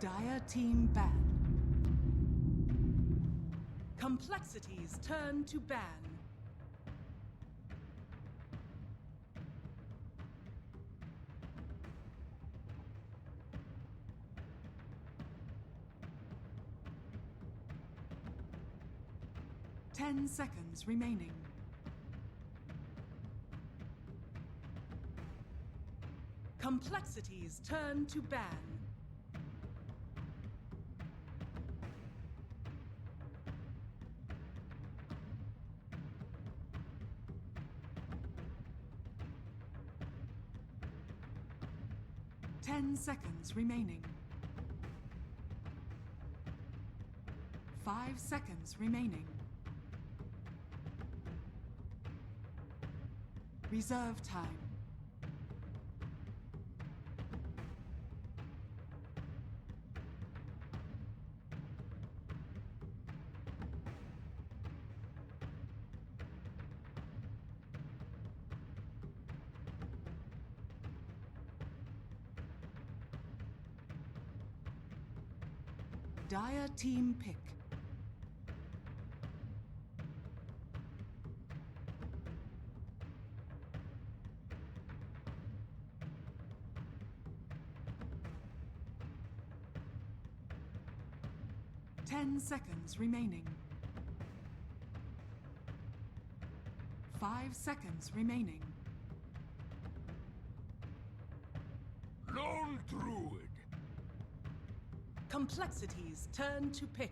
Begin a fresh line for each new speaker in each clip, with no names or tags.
Dire team ban. Complexities turn to ban. Ten seconds remaining. Complexities turn to ban. Ten seconds remaining. 5 seconds remaining. Reserve time. Dire team pick. Ten seconds remaining. 5 seconds remaining.
Lone Druid.
Complexities turn to pick.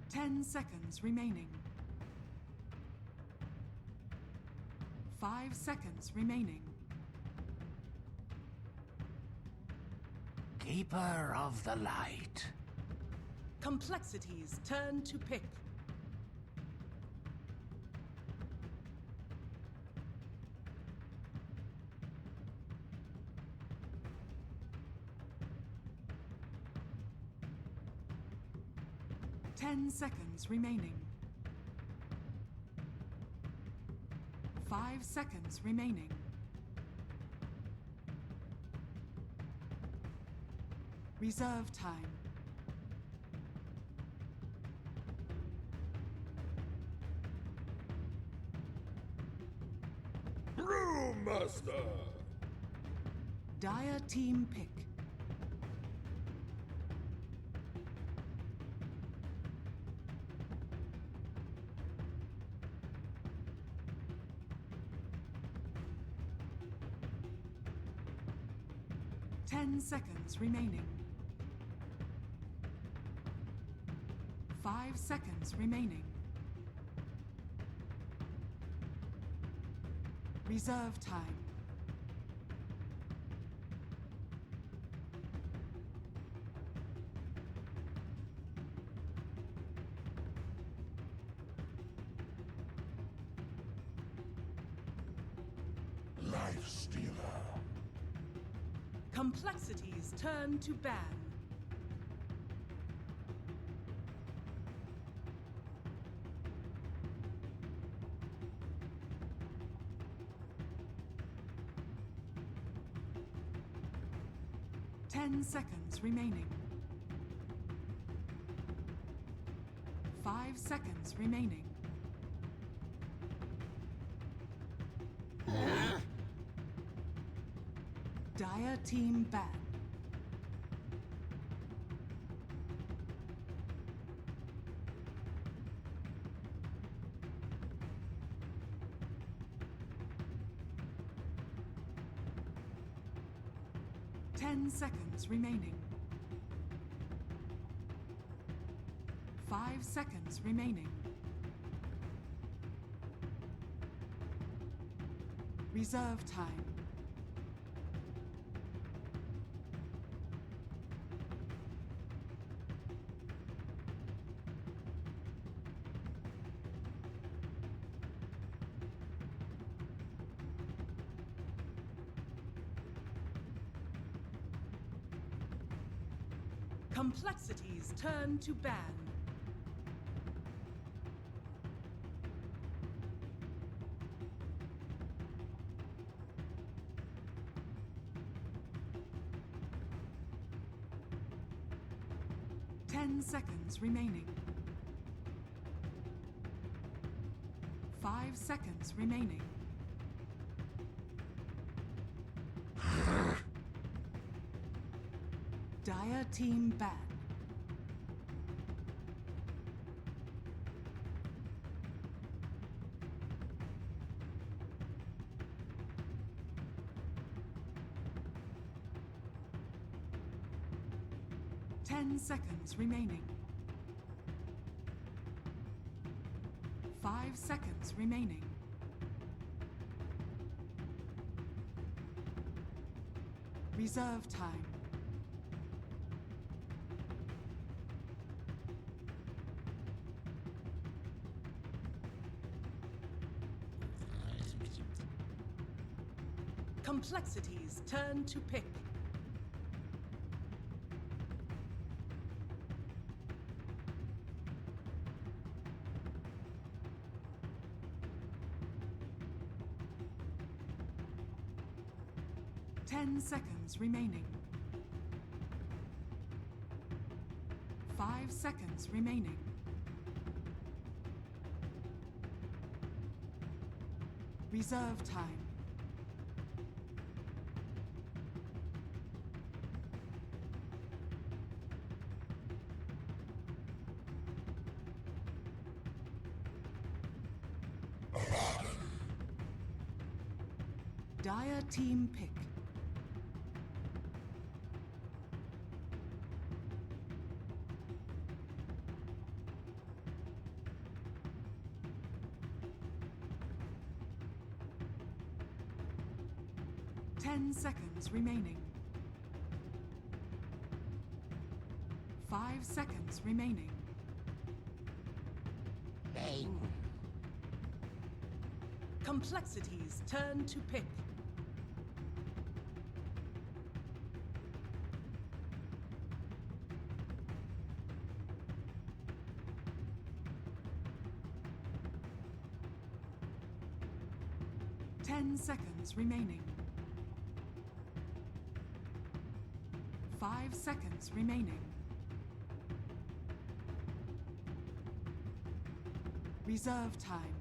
Ten seconds remaining. 5 seconds remaining.
Keeper of the Light.
Complexities turn to pick. Ten seconds remaining. 5 seconds remaining. Reserve time.
Brewmaster.
Dire team pick. Ten seconds remaining. 5 seconds remaining. Reserve time.
Life Stealer.
Complexities turn to ban. Ten seconds remaining. 5 seconds remaining. Dire team ban. Ten seconds remaining. 5 seconds remaining. Reserve time. Complexities turn to ban. Ten seconds remaining. 5 seconds remaining. Dire team ban. Ten seconds remaining. 5 seconds remaining. Reserve time. Complexities turn to pick. Ten seconds remaining. 5 seconds remaining. Reserve time. Dire team pick. Ten seconds remaining. 5 seconds remaining. Complexities turn to pick. Ten seconds remaining. 5 seconds remaining. Reserve time.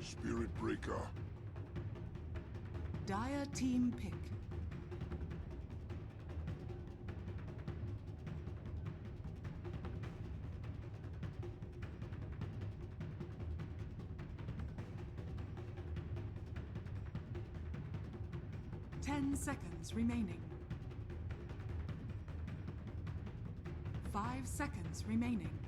Spirit Breaker.
Dire team pick. Ten seconds remaining. 5 seconds remaining.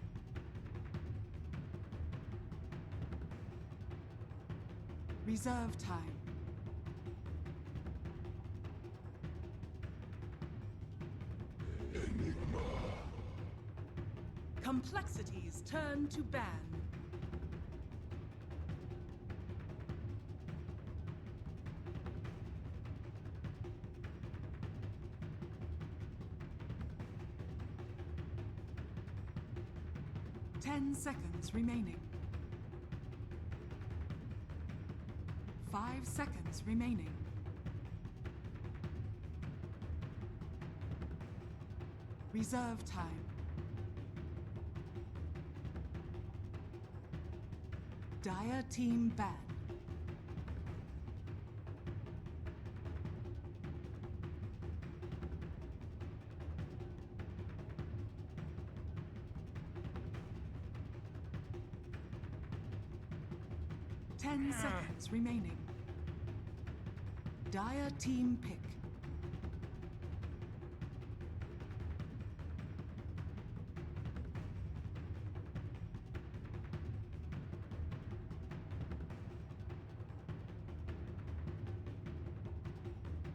Reserve time. Complexities turn to ban. Ten seconds remaining. 5 seconds remaining. Reserve time. Dire team ban. Ten seconds remaining. Dire team pick.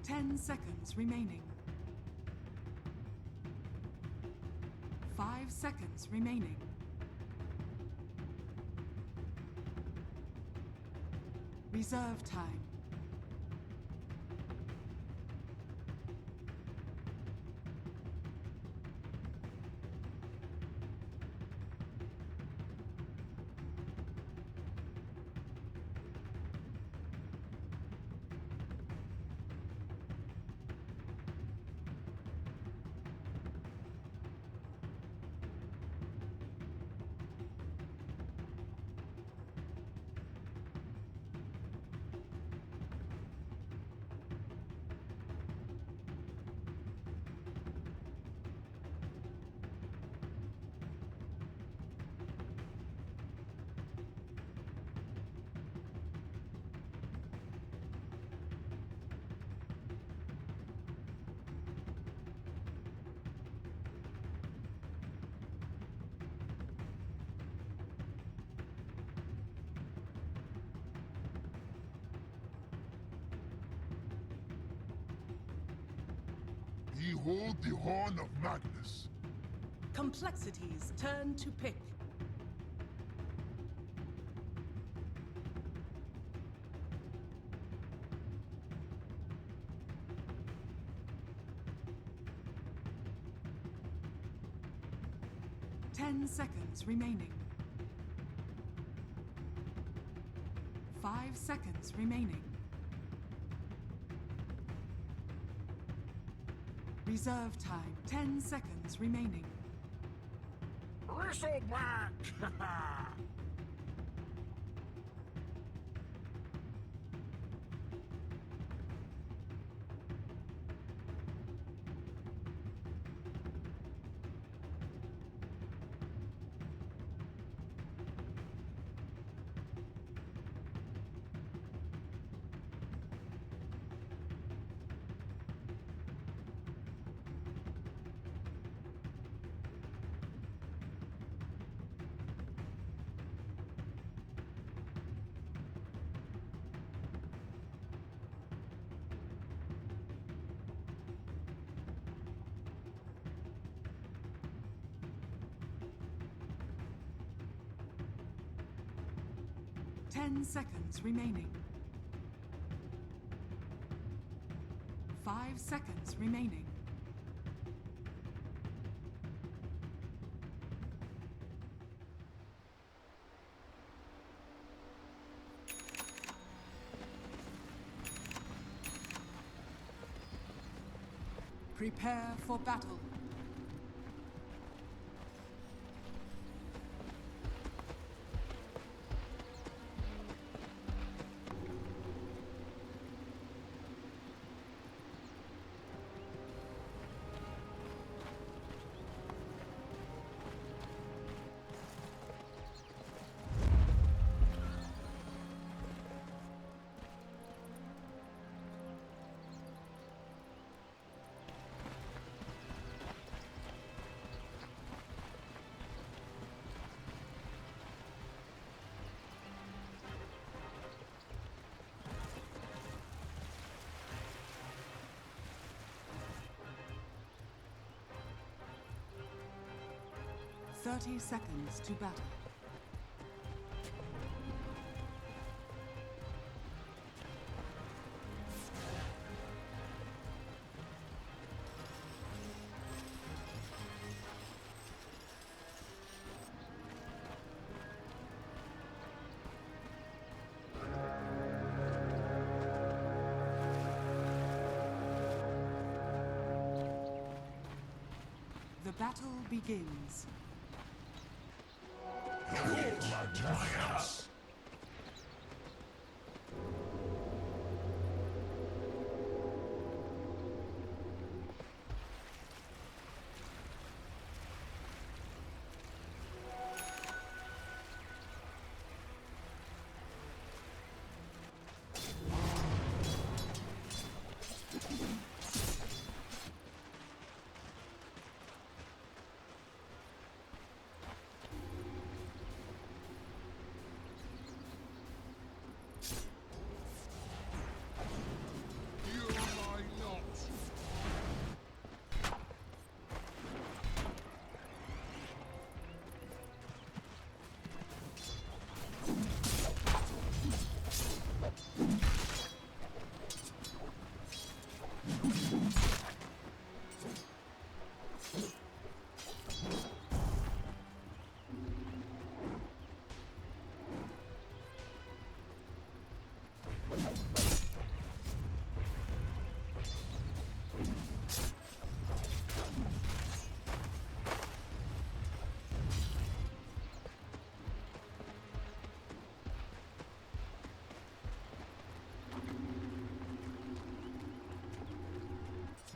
Ten seconds remaining. 5 seconds remaining. Reserve time.
Behold the horn of madness.
Complexities turn to pick. Ten seconds remaining. 5 seconds remaining. Reserve time. 10 seconds remaining.
Bristleback!
10 seconds remaining. 5 seconds remaining. Prepare for battle. Thirty seconds to battle. battle begins.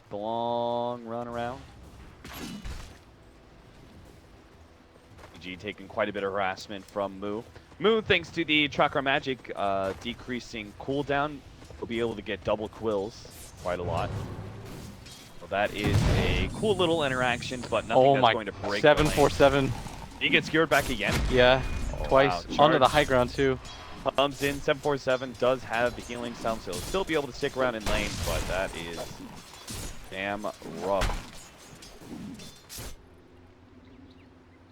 The long run around. EG taking quite a bit of harassment from Moo. Moo, thanks to the Chakra Magic decreasing cooldown, will be able to get double quills quite a lot. So that is a cool little interaction, but nothing that's going to break
747.
He gets skewered back again.
Yeah, twice.
Wow.
Onto the high ground too.
Comes in, 747 does have the healing sound, so he'll still be able to stick around in lane, but that is damn rough.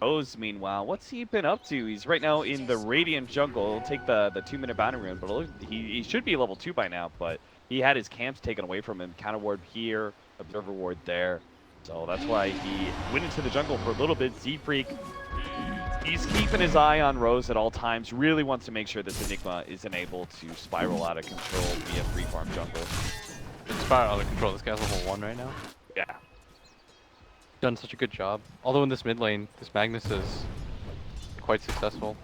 O's, meanwhile, what's he been up to? He's right now in the Radiant jungle. He'll take the 2-minute bounty rune, but he should be level 2 by now, but he had his camps taken away from him. Counter ward here, observer ward there. So that's why he went into the jungle for a little bit. Z-Freak, he's keeping his eye on Rose at all times. Really wants to make sure this Enigma isn't able to spiral out of control via free farm jungle.
It's spiral out of control. This guy's level 1 right now.
Yeah.
Done such a good job. Although in this mid lane, this Magnus is quite successful.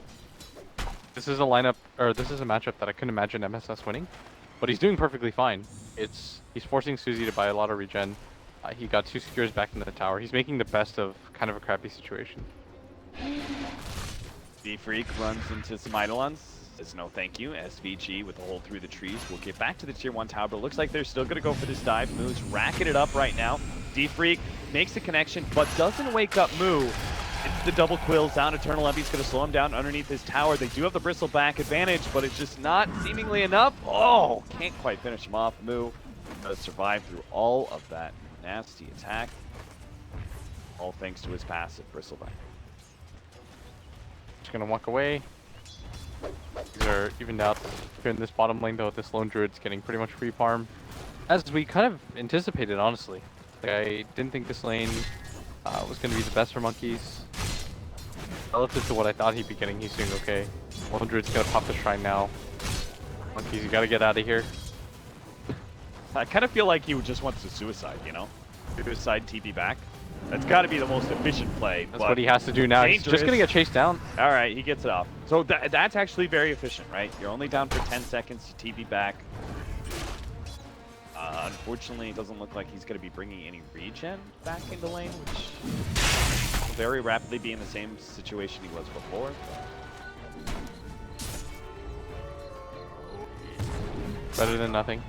This is a lineup, or this is a matchup that I couldn't imagine MSS winning, but he's doing perfectly fine. He's forcing Suzy to buy a lot of regen. He got 2 secures back into the tower. He's making the best of kind of a crappy situation.
Z-Freak runs into some Eidolons. Says no thank you. SVG with a hole through the trees. We'll get back to the tier 1 tower, but it looks like they're still going to go for this dive. Moo's racking it up right now. Z-Freak makes the connection, but doesn't wake up Moo. It's the double quills down. Eternal Levy's going to slow him down underneath his tower. They do have the bristleback advantage, but it's just not seemingly enough. Oh, can't quite finish him off. Moo does survive through all of that nasty attack. All thanks to his passive bristleback.
Just gonna walk away. These are evened out here in this bottom lane though. This lone druid's getting pretty much free farm, as we kind of anticipated, honestly. Like, I didn't think this lane was gonna be the best for monkeys. Relative to what I thought he'd be getting, he's doing okay. Lone druid's gonna pop the shrine now. Monkeys, you gotta get out of here.
I kind of feel like he just wants to suicide, you know? Suicide TP back. That's got to be the most efficient play.
That's what he has to do now.
Dangerous.
He's just going to get chased down.
All right, he gets it off. So that's actually very efficient, right? You're only down for 10 seconds to TP back. Unfortunately, it doesn't look like he's going to be bringing any regen back into lane, which will very rapidly be in the same situation he was before.
Better than nothing.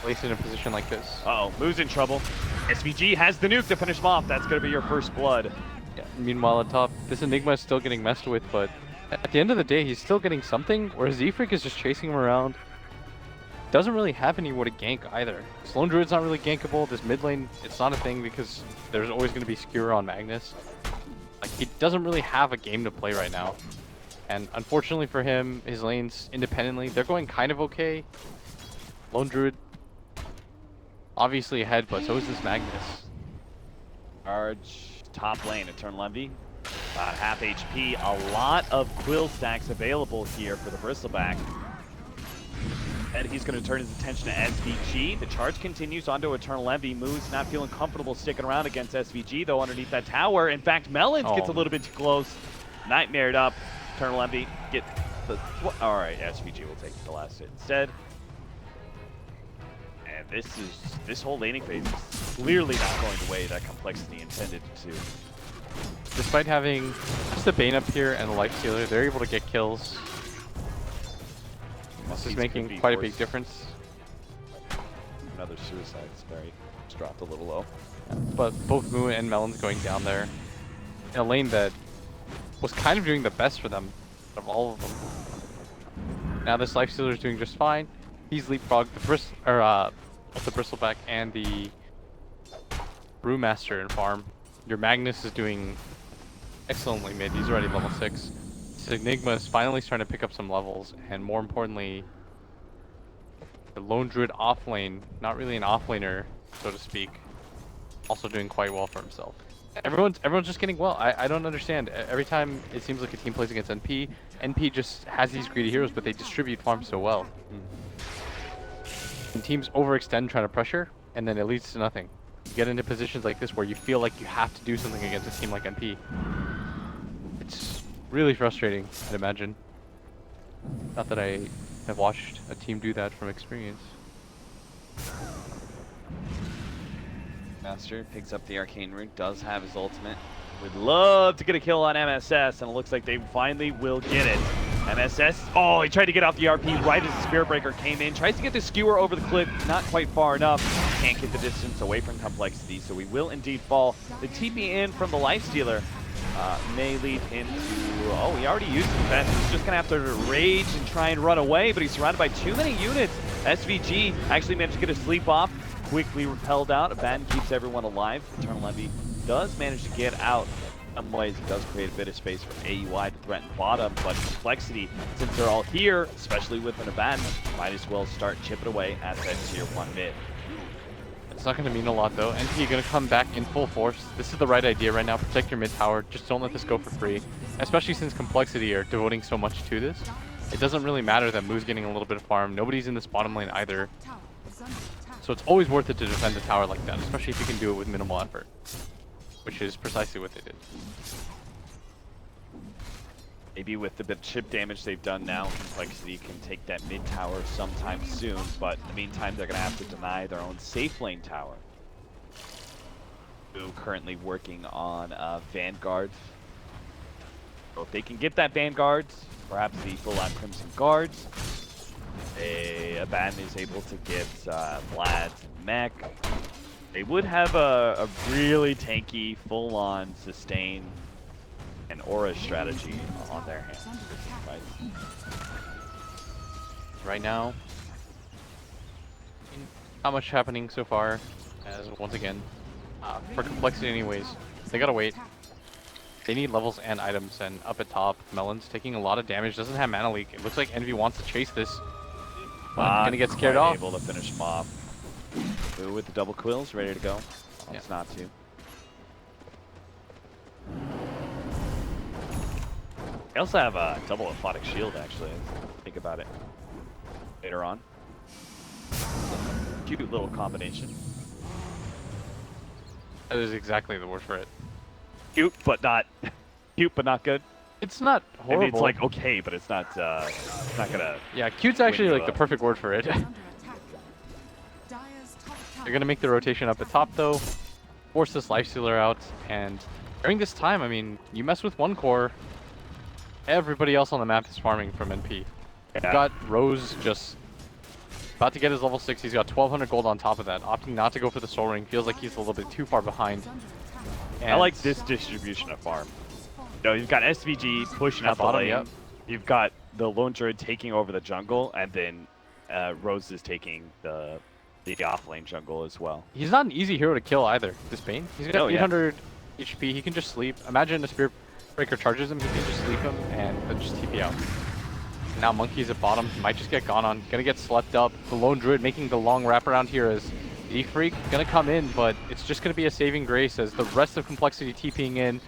At least in a position like this.
Uh-oh, Moo's in trouble. SVG has the nuke to finish him off. That's going to be your first blood.
Yeah. Meanwhile, at top, this Enigma is still getting messed with, but at the end of the day, he's still getting something, whereas Z-Freak is just chasing him around. Doesn't really have anyone to gank either. Lone Druid's not really gankable. This mid lane, it's not a thing because there's always going to be Skewer on Magnus. Like, he doesn't really have a game to play right now. And unfortunately for him, his lanes independently, they're going kind of okay. Lone Druid obviously ahead, but so is this Magnus.
Charge top lane, Eternal Levy. About half HP. A lot of quill stacks available here for the Bristleback. And he's going to turn his attention to SVG. The charge continues onto Eternal Envy. Moose not feeling comfortable sticking around against SVG, though, underneath that tower. In fact, Melons gets a little bit too close. Nightmared up. Eternal Envy get the... All right, SVG will take the last hit instead. And this whole laning phase is clearly not going the way that Complexity intended to.
Despite having just the Bane up here and the Lifestealer, they're able to get kills. This is making quite a big difference.
Another suicide. Sperry just dropped a little low.
But both Moo and Melon's going down there in a lane that was kind of doing the best for them of all of them. Now this Lifestealer is doing just fine. He's leapfrogged the Bristleback and the Brewmaster in farm. Your Magnus is doing excellently mid. He's already level 6. Enigma is finally starting to pick up some levels, and more importantly, the Lone Druid off lane, not really an off laner, so to speak, also doing quite well for himself. Everyone's just getting well. I don't understand. Every time it seems like a team plays against NP, NP just has these greedy heroes, but they distribute farms so well. And teams overextend trying to pressure, and then it leads to nothing. You get into positions like this where you feel like you have to do something against a team like NP. It's really frustrating, I'd imagine. Not that I have watched a team do that from experience.
Master picks up the Arcane Rune, does have his ultimate. Would love to get a kill on MSS, and it looks like they finally will get it. MSS, oh, he tried to get off the RP right as the Spirit Breaker came in. Tries to get the Skewer over the cliff, not quite far enough. Can't get the distance away from Complexity, so we will indeed fall. The TP in from the Lifestealer may lead him to... Oh, he already used the defense. He's just going to have to rage and try and run away, but he's surrounded by too many units. SVG actually managed to get a sleep off. Quickly repelled out. Abaddon keeps everyone alive. Eternal Envy does manage to get out. In some ways, it does create a bit of space for AUI to threaten bottom, but Complexity, since they're all here, especially with an Abaddon, might as well start chipping away at that tier 1 mid.
It's not going to mean a lot though. NP going to come back in full force. This is the right idea right now. Protect your mid tower. Just don't let this go for free. Especially since Complexity are devoting so much to this. It doesn't really matter that Moo's getting a little bit of farm. Nobody's in this bottom lane either. So it's always worth it to defend the tower like that, especially if you can do it with minimal effort. Which is precisely what they did.
Maybe with the bit of chip damage they've done now, Complexity can take that mid tower sometime soon, but in the meantime they're going to have to deny their own safe lane tower. Who currently working on Vanguard. So if they can get that Vanguard, perhaps the full-on Crimson Guards, Abaddon is able to get Vlad and Mech. They would have a really tanky, full-on sustain and aura strategy on their hands.
Right now, not much happening so far, as once again, for Complexity anyways, they gotta wait. They need levels and items, and up at top, Melon's taking a lot of damage, doesn't have mana leak. It looks like Envy wants to chase this, but gonna get scared off.
Able to finish him off. Boo with the double quills, ready to go. It's not to. They also have a double aphotic shield, actually. Think about it later on. Cute little combination.
That is exactly the word for it.
Cute, but not good.
It's not horrible.
I mean, it's like okay, but it's not gonna.
Yeah, cute's actually like the perfect word for it. They're gonna make the rotation up at top though, force this Lifestealer out, and during this time, I mean, you mess with one core, everybody else on the map is farming from NP. You've got Rose just about to get his level 6. He's got 1200 gold on top of that, opting not to go for the Soul Ring. Feels like he's a little bit too far behind. And
I like this distribution of farm. You know, you've got SVG pushing up the lane.
Yep.
You've got the Lone Druid taking over the jungle, and then Rose is taking the off-lane jungle as well.
He's not an easy hero to kill either, this Bane. He's got 800 HP, he can just sleep. Imagine a Spirit Breaker charges him, he can just sleep him and then just TP out. Now Monkey's at bottom, he might just get gone on. Gonna get slept up. The Lone Druid making the long wraparound here as D-Freak gonna come in, but it's just gonna be a saving grace as the rest of Complexity TPing in.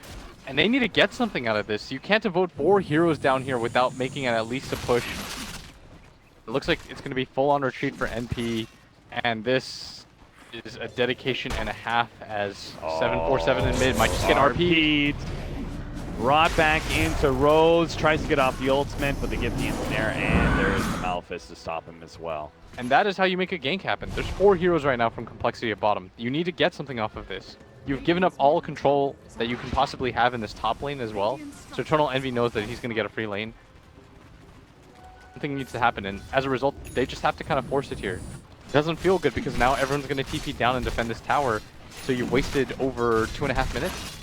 And they need to get something out of this. You can't devote 4 heroes down here without making it at least a push. It looks like it's going to be full-on retreat for NP, and this is a dedication and a half as 747 in mid might just get RP'd.
Brought back into Rose, tries to get off the ultimate, but they get the ensnare, and there is the Malefice to stop him as well.
And that is how you make a gank happen. There's 4 heroes right now from Complexity at bottom. You need to get something off of this. You've given up all control that you can possibly have in this top lane as well. So Eternal Envy knows that he's going to get a free lane. Something needs to happen, and as a result, they just have to kind of force it here. It doesn't feel good because now everyone's going to TP down and defend this tower, so you wasted over 2.5 minutes.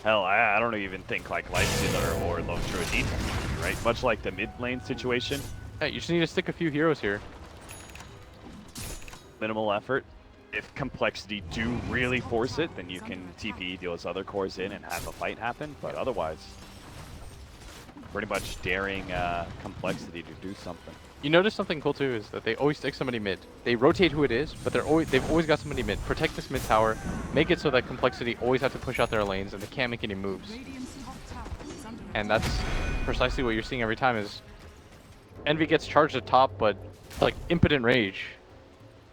Hell, I don't even think like Lifestealer or Lone True needs to, right? Much like the mid lane situation.
Yeah, you just need to stick a few heroes here.
Minimal effort. If Complexity do really force it, then you can TP those other cores in and have a fight happen. But otherwise, pretty much daring Complexity to do something.
You notice something cool too is that they always stick somebody mid. They rotate who it is, but they've always got somebody mid. Protect this mid tower, make it so that Complexity always have to push out their lanes and they can't make any moves. And that's precisely what you're seeing every time is Envy gets charged at top, but like impotent rage.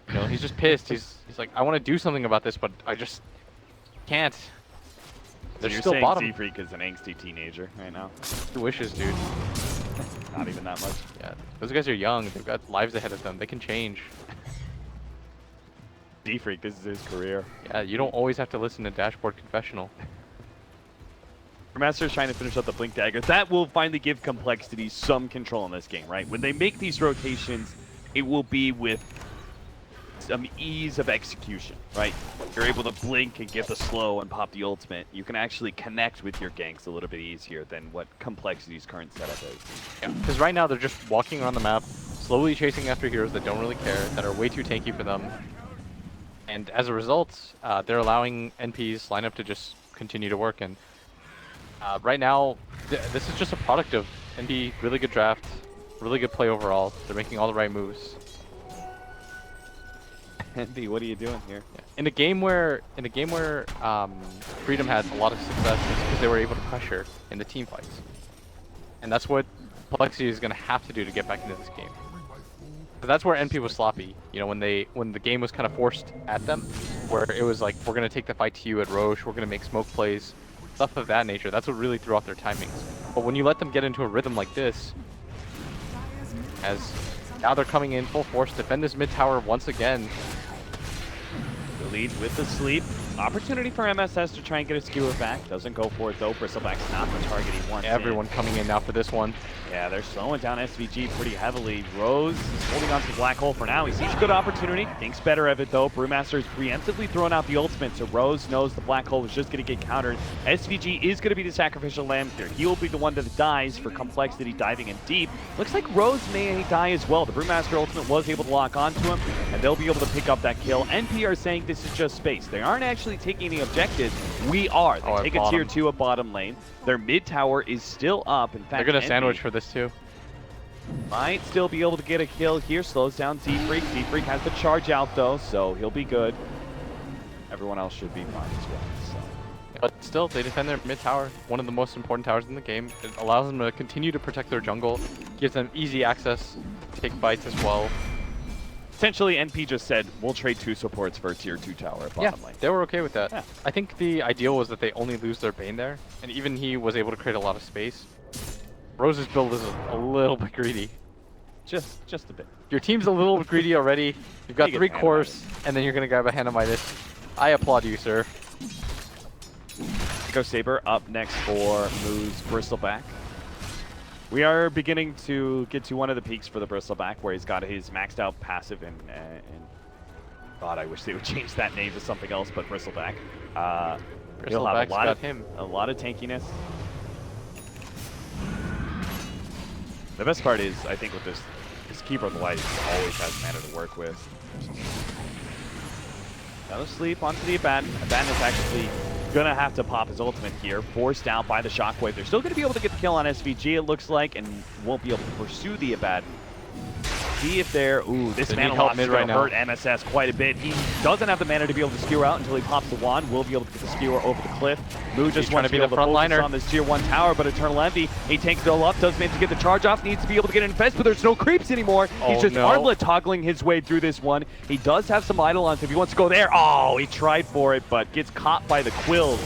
You know, he's just pissed. He's like, I want to do something about this, but I just can't. They're
so you're
still
saying
bottom.
Z-Freak is an angsty teenager right now?
He wishes, dude.
Not even that much.
Yeah, those guys are young. They've got lives ahead of them. They can change.
Z-Freak, this is his career.
Yeah, you don't always have to listen to Dashboard Confessional.
Master's trying to finish up the Blink Dagger. That will finally give Complexity some control in this game, right? When they make these rotations, it will be with some ease of execution, right? You're able to blink and get the slow and pop the ultimate. You can actually connect with your ganks a little bit easier than what Complexity's current setup is.
Yeah, because right now they're just walking around the map, slowly chasing after heroes that don't really care, that are way too tanky for them. And as a result, they're allowing NP's lineup to just continue to work. And right now, this is just a product of NP, really good draft, really good play overall. They're making all the right moves.
NP, what are you doing here?
Yeah. In a game where Freedom had a lot of success because they were able to pressure in the team fights. And that's what Complexity is going to have to do to get back into this game. But that's where NP was sloppy. You know, when the game was kind of forced at them, where it was like, we're going to take the fight to you at Roche, we're going to make smoke plays, stuff of that nature. That's what really threw off their timings. But when you let them get into a rhythm like this, as now they're coming in full force, defend this mid tower once again.
The lead with the sleep. Opportunity for MSS to try and get a skewer back. Doesn't go for it though. Bristleback's not the target he wants.
Everyone coming in now for this one.
Yeah, they're slowing down SVG pretty heavily. Rose is holding on to the black hole for now. He sees a good opportunity. Thinks better of it though. Brewmaster is preemptively throwing out the ultimate, so Rose knows the black hole was just going to get countered. SVG is going to be the sacrificial lamb here. He will be the one that dies for Complexity diving in deep. Looks like Rose may die as well. The Brewmaster ultimate was able to lock onto him, and they'll be able to pick up that kill. NP are saying this is just space. They aren't actually taking any objectives. We are. They take a tier 2 at bottom lane. Their mid tower is still up. In fact,
they're going to sandwich for this too.
Might still be able to get a kill here. Slows down Z-Freak. Z-Freak has the charge out though, so he'll be good. Everyone else should be fine as well. So.
But still, they defend their mid tower, one of the most important towers in the game. It allows them to continue to protect their jungle, gives them easy access to take fights as well.
Essentially, NP just said, we'll trade 2 supports for a tier 2 tower at bottom lane.
They were okay with that.
Yeah.
I think the ideal was that they only lose their Bane there, and even he was able to create a lot of space. Rose's build is a little bit greedy.
Just a bit.
Your team's a little bit greedy already. You've got 3 cores, and then you're going to grab a Hanamitis. I applaud you, sir.
Go Saber up next for Moose Bristleback. We are beginning to get to one of the peaks for the Bristleback, where he's got his maxed out passive and God, I wish they would change that name to something else but Bristleback. He'll have a lot of tankiness. The best part is, I think, with this Keeper of the Light always has mana to work with. Another sleep onto the Abaddon. Abaddon is actually gonna have to pop his ultimate here, forced out by the Shockwave. They're still gonna be able to get the kill on SVG, it looks like, and won't be able to pursue the Abaddon. see if they're... Ooh, this
They
mana
need help
loss is
mid
going
right
to
now.
hurt MSS quite a bit. He doesn't have the mana to be able to skewer out until he pops the wand. Will be able to get the skewer over the cliff. Moo just
trying
wants
to be
able
the
to focus
frontliner.
on this tier 1 tower, but Eternal Envy, he tanks it all up, does manage to get the charge off, needs to be able to get infest, but there's no creeps anymore. He's just
no.
armlet toggling his way through this one. He does have some Eidolons if he wants to go there. Oh, he tried for it, but gets caught by the quills.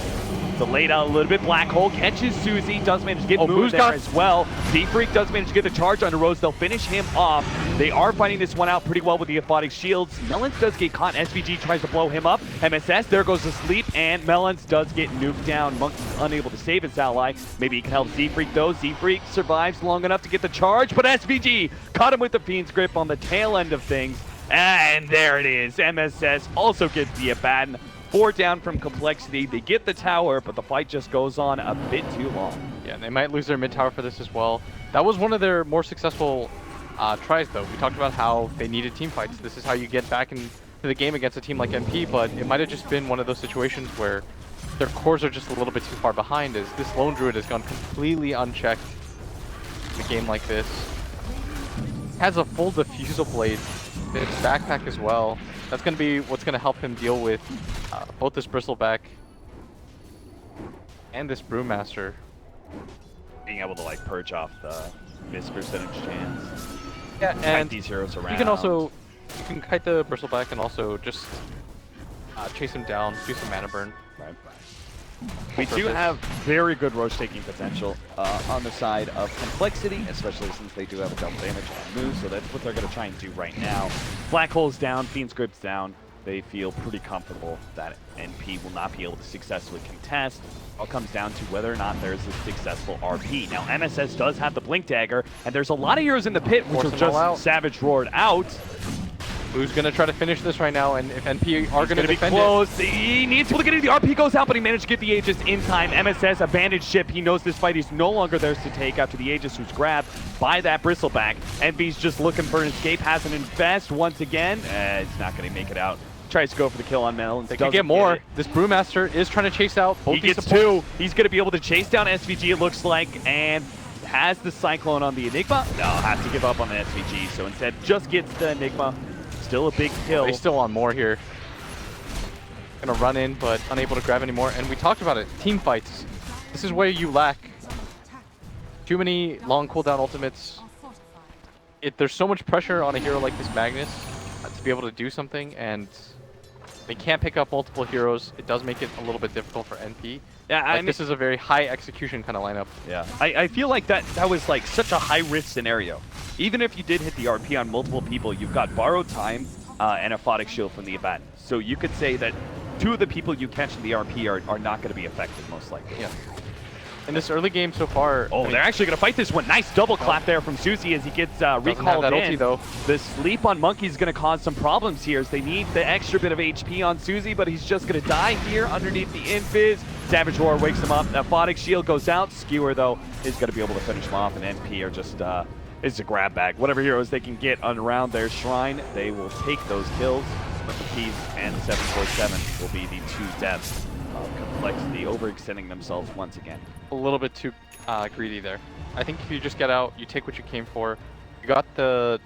Delayed out a little bit. Black Hole catches Susie, does manage to get Moo
Moo's
there
got...
as well. D-Freak does manage to get the charge onto Rose. They'll finish him off. They are fighting this one out pretty well with the Aphotic Shields. Melons does get caught. SVG tries to blow him up. MSS there goes to sleep, and Melons does get nuked down. Monkey's unable to save his ally. Maybe he can help Z-Freak though. Z-Freak survives long enough to get the charge, but SVG caught him with the Fiend's Grip on the tail end of things. And there it is. MSS also gets the Abaddon. 4 down from Complexity. They get the tower, but the fight just goes on a bit too long.
Yeah, and they might lose their mid tower for this as well. That was one of their more successful tries, though. We talked about how they needed team fights. This is how you get back into the game against a team like MP, but it might have just been one of those situations where their cores are just a little bit too far behind, as this Lone Druid has gone completely unchecked in a game like this. Has a full Diffusal Blade in its backpack as well. That's going to be what's going to help him deal with both this Bristleback and this Brewmaster.
Being able to like purge off the miss percentage chance.
Yeah, and
these heroes around.
you can kite the Bristleback and also just chase him down, do some mana burn.
Right. We do have very good Roche taking potential on the side of Complexity, especially since they do have a double damage on Moo, so that's what they're going to try and do right now. Black Hole's down, Fiend's Grip's down. They feel pretty comfortable that NP will not be able to successfully contest. It all comes down to whether or not there's a successful RP. Now, MSS does have the Blink Dagger, and there's a lot of heroes in the pit, which are just Savage Roared out.
Who's going to try to finish this right now, and if NP are going to defend
close. He needs to look at it. The RP goes out, but he managed to get the Aegis in time. MSS, a bandaged ship. He knows this fight is no longer theirs to take after the Aegis was grabbed by that Bristleback. Envy's just looking for an escape, has an invest once again. It's not going to make it out. Tries to go for the kill on Melons.
They can get more. This Brewmaster is trying to chase out both
He
these
gets
supports.
2. He's going to be able to chase down SVG, it looks like, and has the Cyclone on the Enigma. No, has to give up on the SVG, so instead just gets the Enigma. Still a big kill.
They still want more here. Gonna run in, but unable to grab any more. And we talked about it. Team fights. This is where you lack too many long cooldown ultimates. There's so much pressure on a hero like this Magnus to be able to do something, and they can't pick up multiple heroes. It does make it a little bit difficult for NP.
Yeah, I mean,
this is a very high execution kind of lineup.
Yeah, I feel like that was like such a high risk scenario. Even if you did hit the RP on multiple people, you've got borrowed time and a Aphotic Shield from the Abaddon. So you could say that 2 of the people you catch in the RP are not going to be effective, most likely.
Yeah. In this early game so far...
Oh, they're actually going to fight this one. Nice double clap there from Susie as he gets recalled
that
in.
ulti, though.
The sleep on Monkey is going to cause some problems here as they need the extra bit of HP on Susie, but he's just going to die here underneath the Invis. Savage Roar wakes him up. Aphotic Shield goes out. Skewer, though, is going to be able to finish him off, and NP are just... it's a grab bag. Whatever heroes they can get around their shrine, they will take those kills. But the Keys and the 747 will be the 2 deaths of Complexity, overextending themselves once again.
A little bit too greedy there. I think if you just get out, you take what you came for. You got a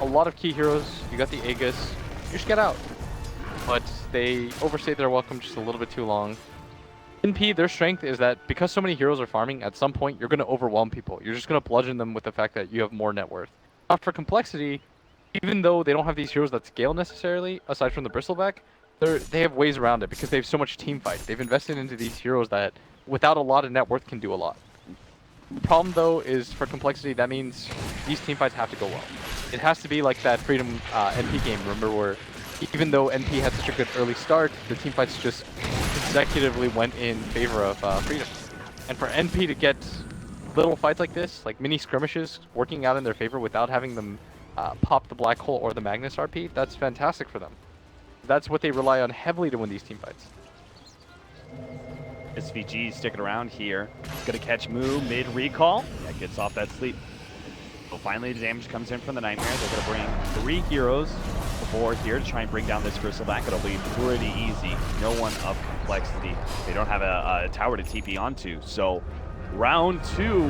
lot of key heroes. You got the Aegis. You just get out. But they overstayed their welcome just a little bit too long. NP, their strength is that because so many heroes are farming, at some point you're going to overwhelm people. You're just going to bludgeon them with the fact that you have more net worth. Not for Complexity, even though they don't have these heroes that scale necessarily, aside from the Bristleback, they have ways around it because they have so much team fight. They've invested into these heroes that, without a lot of net worth, can do a lot. The problem, though, is for Complexity, that means these team fights have to go well. It has to be like that Freedom NP game, remember, where even though NP had such a good early start, the team fights just consecutively went in favor of Freedom. And for NP to get little fights like this, like mini skirmishes, working out in their favor without having them pop the Black Hole or the Magnus RP, that's fantastic for them. That's what they rely on heavily to win these team fights.
SVG sticking around here. He's going to catch Moo mid-recall. Yeah, gets off that sleep. So finally the damage comes in from the Nightmare. They're going to bring 3 heroes before here to try and bring down this Bristleback. It'll be pretty easy. No one of Complexity. They don't have a tower to TP onto, so round 2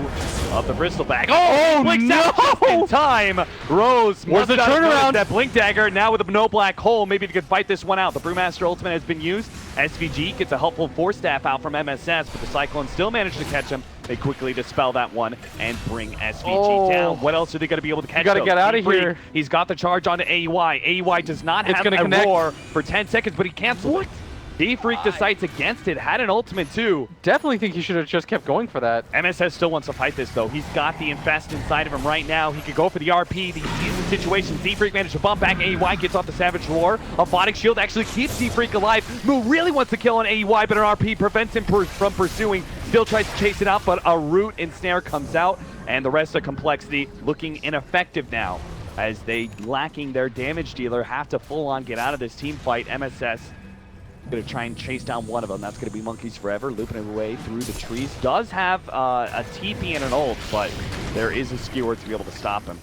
of the Bristol bag. Oh, blinks out just in time. Rose
Where's the
must not have noticed
turnaround?
that blink dagger now with no black hole. Maybe they could fight this one out. The Brewmaster ultimate has been used. SVG gets a helpful force staff out from MSS, but the Cyclone still managed to catch him. They quickly dispel that one and bring SVG down. What else are they going to be able to catch?
You got to get out of here.
He's got the charge onto AEY. AEY does not have a
connect.
roar for 10 seconds, but he canceled it. D-Freak decides against it, had an ultimate too.
Definitely think he should have just kept going for that.
MSS still wants to fight this though. He's got the Infest inside of him right now. He could go for the RP. He sees the situation. D-Freak managed to bump back. AEY gets off the Savage Roar. A Photic Shield actually keeps D-Freak alive. Moo really wants to kill an AEY, but an RP prevents him from pursuing. Still tries to chase it out, but a Root and Snare comes out, and the rest of Complexity looking ineffective now as they, lacking their damage dealer, have to full-on get out of this team fight. MSS going to try and chase down one of them. That's going to be Monkeys Forever, looping his way through the trees. Does have a TP and an ult, but there is a skewer to be able to stop him.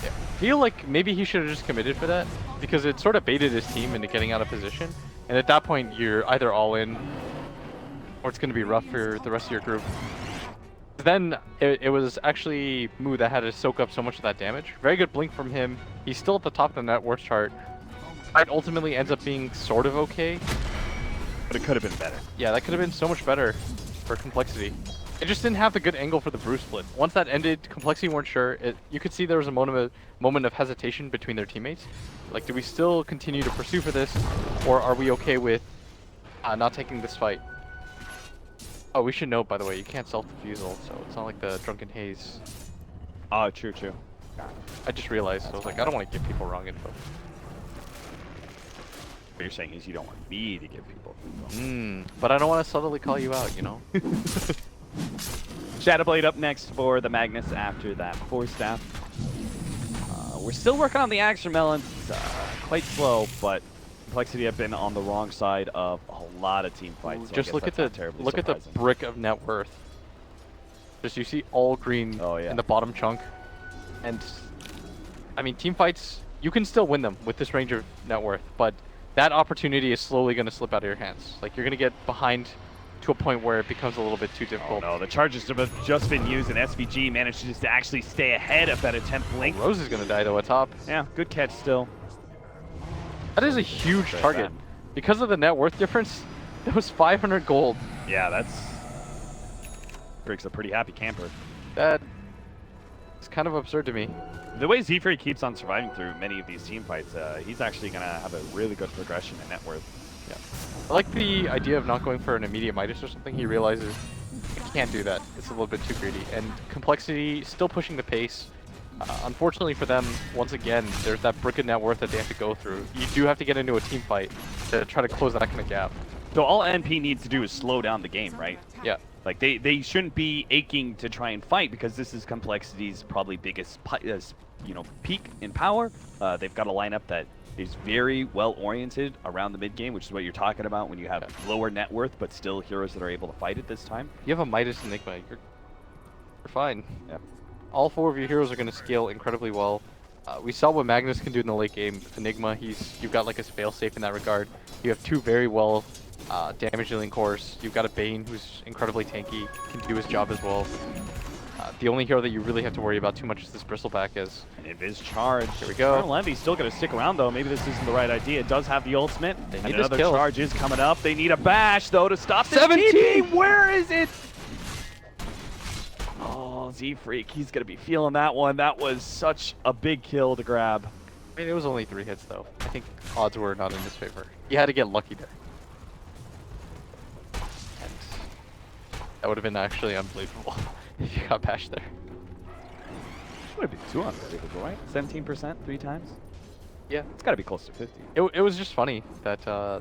I feel like maybe he should have just committed for that, because it sort of baited his team into getting out of position. And at that point, you're either all in, or it's going to be rough for the rest of your group. Then it was actually Moo that had to soak up so much of that damage. Very good blink from him. He's still at the top of the net worth chart. It ultimately ends up being sort of okay.
But it could have been better.
Yeah, that could have been so much better for Complexity. It just didn't have the good angle for the brew split. Once that ended, Complexity weren't sure. You could see there was a moment of hesitation between their teammates. Like, do we still continue to pursue for this, or are we okay with not taking this fight? Oh, we should note, by the way, you can't self-defusal, so it's not like the Drunken Haze.
Oh, true, true.
I just realized, so I was like, I don't want to give people wrong info.
What you're saying is you don't want me to give people
But I don't want to subtly call you out, you know?
Shadowblade up next for the Magnus after that Force Staff. We're still working on the Action Melons. Quite slow, but Complexity have been on the wrong side of a lot of team fights. So
Just look at the brick of net worth. Just you see all green in the bottom chunk. And I mean, team fights, you can still win them with this range of net worth, but that opportunity is slowly going to slip out of your hands. Like, you're going to get behind to a point where it becomes a little bit too difficult.
Oh no, the charges have just been used, and SVG managed to just actually stay ahead of that attempt blink.
Rose is going to die though at top.
Yeah, good catch still.
That is a huge target. Because of the net worth difference, it was 500 gold.
Yeah, that's... Freak's a pretty happy camper.
That is kind of absurd to me.
The way Z-Free keeps on surviving through many of these team fights, he's actually going to have a really good progression in net worth.
Yeah. I like the idea of not going for an immediate Midas or something. He realizes he can't do that. It's a little bit too greedy. And Complexity still pushing the pace. Unfortunately for them, once again, there's that brick of net worth that they have to go through. You do have to get into a team fight to try to close that kind of gap.
So all NP needs to do is slow down the game, right?
Yeah.
Like, they shouldn't be aching to try and fight, because this is Complexity's probably biggest peak in power. They've got a lineup that is very well oriented around the mid game, which is what you're talking about when you have lower net worth but still heroes that are able to fight at this time.
You have a Midas Enigma, you're fine.
Yeah.
All four of your heroes are going to scale incredibly well. We saw what Magnus can do in the late game. Enigma, you've got like his failsafe in that regard. You have two very well damage dealing cores. You've got a Bane who's incredibly tanky, can do his job as well. The only hero that you really have to worry about too much is this Bristleback as...
And it is charged.
Here we go.
Levy's still going to stick around, though. Maybe this isn't the right idea. It does have the ultimate.
They need
another
this kill.
charge is coming up. They need a bash, though, to stop this
17!
TP. Where is it? Oh, Z-Freak. He's going to be feeling that one. That was such a big kill to grab.
I mean, it was only 3 hits, though. I think odds were not in his favor. He had to get lucky there. And that would have been actually unbelievable if you got bashed there.
Would have been 200, right? 17% 3 times?
Yeah.
It's got to be close to 50.
It was just funny that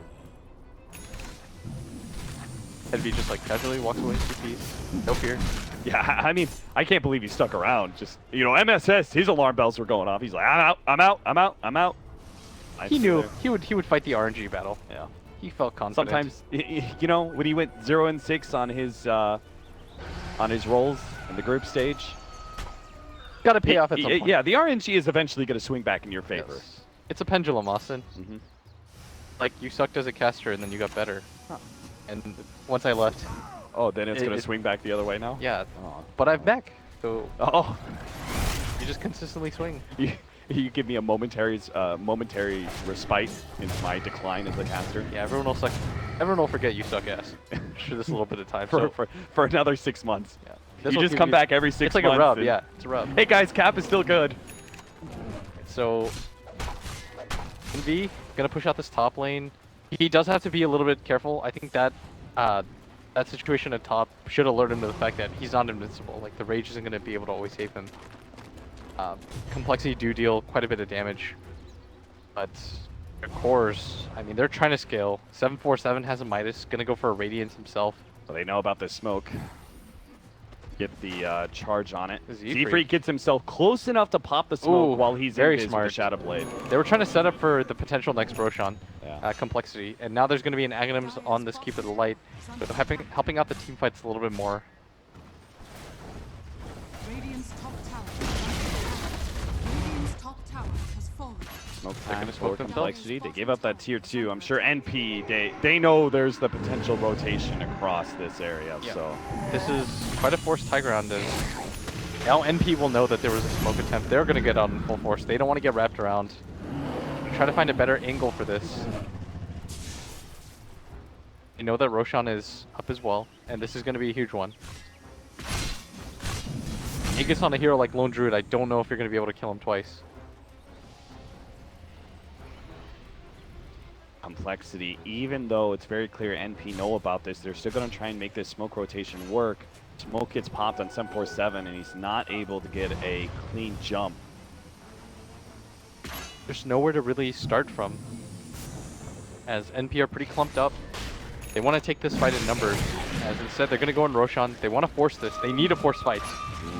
Envy just like casually walks away CPs. No fear.
Yeah, I mean, I can't believe he stuck around. Just, MSS, his alarm bells were going off. He's like, I'm out, I'm out, I'm out, I'm out.
He knew he would fight the RNG battle.
Yeah.
He felt confident.
Sometimes, when he went 0-6 on his rolls in the group stage,
got to pay off at some point.
Yeah, the RNG is eventually going to swing back in your favor.
Yes. It's a pendulum, Austin. Like, you sucked as a caster and then you got better. And once I left,
Oh, then it's going to
it-
swing back the other way now?
Yeah,
Oh.
but I've mech, so
Oh.
you just consistently swing.
You give me a momentary respite in my decline as a caster.
Yeah, everyone will forget you suck ass for this little bit of time.
for another 6 months.
Yeah.
You
This'll
just
give
come
you-
back every 6
It's like
months.
a rub,
and,
yeah. It's a rub.
Hey guys, Cap is still good.
So, Envy gonna push out this top lane. He does have to be a little bit careful. I think that that situation at top should alert him to the fact that he's not invincible. Like the rage isn't gonna be able to always save him. Complexity do deal quite a bit of damage, but their cores, I mean, they're trying to scale. 747 has a Midas, gonna go for a Radiance himself.
So they know about this smoke. Get the charge on it.
Z-Freak.
Z-Freak gets himself close enough to pop the smoke
Ooh,
while he's
very
in his
smart.
Shadow Blade.
They were trying to set up for the potential next Roshan
Yeah.
Complexity, and now there's gonna be an Aghanims on this Keep of the Light, so helping out the team fights a little bit more.
Radiant's top tower. Radiant's top tower has fallen.
Smoke
They're
time
gonna
for
smoke themselves.
Complexity. They gave up that tier 2. I'm sure NP, they know there's the potential rotation across this area.
Yeah.
So
This is quite a forced high ground. And now NP will know that there was a smoke attempt. They're going to get out in full force. They don't want to get wrapped around. Try to find a better angle for this. You know that Roshan is up as well, and this is going to be a huge one. He gets on a hero like Lone Druid, I don't know if you're going to be able to kill him twice.
Complexity, even though it's very clear NP know about this, they're still going to try and make this smoke rotation work. Smoke gets popped on 747 and he's not able to get a clean jump.
There's nowhere to really start from, as NP are pretty clumped up. They want to take this fight in numbers, as instead they're going to go in Roshan. They want to force this. They need a force fight.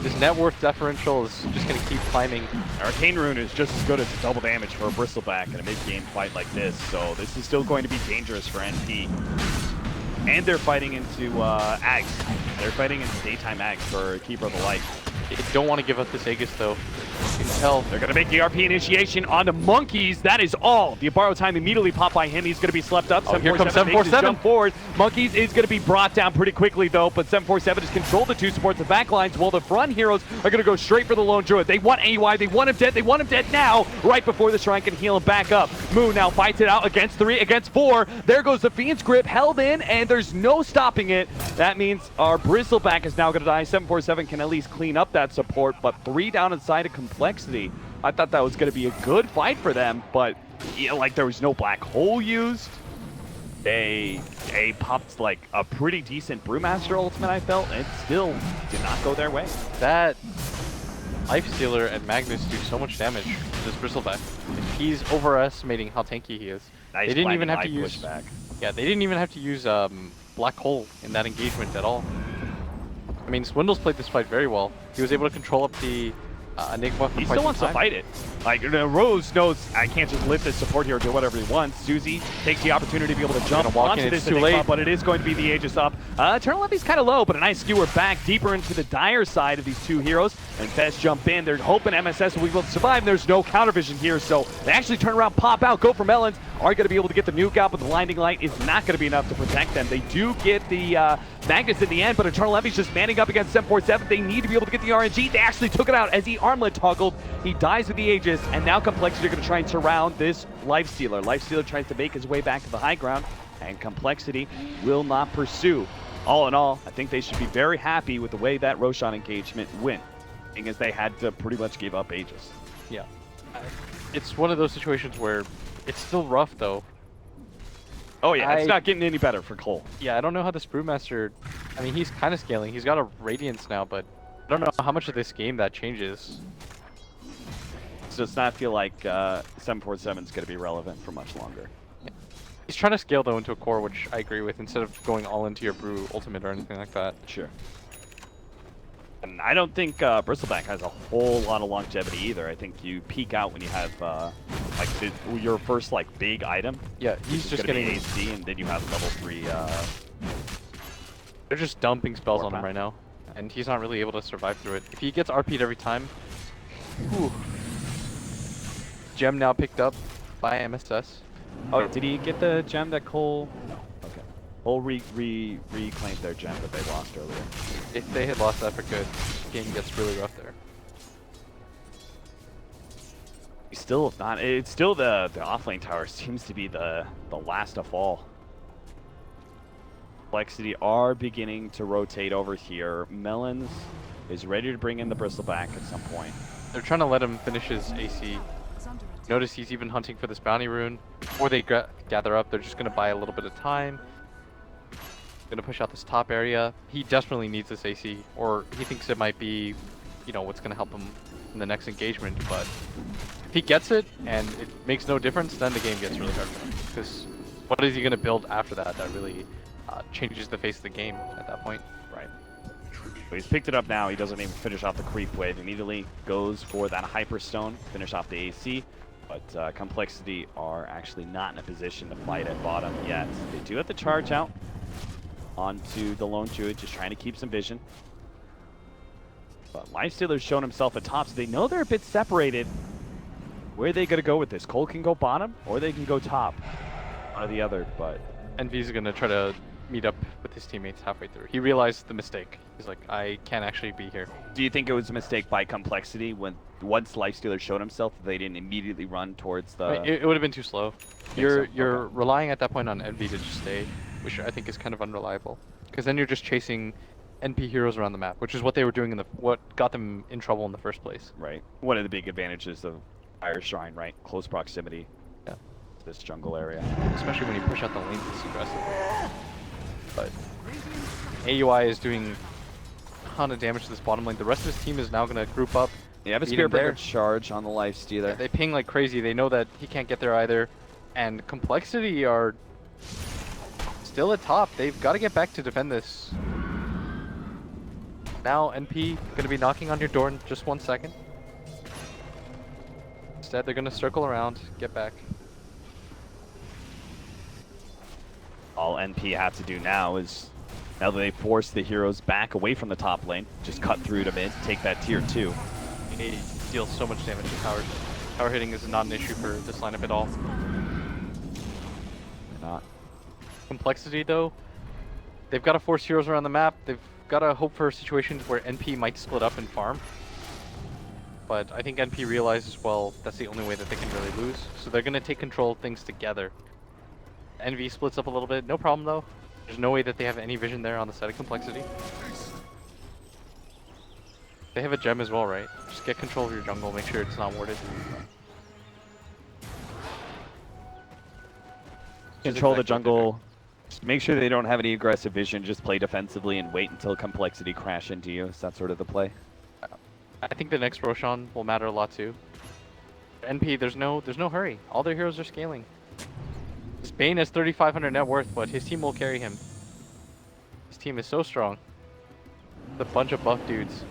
This net worth differential is just going to keep climbing.
Arcane Rune is just as good as double damage for a Bristleback in a mid-game fight like this, so this is still going to be dangerous for NP. And they're fighting into Ags. They're fighting into daytime Ags for Keeper of the Light.
They don't want to give up this Aegis though. You can tell.
They're going to make the RP initiation onto Monkeys. That is all. The borrow time immediately popped by him. He's going to be slept up.
Oh, here comes 747.
Jump forward. Monkeys is going to be brought down pretty quickly though, but 747 has controlled the two supports, the back lines, while the front heroes are going to go straight for the Lone Druid. They want AY. They want him dead. They want him dead now, right before the Shrine can heal him back up. Moon now fights it out against 3, against 4. There goes the Fiend's Grip, held in, and there's no stopping it. That means our Bristleback is now going to die. 747 can at least clean up that support, but 3 down inside of Complexity. I thought that was going to be a good fight for them, but yeah, like there was no black hole used. They popped like a pretty decent Brewmaster ultimate, I felt, and it still did not go their way.
That Lifestealer and Magnus do so much damage to this Bristleback. He's overestimating how tanky he is.
Nice
They didn't even
blinding
have to
light
use.
pushback.
Yeah, they didn't even have to use Black Hole in that engagement at all. I mean, Swindles played this fight very well. He was able to control up the Enigma for
He
quite
still
some
wants to
time.
fight it. Like, Rose knows I can't just lift this support here, do whatever he wants. Susie takes the opportunity to be able to jump
Gonna walk
onto
in,
this
it's too
Enigma,
late.
but it is going to be the Aegis up. Eternal Levy's kind of low, but a nice skewer back deeper into the dire side of these two heroes. And Fez jump in. They're hoping MSS will be able to survive. There's no counter vision here, so they actually turn around, pop out, go for Melons. Are going to be able to get the nuke out, but the blinding light is not going to be enough to protect them. They do get the Magnus in the end, but Eternal Levy's just manning up against 747. They need to be able to get the RNG. They actually took it out as he armlet toggled. He dies with the Aegis, and now Complexity are going to try and surround this Lifestealer. Lifestealer tries to make his way back to the high ground, and Complexity will not pursue. All in all, I think they should be very happy with the way that Roshan engagement went, seeing as they had to pretty much give up Aegis.
Yeah. It's one of those situations where it's still rough though.
Oh yeah, it's not getting any better for Cole.
Yeah, I don't know how this Brewmaster, I mean, he's kind of scaling. He's got a Radiance now, but I don't know how much of this game that changes.
It does not feel like 747 is going to be relevant for much longer.
He's trying to scale though into a core, which I agree with, instead of going all into your Brew ultimate or anything like that.
Sure. And I don't think Bristleback has a whole lot of longevity either. I think you peak out when you have your first like big item.
Yeah, he's just getting
AC, and then you have level 3.
They're just dumping spells on him
Warpath.
right now, and he's not really able to survive through it. If he gets RP'd every time, whew. Gem now picked up by MSS.
Oh, did he get the gem that Cole? Okay. Whole reclaimed their gem that they lost earlier.
If they had lost that for good, the game gets really rough there.
Still not. It's still the offlane tower seems to be the last to fall. Complexity are beginning to rotate over here. Melons is ready to bring in the bristleback at some point.
They're trying to let him finish his AC.
Is under attack.
Notice he's even hunting for this bounty rune. Before they gather up, they're just going to buy a little bit of time. Going to push out this top area. He desperately needs this AC, or he thinks it might be, you know, what's going to help him in the next engagement. But if he gets it and it makes no difference, then the game gets really hard for him. Because what is he going to build after that that really changes the face of the game at that point?
Right. But he's picked it up now. He doesn't even finish off the creep wave. Immediately goes for that hyperstone, finish off the AC. But Complexity are actually not in a position to fight at bottom yet. They do have to charge out onto the lone druid, just trying to keep some vision. But Lifestealer's shown himself at top, so they know they're a bit separated. Where are they going to go with this? Cole can go bottom, or they can go top. One or the other, but
Envy's going to try to meet up with his teammates halfway through. He realized the mistake. He's like, I can't actually be here.
do you think it was a mistake by Complexity when once Lifestealer showed himself they didn't immediately run towards the...
I mean, it would have been too slow.
so?
You're
Okay.
relying at that point on Envy to just stay, which I think is kind of unreliable. Because then you're just chasing NP heroes around the map, which is what they were doing what got them in trouble in the first place.
Right. One of the big advantages of Fire Shrine, right? Close proximity.
Yeah.
To this jungle area.
Especially when you push out the lanes this aggressively. But AUI is doing a ton of damage to this bottom lane. The rest of his team is now going to group up.
They have a
meet him
Spearbreaker
there.
charge on the Lifestealer.
They ping like crazy. They know that he can't get there either. And Complexity are still at top. They've got to get back to defend this. Now NP going to be knocking on your door in just 1 second. Instead, they're going to circle around, get back.
All NP have to do now is, now that they force the heroes back away from the top lane, just cut through to mid, take that tier 2.
He deals so much damage to towers. Tower hitting is not an issue for this lineup at all.
They're not.
Complexity though, they've got to force heroes around the map. They've got to hope for situations where NP might split up and farm. But I think NP realizes, well, that's the only way that they can really lose. So they're going to take control of things together. NV splits up a little bit, no problem though. There's no way that they have any vision there on the side of Complexity. They have a gem as well, right? Just get control of your jungle, make sure it's not warded.
Control the
exactly what they're doing.
jungle. Just make sure they don't have any aggressive vision. Just play defensively and wait until Complexity crash into you. Is that sort of the play?
I think the next Roshan will matter a lot too. NP, there's no hurry. All their heroes are scaling. Spain has 3,500 net worth, but his team will carry him. His team is so strong. It's a bunch of buff dudes.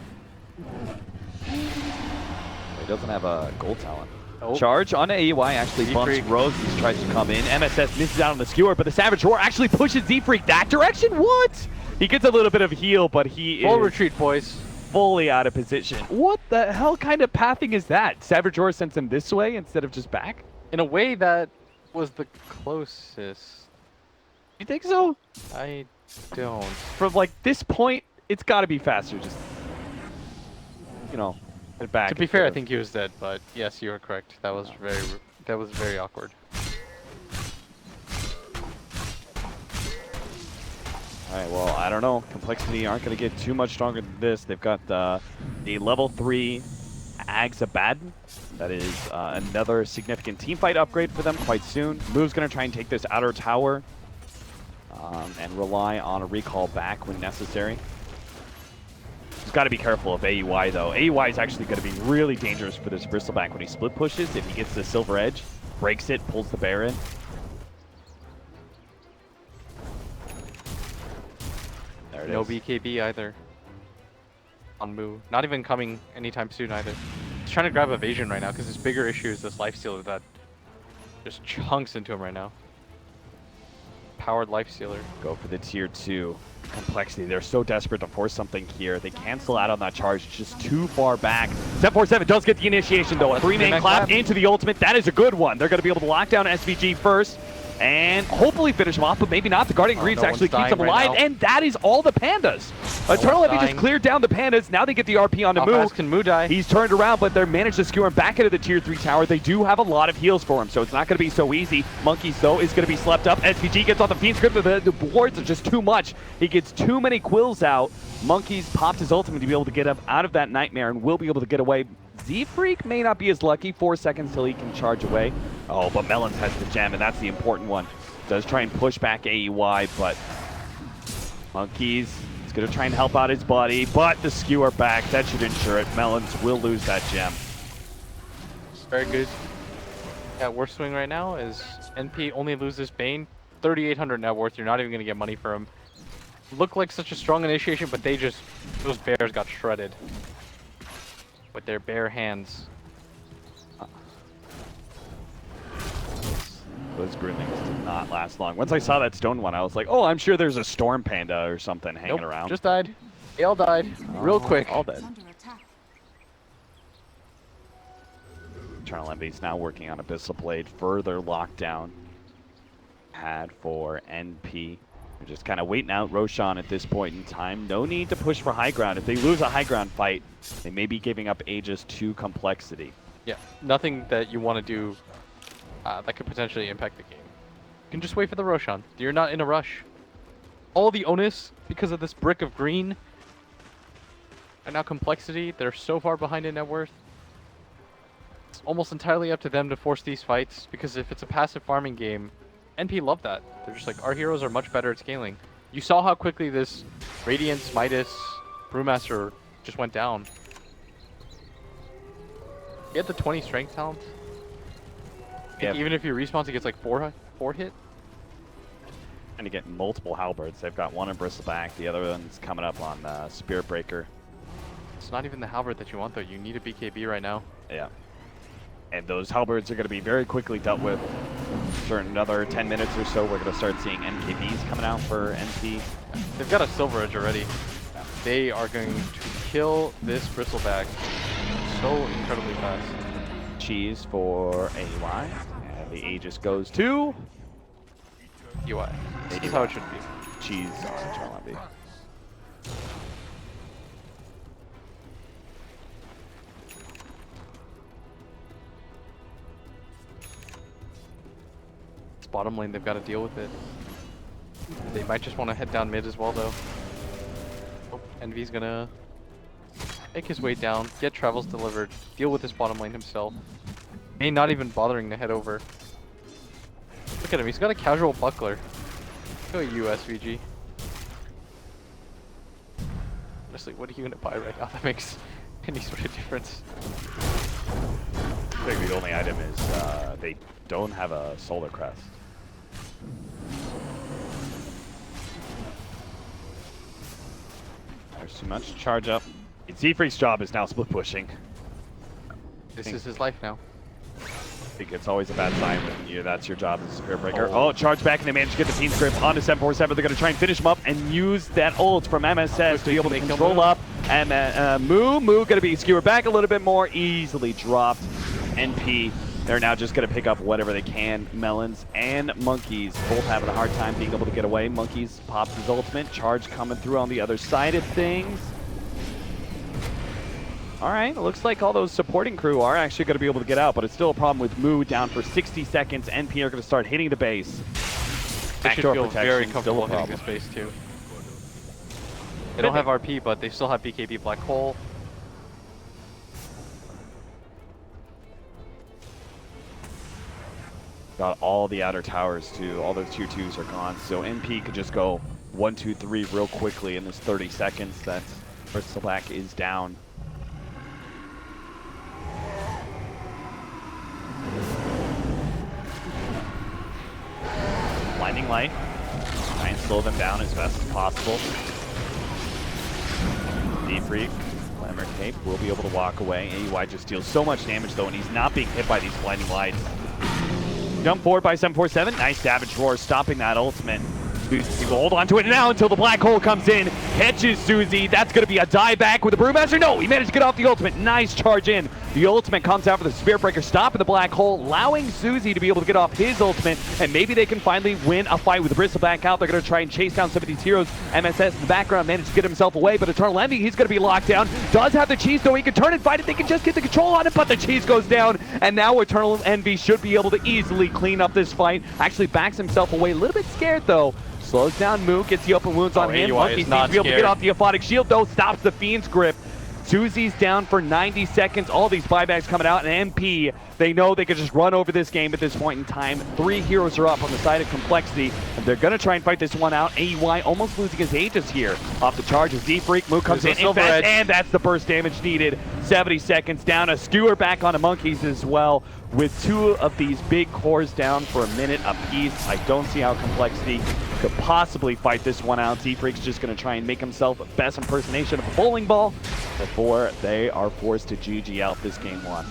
He doesn't have a gold talent.
Oh.
Charge on AUI actually bumps Rose. He tries to come in. MSS misses out on the skewer, but the Savage Roar actually pushes Z-Freak that direction. What? He gets a little bit of heal, but he
Full
is
retreat, boys.
fully out of position. What the hell kind of pathing is that? Savage Roar sends him this way instead of just back?
In a way, that was the closest.
You think so?
I don't.
From like this point, it's got to be faster. Just, you know, head back.
To be fair, I think he was dead, but yes, you are correct. That was very awkward.
All right, well, I don't know. Complexity aren't going to get too much stronger than this. They've got the level 3 Ags Abaddon. That is another significant teamfight upgrade for them quite soon. Move's going to try and take this outer tower and rely on a recall back when necessary. He's got to be careful of AUI, though. AUI is actually going to be really dangerous for this Bristleback when he split pushes. If he gets the Silver Edge, breaks it, pulls the bear in. There it
No
is.
BKB either. On Moo. Not even coming anytime soon either. He's trying to grab evasion right now because his bigger issue is this Lifestealer that just chunks into him right now. Powered Lifestealer.
Go for the tier 2 Complexity. They're so desperate to force something here. They cancel out on that charge. It's just too far back. 747 does get the initiation though. A 3-man clap into the ultimate. That is a good one. They're going to be able to lock down SVG first. and hopefully finish him off, but maybe not. The Guardian Greaves
no
actually
one's
keeps him
dying right
alive,
now.
and that is all the Pandas. Eternal Navi just
dying.
cleared down the Pandas. Now they get the RP onto
How
Moo.
fast can Moo die?
He's turned around, but they're managed to skewer him back into the tier 3 tower. They do have a lot of heals for him, so it's not going to be so easy. Monkeys, though, is going to be slept up. SVG gets off the Fiend Script, but the wards are just too much. He gets too many quills out. Monkeys popped his ultimate to be able to get up out of that nightmare and will be able to get away. Z-Freak may not be as lucky. 4 seconds till he can charge away. Oh, but Melons has the gem, and that's the important one. Does try and push back AEY, but Monkeys is going to try and help out his buddy, but the skewer back, that should ensure it. Melons will lose that gem.
Very good. Yeah, worst swing right now is NP only loses Bane. 3,800 net worth. You're not even going to get money for him. Looked like such a strong initiation, but those bears got shredded with their bare hands.
Those Broodlings did not last long. Once I saw that stone one, I was like, oh, I'm sure there's a Storm Panda or something hanging
Nope,
around.
just died. They all died real quick.
All dead.
Is under attack.
Eternal Envy's now working on Abyssal Blade. Further lockdown pad for NP. They're just kind of waiting out Roshan at this point in time. No need to push for high ground. If they lose a high ground fight, they may be giving up Aegis to complexity.
Yeah, nothing that you want to do that could potentially impact the game. You can just wait for the Roshan. You're not in a rush. All the onus because of this brick of green. And now complexity, they're so far behind in net worth. It's almost entirely up to them to force these fights, because if it's a passive farming game, NP love that. They're just like, our heroes are much better at scaling. You saw how quickly this Radiance, Midas, Brewmaster just went down. He had the 20 strength talent.
Yeah.
Even if he respawns, he gets like 4 hit.
And to get multiple halberds. They've got one in Bristleback, the other one's coming up on Spirit Breaker.
It's not even the halberd that you want though. You need a BKB right now.
Yeah. And those halberds are going to be very quickly dealt with. For another 10 minutes or so, we're going to start seeing NKBs coming out for NP.
They've got a Silver Edge already. They are going to kill this Bristleback so incredibly fast.
Cheese for AY. And the Aegis goes to
UI. This is how it should be.
Cheese on Eternal Envy.
It's bottom lane, they've got to deal with it. They might just want to head down mid as well though. Oh, Envy's gonna make his way down, get travels delivered, deal with this bottom lane himself. May not even bothering to head over. Look at him, he's got a casual buckler. Go you, SVG. Honestly, what are you gonna buy right now that makes any sort of difference?
I think the only item is they don't have a Solar Crest. There's too much charge up. Z-Freak's job is now split pushing.
This is his life now.
I think it's always a bad sign when that's your job as a Spirit Breaker. Oh, charge back, and they manage to get the Fiend Script onto 747. They're going to try and finish him up and use that ult from MSS to be able to control up. And Moo going to be skewered back a little bit more. Easily dropped. NP, they're now just going to pick up whatever they can. Melons and Monkeys both having a hard time being able to get away. Monkeys pops his ultimate. Charge coming through on the other side of things. All right, it looks like all those supporting crew are actually going to be able to get out, but it's still a problem with Moo down for 60 seconds. NP are going to start hitting the base.
They should
Backdoor
feel
protection,
very
still
comfortable
a
hitting
problem.
this base too. They don't have RP, but they still have BKB Black Hole.
Got all the outer towers too. All those tier 2s are gone, so NP could just go 1, 2, 3 real quickly in this 30 seconds. That Bristleback is down. Blinding Light. Try and slow them down as best as possible. D-Freak, Glamour Cape will be able to walk away. AUI just deals so much damage though, and he's not being hit by these Blinding Lights. Jump forward by 747. Nice Savage Roar stopping that ultimate. Susie will hold on to it now until the black hole comes in. Catches Susie. That's going to be a die back with the Brewmaster. No, he managed to get off the ultimate. Nice charge in. The ultimate comes out for the Spirit Breaker, stopping the black hole, allowing Suzy to be able to get off his ultimate, and maybe they can finally win a fight with Bristle back out. They're going to try and chase down some of these heroes. MSS in the background managed to get himself away, but Eternal Envy, he's going to be locked down. Does have the cheese, though. He can turn and fight it. They can just get the control on it, but the cheese goes down, and now Eternal Envy should be able to easily clean up this fight. Actually backs himself away, a little bit scared, though. Slows down Mook, gets the open wounds on him. Monkey seems to be able to get off the Aphotic Shield, though. Stops the Fiend's grip. Suzy's down for 90 seconds. All these buybacks coming out, and MP, they know they could just run over this game at this point in time. 3 heroes are up on the side of Complexity, and they're going to try and fight this one out. AUI almost losing his Aegis here. Off the charges, D-Freak, Mook comes in, and that's the burst damage needed. 70 seconds down, a skewer back onto Monkeys as well. With 2 of these big cores down for a minute apiece, I don't see how Complexity could possibly fight this one out. D-Freak's just going to try and make himself a best impersonation of a bowling ball before they are forced to GG out this game 1.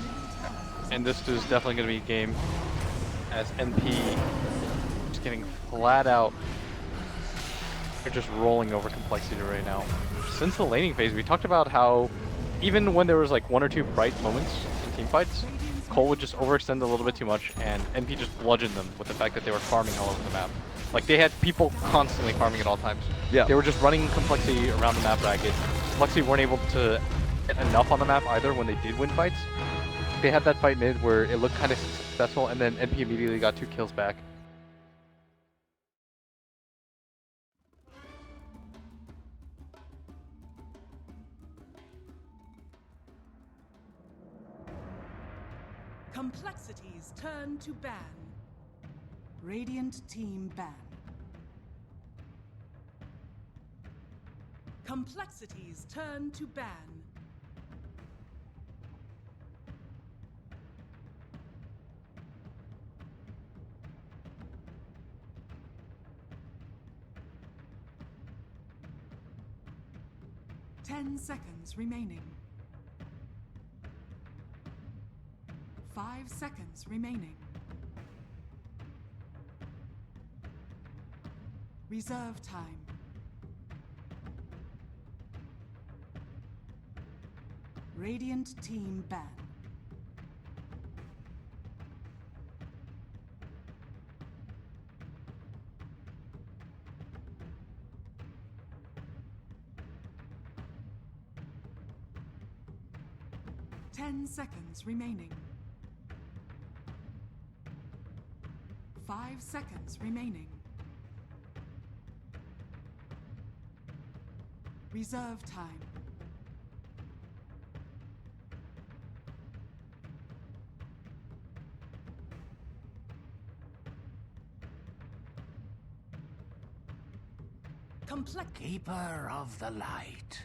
And this is definitely going to be a game as MP is getting flat out. They're just rolling over Complexity right now. Since the laning phase, we talked about how even when there was like 1 or 2 bright moments in team fights, Cole would just overextend a little bit too much, and NP just bludgeoned them with the fact that they were farming all over the map. Like, they had people constantly farming at all times.
Yeah.
They were just running Complexity around the map ragged. Complexity weren't able to get enough on the map either when they did win fights. They had that fight mid where it looked kind of successful, and then NP immediately got 2 kills back.
Complexities turn to ban. Radiant team ban. Complexities turn to ban. Ten seconds remaining. 5 seconds remaining. Reserve time. Radiant team ban. Ten seconds remaining. 5 seconds remaining. Reserve time.
Keeper of the light.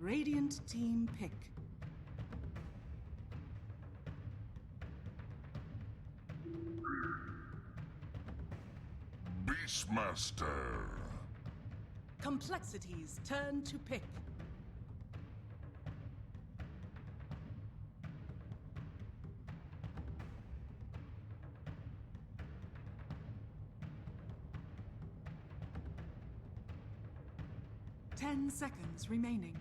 Radiant team pick.
Beastmaster.
Complexities turn to pick. Ten seconds remaining.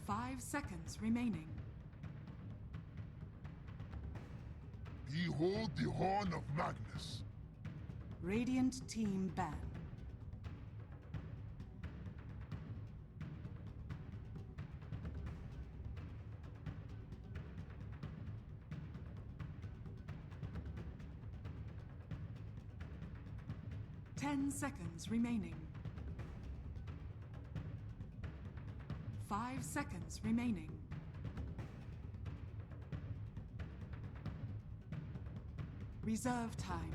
5 seconds remaining.
Behold the horn of Magnus.
Radiant team ban. Ten seconds remaining. 5 seconds remaining. Reserve time.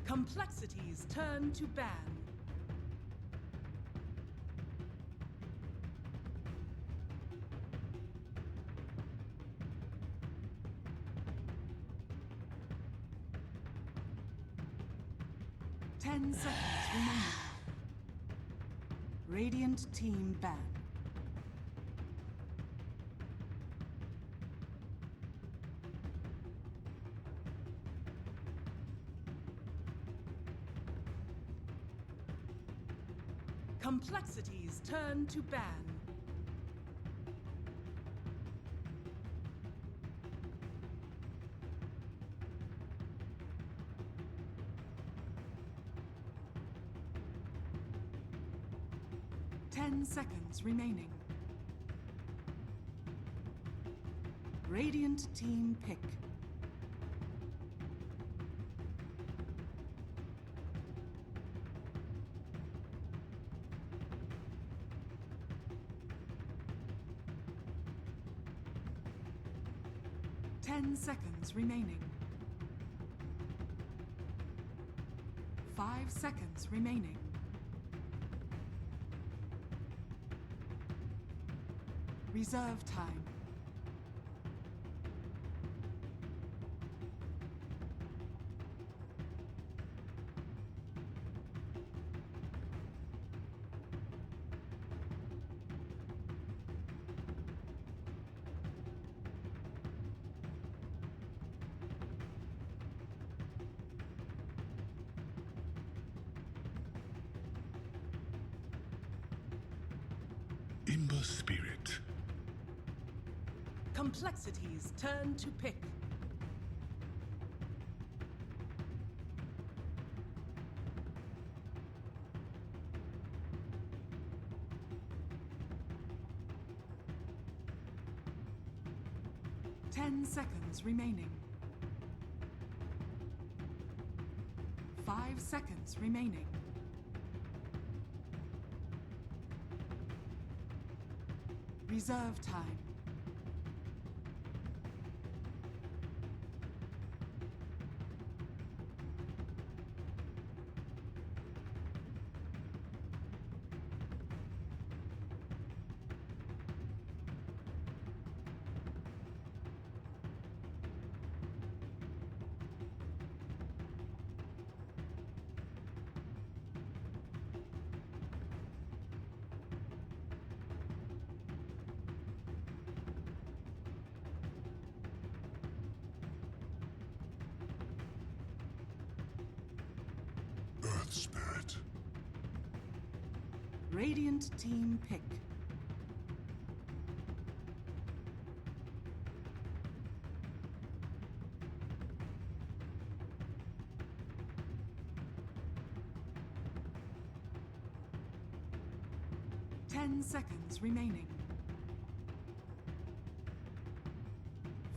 Complexities turn to ban. 10 seconds remaining. Radiant team ban. Complexities turn to ban. Ten seconds remaining. Radiant team pick. Ten seconds remaining. 5 seconds remaining. Reserve time.
Imber spirit.
Complexities turn to pick. Ten seconds remaining. 5 seconds remaining. Reserve time.
Earth spirit.
Radiant team pick. Ten seconds remaining.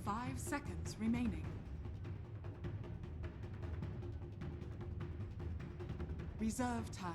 5 seconds remaining. Reserve time.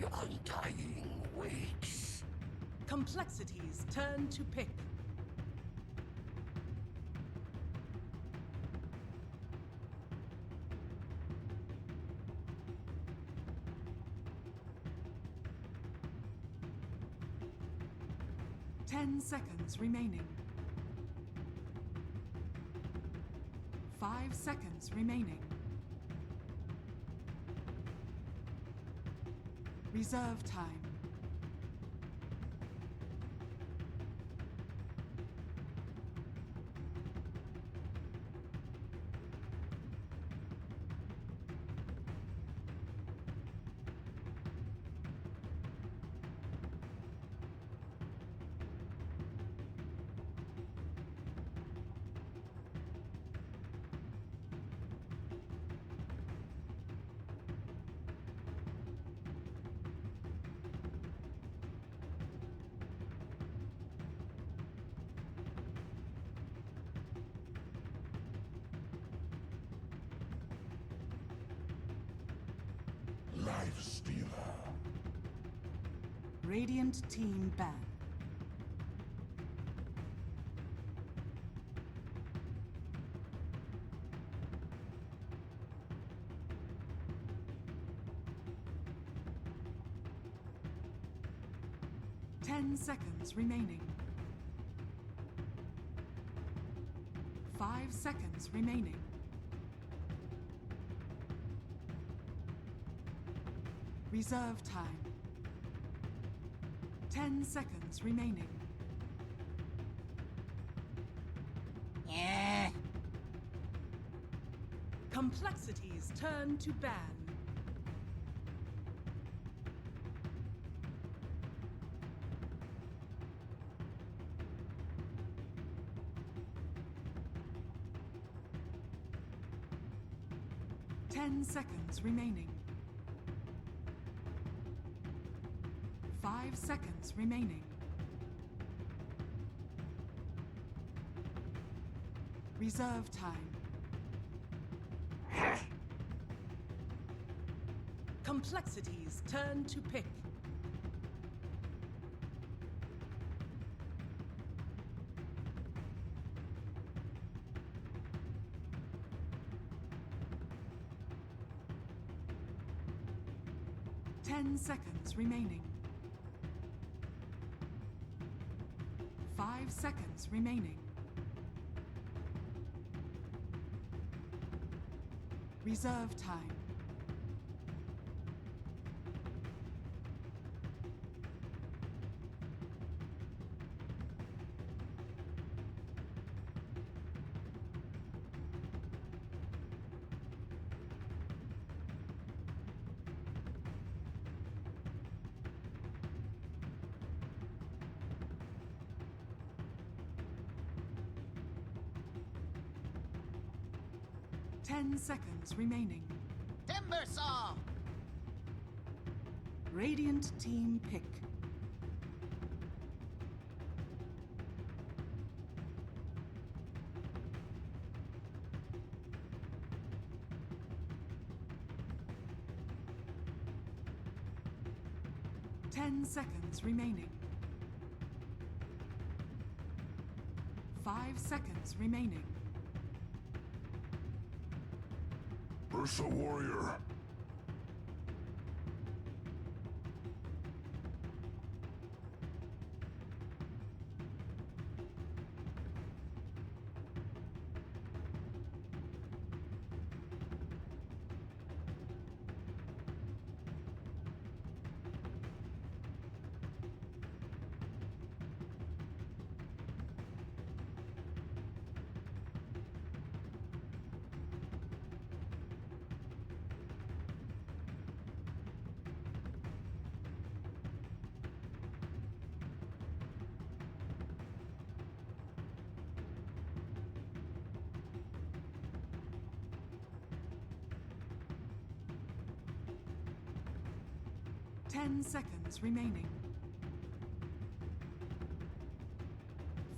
The undying waits.
Complexities turn to pick. Ten seconds remaining. 5 seconds remaining. Reserve time.
Life stealer.
Radiant team ban. Ten seconds remaining. 5 seconds remaining. Reserve time. 10 seconds remaining. Complexities turn to ban. Ten seconds remaining. 5 seconds remaining. Reserve time. Complexities turn to pick. Ten seconds remaining. 5 seconds remaining. Reserve time. Ten seconds remaining.
Timber saw.
Radiant team pick. Ten seconds remaining. 5 seconds remaining.
Ursa warrior. Ten seconds remaining.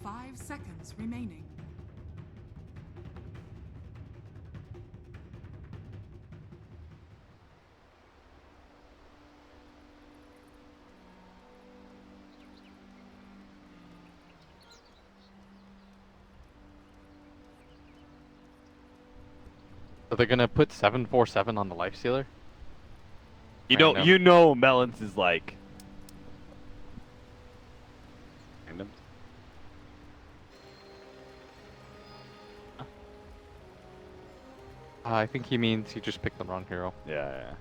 5 seconds remaining.
So they're gonna put 747 on the life stealer? Random.
You know Melons is like random.
I think he means he just picked the wrong hero.
Yeah.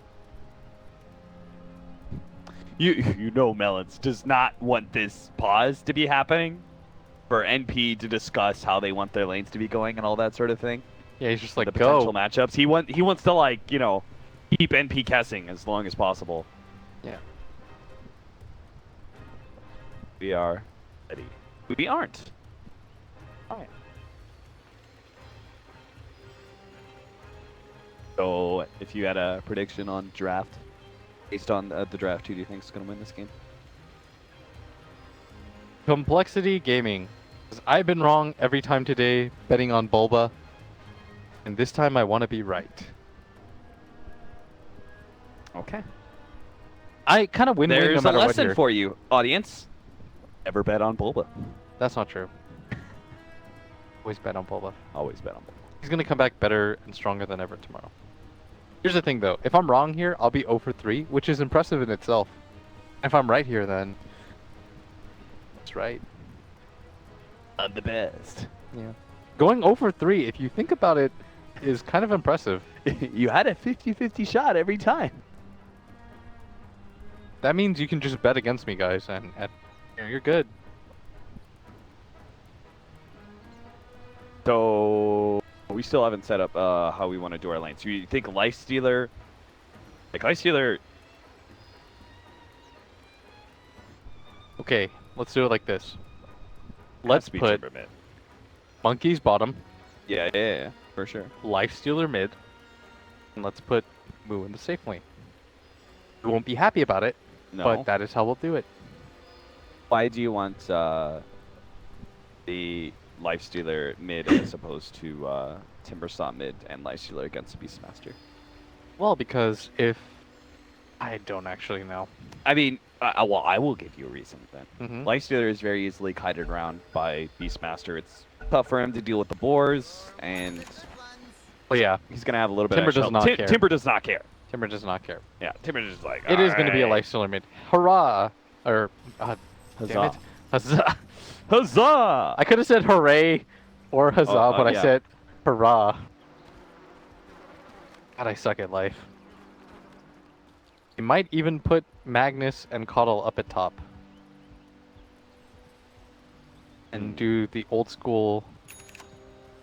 You know Melons does not want this pause to be happening for NP to discuss how they want their lanes to be going and all that sort of thing.
Yeah, he's just
The
like,
potential
go.
matchups. He wants to, like, you know, keep NP guessing as long as possible.
Yeah.
We are ready. We aren't. Alright. So, if you had a prediction on draft, based on the draft, who do you think is going to win this game?
Complexity Gaming. 'Cause I've been wrong every time today betting on Bulba. And this time I want to be right.
Okay.
I kind of win-win no
There's a
matter what
lesson
here.
for you, audience. Never bet on Bulba.
That's not true. Always bet on Bulba.
Always bet on Bulba.
He's gonna come back better and stronger than ever tomorrow. Here's the thing though, if I'm wrong here, I'll be 0 for 3, which is impressive in itself. If I'm right here, then it's right.
I'm the best.
Yeah. Going 0 for 3, if you think about it, is kind of impressive.
You had a 50-50 shot every time.
That means you can just bet against me, guys, and you're good.
So we still haven't set up how we want to do our lanes. So you think Lifestealer? Like Lifestealer.
Okay, let's do it like this. Let's
Speed
put
Timber mid.
Monkeys bottom,
Yeah, for sure.
Lifestealer mid, and let's put Moo in the safe lane. We won't be happy about it,
No.
but that is how we'll do it.
Why do you want the Lifestealer mid as opposed to Timbersaw mid and Lifestealer against Beastmaster?
Well, because if I don't actually know.
I mean, well, I will give you a reason then.
Mhm.
Lifestealer is very easily kited around by Beastmaster. It's tough for him to deal with the boars, and
Well, yeah,
he's gonna have a little bit
Timber
of
does not care.
Timber does not care.
Timber does not care.
Yeah, Timber is just like
It is going to be a
"Alright,
Lifestealer mid. Hurrah! Or damn
Huzzah.
it, huzzah!
Huzzah!
I could have said hooray or huzzah, but I
yeah.
said hurrah. God, I suck at life. You might even put Magnus and Coddle up at top. And do the old school...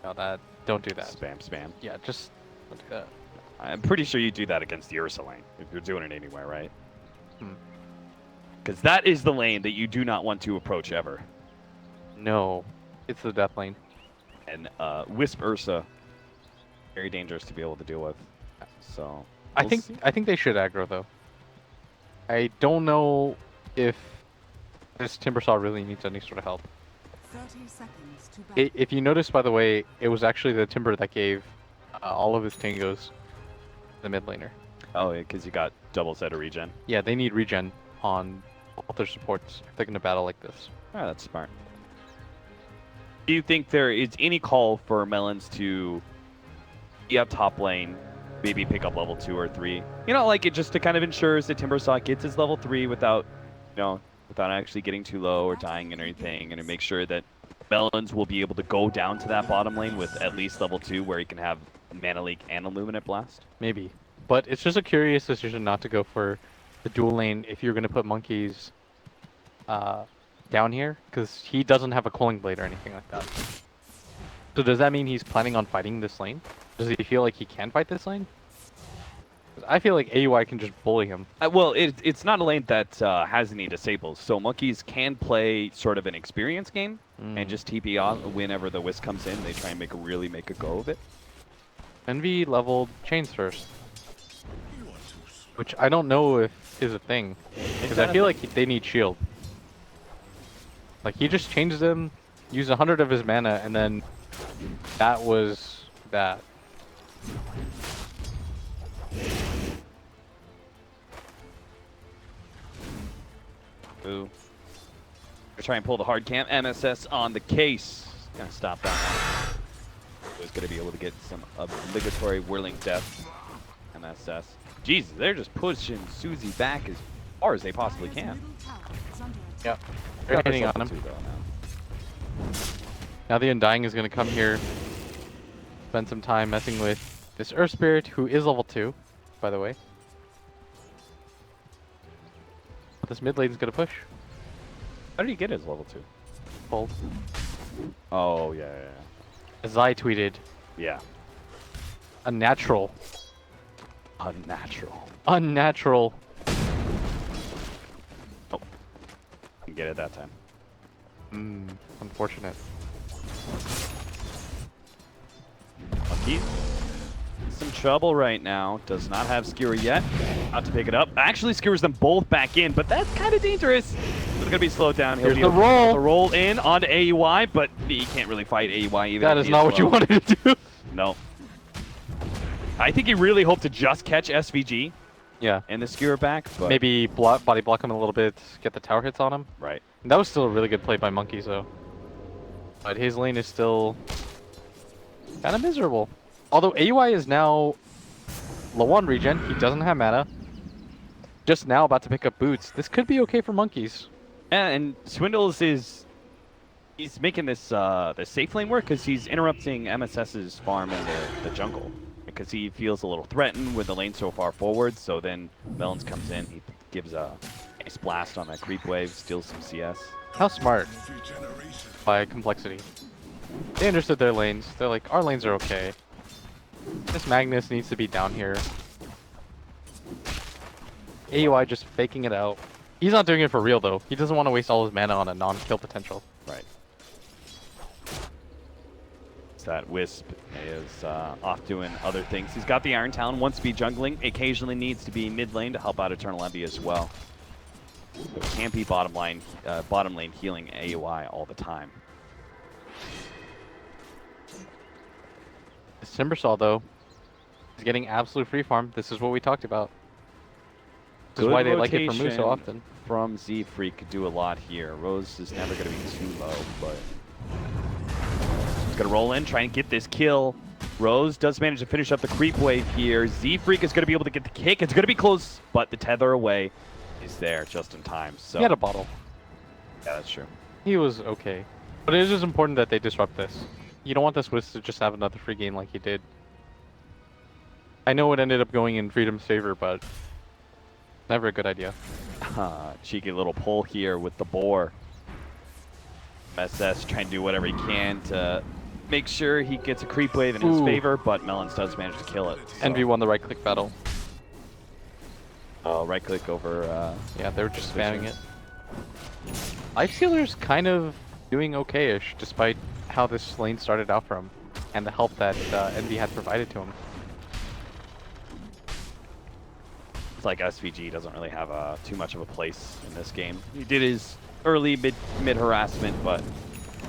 No, don't do that.
Spam.
Yeah, just don't do that.
I'm pretty sure you do that against the Ursa lane if you're doing it anywhere, right?
Hmm.
Because that is the lane that you do not want to approach ever.
No, it's the death lane.
And Wisp Ursa, very dangerous to be able to deal with. So
I
we'll
think
see.
they should aggro though. I don't know if this Timbersaw really needs any sort of help.
30 seconds to battle.
If you notice, by the way, it was actually the Timber that gave all of his tangos the mid laner.
Oh, yeah, because you got double set of regen.
Yeah, they need regen on all their supports if they're going to battle like this.
Oh, that's smart. Do you think there is any call for Melons to be up top lane, maybe pick up level 2 or 3? You know, like it just to kind of ensures that Timbersaw gets his level 3 without, without actually getting too low or dying and anything, and to make sure that Melons will be able to go down to that bottom lane with at least level 2 where he can have Mana Leak and Illuminate Blast.
Maybe. But it's just a curious decision not to go for the dual lane if you're going to put Monkeys down here, because he doesn't have a Cooling Blade or anything like that. So does that mean he's planning on fighting this lane? Does he feel like he can fight this lane? 'Cause I feel like AUI can just bully him.
Well, it's not a lane that has any disables, so Monkeys can play sort of an experience game and just TP on whenever the Wisp comes in. They try and really make a go of it.
Envy leveled Chains first, which I don't know if is a thing, because I feel like they need shield. Like he just changed them, used 100 of his mana, and then that was that.
Ooh. They're trying to pull the hard camp. MSS on the case. Gonna stop that one. Was gonna be able to get some obligatory whirling death. MSS. Jesus, they're just pushing Susie back as far as they possibly
Dire's
can.
middle tower is under attack.
Yep. They're hitting on him. Now the Undying is going to come here, spend some time messing with this Earth Spirit, who is level 2, by the way. But this mid lane is going to push.
How did he get his level 2?
Hold.
Oh, yeah.
As I tweeted,
Yeah.
unnatural.
Unnatural.
Unnatural.
Oh. Didn't get it that time.
Unfortunate.
Lucky. Some trouble right now. Does not have Skewer yet. About to pick it up. Actually skewers them both back in, but that's kind of dangerous. It's going to be slowed down.
Here's
be
the
able to
roll.
the roll in onto AUI, but he can't really fight AUI either.
That
if
is
he
not what you
slow.
wanted to do.
No. I think he really hoped to just catch SVG
Yeah.
and the skewer back. But
Maybe body block him a little bit, get the tower hits on him.
right.
And that was still a really good play by Monkeys, though. But his lane is still kind of miserable. Although AUI is now low on regen, he doesn't have mana. Just now about to pick up boots. This could be okay for Monkeys.
And Swindles is he's making this the safe lane work because he's interrupting MSS's farm in the jungle because he feels a little threatened with the lane so far forward. So then Melons comes in, he gives a nice blast on that creep wave, steals some CS.
How smart by Complexity. They understood their lanes. They're like, our lanes are okay. This Magnus needs to be down here. AUI just faking it out. He's not doing it for real though. He doesn't want to waste all his mana on a non-kill potential.
Right. So that Wisp is off doing other things. He's got the Iron Talon, wants to be jungling, occasionally needs to be mid lane to help out Eternal Envy as well. So can't be bottom lane healing AUI all the time.
This Timbersaw though is getting absolute free farm. This is what we talked about. This is why they like it from Moose so often.
From Z-Freak could do a lot here. Rose is never going to be too low, but he's going to roll in, try and get this kill. Rose does manage to finish up the creep wave here. Z-Freak is going to be able to get the kick. It's going to be close, but the tether away is there just in time. So
He had a bottle.
yeah, that's true.
He was okay. But it is just important that they disrupt this. You don't want this Wisp to just have another free game like he did. I know it ended up going in Freedom's favor, but never a good idea.
Cheeky little pull here with the boar. SS trying to do whatever he can to make sure he gets a creep wave in his favor, but Melons does manage to kill it. So.
Envy won the right click battle.
Oh, right click over.
Yeah, they were just spamming it. Lifestealer's kind of doing okay-ish, despite how this lane started out for him, and the help that Envy had provided to him.
It's like SVG doesn't really have too much of a place in this game. He did his early mid harassment, but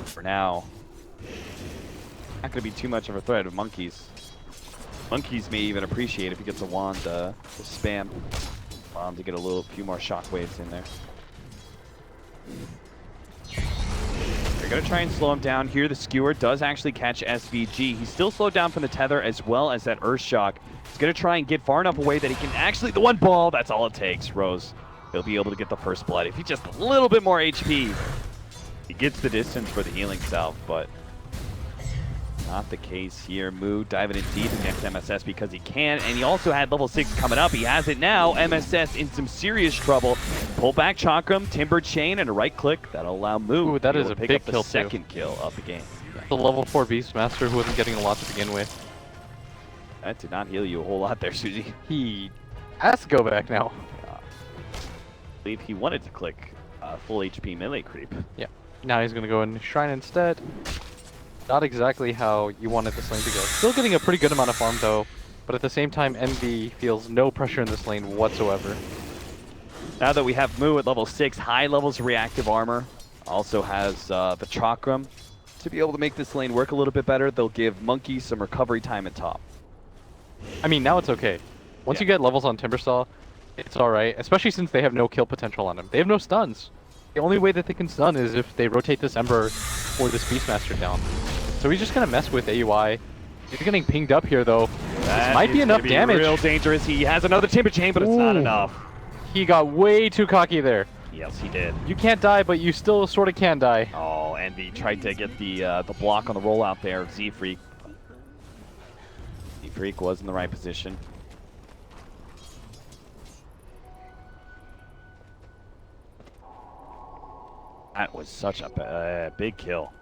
for now, not going to be too much of a threat of Monkeys. Monkeys may even appreciate if he gets a wand to spam wand to get a few more shockwaves in there. They're going to try and slow him down here. The skewer does actually catch SVG. He's still slowed down from the tether as well as that Earth Shock. He's going to try and get far enough away that he can actually, the one ball, that's all it takes, Rose. He'll be able to get the first blood. If he's just a little bit more HP, he gets the distance for the healing self, but not the case here. Moo diving in deep against MSS because he can, and he also had level 6 coming up. He has it now. MSS in some serious trouble. Pull back Chakram, Timber Chain, and a right click. That'll allow Moo
that
to
is a
pick
big
up the
kill too.
second kill of the game.
The level 4 Beastmaster who wasn't getting a lot to begin with.
That did not heal you a whole lot there, Suzy.
He has to go back now.
I believe he wanted to click full HP melee creep.
Yeah. Now he's going to go in Shrine instead. Not exactly how you wanted this lane to go. Still getting a pretty good amount of farm though, but at the same time Envy feels no pressure in this lane whatsoever.
Now that we have Moo at level 6, high levels of reactive armor, also has the Chakram to be able to make this lane work a little bit better. They'll give Monkey some recovery time at top.
I mean, now it's okay. Once you get levels on Timbersaw, it's alright, especially since they have no kill potential on him. They have no stuns. The only way that they can stun is if they rotate this Ember or this Beastmaster down. So he's just going to mess with AUI. He's getting pinged up here, though. This might be enough damage.
Real dangerous. He has another Timber Chain, but it's not enough.
He got way too cocky there.
Yes, he did.
You can't die, but you still sort of can die.
Oh, and he tried to get the block on the rollout there of Z-Freak. Z-Freak was in the right position. That was such a big kill.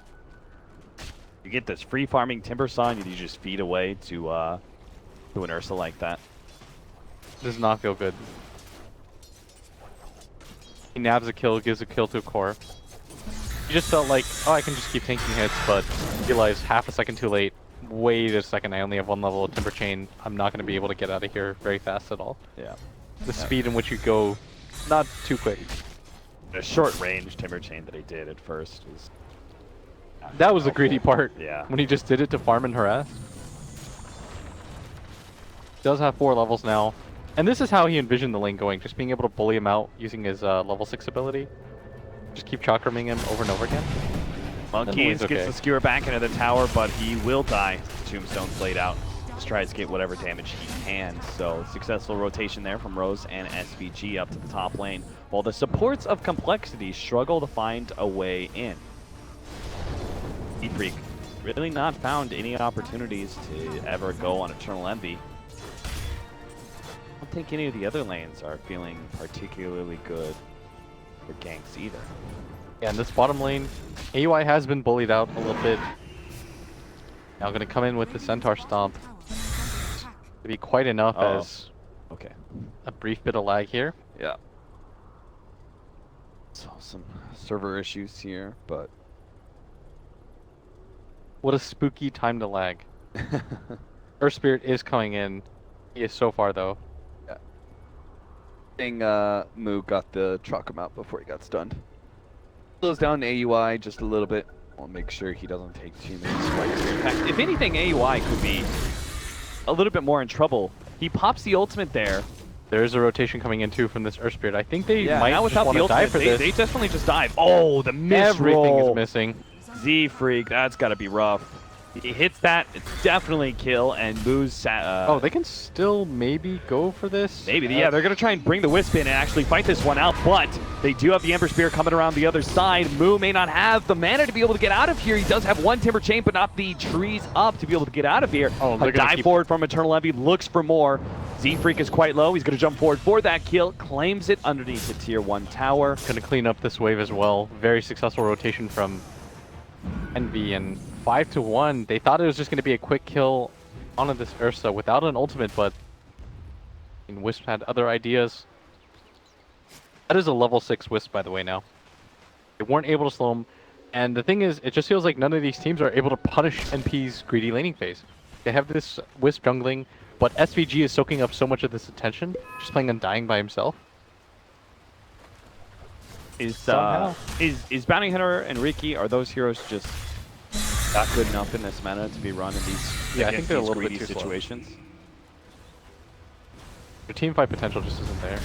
You get this free farming Timbersaw and you just feed away to an Ursa like that.
Does not feel good. He nabs a kill, gives a kill to a core. He just felt like, oh, I can just keep tanking hits, but realized half a second too late. Wait a second, I only have one level of Timber Chain. I'm not going to be able to get out of here very fast at all.
Yeah.
The speed in which you go, not too quick.
The short range Timber Chain that he did at first was...
That was the greedy part.
Yeah.
When he just did it to farm and harass. Does have 4 levels now. And this is how he envisioned the lane going, just being able to bully him out using his level 6 ability. Just keep chakraming him over and over again.
Monkeys gets the skewer back into the tower, but he will die. Tombstone's laid out. Just tries to get whatever damage he can. So successful rotation there from Rose and SVG up to the top lane, while the supports of Complexity struggle to find a way in. Freak really not found any opportunities to ever go on Eternal Envy. I don't think any of the other lanes are feeling particularly good for ganks either.
Yeah, in this bottom lane, AUI has been bullied out a little bit. Now going to come in with the Centaur Stomp. To be quite enough as
okay,
a brief bit of lag here.
Yeah. So some server issues here, but
what a spooky time to lag. Earth Spirit is coming in. He is so far though.
Yeah. I think Moo got the Chakram out before he got stunned. Slows down AUI just a little bit. We'll make sure he doesn't take too many strikes here.
in fact, if anything, AUI could be a little bit more in trouble. He pops the ultimate there.
There is a rotation coming in too from this Earth Spirit. I think they might
now
just
without
want
the
to dive
ultimate,
for this.
they definitely just dive. Oh, the miss
Everything
roll.
is missing.
Z-Freak, that's got to be rough. He hits that, it's definitely kill, and Moo's...
oh, they can still maybe go for this?
Maybe, yeah, they're going to try and bring the Wisp in and actually fight this one out, but they do have the Ember Spear coming around the other side. Moo may not have the mana to be able to get out of here. He does have one Timber Chain, but not the trees up to be able to get out of here.
Oh,
a dive forward from Eternal Envy, looks for more. Z-Freak is quite low. He's going to jump forward for that kill, claims it underneath the tier 1 tower.
Going to clean up this wave as well. Very successful rotation from Envy, and 5-1. They thought it was just going to be a quick kill onto this Ursa without an ultimate, but Wisp had other ideas. That is a level 6 Wisp, by the way, now. They weren't able to slow him, and the thing is, it just feels like none of these teams are able to punish NP's greedy laning phase. They have this Wisp jungling, but SVG is soaking up so much of this attention, just playing Undying by himself.
Is Bounty Hunter and Riki, are those heroes just not good enough in this meta to be run in these,
I think they're a little bit
greedy
too
situations?
Their team fight potential just isn't there.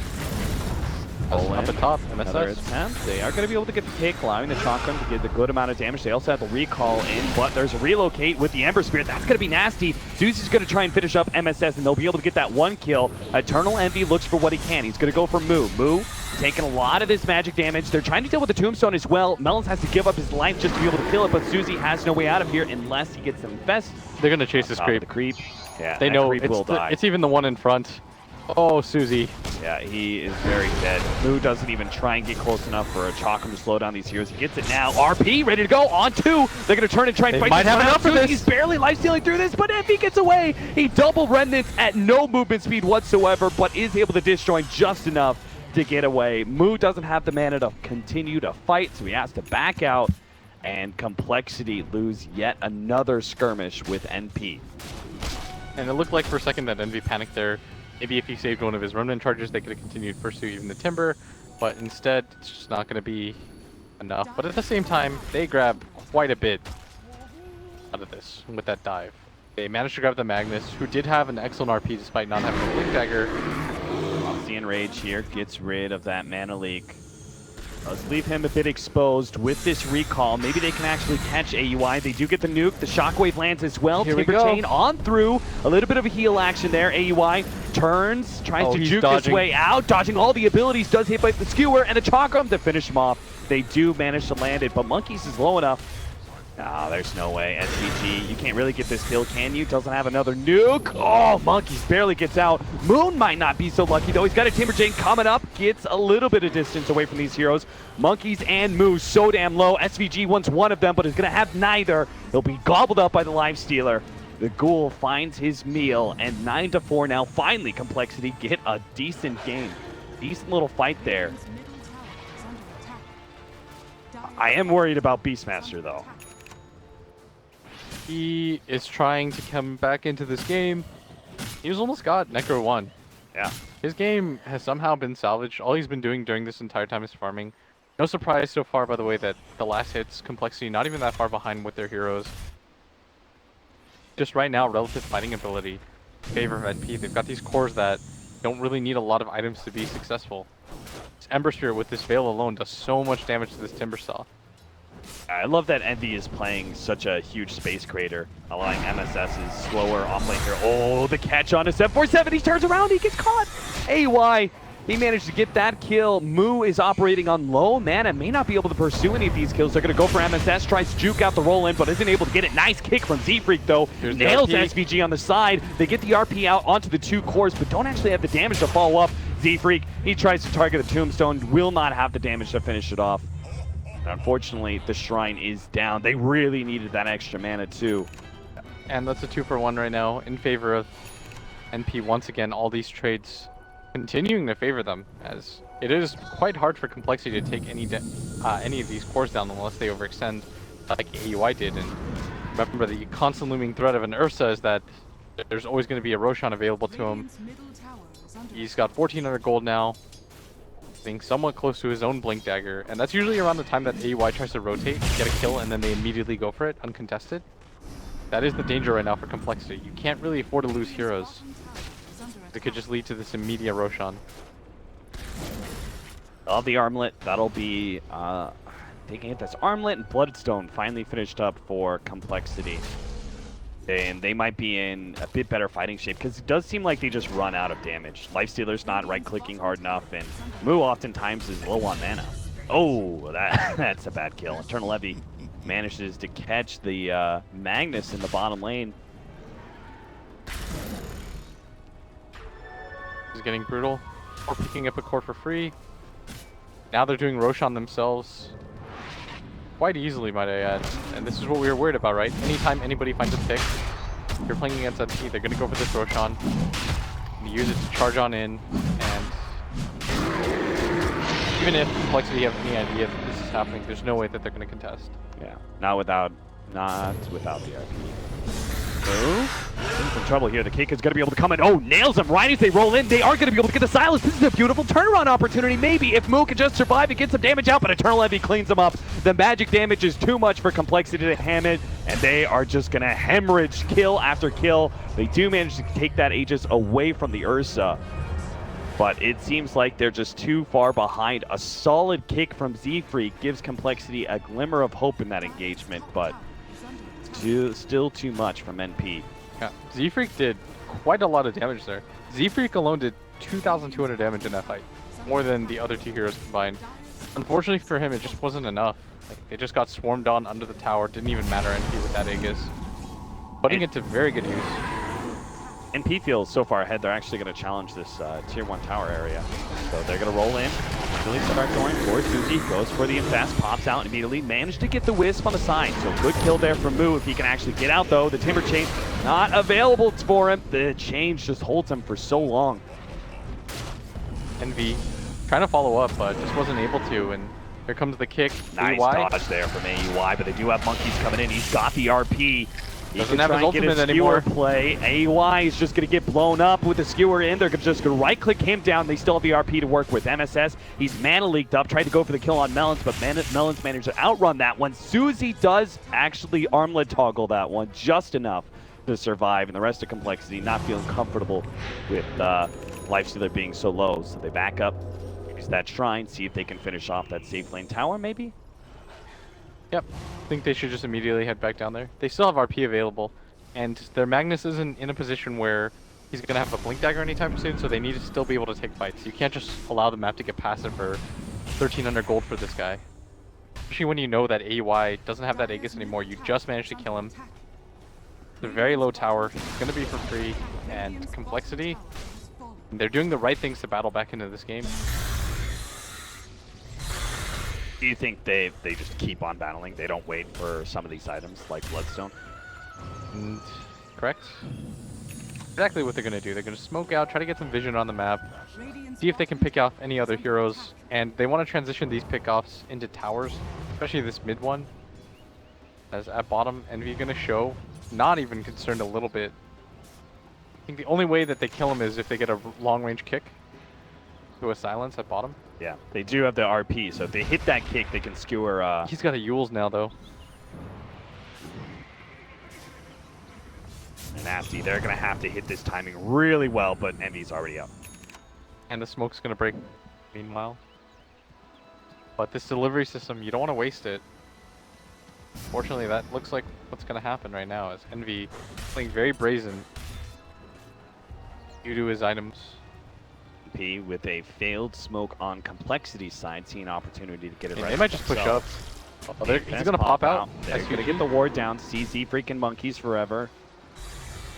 Up
Up at top,
another
MSS.
attempt. They are going to be able to get the kick, allowing the Chakram to get the good amount of damage. They also have the recall in, but there's a relocate with the Ember Spirit. That's going to be nasty. Susie's going to try and finish up MSS, and they'll be able to get that one kill. Eternal Envy looks for what he can. He's going to go for Moo. Moo taking a lot of this magic damage. They're trying to deal with the Tombstone as well. Melons has to give up his life just to be able to kill it, but Susie has no way out of here unless he gets them infested.
They're going to chase this creep.
The creep. Yeah,
They know
creep will die.
it's even the one in front. Oh, Susie.
Yeah, he is very dead. Moo doesn't even try and get close enough for a Chakram to slow down these heroes. He gets it now. RP ready to go on 2. They're going to turn and try and fight
might
this
have
one
enough
out.
for this.
He's barely life-stealing through this, but Envy gets away. He double remnants at no movement speed whatsoever, but is able to disjoin just enough to get away. Moo doesn't have the mana to continue to fight, so he has to back out, and Complexity lose yet another skirmish with NP.
And it looked like for a second that Envy panicked there. Maybe if he saved one of his remnant charges, they could have continued to pursue even the Timber, but instead, it's just not going to be enough. But at the same time, they grab quite a bit out of this with that dive. They managed to grab the Magnus, who did have an excellent RP despite not having a Blink Dagger.
The Enrage here gets rid of that mana leak. Let's leave him a bit exposed with this recall. Maybe they can actually catch AUI. They do get the nuke. The shockwave lands as well.
Here we
Timber
go.
Chain on through. A little bit of a heal action there. AUI turns, tries to
he's
juke his
dodging.
way out, dodging all the abilities, does hit by the skewer and the Chakram to finish him off. They do manage to land it, but Monkeys is low enough. Ah, there's no way. SVG, you can't really get this kill, can you? Doesn't have another nuke. Oh, Monkeys barely gets out. Moon might not be so lucky, though. He's got a Timber Chain coming up. Gets a little bit of distance away from these heroes. Monkeys and Moo so damn low. SVG wants one of them, but is going to have neither. He'll be gobbled up by the Life Stealer. The Ghoul finds his meal, and 9-4 now. Finally, Complexity get a decent game. Decent little fight there.
His middle tower is under attack.
I am worried about Beastmaster, though.
He is trying to come back into this game. He's almost got Necro 1.
Yeah.
His game has somehow been salvaged. All he's been doing during this entire time is farming. No surprise so far, by the way, that the last hits, Complexity, not even that far behind with their heroes. Just right now, relative fighting ability in favor of NP. They've got these cores that Don't really need a lot of items to be successful. This Ember Spirit with this Veil alone does so much damage to this Timbersaw.
I love that Envy is playing such a huge space creator, allowing MSS's slower offlane here. Oh, the catch on a 747. He turns around, he gets caught. AY, he managed to get that kill. Moo is operating on low mana, may not be able to pursue any of these kills. They're going to go for MSS, tries to juke out the roll in, but isn't able to get it. Nice kick from Z-Freak though.
Here's
Nails
the RP.
SVG on the side. They get the RP out onto the 2 cores, but don't actually have the damage to follow up. Z-Freak, he tries to target the Tombstone, will not have the damage to finish it off. Unfortunately, the Shrine is down. They really needed that extra mana too.
And that's a 2-for-1 right now in favor of NP. Once again, all these trades continuing to favor them, as it is quite hard for Complexity to take any of these cores down unless they overextend like AUI did. And remember, the constant looming threat of an Ursa is that there's always going to be a Roshan available to him.
Radiant's middle tower is under
He's got 1,400 gold now, being somewhat close to his own Blink Dagger, and that's usually around the time that AUI tries to rotate, get a kill, and then they immediately go for it, uncontested. That is the danger right now for Complexity. You can't really afford to lose heroes.
bottom tower is under
It could just lead to this immediate Roshan.
Of the armlet, that'll be taking it. That's armlet and Bloodstone finally finished up for Complexity. And they might be in a bit better fighting shape because it does seem like they just run out of damage. Lifestealer's not right-clicking hard enough, and Moo oftentimes is low on mana. Oh, that's a bad kill. Eternal Levy manages to catch the Magnus in the bottom lane.
This is getting brutal. Or picking up a core for free. Now they're doing Roshan themselves. Quite easily, might I add. And this is what we were worried about, right? Anytime anybody finds a pick, if you're playing against NP, they're going to go for this Roshan. And use it to charge on in. And even if Complexity have any idea that this is happening, there's no way that they're going to contest.
Yeah, not without the RP. Moo in some trouble here. The Cake is going to be able to come in. Oh, nails him right as they roll in. They are going to be able to get the silence. This is a beautiful turnaround opportunity. Maybe if Moo can just survive and get some damage out, but Eternal Levy cleans them up. The magic damage is too much for Complexity to ham it, and they are just going to hemorrhage kill after kill. They do manage to take that Aegis away from the Ursa, but it seems like they're just too far behind. A solid kick from Z-Freak gives Complexity a glimmer of hope in that engagement, but still too much from NP.
Yeah, Z-Freak did quite a lot of damage there. Z-Freak alone did 2,200 damage in that fight, more than the other 2 heroes combined. Unfortunately for him, it just wasn't enough. Like, they just got swarmed on under the tower. Didn't even matter NP with that Aegis. Putting it to very good use.
NP feels so far ahead, they're actually going to challenge this tier 1 tower area. So they're going to roll in, really start going for Suzy, goes for the infest, pops out immediately, managed to get the Wisp on the side. So good kill there from Moo if he can actually get out though. The Timber Chain not available for him. The change just holds him for so long.
Envy trying to follow up, but just wasn't able to, and here comes the kick.
Nice
AUI.
dodge there from AUI, but they do have Monkeys coming in. He's got the RP. He
Doesn't
can
have
try
his
and get
ultimate
a skewer
anymore.
play. AUI is just going to get blown up with the skewer in. They're just going to right-click him down. They still have the RP to work with. MSS, he's mana leaked up, tried to go for the kill on Melons, but Melons managed to outrun that one. Suzy does actually armlet toggle that one just enough to survive, and the rest of Complexity not feeling comfortable with Lifestealer being so low. So they back up, use that Shrine, see if they can finish off that safe lane tower maybe?
Yep. I think they should just immediately head back down there. They still have RP available, and their Magnus isn't in a position where he's going to have a Blink Dagger anytime soon, so they need to still be able to take fights. You can't just allow the map to get passive for 1,300 gold for this guy. Especially when you know that AUI doesn't have that Aegis anymore. You just managed to kill him. It's a very low tower. It's going to be for free, and Complexity, they're doing the right things to battle back into this game.
Do you think they just keep on battling? They don't wait for some of these items like Bloodstone?
And correct? Exactly what they're going to do. They're going to smoke out, try to get some vision on the map, see if they can pick off any other heroes, and they want to transition these pickoffs into towers, especially this mid one. As at bottom, Envy going to show, not even concerned a little bit. I think the only way that they kill him is if they get a long-range kick to a silence at bottom.
Yeah, they do have the RP, so if they hit that kick, they can skewer.
He's got a Yules now, though.
Nasty. They're going to have to hit this timing really well, but Envy's already up.
And the smoke's gonna break meanwhile. But this delivery system, you don't want to waste it. Fortunately, that looks like what's gonna happen right now as Envy playing very brazen due to his items.
P with a failed smoke on complexity side, seeing an opportunity to get it
And
right.
they might just push up. Oh, he's gonna pop out.
They're gonna get the ward down. CZ freaking monkeys forever.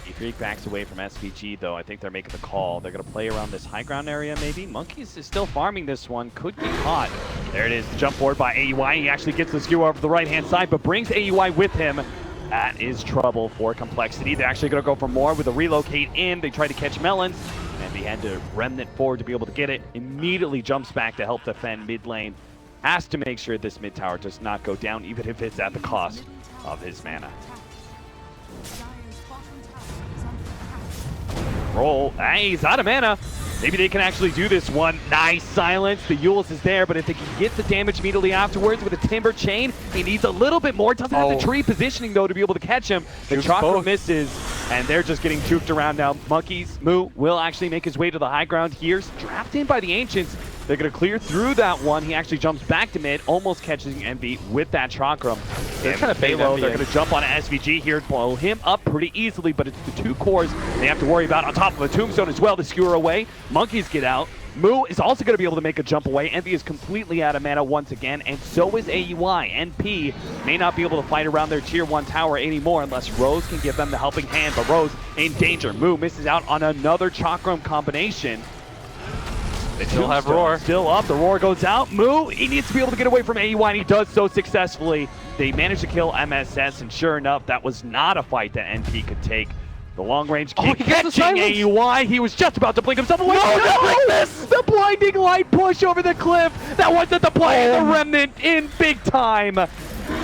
E3 backs away from SVG though. I think they're making the call. They're gonna play around this high ground area maybe. Monkeys is still farming this one. Could get caught. There it is. The jump forward by AUI. He actually gets the skewer over the right hand side, but brings AUI with him. That is trouble for complexity. They're actually gonna go for more with a relocate in. They try to catch Melons. And he had to remnant forward to be able to get it. Immediately jumps back to help defend mid lane. Has to make sure this mid tower does not go down, even if it's at the cost of his mana. Roll. Hey, he's out of mana. Maybe they can actually do this one. Nice silence. The Yules is there, but if they can get the damage immediately afterwards with a Timber Chain, he needs a little bit more. Doesn't have the tree positioning, though, to be able to catch him. The Chakra misses, and they're just getting juked around now. Monkeys, Moo will actually make his way to the high ground here. Drafted in by the Ancients. They're going to clear through that one. He actually jumps back to mid, almost catching Envy with that Chakram. They're trying to payload. They're going to jump on SVG here, blow him up pretty easily, but it's the two cores they have to worry about on top of a tombstone as well to skewer away. Monkeys get out. Moo is also going to be able to make a jump away. Envy is completely out of mana once again, and so is AUI. NP may not be able to fight around their tier 1 tower anymore unless Rose can give them the helping hand, but Rose in danger. Moo misses out on another Chakram combination. They still have Roar. Still up. The Roar goes out. Moo, he needs to be able to get away from AUI, and he does so successfully. They manage to kill MSS, and sure enough, that was not a fight that NP could take. The long-range kick catching AUI. He was just about to blink himself away. No! The blinding light push over the cliff. That wasn't the play. The Remnant in big time.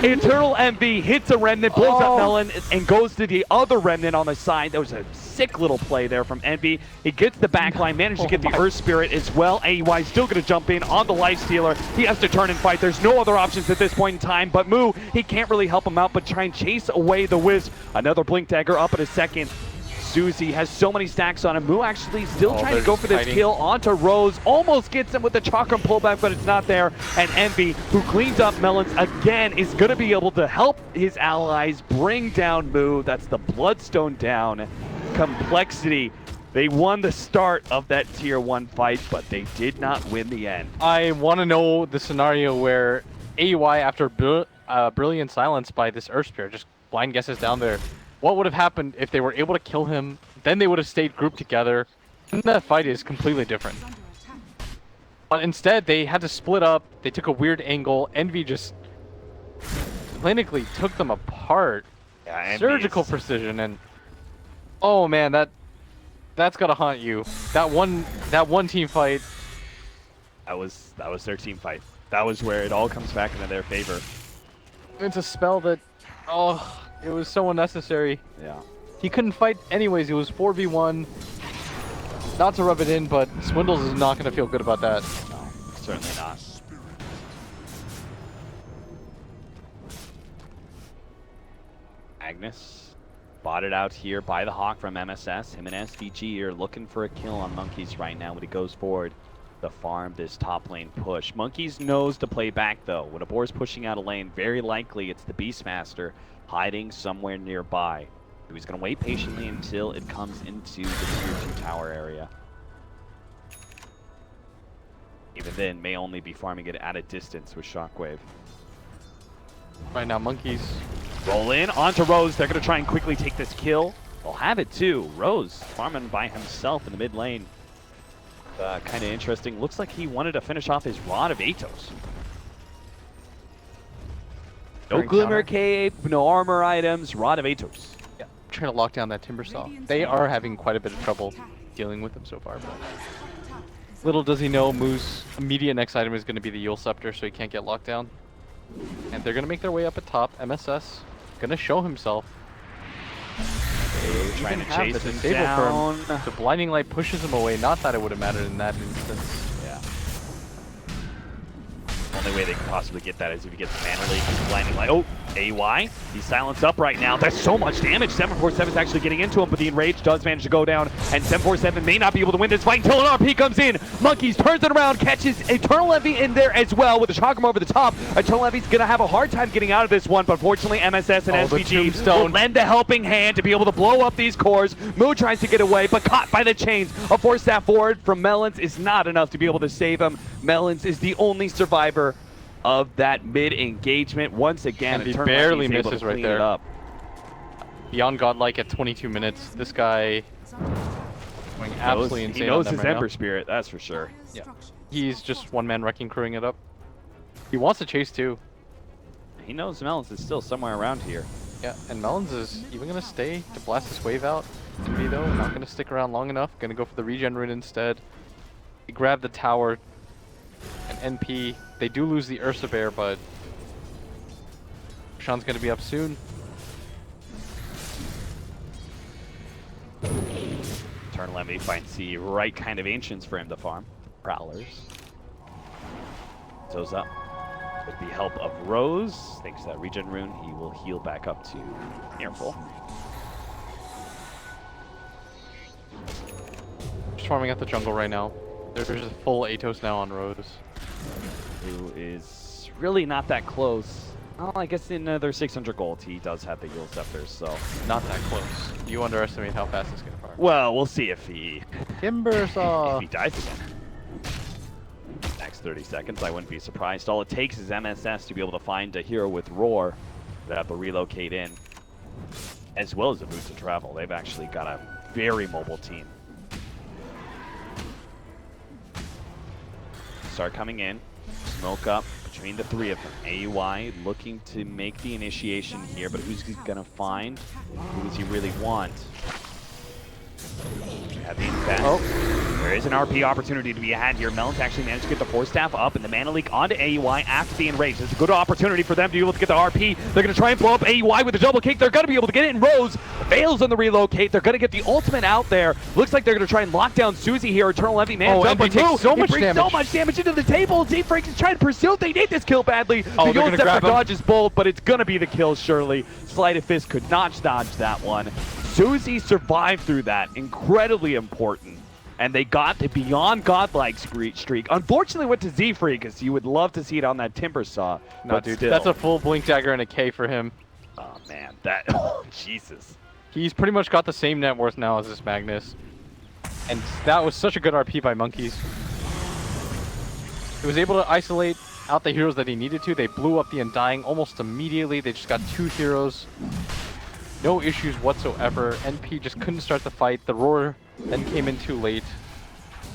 Eternal Envy hits a Remnant, blows up Melon, and goes to the other Remnant on the side. That was a sick little play there from Envy. He gets the backline, managed to get the Earth Spirit as well. AUI still going to jump in on the Life Stealer. He has to turn and fight. There's no other options at this point in time, but Moo, he can't really help him out, but try and chase away the Wisp. Another Blink Dagger up in a second. Susie has so many stacks on him. Moo actually still trying to go for this kill onto Rose. Almost gets him with the Chakram pullback, but it's not there. And Envy, who cleans up Melons again, is going to be able to help his allies bring down Moo. That's the Bloodstone down. Complexity. They won the start of that tier 1 fight, but they did not win the end.
I want to know the scenario where AUI, after brilliant silence by this Earth Spirit, just blind guesses down there. What would have happened if they were able to kill him? Then they would have stayed grouped together. And that fight is completely different. But instead, they had to split up. They took a weird angle. Envy just clinically took them apart.
Yeah,
surgical precision, and oh man, that's gotta haunt you. That one team fight.
That was their team fight. That was where it all comes back into their favor.
It's a spell that, it was so unnecessary.
Yeah.
He couldn't fight anyways. It was 4v1. Not to rub it in, but Swindles is not going to feel good about that.
No, certainly not. Agnes botted out here by the Hawk from MSS. Him and SVG are looking for a kill on Monkeys right now when he goes forward to farm this top lane push. Monkeys knows to play back though. When a boar's pushing out a lane, very likely it's the Beastmaster hiding somewhere nearby. So he's going to wait patiently until it comes into the tier 2 tower area. Even then, may only be farming it at a distance with Shockwave.
Right now, Monkeys
roll in onto Rose. They're going to try and quickly take this kill. They'll have it too. Rose farming by himself in the mid lane. Kind of interesting. Looks like he wanted to finish off his Rod of Atos. No Glimmer Cape, no armor items, Rod of Atos.
Yeah, trying to lock down that Timber Saw. They are having quite a bit of trouble dealing with them so far. But little does he know, Moo's immediate next item is going to be the Yule Scepter, so he can't get locked down. And they're going to make their way up at top. MSS going to show himself.
Trying to chase him down.
The Blinding Light pushes him away. Not that it would have mattered in that instance.
Yeah. only way they can possibly get that is if he gets the mana leak. He's blinding light. Oh, AY. He's silenced up right now. That's so much damage. 747 is actually getting into him, but the Enrage does manage to go down, and 747 may not be able to win this fight until an RP comes in. Monkeys turns it around, catches Eternal Levy in there as well with a Chakram over the top. Eternal Levy's going to have a hard time getting out of this one, but fortunately MSS and SVG will lend a helping hand to be able to blow up these cores. Moo tries to get away, but caught by the chains. A 4-staff forward from Melons is not enough to be able to save him. Melons is the only survivor of that mid-engagement. Once again,
and he
Eternal
barely
Levy's able
misses
to
right
clean
there.
it up.
Beyond godlike at 22 minutes. This guy going absolutely insane.
He knows
on them
his
right
Ember
now.
Spirit, that's for sure.
Yeah. He's just one-man wrecking, crewing it up. He wants to chase too.
He knows Melons is still somewhere around here.
Yeah, and Melons is even going to stay to blast this wave out. Envy though, not going to stick around long enough. Going to go for the regen rune instead. He grabbed the tower. And NP, they do lose the Ursa Bear, but Roshan's going to be up soon.
Eternal Envy finds the right kind of ancients for him to farm. Prowlers. Zo's up. With the help of Rose, thanks to that regen rune, he will heal back up to near full.
Just farming at the jungle right now. There's a full Atos now on Rose.
Who is really not that close. Well, I guess in another 600 gold, he does have the Yule Scepters, so.
Not that close. You underestimate how fast it's going to fire.
Well, we'll see if he
Timbersaw.
if he dies again. Next 30 seconds, I wouldn't be surprised. All it takes is MSS to be able to find a hero with Roar that will relocate in, as well as a boost to travel. They've actually got a very mobile team. Start coming in, smoke up between the three of them. AUI looking to make the initiation here, but who's he gonna find? Who does he really want? Have the invest. Oh, there is an RP opportunity to be had here. Melons actually managed to get the 4-staff up and the mana leak onto AUI after the enrage. It's a good opportunity for them to be able to get the RP. They're going to try and blow up AUI with a double kick. They're going to be able to get it in Rose. Fails on the relocate. They're going to get the ultimate out there. Looks like they're going to try and lock down Susie here. Eternal Envy managed up, but
takes so much damage.
So much damage into the table. Z-Freak is trying to pursue. They need this kill badly.
Oh,
the
they're going to grab him.
dodge is bold, but it's going to be the kill surely. Sleight of Fist could not dodge that one. Susie survived through that. Incredibly important. And they got the beyond godlike streak. Unfortunately went to Z-Freak, because you would love to see it on that Timber Saw.
No,
but
dude,
still.
that's a full Blink Dagger and a K for him.
Oh, man. That, oh, Jesus.
He's pretty much got the same net worth now as this Magnus. And that was such a good RP by Monkeys. He was able to isolate out the heroes that he needed to. They blew up the Undying almost immediately. They just got 2 heroes. No issues whatsoever. NP just couldn't start the fight. The Roar then came in too late.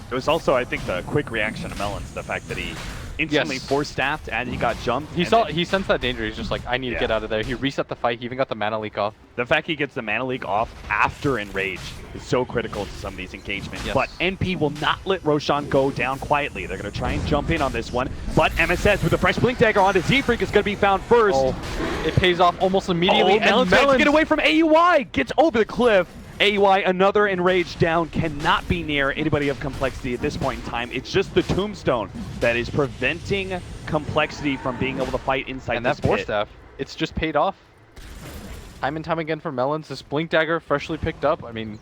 It was also, I think, the quick reaction of Melons, the fact that he instantly 4-staffed and he got jumped.
He sensed that danger. He's just like, I need to get out of there. He reset the fight. He even got the mana leak off.
The fact he gets the mana leak off after Enrage is so critical to some of these engagements.
Yes.
But NP will not let Roshan go down quietly. They're going to try and jump in on this one. But MSS with a fresh Blink Dagger onto Z-Freak is going to be found first.
Oh, it pays off almost immediately.
And Melons get away from AUI. Gets over the cliff. AUI, another Enrage down, cannot be near anybody of Complexity at this point in time. It's just the Tombstone that is preventing Complexity from being able to fight inside this pit.
And that 4-staff, it's just paid off. Time and time again for Melons. This Blink Dagger freshly picked up. I mean,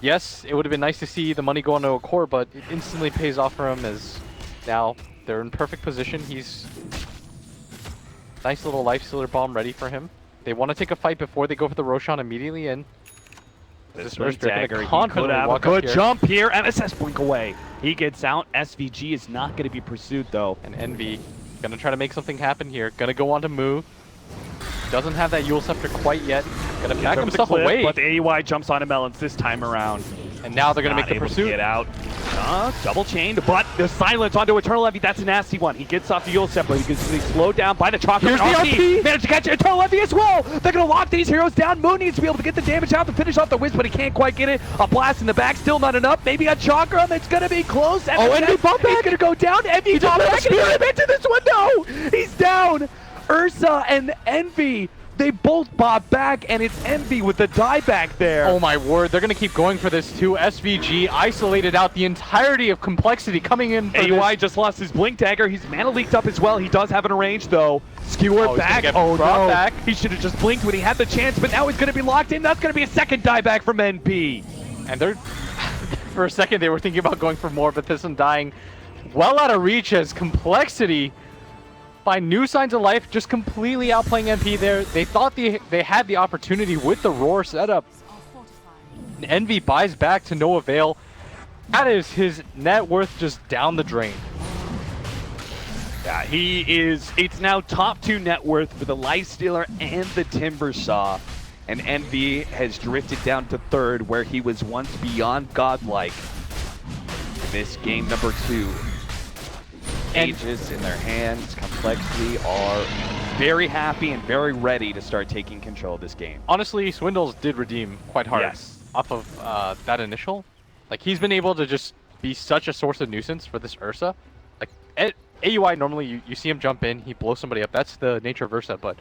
yes, it would have been nice to see the money go into a core, but it instantly pays off for him as now they're in perfect position. He's nice little Life Stealer bomb ready for him. They want to take a fight before they go for the Roshan immediately, and
This
Blink
Dagger, he could
confidently
have a
walk up
good
here.
jump here. MSS blink away. He gets out. SVG is not going to be pursued, though.
And Envy gonna try to make something happen here. Gonna go on to move. Doesn't have that Yule Scepter quite yet. Gonna back
Over the
himself
cliff,
away.
But the AUI jumps onto Melons this time around.
And now they're gonna
Not
make the
able to
pursuit.
get out. Double chained, but the silence onto Eternal Envy. That's a nasty one. He gets off the Yule Scepter. He gets slowed down by the Chakram.
Here's the RP.
Managed to catch Eternal Envy as well. They're going to lock these heroes down. Moon needs to be able to get the damage out to finish off the Wisp, but he can't quite get it. A blast in the back, still not enough. Maybe a Chakram. It's going to be close.
Envy bump back.
He's going to go down. Envy bump back. He's going to into this window. He's down. Ursa and Envy
They both bought back, and it's Envy with the dieback there.
Oh my word, they're gonna keep going for this too. SVG isolated out the entirety of Complexity coming in for
AUI
this.
just lost his Blink Dagger. He's mana leaked up as well. He does have an range though. Skewer
he's
back.
gonna get
Oh
brought
no.
back.
He should have just blinked when he had the chance, but now he's going to be locked in. That's going to be a second dieback from NP.
And they're, for a second they were thinking about going for more, but this one dying well out of reach as Complexity find new signs of life, just completely outplaying NP there. They thought they had the opportunity with the Roar setup.
Are fortified.
Envy buys back to no avail. That is his net worth just down the drain.
Yeah, he is. It's now top 2 net worth for the Lifestealer and the Timbersaw. And Envy has drifted down to 3rd, where he was once beyond godlike. In this game number 2. Aegis in their hands, Complexity are very happy and very ready to start taking control of this game.
Honestly, Swindles did redeem quite hard
Yes.
off of that initial. Like, he's been able to just be such a source of nuisance for this Ursa. Like, at AUI, normally you see him jump in, he blows somebody up. That's the nature of Ursa, but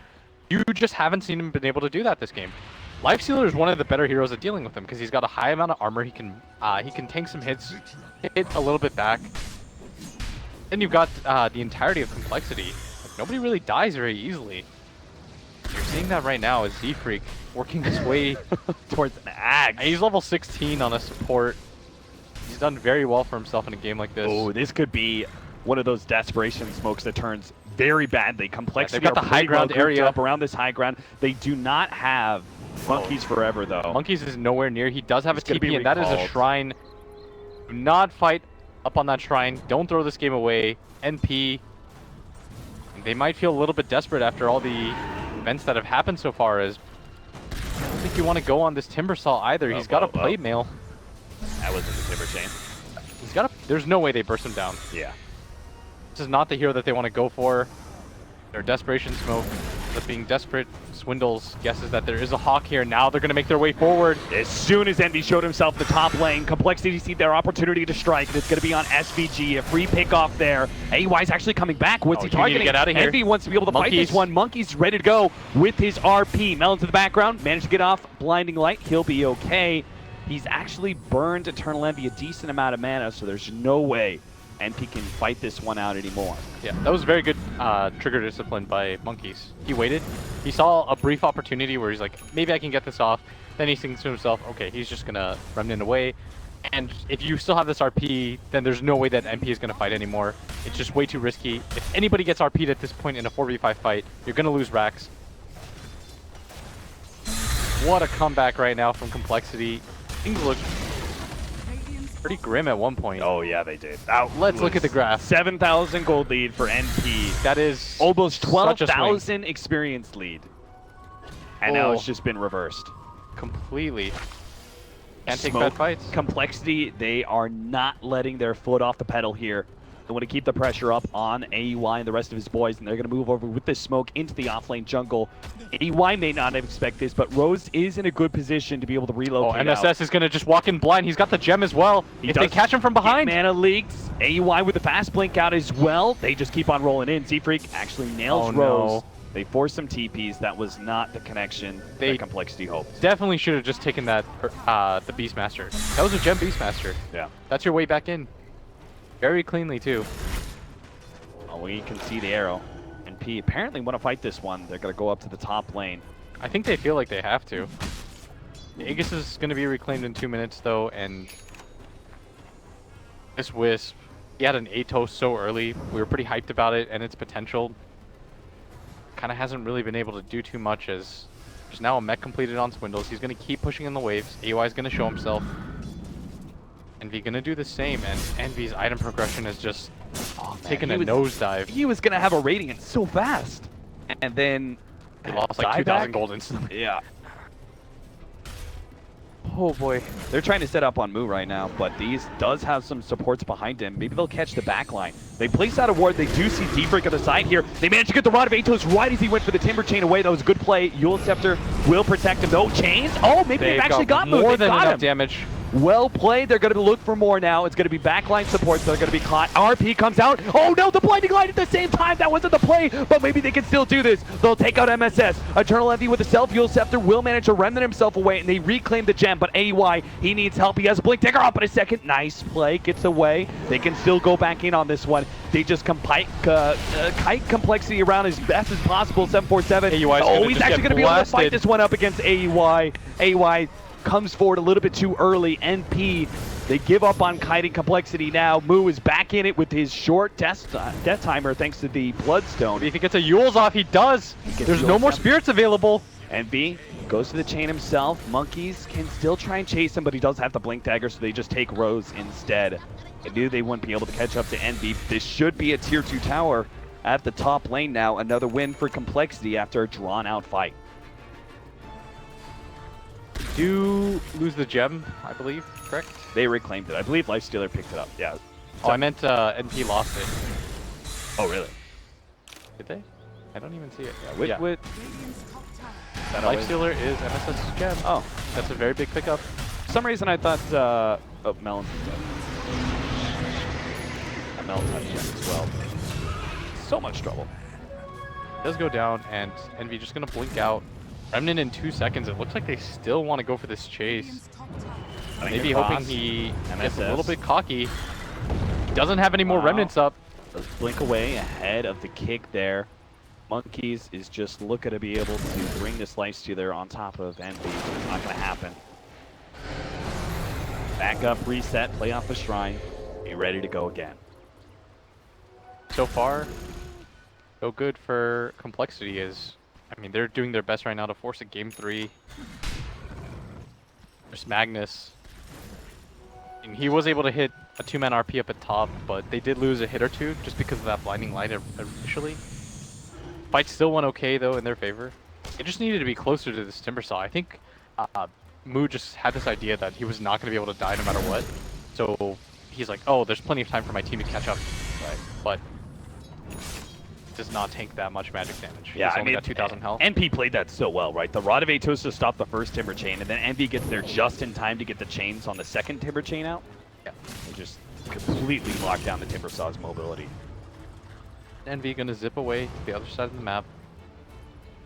you just haven't seen him been able to do that this game. Lifestealer is one of the better heroes at dealing with him because he's got a high amount of armor. He can tank some hits, hit a little bit back. Then you've got the entirety of Complexity. Like, nobody really dies very easily. You're seeing that right now as Z-Freak working his way
Towards an Ag.
He's level 16 on a support. He's done very well for himself in a game like this.
Oh, this could be one of those desperation smokes that turns very badly. Complexity
they've got
are
the high
pretty well
ground
grouped
area.
up around this high ground. They do not have Monkeys Forever though.
Monkeys is nowhere near. He does have
He's
a
gonna be
TP, and that is a
recalled.
shrine. Do not fight up on that shrine. Don't throw this game away. NP. They might feel a little bit desperate after all the events that have happened so far. As I don't think you want to go on this Timbersaw either. He's got a plate mail.
That wasn't the Timber Chain.
He's got a. There's no way they burst him down.
Yeah.
This is not the hero that they want to go for. Their desperation smoke, but being desperate, Swindles guesses that there is a Hawk here. Now they're going to make their way forward.
As soon as Envy showed himself in the top lane, Complexity see their opportunity to strike, and it's going to be on SVG. A free pick off there. AUI's actually coming back. What's he
You need to
targeting?
get out of here.
Envy wants to be able to fight
Monkeys.
this one. Monkey's ready to go with his RP. Melon to the background, managed to get off Blinding Light. He'll be okay. He's actually burned Eternal Envy a decent amount of mana, so there's no way NP can fight this one out anymore.
Yeah, that was very good trigger discipline by Monkeys. He waited. He saw a brief opportunity where he's like, maybe I can get this off. Then he thinks to himself, okay, he's just going to remnant away. And if you still have this RP, then there's no way that NP is going to fight anymore. It's just way too risky. If anybody gets RP'd at this point in a 4v5 fight, you're going to lose racks. What a comeback right now from Complexity. Things look pretty grim at one point.
Oh yeah, they did.
Let's look at the graph.
7,000 gold lead for NP.
That is
Almost
such a swing.
12,000 experience lead. And now it's just been reversed.
Completely. Can't take
Smoke,
bad fights.
Complexity, they are not letting their foot off the pedal here. They want to keep the pressure up on AUI and the rest of his boys, and they're going to move over with this smoke into the offlane jungle. AUI may not expect this, but Rose is in a good position to be able to
Oh,
relocate
MSS
out.
is going to just walk in blind. He's got the gem as well. If they
does
catch him from behind.
get mana leaks. AUI with the fast blink out as well. They just keep on rolling in. Z-Freak actually nails
Oh,
Rose.
no.
They forced some TPs. That was not the connection
They
that Complexity hoped.
Definitely should have just taken that, the Beastmaster. That was a gem Beastmaster.
Yeah.
That's your way back in. Very cleanly, too.
Well, we can see the arrow. And P apparently want to fight this one. They're going to go up to the top lane.
I think they feel like they have to. Aegis is going to be reclaimed in 2 minutes, though, and this Wisp, he had an Atos so early. We were pretty hyped about it and its potential. Kind of hasn't really been able to do too much as there's now a mech completed on Swindles. He's going to keep pushing in the waves. AUI is going to show himself. Envy going to do the same, and Envy's item progression is just taking a nosedive.
He was going to have a Radiant so fast. And then
He lost like 2,000 gold instantly.
Yeah. Oh boy. They're trying to set up on Moo right now, but these does have some supports behind him. Maybe they'll catch the back line. They place out a ward. They do see D-Break on the side here. They managed to get the Rod of Atos right as he went for the Timber Chain away. That was a good play. Yule Scepter will protect him. No chains. Oh, maybe they've actually got Moo.
more
They've
than
got
enough
him.
damage.
Well played. They're going to look for more now. It's going to be backline support, so they're going to be caught. RP comes out. Oh no, the blinding light at the same time. That wasn't the play, but maybe they can still do this. They'll take out MSS. Eternal Envy with the self-heal scepter will manage to remnant himself away, and they reclaim the gem, but AY, he needs help. He has a blink dagger up in a second. Nice play. Gets away. They can still go back in on this one. They just kite complexity around as best as possible. 747. Oh, he's actually going to be able to fight this one up against AY. AY comes forward a little bit too early. NP, they give up on kiting complexity now. Moo is back in it with his short death timer thanks to the Bloodstone.
If he gets a Yule's off, he does. There's no more spirits available.
NB goes to the chain himself. Monkeys can still try and chase him, but he does have the blink dagger, so they just take Rose instead. I knew they wouldn't be able to catch up to NB. This should be a tier 2 tower at the top lane now. Another win for complexity after a drawn out fight.
Do lose the gem, I believe, correct?
They reclaimed it. I believe Lifestealer picked it up. Yeah.
Oh, I meant NP lost it.
Oh, really?
Did they? I don't even see it.
Yeah.
Yeah.
Radiant's top tower.
Lifestealer is MSS's gem.
Oh,
That's a very big pickup.
for some reason I thought, oh, Melon's dead. And Melon's had a gem as well. So much trouble.
It does go down, and Envy just gonna blink out. Remnant in 2 seconds. It looks like they still want to go for this chase.
Radiant's top tower.
Maybe hoping he gets a
MSS.
little bit cocky. He doesn't have any more
Wow.
remnants up.
Does blink away ahead of the kick there. Monkeys is just looking to be able to bring this Lifestealer on top of Envy. Not going to happen. Back up, reset, play off the shrine. Be ready to go again.
So far, so good for complexity. Is I mean, they're doing their best right now to force a game 3. There's Magnus. And he was able to hit a 2-man RP up at top, but they did lose a hit or two just because of that blinding light initially. Fight still went okay though in their favor. It just needed to be closer to this Timbersaw. I think Moo just had this idea that he was not going to be able to die no matter what. So he's like, oh, there's plenty of time for my team to catch up. Right. But does not tank that much magic damage.
Yeah,
He's
I
only
mean,
got 2,000 health.
NP played that so well, right? The Rod of Atos to stop the first Timber Chain, and then Envy gets there just in time to get the chains on the second Timber Chain out.
Yeah.
They just completely lock down the Timbersaw's mobility.
Envy gonna zip away to the other side of the map.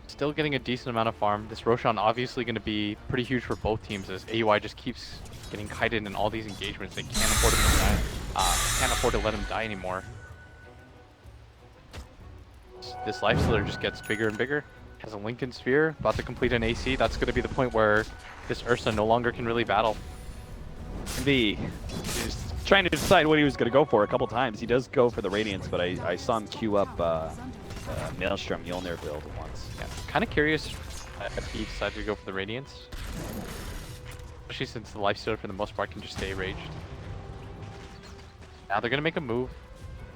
Still getting a decent amount of farm. This Roshan obviously gonna be pretty huge for both teams as AUI just keeps getting kited in all these engagements. They can't afford him to die. Can't afford to let him die anymore. This Lifestealer just gets bigger and bigger. Has a Lincoln Sphere, about to complete an AC. That's gonna be the point where this Ursa no longer can really battle.
Envy is trying to decide what he was going to go for a couple times. He does go for the Radiance, but I saw him queue up Maelstrom Mjolnir build once.
Yeah, kind of curious if he decided to go for the Radiance. Especially since the Lifestealer for the most part can just stay raged. Now they're going to make a move.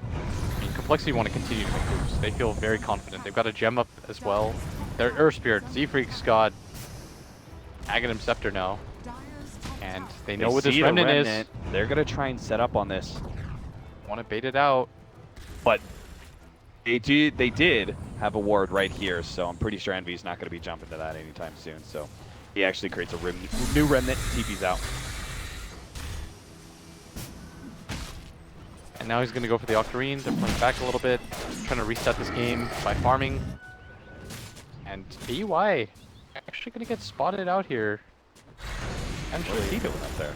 I mean, Complexity want to continue to make moves. They feel very confident. They've got a gem up as well. Their Earth Spirit, Z-Freak's got Aghanim Scepter now. And they know what this
see the
remnant is.
They're going to try and set up on this.
Want to bait it out.
But they did have a ward right here, so I'm pretty sure Envy's not going to be jumping to that anytime soon. So he actually creates a new remnant, TP's out.
And now he's going to go for the Octarine. They're playing back a little bit, trying to reset this game by farming. And AUI actually going to get spotted out here.
What is he doing up there?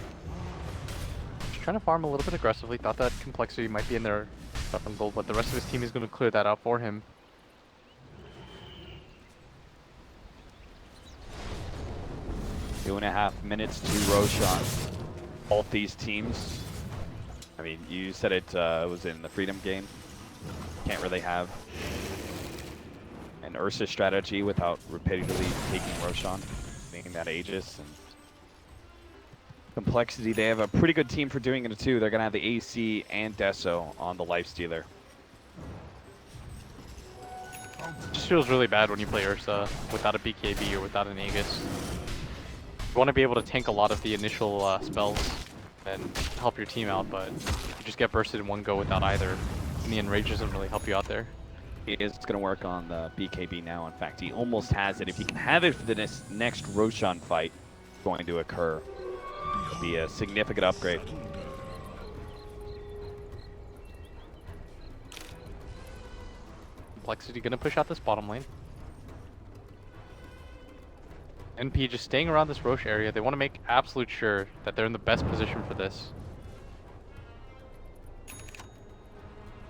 Just trying to farm a little bit aggressively. Thought that Complexity might be in their goal, but the rest of his team is going to clear that out for him.
Two and a half minutes to Roshan. Both these teams. I mean, you said it was in the Freedom game. Can't really have an Ursa strategy without repeatedly taking Roshan, being that Aegis and Complexity. They have a pretty good team for doing it too. They're gonna have the AC and Deso on the Lifestealer.
Just feels really bad when you play Ursa without a BKB or without an Aegis. You want to be able to tank a lot of the initial spells and help your team out, but you just get bursted in one go without either. And the Enrage doesn't really help you out there.
He is going to work on the BKB now. In fact, he almost has it. If he can have it for the next Roshan fight, it's going to occur. Be a significant upgrade.
Complexity gonna push out this bottom lane. NP just staying around this Roche area. They want to make absolute sure that they're in the best position for this.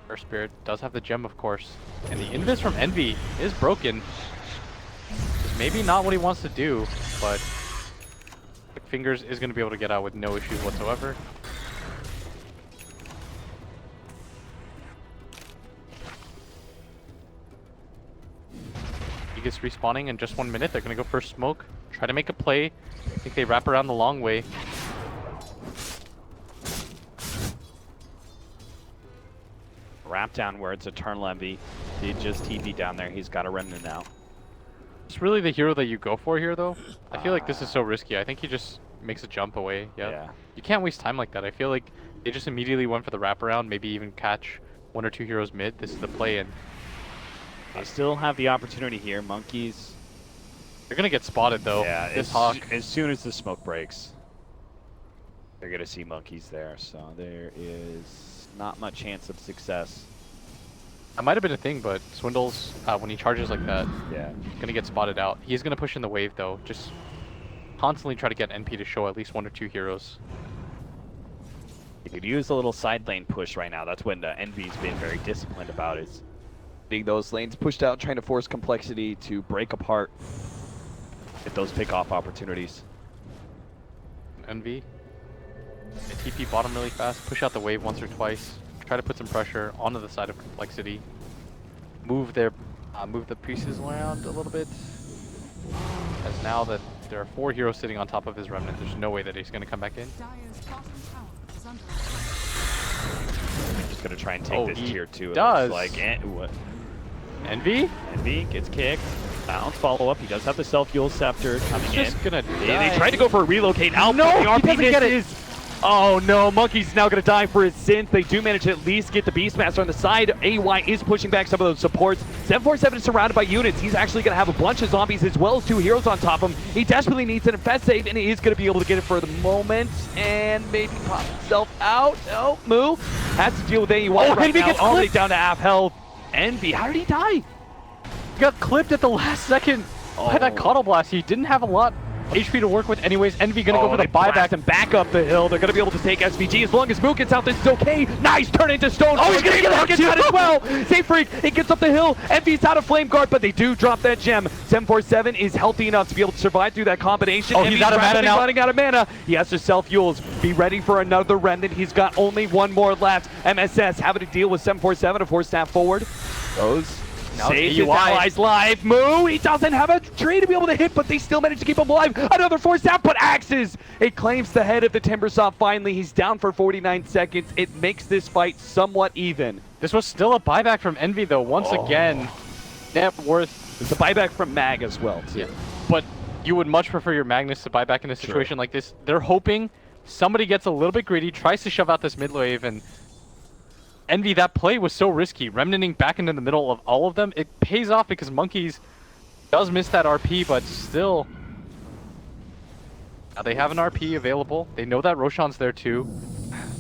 Earth Spirit does have the gem, of course. And the invis from Envy is broken. It's maybe not what he wants to do, but Quick Fingers is going to be able to get out with no issues whatsoever. He gets respawning in just 1 minute. They're going to go for a smoke. Try to make a play. I think they wrap around the long way.
Wrap downwards, Eternal Envy. Did just TP down there. He's got a remnant now.
It's really the hero that you go for here, though. I feel like this is so risky. I think he just makes a jump away. Yep.
Yeah.
You can't waste time like that. I feel like they just immediately went for the wraparound, maybe even catch 1 or 2 heroes mid. This is the play, and
They still have the opportunity here. Monkeys.
they're gonna get spotted though.
Yeah,
This Hawk.
as soon as the smoke breaks, they're gonna see monkeys there. So there is not much chance of success.
That might have been a thing, but Swindles, when he charges like that,
Yeah.
gonna get spotted out. He's gonna push in the wave though. Just constantly try to get NP to show at least 1 or 2 heroes.
You could use a little side lane push right now. That's when Envy's been very disciplined about it. Being those lanes pushed out, trying to force Complexity to break apart. Get those pick-off opportunities.
Envy. They TP bottom really fast, push out the wave once or twice, try to put some pressure onto the side of Complexity. Move the pieces around a little bit. As now that there are 4 heroes sitting on top of his remnant, there's no way that he's gonna come back in.
Dire's bottom tower is under attack.
Just gonna try and take
Oh,
this
he
tier 2.
does.
It looks like what?
Envy?
Envy gets kicked. Bounce follow up. He does have the self-fuel scepter coming in.
Just gonna
They
die.
tried to go for a relocate out.
No,
but the
he
RP
doesn't get it.
misses. Oh no, Monkey's now going to die for his synth. They do manage to at least get the Beastmaster on the side. AY is pushing back some of those supports. 747 is surrounded by units. He's actually going to have a bunch of zombies as well as 2 heroes on top of him. He desperately needs an infest save, and he is going to be able to get it for the moment. And maybe pop himself out. No, Moo has to deal with AY right
Envy
now.
gets
Already
clipped.
down to half health. Envy, how did he die?
He got clipped at the last second by that Coddle Blast. He didn't have a lot HP to work with anyways. Envy gonna go for the
they blast
buyback.
him back up the hill. They're going to be able to take SVG as long as Moo gets out. This is okay. Nice turn into stone.
Oh, he's gonna get out
gets
too.
out as well. Safe Freak, he gets up the hill. Envy's out of Flame Guard, but they do drop that gem. 747 is healthy enough to be able to survive through that combination.
Oh, he's
Envy's
out of mana
rapidly
now.
running out of mana. He has to self-fuels. Be ready for another remnant. He's got only 1 more left. MSS having to deal with 747 to force that forward. Goes.
Now it's
Saves his
AUI.
allies live. Moo, he doesn't have a tree to be able to hit, but they still manage to keep him alive. Another force out, but Axes. It claims the head of the Timbersaw finally. He's down for 49 seconds. It makes this fight somewhat even.
This was still a buyback from Envy though. Once again, net worth.
It's a buyback from Mag as well, too.
Yeah. But you would much prefer your Magnus to buy back in a situation like this. They're hoping somebody gets a little bit greedy, tries to shove out this mid wave, and Envy, that play was so risky. Remnanting back into the middle of all of them, it pays off because Monkeys does miss that RP, but still. Now they have an RP available. They know that Roshan's there too.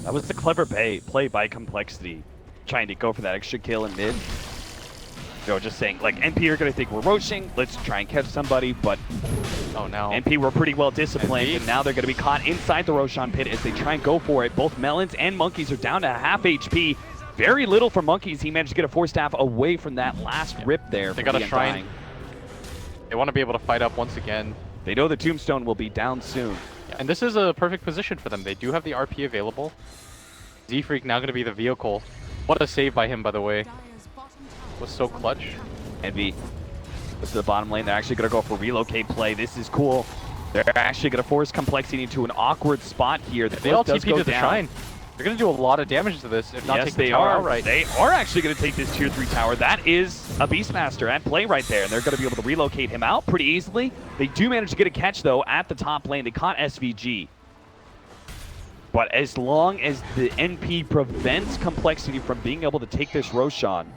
That was the clever play by Complexity, trying to go for that extra kill in mid. Just saying, like, NP are going to think we're roaching, let's try and catch somebody, but
Oh, now.
NP were pretty well disciplined,
NP.
and now they're going to be caught inside the Roshan pit as they try and go for it. Both Melons and Monkeys are down to half HP. Very little for Monkeys. He managed to get a 4-staff away from that last rip there.
They
from
got a
the
shrine.
Undying.
They want to be able to fight up once again.
They know the Tombstone will be down soon.
And this is a perfect position for them. They do have the RP available. Z-Freak now going to be the vehicle. What a save by him, by the way.
Dire's bottom tower
Was so
is under
clutch.
attack.
Envy goes to the bottom lane. They're actually going to go for relocate play. This is cool. They're actually going to force Complexity into an awkward spot here. The
They all
cliff does
TP
go
to the
down.
shrine. They're going to do a lot of damage to this, if not
Yes,
take the
they
tower
are.
outright.
They are actually going to take this tier 3 tower. That is a Beastmaster at play right there, and they're going to be able to relocate him out pretty easily. They do manage to get a catch, though, at the top lane. They caught SVG. But as long as the NP prevents Complexity from being able to take this Roshan,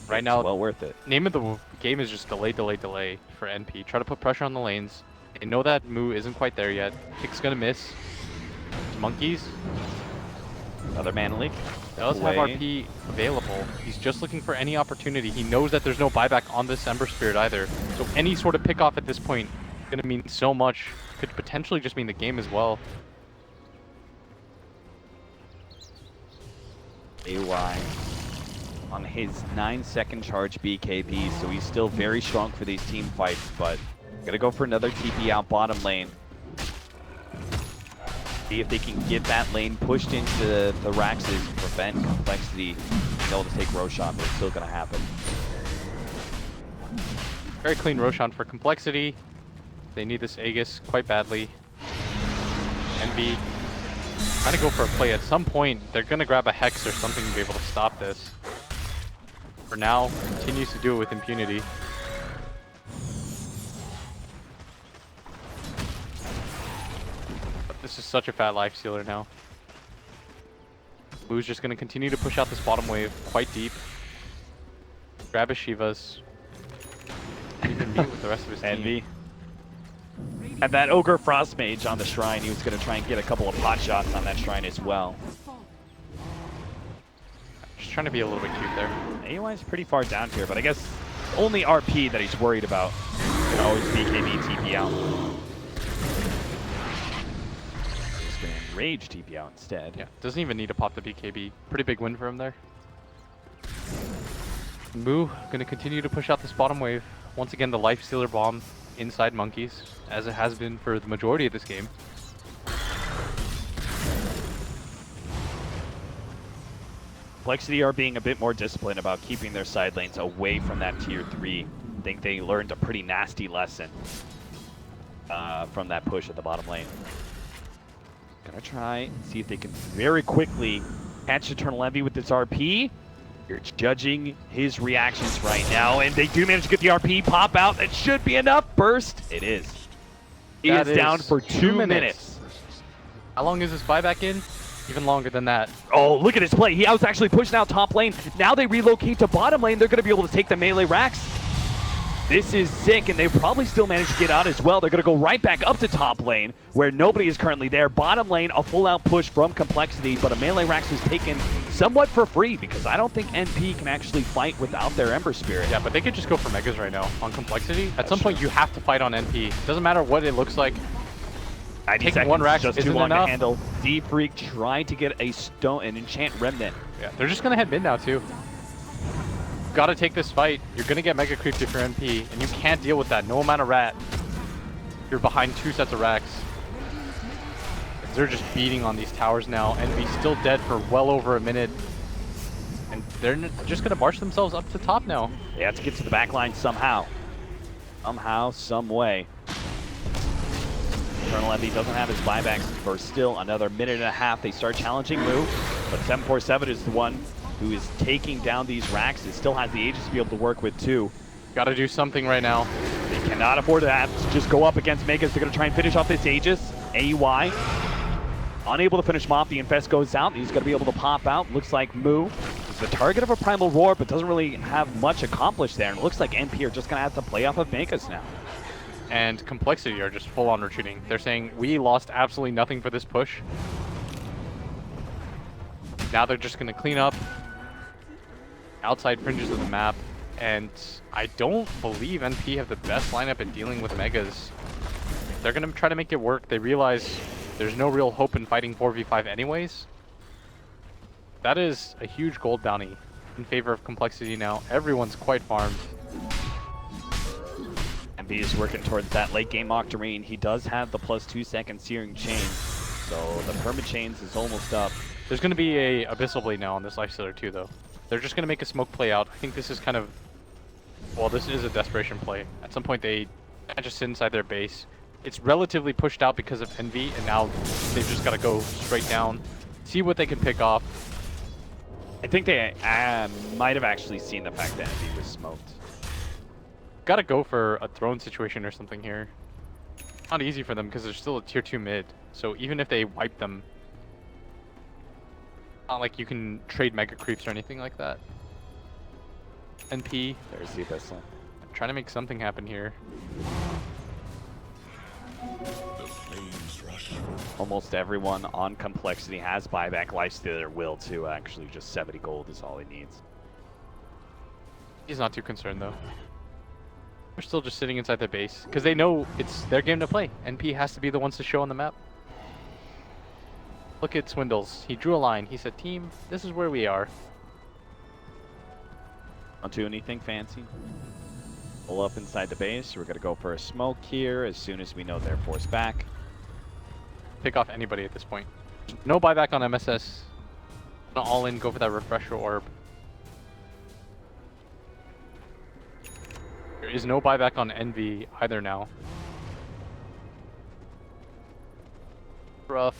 Right now,
it's well worth it.
name of the game is just delay, delay, delay for NP. Try to put pressure on the lanes. They know that Moo isn't quite there yet. Kick's gonna miss. Monkeys.
Another mana leak.
Does have RP available. He's just looking for any opportunity. He knows that there's no buyback on this Ember Spirit either. So any sort of pick off at this point is gonna mean so much. Could potentially just mean the game as well.
AY on his 9-second charge BKB, so he's still very strong for these team fights, but gonna go for another TP out bottom lane. See if they can get that lane pushed into the Raxes and prevent Complexity being able to take Roshan, but it's still gonna happen.
Very clean Roshan for Complexity. They need this Aegis quite badly. Envy trying to go for a play. At some point, they're going to grab a Hex or something to be able to stop this. For now, continues to do it with impunity. But this is such a fat life stealer now. Blue's just going to continue to push out this bottom wave quite deep. Grab his Shivas. Even meet with the rest of his team.
Envy. And that Ogre Frost Mage on the Shrine, he was going to try and get a couple of pot shots on that Shrine as well.
Just trying to be a little bit cute there.
AY is pretty far down here, but I guess only RP that he's worried about. You can always BKB TP out. He's going to Rage TP out instead.
Yeah, doesn't even need to pop the BKB. Pretty big win for him there. Moo going to continue to push out this bottom wave. Once again, the Life Stealer Bomb inside Monkeys, as it has been for the majority of this game.
Complexity are being a bit more disciplined about keeping their side lanes away from that tier 3. I think they learned a pretty nasty lesson from that push at the bottom lane. Gonna try and see if they can very quickly catch Eternal Envy with this RP. You're judging his reactions right now, and they do manage to get the RP pop out. That should be enough. Burst. It is. He is down for 2 minutes.
How long is this buyback in? Even longer than that.
Oh, look at his play. He was actually pushing out top lane. Now they relocate to bottom lane. They're going to be able to take the melee racks. This is sick, and they probably still managed to get out as well. They're going to go right back up to top lane, where nobody is currently there. Bottom lane, a full-out push from Complexity, but a melee Rax was taken somewhat for free, because I don't think NP can actually fight without their Ember Spirit.
Yeah, but they could just go for Megas right now on Complexity. At some point, you have to fight on NP. Doesn't matter what it looks like. Taking one Rax
just
isn't
too long
enough.
to handle. D-Freak trying to get a stone, an enchant remnant.
Yeah, they're just going to head mid now, too. Got to take this fight. You're going to get Mega Creeped if you're NP, and you can't deal with that. No amount of rat. You're behind 2 sets of racks. They're just beating on these towers now. Envy's still dead for well over a minute. And they're just going to march themselves up to top now.
They have to get to the back line somehow. Somehow, some way. Eternal Envy doesn't have his buybacks for still another minute and a half. They start challenging Moo, but 747 is the one who is taking down these racks. It still has the Aegis to be able to work with too.
Got to do something right now.
They cannot afford to have to just go up against Megas. They're going to try and finish off this Aegis. AY unable to finish him off. The Infest goes out. He's going to be able to pop out. Looks like Moo is the target of a Primal Roar, but doesn't really have much accomplished there. And it looks like NP are just going to have to play off of Megas now.
And Complexity are just full on retreating. They're saying, we lost absolutely nothing for this push. Now they're just going to clean up outside fringes of the map. And I don't believe NP have the best lineup at dealing with Megas. They're going to try to make it work. They realize there's no real hope in fighting 4v5 anyways. That is a huge gold bounty in favor of Complexity now. Everyone's quite farmed.
NP is working towards that late game Octarine. He does have the +2 second Searing Chain, so the Perma Chains is almost up.
There's going to be a Abyssal Blade now on this Lifestealer too, though. They're just going to make a smoke play out. I think this is kind of, well, this is a desperation play. At some point they just sit inside their base. It's relatively pushed out because of Envy, and now they've just got to go straight down, see what they can pick off.
I think they might have actually seen the fact that Envy was smoked.
Got to go for a throne situation or something here. Not easy for them because they're still a tier 2 mid. So even if they wipe them, not like you can trade Mega Creeps or anything like that. NP.
There's the Abyssal.
Trying to make something happen here.
Almost everyone on Complexity has buyback. Lifestealer will too, actually. Just 70 gold is all he needs.
He's not too concerned though. They're still just sitting inside their base because they know it's their game to play. NP has to be the ones to show on the map. Look at Swindles. He drew a line. He said, "Team, this is where we are."
Don't do anything fancy. Pull up inside the base. We're gonna go for a smoke here as soon as we know they're forced back.
Pick off anybody at this point. No buyback on MSS. Gonna all in, go for that refresher orb. There is no buyback on Envy either now. Rough.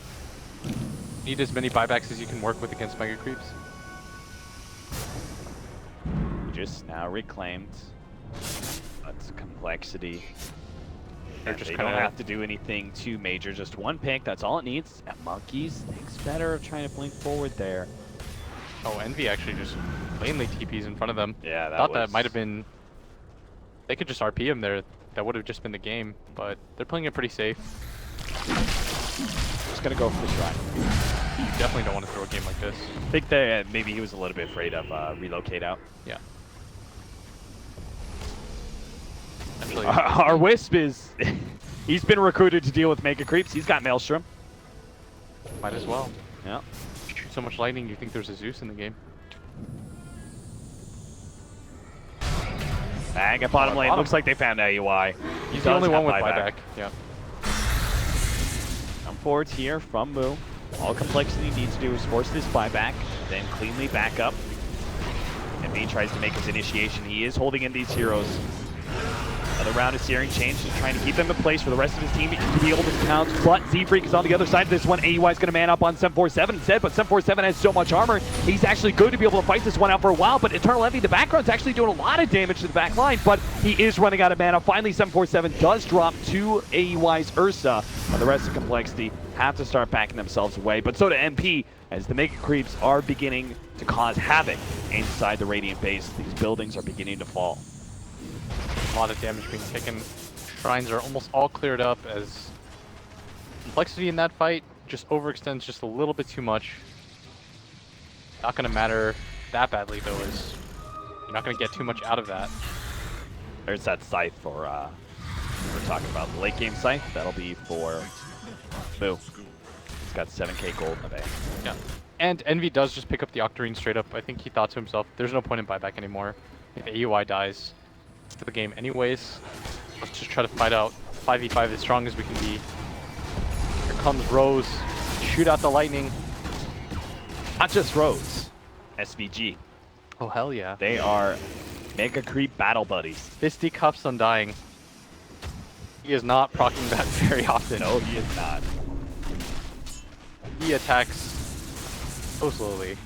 Need as many buybacks as you can work with against Mega Creeps.
Just now reclaimed. That's Complexity.
They're
And
just
they
kinda
don't have to do anything too major. Just one pick. That's all it needs. And Monkeys thinks better of trying to blink forward there.
Oh, Envy actually just plainly TPs in front of them.
Yeah, that
Thought
was...
that might have been. They could just RP him there. That would have just been the game. But they're playing it pretty safe.
Just gonna go for the try.
You definitely don't want to throw a game like this.
I think that maybe he was a little bit afraid of relocate out.
Yeah. Actually,
Our Wisp is... he's been recruited to deal with Mega Creeps. He's got Maelstrom.
might as well.
Yeah.
Shoot so much lightning, you think there's a Zeus in the game.
Bang at bottom lane.
Bottom.
Looks like they found AUI.
He's the only one with buyback. Yeah.
Come forwards here from Moo. All Complexity needs to do is force this buyback, then cleanly back up. And B tries to make his initiation. He is holding in these heroes. Another round of Searing Change, just trying to keep them in place for the rest of his team to be able to pounce. But Z-Freak is on the other side of this one. AUI is going to man up on 747 instead, but 747 has so much armor. He's actually good to be able to fight this one out for a while, but Eternal Envy, the background's actually doing a lot of damage to the back line, but he is running out of mana. Finally, 747 does drop to AUI's Ursa, and the rest of Complexity have to start backing themselves away, but so do MP, as the Mega Creeps are beginning to cause havoc inside the Radiant base. These buildings are beginning to fall.
A lot of damage being taken. Shrines are almost all cleared up as Complexity in that fight just overextends just a little bit too much. Not going to matter that badly though, as you're not going to get too much out of that.
There's that scythe for, we're talking about the late game scythe. That'll be for Boo. He's got 7k gold in the bank.
Yeah. And Envy does just pick up the Octarine straight up. I think he thought to himself, there's no point in buyback anymore. If AUI dies, it's to the game anyways. Let's just try to fight out 5v5 as strong as we can be. Here comes Rose. Shoot out the lightning.
Not just Rose. SVG.
Oh, hell yeah.
They are Mega Creep battle buddies.
Fisticuffs Undying. He is not proccing that very often.
No, he is not.
He attacks so slowly.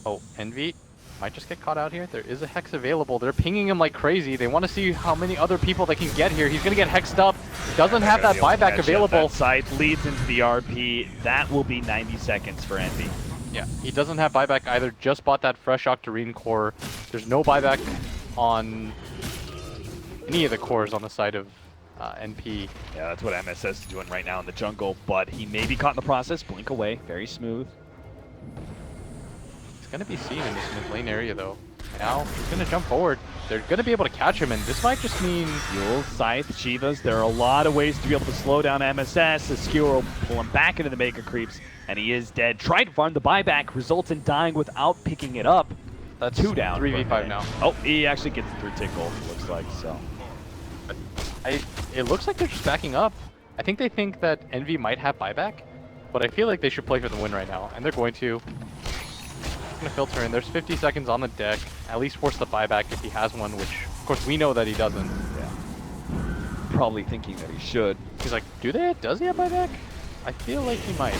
Oh, Envy might just get caught out here. There is a Hex available. They're pinging him like crazy. They want to see how many other people they can get here. He's going to get hexed up. Doesn't have that buyback available.
That side leads into the RP. That will be 90 seconds for Envy.
Yeah, he doesn't have buyback either. Just bought that fresh Octarine core. There's no buyback on any of the cores on the side of NP.
Yeah, that's what MSS is doing right now in the jungle, but he may be caught in the process. Blink away, very smooth.
He's going to be seen in this mid lane area though. Now he's going to jump forward. They're going to be able to catch him, and this might just mean...
Fuel, Scythe, Shivas, there are a lot of ways to be able to slow down MSS. The skewer will pull him back into the Mega Creeps, and he is dead. Tried to farm the buyback, results in dying without picking it up.
That's
2 down.
3v5 now.
Oh, he actually gets through Tickle, looks like, so.
It looks like they're just backing up. I think they think that Envy might have buyback, but I feel like they should play for the win right now, and they're going to. Going to filter in. There's 50 seconds on the deck. At least force the buyback if he has one, which, of course, we know that he doesn't.
Yeah. Probably thinking that he should.
He's like, does he have buyback? I feel like he might.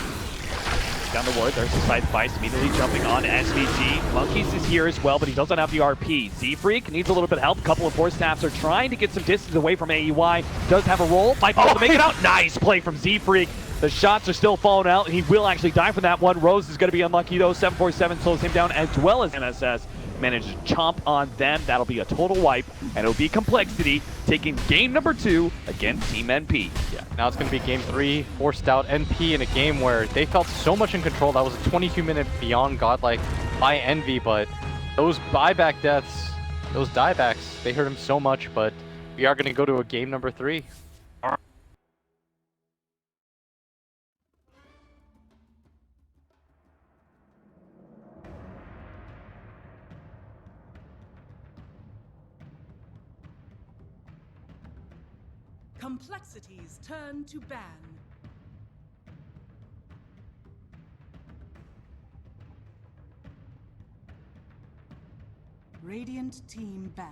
Down the ward, there's the side fights, immediately jumping on SVG. Monkeys is here as well, but he doesn't have the RP. Z-Freak needs a little bit of help. A couple of force staffs are trying to get some distance away from AUI. Does have a roll, might be able to make it out. Nice play from Z-Freak. The shots are still falling out. He will actually die from that one. Rose is going to be unlucky though. 747 slows him down as well as MSS.
manage to chomp on them. That'll be a total wipe, and it'll be Complexity taking game number 2 against Team NP.
Yeah, now it's going to be game 3, forced out NP in a game where they felt so much in control. That was a 22-minute beyond godlike by Envy, but those buyback deaths, those diebacks, they hurt him so much, but we are going to go to a game number 3.
Complexities turn to ban. Radiant team ban.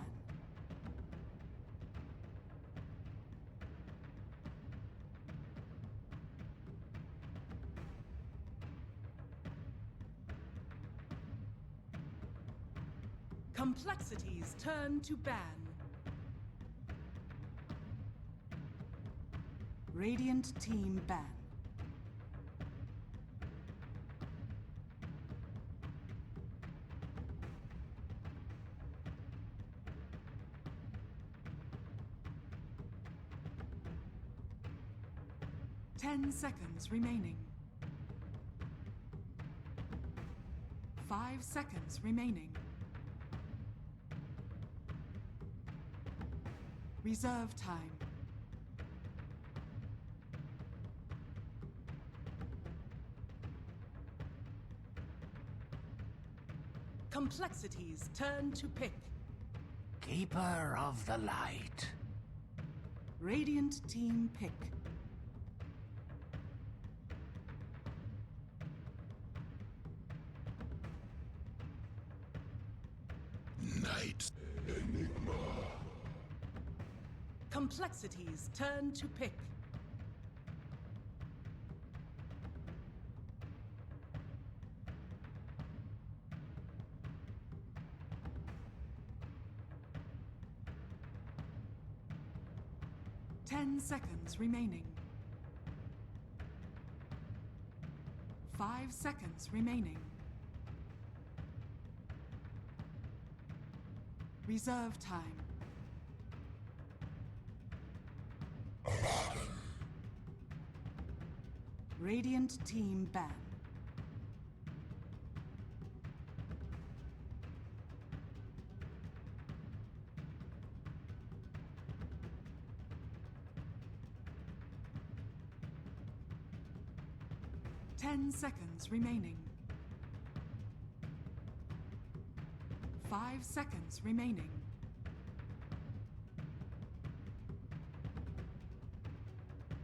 Complexities turn to ban. Radiant team ban. Ten seconds remaining. 5 seconds remaining. Reserve time. Complexities turn to pick.
Keeper of the light.
Radiant team pick.
Night Enigma.
Complexities turn to pick. Ten seconds remaining. 5 seconds remaining. Reserve time. Radiant team ban. Ten seconds remaining. 5 seconds remaining.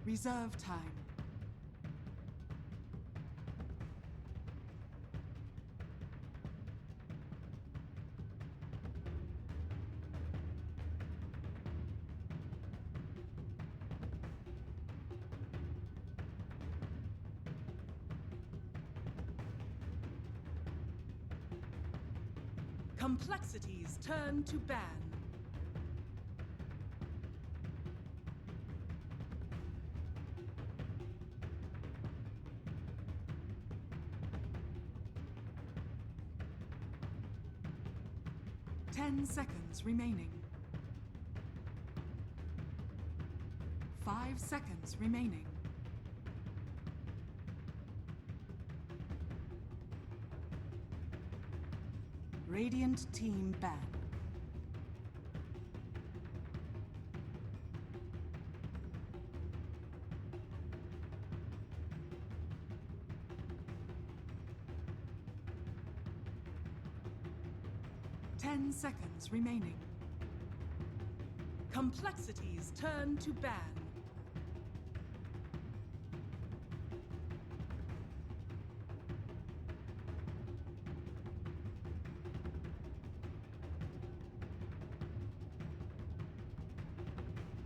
Reserve time. Complexities turn to ban. Ten seconds remaining. 5 seconds remaining. Radiant team ban. Ten seconds remaining. Complexities turn to ban.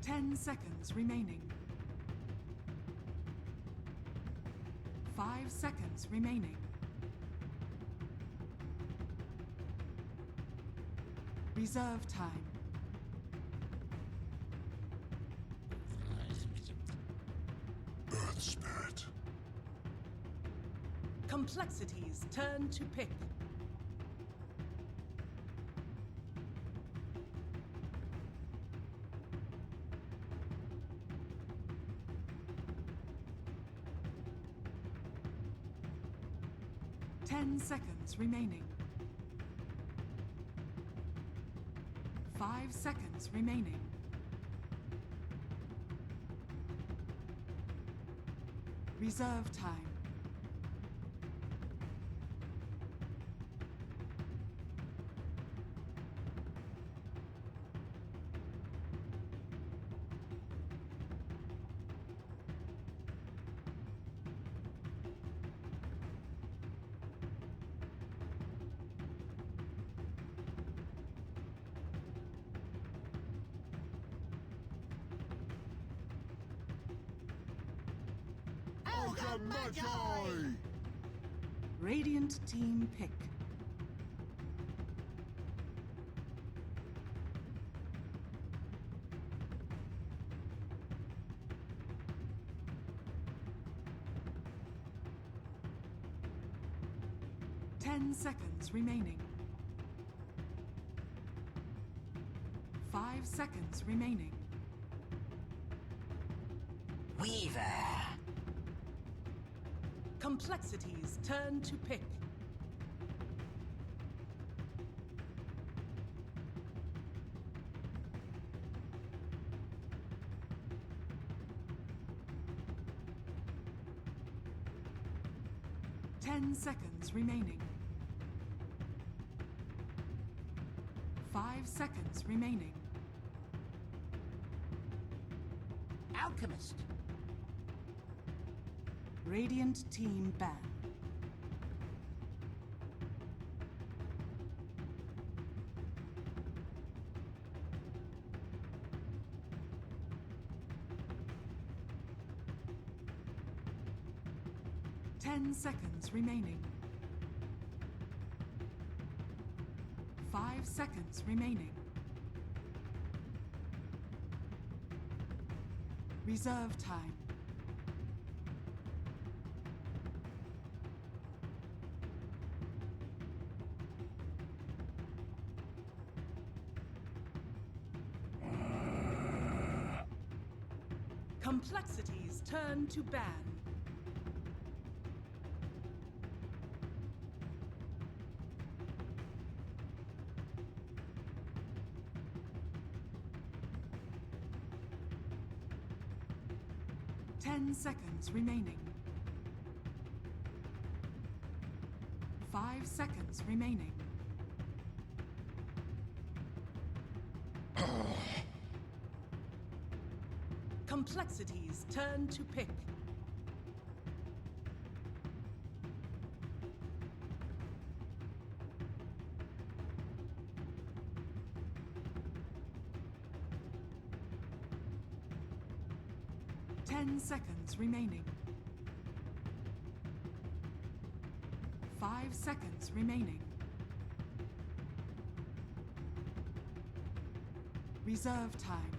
Ten seconds remaining. 5 seconds remaining. Reserve time.
Earth Spirit.
Complexities turn to pick. 10 seconds remaining. 5 seconds remaining. Reserve time. Radiant team pick. Ten seconds remaining. 5 seconds remaining.
Weaver.
Complexities turn to pick. Ten seconds remaining. 5 seconds remaining.
Alchemist.
Radiant team ban. Ten seconds remaining. 5 seconds remaining. Reserve time. Complexities turn to ban. Ten seconds remaining. 5 seconds remaining. Complexities turn to pick. Ten seconds remaining. 5 seconds remaining. Reserve time.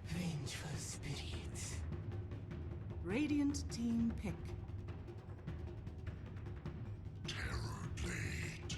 Vengeful spirits.
Radiant team pick.
Terror blade.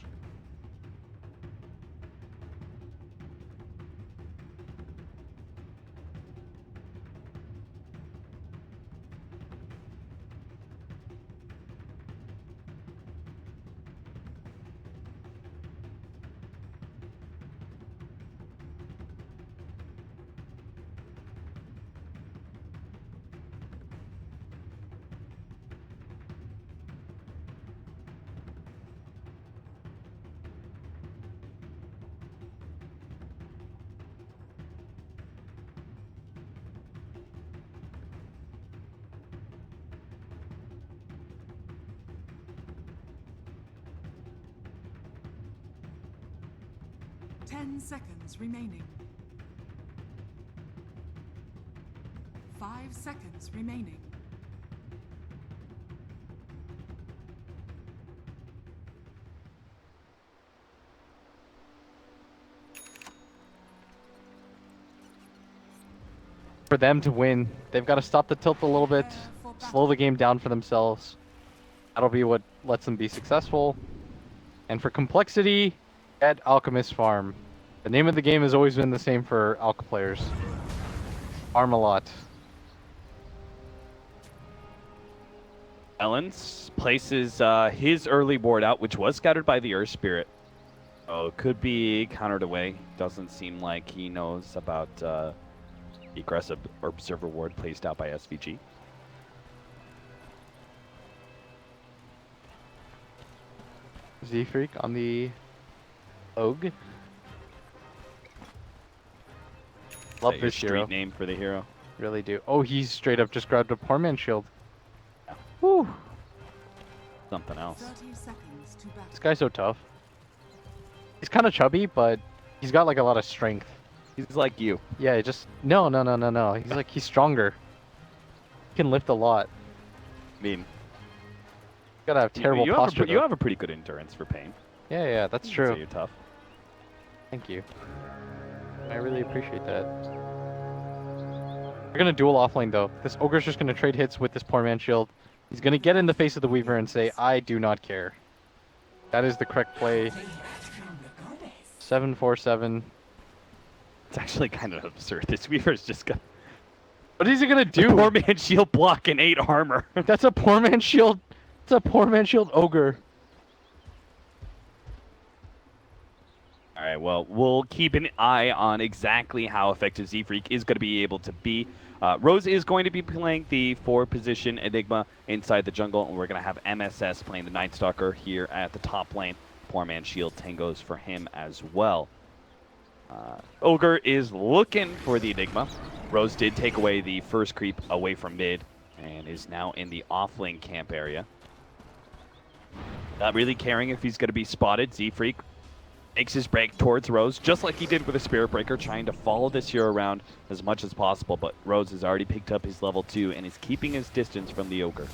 10 seconds remaining. 5 seconds remaining.
For them to win, they've got to stop the tilt a little bit, slow the game down for themselves. That'll be what lets them be successful. And for complexity, at Alchemist Farm. The name of the game has always been the same for Alch players. Farm a lot.
Ellens places his early board out, which was scattered by the Earth Spirit. Oh, could be countered away. Doesn't seem like he knows about the aggressive observer ward placed out by SVG.
Z-Freak on the Og. Love
Your
this
street
hero.
name for the hero.
Really do. Oh, he's straight up just grabbed a poor man's shield.
Yeah.
Woo!
Something else.
30 seconds to battle.
This guy's so tough. He's kind of chubby, but he's got like a lot of strength.
He's like you.
Yeah, just no. He's stronger. He can lift a lot.
I mean,
Gotta have terrible
you
posture.
you have a pretty good endurance for pain.
Yeah, that's
So
true.
you're tough.
Thank you. I really appreciate that. We're gonna duel offlane though. This ogre's just gonna trade hits with this poor man shield. He's gonna get in the face of the Weaver and say, "I do not care." That is the correct play. 7-4-7.
It's actually kind of absurd. This Weaver's just got
What is he gonna do?
poor man shield block and 8 armor.
That's a poor man shield. It's a poor man shield ogre.
All right, well, we'll keep an eye on exactly how effective Z-Freak is going to be able to be. Rose is going to be playing the 4-position Enigma inside the jungle, and we're going to have MSS playing the Night Stalker here at the top lane. Poor man shield tangos for him as well. Ogre is looking for the Enigma. Rose did take away the first creep away from mid and is now in the off-lane camp area. Not really caring if he's going to be spotted. Z-Freak makes his break towards Rose, just like he did with the Spirit Breaker, trying to follow this hero around as much as possible, but Rose has already picked up his level 2 and is keeping his distance from the Ogre.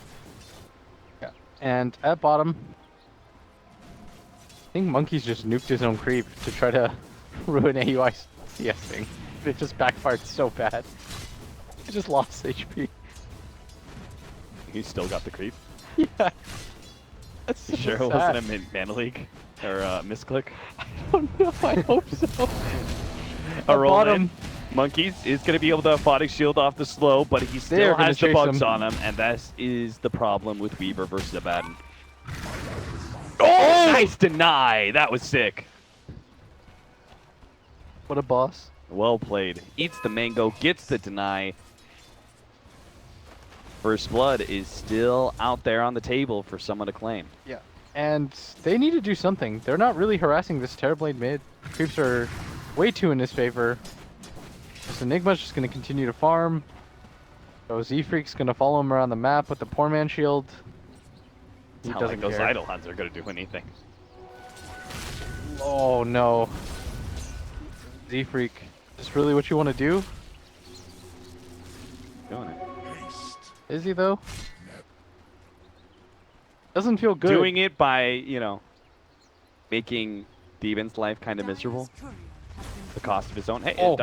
Yeah. And at bottom, I think Monkey's just nuked his own creep to try to ruin AUI CS thing. It just backfired so bad. He just lost HP.
He's still got the creep.
Yeah. That's so
Sure it
sad.
wasn't a Mana League or a misclick.
I don't know. I hope so.
A roll
bottom.
in. Monkeys is going to be able to Aphotic Shield off the slow, but he
They're
still
gonna
has the
chase
bugs
him.
on him, and that is the problem with Weaver versus Abaddon. Oh, nice deny. That was sick.
What a boss.
Well played. Eats the mango, gets the deny. First Blood is still out there on the table for someone to claim.
Yeah. And they need to do something. They're not really harassing this Terrorblade mid. Creeps are way too in his favor. This Enigma's just going to continue to farm. So Z-Freak's going to follow him around the map with the poor man shield.
It's
He
not like
doesn't
those
care.
Eidolons are going to do anything.
Oh no. Z-Freak. Is this really what you want to do?
Doing it.
Is he though? Doesn't feel good.
Doing it by, making Demon's life kind of miserable. The cost of his own. Hey,
Oh.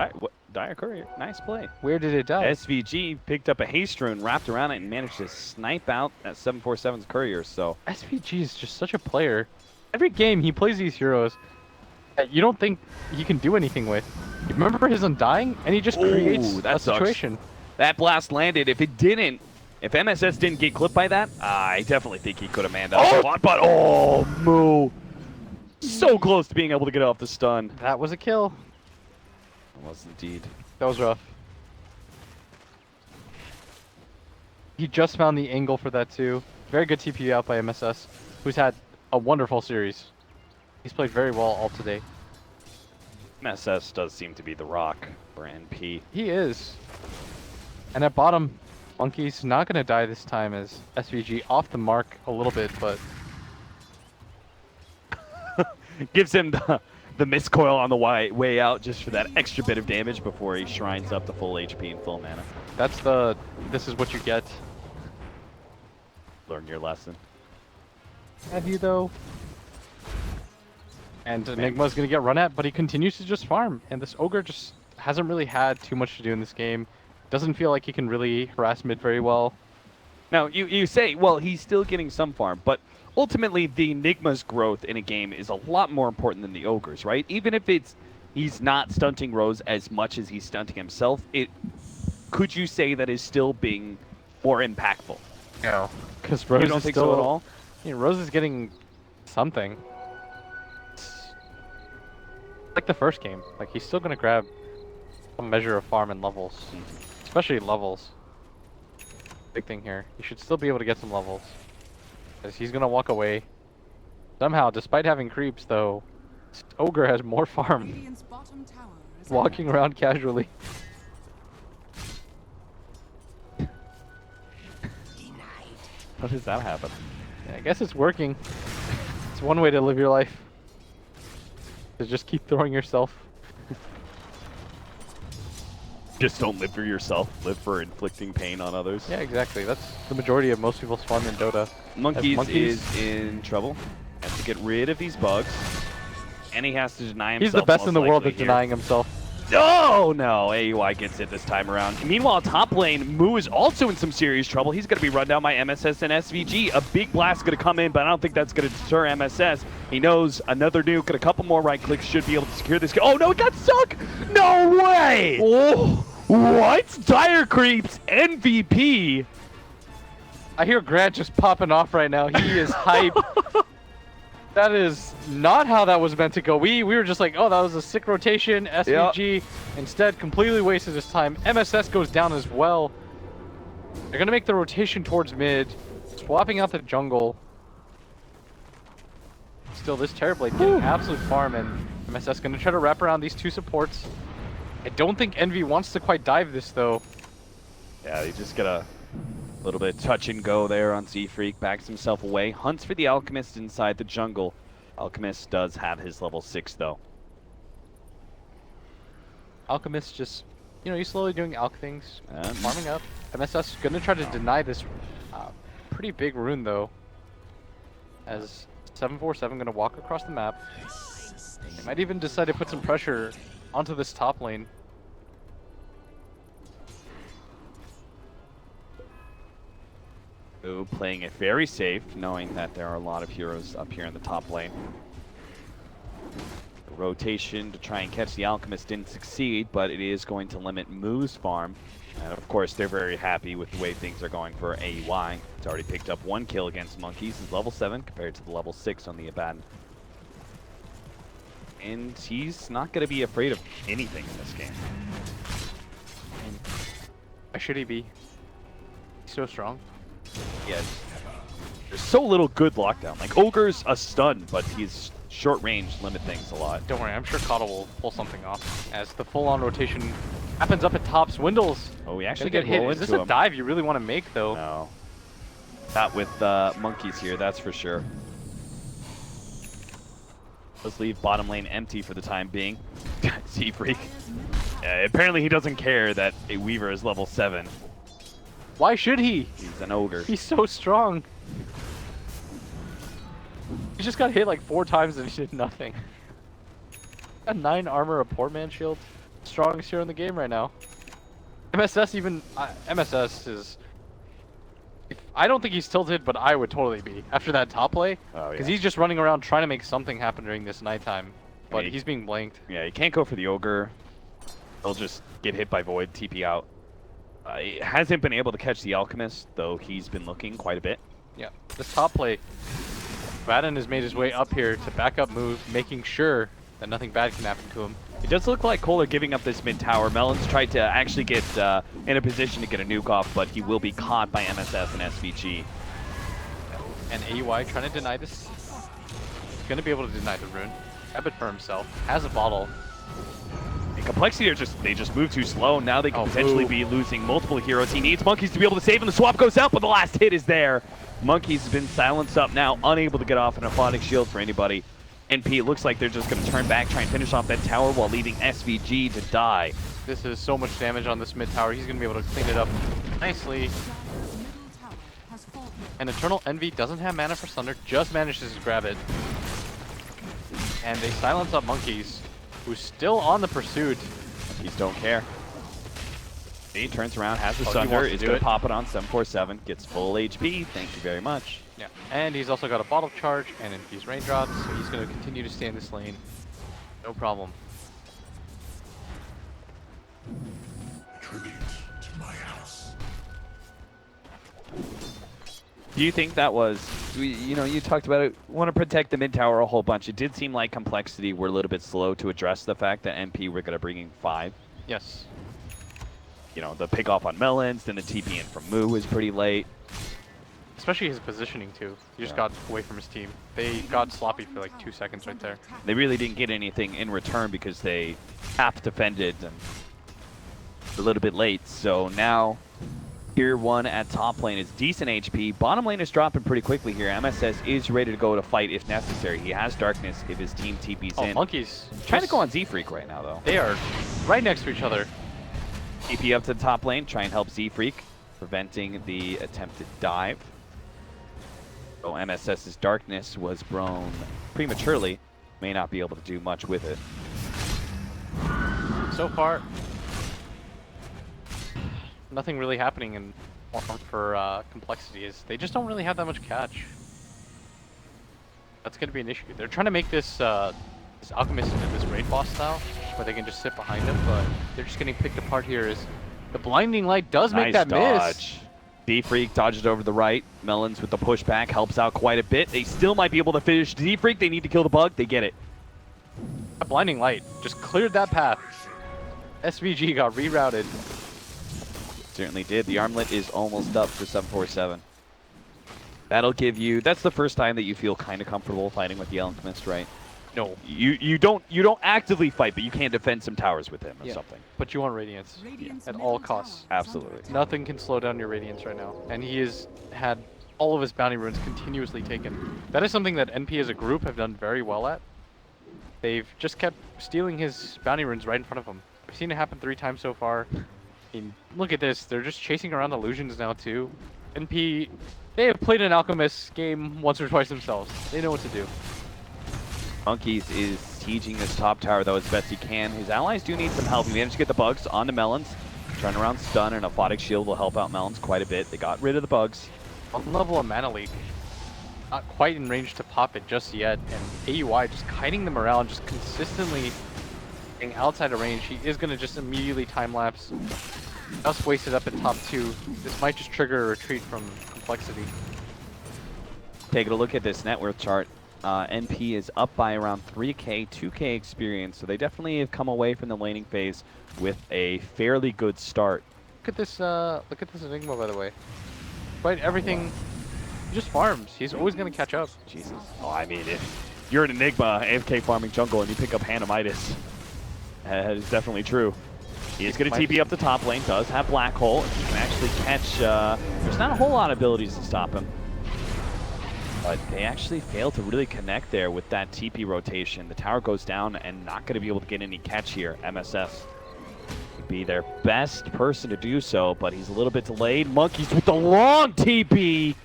Dire Courier. Nice play.
Where did it die?
SVG picked up a haste rune, wrapped around it, and managed to snipe out that 747's Courier. So
SVG is just such a player. Every game he plays these heroes that you don't think he can do anything with. You remember his Undying? And he just creates
that
a
sucks.
situation.
that blast landed. If MSS didn't get clipped by that, I definitely think he could have manned up. Oh, Moo. So close to being able to get off the stun.
That was a kill.
It was indeed.
That was rough. He just found the angle for that too. Very good TPU out by MSS, who's had a wonderful series. He's played very well all today.
MSS does seem to be the rock for NP.
He is. And at bottom, Monkey's not going to die this time as SVG off the mark a little bit, but
Gives him the the miscoil on the way out just for that extra bit of damage before he shrines up the full HP and full mana.
That's this is what you get.
Learn your lesson.
Have you though? And Enigma's gonna get run at, but he continues to just farm. And this Ogre just hasn't really had too much to do in this game. Doesn't feel like he can really harass mid very well.
Now, you say, well, he's still getting some farm, but ultimately the Enigma's growth in a game is a lot more important than the Ogre's, right? Even if he's not stunting Rose as much as he's stunting himself, could you say that is still being more impactful?
No. Because Rose
You don't
is
think
still,
so at all?
Yeah, Rose is getting something. It's like the first game. Like, he's still gonna grab a measure of farm and levels. Especially levels. Big thing here. You should still be able to get some levels. Because he's gonna walk away. Somehow, despite having creeps, though, this Ogre has more farm.
Radiant's bottom tower is
Walking around casually.
How does that happen?
Yeah, I guess it's working. It's one way to live your life. To just keep throwing yourself.
Just don't live for yourself, live for inflicting pain on others.
Yeah, exactly. That's the majority of most people's fun in Dota.
Monkeys is in trouble. Has to get rid of these bugs. And he has to deny himself.
He's the best in the world
likely
at
here.
denying himself.
Oh no, AUI gets it this time around. Meanwhile, top lane, Moo is also in some serious trouble. He's going to be run down by MSS and SVG. A big blast going to come in, but I don't think that's going to deter MSS. He knows another nuke and a couple more right clicks should be able to secure this. Oh no, it got stuck! No way! Oh, what? Dire Creeps MVP.
I hear Grant just popping off right now. He is hype. That is not how that was meant to go. We were just like, oh, that was a sick rotation. SVG instead completely wasted his time. MSS goes down as well. They're gonna make the rotation towards mid, swapping out the jungle. Still, this Terrorblade getting absolute farm, and MSS gonna try to wrap around these two supports. I don't think Envy wants to quite dive this though.
Yeah, he just got a little bit of touch and go there on Z-Freak, backs himself away, hunts for the Alchemist inside the jungle. Alchemist does have his level 6 though.
Alchemist just, you know, he's slowly doing alch things,
And
farming up. MSS gonna try to deny this pretty big rune though. As 747 gonna walk across the map. They might even decide to put some pressure onto this top lane.
Moo playing it very safe, knowing that there are a lot of heroes up here in the top lane. The rotation to try and catch the Alchemist didn't succeed, but it is going to limit Moo's farm. And of course, they're very happy with the way things are going for AUI. It's already picked up 1 kill against Monkeys. He's level 7 compared to the level 6 on the Abaddon. And he's not going to be afraid of anything in this game.
Why should he be? He's so strong.
Yeah, there's so little good lockdown. Like, Ogre's a stun, but he's short range, limit things a lot.
Don't worry, I'm sure Kotl will pull something off as the full-on rotation happens up at top. Swindles.
Oh, we actually
Gonna
get
get hit.
roll
Is this
into
a
him.
dive you really want to make though?
No. Not with Monkeys here, that's for sure. Let's leave bottom lane empty for the time being. Z-Freak. Apparently he doesn't care that a Weaver is level 7.
Why should he?
He's an ogre.
He's so strong. He just got hit like 4 times and he did nothing. Got 9 armor, a poor man shield. Strongest hero in the game right now. MSS even... MSS is... I don't think he's tilted, but I would totally be after that top play.
Oh,
Because
yeah.
he's just running around trying to make something happen during this nighttime. But
mean,
he's being blanked.
Yeah, you can't go for the ogre. He'll just get hit by Void, TP out. He hasn't been able to catch the Alchemist, though he's been looking quite a bit.
Yeah, this top play. Vadden has made his way up here to back up move, making sure that nothing bad can happen to him.
It does look like Kohler giving up this mid tower. Melon's tried to actually get in a position to get a nuke off, but he will be caught by MSS and SVG.
And AUI trying to deny this. He's going to be able to deny the rune. Grab it for himself. Has a bottle.
And Complexity they just move too slow. Now they could potentially be losing multiple heroes. He needs Monkeys to be able to save him. The swap goes out, but the last hit is there. Monkeys has been silenced up now, unable to get off an Aphotic Shield for anybody. NP, it looks like they're just going to turn back, try and finish off that tower while leaving SVG to die.
This is so much damage on this mid tower. He's going to be able to clean it up nicely.
Dire's middle tower has fallen.
And Eternal Envy doesn't have mana for Sunder, just manages to grab it. And they silence up Monkeys, who's still on the pursuit.
Monkeys don't care. He turns around, has the
he
Sunder,
wants to
is
do
going
it.
to pop it on 747, gets full HP. Thank you very much.
Yeah. And he's also got a bottle charge and infused raindrops, so he's going to continue to stay in this lane. No problem.
Tribute to my house.
Do you think that was, you know, you talked about it, want to protect the mid tower a whole bunch. It did seem like Complexity were a little bit slow to address the fact that MP were going to bring in 5.
Yes.
You know, the pick off on Melons, then the TP in from Moo was pretty late.
Especially his positioning too. He just
Yeah.
got away from his team. They got sloppy for like 2 seconds right there.
They really didn't get anything in return because they half defended and a little bit late. So now Tier 1 at top lane is decent HP. Bottom lane is dropping pretty quickly here. MSS is ready to go to fight if necessary. He has Darkness if his team TP's
Oh,
in.
Monkeys.
Trying to go on Z-Freak right now, though.
They are right next to each other.
TP up to the top lane, try and help Z-Freak, preventing the attempted dive. So MSS's Darkness was blown prematurely. May not be able to do much with it.
So far, nothing really happening in for Complexity. Is they just don't really have that much catch. That's going to be an issue. They're trying to make this this Alchemist into this raid boss style, where they can just sit behind him, but they're just getting picked apart here. As the blinding light does make
Nice
that miss.
dodge. Z-Freak dodges over to the right. Melons with the pushback helps out quite a bit. They still might be able to finish Z-Freak. They need to kill the bug. They get it.
That blinding light just cleared that path. SVG got rerouted.
Certainly did. The armlet is almost up for 747. That'll give you. That's the first time that you feel kind of comfortable fighting with the Alchemist, right?
No,
You don't actively fight, but you can defend some towers with him or something.
but you want Radiance
Radiant's
at
middle
all
tower
costs.
is under
Absolutely.
attack.
Nothing can slow down your Radiance right now, and he has had all of his bounty runes continuously taken. That is something that NP as a group have done very well at. They've just kept stealing his bounty runes right in front of him. I've seen it happen 3 times so far. I mean, look at this. They're just chasing around illusions now too. NP, they have played an Alchemist game once or twice themselves. They know what to do.
Monkeys is sieging this top tower though as best he can. His allies do need some help. He managed to get the bugs onto Melons. Turnaround stun and a Aphotic Shield will help out Melons quite a bit. They got rid of the bugs.
One level of mana leak. Not quite in range to pop it just yet, and AUI just kiting them around, just consistently getting outside of range. He is going to just immediately time-lapse. Just wasted up at top 2. This might just trigger a retreat from Complexity.
Taking a look at this net worth chart. NP is up by around 3k, 2k experience, so they definitely have come away from the laning phase with a fairly good start.
Look at this Enigma, by the way. Despite everything, he just farms. He's always going to catch up.
Jesus. Oh, I mean, if you're an Enigma AFK farming jungle and you pick up Hanamitis, that is definitely true. He is going to TP up the top lane, does have Black Hole. If he can actually catch, there's not a whole lot of abilities to stop him. But they actually fail to really connect there with that TP rotation. The tower goes down and not going to be able to get any catch here. MSS would be their best person to do so, but he's a little bit delayed. Monkeys with the long TP.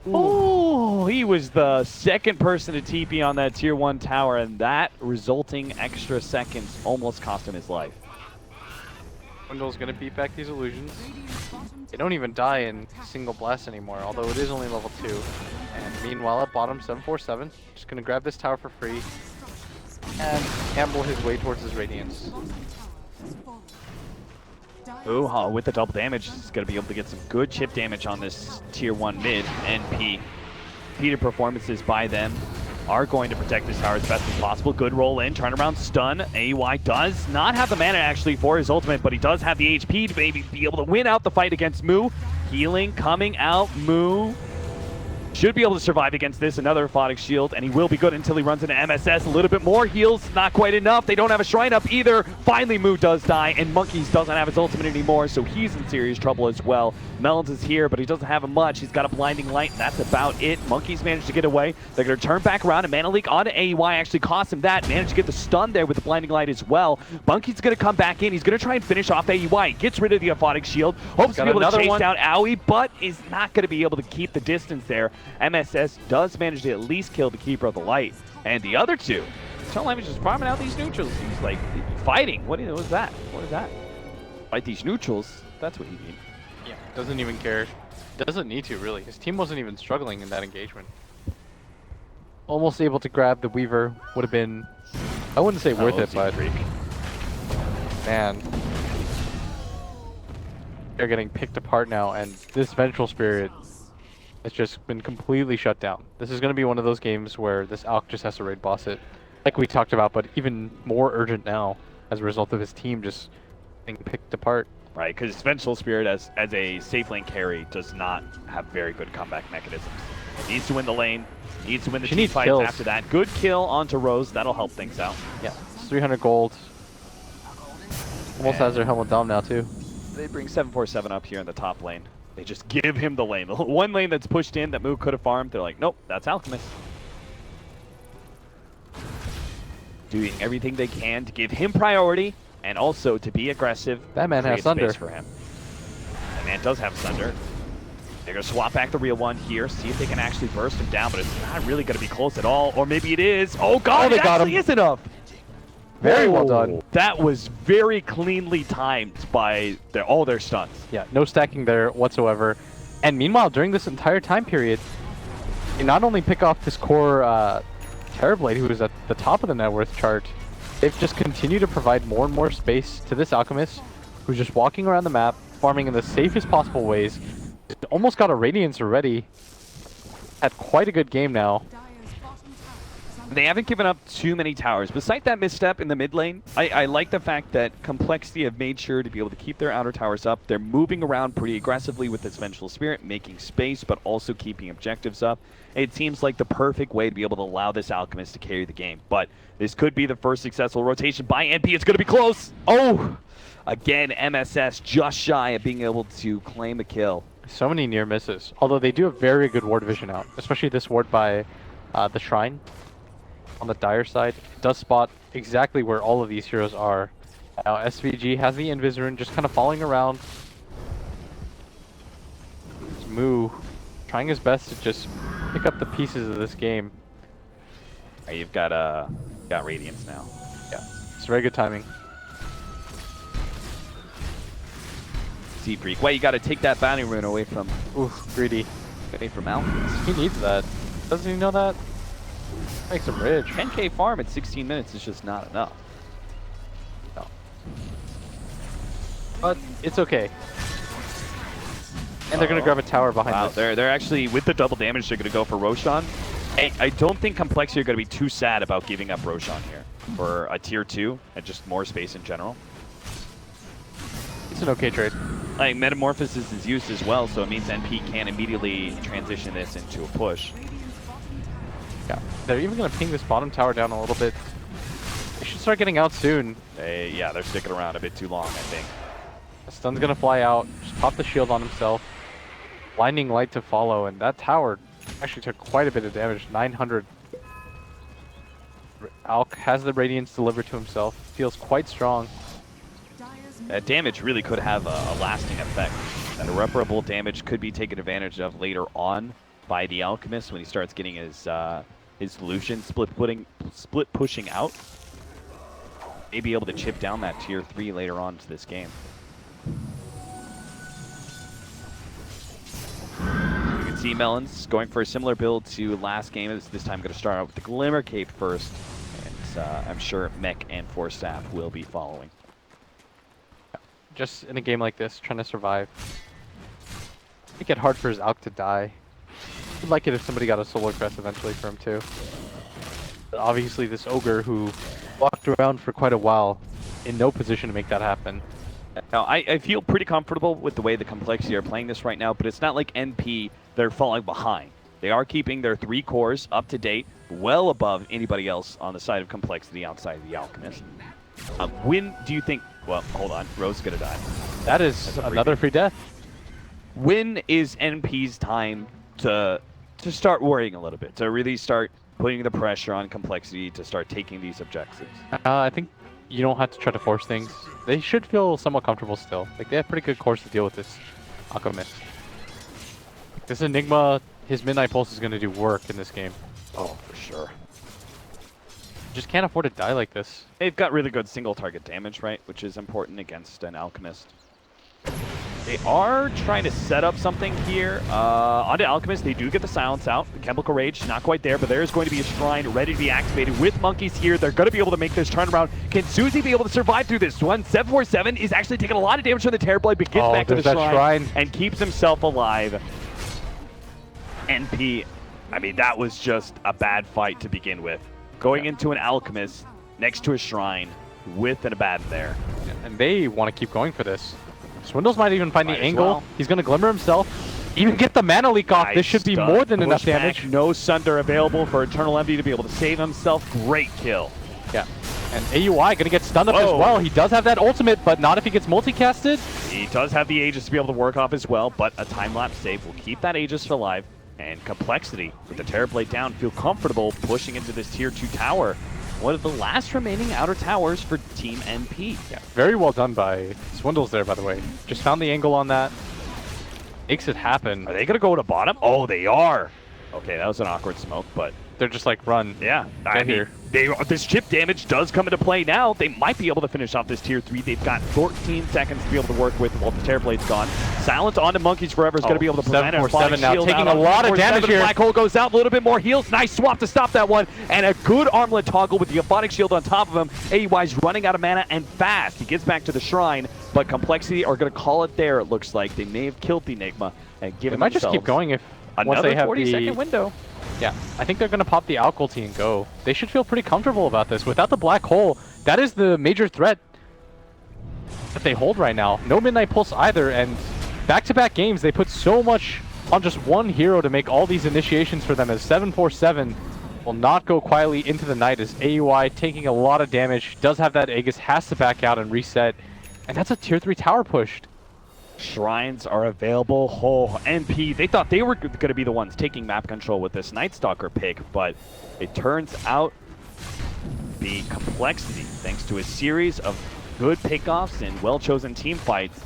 Oh, he was the second person to TP on that tier 1 tower, and that resulting extra seconds almost cost him his life.
Wendell's going to beat back these illusions.
Radiant's bottom
They don't even die in single blast anymore, although it is only level 2. And meanwhile at bottom, 747, just going to grab this tower for free and amble his way towards his Radiance.
bottom tower has fallen. Dire's
Ooh, with the double damage, he's going to be able to get some good chip damage on this tier 1 mid. NP. Repeated performances by them are going to protect this tower as best as possible. Good roll in, turnaround stun. AY does not have the mana actually for his ultimate, but he does have the HP to maybe be able to win out the fight against Moo. Healing coming out, Moo.
Should be able to survive against this. Another Aphotic Shield, and he will be good until he runs into MSS. A little bit more heals, not quite enough. They don't have a Shrine up either. Finally, Moo does die, and Monkeys doesn't have his ultimate anymore, so he's in serious trouble as well. Melons is here, but he doesn't have much. He's got a Blinding Light, and that's about it. Monkeys managed to get away. They're going to turn back around, and Mana Leak onto AEY actually cost him that. Managed to get the stun there with the Blinding Light as well. Monkey's going to come back in. He's going to try and finish off AEY. Gets rid of the Aphotic Shield. Hopes to be able to chase down Owie, but is not going to be able to keep the distance there. MSS does manage to at least kill the Keeper of the Light. And the other two, Eternal just farming out these neutrals. He's like fighting. What is that? What is that? Fight these neutrals. That's what he means.
Yeah, doesn't even care. Doesn't need to, really. His team wasn't even struggling in that engagement. Almost able to grab the Weaver. Would have been, I wouldn't say worth it, but man. They're getting picked apart now, and this Vengeful Spirit has just been completely shut down. This is going to be one of those games where this Alk just has to raid boss it, like we talked about, but even more urgent now as a result of his team just being picked apart.
Right, because Vengeful Spirit as a safe lane carry does not have very good comeback mechanisms. Needs to win the lane, needs to win the team fights
kills.
after that. Good kill onto Rose, that'll help things out.
Yeah, it's 300 gold. Almost has their helmet dom now too.
They bring 747 up here in the top lane. They just give him the lane. The one lane that's pushed in that Moo could have farmed, they're like, nope, that's Alchemist. Doing everything they can to give him priority and also to be aggressive.
That man has Thunder
for him. That man does have Thunder. They're going to swap back the real one here, see if they can actually burst him down, but it's not really going to be close at all. Or maybe it is. Oh, God,
they
it
got
actually
him.
is enough.
Very well done.
That was very cleanly timed by all their stuns.
Yeah, no stacking there whatsoever. And meanwhile, during this entire time period, you not only pick off this core Terrorblade, who is at the top of the net worth chart, they've just continued to provide more and more space to this Alchemist, who's just walking around the map, farming in the safest possible ways. Almost got a Radiance already. Had quite a good game now.
They haven't given up too many towers. Besides that misstep in the mid lane, I like the fact that Complexity have made sure to be able to keep their outer towers up. They're moving around pretty aggressively with this Vengeful Spirit, making space, but also keeping objectives up. It seems like the perfect way to be able to allow this Alchemist to carry the game. But this could be the first successful rotation by NP. It's going to be close. Oh! Again, MSS just shy of being able to claim a kill.
So many near misses. Although they do have very good ward vision out, especially this ward by the Shrine. On the Dire side, it does spot exactly where all of these heroes are. Now SVG has the Invis-Rune just kind of following around. It's Moo trying his best to just pick up the pieces of this game.
Right, you've got Radiance now.
Yeah, it's very good timing.
Sea Freak. Wait, you got to take that bounty rune away from.
Oof, greedy.
Away from Alchemist.
He needs that. Doesn't he know that? Makes him rich.
10k farm in 16 minutes is just not enough.
No. But it's okay. And they're going to grab a tower behind this.
They're actually, with the double damage, they're going to go for Roshan. I don't think Complexity are going to be too sad about giving up Roshan here for a tier 2 and just more space in general.
It's an okay trade.
Like, Metamorphosis is used as well, so it means NP can immediately transition this into a push.
Yeah, they're even going to ping this bottom tower down a little bit. They should start getting out soon.
Yeah, they're sticking around a bit too long, I think.
The stun's going to fly out, just pop the shield on himself. Blinding Light to follow, and that tower actually took quite a bit of damage, 900. Alk has the Radiance delivered to himself, feels quite strong.
That damage really could have a lasting effect. That irreparable damage could be taken advantage of later on by the Alchemist when he starts getting his Lucian split pushing out. May be able to chip down that tier 3 later on to this game. You can see Melons going for a similar build to last game. This time going to start out with the Glimmer Cape first, and I'm sure Mech and Force Staff will be following.
Just in a game like this, trying to survive. Make it hard for his Alk to die. I'd like it if somebody got a Solar Crest eventually for him too. But obviously this Ogre who walked around for quite a while in no position to make that happen.
Now, I feel pretty comfortable with the way the Complexity are playing this right now, but it's not like NP, they're falling behind.
They are keeping their 3 cores up to date, well above anybody else on the side of complexity outside of the Alchemist. When do you think, well, hold on, Rose is going to die.
That is another free death.
When is NP's time to start worrying a little bit, to really start putting the pressure on complexity to start taking these objectives?
I think you don't have to try to force things. They should feel somewhat comfortable still. Like, they have pretty good cores to deal with this Alchemist. This Enigma, his Midnight Pulse is going to do work in this game.
Oh, for sure.
Just can't afford to die like this.
They've got really good single target damage, right? Which is important against an Alchemist. They are trying to set up something here. Onto Alchemist, they do get the silence out. The Chemical Rage, not quite there, but there is going to be a Shrine ready to be activated with Monkeys here. They're going to be able to make this turnaround. Can Susie be able to survive through this one? 747 is actually taking a lot of damage from the Terrorblade, but gets back to the shrine and keeps himself alive. NP, I mean, that was just a bad fight to begin with. Going into an Alchemist next to a Shrine with an Abaddon there.
And they want to keep going for this. Swindles might even find the angle.
Well.
He's going to Glimmer himself. Even get the mana leak off.
Nice
This should be
stun.
more than enough
Push back,
damage.
No Sunder available for Eternal Envy to be able to save himself. Great kill.
Yeah. And AUI going to get stunned up as
Whoa.
well. He does have that ultimate, but not if he gets multicasted.
He does have the Aegis to be able to work off as well, but a time-lapse save will keep that Aegis alive. And Complexity, with the Terrorblade down, feel comfortable pushing into this Tier 2 tower. One of the last remaining outer towers for Team NP.
Yeah, very well done by Swindles there, by the way. Just found the angle on that. Makes it happen.
Are they going to go to bottom? Oh, they are. Okay, that was an awkward smoke, but
They're just like, run.
yeah. I mean,
here.
this chip damage does come into play now. They might be able to finish off this Tier 3. They've got 14 seconds to be able to work with while the Terrorblade's gone. Silence onto Monkeys Forever is going to be able to prevent it.
747 now, taking a lot of damage here.
Black Hole goes out, a little bit more heals. Nice swap to stop that one. And a good armlet toggle with the Aphotic Shield on top of him. AUI's running out of mana and fast. He gets back to the Shrine, but Complexity are going to call it there, it looks like. They may have killed the Enigma and given
They might just keep going if once
another
they have
40-second window.
Yeah, I think they're going to pop the Alk ulti and go. They should feel pretty comfortable about this. Without the Black Hole, that is the major threat that they hold right now. No Midnight Pulse either, and back-to-back games, they put so much on just one hero to make all these initiations for them, as 747 will not go quietly into the night, as AUI taking a lot of damage, does have that Aegis, has to back out and reset, and that's a Tier 3 tower pushed.
Shrines are available. Oh, NP, they thought they were going to be the ones taking map control with this Night Stalker pick, but it turns out the Complexity, thanks to a series of good pickoffs and well-chosen team fights,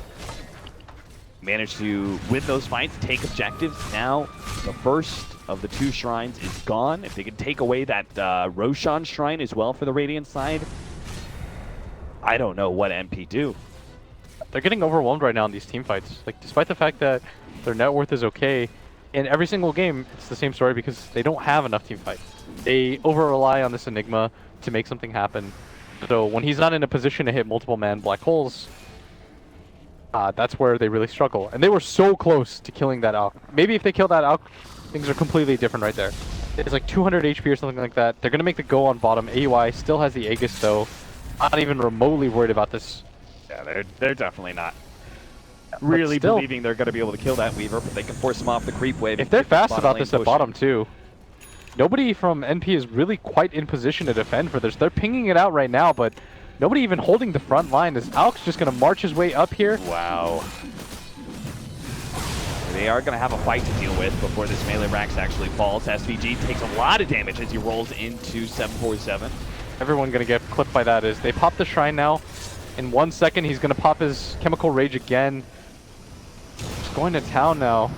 managed to win those fights, take objectives. Now, the first of the 2 shrines is gone. If they can take away that Roshan shrine as well for the Radiant side, I don't know what NP do.
They're getting overwhelmed right now in these team fights. Like, despite the fact that their net worth is okay, in every single game, it's the same story because they don't have enough team fights. They over-rely on this Enigma to make something happen. So when he's not in a position to hit multiple man black holes, that's where they really struggle. And they were so close to killing that Alk. Maybe if they kill that Alk, things are completely different right there. It's like 200 HP or something like that. They're going to make the go on bottom. AUI still has the Aegis, though. Not even remotely worried about this.
Yeah, they're definitely not really believing they're going to be able to kill that Weaver, but they can force him off the creep wave.
If they're fast about this at bottom too, nobody from NP is really quite in position to defend for this. They're pinging it out right now, but nobody even holding the front line. As Alk's just going to march his way up here.
Wow. They are going to have a fight to deal with before this melee Rax actually falls. SVG takes a lot of damage as he rolls into 747.
Everyone going to get clipped by that as they pop the Shrine now. In 1 second, he's going to pop his Chemical Rage again. Just going to town now.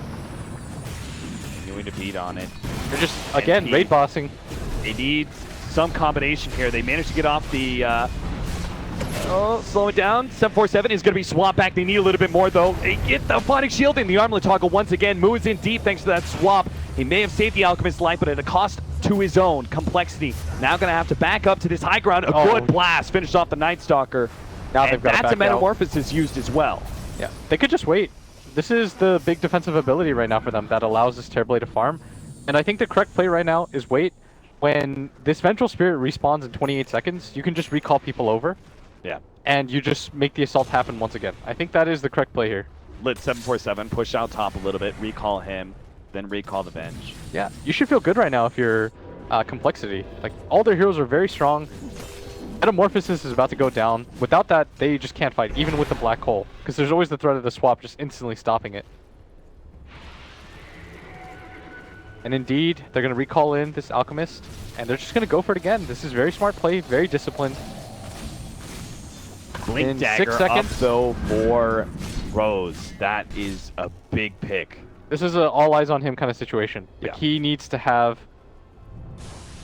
Continuing to beat on it.
They're just, again, raid bossing.
They need some combination here. They managed to get off the... slow it down. 747 is going to be swapped back. They need a little bit more, though. They get the Aphotic Shield in. The armlet toggle once again moves in deep thanks to that swap. He may have saved the Alchemist's life, but at a cost to his own. Complexity now going to have to back up to this high ground. A good blast finished off the Night Stalker.
Now
and
they've got
that's
to
a Metamorphosis used as well.
Yeah, they could just wait. This is the big defensive ability right now for them that allows this Terrorblade to farm. And I think the correct play right now is wait. When this Vengeful Spirit respawns in 28 seconds, you can just recall people over.
Yeah.
And you just make the assault happen once again. I think that is the correct play here.
Let 747 push out top a little bit, recall him, then recall the bench.
Yeah, you should feel good right now if you're Complexity. Like, all their heroes are very strong. Metamorphosis is about to go down. Without that, they just can't fight, even with the black hole. Because there's always the threat of the swap just instantly stopping it. And indeed, they're going to recall in this Alchemist, and they're just going to go for it again. This is very smart play, very disciplined.
Blink
In
dagger
6 seconds.
up though for Rose. That is a big pick.
This is an all eyes on him kind of situation. Like,
Yeah.
he needs to have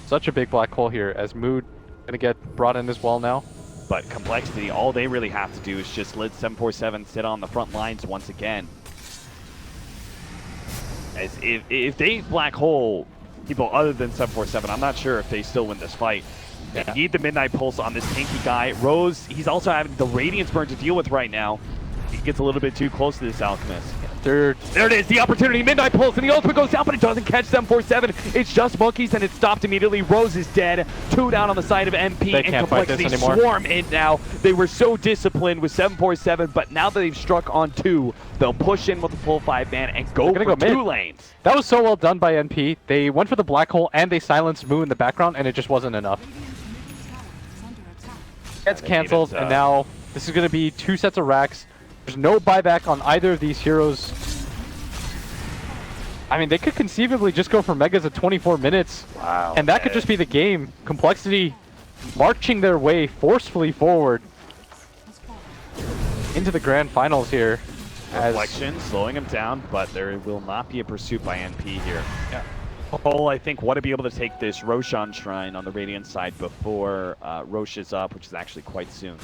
such a big black hole here, as Mood going to get brought in as well now.
But Complexity, all they really have to do is just let 747 sit on the front lines once again. As if they black hole people other than 747, I'm not sure if they still win this fight. They need the Midnight Pulse on this tanky guy. Rose, he's also having the Radiance Burn to deal with right now. He gets a little bit too close to this Alchemist.
There it is, the opportunity. Midnight Pulse, and the ultimate goes down, but it doesn't catch 747. It's just Monkeys, and it's stopped immediately. Rose is dead. 2 down on the side of MP,
They
and
can't fight this
Complexity
anymore.
swarm in now. They were so disciplined with 747, but now that they've struck on 2, they'll push in with the full 5-man and go
They're
for
gonna go
2
mid.
lanes.
That was so well done by NP. They went for the black hole, and they silenced Moo in the background, and it just wasn't enough.
Radiant's middle tower is under attack.
Gets
they
canceled,
needed,
and now this is going to be 2 sets of racks. There's no buyback on either of these heroes. I mean, they could conceivably just go for Megas at 24 minutes.
Wow.
And that could just be the game. Complexity marching their way forcefully forward
Has fallen.
into the grand finals here.
Reflection slowing him down, but there will not be a pursuit by NP here.
Yeah.
Cole, I think, want to be able to take this Roshan Shrine on the Radiant side before Rosh is up, which is actually quite soon.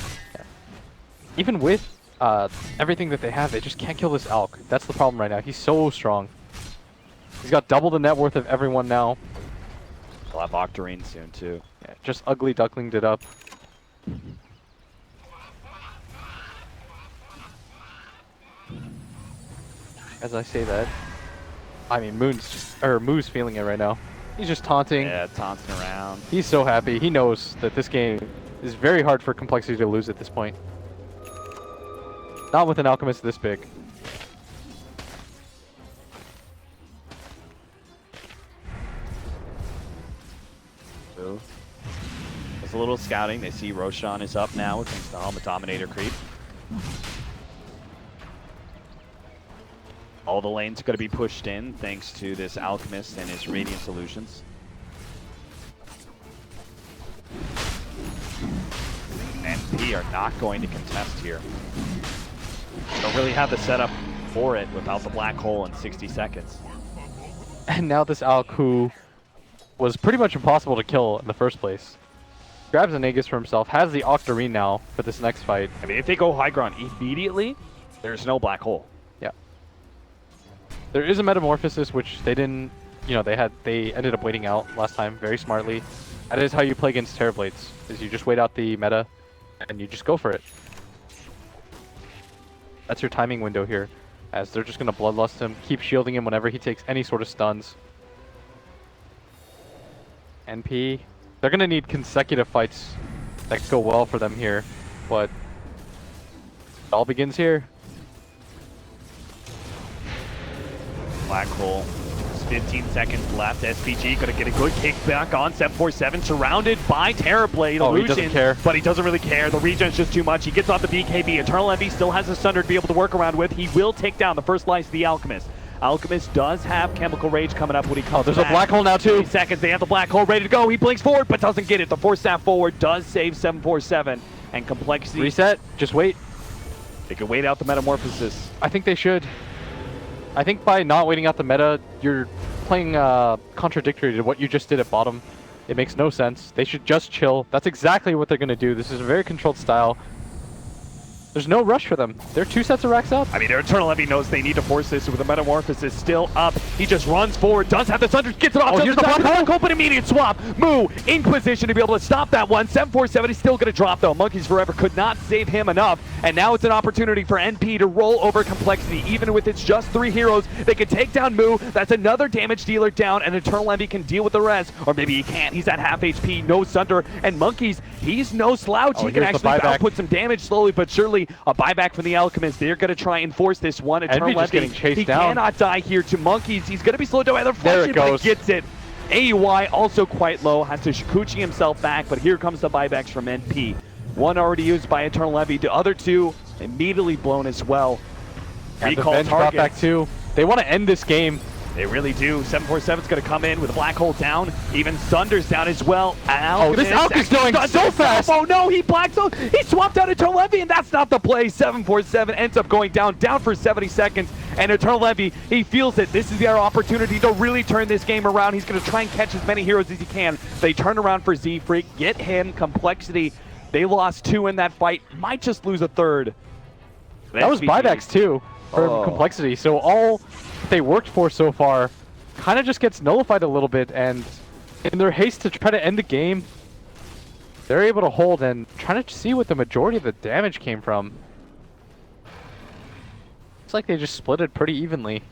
Even with everything that they have, they just can't kill this Alk. That's the problem right now. He's so strong. He's got double the net worth of everyone now.
They'll have Octarine soon, too.
Yeah, just ugly ducklinged it up. As I say that, I mean Moo's feeling it right now. He's just taunting.
Yeah, taunting around.
He's so happy. He knows that this game is very hard for Complexity to lose at this point. Not with an Alchemist this big.
So, there's a little scouting. They see Roshan is up now against the Helmet Dominator creep. All the lanes are going to be pushed in thanks to this Alchemist and his Radiant solutions. NP are not going to contest here. Don't really have the setup for it without the black hole in 60 seconds.
And now this Alk, who was pretty much impossible to kill in the first place, grabs an Aegis for himself, has the Octarine now for this next fight.
I mean, if they go high ground immediately, there's no black hole.
Yeah. There is a Metamorphosis, which they didn't, you know, they ended up waiting out last time very smartly. That is how you play against Terrorblades, is you just wait out the meta and you just go for it. That's your timing window here, as they're just going to Bloodlust him, keep shielding him whenever he takes any sort of stuns. NP, they're going to need consecutive fights that go well for them here, but it all begins here.
Black hole. There's 15 seconds left. SPG gonna get a good kick back on 747, surrounded by Terrorblade.
Oh, he
Illusion,
doesn't care.
but he doesn't really care. The regen's just too much. He gets off the BKB. Eternal Envy still has a Sunder to be able to work around with. He will take down the first slice of the Alchemist. Alchemist does have Chemical Rage coming up when he comes
Oh, there's
back.
a black hole now too.
20 seconds. They have the black hole ready to go. He blinks forward, but doesn't get it. The force staff forward does save 747, and Complexity.
Reset, just wait.
They can wait out the Metamorphosis.
I think they should. I think by not waiting out the meta, you're playing contradictory to what you just did at bottom. It makes no sense. They should just chill. That's exactly what they're going to do. This is a very controlled style. There's no rush for them. They're 2 sets of racks up.
I mean, their Eternal Envy knows they need to force this with the Metamorphosis still up. He just runs forward, does have the Thunder, gets it off.
Oh, here's the black hole.
Open immediate swap. Moo in position to be able to stop that one. 747 is still going to drop though. Monkeys Forever could not save him enough. And now it's an opportunity for NP to roll over Complexity. Even with its just 3 heroes, they can take down Moo. That's another damage dealer down, and Eternal Envy can deal with the rest. Or maybe he can't. He's at half HP, no Sunder. And Monkeys, He's no slouch.
Oh,
He can
here's the
actually
buyback.
output some damage slowly but surely. A buyback from the Alchemist. They're going to try and force this one. Eternal
just getting chased
he
down.
cannot die here to Monkeys. He's going to be slowed down by the
There it
reflection, but he
goes.
gets it. AUI also quite low. Has to Shikuchi himself back, but here comes the buybacks from NP. One already used by Eternal Levy. The other two immediately blown as well.
And the
Recall
bench brought
targets.
back too. They want to end this game.
They really do. 747's going to come in with a Black Hole down. Even Thunder's down as well.
Oh, this Alk is going so fast.
Oh no, he blacks out. He swapped out Eternal Levy, and that's not the play. 747 ends up going down for 70 seconds. And Eternal Levy, he feels that this is their opportunity to really turn this game around. He's going to try and catch as many heroes as he can. They turn around for Z-Freak, get him Complexity. They lost 2 in that fight. Might just lose a third.
That was
SVG.
buybacks too for
Oh.
Complexity. So all they worked for so far kind of just gets nullified a little bit, and in their haste to try to end the game, they're able to hold and trying to see what the majority of the damage came from. It's like they just split it pretty evenly.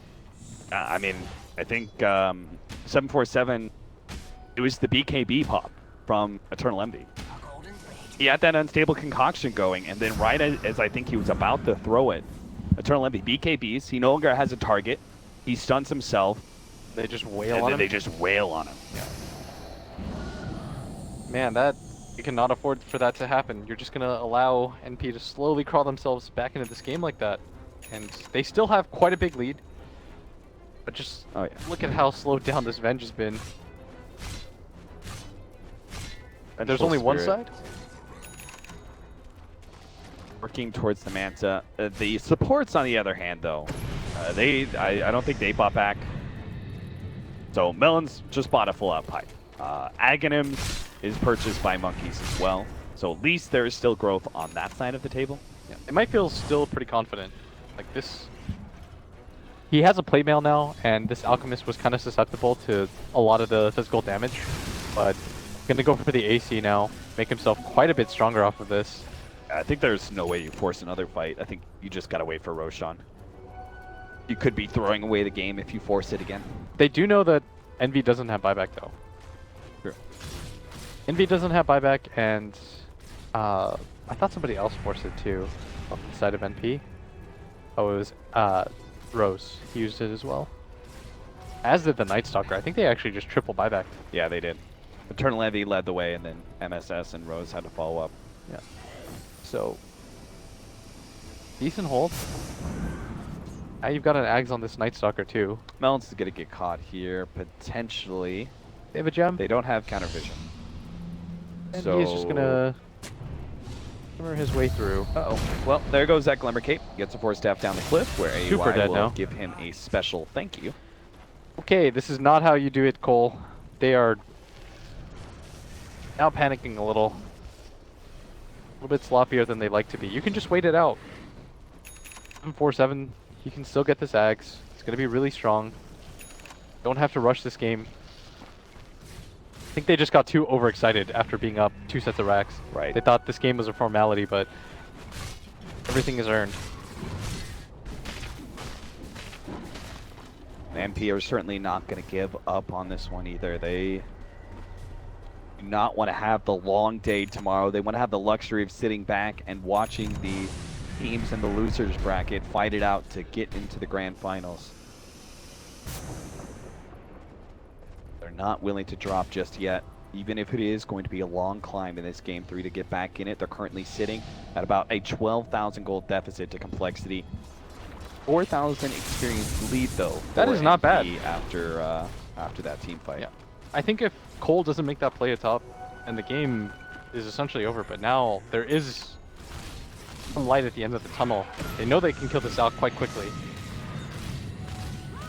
I mean, I think 747, it was the BKB pop from Eternal Envy.
A golden blade.
He had that unstable concoction going, and then right as I think he was about to throw it, Eternal Envy BKBs, he no longer has a target, he stuns himself,
They just wail
and
on
then
him.
they just wail on him. Yeah.
Man, that you cannot afford for that to happen. You're just gonna allow NP to slowly crawl themselves back into this game like that, and they still have quite a big lead. But just
Oh yeah.
look at how slowed down this Venge has been. And there's
Vengeful
only one
Spirit.
side.
Working towards the Manta. The supports, on the other hand, though, I don't think they bought back. So Melons just bought a full-out pipe. Aghanim is purchased by Monkeys as well. So at least there is still growth on that side of the table.
Yeah, they might feel still pretty confident. Like this, he has a plate mail now, and this Alchemist was kind of susceptible to a lot of the physical damage. But gonna go for the AC now, make himself quite a bit stronger off of this.
I think there's no way you force another fight. I think you just gotta wait for Roshan. You could be throwing away the game if you force it again.
They do know that Envy doesn't have buyback though.
Sure.
Envy doesn't have buyback, and I thought somebody else forced it too, off the side of NP. Oh, it was Rose. He used it as well. As did the Night Stalker. I think they actually just triple buyback.
Yeah, they did. Eternal Envy led the way, and then MSS and Rose had to follow up.
Yeah. So decent hold. Now you've got an Ags on this Night Stalker too.
Melons is gonna get caught here, potentially.
They have a gem.
They don't have counter vision.
And
So
he's just gonna hammer his way through.
Uh-oh. Well, there goes that Glimmer Cape. Gets a 4-step down the cliff, where
Super
AUI
dead
will
now.
give him a special thank you.
Okay, this is not how you do it, Cole. They are now panicking a little. A little bit sloppier than they like to be. You can just wait it out. 7-4-7, he can still get this Ags. It's going to be really strong. Don't have to rush this game. I think they just got too overexcited after being up 2 sets of racks.
Right.
They thought this game was a formality, but everything is earned.
MP are certainly not going to give up on this one either. They do not want to have the long day tomorrow. They want to have the luxury of sitting back and watching the teams in the losers bracket fight it out to get into the grand finals. They're not willing to drop just yet, even if it is going to be a long climb in this game 3 to get back in it. They're currently sitting at about a 12,000 gold deficit to Complexity. 4,000 experience lead though.
That
for
is not bad.
NP after that team fight.
Yeah. I think if Cole doesn't make that play atop, and the game is essentially over, but now there is some light at the end of the tunnel. They know they can kill this out quite quickly.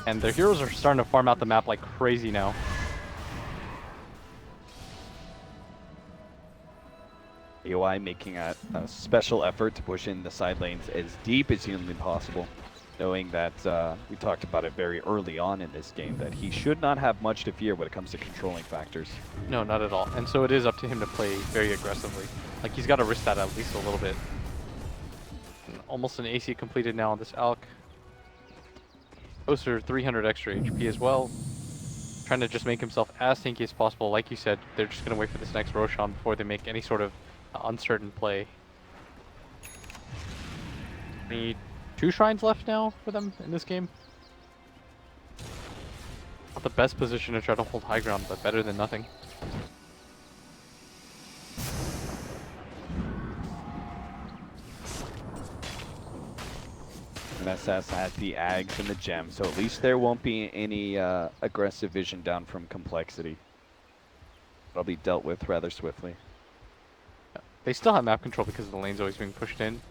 And their heroes are starting to farm out the map like crazy now.
AOI making a special effort to push in the side lanes as deep as humanly possible, knowing that we talked about it very early on in this game, that he should not have much to fear when it comes to controlling factors.
No, not at all. And so it is up to him to play very aggressively. Like, he's got to risk that at least a little bit. And almost an AC completed now on this Alk. Closer 300 extra HP as well. trying to just make himself as tanky as possible. Like you said, they're just going to wait for this next Roshan before they make any sort of uncertain play. Need 2 shrines left now for them in this game. Not the best position to try to hold high ground, but better than nothing.
MSS has the Ags and the Gem, so at least there won't be any aggressive vision down from Complexity. It'll be dealt with rather swiftly.
They still have map control because the lane's always being pushed in.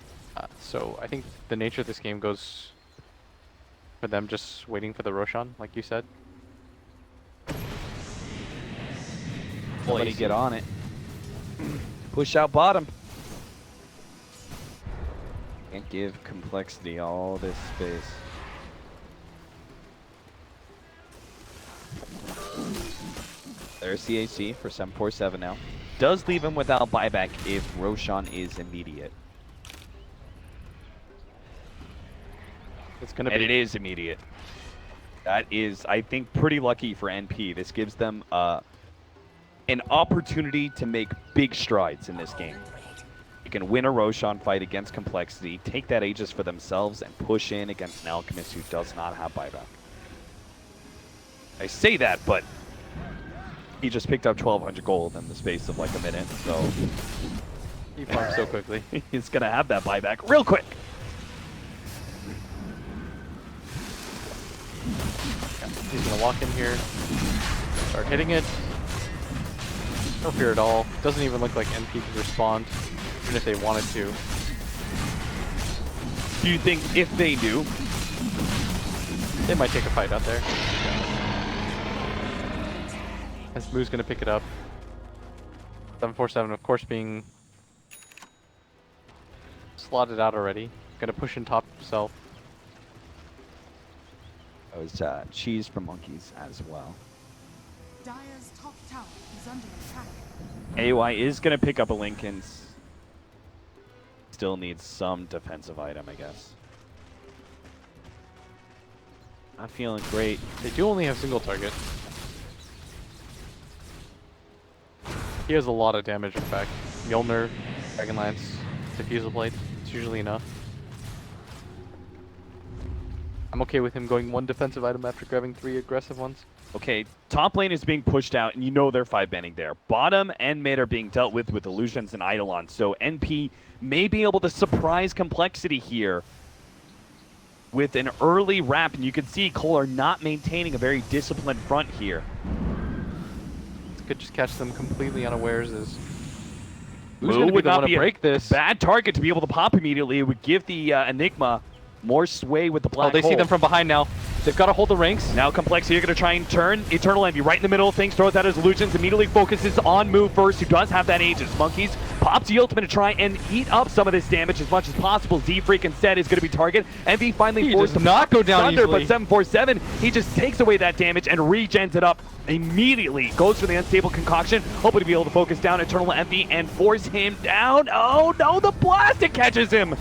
So I think the nature of this game goes for them just waiting for the Roshan, like you said.
Somebody get on it. Push out bottom. Can't give Complexity all this space. There's CAC for 747 now. Does leave him without buyback if Roshan is immediate.
It's gonna be.
And it is immediate. That is, I think, pretty lucky for NP. This gives them an opportunity to make big strides in this game. You can win a Roshan fight against Complexity, take that Aegis for themselves, and push in against an Alchemist who does not have buyback. I say that, but he just picked up 1,200 gold in the space of like a minute, so
He farms so quickly.
he's going to have that buyback real quick.
He's gonna walk in here, start hitting it. No fear at all. Doesn't even look like NP can respond, even if they wanted to.
Do you think if they do,
They might take a fight out there. As Moo's gonna pick it up. 747, of course, being slotted out already. Gonna push in top himself.
that was cheese from Monkeys as well.
Dire's top tower is under attack.
AY is going to pick up a Lincoln's. Still needs some defensive item, I guess. Not feeling great.
They do only have single target. He has a lot of damage, in fact. Mjolnir, Dragonlance, Diffusal Blade. It's usually enough. I'm okay with him going 1 defensive item after grabbing 3 aggressive ones.
Okay, top lane is being pushed out, and you know they're 5-banding there. Bottom and mid are being dealt with Illusions and Eidolon, so NP may be able to surprise Complexity here with an early wrap, and you can see Kohler not maintaining a very disciplined front here.
This could just catch them completely unawares as who's
Moo
going to be
would
the
not
one
be
to break
a
this?
bad target to be able to pop immediately. It would give the Enigma more sway with the black
Oh, they see
hole.
them from behind now. They've got to hold the ranks.
Now Complexity are going to try and turn Eternal Envy right in the middle of things, throws out his illusions, immediately focuses on Move first, who does have that Aegis. Monkeys pops the ultimate to try and eat up some of this damage as much as possible. Z-Freak instead is going to be target. Envy finally
He
forced
does
to
not go down
Thunder,
easily.
but 747, he just takes away that damage and regens it up immediately. Goes for the unstable concoction, hoping to be able to focus down Eternal Envy and force him down. Oh no, the blast, it catches him.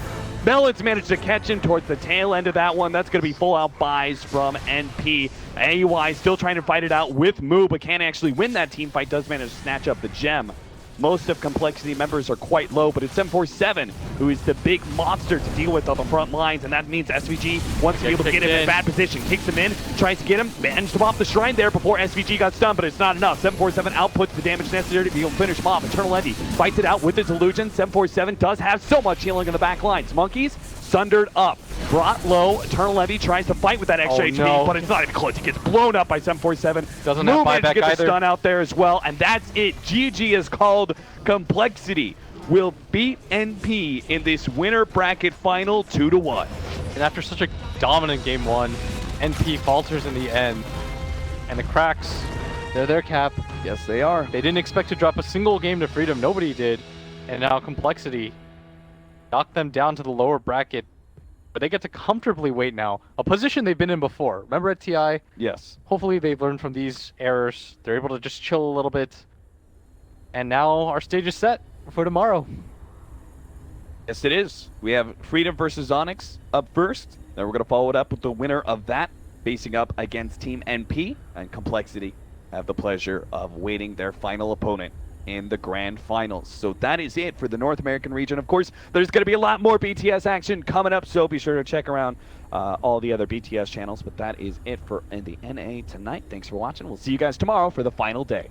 Melons managed to catch him towards the tail end of that one. That's going to be full-out buys from NP. AUI still trying to fight it out with Moo, but can't actually win that team fight. Does manage to snatch up the gem. Most of Complexity members are quite low, but it's 747 who is the big monster to deal with on the front lines, and that means SVG wants to be able to get him in bad position. Kicks him in, tries to get him, managed to pop the shrine there before SVG got stunned, but it's not enough. 747 outputs the damage necessary to be able to finish him off. Eternal Envy fights it out with his illusion. 747 does have so much healing in the back lines. Monkeys sundered up, brought low. Eternal Envy tries to fight with that extra HP,
no.
but it's not even close. He gets blown up by 747.
Doesn't
Moo
have
managed to
buyback
get the
either.
stun out there as well, and that's it. GG is called. Complexity will beat NP in this winner bracket final 2-1.
And after such a dominant game 1, NP falters in the end. And the Cracks, they're their cap.
Yes, they are.
They didn't expect to drop a single game to Freedom. Nobody did. And now Complexity knocked them down to the lower bracket. But they get to comfortably wait now. A position they've been in before. Remember at TI?
Yes.
Hopefully they've learned from these errors. They're able to just chill a little bit. And now our stage is set for tomorrow.
Yes, it is. We have Freedom versus Onyx up first. Then we're going to follow it up with the winner of that facing up against Team NP and Complexity
have the pleasure of waiting their final opponent in the grand finals. So that is it for the North American region. Of course, there's going to be a lot more BTS action coming up, so be sure to check around all the other BTS channels. But that is it for the NA tonight. Thanks for watching. We'll see you guys tomorrow for the final day.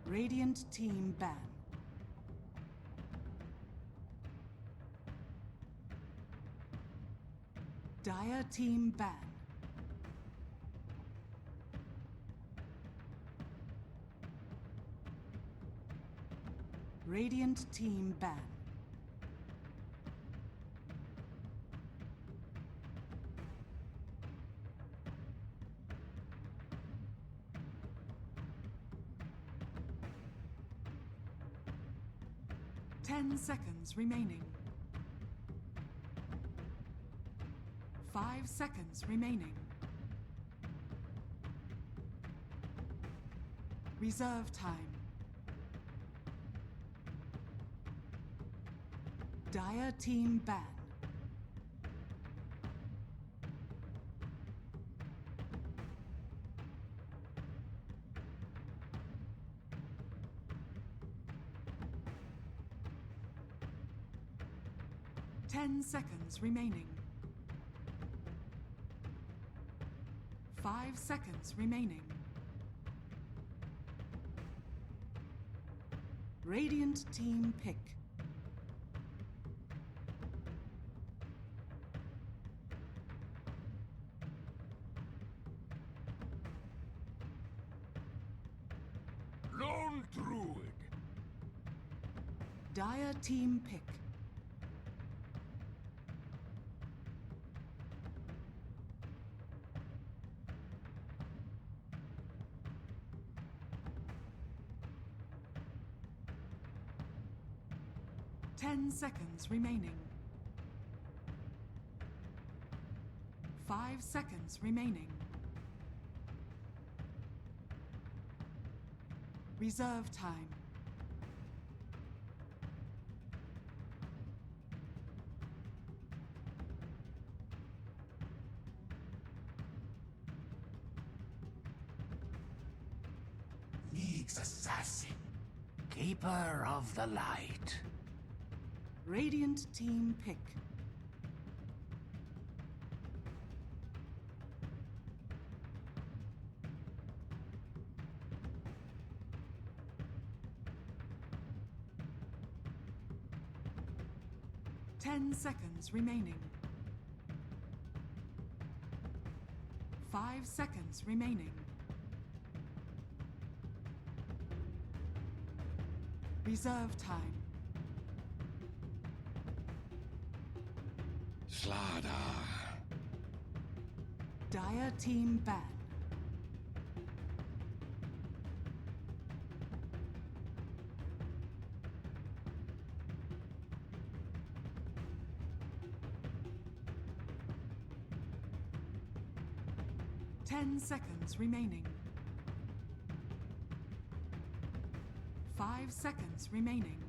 Radiant team ban. Dire team ban. Radiant team ban. Ten seconds remaining. 5 seconds remaining. Reserve time. Dire team ban. Ten seconds remaining. 5 seconds remaining. Radiant team pick.
Lone Druid.
Dire team pick. Ten seconds remaining. 5 seconds remaining. Reserve time.
League's assassin. Keeper of the light.
Radiant team pick. Ten seconds remaining. 5 seconds remaining. Reserve time.
Slada.
Dire team ban. Ten seconds remaining. 5 seconds remaining.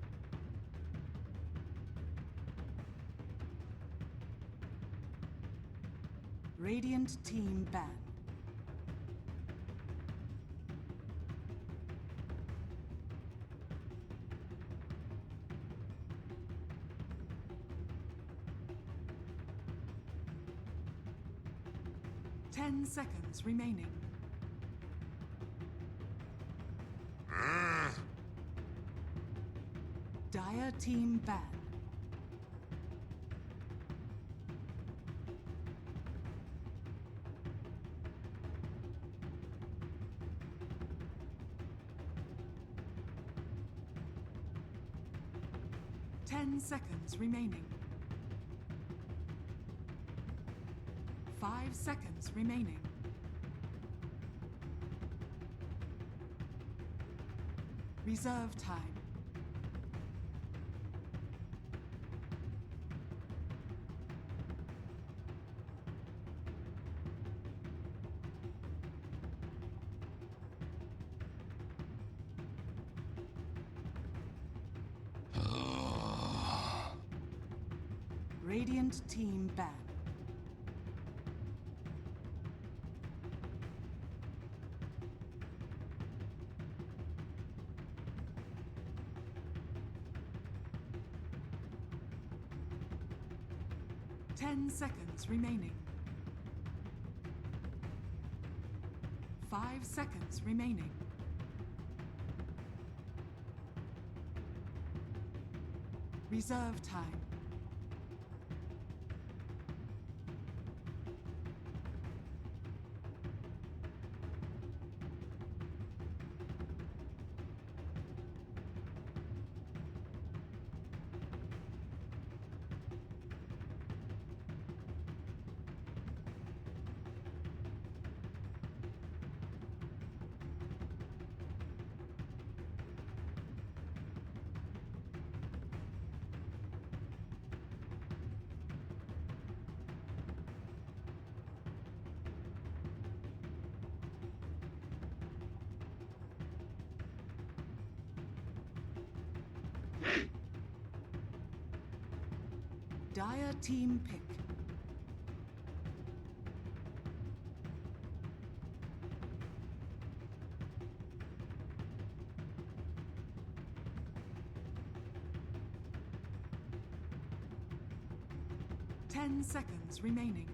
Radiant team ban. Ten seconds remaining. Dire team ban. Ten seconds remaining. 5 seconds remaining. Reserve time. Radiant team ban. Ten seconds remaining. 5 seconds remaining. Reserve time. Dire team pick. Ten seconds remaining.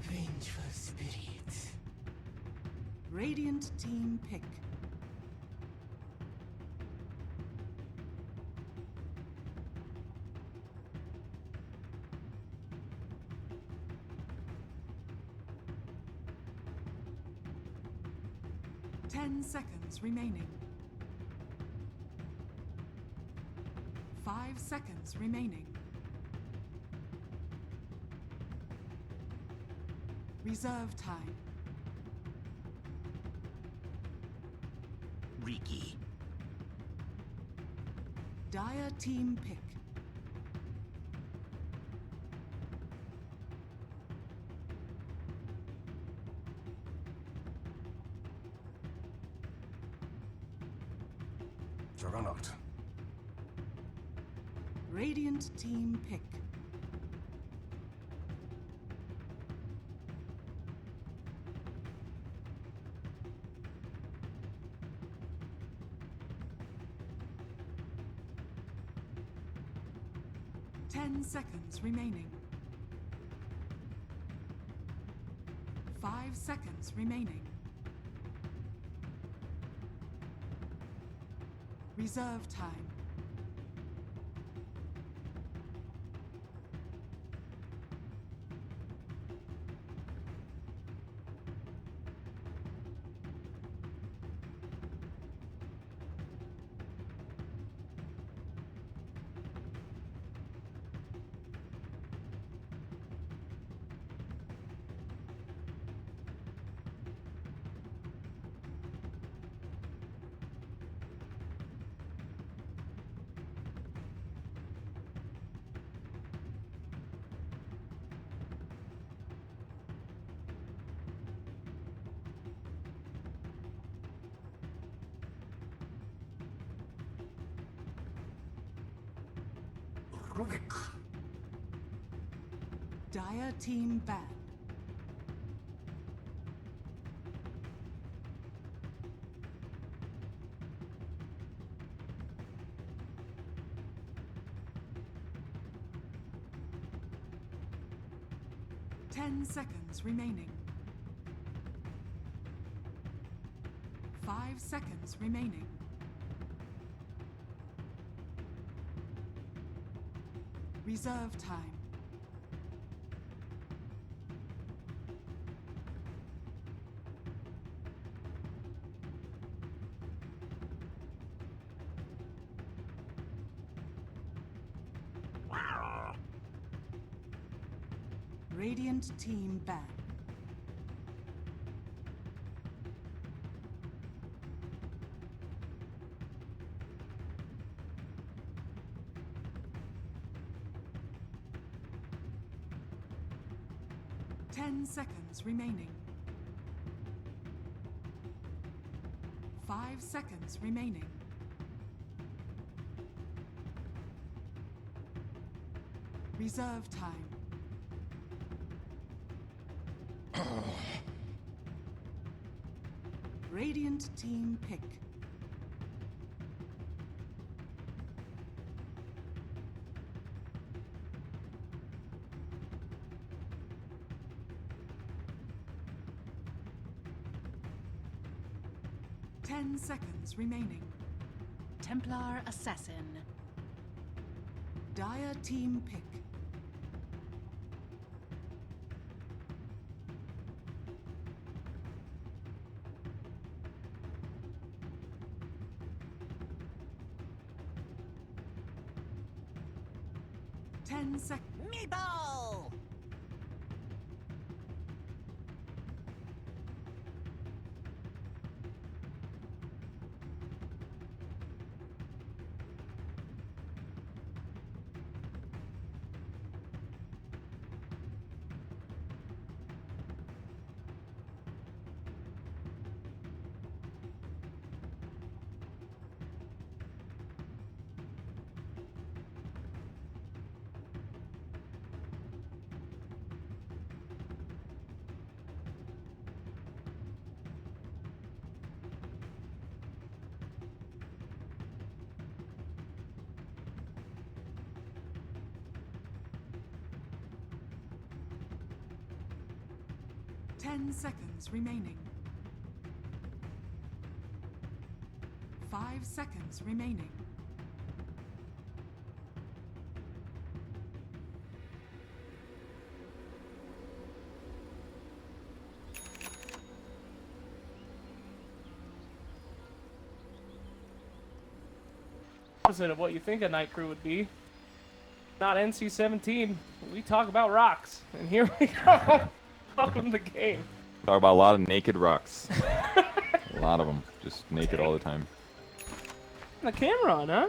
Vengeful spirits.
Radiant team pick. Ten seconds remaining. 5 seconds remaining. Reserve time.
Riki.
Dire team pick.
Juggernaut.
Radiant team pick. Ten seconds remaining. 5 seconds remaining. Reserve time. Dire team banned. Ten seconds remaining. 5 seconds remaining. Reserve time. Radiant team banned. Ten seconds remaining. 5 seconds remaining. Reserve time. Radiant team pick. Ten seconds remaining.
Templar Assassin.
Dire team pick.
Meatball!
Ten seconds remaining. 5 seconds remaining.
Opposite of what you think a night crew would be. Not NC-17. We talk about rocks, and here we go. Welcome to the game.
Talk about a lot of naked rocks. A lot of them, just naked all the time.
The camera on, huh?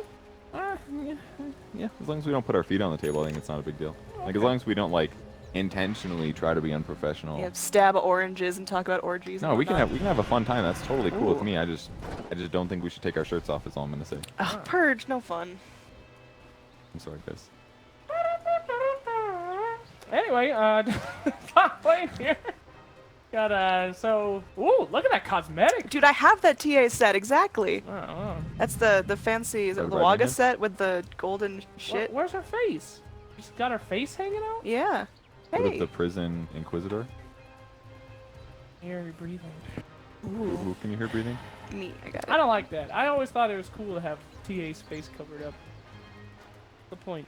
Yeah, as long as we don't put our feet on the table, I think it's not a big deal. Like, as long as we don't, like, intentionally try to be unprofessional.
Yeah, stab oranges and talk about orgies.
No,
and
we can
whatnot.
have a fun time. That's totally cool with
Ooh.
me. I just don't think we should take our shirts off. Is all I'm gonna say.
Ugh, purge, no fun.
I'm sorry, guys.
Anyway, top lane here. Got so ooh, look at that cosmetic.
Dude, I have that TA set exactly.
Oh.
That's the fancy is it the
Everybody
Waga
has?
set with the golden shit.
Where's her face? She's got her face hanging out?
Yeah.
What
Hey.
if the prison inquisitor?
Hear you breathing.
Who can you hear breathing?
Me, I got it.
I don't like that. I always thought it was cool to have TA's face covered up. The point.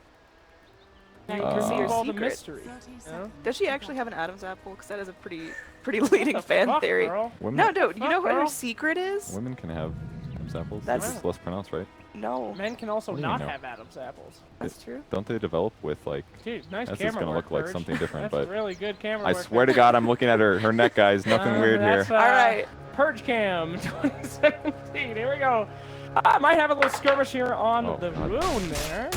You can
see her
keep all the
secret.
mystery.
30
You know?
seconds.
Does she actually have an Adam's apple? Because that is a pretty leading
What the
fan
fuck,
theory.
girl?
Women,
No, dude, you know what her
girl.
secret is?
women can have Adam's apples.
That's-
It's less pronounced, right?
No,
Men can also
What do you
not
know?
have Adam's apples.
that's true.
Don't they develop with like?
Dude, nice
That's
camera
just gonna
work,
look like
Purge.
something different,
That's
but
really good camera
I
work.
swear to God, I'm looking at her neck, guys. Nothing weird here.
That's,
All right.
Purge Cam 2017. Here we go. I might have a little skirmish here on
Oh,
the
God.
rune there.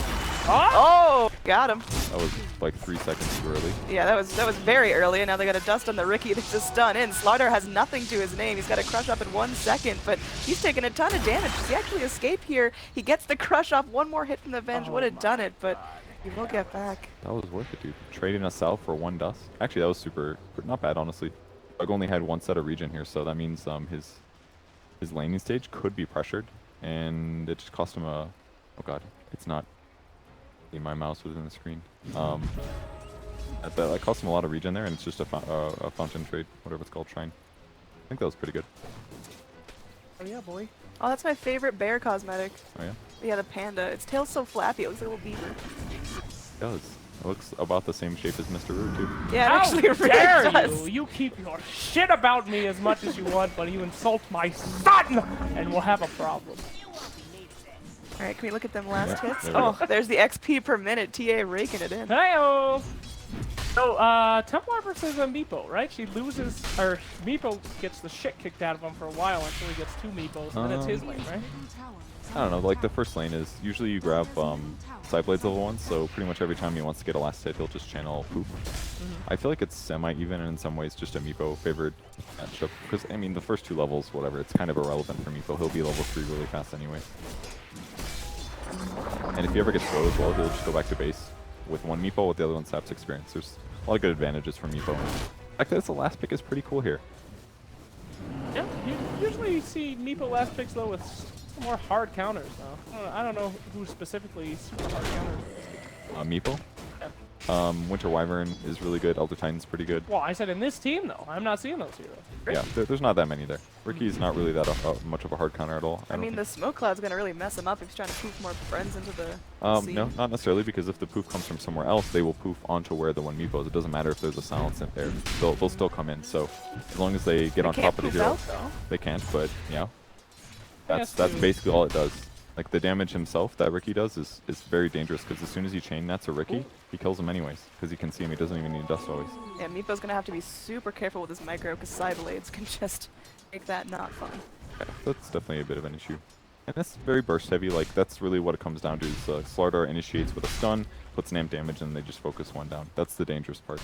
Oh, got him.
That was like 3 seconds too early.
Yeah, that was very early, and now they got a dust on the Ricky that's just stun in. Slaughter has nothing to his name. He's got a crush up in 1 second, but he's taking a ton of damage. Does he actually escape here? He gets the crush off. One more hit from the Venge would have done it, but You will get back.
That was worth it, dude. Trading us out for 1 dust. Actually, that was super, not bad, honestly. Doug only had 1 set of regen here, so that means his laning stage could be pressured, and it just cost him a. Oh god, it's not. My mouse was in the screen. That cost him a lot of regen there, and it's just a fountain trade, whatever it's called, shrine. I think that was pretty good.
Oh yeah, boy.
Oh, that's my favorite bear cosmetic.
Oh yeah.
Yeah, the panda. Its tail's so flappy. It looks like a little beaver.
It does. It looks about the same shape as Mr. Roo, too.
Yeah, it
How
actually really
dare
does.
you? You keep your shit about me as much as you want, but you insult my son, and we'll have a problem.
All right, can we look at them last hits?
there we
Oh, there's the XP per minute. TA raking it in.
Hey-o! So, Templar versus Meepo, right? She loses, or Meepo gets the shit kicked out of him for a while until he gets 2 Meepos, and then it's his lane, right?
I don't know, like the first lane is usually you grab side blades level 1, so pretty much every time he wants to get a last hit, he'll just channel poop. I feel like it's semi-even and in some ways just a Meepo favored matchup. Because, I mean, the first 2 levels, whatever, it's kind of irrelevant for Meepo. He'll be level 3 really fast anyway. And if he ever gets slow as well, he'll just go back to base with 1 Meepo, with the other one saps experience. There's a lot of good advantages for Meepo. In fact, the last pick is pretty cool here.
Yeah, you usually see Meepo last picks, though, with more hard counters, though. I don't know who specifically super hard counters.
Meepo?
Yeah.
Winter Wyvern is really good. Elder Titan's pretty good.
Well, I said in this team, though. I'm not seeing those heroes.
Yeah, there's not that many there. Ricky's not really that much of a hard counter at all.
I mean, the smoke cloud's gonna really mess him up if he's trying to poof more friends into the scene.
No, not necessarily, because if the poof comes from somewhere else, they will poof onto where the 1 Meepo is. It doesn't matter if there's a silence in there. They'll still come in. So as long as they get on top of the hero, they can't. But yeah, that's basically all it does. Like the damage himself that Ricky does is very dangerous, because as soon as you chain nets a Ricky, he kills him anyways, because he can see him. He doesn't even need dust always.
Yeah, Meepo's gonna have to be super careful with his micro, because side blades can just make that not fun.
Yeah, that's definitely a bit of an issue. And that's very burst heavy. Like that's really what it comes down to. Is Slardar initiates with a stun, puts an amp damage, and they just focus 1 down. That's the dangerous part.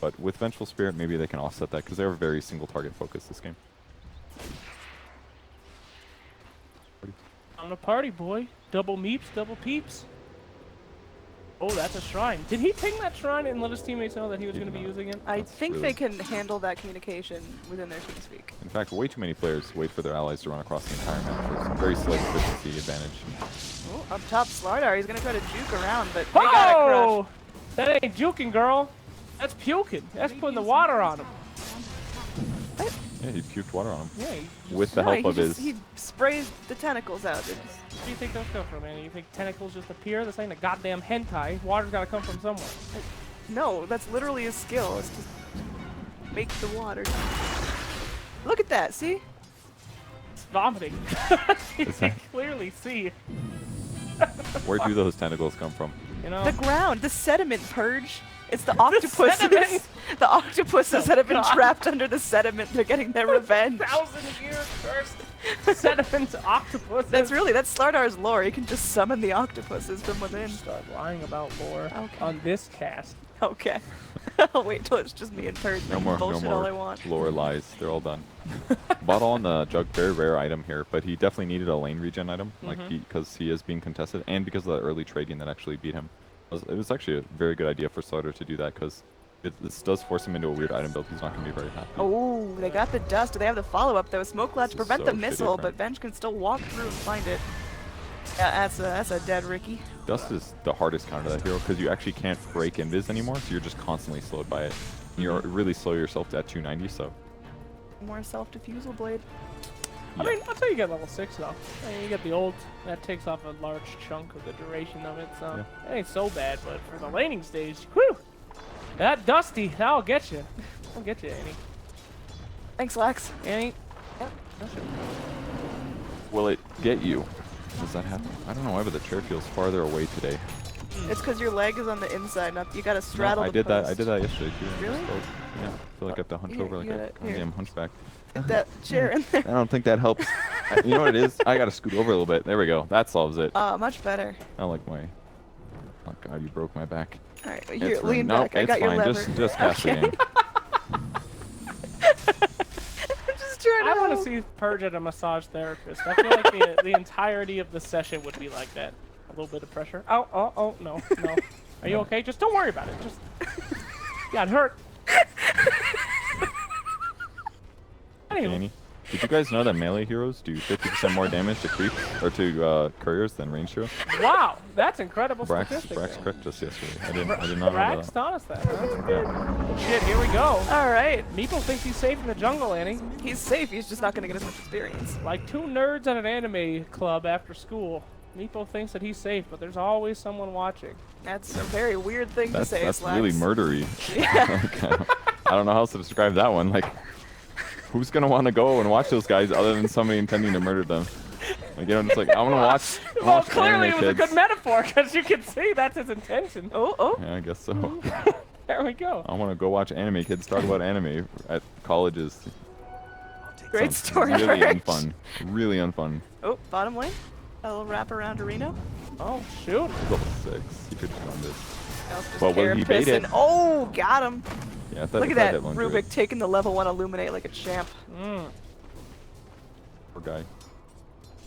But with Vengeful Spirit, maybe they can offset that, because they're very single target focused this game.
On the party, boy. Double meeps, double peeps. Oh, that's a shrine. Did he ping that shrine and let his teammates know that he was going to be using it?
I think they can handle that communication within their TeamSpeak.
In fact, way too many players wait for their allies to run across the entire map. There's a very slight efficiency advantage.
Oh, up top, Slardar. He's going to try to juke around, but they got it crushed.
That ain't juking, girl. That's puking. That's putting the water on him.
Yeah, he puked water on him.
Yeah,
with the help of his...
He sprays the tentacles out.
Where do you think those come from, man? You think tentacles just appear? This ain't a goddamn hentai. Water's gotta come from somewhere.
No, that's literally his skill. It's to make the water. Look at that, see?
It's vomiting. You can clearly see.
Where do those tentacles come from?
You know?
The ground, the sediment purge. It's the octopuses. The octopuses that have been trapped under the sediment. They're getting their revenge.
1,000-year cursed sediment octopus.
That's Slardar's lore. He can just summon the octopuses from within.
Start lying about lore on this cast.
Okay. I'll wait till it's just me and Purge.
No more
all I want.
lore lies. They're all done. Bottle on the Jug, very rare item here, but he definitely needed a lane regen item, because he is being contested, and because of the early trading that actually beat him. It was actually a very good idea for Slardar to do that, because this does force him into a weird item build. He's not going to be very happy.
Oh, they got the dust. Do they have the follow-up, though? Smoke Cloud to prevent the
so
missile,
shitty,
but Venge can still walk through and find it. Yeah, that's a dead Ricky.
Dust is the hardest counter to that hero, because you actually can't break invis anymore, so you're just constantly slowed by it. You're really slow yourself at 290, so...
More self-diffusal blade.
I mean, I'll tell you get level 6, though. I mean, you get the ult, that takes off a large chunk of the duration of it, so it ain't so bad, but for the laning stage, whew! That Dusty, that'll get you. That'll get you, Annie.
Thanks, Lax.
Annie?
Yep.
Will it get you? Does that happen? I don't know why, but the chair feels farther away today.
It's because your leg is on the inside, not you gotta straddle
I
the post.
I did that yesterday, too.
Really?
Yeah, I feel like I have to hunch
Here,
over like
you
a
gotta-
goddamn hunchback.
Get that chair in there.
I don't think that helps. You know what it is? I gotta scoot over a little bit. There we go. That solves it.
Much better.
I like my... Oh god, you broke my back.
Alright,
It's
here,
fine.
lean
Nope,
back. I
it's
got your
fine.
lever.
Just cast the game.
I'm just trying to
I want to
help.
see Purge at a massage therapist. I feel like the entirety of the session would be like that. A little bit of pressure. Oh, no. Are you okay? Just don't worry about it. Just got hurt. Anyway.
Danny, did you guys know that melee heroes do 50% more damage to creeps or to couriers than ranged heroes?
Wow, that's incredible
Brax
statistics.
corrected us yesterday. I did not know
Brax
that.
taught us that. Shit, here we go.
All right.
Meeple thinks he's safe in the jungle, Annie.
He's safe. He's just not going to get as much experience.
Like two nerds at an anime club after school. Meeple thinks that he's safe, but there's always someone watching.
That's a very weird thing to say.
That's
Slacks.
really murdery.
Yeah.
Like, I don't know how else to describe that one. Like, who's gonna want to go and watch those guys other than somebody intending to murder them? Like, you know, just like I want to watch.
Well, clearly it
anime
was a
kids.
good metaphor because you can see that's his intention.
Oh.
Yeah, I guess so.
There we go.
I want to go watch anime kids talk about anime at colleges.
Great
Sounds
story.
Really
George.
unfun. Really unfun.
Oh, bottom lane. A little wrap around Areno.
Oh, shoot.
Level 6. He could have done this.
But
will he bait it?
Oh, got him.
Yeah, I thought
Look
he
at
tried
that,
Lone
Rubik
Druid.
taking the level 1 Illuminate like a champ.
Poor guy.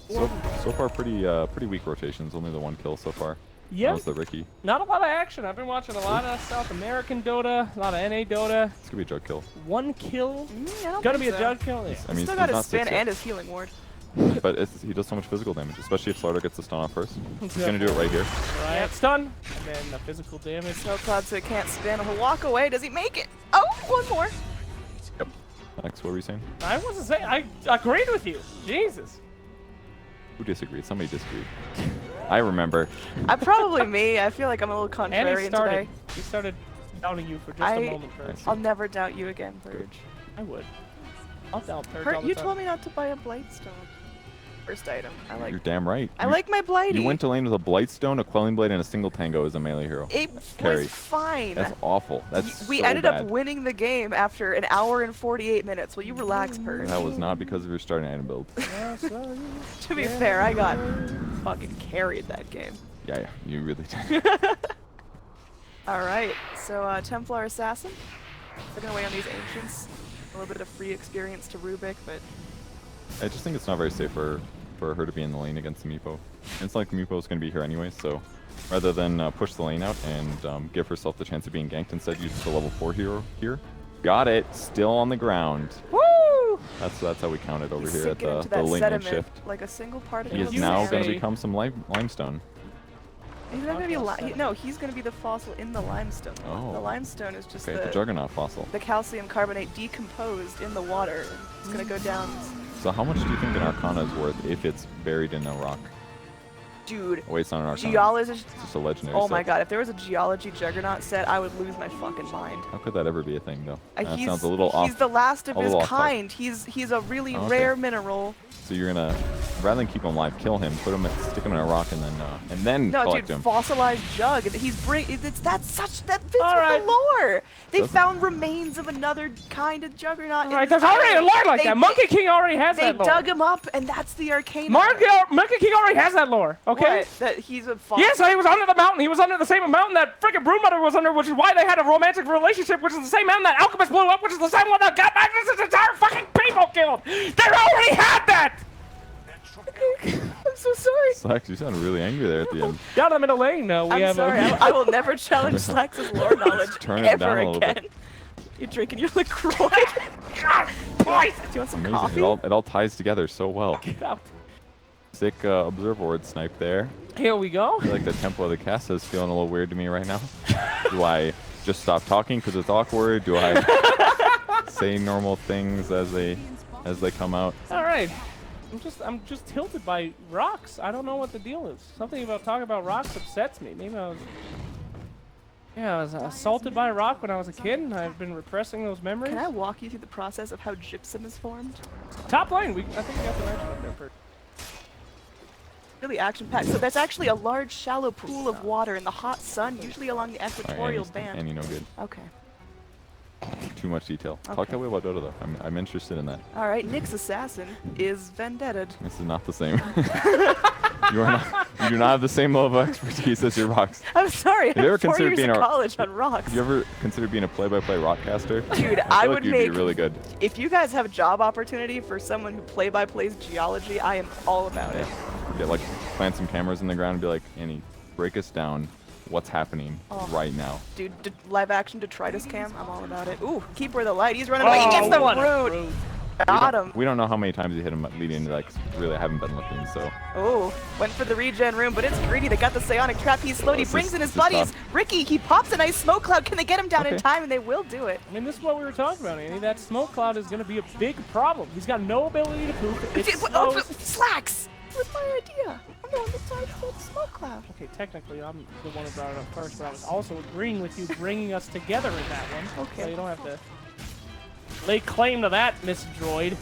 So far, pretty weak rotations. Only the one kill so far.
Yep.
That was the Ricky.
Not a lot of action. I've been watching a lot of South American Dota, a lot of NA Dota.
It's gonna be a jug kill.
One kill.
I don't
Gonna
think
be a
so.
jug kill. Yeah.
I mean,
Still
he's
got his
not
spin
6 yet.
and his healing ward.
But he does so much physical damage, especially if Slaughter gets the stun off first. He's gonna do it right here.
Right,
Yep.
stun. And then the physical damage.
Snow Cloud, so he can't spin. He'll walk away. Does he make it? Oh, one more.
Yep. Max, what were you saying?
I wasn't saying. I agreed with you. Jesus.
Who disagreed? Somebody disagreed. I remember.
Probably me. I feel like I'm a little
And
contrarian
he started doubting you for just
I-
a moment, Purge.
I'll never doubt you again, Purge.
I would. I'll doubt Purge all
Purge,
the
you
time.
told me not to buy a Blightstone. First item.
You're damn right.
I like my Blighty.
You went to lane with a Blightstone, a Quelling Blade, and a single Tango as a melee hero.
It
Carry.
was fine.
That's awful. That's
We
so
ended
bad.
up winning the game after an hour and 48 minutes. Will you relax, Purge?
That was not because of your starting item build.
To be fair, I got fucking carried that game.
Yeah, you really did.
Alright, so Templar Assassin. Looking away on these Ancients. A little bit of free experience to Rubik, but
I just think it's not very safe for her to be in the lane against the Meepo. It's like Meepo's going to be here anyway, so rather than push the lane out and give herself the chance of being ganked, instead use the level 4 hero here. Got it. Still on the ground.
woo!
That's how we count it over
He's
here at
sinking into
the
that
link
sediment
shift.
like a single particle
He is
of
now
sand.
going to become some limestone.
He's not gonna be no, he's gonna be the fossil in the limestone.
Oh.
The limestone is just
Okay, the Juggernaut fossil.
the calcium carbonate decomposed in the water. It's gonna go down.
So how much do you think an Arcana is worth if it's buried in a rock?
Dude,
Oh, wait, it's not an Arcana.
geology.
It's just a legendary
Oh my
set.
god, if there was a geology juggernaut set, I would lose my fucking mind.
How could that ever be a thing, though? That
He's,
sounds a little off.
he's the last of
a
his
little off topic.
kind. He's a really
Okay.
rare mineral.
So you're gonna, rather than keep him alive, kill him, stick him in a rock, and then
No,
collect
dude,
him.
fossilized jug. That fits
All
with
right.
the lore. They
Does it?
found remains of another kind of juggernaut. in
Right,
this
there's already a
island.
lore like that. Monkey King already has
They
that lore.
dug him up, and that's the arcane.
Monkey King already has that lore. Okay.
What? That he's a fossil.
Yes, he was under the mountain. He was under the same mountain that freaking Broodmother was under, which is why they had a romantic relationship, which is the same mountain that Alchemist blew up, which is the same one that got Magnus' entire fucking people killed. They already had that.
I'm so sorry.
Slacks, you sound really angry there at the end.
Down the middle lane, we
I'm
have
sorry. I will never challenge Slax's lore knowledge
turn it down
ever
a little bit.
again. You're drinking your LaCroix.
God, boys.
Do you want some
Amazing.
coffee?
It all ties together so well.
Get out.
Sick observer ward snipe there.
Here we go.
I feel like the tempo of the cast is feeling a little weird to me right now. Do I just stop talking because it's awkward? Do I say normal things as they come out?
All right. I'm just tilted by rocks. I don't know what the deal is. Something about talking about rocks upsets me. Maybe I was assaulted by a rock when I was a kid, and I've been repressing those memories.
Can I walk you through the process of how gypsum is formed?
Top lane. I think we got the right one there first.
Really action-packed. So there's actually a large, shallow pool of water in the hot sun, usually along the
All right,
equatorial band.
Annie, no good.
Okay.
Too much detail. Talk
Okay.
that way about Dota though. I'm interested in that.
All right. Nyx Assassin is vendetted.
This is not the same. You do not have the same level of expertise as your rocks.
I'm sorry.
Have you ever
I have 4
considered
years
being
of
a
college on rocks.
Have you ever considered being a play-by-play rockcaster?
Dude,
I
would
you'd
make.
be really good.
If you guys have a job opportunity for someone who play-by-plays geology, I am all about it.
Get like plant some cameras in the ground and be like, Annie, break us down. What's happening right now?
Dude, live action detritus cam, I'm all about it. Ooh, keep where the light. He's running away. He gets the root. Got him.
We don't know how many times you hit him leading into like really haven't been looking, so.
Oh, went for the regen room, but it's greedy. They got the psionic trap. He's slow. He brings in his buddies.
Tough.
Ricky, he pops a nice smoke cloud. Can they get him down in time? And they will do it.
I mean, this is what we were talking about, Andy. That smoke cloud is going to be a big problem. He's got no ability to poop.
Slacks! That was my idea. I'm the one that started the smoke cloud.
Okay, technically, I'm the one who brought it up first, but I was also agreeing with you, bringing us together in that one.
Okay.
So you don't have to lay claim to that, Miss Droid.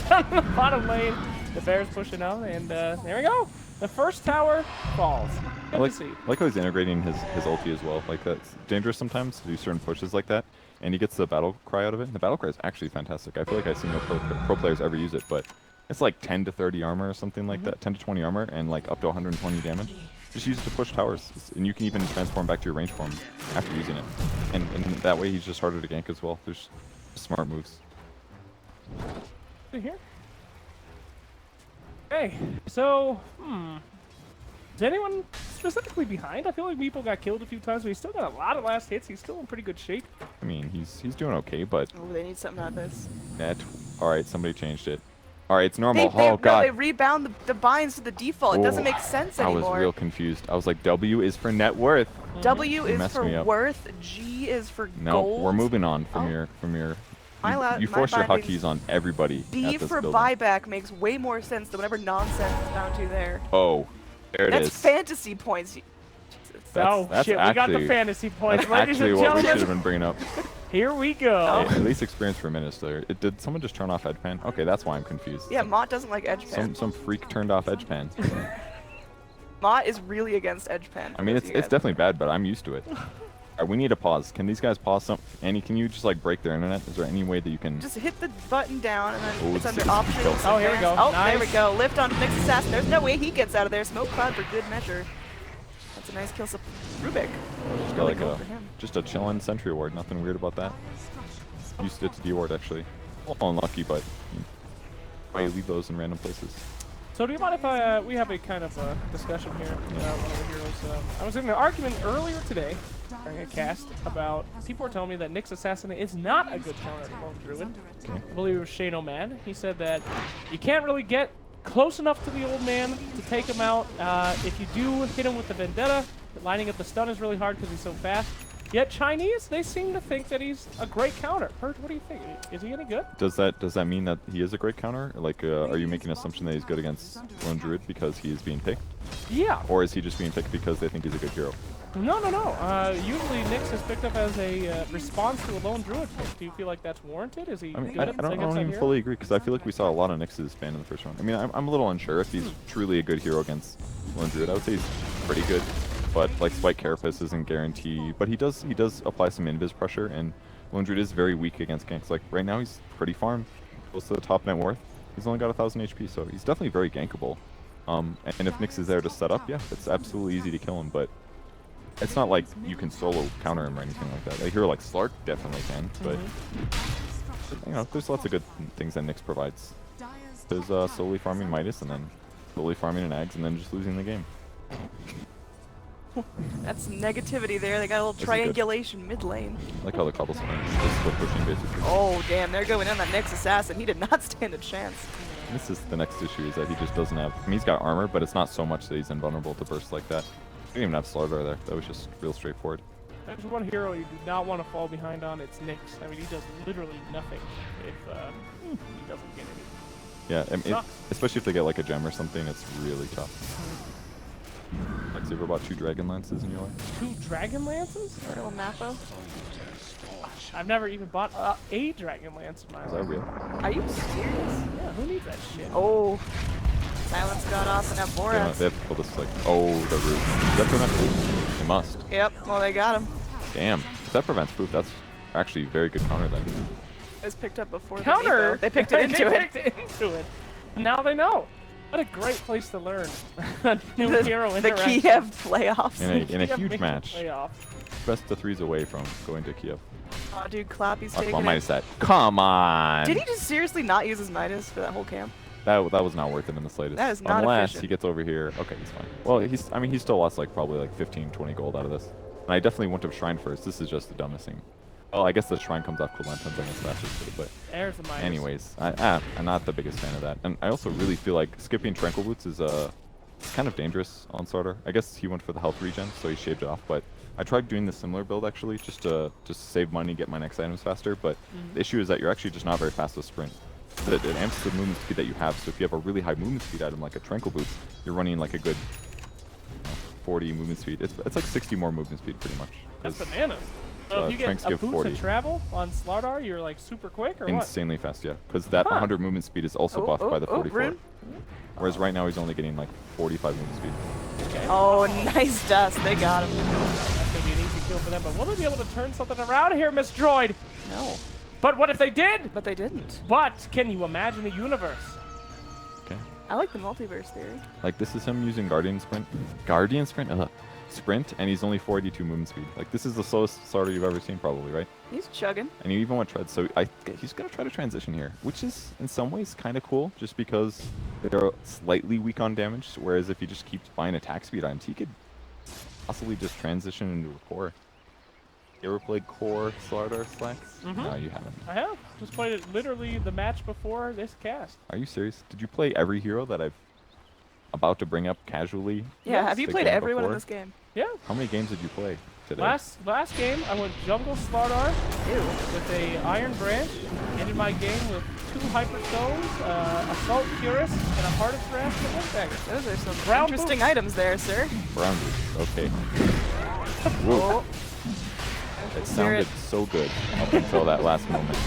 Down in the bottom lane, the bear's pushing out, and there we go. The first tower falls. Good to see.
I like how he's integrating his ulti as well. Like that's dangerous sometimes to do certain pushes like that, and he gets the battle cry out of it. The battle cry is actually fantastic. I feel like I've seen no pro players ever use it, but it's like 10 to 30 armor or something like that, 10 to 20 armor, and like up to 120 damage. Just use it to push towers, and you can even transform back to your range form after using it. And that way he's just harder to gank as well. There's smart moves.
Here. Okay, so, is anyone specifically behind? I feel like Meeple got killed a few times, but he's still got a lot of last hits. He's still in pretty good shape.
I mean, he's doing okay, but.
Oh, they need something out of this.
All right, somebody changed it. All right, it's normal.
God.
No,
they rebound the binds to the default. It doesn't make sense anymore.
I was real confused. I was like, W is for net worth.
W is for worth. G is for
no,
gold.
We're moving on from your. You force your hotkeys on everybody.
B for buyback makes way more sense than whatever nonsense is bound to there.
Oh, there it is.
That's fantasy points.
That's
shit, we got the fantasy points, ladies and
gentlemen. That's actually what we should have been bringing up.
Here we go.
Hey, at least experience for a minute there. Did someone just turn off edge pan? Okay, that's why I'm confused.
Yeah, Mott doesn't like edge pan.
Some freak turned off edge pan.
Mott is really against edge pan.
I mean, it's definitely bad, but I'm used to it. All right, we need a pause. Can these guys pause some? Annie, can you just like break their internet? Is there any way that you can?
Just hit the button down and then it's under options.
Oh, here we go.
Oh,
nice.
there we go. Lift on Nyx Assassin. There's no way he gets out of there. Smoke cloud for good measure. That's a nice kill. Rubik.
Just got like just a chillin' sentry ward. Nothing weird about that. Used it to D-ward actually. All unlucky, but why you leave those in random places?
So do you mind if we have a kind of discussion here about one of the heroes? I was in an argument earlier today during a cast about people were telling me that Nyx Assassin is not a good counter to Lone Druid.
Okay.
I believe it was Shane O'Man. He said that you can't really get close enough to the old man to take him out. If you do hit him with the Vendetta, lining up the stun is really hard because he's so fast. Yet Chinese, they seem to think that he's a great counter. Hurt, what do you think? Is he any good?
Does that mean that he is a great counter? Like, are you making an assumption that he's good against Lone Druid because he is being picked?
Yeah.
Or is he just being picked because they think he's a good hero?
No. Usually Nyx is picked up as a response to a Lone Druid pick. Do you feel like that's warranted? Is he good
I don't even fully agree because I feel like we saw a lot of Nyx's banned in the first round. I mean, I'm a little unsure if he's truly a good hero against Lone Druid. I would say he's pretty good. But like Spike Carapace isn't guaranteed, but he does apply some invis pressure, and Lone Druid is very weak against ganks. Like right now he's pretty farmed, close to the top net worth. He's only got 1,000 HP, so he's definitely very gankable. And if Nyx is there to set up, yeah, it's absolutely easy to kill him. But it's not like you can solo counter him or anything like that. A hero like Slark definitely can, but you know, there's lots of good things that Nyx provides. There's solely farming Midas and then solely farming an Ags and then just losing the game.
That's negativity there. They got a little triangulation mid lane.
I like how the cobblestone is split pushing basically.
Oh damn, they're going in on Nyx Assassin. He did not stand a chance.
This is the next issue, is that he just doesn't have. I mean, he's got armor, but it's not so much that he's invulnerable to bursts like that. He didn't even have Slaughter there. That was just real straightforward.
There's one hero you do not want to fall behind on. It's Nyx. I mean, he does literally nothing if he doesn't get any.
Yeah, I mean, especially if they get like a gem or something, it's really tough. Like, have you ever bought 2 Dragon Lances in your life?
2 Dragon Lances?
Or a Mappo?
I've never even bought a Dragon Lance in my life.
Is that real?
Are you serious?
Yeah, who needs that shit?
Oh. Silence got off and have Boras.
They have to pull this like, oh, the root. Does that prevent poof? They must.
Yep, well they got him.
Damn. If that prevents poof, that's actually very good counter then.
It was picked up before
counter?
They picked it into it.
Now they know. What a great place to learn a new hero
The
interaction.
Kiev playoffs.
In a
Kiev
huge
makes a
match.
playoff.
Best of 3's away from going to Kiev.
Oh, dude, Clappy's
Oh, come
taking
on,
it.
minus that. Come on.
Did he just seriously not use his Midas for that whole camp?
That was not worth it in the slightest.
That is not
Unless
efficient.
he gets over here. Okay, he's fine. Well, he still lost like probably like 15, 20 gold out of this. And I definitely wouldn't have Shrine first. This is just the dumbest thing. Well, I guess the Shrine comes off cooldown 10 seconds faster too, but
There's the Midas.
anyways, I'm not the biggest fan of that. And I also really feel like skipping Tranquil Boots is kind of dangerous on starter. I guess he went for the health regen, so he shaved it off, but I tried doing the similar build actually, just to save money, get my next items faster, but the issue is that you're actually just not very fast with sprint. It amps the movement speed that you have, so if you have a really high movement speed item like a Tranquil Boots, you're running like a good 40 movement speed. It's like 60 more movement speed pretty much.
That's bananas. So if you get
Tranks
a
give
boost
40.
to travel on Slardar, you're like super quick or what?
Insanely fast, yeah. Because that 100 movement speed is also buffed by the 44.
Rune.
Whereas right now he's only getting like 45 movement speed.
Okay.
Oh, nice dust. They got him.
That's going to be an easy kill for them, but will they be able to turn something around here, Miss Droid?
No.
But what if they did?
But they didn't.
But can you imagine the universe?
Okay.
I like the multiverse theory.
Like this is him using Guardian Sprint. Guardian Sprint? Sprint, and he's only 482 movement speed. Like this is the slowest starter you've ever seen probably, right?
He's chugging.
And he even went tread, so he's going to try to transition here, which is in some ways kind of cool, just because they're slightly weak on damage, whereas if he just keeps buying attack speed items, he could possibly just transition into a core. You ever played core Slardar Slacks? No, you haven't.
I have. Just played it literally the match before this cast.
Are you serious? Did you play every hero that I've about to bring up casually?
Yeah, have you
the
played
game
everyone in
before?
this game?
Yeah.
How many games did you play today?
Last game, I went Jungle Slardar
Ew.
with a Iron Branch. Ended my game with 2 Hyper Stones, Assault Cuirass, and a Heart of Thrash and a Windbagger.
Those are some
Round
interesting
boost.
items there, sir.
Brown boots. Okay. Whoa.
Oh.
It sounded so good up until that last moment.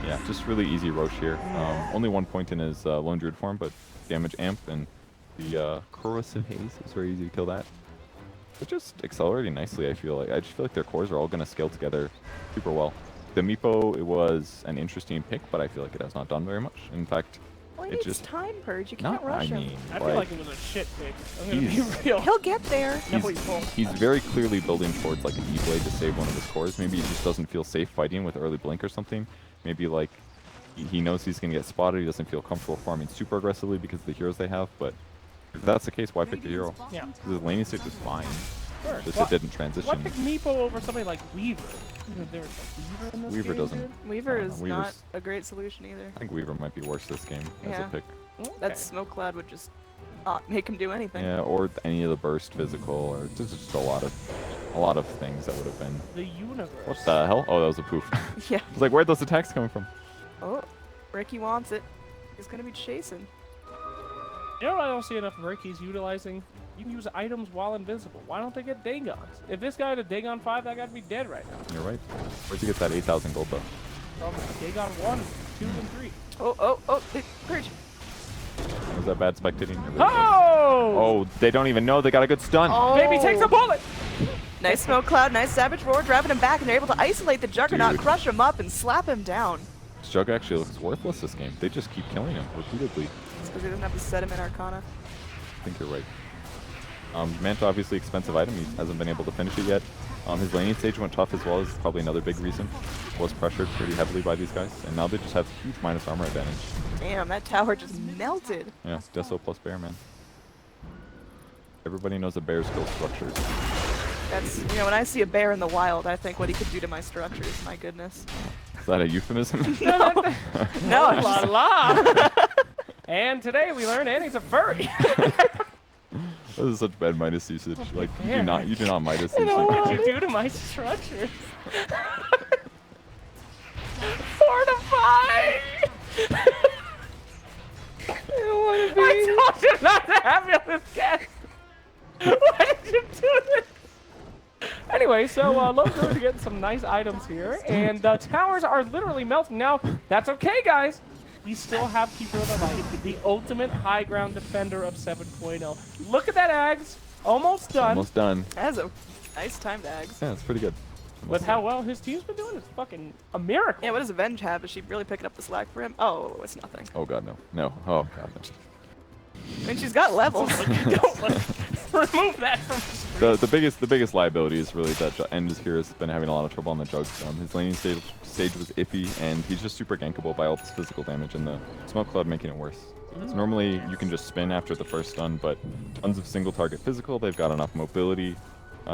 Yeah, just really easy Roche here. Only 1 point in his Lone Druid form, but damage amp and the Corrosive Haze is very easy to kill that. It's just accelerating nicely, I feel like. I just feel like their cores are all going to scale together super well. The Meepo, it was an interesting pick, but I feel like it has not done very much. In fact,
Well,
it
it's
just...
time purge. You can't
Not,
rush
I
him.
mean,
I feel like it was a shit pick. I'm gonna be
He's-
real.
He'll get there.
He's very clearly building towards like an E-Blade to save one of his cores. Maybe he just doesn't feel safe fighting with early blink or something. Maybe like he knows he's going to get spotted. He doesn't feel comfortable farming super aggressively because of the heroes they have. But if that's the case, why pick the hero?
Yeah.
The laning state was fine.
Sure.
Just
Why-
it didn't
Why
transition.
pick Meepo over somebody like Weaver? There was a Weaver in this
Weaver
game,
doesn't.
dude?
Weaver
No,
is
Weaver's-
not a great solution either.
I think Weaver might be worse this game as
Yeah.
a pick.
Okay.
That smoke cloud would just not make him do anything.
Yeah, or any of the burst physical, or just a lot of things that would have been.
The universe.
What the hell? Oh, that was a poof.
Yeah.
I was like, where'd those attacks come from?
Oh, Ricky wants it. He's gonna be chasing.
You know what I don't see enough Ricky's utilizing? You can use items while invisible. Why don't they get Dagons? If this guy had a Dagon 5, that guy'd be dead right now.
You're right. Where'd you get that 8,000 gold though?
From Dagon 1, 2, and 3.
Oh, purge.
Was that bad spectating?
Oh!
Oh, they don't even know they got a good stun.
Oh.
Baby takes a bullet!
Nice smoke cloud, nice savage roar, driving him back, and they're able to isolate the Juggernaut,
Dude.
crush him up, and slap him down.
Jug actually looks worthless this game. They just keep killing him repeatedly.
It's because he doesn't have the sediment arcana.
I think you're right. Manta, obviously expensive item. He hasn't been able to finish it yet. His laning stage went tough as well, is probably another big reason. Was pressured pretty heavily by these guys, and now they just have huge minus armor advantage.
Damn, that tower just melted.
Yeah, Deso plus Bear, man. Everybody knows a bear's build structures.
That's, you know, when I see a bear in the wild, I think what he could do to my structures. My goodness.
Is that a euphemism?
No, it's
La
just-
la! And today we learned Annie's a furry.
This is such bad Midas usage. Like
fair.
you do not Midas
I
usage.
know what you do to my structures. Fortify! I don't want to be. I told you not to have me on this cast. Why did you do this? Anyway, so Lone Druid getting some nice items here, and the towers are literally melting now. That's okay, guys. We still have Keeper of the Light, the ultimate high ground defender of 7.0. Look at that, Ags. Almost done.
Almost done.
That's a nice time to Ags.
Yeah, it's pretty good.
With how well his team's been doing, it's fucking a miracle.
Yeah, what does Avenge have? Is she really picking up the slack for him? Oh, it's nothing.
Oh god, no. No. Oh god, no.
I mean, she's got levels.
Don't remove that from the screen.
The biggest liability is really that End here has been having a lot of trouble on the Jug. His laning stage was iffy, and he's just super gankable by all this physical damage, and the Smoke Cloud making it worse. So normally you can just spin after the first stun, but tons of single target physical. They've got enough mobility.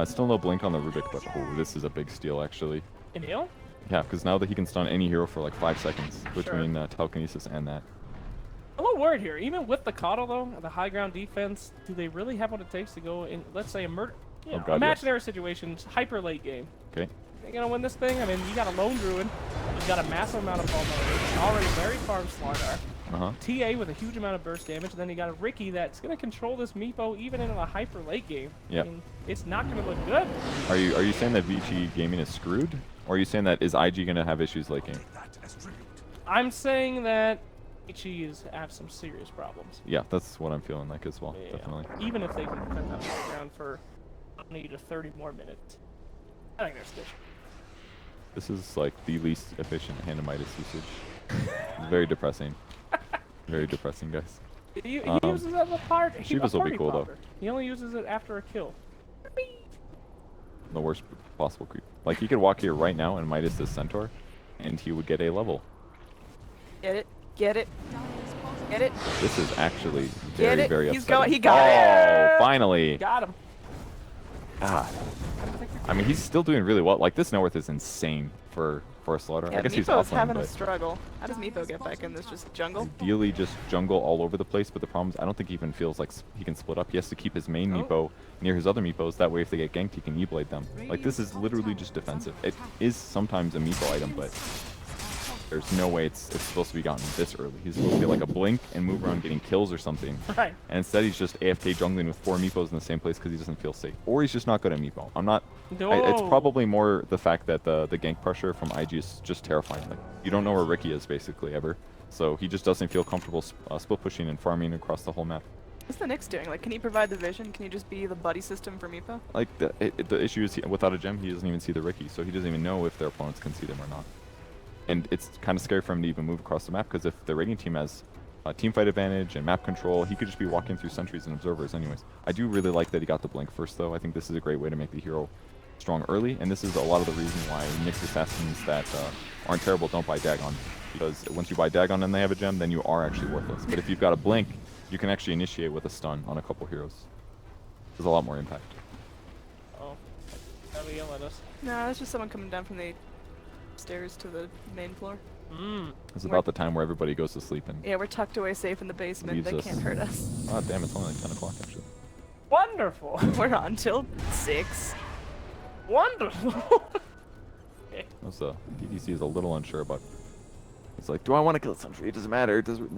Still no blink on the Rubik, but oh, this is a big steal actually.
Inhale?
Yeah, because now that he can stun any hero for like 5 seconds between telekinesis and that.
I'm a little worried here. Even with the Coddle, though, the high ground defense, do they really have what it takes to go in, let's say, a imaginary situations, hyper late game?
Okay.
They gonna win this thing? I mean, you got a Lone Druid, who's got a massive amount of vulnerability, already very farm Slardar. TA with a huge amount of burst damage, and then you got a Ricky that's gonna control this Meepo even in a hyper late game.
Yeah.
I mean, it's not gonna look good.
Are you saying that VG gaming is screwed, or are you saying that is IG gonna have issues late game?
I'm saying that HEs have some serious problems.
Yeah, that's what I'm feeling like as well.
Yeah.
Definitely.
Even if they can defend that ground for 20 to 30 more minutes, I think they're still.
This is like the least efficient Hand of Midas usage. Very depressing. Very depressing, guys.
He uses it as a party.
Shivas will be cool though.
He only uses it after a kill.
The worst possible creep. Like he could walk here right now and Midas this Centaur, and he would get a level.
Get it. Get it. Get it.
This is actually
Get
very,
it.
very
He's
upsetting.
going. He got it.
Oh, finally.
Got him.
God. I mean, he's still doing really well. Like, this net worth is insane for a Slaughter.
Yeah,
I guess he's
Meepo's
offlane,
having a
but
struggle. How does Meepo get back in this just jungle?
ideally just jungle all over the place, but the problem is I don't think he even feels like he can split up. He has to keep his main Meepo near his other Meepos. That way, if they get ganked, he can E-blade them. Like, this is literally just defensive. It is sometimes a Meepo item, but there's no way it's supposed to be gotten this early. He's supposed to get like a blink and move around getting kills or something.
Right.
And instead he's just AFK jungling with 4 Meepos in the same place because he doesn't feel safe. Or he's just not good at Meepo. I'm not... it's probably more the fact that the gank pressure from IG is just terrifying. Like, you don't know where Ricky is basically ever. So he just doesn't feel comfortable split pushing and farming across the whole map.
What's the Nyx doing? Like, can he provide the vision? Can he just be the buddy system for Meepo?
Like, the issue is without a gem, he doesn't even see the Ricky. So he doesn't even know if their opponents can see them or not. And it's kind of scary for him to even move across the map, because if the raiding team has team fight advantage and map control, he could just be walking through sentries and observers anyways. I do really like that he got the blink first, though. I think this is a great way to make the hero strong early, and this is a lot of the reason why Nyx assassins that aren't terrible don't buy Dagon, because once you buy Dagon and they have a gem, then you are actually worthless. But if you've got a blink, you can actually initiate with a stun on a couple heroes. There's a lot more impact.
Oh, Navi yell at us.
No, it's just someone coming down from the stairs to the main floor.
It's about the time where everybody goes to sleep, and
yeah, we're tucked away safe in the basement.
leaves
They
us.
can't hurt us.
Oh damn, it's only like 10 o'clock actually.
Wonderful.
We're on till 6.
Wonderful.
Also, DDC is a little unsure about. He's like, do I want to kill Sentry? It doesn't matter. It doesn't.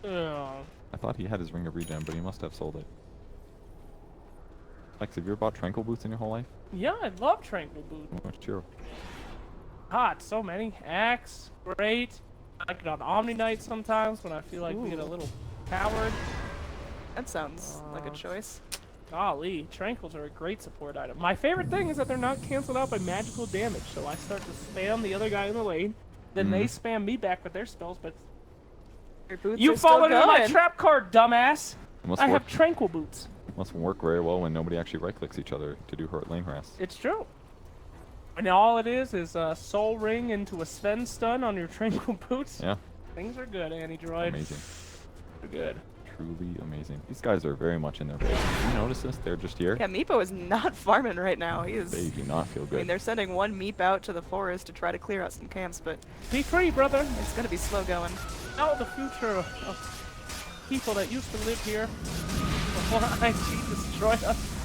Yeah. I thought he had his Ring of Regen, but he must have sold it. Lex, have you ever bought Tranquil Boots in your whole life?
Yeah, I love Tranquil Boot.
What's your?
Hot, so many. Axe, great. I like it on Omni Knight sometimes when I feel like we get a little powered.
That sounds like a choice.
Golly, Tranquils are a great support item. My favorite thing is that they're not canceled out by magical damage, so I start to spam the other guy in the lane, then they spam me back with their spells, but
Your boots
you
are still
followed into my
going.
trap card, dumbass!
Must
I
work.
have Tranquil Boots.
Must work very well when nobody actually right-clicks each other to do lane harass.
It's true. And all it is a Soul Ring into a Sven stun on your Tranquil Boots.
Yeah.
Things are good, Anti-Droid.
Amazing.
They're good.
Truly amazing. These guys are very much in their base. Did you notice this? They're just here.
Yeah, Meepo is not farming right now. He is.
They do not feel
I
good.
mean, they're sending one Meep out to the forest to try to clear out some camps, but
Be free, brother.
it's gonna be slow going.
Now the future of people that used to live here before IG destroyed us.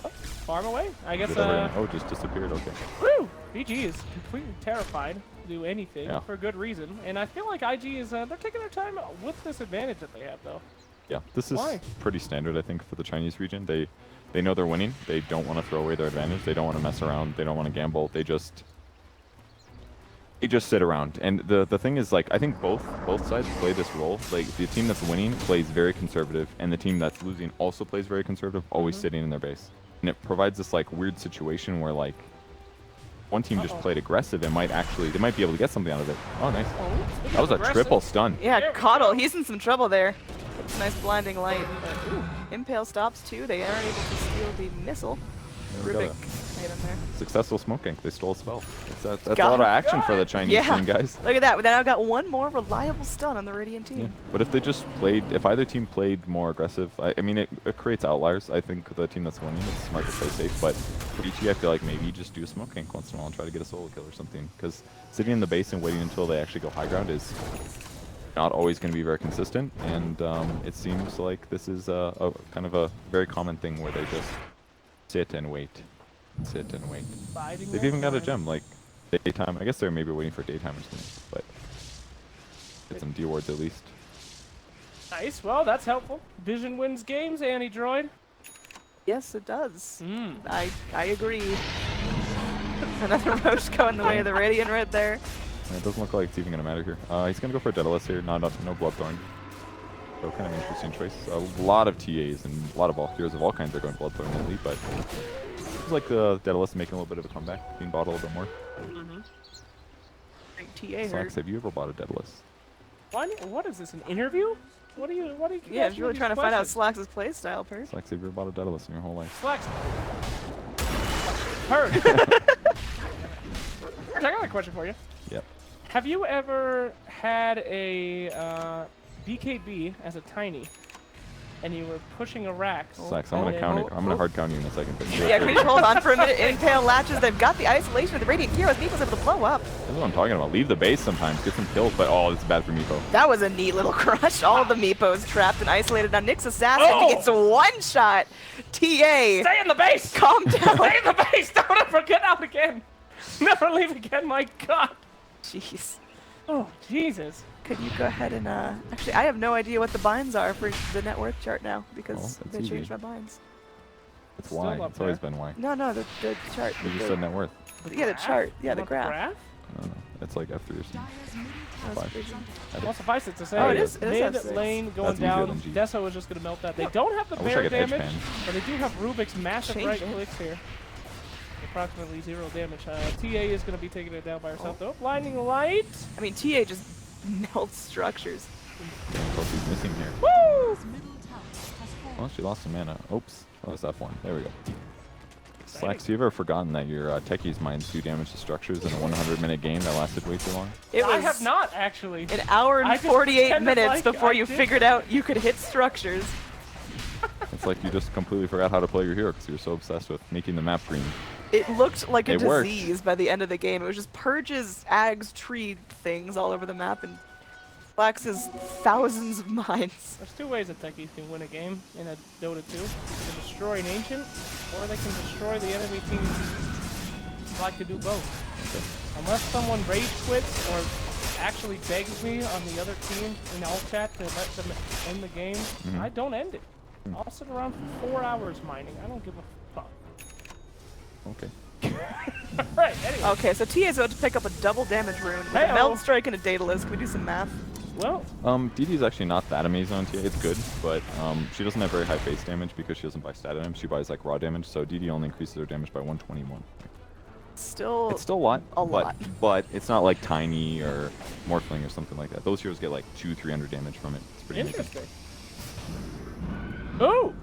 Oh, farm away. I guess.
Oh, it just disappeared. Okay.
Woo! VG is completely terrified to do anything for good reason, and I feel like IG is they're taking their time with this advantage that they have, though.
Yeah, this is pretty standard, I think, for the Chinese region. They know they're winning. They don't want to throw away their advantage. They don't want to mess around. They don't want to gamble. They just sit around. And the thing is, like, I think both sides play this role. Like, the team that's winning plays very conservative, and the team that's losing also plays very conservative, always sitting in their base. And it provides this, like, weird situation where, like, one team just played aggressive and they might be able to get something out of it. Oh, nice.
Oh,
That was a triple stun.
Yeah, Coddle, he's in some trouble there. It's nice blinding light. But, ooh, Impale stops too. They aren't able to steal the missile. Rubik made him there.
Successful smoke gank. They stole a spell. That's a lot of action for the Chinese team, guys.
Look at that. They now got one more reliable stun on the Radiant team.
Yeah. But if they just played, if either team played more aggressive, I mean, it creates outliers. I think the team that's winning, it's smart to play safe. But for EG, I feel like maybe just do a smoke gank once in a while and try to get a solo kill or something. Because sitting in the base and waiting until they actually go high ground is not always going to be very consistent. And it seems like this is a kind of a very common thing where they just sit and wait. Sit and wait. They've even got a gem, like daytime. I guess they're maybe waiting for daytime or something, but get some D wards at least.
Nice. Well, that's helpful. Vision wins games, Anti-Droid.
Yes, it does. I agree. Another Roche going the way of the Radiant right there.
It doesn't look like it's even going to matter here. He's going to go for a Daedalus here, no Bloodthorn. So kind of interesting choice. A lot of TAs and a lot of heroes of all kinds are going Bloodthorn lately, but it's like the Daedalus making a little bit of a comeback, being bought a little bit more.
TA
Slacks, have you ever bought a Daedalus?
What is this, an interview? What are you
Yeah, I'm really trying to find out Slacks' playstyle, Per.
Slacks, have you ever bought a Daedalus in your whole life?
Slacks. Heard. I got a question for you.
Yep.
Have you ever had a BKB as a tiny, and you were pushing a Rax?
Slacks, I'm gonna count it. I'm gonna hard count you in a second. But
Yeah, can you just hold on for a minute? Impale latches. They've got the isolation of the Radiant heroes. Meepo's able to blow up.
That's what I'm talking about. Leave the base sometimes, get some kills, but oh, this is bad for Meepo.
That was a neat little crush. All of the Meepos trapped and isolated. Now Nick's assassin gets a one-shot. TA.
Stay in the base!
Calm down.
Stay in the base! Don't ever get out again! Never leave again, my god!
Jeez.
Oh, Jesus.
Could you go ahead and, actually, I have no idea what the binds are for the net worth chart now, because they changed my binds.
It's Y. It's always been Y.
No, the chart.
You just said net worth.
Yeah, the chart. Yeah, the graph.
I don't know. It's like F3 or something.
Well, suffice it to say,
Oh, it is
mid
F6.
lane going
That's easier
down.
than G.
Deso is just going to melt that. They don't have the
I wish I
bear
could edge
damage,
pan.
but they do have Rubik's massive
Change
right
it.
clicks here. Approximately 0 damage. TA is going to be taking it down by herself, though. Blinding light.
I mean, TA just melts structures.
Plus he's missing here.
Woo!
Well, she lost some mana. Oops. Oh, it's F1. There we go. Slacks, you ever forgotten that your techies mines do damage to structures in a 100-minute game that lasted way too long?
I have not, actually.
An hour
I
and
just
48
pretended
minutes
like
before
I
you
did.
figured out you could hit structures.
It's like you just completely forgot how to play your hero because you were so obsessed with making the map green.
It looked like a
It worked.
disease by the end of the game. It was just purges, ags, tree things all over the map, and Flax's thousands of mines.
There's two ways that techies can win a game in a Dota 2. They can destroy an ancient, or they can destroy the enemy team. I like to do both. Unless someone rage quits or actually begs me on the other team in alt chat to let them end the game, I don't end it. I'll sit around for 4 hours mining. I don't give a fuck.
Okay.
Right, anyway.
Okay, so Tia's about to pick up a double damage rune with a
Hey-o.
Meld Strike and a Daedalus. Can we do some math?
Well,
DD's actually not that amazing on TA. It's good, but she doesn't have very high base damage because she doesn't buy stat items. She buys like raw damage, so DD only increases her damage by 121.
Still,
It's still a lot,
a lot.
but it's not like Tiny or Morphling or something like that. Those heroes get like 200-300 damage from it. It's pretty amazing.
interesting. Ooh!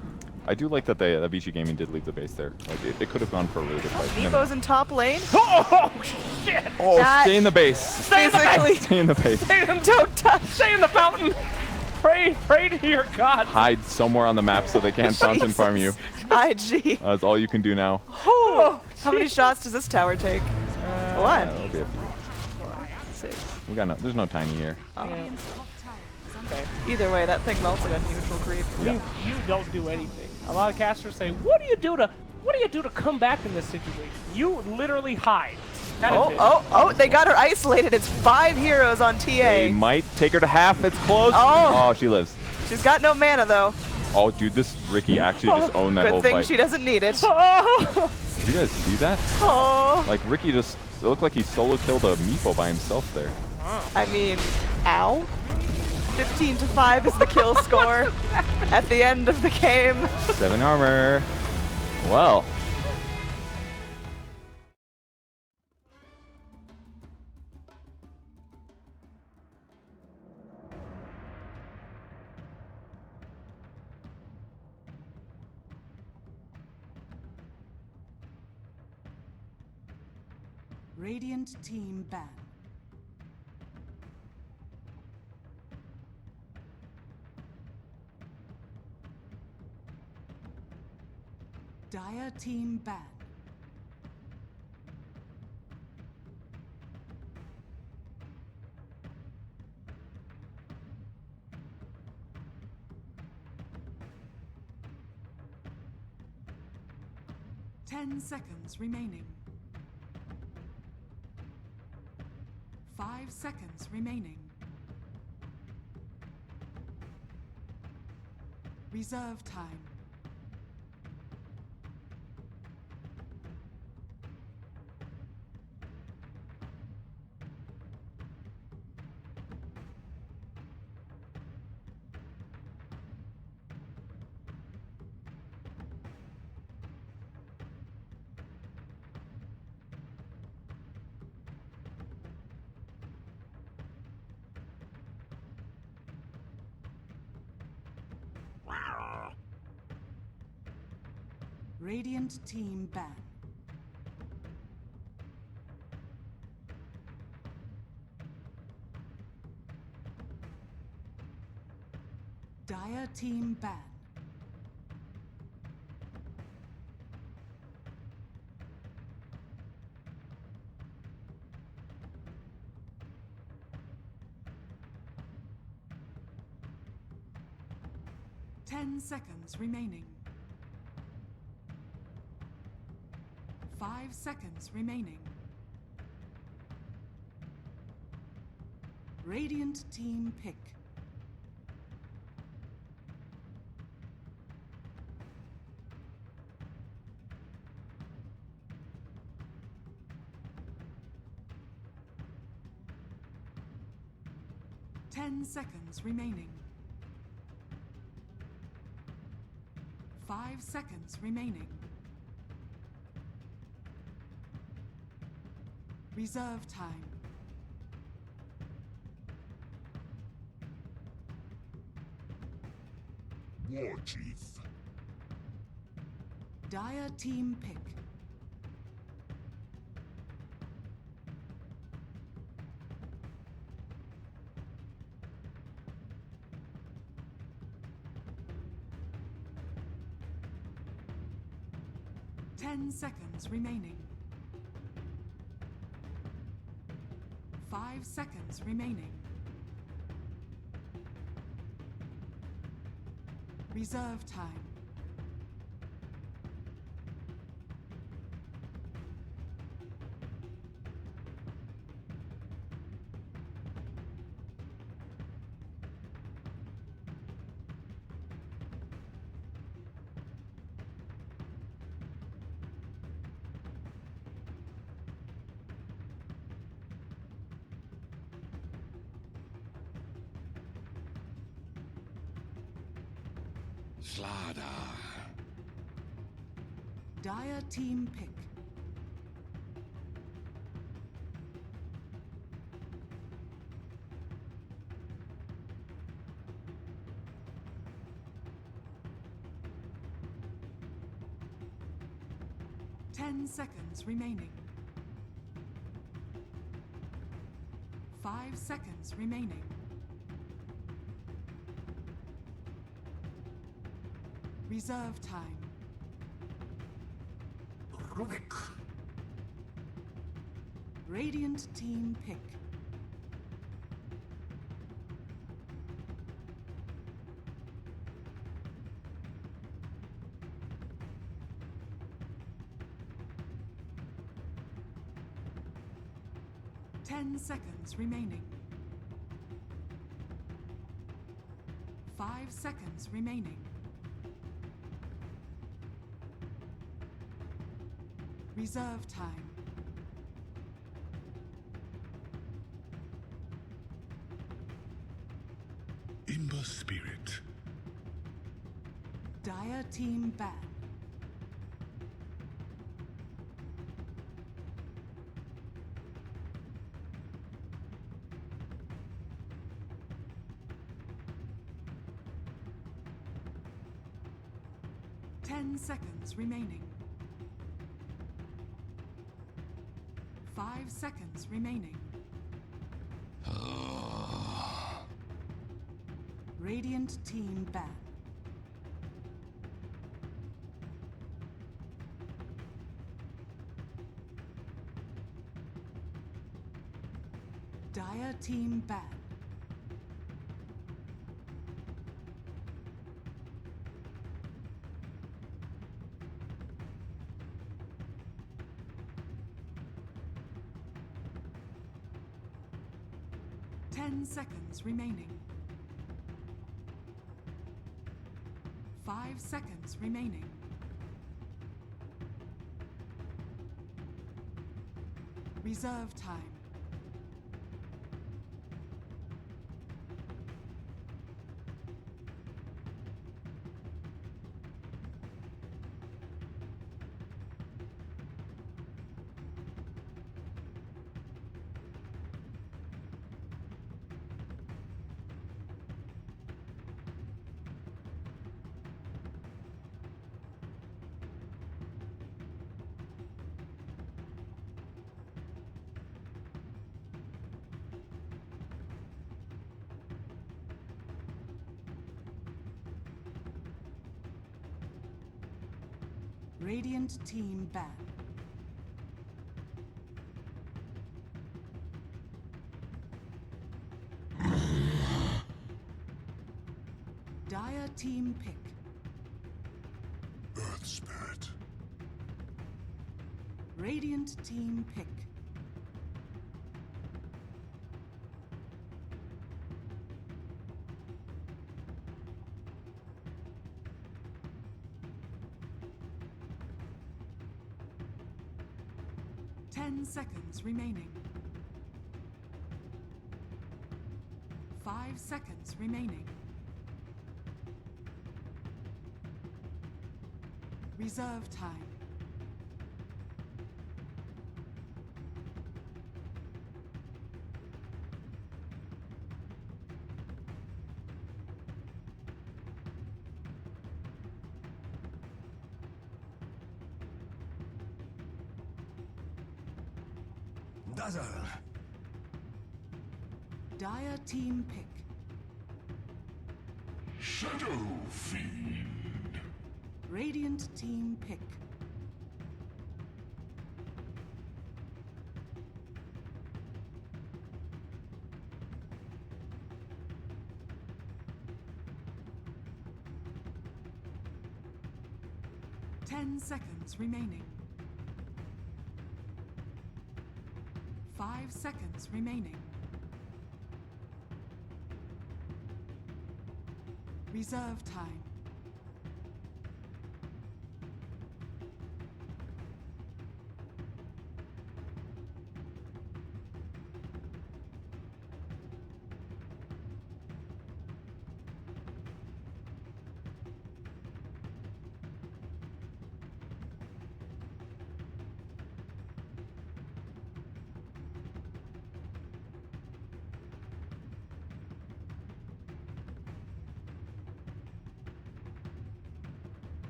I do like that VG Gaming did leave the base there. Like it could have gone for a really good fight.
Meepo's in top lane.
Oh, shit!
Oh,
That-
stay in the base.
Stay in the
Basically,
base!
Stay in the base.
don't touch.
Stay in the fountain! Pray to your god!
Hide somewhere on the map so they can't fountain farm you.
IG.
That's all you can do now.
Oh, how many shots does this tower take? One.
That'll be a few.
6.
We got no. There's no Tiny here.
Okay.
Either way, that thing melts like a neutral creep.
You don't do anything. A lot of casters say, what do you do to come back in this situation? You literally hide. That is it.
Oh, they got her isolated. It's 5 heroes on TA.
They might take her to half. It's close.
Oh.
Oh, she lives.
She's got no mana though.
Oh, dude, this Ricky actually just owned that
Good
whole
thing
fight.
she doesn't need it.
Oh!
Did you guys see that?
Oh.
Like Ricky just it looked like he solo killed a Meepo by himself there.
I mean, ow. 15-5 is the kill score at the end of the game.
7 armor. Well.
Radiant team ban. Dire team ban. Ten seconds remaining. 5 seconds remaining. Reserve time. Radiant team ban. Dire team ban. Ten seconds remaining. 5 seconds remaining. Radiant team pick. Ten seconds remaining. 5 seconds remaining. Reserve time.
War Chief.
Dire team pick. Ten seconds remaining. 5 seconds remaining. Reserve time.
Slaughter.
Dire team pick. Ten seconds remaining. 5 seconds remaining. Reserve time.
Rubik.
Radiant team pick. Ten seconds remaining. 5 seconds remaining. Reserve time.
Ember Spirit.
Dire team ban. Ten seconds remaining. 5 seconds remaining. Radiant team ban. Dire team ban. Ten seconds remaining. 5 seconds remaining. Reserve time. Radiant team ban. Dire team pick.
Earth Spirit.
Radiant team pick. Ten seconds remaining. 5 seconds remaining. Reserve time.
Dazzle.
Dire team pick.
Shadow Fiend.
Radiant team pick. Ten seconds remaining. 5 seconds remaining. Reserve time.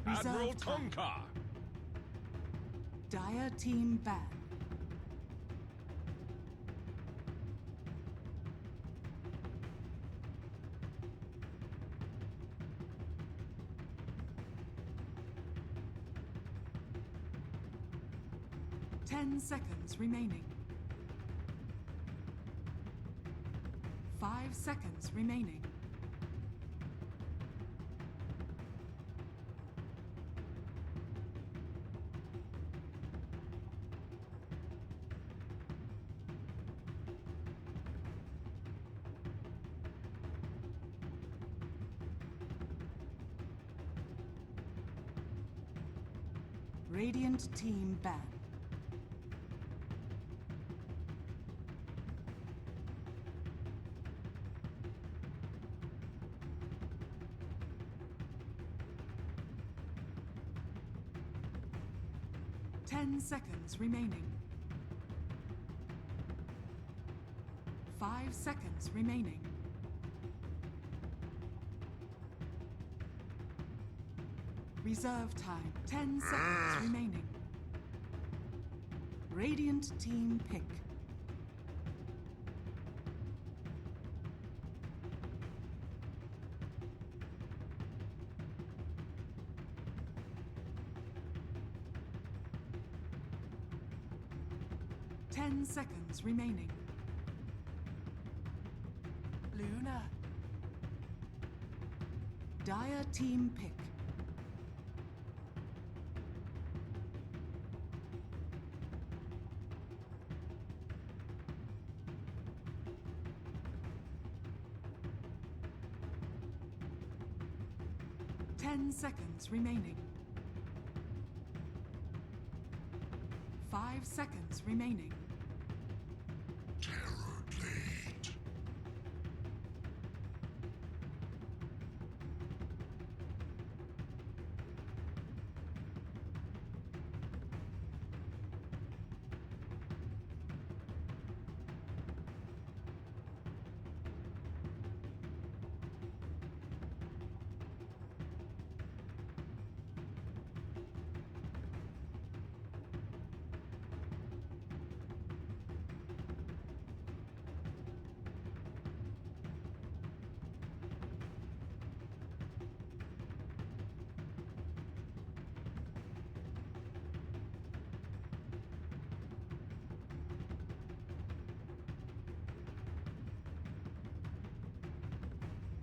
Admiral
Reserve time.
Tonka.
Dire team ban. Ten seconds remaining. 5 seconds remaining. Radiant team ban. Ten seconds remaining. 5 seconds remaining. Reserve time. 10 seconds remaining. Radiant team pick. Ten seconds remaining. Luna. Dire team pick. Ten seconds remaining. 5 seconds remaining.
Terror blade.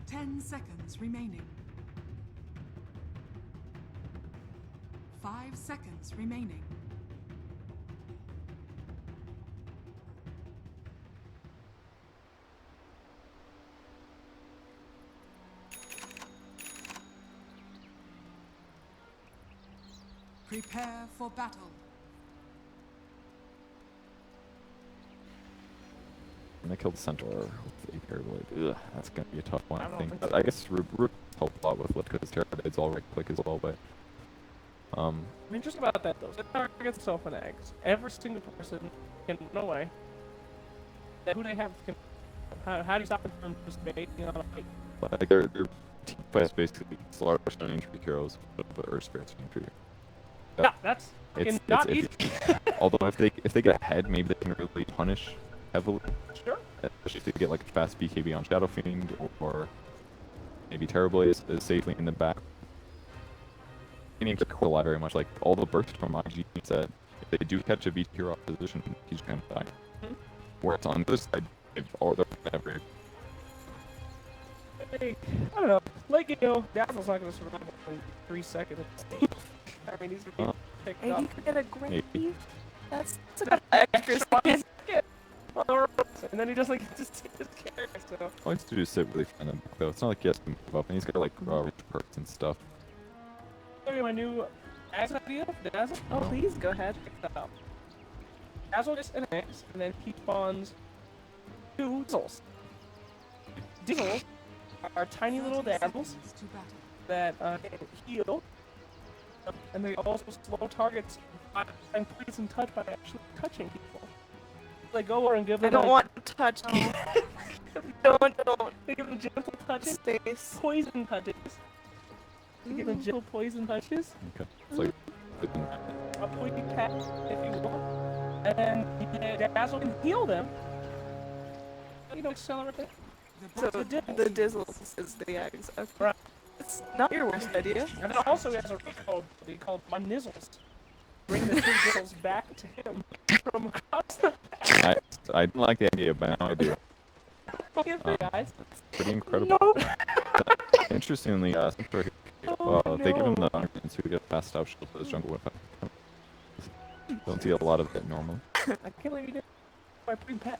Ten seconds remaining. 5 seconds remaining. Prepare for battle.
And I killed the Centaur with the Terror Blade. Ugh, that's gonna be a tough one, I think. But I guess Root helped a lot with it because Terror Blade's all right click as well, but
I'm interested about that though. Centaur gets itself an eggs. Every single person can run away. Who they have can, how do you stop them from just baiting on a fight?
like their team fight is basically slaughter injury heroes, but Earth Spirits injury.
Yeah, that's fucking not easy.
Although if they get ahead, maybe they can really punish heavily.
Sure.
Especially if they get like a fast BKB on Shadow Fiend, or maybe Terror Blade is safely in the back. Meaning to kill very much. Like all the bursts from IG said, if they do catch a VT hero off position, he's gonna die. Where it's on this side, they're never.
Hey, I don't know. Like, you know, Dazzle's not gonna survive in 3 seconds. I mean, he's gonna be picked
And
up.
you could get a great.
Maybe.
That's a good extra second.
And then he just like just takes his character. So.
All he has to do is sit really far in the back, though. It's not like he has to move up, and he's got like rich perks and stuff.
I'll give you my new Dazzle idea. Dazzle.
Oh, please go ahead.
Check that out. Dazzle gets an X, and then he spawns 2 Dizzles. Dizzles are tiny little dazzles that can heal, and they also slow targets and poison touch by actually touching people. They go over and give them.
I don't want to touch. Don't.
They give them gentle touches,
Space.
poison touches. They give them gentle poison touches,
Okay. It's like.
a poison pat, if you will, and Dazzle can heal them. You know, accelerate it.
So the Dizzles is the eggs. Okay.
Right.
It's not your worst idea.
And then also he has a recode called My Nizzles. Bring the 2 Dizzles back to him from across the
I didn't like the idea, but now I do.
guys.
Pretty incredible.
No.
Interestingly, Centaur, they give him the arguments who get fast stop shield for his jungle whip. Don't see a lot of it normally.
I can't believe you did my pre-pet.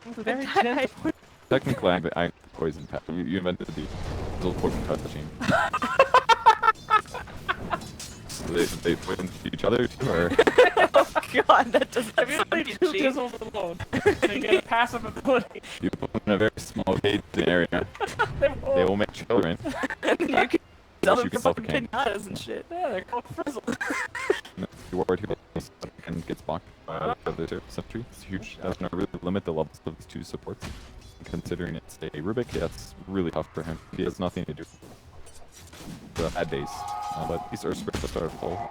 It was very gentle.
Technically, I poison pet. You invented the poison touching. They win each other too, or
Oh god, that doesn't
If you
sound
leave two
cheap.
Jizzles alone, they get a passive ability.
you put them in a very small gate area, they will make children.
And then you can sell them
you
for
can sell
fucking
the king.
pinatas and shit.
Yeah, they're called Frizzle.
And then you ward here and gets blocked by the other two sentry. It's huge. That's gonna really limit the levels of these two supports. Considering it's a Rubik, yeah, it's really tough for him. He has nothing to do. The bad days, but these are at the start of the goal.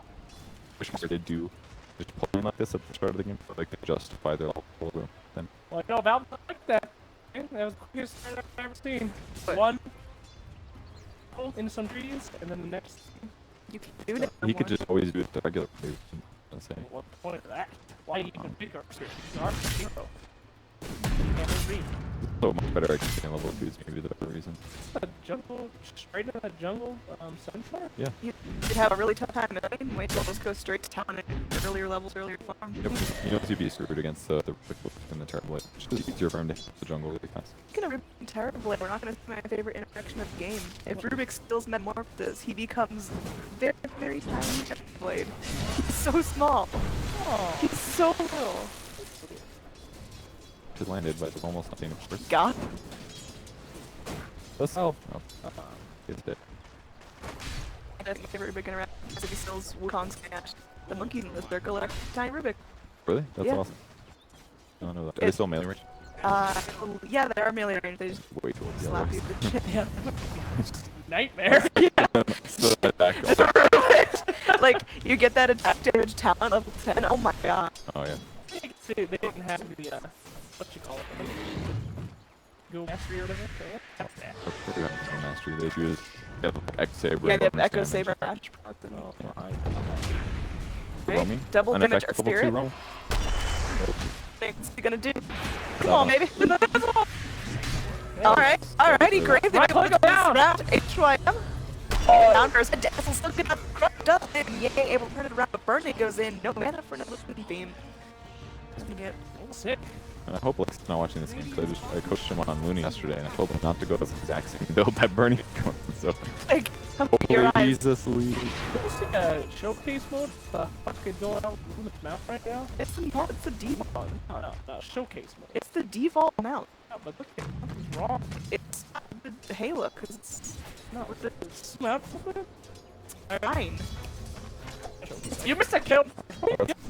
Wish more they do just pulling like this at the start of the game, but like they justify their level. Then
Well, you know, Valve like that. That was the quickest start I've ever seen. One pull into some trees, and then the next.
You can do that.
he could just always do it the regular way. I'd say.
What's the point of that? Why even pick our series? Our hero. Can't read.
So much better at getting level 2s, maybe the better reason.
A jungle, straight into that jungle, sunflower?
Yeah.
You'd have a really tough time milling. Wait till those go straight to town at earlier levels, earlier farm.
Yep. You know, you'd be screwed against the Quick Wolf and the Terrible Blade. It's just easier for him to hit the jungle really fast.
Speaking of Rubik and Terrible, we're not going to see my favorite interaction of the game. If Rubik steals Metamorphosis, he becomes very, very tiny Blade. He's so small.
Oh,
He's so little.
Just landed, but it's almost nothing of course.
God.
Let's
Oh.
It's dead.
That's my favorite Rubik interaction. If he steals Wukong's Smash, the monkeys in the circle are tiny Rubik.
Really? That's
Yeah.
awesome. I don't know that. Are they still melee range?
Yeah, they are melee range. They just
Way too old.
slap you with shit.
yeah. Nightmare.
So attack.
Like, you get that attack damage talent level 10. Oh my god.
Oh yeah.
You can see they didn't have the, what you call it? Go mastery or whatever? So what's that?
I forgot the mastery. They use Echo Saber.
Yeah, they have
bonus
Echo
damage.
Saber match.
Oh, my.
Roaming?
Double damage
Unaffected
our
level 2
spirit.
roam.
What's he gonna do? Come on, baby. Alright, he graved it.
Right click down.
Round HYM. Down for his head. Dazzle still get up, cropped up, and Yang able to turn it around, but Burning goes in. No mana for another beam. He's gonna get
Sick.
And I hope Lex is not watching this game because I coached him on Looney yesterday and I told him not to go to the exact same build that Bernie is going. So
like, your
hopefully
eyes.
he's asleep.
You see a showcase mode? The fuck is going on with the mount right now?
It's the default.
No, showcase mode.
It's the default mount.
No, but look at something's wrong.
It's not the Halo, because it's
No, with the mount.
fine.
You missed a kill.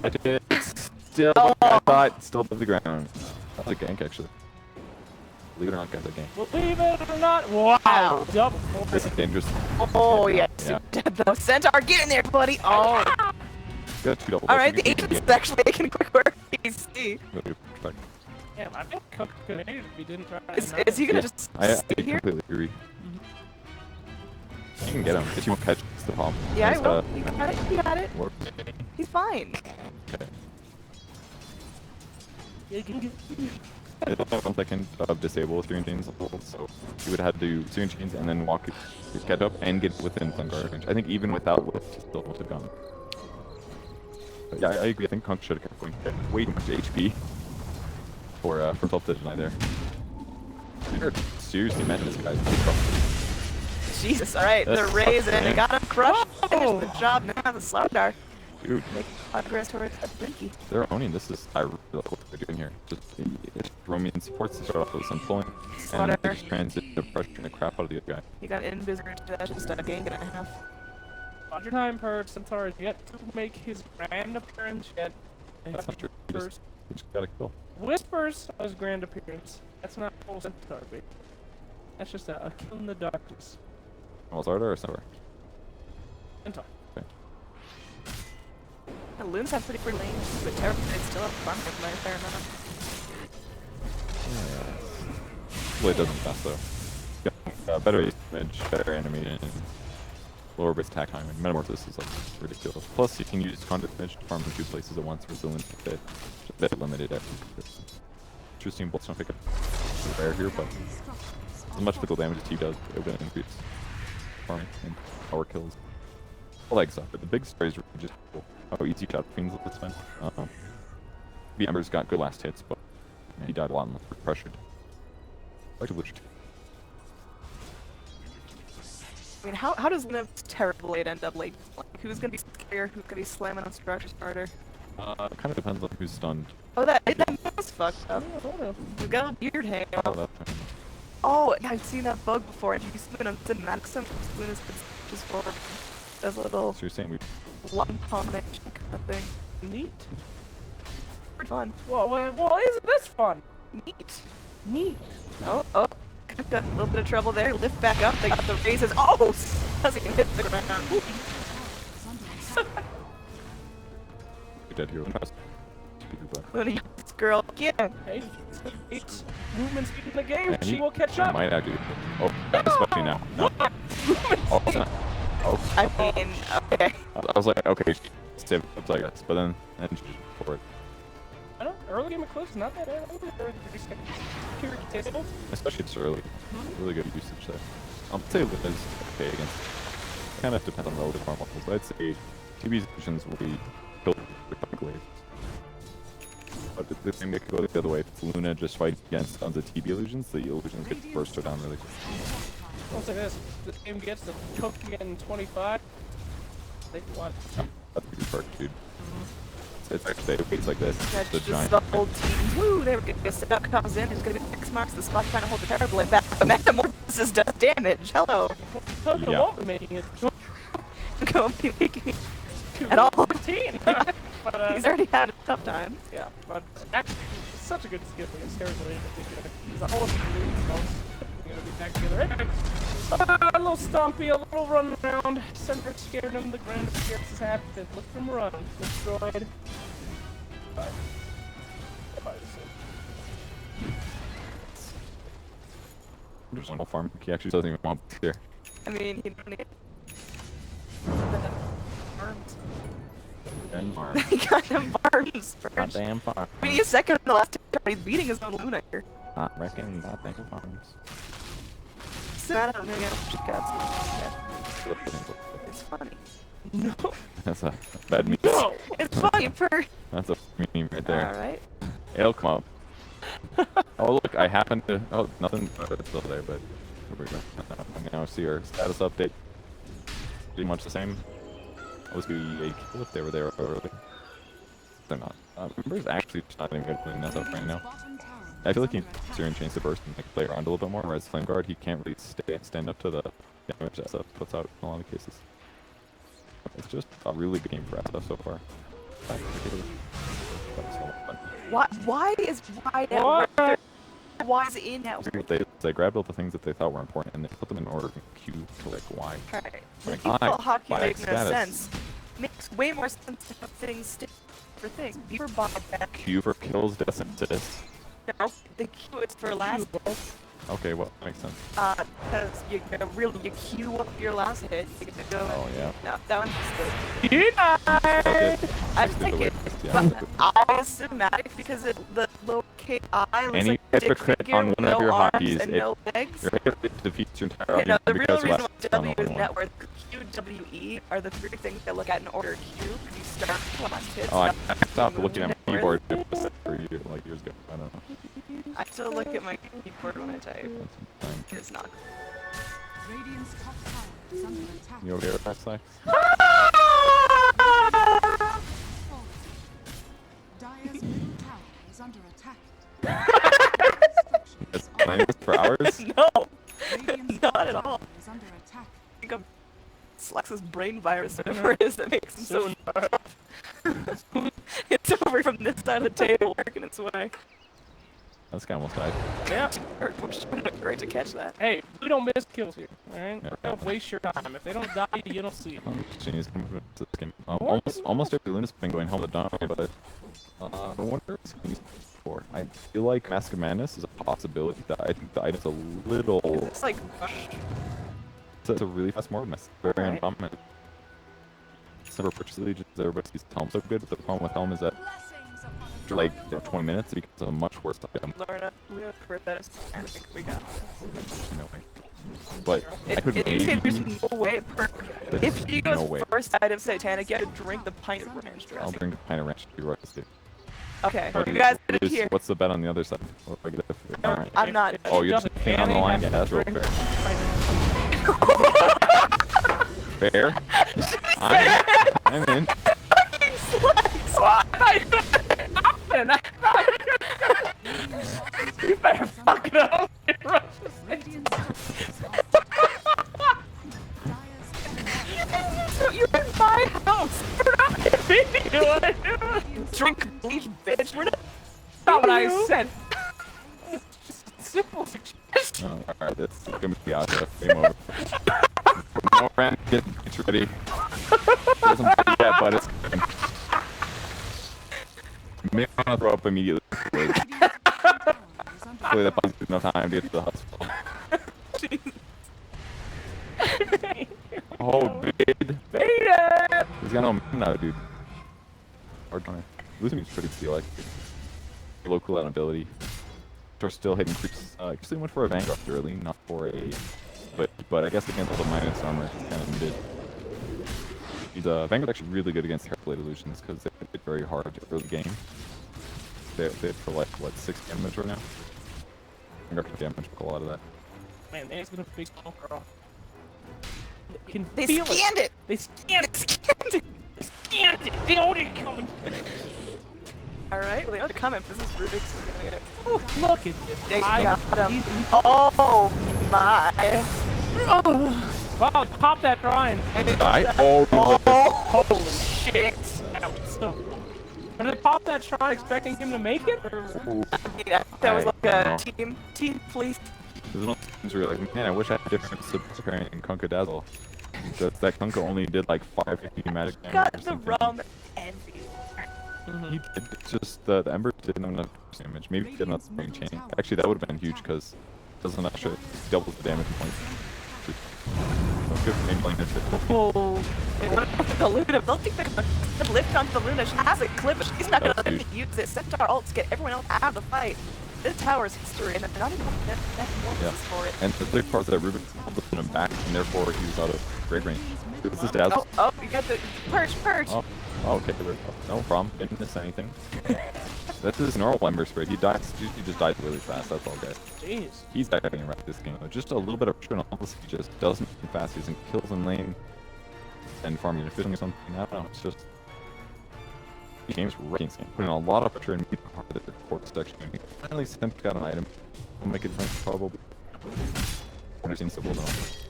I did. Still, I thought, still above the ground. That was a gank actually. Believe it or not, guys, a gank.
Believe it or not. Wow. Double.
This is dangerous.
Oh, yes.
Yeah.
Dead though. Centaur, get in there, buddy. Oh.
Got 2 double.
Alright, the agent's actually making quick work. PC.
Yeah, I think Cook could have if he didn't try.
Is he gonna just
I
stay here?
completely agree. You can get him if you won't catch the problem.
Yeah, I
Just,
will. You got it. You got it.
work.
He's fine.
Okay.
Yeah,
I don't have 1 second of disable Searing Chains, so you would have to do Searing Chains and then walk your catch up and get within some guard range. I think even without lift, he still would have gone. But yeah, I agree. I think Kunk should have kept going. He had way too much HP for self to deny there. You're seriously meant this guy.
Jesus, alright. The
That's
raise
fucking
and got him crushed. Finish the job now. The Slardar.
Dude,
Make progress towards that Blinky.
they're owning this. I really like what they're doing here. Just Romian supports to start off with some pulling, and
Slaughter.
then just transition to pressuring the crap out of the other guy.
You got Invisor, that's just a gank and a half.
Roger time per Centaur is yet to make his grand appearance yet.
That's not true. He just got a kill.
Whispers of his grand appearance. That's not full Centaur, baby. That's just a kill in the darkness.
Oh, Zarda or Centaur?
Centaur.
The loons have pretty good lanes, but Terror Blade's still up farm by a fair amount.
Blade doesn't fast though. Yeah, better base damage, better animation, lower base attack time, and Metamorphosis is like ridiculous. Plus, you can use conduit damage to farm in 2 places at once, whereas the Loon's a bit limited at Interesting bolts don't pick up. It's rare here, but as much physical damage as he does, it would increase farming and power kills. All that stuff, but the big story is really just how easy shot Fiends will spend. The Ember's got good last hits, but he died a lot and was pressured. Like to Witcher 2.
I mean, how does Liv's Terror Blade end up like Who's gonna be scarier? Who's gonna be slamming on structure starter?
It kind of depends on who's stunned.
Oh, that was fucked up. We got a weird hang.
Oh, that thing.
Oh, yeah, I've seen that bug before. If you spin on Maxim, spin is just for a little
So you're saying we...
one combination kind of thing.
Neat.
Pretty fun.
Well, isn't this fun?
Neat.
Neat.
Oh, got a little bit of trouble there. Lift back up. They got the raises. Oh, doesn't even hit the ground.
We're dead here.
Looney, this girl again.
Hey, it's movement speed in the game.
And
She
he-
will catch
he
up.
might actually... Oh, especially now. No. Oh, it's not. Oh.
I mean, okay.
I was like, okay, save it, I guess, but then she forward.
I don't. Early game of close, not that bad. Pure table.
Especially it's early. Really good usage there. I'll say Luna is okay against. Kind of depends on relative farm levels, but I'd say TB's illusions will be killed with quickly. But the thing that could go the other way, if Luna just fights against tons of TB illusions, the illusions get burst her down really quick.
I'll say this: this game gets the cookie in 25. They won.
That's a good perk, dude. It's actually it's like this.
That's
The
just
giant.
the whole team. Woo, there we go. Setup comes in. There's gonna be X marks the spot trying to hold the Parablade back. But Metamorphosis does damage. Hello.
Token
Yeah.
won't be making it.
Go be making it at all.
15. But,
He's already had a tough time.
yeah, but actually, it's such a good skill against Terrible in particular. He's all of the moves. We're gonna be back together. Anyway, a little stompy, a little run around. Center scared him. The grand scares has happened. Look for him run. Destroyed. Bye. Bye.
There's one farm. He actually doesn't even want here.
I mean, he don't need arms.
And farm.
He got them arms first.
Goddamn farm.
I mean, he's second in the last turn. He's beating his own Luna here.
Not reckon goddamn farms.
Sad on him. It's funny. No.
That's a bad meme.
No!
It's funny for.
That's a meme right there.
Alright.
It'll come up. Oh look, I happen to. Oh, nothing. It's still there, but here we go. Now see our status update. Pretty much the same. Always be a kill if they were there early. They're not. Ember's actually just not even good playing this up right now. I feel like he can Syrian Chains to burst and like play around a little bit more, whereas Flame Guard he can't really stand up to the damage that SF puts out in a lot of cases. It's just a really good game for SF so far.
Why is wide at
What?
work? Why is it in at work?
They grabbed all the things that they thought were important and they put them in order from Q to like Y.
Alright. The
Like,
default hockey
by
makes no
status.
sense. Makes way more sense to have things stick for things. Beaver buyback.
Q for kills, deaths, and assists.
No, the Q is for last.
Okay, well, that makes sense.
Because you queue up your last hit. You can go.
Oh, yeah.
No, that one's good.
Denied!
I
Just
think
the way
it,
yeah.
but I is cinematic because the lowercase I looks
Any
like a stick
hypocrite
figure
on
with
one of
no
your
arms
hotkeys,
and no legs.
Your hit defeats your entire
You know,
argument
the real
because
reason
last
why
down
W
only
is
one.
net worth, Q, W, E are the three things I look at in order. Q, because you start the last hit.
Oh, I
W,
stopped looking at my
net
keyboard
worth.
for you like years ago. I don't know.
I still look at my keyboard when I type.
That's fine.
It's not.
Radiant's top tower is under attack.
You over here, Backslash?
Dire's middle tower is under attack.
It's playing this for hours?
No!
Radiant's
Not
top
at all.
tower is under attack.
I think I'm Slex's brain virus, whatever it is that makes him so nervous. It's over from this side of the table, working its way.
This guy almost died.
Yeah.
Great to catch that.
Hey, we don't miss kills here, alright?
Yeah.
Don't waste your time. If they don't die, you don't see them.
Genius coming to this game. Almost every Luna's been going home to die, but I wonder if it's going to be for. I feel like Mask of Madness is a possibility. That I think the item's a little.
It's like,
It's a really fast mode. Very uncommon. It's never purchased Legions. Everybody sees Helm so good, but the problem with Helm is that after like 20 minutes, it becomes a much worse item.
Lorna, we have heard that as I think we got
No way. But I could
there's
maybe.
no way if she goes
No way.
first item Satanic, you have to drink the pint of ranch
I'll
dressing.
drink a pint of ranch to be right to
Okay, you guys did it
lose.
here.
What's the bet on the other side? What if I get if, alright.
I'm not.
Oh, you're just paying on the line? Yeah, that's real fair. Fair? I'm in.
You better fuck it up.
You're in my house. We're not in video. Drink bleach, bitch. We're not
what I said. It's just simple suggestion.
Oh, alright, this is gonna be out there. Game over. No friend, get ready. It doesn't play yet, but it's coming. Maybe I'm gonna throw up immediately. Hopefully that buys enough time to get to the hospital. Oh, bid. He's got no man now, dude. Hard time. Losing is pretty feel like low cooldown ability. Are still hitting creeps. Actually went for a Vanguard early, not for a. But I guess against the minus armor, it's kind of needed. He's Vanguard actually really good against Hairblade illusions because they hit very hard early game. They hit for like what 6 damage right now. Vanguard damage a lot of that.
Man, there's gonna be a girl.
They scanned it!
They scanned it! They scanned it! They already coming!
Alright, well they ought to comment, this is Rubik's gonna get.
Oh, look at this!
They got him. Oh my!
Wow, pop that drawing!
Holy shit!
Did they pop that shot expecting him to make it? Or?
Yeah, that was like a team police.
There's one things where you're like, man, I wish I had different subscribing in Kunkka Dazzle. That Kunkka only did like 550 magic damage.
Got the rum envy.
He did, it's just the Ember didn't have enough damage. Maybe he did enough spring chain. Actually, that would have been huge because it doesn't actually doubles the damage points. That's good for playing this.
Oh, they want to the Luna. They'll take the lift onto the Luna. She has a clip, but she's not going to let me use it. Centaur ults get everyone else out of the fight. This tower's history, and they're not even for it.
And the third part is that Rubik pulled him back, and therefore he was out of great range. This is Dazzle.
Oh, you got the purge.
Oh, okay, no problem. Didn't miss anything. That's his normal Ember spray. He just dies really fast. That's all, guys.
Jeez.
He's diving around this game. Just a little bit of pressure, and all this he just doesn't move fast. He's in kills in lane and farming and fishing or something. I don't know. It's just the game's wrecking. Putting a lot of pressure in the part of the core section. Finally, Simp got an item. Will make it probably. I've seen Sybil though.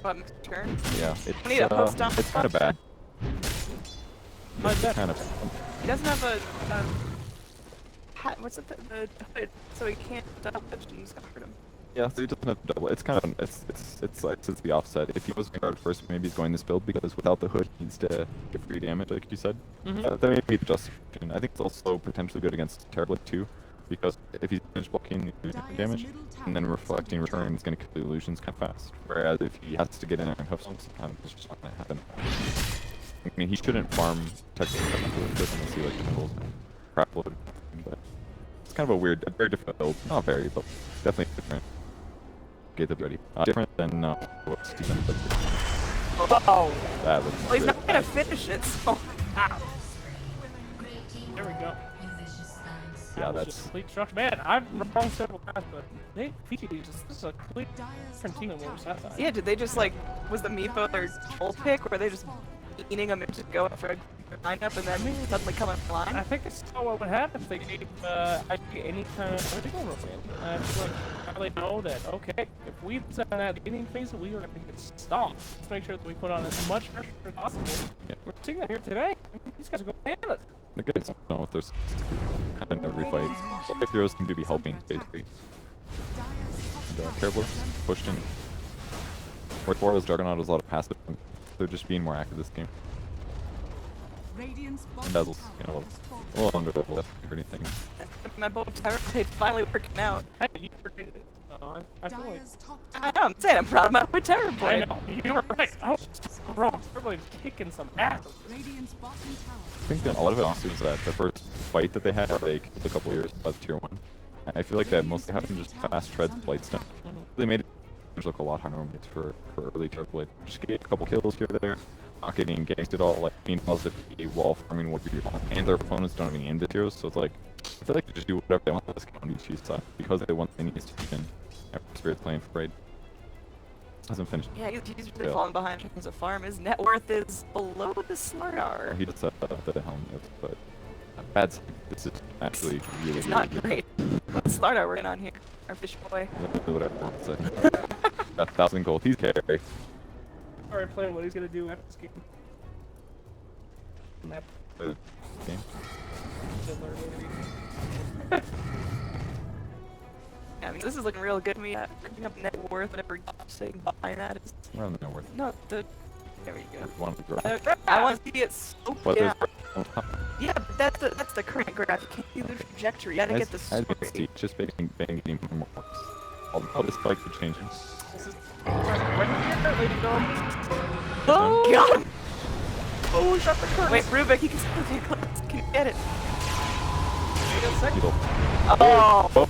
What, turn?
Yeah,
it's
kind of bad.
It's
kind of.
He doesn't have a what's it? The hood, so he can't dodge, and it's gonna hurt him.
Yeah, so he doesn't have double. It's kind of it's like it's the offset. If he was Vanguard first, maybe he's going this build because without the hood, he needs to get free damage, like you said. That may be the justification. I think it's also potentially good against Terrorblade too, because if he's damage blocking damage and then reflecting return, he's going to kill the illusions kind of fast. Whereas if he has to get in there and huff something, it's just not going to happen. I mean, he shouldn't farm technically unless he like controls crap load, but it's kind of a weird, very different build. Not very, but definitely different. Get the ready. Different than what's defense.
Oh,
That looks
well, he's not gonna finish it. So.
There we go.
Yeah,
that
that's
complete structure. Man, I've wrong several times, but they Fiji this is a complete different team than what was that side.
Yeah, did they just like was the Meepo their troll pick, or were they just eating them and just go for a lineup and then suddenly come online?
I think it's still what would happen if they gave any kind of vertical rotation. I feel like they know that okay, if we set that beginning phase, we are going to get stopped. Let's make sure that we put on as much pressure as possible.
Yeah.
We're seeing that here today. These guys are going bananas.
the guys don't know if there's kind of every fight. So if heroes seem to be helping basically. And Caribou pushed in. Where before was Juggernaut was a lot of passive. They're just being more active this game. And Dazzle's, you know, a little under level for anything.
My bow terror finally working out.
Hey, you forget it. I feel like...
I know, I'm saying I'm proud of my terror blade.
I know, you were right. I was wrong. Everybody's kicking some ass.
I think that a lot of it honestly was that the first fight that they had, they killed a couple years above tier 1. I feel like that mostly happened just fast treads and blade stuff. They made it look a lot harder for early tier blade. Just get a couple kills here or there, not getting ganked at all, like being positive wall farming what you're on, and their opponents don't have any aim heroes, so it's like I feel like they just do whatever they want with this game on each side because they want any to even Spirit's playing for raid. Hasn't finished.
Yeah, he's really falling behind in terms of farm. His net worth is below the Slardar.
He just the helmet, but bad. This is actually really.
It's not
really
great. What's Slardar working on here? Our fish boy.
Whatever. It's like 1,000 gold. He's carry.
Already playing what he's gonna do after this game. Map.
Game.
Yeah, I mean, this is looking real good to me. Picking up net worth, whatever you're saying behind that is.
Around the net worth.
No, the. There we go.
One of the graph.
I want to see it slope
What
down.
is
Yeah, but that's the current graph. You can't see the trajectory. You gotta get the
as you can see, just banging more marks. All this spike keep changing.
Oh, got him! Oh, shot the curve. Wait, Rubik, you can still take close. Can you get it? Oh!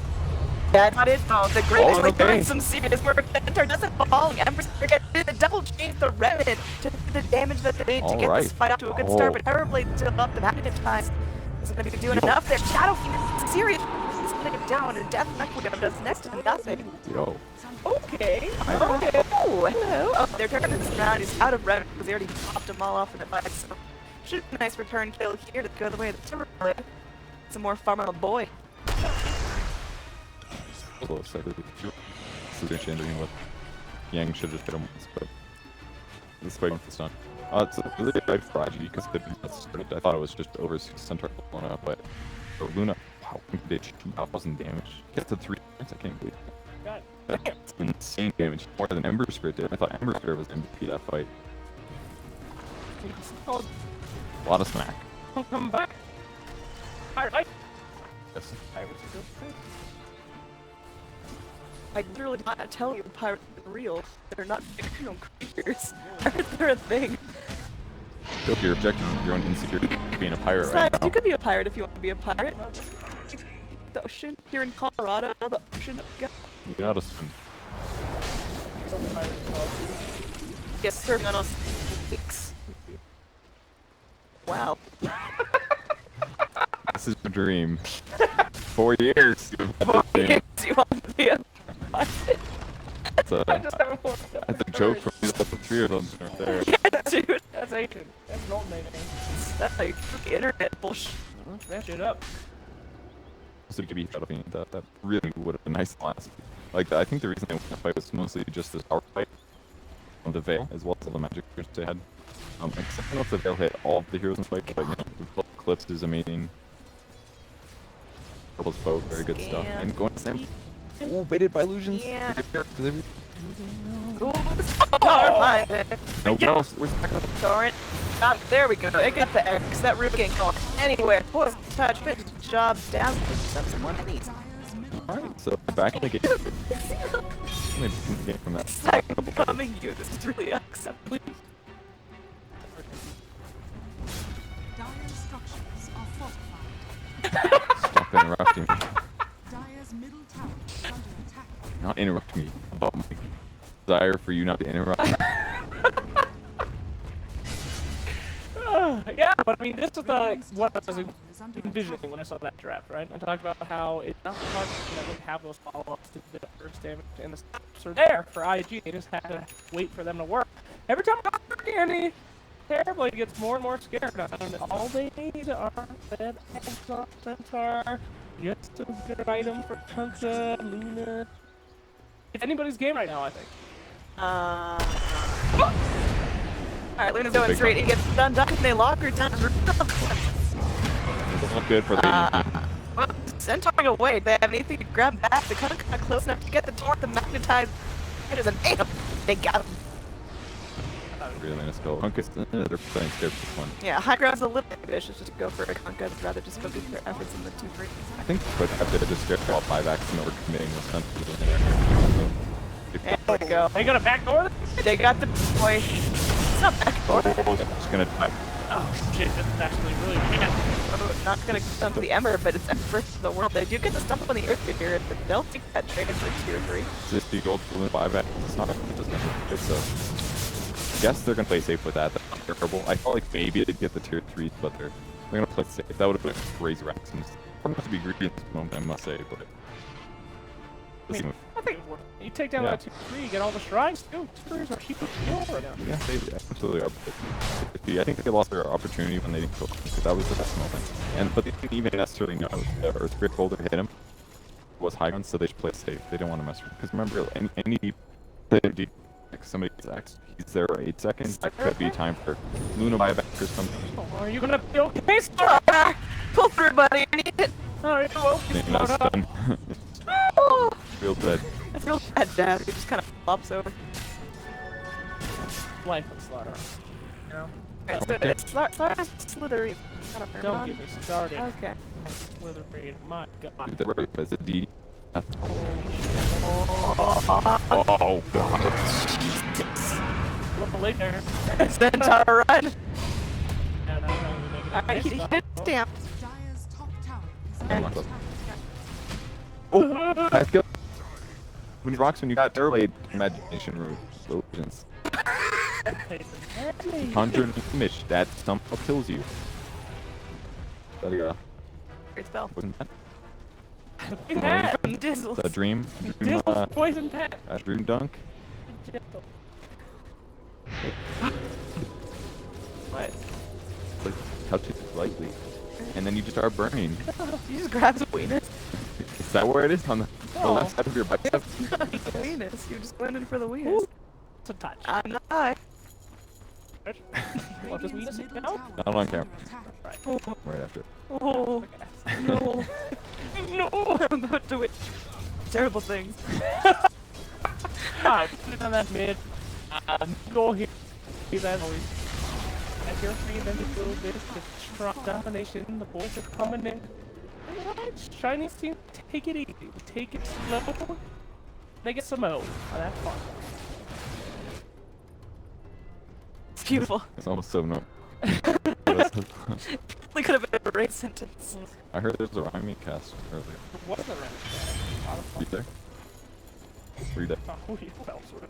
That's not it, though. The Great is like doing some serious work. Enter doesn't fall. Empress gets the double change the remnant to the damage that they need to get this fight out to a good start. But Terrorblade's still up. The magnetize isn't going to be doing enough there. Shadow Fiend is serious. He's going to get down, and Death Equidom does next to nothing.
Yo.
Okay. Okay. Oh, hello. Oh, they're turning this around. He's out of remnant because they already popped them all off in the fight. So should be a nice return kill here to go the way of the Terrorblade. Some more farmer boy.
Close, I think. This is ending with Yang should just hit him once, but this way for stun. It's really bad for IG because I thought it was just over Centaur Luna, but Luna, wow, did 2,000 damage. Get to 3 points, I can't believe it. That's insane damage, more than Ember Spirit did. I thought Ember Spirit was MVP that fight. A lot of smack.
Come back. Alright.
Yes.
I literally not tell you pirates are real. They're not fictional creatures. They're a thing.
If you're objecting your own insecurity being a pirate right now.
You could be a pirate if you want to be a pirate. The ocean here in Colorado, the ocean.
You gotta swim.
Yes, sir. No, fix. Wow.
This is a dream. 4 years.
4 years. You want to be a pirate?
That's a joke from the 3 of them right there.
Yeah, dude.
That's ancient. That's an old name.
That's like internet bullshit.
That shit up.
So you could be Shadow Fiend. That really would have been nice last. Like, I think the reason they won the fight was mostly just this power fight on the Veil, as well as all the magic they had. Except I don't know if the Veil hit all of the heroes in the fight, but you know, Clips is amazing. Purple's bow, very good stuff. And going to Sam. Oh, baited by illusions.
Yeah.
No,
Yeah.
else. Where's the backup?
Torrent. There we go. It got the X. That Rubik ain't going anywhere. Poison touch. Finish the job. Down. Some more enemies.
Alright, so back in the game. Maybe game from that.
Second coming you. This is really unacceptable.
Dire structures are fortified.
Stop interrupting me.
Dire's middle tower is under attack.
Not interrupt me about my desire for you not to interrupt.
Yeah, but I mean, this is what I was envisioning when I saw that draft, right? I talked about how it's not hard to have those follow-ups to the first damage, and the steps are there for IG. They just had to wait for them to work. Every time I work, Andy, Terrorblade gets more and more scared, and all they need are that Exalt Centaur, just a good item for Kunkka, Luna. It's anybody's game right now, I think.
Alright, Luna's going straight. He gets done, and they lock her down.
It doesn't look good for the
Well, Centauring away. They have anything to grab back. The Kunkka not close enough to get the torque, the magnetized. It is an 8. They got him.
really nice goal. They're playing scared for this one.
Yeah, high ground's a little bit ambitious just to go for a Kunkka. I'd rather just focus their efforts in the 2-3.
I think they could have to just scare all 5x and overcommitting this country.
There we go.
They got a backdoor?
They got the boy. It's not backdoor.
Just gonna die.
Oh shit, that's actually really bad.
Oh, not gonna stump the Ember, but it's first of the world. They do get the stump on the Earth here, but they'll take that trade for tier 3.
Just the gold balloon 5x. It's not. It doesn't have to. So I guess they're gonna play safe with that. That's terrible. I felt like maybe they'd get the tier 3s, but they're gonna play safe. That would have been a crazy Raxons. I'm not to be greedy in this moment, I must say, but.
I think you take down that 2-3, you get all the shrines too. 2-3s are cheap as hell right now.
Yeah, they absolutely are. I think they lost their opportunity when they didn't go. That was the best moment. But they didn't even necessarily know the Earthquake Boulder hit him. It was high ground, so they should play safe. They didn't want to mess with him. Because remember, any deep, like somebody gets he's there for 8 seconds. That could be time for Luna buyback or something.
Oh, are you gonna be okay, sir?
Pull through, buddy. I need it.
Oh, you will.
That's done.
Oh,
Feel dead.
I feel bad, Dad. He just kind of flops over.
Life of Slaughter. You know?
It's Slaughter's slithery.
Don't get me started.
Okay.
Slithery, my god.
Dude, that is a D.
Oh,
God.
Look late there.
Centaur run.
No.
Alright, he hit stamp.
Dire's top tower is
Oh,
under
my
attack.
Oh, let's go. When you rocks, when you got Durblade imagination illusions. Conjure an image that somehow kills you.
Great spell.
Wasn't that?
Dizzle.
It's a dream.
Poison pet.
A dream dunk.
What?
Like, touch it lightly. And then you just start burning.
You just grab the weenus.
Is that where it is? On the left side of your bicep?
The weenus. You just went in for the weenus.
It's a touch.
I'm not.
What does we
Radiant's
just
middle
know?
tower
Not on
is
camera.
under attack.
Right after.
Oh, no. No, I'm about to witness terrible things.
Alright, put it on that mid. Go here. As always. As you're free, then a little bit of strong domination. The bulls are coming in. Alright, Chinese team, take it easy. Take it slow. They get some O. Oh, that's fun.
It's beautiful.
It's almost so no.
We could have been a great sentence.
I heard there's a rhyming cast earlier.
What the rest?
You there? Were you there?
Oh, you felt sort of.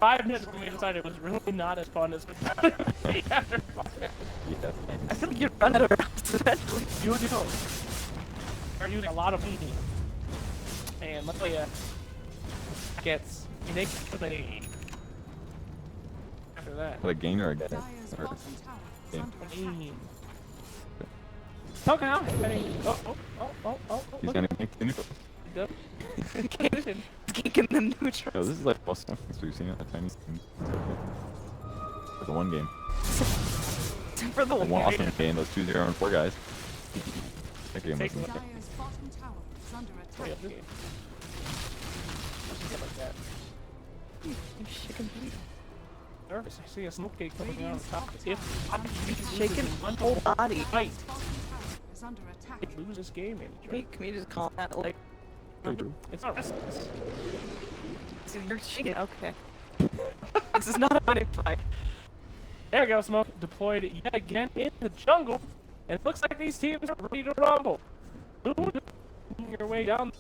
5 minutes when we decided it was really not as fun as we thought it would be after 5 minutes.
Yeah.
I feel like you run out of rounds eventually.
You do. We're using a lot of meaty. And luckily, gets unique ability. After that.
What a gain or a get?
Dire's
Or
bottom tower is
game.
under attack.
Talk out. Oh.
He's gonna make the new.
Geeking the neutral.
Yo, this is like most times we've seen it at Chinese team. For the one game.
For the
The
one
one
game.
awesome game, those 2-0-4 guys. That game was
Take
nuts.
Dire's bottom tower is under attack.
You shaking booty.
Nervous. I see a smoke cake coming out on top. If
Shaking one whole body.
fight,
Bottom tower is under attack.
it loses this game.
Can we just call that like?
It's not restless.
So you're shaking. Okay. This is not a funny fight.
There we go, Smoke. Deployed yet again in the jungle. And it looks like these teams are ready to rumble. Moving your way down.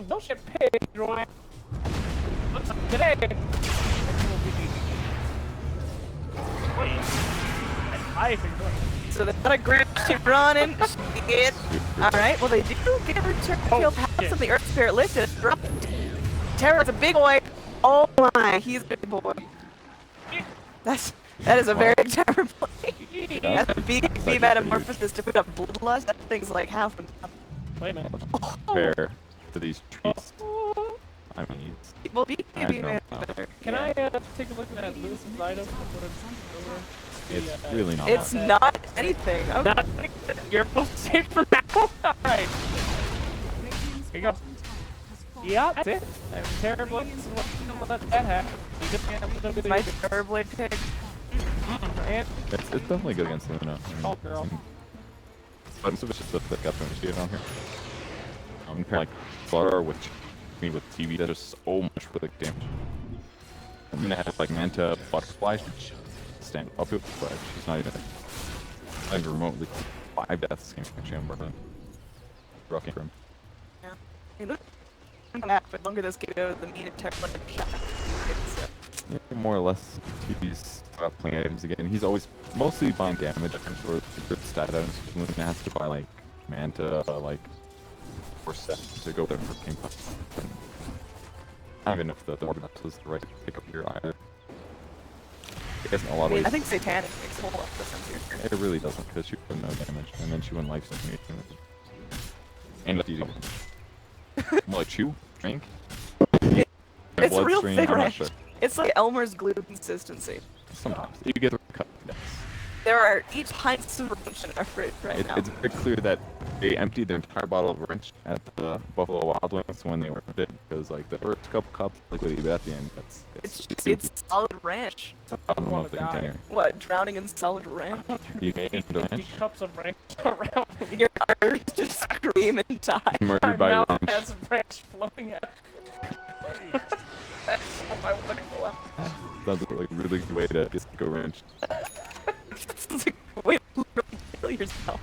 Well, shit, pig, Roy. Looks like today.
So they got a great ship running. Shit. Alright, well they do get a return pass from the Earth Spirit lifted. Drop it. Terror's a big boy. Oh my, he's a big boy. That is a very Terror play. That's a big metamorphosis to put up Bloodlust. That thing's like half and half.
Wait a minute.
Fair to these trees. I mean,
Well, be
I don't know.
Can I take a look at that Lewis's item?
It's really not.
It's not anything. Okay.
Not, you're both safe for now. Alright.
Radiant's
Here you go.
bottom tower has fallen.
Yeah, that's it. I'm terrible. Let that happen. You just can't
My Terrorblade pig.
And
It's definitely good against Luna.
oh, girl.
But most of it's just the got to initiate on here. Compare like Slaughter, which me with TV that is so much for the damage. I'm gonna have like Manta Butterfly stand up it, but she's not even remotely 5 deaths game actually I'm working. Rocking for him.
Yeah. Hey, look. The longer this game goes, the mean Terrorblade shot.
Yeah, more or less, TV's playing items again. He's always mostly buying damage items or good stat items. Luna has to buy like Manta, like forced to go there for KingCharlie. I don't even know if the Morgan was the right pick up here either. I guess in a lot of ways.
I think Satanic makes a whole lot of sense here.
It really doesn't, because she put no damage, and then she wouldn't life me. And if you more like chew, drink.
It's a real
bloodstream,
big
I'm not
range.
sure.
It's like Elmer's glue consistency.
Sometimes you get the cut. Yes.
There are 8 pints of wrench in our fridge right now.
It's very clear that they emptied their entire bottle of wrench at the Buffalo Wild Wings when they were fit, because like the first couple cups liquidy, but at the end
It's solid ranch.
I don't know if they can carry.
What, drowning in solid ranch?
You made it into
50
ranch.
cups of ranch around me.
Your arteries just scream and die.
Murdered
My
by
mouth
ranch.
has ranch flowing out. That's how I want to go out.
Sounds like a really good way to just go ranch.
It's like, wait, literally kill yourself.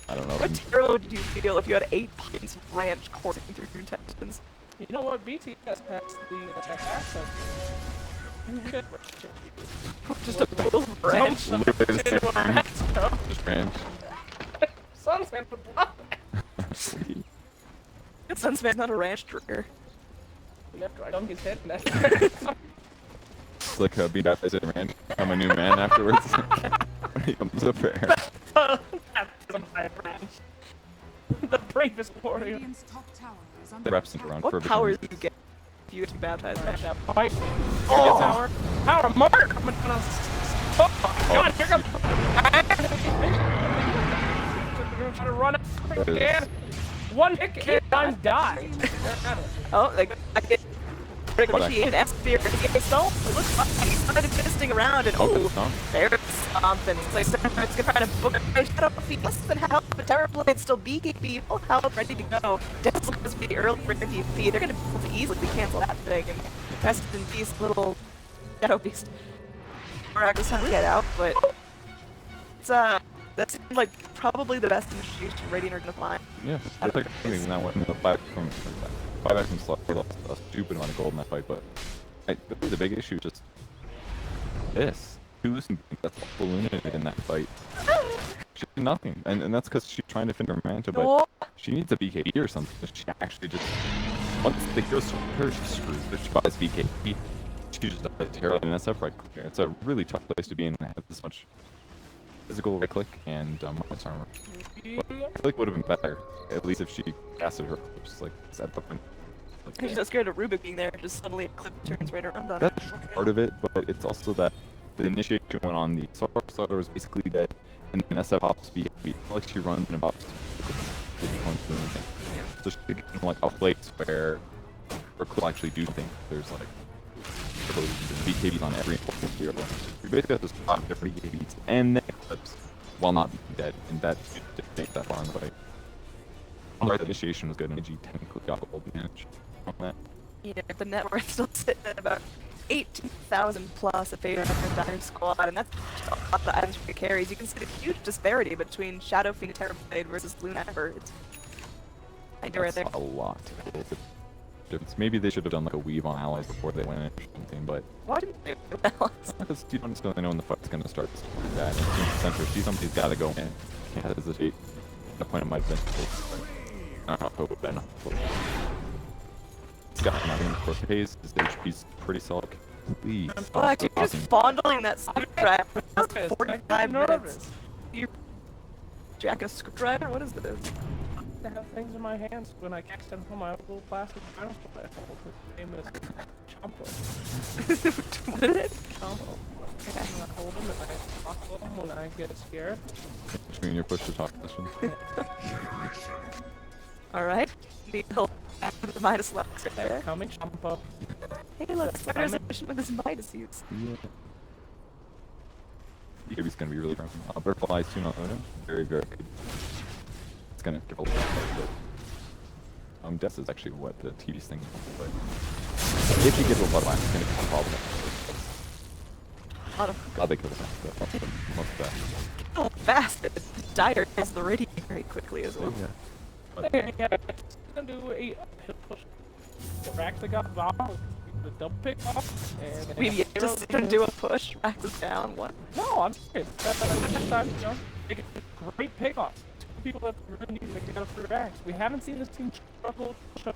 I don't know.
What terrible would you feel if you had 8 pints of ranch coursing through your intestines?
You know what? BTS passed the attack access.
Just a pool of ranch.
Literally the same thing. Just ranch.
Sunsman for blood.
Sunsman's not a ranch drinker.
Left right on his head.
It's like being baptized in ranch. I'm a new man afterwards. When he comes up for air.
The bravest warrior.
Radiant's top tower is
The
under
reps into
attack.
run
What
for
powers do you get if you get to baptize ranch?
Fight. Oh! Power. Power mark! I'm gonna... Oh, God, here comes... We're gonna try to run up again. One hit and I'm dying.
Oh, I get appreciated atmosphere. So it looks like he started fisting around and there's something. It's like it's gonna try to book a shadow feet less than help, but Terrorblade still BKB, full health, ready to go. Dazzle goes for the early PvP. They're gonna be able to easily cancel that thing and rest in peace, little shadow beast. Miraculous time to get out, but it's that seems like probably the best initiation Radiant are gonna find.
Yeah, I think that went in the 5 from slot. We lost a stupid amount of gold in that fight, but the big issue is just this. She was that's ballooned in that fight. She did nothing, and that's because she's trying to finish her manta, but she needs a BKB or something. She actually just once the heroes her, she screws. If she buys BKB, she just does terrible in SF right there. It's a really tough place to be in and have this much physical right click and minus armor. But I feel like it would have been better, at least if she casted her just like set up and. Like,
She's so scared of Rubik being there, just suddenly a clip turns right around on her.
that's part of it, but it's also that the initiation went on the Sorcerer was basically dead, and then SF pops BKB. Like she runs in about so she could get in like a place where her could actually do things. There's like BKBs on every important hero. You basically have to stop different BKBs and then Eclipse while not being dead, and that didn't take that far in the fight. Although the initiation was good, and ENG technically got a gold damage on that.
Yeah, the net worth still sitting at about 18,000 plus if they run a Dire Squad, and that's just a lot of items for carries. You can see the huge disparity between Shadow Fiend and Terrorblade versus Luna Ember. It's I do right there.
That's a lot. Difference. Maybe they should have done like a weave on allies before they went in or something, but
Why didn't they do that?
because you don't necessarily know when the fight's gonna start. That and in the center, see somebody's gotta go in. Can't hesitate. The point it might have been. I don't know if it would have been. It's got nothing. Of course, it pays. His HP's pretty solid. Please.
Fuck, you're just fondling that screwdriver. That's
nervous.
45
I'm nervous.
minutes. You're jacking a screwdriver? What is this?
I have things in my hands when I cast them from my little plastic dinosaur that I hold. His name is Chompo.
What is it?
Chompo. And I hold him and I talk to him when I get scared.
Between your push to talk session.
Alright. Neil. The Midas Lux right there.
Coming, Chompo.
Hey, look, there's a mission with his Midas use.
Yeah. BKB's gonna be really broken. Butterfly's 2 not loading. Very, very good. It's gonna give a lot of but Death is actually what the TV's thinking, but if he gets a blood it's gonna become a problem. Glad they killed him. Most of that.
Oh, fast! Dire has the radiant very quickly as well.
Yeah.
Yeah, it's gonna do a push. Rack the got bomb, the double pick off, and
We just didn't do a push. Rax is down. What?
No, I'm serious. That's time, you know, make a great pick off. people that really need to get up for racks. We haven't seen this team struggle to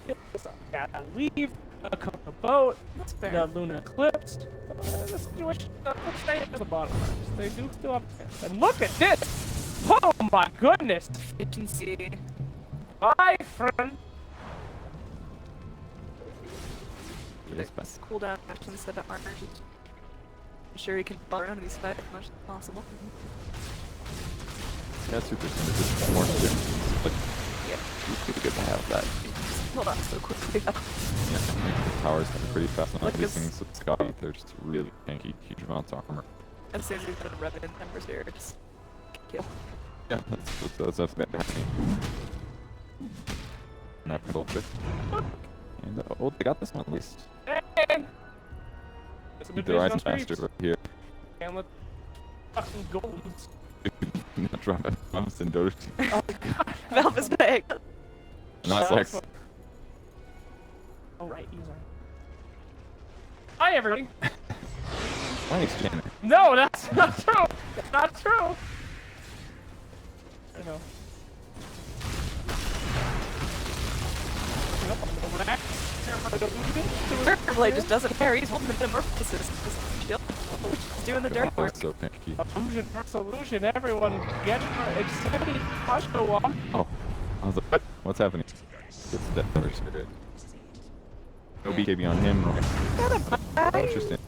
gotta leave, come to boat, the Luna clipped. The situation let's stay at the bottom. They do still have a chance. And look at this! Oh my goodness!
Efficiency.
My friend!
Cooldown actions instead of armor. I'm sure you can ball around these fights as much as possible.
Yeah, super just more students. But yeah, it's good to have that.
Hold on so quickly.
Yeah, the towers are pretty fast on
Look,
these things with Scotty. They're just really tanky, huge amounts of armor.
As soon as he's got a revenant numbers here, just kill.
Yeah, that's been happening. Not a little bit. And oh, they got this one at least.
Hey!
The rising master right here.
And let fucking golds.
Not drop it. I'm in Dota.
Oh god, Valve is big.
Not like.
Alright, user. Hi everybody!
My name's Janet.
No, that's not true! That's not true! I know.
Blade just doesn't care, he's holding the metamorphosis. He's doing the dirt work.
So tanky.
Illusion for solution, everyone get for extended Pasha walk.
Oh, I was like, what? What's happening? It's that other spirit. No BKB on him. Oh, interesting.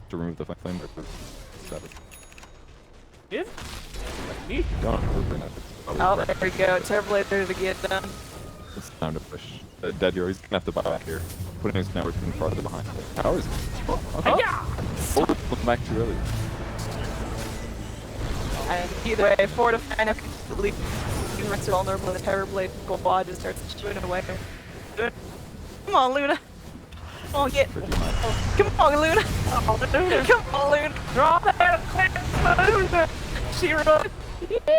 To remove the flame ripper.
Is? Neat.
Don't open it.
Oh, there we go. Terrorblade there to get done.
It's time to push. Dead hero, he's gonna have to buy back here. Putting his network even farther behind. Towers. Oh, okay.
Yeah!
Oh, look back too early.
And either way, fortifying if completely makes it vulnerable, the Terrorblade Gold just starts chewing away. Come on, Luna! Come on, get! Come on, Luna! Come on, Luna!
Drop that clip, Luna!
She run! Yeah!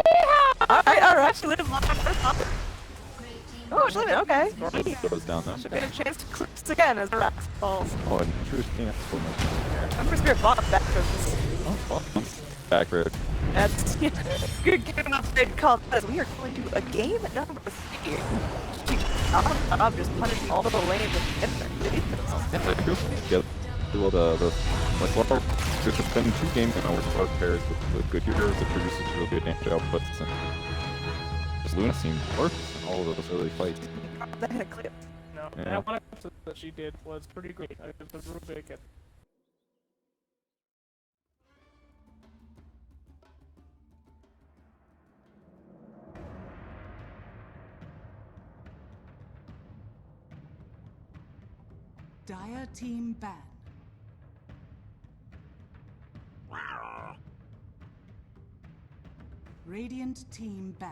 Alright, she lived life. Oh, she lived, okay.
Goes down though.
Should get a chance to clips again as the racks falls.
Oh, and interesting. That's so much.
I'm for Spirit bottom back for this.
Oh, well, back road.
That's good game update called this. We are going to a game number 3. I'm just punishing all the lanes with
Yeah, that's cool. Yeah, well, like, well, there's been 2 games now where both pairs with good heroes that produces really good damage outputs, and just Luna seemed worse in all of those early fights.
That had a clip.
No,
Yeah.
that one episode that she did was pretty great. It was real big.
Dire team ban. Radiant team ban.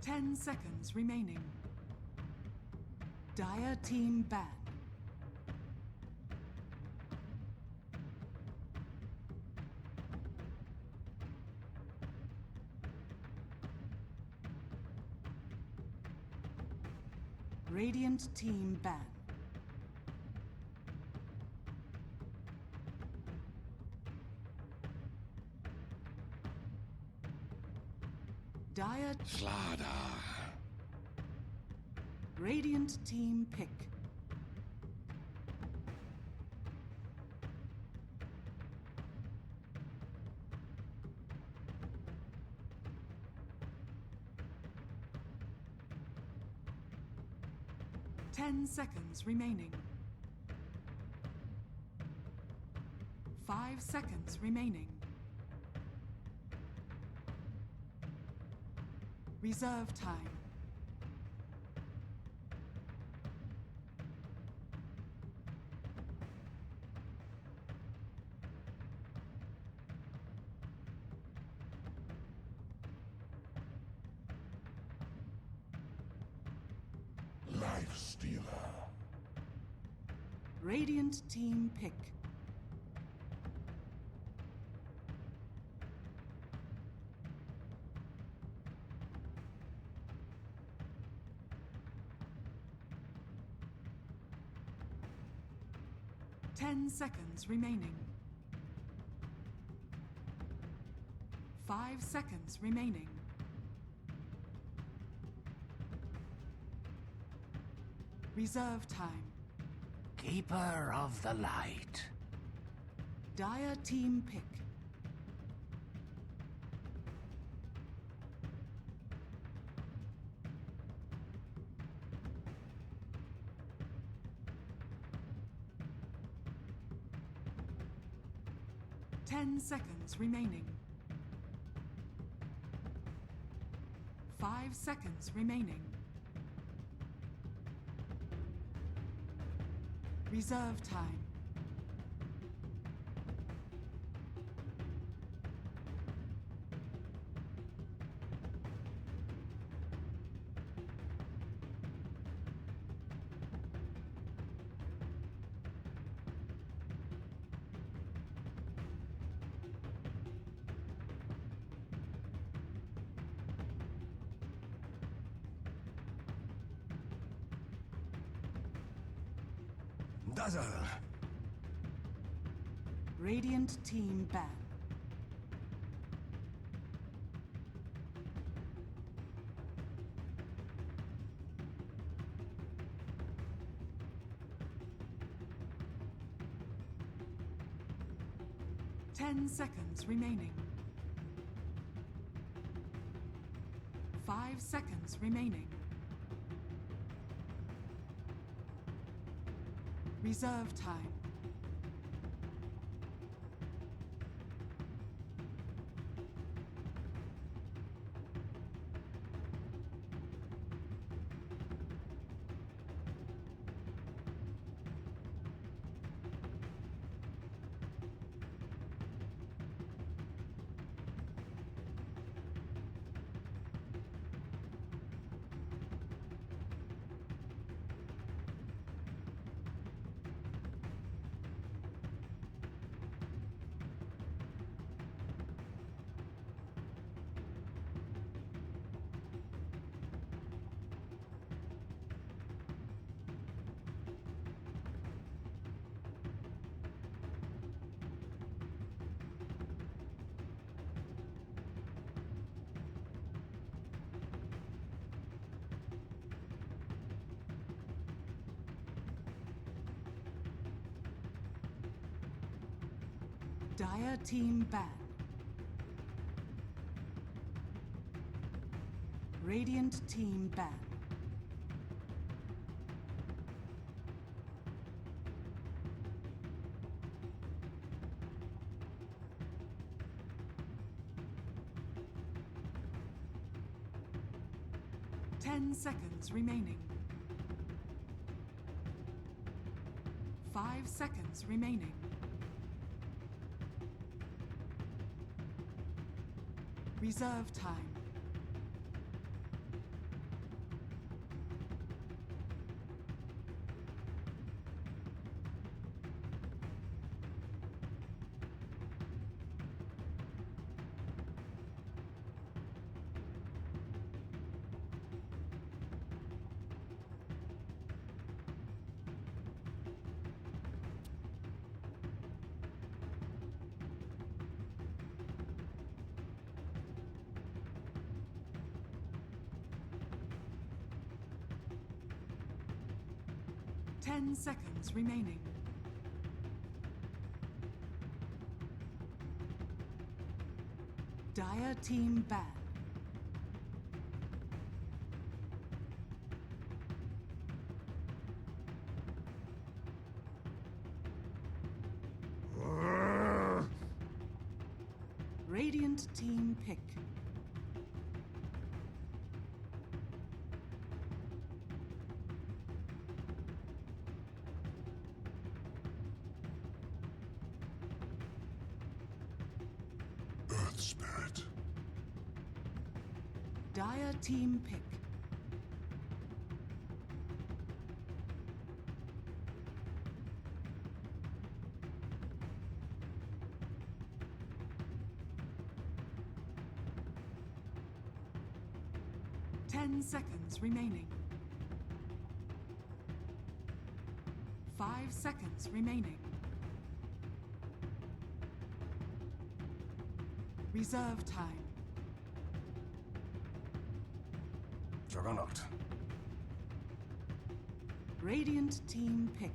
Ten seconds remaining. Dire team ban. Radiant team ban. Dire Radiant team pick. Ten seconds remaining. 5 seconds remaining. Reserve time.
Life Stealer.
Radiant team pick. 10 seconds remaining. 5 seconds remaining. Reserve time.
Keeper of the light.
Dire team pick. Ten seconds remaining. 5 seconds remaining. Reserve time.
Dazzle.
Radiant team ban. Ten seconds remaining. 5 seconds remaining. Reserve time. Dire team ban. Radiant team ban. Ten seconds remaining. 5 seconds remaining. Reserve time. Ten seconds remaining. Dire team ban. Radiant team pick.
Earth Spirit.
Dire team pick. Ten seconds remaining. 5 seconds remaining. Reserve time.
Juggernaut.
Radiant team pick.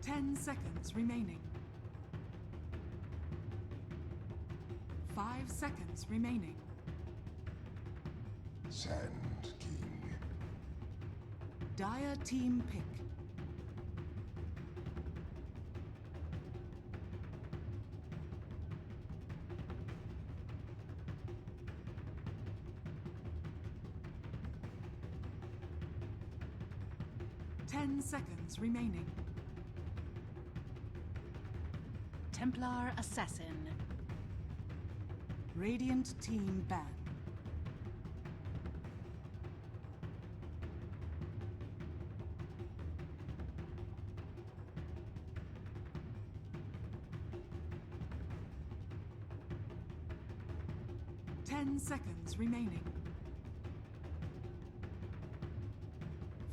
Ten seconds remaining. 5 seconds remaining.
Sand King.
Dire team pick. Ten seconds remaining.
Templar Assassin.
Radiant team ban. Ten seconds remaining.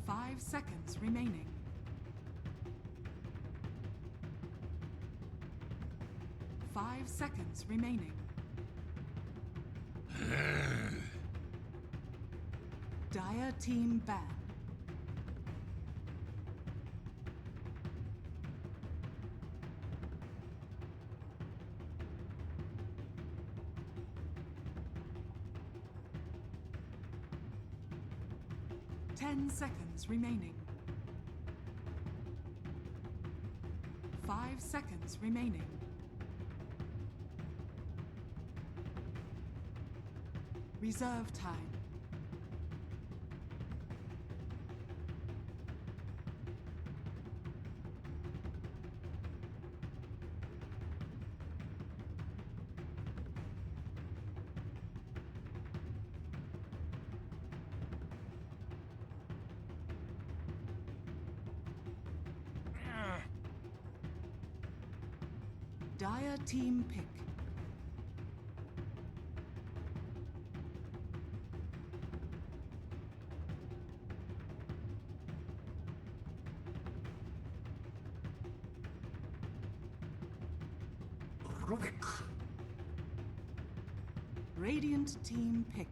5 seconds remaining. Five seconds remaining. Dire team ban. Ten seconds remaining. 5 seconds remaining. Reserve time. Dire team pick.
Rubik.
Radiant team pick.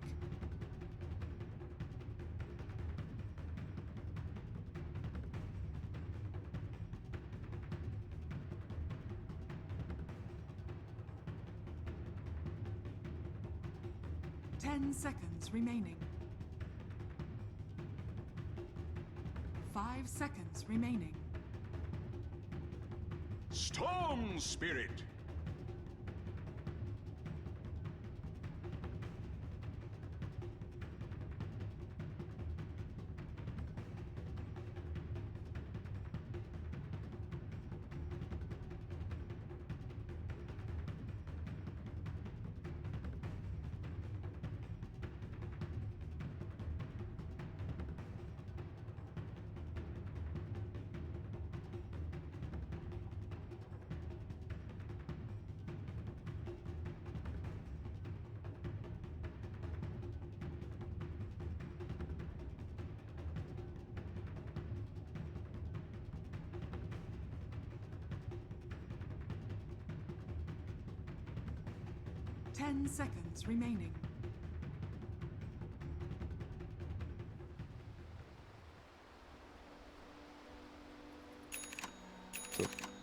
Ten seconds remaining. 5 seconds remaining.
Storm Spirit. Ten seconds remaining.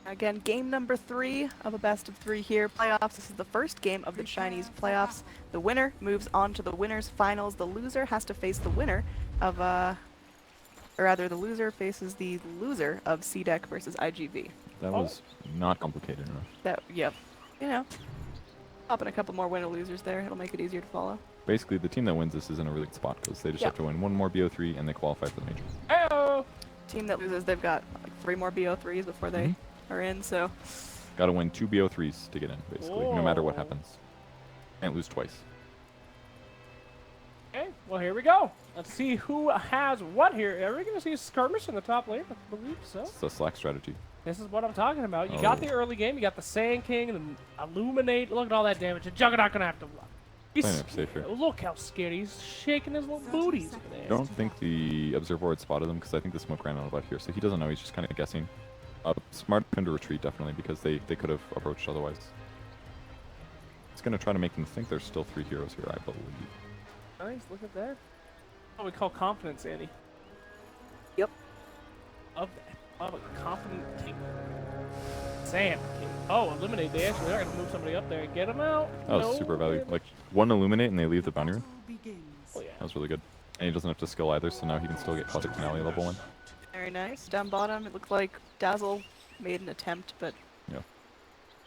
Again, game number 3 of a best of 3 here. Playoffs. This is the first game of the Chinese playoffs. The winner moves on to the winners finals. The loser has to face the winner of, or rather, the loser faces the loser of CDEC versus IGV.
That was not complicated enough.
That, yep. You know, pop in a couple more winner-losers there. It'll make it easier to follow.
Basically, the team that wins this is in a really good spot because they just have to win one more BO3 and they qualify for the major.
Heyo!
Team that loses, they've got like 3 more BO3s before they are in, so.
Got to win 2 BO3s to get in, basically, no matter what happens. Can't lose twice.
Okay, well, here we go. Let's see who has what here. Are we going to see a skirmish in the top lane? I believe so.
It's a slack strategy.
This is what I'm talking about. You got the early game. You got the Sand King and the Illuminate. Look at all that damage. The Juggernaut going to have to
Playing it safe here.
Look how scared he's shaking his little booties over there.
I don't think the observer had spotted him because I think the smoke ran out about here, so he doesn't know. He's just kind of guessing. Smart of him to retreat definitely because they could have approached otherwise. It's gonna try to make them think there's still 3 heroes here, I believe.
Nice, look at that. What we call confidence, Andy.
Yep.
Of that. Of a confident king. Sam. Oh, eliminate. They actually are gonna move somebody up there and get him out.
That was super valuable. Like, one illuminate and they leave the boundary room.
Begins.
Oh, yeah.
That was really good. And he doesn't have to skill either, so now he can still get Cosmic Finale level 1.
Very nice. Down bottom, it looked like Dazzle made an attempt, but
Yeah.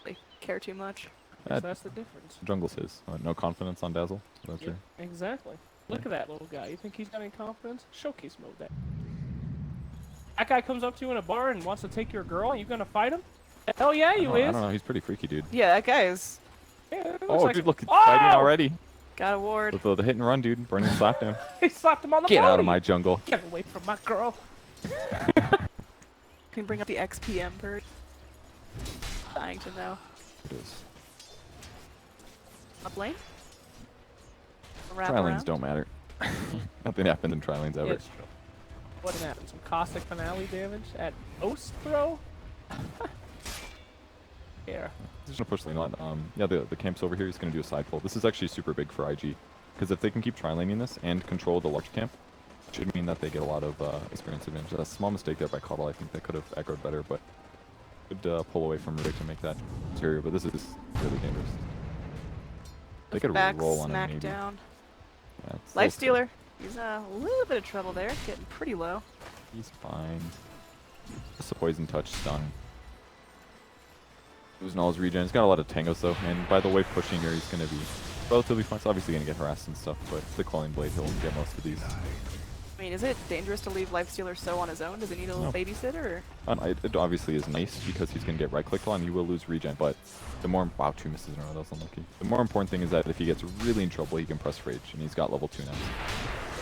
they care too much.
So that's the difference.
Jungle's his. No confidence on Dazzle. So that's right.
Exactly. Look at that little guy. You think he's got any confidence? Showcase mode that. That guy comes up to you in a bar and wants to take your girl. You gonna fight him? Hell yeah, you
I
is.
don't know. He's pretty freaky, dude.
Yeah, that guy is.
Yeah, it looks
Oh,
like
dude, look, he's
oh!
fighting already.
Got a ward.
With the hit and run, dude. Burning slapped him.
He slapped him on the
Get out of
body.
my jungle.
Get away from my girl.
Can you bring up the XPM bird? Dying to know.
It is.
Up lane? Wrap
Tri lanes
around?
don't matter. Nothing happens in tri lanes ever.
It's true. What happened? Some caustic finale damage at most, bro? Yeah.
He's gonna push lane on. Yeah, the camp's over here. He's gonna do a side pull. This is actually super big for IG, because if they can keep tri-laning this and control the large camp, it should mean that they get a lot of experience advantage. A small mistake there by Coddle. I think they could have echoed better, but good pull away from Rubik to make that interior. But this is really dangerous. They could
Back
roll on him
smack
maybe.
down.
Yeah, it's
Life
still-
Stealer. He's a little bit of trouble there. Getting pretty low.
He's fine. Just a poison touch stun. Losing all his regen. He's got a lot of tangos though, and by the way pushing here, he's gonna be relatively fine. He's obviously gonna get harassed and stuff, but the Quelling Blade, he'll get most of these.
I mean, is it dangerous to leave Life Stealer so on his own? Does he need a little babysitter? Or?
It obviously is nice because he's gonna get right clicked on. You will lose regen, but the more wow, 2 misses in a row. That's unlucky. The more important thing is that if he gets really in trouble, he can press rage, and he's got level 2 now.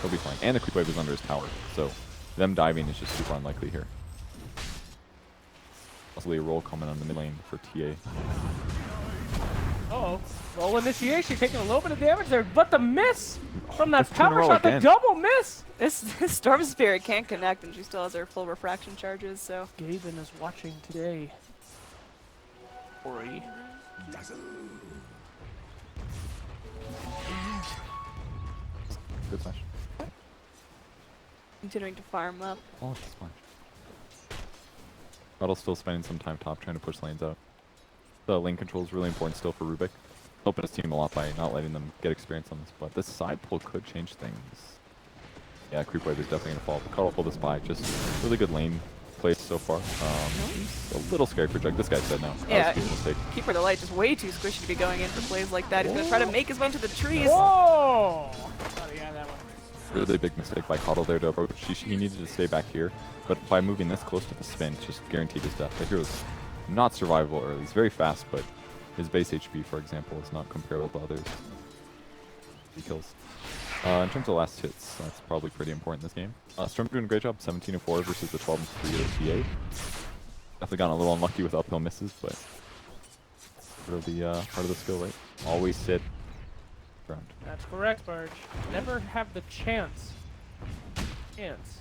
He'll be fine. And the creep wave is under his tower, so them diving is just super unlikely here. Possibly a roll coming on the mid lane for TA.
Uh-oh. Roll initiation, taking a little bit of damage there, but the miss from that
That's two in a
power
row
shot, the
again.
double miss!
This Storm Spirit can't connect, and she still has her full refraction charges, so.
Gaben is watching today. Ori.
Good smash.
Continuing to farm up.
Oh, it's fine. Muddle's still spending some time top trying to push lanes out. The lane control is really important still for Rubik. Helping his team a lot by not letting them get experience on this, but this side pull could change things. Yeah, creep wave is definitely gonna fall. Cuddle pull this by, just really good lane play so far. He's a little scary for Jug. This guy's dead now.
Yeah,
That was a mistake.
Keeper of the Light just way too squishy to be going in for plays like that. He's gonna try to make his way into the trees.
Whoa! Oh, yeah, that one.
Really big mistake by Coddle there to approach. He needed to stay back here, but by moving this close to the spin, it's just guaranteed his death. The hero's not survivable early. He's very fast, but his base HP, for example, is not comparable to others. He kills. In terms of last hits, that's probably pretty important in this game. Storm doing a great job, 17-4 versus the 12-3 of TA. Definitely gotten a little unlucky with uphill misses, but part of the skill, right? Always sit ground.
That's correct, Barge. Never have the chance. Chance.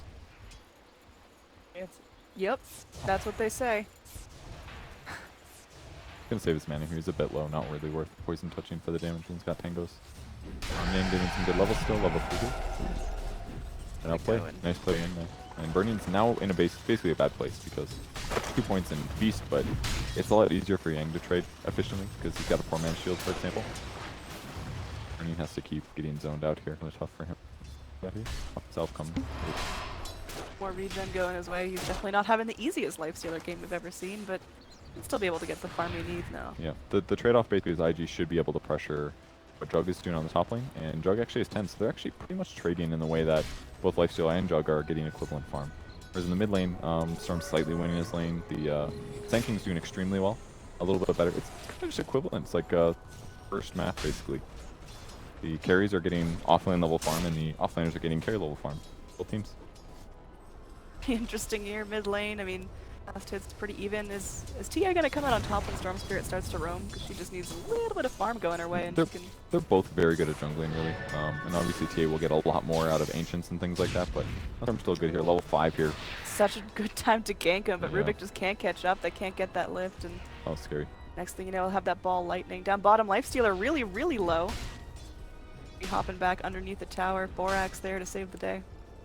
Yep, that's what they say.
Gonna save his mana here. He's a bit low, not really worth poison touching for the damage. He's got tangos. And getting some good level still, level 3 here. And outplay. Nice play in there. And Burning's now in a basically a bad place because 2 points in Beast, but it's a lot easier for Yang to trade efficiently because he's got a 4-man shield, for example. Burning has to keep getting zoned out here. Really tough for him. Self coming.
More regen going his way. He's definitely not having the easiest Life Stealer game we've ever seen, but he'll still be able to get the farm he needs now.
Yeah, the trade-off basically is IG should be able to pressure what Jug is doing on the top lane, and Jug actually has 10, so they're actually pretty much trading in the way that both Lifesteal and Jug are getting equivalent farm. Whereas in the mid lane, Storm's slightly winning his lane. The Sand King's doing extremely well, a little bit better. It's kind of just equivalent. It's like first math, basically. The carries are getting off-lane level farm, and the off-laners are getting carry level farm. Both teams.
Interesting year, mid lane. I mean, Last hit's pretty even. Is TA gonna come out on top when Storm Spirit starts to roam? Because she just needs a little bit of farm going her way, and
They're both very good at jungling, really. And obviously TA will get a lot more out of Ancients and things like that, but I'm still good here. Level 5 here.
Such a good time to gank him, but Rubik just can't catch up. They can't get that lift, and
Oh, scary.
next thing you know, we'll have that ball lightning. Down bottom, Lifestealer really, really low. Be hopping back underneath the tower. Borax there to save the day.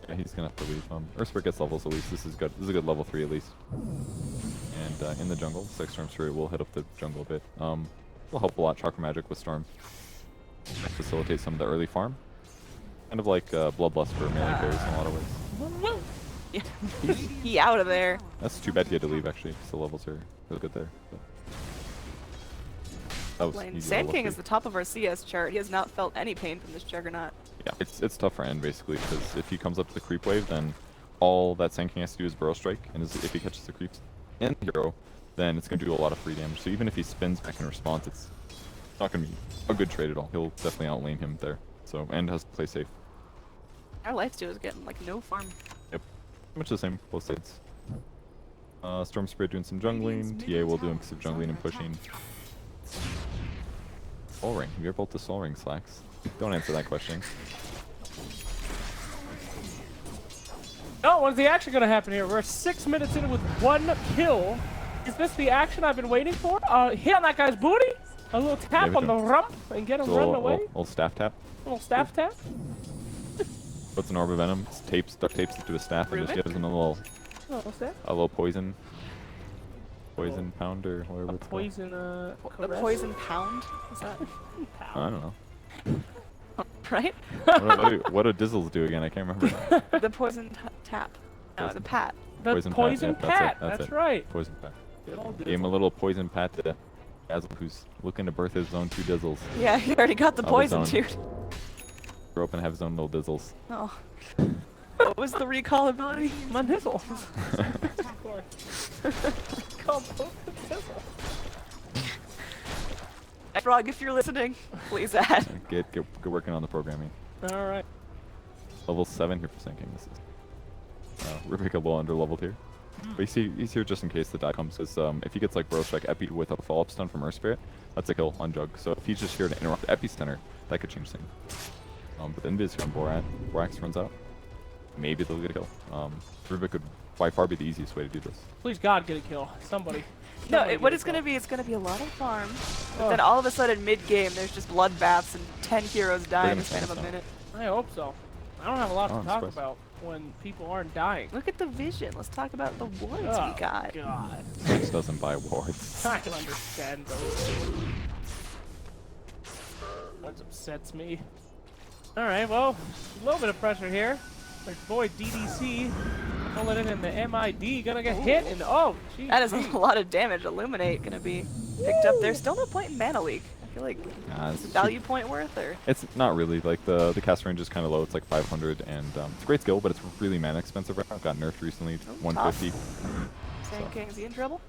Yeah, he's gonna have to leave. Earthspirit gets levels at least. This is good. This is a good level 3 at least. And in the jungle, Storm Spirit will hit up the jungle a bit. Will help a lot. Chakra Magic with Storm. Facilitate some of the early farm. Kind of like Bloodlust for melee carries in a lot of ways.
Yeah. He out of there.
That's too bad he had to leave actually. So levels are really good there. But that was easy
Sand
level
King
3.
is the top of our CS chart. He has not felt any pain from this Juggernaut.
Yeah, it's tough for End basically, because if he comes up to the creep wave, then all that Sand King has to do is Burrow Strike, and if he catches the creeps and the hero, then it's going to do a lot of free damage. So even if he spins back in response, it's not going to be a good trade at all. He'll definitely outlane him there. So End has to play safe.
Our Lifestealer is getting like no farm.
Yep, much the same, both sides. Storm Spirit doing some jungling, TA will do some jungling and pushing. Soul Ring, we are both the Soul Ring slacks. Don't answer that question.
Oh, when's the action gonna happen here? We're 6 minutes in with 1 kill. Is this the action I've been waiting for? Hit on that guy's booty, a little tap on the rump, and get him run away.
Little staff tap.
A little staff tap.
Puts an orb of venom, duct tapes it to a staff, and just gives him a little,
What's that?
a little poison pound or whatever
A
it's
poison,
The
caress?
poison pound? Is that
called. I don't know.
right?
What do Dizzles do again? I can't remember.
The poison tap. No, the pat.
The poison pat.
That's
That's
it.
right.
Poison pat.
Good old
Gave him a little poison pat to Dazzle, who's looking to birth his own 2 Dizzles.
Yeah, he already got the
Of his
poison,
own.
dude.
Grow up and have his own little Dizzles.
Oh. What was the recall ability?
My nizzle. Of course. Call both the nizzle.
Frog, if you're listening, please add.
Get working on the programming.
All right.
Level 7 here for Sand King. This is Rubik a little under-leveled here. But he's here just in case the die comes. Because if he gets like Burrow Strike Epi with a follow-up stun from Earth Spirit, that's a kill on Jug. So if he's just here to interrupt Epi Stunner, that could change things. But the Invis here on Borax runs out. Maybe they'll get a kill. Rubik could by far be the easiest way to do this.
Please God, get a kill. Somebody.
No,
Somebody
what
get a
it's gonna
kill.
be, it's gonna be a lot of farm. But then all of a sudden, mid-game, there's just bloodbaths and 10 heroes die in the span of a minute.
I hope so. I don't have a lot
Oh,
to
I'm
talk
surprised.
about when people aren't dying.
Look at the vision. Let's talk about the wards
Oh,
we got.
God.
Six doesn't buy wards.
I can understand those. That upsets me. Alright, well, a little bit of pressure here. My boy DDC pulling in the MID, gonna get hit, and oh, jeez.
That is a lot of damage. Illuminate gonna be picked up. There's still no point in Mana Leak. I feel like
It's
it's a value point worth, or
It's not really. Like the cast range is kind of low. It's like 500, and it's a great skill, but it's really mana expensive right now. Got nerfed recently, 150.
Sand King, is he in trouble?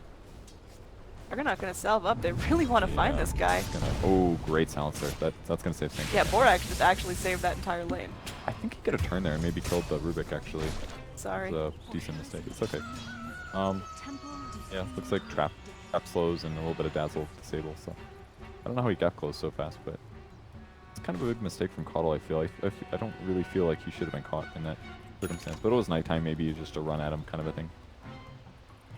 They're not gonna salve up. They really want to find this guy.
Oh, great silencer. That's gonna save things.
Yeah, Borax just actually saved that entire lane.
I think he could have turned there and maybe killed the Rubik actually.
Sorry.
It's a decent mistake. It's okay. Yeah, looks like trap slows and a little bit of dazzle disable. So I don't know how he got close so fast, but it's kind of a big mistake from Coddle. I feel. I don't really feel like he should have been caught in that circumstance. But it was nighttime, maybe just a run at him kind of a thing.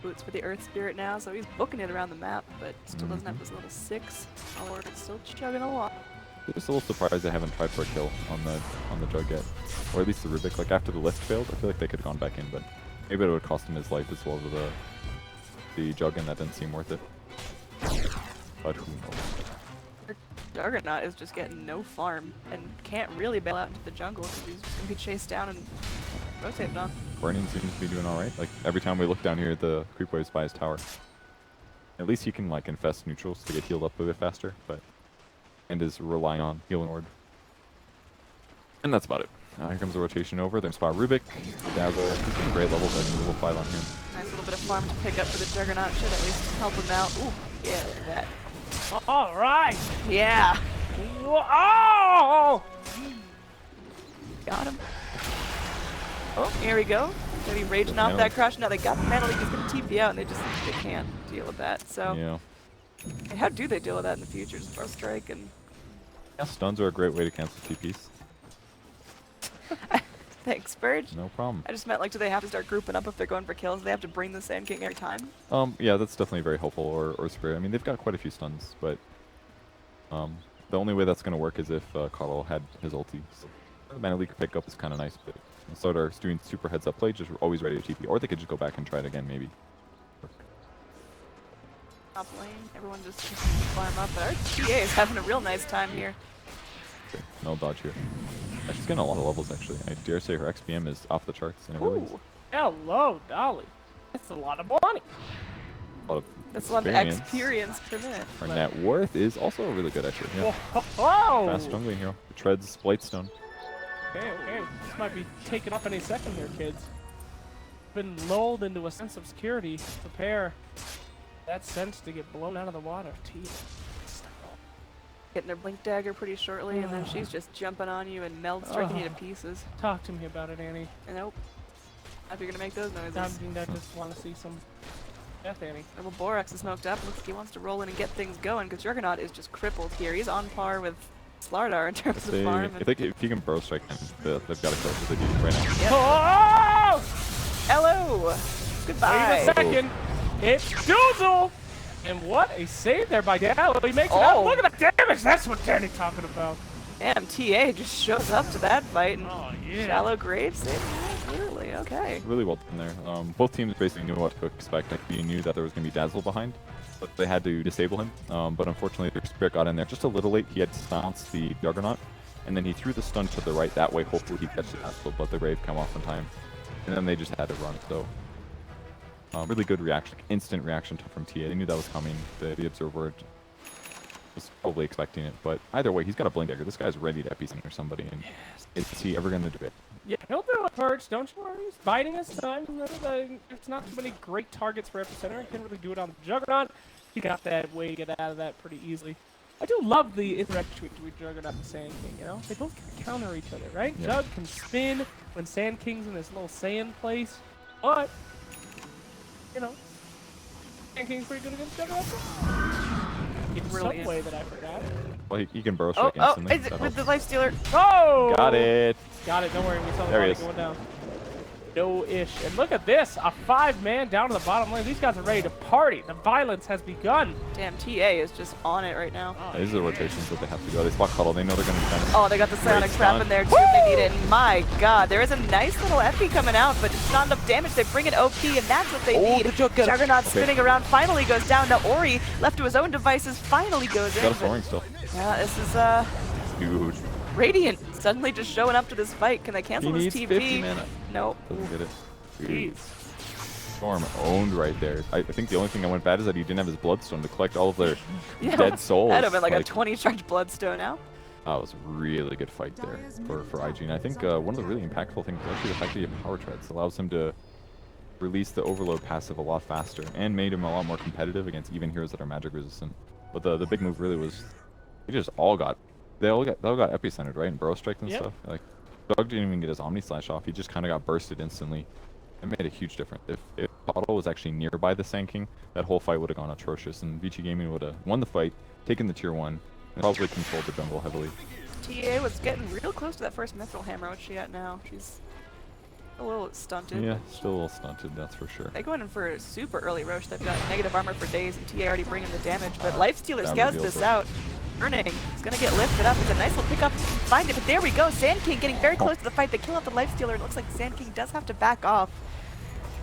Boots for the Earth Spirit now, so he's booking it around the map, but still doesn't have his level 6. Or it's still chugging along.
Just a little surprised they haven't tried for a kill on the Jug yet, or at least the Rubik. Like after the lift failed, I feel like they could have gone back in, but maybe it would have cost him his life as well as the Jug, and that didn't seem worth it. But who knows?
Juggernaut is just getting no farm and can't really bail out into the jungle because he's just gonna be chased down and rotated on.
Burning seems to be doing alright. Like every time we look down here, the creep wave's by his tower. At least he can like infest neutrals to get healed up a bit faster, but and is relying on healing ward. And that's about it. Here comes the rotation over. There's spot Rubik, Dazzle. He's getting great levels. I think level 5 on him.
Nice little bit of farm to pick up for the Juggernaut. Should at least help him out. Ooh, yeah, look at that.
All right.
Yeah.
Oh!
Got him. Oh, here we go. Maybe raging off that crush. Now they got the penalty. He's going to TP out, and they can't deal with that. So,
Yeah.
and how do they deal with that in the future? Just throw strike and.
Yeah, stuns are a great way to cancel TPs.
Thanks, Burge.
No problem.
I just meant, like, do they have to start grouping up if they're going for kills? Do they have to bring the Sand King every time?
Yeah, that's definitely very helpful, or Spirit. I mean, they've got quite a few stuns, but the only way that's going to work is if Coddle had his ulti. So the mana leak pick up is kind of nice, but Slardar doing super heads up play, just always ready to TP, or they could just go back and try it again, maybe.
Top lane, everyone just farm up, but our TA is having a real nice time here.
Okay, no dodge here. She's getting a lot of levels, actually. I dare say her XPM is off the charts, and it really is.
Ooh, hello, Dolly. That's a lot of money.
A lot of
That's a lot of experience per minute.
Her net worth is also really good, actually. Yeah.
Whoa!
Fast jungling hero. Treads Blightstone.
Okay, okay. This might be taking up any second here, kids. Been lulled into a sense of security. Prepare that sense to get blown out of the water.
Getting their blink dagger pretty shortly, and then she's just jumping on you and striking you to pieces.
Talk to me about it, Annie.
Nope. If you're gonna make those noises.
I just want to see some death, Annie.
Well, Borax is smoked up. Looks like he wants to roll in and get things going, because Juggernaut is just crippled here. He's on par with Slardar in terms of farm.
If you can burrow strike him, they've got to kill what they do right now.
Yep.
Oh!
Hello! Goodbye!
Wait a second. It's Doozle! And what a save there by Dallo. He makes it out. Look at the damage. That's what Danny's talking about.
Damn, TA just shows up to that fight and
yeah.
shallow grave save. Clearly, okay.
Really well done there. Both teams basically knew what to expect. You knew that there was going to be Dazzle behind, but they had to disable him. But unfortunately, their Spirit got in there just a little late. He had silenced the Juggernaut, and then he threw the stun to the right. That way, hopefully, he'd catch the Dazzle, but the Brave come off in time. And then they just had to run. So, really good reaction, instant reaction from TA. They knew that was coming. The Observer was probably expecting it, but either way, he's got a Blink Dagger. This guy's ready to epicenter somebody, and is he ever going to do it?
Yeah, he'll do it, Perch. Don't you worry. He's biding his time. It's not too many great targets for epicenter. He can't really do it on the Juggernaut. He got that way to get out of that pretty easily. I do love the interaction between Juggernaut and Sand King, you know? They both can counter each other, right? Yeah. Jug can spin when Sand King's in this little sand place, but, you know, Sand King's pretty good against Juggernaut. It's some way that I forgot.
Well, he can burrow strike instantly.
Is it with the Lifestealer?
Oh!
Got it!
Got it, don't worry, we saw the
There he
body going down. No-ish. And look at this, a 5-man down to the bottom lane. These guys are ready to party. The violence has begun.
Damn, TA is just on it right now.
Oh, these are the rotations that they have to go. They spot Cuddle. They know they're going to defend.
Oh, they got the Psionic Trap in there too. They need it. And my god, there is a nice little FP coming out, but it's not enough damage. They bring it OP, and that's what they need. Juggernaut spinning around finally goes down. Now Ori, left to his own devices, finally goes in.
Got a soaring still.
Yeah, this is
huge.
Radiant suddenly just showing up to this fight. Can they cancel this TP?
50 mana.
Nope.
Doesn't get it. Jeez. Storm owned right there. I think the only thing that went bad is that he didn't have his Bloodstone to collect all of their dead souls.
That'd have been like a 20-charge Bloodstone now.
That was a really good fight there for IG. And I think one of the really impactful things is actually the fact that he had Power Treads. Allows him to release the Overload passive a lot faster and made him a lot more competitive against even heroes that are magic resistant. But the big move really was they all got epicentered, right? And burrow strike and stuff. Like Doug didn't even get his Omni Slash off. He just kind of got bursted instantly. It made a huge difference. If Bottle was actually nearby the Sand King, that whole fight would have gone atrocious, and VG Gaming would have won the fight, taken the tier 1, and probably controlled the jungle heavily.
TA was getting real close to that first Mithril Hammer. What's she at now? She's a little stunted.
Yeah, still a little stunted, that's for sure.
They go in for a super early Roche. They've got negative armor for days, and TA already bringing the damage, but Lifestealer scouts this out. Burning. He's gonna get lifted up. It's a nice little pickup. Find it, but there we go. Sand King getting very close to the fight. They kill off the Lifestealer. It looks like Sand King does have to back off.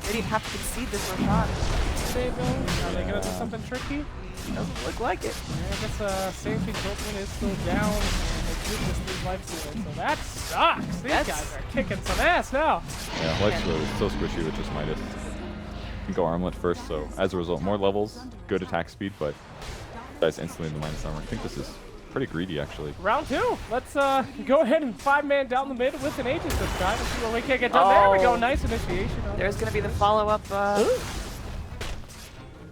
They didn't have to concede this Roshan.
Are they gonna do something tricky?
Doesn't look like it.
Yeah, I guess Sand King's ultimate is still down, and they did just lose Lifestealer, so that sucks. These guys are kicking some ass now.
Yeah, Lifestealer is so squishy with just Midas. You can go Armlet first, so as a result, more levels, good attack speed, but guys instantly the minus armor. I think this is pretty greedy, actually.
Round 2. Let's go ahead and 5-man down the mid with an Aegis this time and see what we can get done. There we go. Nice initiation.
There's going to be the follow-up.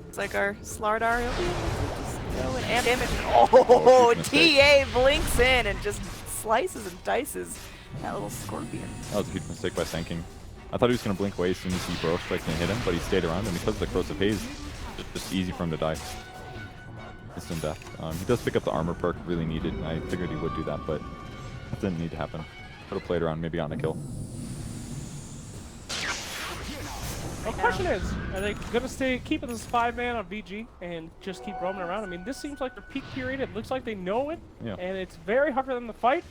It's like our Slardar. And damage. Oh, TA blinks in and just slices and dices that little Scorpion.
That was a huge mistake by Sand King. I thought he was going to blink away as soon as he Burrow Strikes and hit him, but he stayed around, and because of the Corrosive Haze, it's just easy for him to die. Instant death. He does pick up the armor perk, really needed, and I figured he would do that, but that didn't need to happen. Could have played around, maybe gotten a kill.
The question is, are they going to keep it as 5-man on VG and just keep roaming around? I mean, this seems like their peak period. It looks like they know it, and it's very hard for them to fight.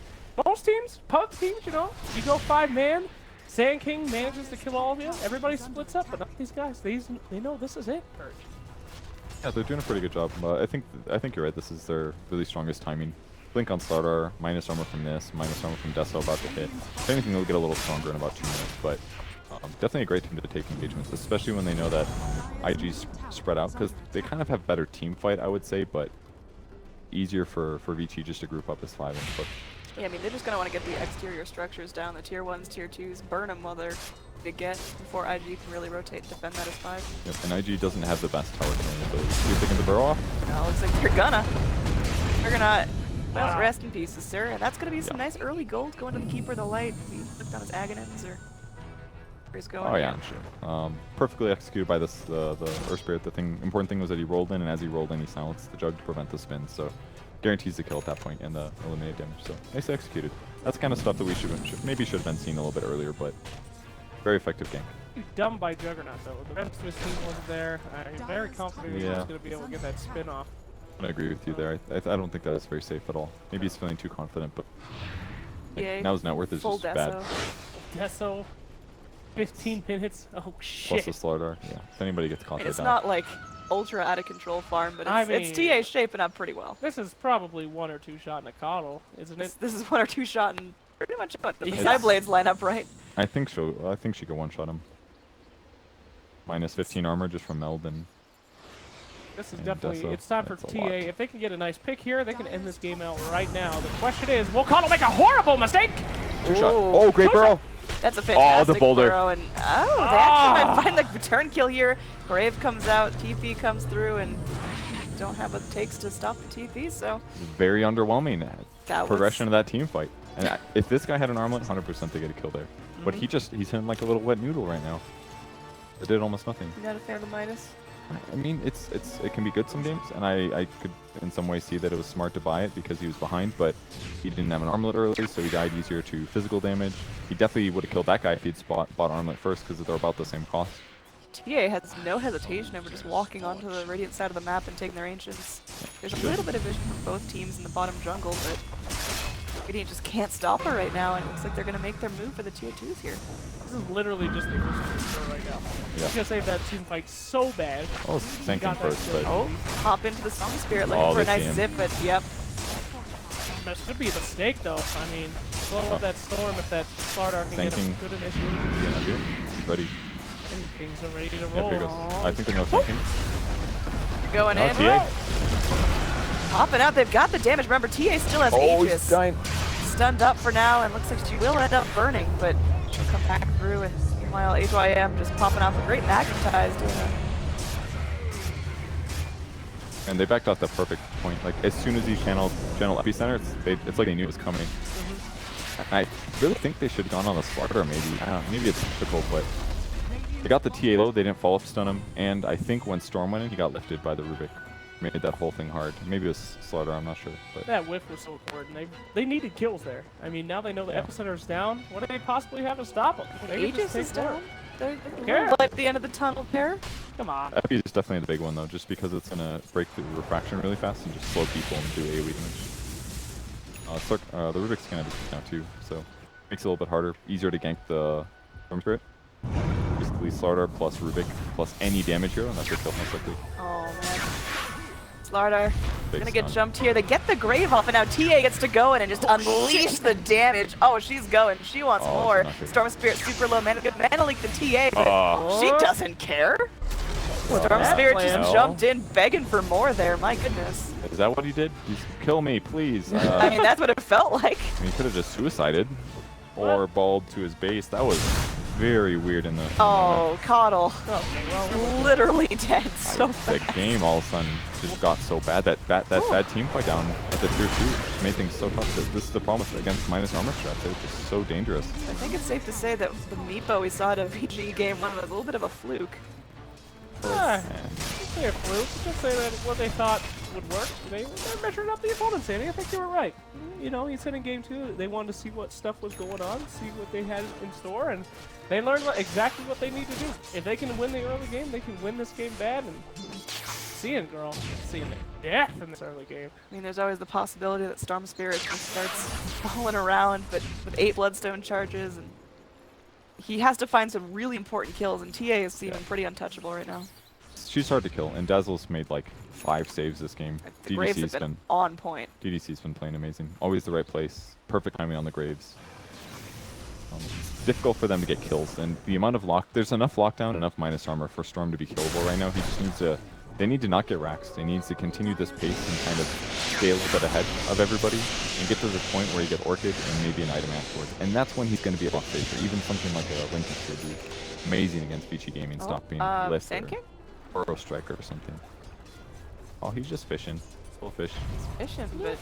Most teams, pub teams, you know, you go 5-man, Sand King manages to kill all of you, everybody splits up, but not these guys. They know this is it.
Yeah, they're doing a pretty good job. I think you're right. This is their really strongest timing. Blink on Slardar, minus armor from this, minus armor from Deso about to hit. If anything, they'll get a little stronger in about 2 minutes, but definitely a great team to take engagements, especially when they know that IG's spread out, because they kind of have better team fight, I would say, but easier for VT just to group up as 5 and push.
Yeah, I mean, they're just going to want to get the exterior structures down, the tier 1s, tier 2s, burn them while they're to get before IG can really rotate and defend that as 5.
Yep, and IG doesn't have the best tower killing ability. See if they can the burrow off?
No, looks like they're gonna. They're gonna. Well, rest in pieces, sir. And that's gonna be some nice early gold going to the Keeper of the Light. He flipped on his Agonins, or where he's going.
Oh yeah, sure. Perfectly executed by this the Earth Spirit. The important thing was that he rolled in, and as he rolled in, he silenced the Jug to prevent the spin. So guarantees the kill at that point and the eliminated damage. So nicely executed. That's the kind of stuff that we maybe should have been seen a little bit earlier, but very effective gank.
Dumb by Juggernaut though. The rest of his team wasn't there. I'm very confident he was going to be able to get that spin off.
I agree with you there. I don't think that is very safe at all. Maybe he's feeling too confident, but now his net worth is just bad.
Deso, 15 minutes. Oh shit.
Plus the Slardar. Yeah. If anybody gets caught,
it's not like ultra out of control farm, but it's TA shaping up pretty well.
This is probably 1 or 2 shot in a coddle, isn't it?
This is 1 or 2 shot and pretty much what the Skyblades line up right.
I think she could one-shot him. Minus 15 armor just from Meld and.
This is definitely, it's time for TA. If they can get a nice pick here, they can end this game out right now. The question is, will Coddle make a horrible mistake?
2 shot. Oh, great burrow.
That's a fantastic
the boulder.
burrow. And, they actually might find the return kill here. Grave comes out, TP comes through, and don't have what it takes to stop the TP, so.
Very underwhelming progression of that team fight. And if this guy had an armlet, 100% they get a kill there. But he's hitting like a little wet noodle right now. It did almost nothing.
You're not a fan of the minus?
I mean, it can be good some games, and I could in some ways see that it was smart to buy it because he was behind, but he didn't have an armlet early, so he died easier to physical damage. He definitely would have killed that guy if he'd bought armlet first because they're about the same cost.
TA has no hesitation over just walking onto the Radiant side of the map and taking their Ancients. There's a little bit of vision from both teams in the bottom jungle, but Radiant just can't stop her right now, and it looks like they're going to make their move for the tier 2s here.
This is literally just the first right now.
Yeah.
He's going to save that team fight so bad.
Oh, thinking first, but...
Oh, hop into the Song Spirit looking for a nice zip, but yep.
That should be a mistake, though. I mean, slow up that storm if that Slardar can get a good initiative.
Yeah, he's ready.
And things are ready to
Yeah,
roll.
here goes. I think they're no thinking.
Going in.
TA.
Hopping out, they've got the damage. Remember, TA still has Aegis. Stunned up for now, and looks like she will end up burning, but she'll come back through, and meanwhile, HYM just popping off a great magnetize doing a...
And they backed off the perfect point. Like, as soon as he channeled Epicenter, it's like they knew it was coming. And I really think they should have gone on the Slardar, maybe. I don't know, maybe it's difficult, but they got the TA low, they didn't follow-up stun him, and I think when Storm went in, he got lifted by the Rubik. Made that whole thing hard. Maybe it was Slardar, I'm not sure. But
that whiff was so important. They needed kills there. I mean, now they know the Epicenter's down. What do they possibly have to stop them?
Aegis is down. They're light at the end of the tunnel here.
Come on.
Epi is definitely the big one, though, just because it's going to break through refraction really fast and just slow people and do AoE damage. The Rubik's can have this now, too, so makes it a little bit harder. Easier to gank the Storm Spirit. Basically, Slardar plus Rubik plus any damage hero, and that's your kill most likely.
Oh, man. Slardar gonna get jumped here. They get the Grave off, and now TA gets to go in and just unleash the damage. Oh, she's going. She wants more. Storm Spirit super low mana. Good mana leak the TA, but she doesn't care. Storm Spirit just jumped in begging for more there. My goodness.
Is that what he did? Just kill me, please.
I mean, that's what it felt like.
He could have just suicided or balled to his base. That was very weird in the.
Oh, Coddle.
Okay, well,
Literally dead so fast.
The game all of a sudden just got so bad that bad team fight down at the tier 2 just made things so tough. This is the problem against minus armor strats. It's just so dangerous.
I think it's safe to say that the Meepo we saw at a VG game one was a little bit of a fluke.
Just say a fluke. Just say that what they thought would work. They're measuring up the opponent's hitting. I think you were right. You know, he said in game 2 they wanted to see what stuff was going on, see what they had in store, and they learned exactly what they need to do. If they can win the early game, they can win this game bad. And seeing the death in this early game.
I mean, there's always the possibility that Storm Spirit just starts falling around, but with 8 Bloodstone charges, and he has to find some really important kills, and TA is seeming pretty untouchable right now.
She's hard to kill, and Dazzle's made like 5 saves this game.
The Graves have been on point.
DDC's been playing amazing. Always the right place. Perfect timing on the Graves. It's difficult for them to get kills, and the amount of there's enough lockdown, enough minus armor for Storm to be killable right now. He just needs to, they need to not get racks. They need to continue this pace and kind of stay a little bit ahead of everybody and get to the point where you get Orchid and maybe an item afterwards. And that's when he's going to be a lot safer. Even something like a Lincoln should be amazing against VG Gaming. Stop being Lift or Burrow Striker or something. Oh, he's just fishing. Full fish.
Fishing, but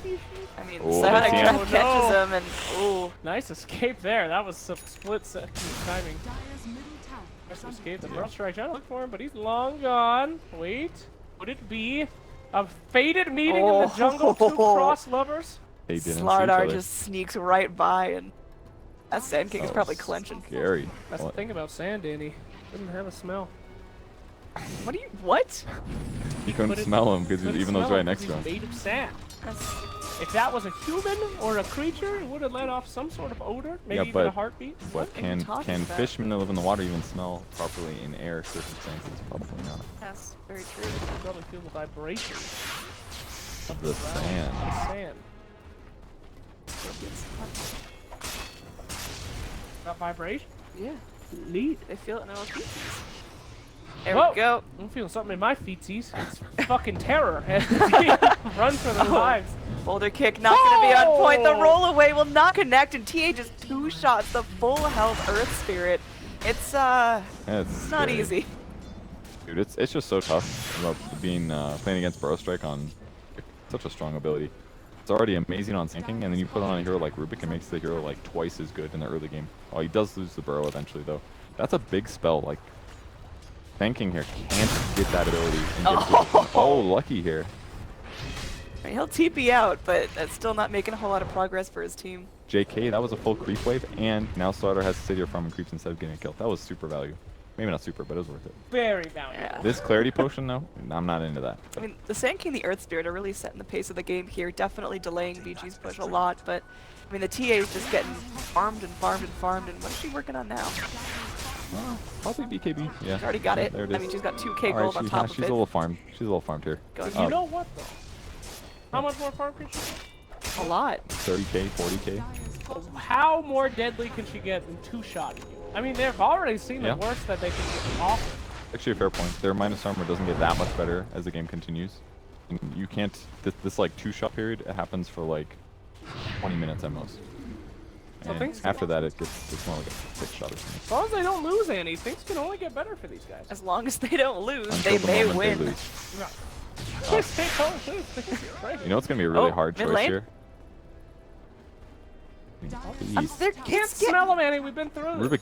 I mean,
Oh,
Psionic
that's
Trap catches him, and ooh.
Nice escape there. That was some split second timing.
Dire's middle tower
Nice escape. The Burrow Strike trying to look for him, but he's long gone. Wait, would it be a fated meeting in the jungle? 2 cross lovers.
They didn't see each
Slardar
other.
just sneaks right by, and that Sand King is probably clenching.
Scary.
That's the thing about sand, Danny. Doesn't have a smell.
What?
You couldn't smell him because even though he's right next to him.
Made of sand. If that was a human or a creature, it would have let off some sort of odor, maybe even a heartbeat.
But can fishmen that live in the water even smell properly in air circumstances? Probably not.
That's very true.
You can probably feel the vibration
Of the sand.
Sand. That vibration?
Yeah.
Neat.
They feel it in their own feet. There
Whoa.
we go.
I'm feeling something in my feetsies. It's fucking terror. Run for their lives.
Boulder kick not going to be on point. The roll away will not connect, and TA just 2 shots. The full health Earth Spirit. It's not
scary.
easy.
Dude, it's just so tough about being playing against Burrow Strike on such a strong ability. It's already amazing on sinking, and then you put on a hero like Rubik, and makes the hero like twice as good in the early game. Oh, he does lose the Burrow eventually though. That's a big spell. Like Thanking here can't get that ability. And get lucky here.
I mean, he'll TP out, but that's still not making a whole lot of progress for his team.
JK, that was a full creep wave, and now Starter has to sit here farm and creeps instead of getting a kill. That was super value. Maybe not super, but it was worth it.
Very valuable.
Yeah.
This Clarity Potion, though, I'm not into that.
I mean, the Sand King, the Earth Spirit are really setting the pace of the game here, definitely delaying VG's push a lot, but I mean, the TA is just getting farmed and farmed and farmed, and what is she working on now?
Probably BKB, yeah.
She's already got it.
There it is.
I mean, she's got 2k gold on top of it.
She's a little farmed. She's a little farmed here.
You know what, though? How much more farm can she get?
A lot.
30k, 40k.
How more deadly can she get than 2-shotting you? I mean, they've already seen the worst that they can offer.
Actually, a fair point. Their minus armor doesn't get that much better as the game continues. And you can't, this like 2-shot period, it happens for like 20 minutes at most.
So
And after that, it's more like a 6-shot or something.
As long as they don't lose any, things can only get better for these guys.
As long as they don't lose,
Until
they may win.
They lose.
Yes, they don't lose.
You know it's going to be a really hard
mid
choice
lane?
here?
Can't smell them, Annie. We've been through this.
Rubik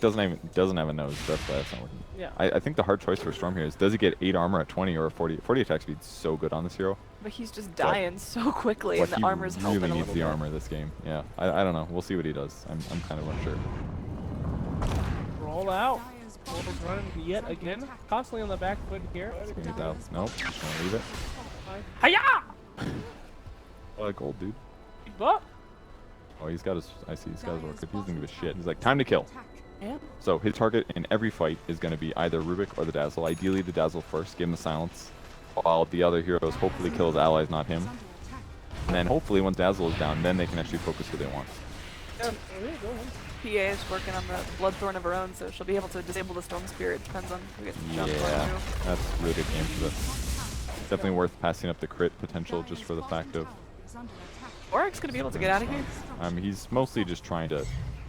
doesn't have a nose. That's why that's not working.
Yeah.
I think the hard choice for Storm here is, does he get 8 armor at 20 or 40? 40 attack speed is so good on this hero.
But he's just dying so quickly, and the armor's helping
really
a
needs
little
the
bit.
armor this game. Yeah, I don't know. We'll see what he does. I'm kind of unsure.
Roll out. Portal's running yet again. Constantly on the back foot here.
He's out. Nope. Just gonna leave it.
Hiya!
Oh, that gold, dude.
But
Oh, he's got his. I see. He's got his work. He doesn't give a shit. He's like, time to kill.
Yeah.
So his target in every fight is going to be either Rubik or the Dazzle. Ideally, the Dazzle first. Give him the silence, while the other heroes hopefully kill his allies, not him. And then hopefully, once Dazzle is down, then they can actually focus who they want.
PA is working on the Bloodthorn of her own, so she'll be able to disable the Storm Spirit. Depends on who gets the jump on
Yeah,
who.
that's a really good game for this. Definitely worth passing up the crit potential just for the fact of.
Oryx gonna be able to get out of here.
He's mostly just trying to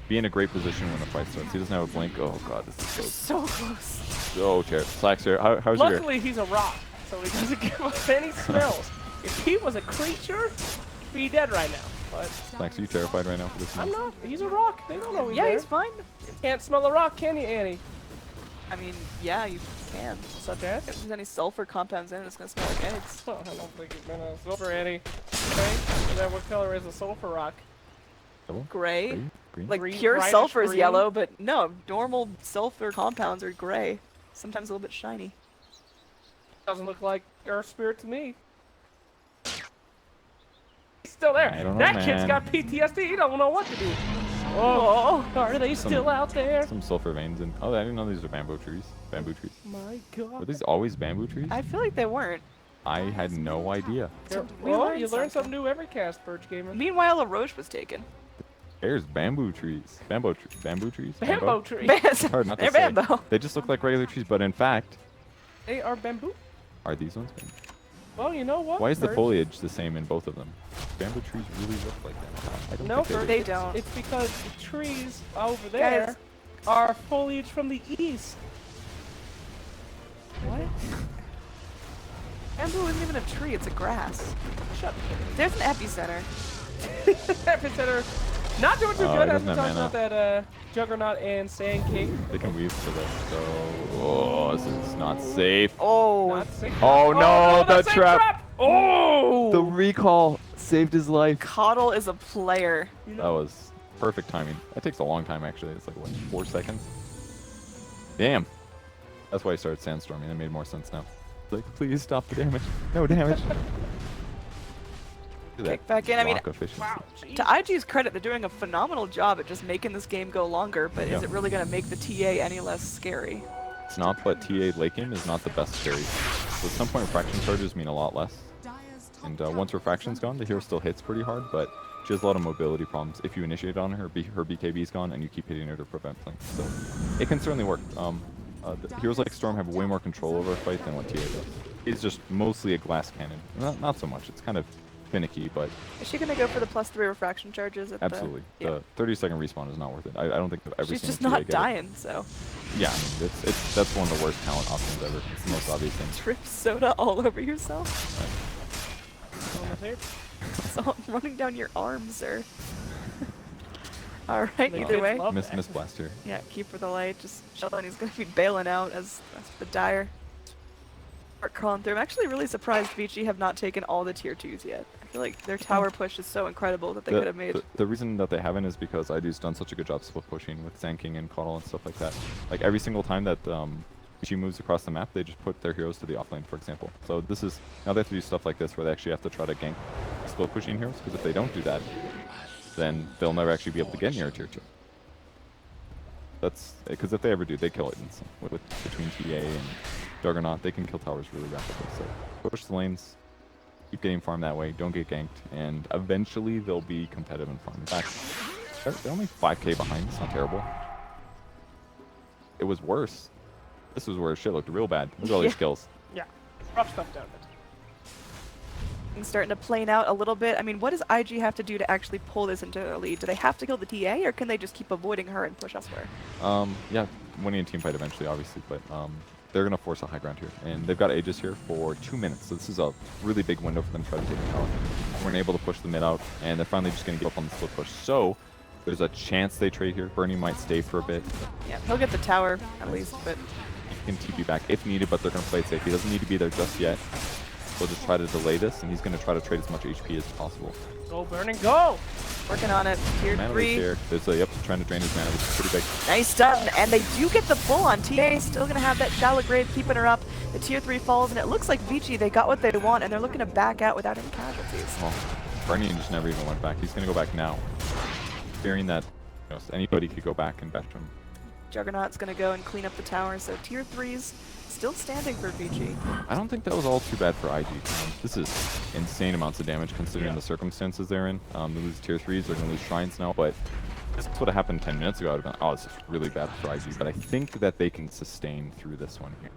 be in a great position when the fight starts. He doesn't have a blink. Oh god, this is
So close.
so terrible. Slacks here. How's your?
Luckily, he's a rock, so he doesn't give us any smells. If he was a creature, he'd be dead right now. But
Slacks, are you terrified right now for this
I'm
match?
not. He's a rock. They don't know he's
Yeah,
there.
he's fine.
You can't smell a rock, can you, Annie?
I mean, yeah, you can.
Such as?
If there's any sulfur compounds in it, it's gonna smell like eggs.
Well, I don't think it's been a sulfur, Annie. Okay. And then what color is a sulfur rock?
Double?
Gray.
Green?
Like
Green,
pure
brightish
sulfur is
green?
yellow, but no, normal sulfur compounds are gray. Sometimes a little bit shiny.
Doesn't look like Earth Spirit to me. He's still there.
I don't know,
That kid's
man.
got PTSD. He don't know what to do. Oh, are they still out there?
Some sulfur veins in. Oh, I didn't know these are bamboo trees. Bamboo trees.
My
Were
God.
these always bamboo trees?
I feel like they weren't.
I had no idea.
Well,
learned
you learn
something.
something new every cast, Purge Gamer.
Meanwhile, a roach was taken.
There's bamboo trees. Bamboo trees?
Bamboo tree.
It's hard not to
They're
say.
bamboo.
They just look like regular trees, but in fact,
They are bamboo.
are these ones bamboo?
Well, you know what?
Why is the
Purge?
foliage the same in both of them? Bamboo trees really look like that. I don't
No,
think
Purge,
they do.
They don't.
It's because the trees over there are foliage from the east.
What? Bamboo isn't even a tree, it's a grass.
Shut
There's an epicenter.
Epicenter. Not doing too
Oh,
good
he
as we
doesn't
talked
have
about that Juggernaut and Sand King.
They can weave to this, so... Oh, this is not safe.
Oh,
Not safe.
Oh no,
the
the
same
trap!
Oh!
The recall saved his life.
Coddle is a player.
That was perfect timing. That takes a long time, actually. It's like, what, 4 seconds? Damn. That's why I started sandstorming. It made more sense now. Like, please stop the damage. No damage.
Kick back in. I mean,
Rock efficiency.
Wow, geez.
to IG's credit, they're doing a phenomenal job at just making this game go longer, but
Yeah.
is it really going to make the TA any less scary?
It's not, but TA late game is not the best carry. So at some point, refraction charges mean a lot less.
Dire's top
And
tower
once refraction's gone, the hero still hits pretty hard, but she has a lot of mobility problems. If you initiate on her, her BKB's gone, and you keep hitting her to prevent flanks. So it can certainly work. The heroes like Storm have way more control over a fight than what TA does. It's just mostly a glass cannon. Not so much. It's kind of finicky, but
Is she going to go for the +3 refraction charges? At
absolutely.
The, yeah.
The 30-second respawn is not worth it. I don't think that every
She's
single
just
TA
not
get it.
dying, so.
Yeah, I mean, that's one of the worst talent options ever. It's the most obvious thing.
Drip soda all over yourself.
On the tape.
It's all running down your arms, sir. Alright,
The
either
kids
way.
love
Miss
that.
blast here.
Yeah, keep for the light. Just Sheldon, he's going to be bailing out as the Dire start crawling through. I'm actually really surprised Vici have not taken all the tier 2s yet. I feel like their tower push is so incredible that they could have made.
The reason that they haven't is because ID's done such a good job split pushing with Sand King and Coddle and stuff like that. Like every single time that she moves across the map, they just put their heroes to the offlane, for example. So this is, now they have to do stuff like this where they actually have to try to gank split pushing heroes, because if they don't do that, then they'll never actually be able to get near a tier 2. That's, because if they ever do, they kill it with between TA and Juggernaut, they can kill towers really rapidly. So push the lanes, keep getting farm that way, don't get ganked, and eventually they'll be competitive in farm. In fact, they're only 5k behind, it's not terrible. It was worse. This was where shit looked real bad. Look at all these kills.
Yeah. Rough stuff down there.
Things starting to plane out a little bit. I mean, what does IG have to do to actually pull this into a lead? Do they have to kill the TA, or can they just keep avoiding her and push elsewhere?
Yeah, winning a team fight eventually, obviously, but they're going to force a high ground here. And they've got Aegis here for 2 minutes, so this is a really big window for them to try to take the tower. We're able to push the mid out, and they're finally just going to give up on the split push. So, there's a chance they trade here. Bernie might stay for a bit.
Yeah, he'll get the tower, at least, but...
He can TP back if needed, but they're going to play it safe. He doesn't need to be there just yet. They'll just try to delay this, and he's going to try to trade as much HP as possible.
Go, Burning, go!
Working on it. Tier
Mana
3.
here. There's a, yep, trying to drain his mana, which is pretty big.
Nice stun, and they do get the pull on TA. Still gonna have that shallow grave keeping her up. The tier 3 falls, and it looks like Vici, they got what they want, and they're looking to back out without any casualties.
Well, Bernie just never even went back. He's going to go back now, fearing that anybody could go back and bash him.
Juggernaut's gonna go and clean up the tower, so tier 3's still standing for Vici.
I don't think that was all too bad for IG. This is insane amounts of damage considering the circumstances they're in. They lose tier 3s, they're going to lose shrines now, but this would have happened 10 minutes ago. I would have been, oh, this is really bad for IG, but I think that they can sustain through this one here.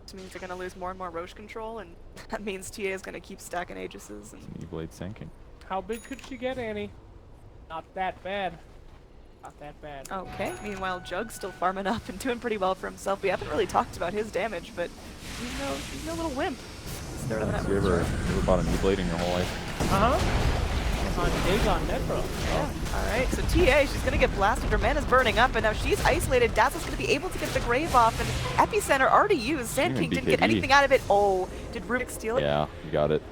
This means they're gonna lose more and more Roche control, and that means TA is gonna keep stacking Aegises. And
E-Blade Sand King.
How big could she get, Annie? Not that bad. Not that bad.
Okay, meanwhile, Jug's still farming up and doing pretty well for himself. We haven't really talked about his damage, but he's no little wimp.
You ever bought a knee blade in your whole life?
On Dagon Necro.
Yeah. Alright, so TA, she's gonna get blasted. Her mana's burning up, and now she's isolated. Dazzle's gonna be able to get the grave off, and Epicenter already used. Sand King didn't get anything out of it. Oh, did Rubik steal it?
Yeah, you got it.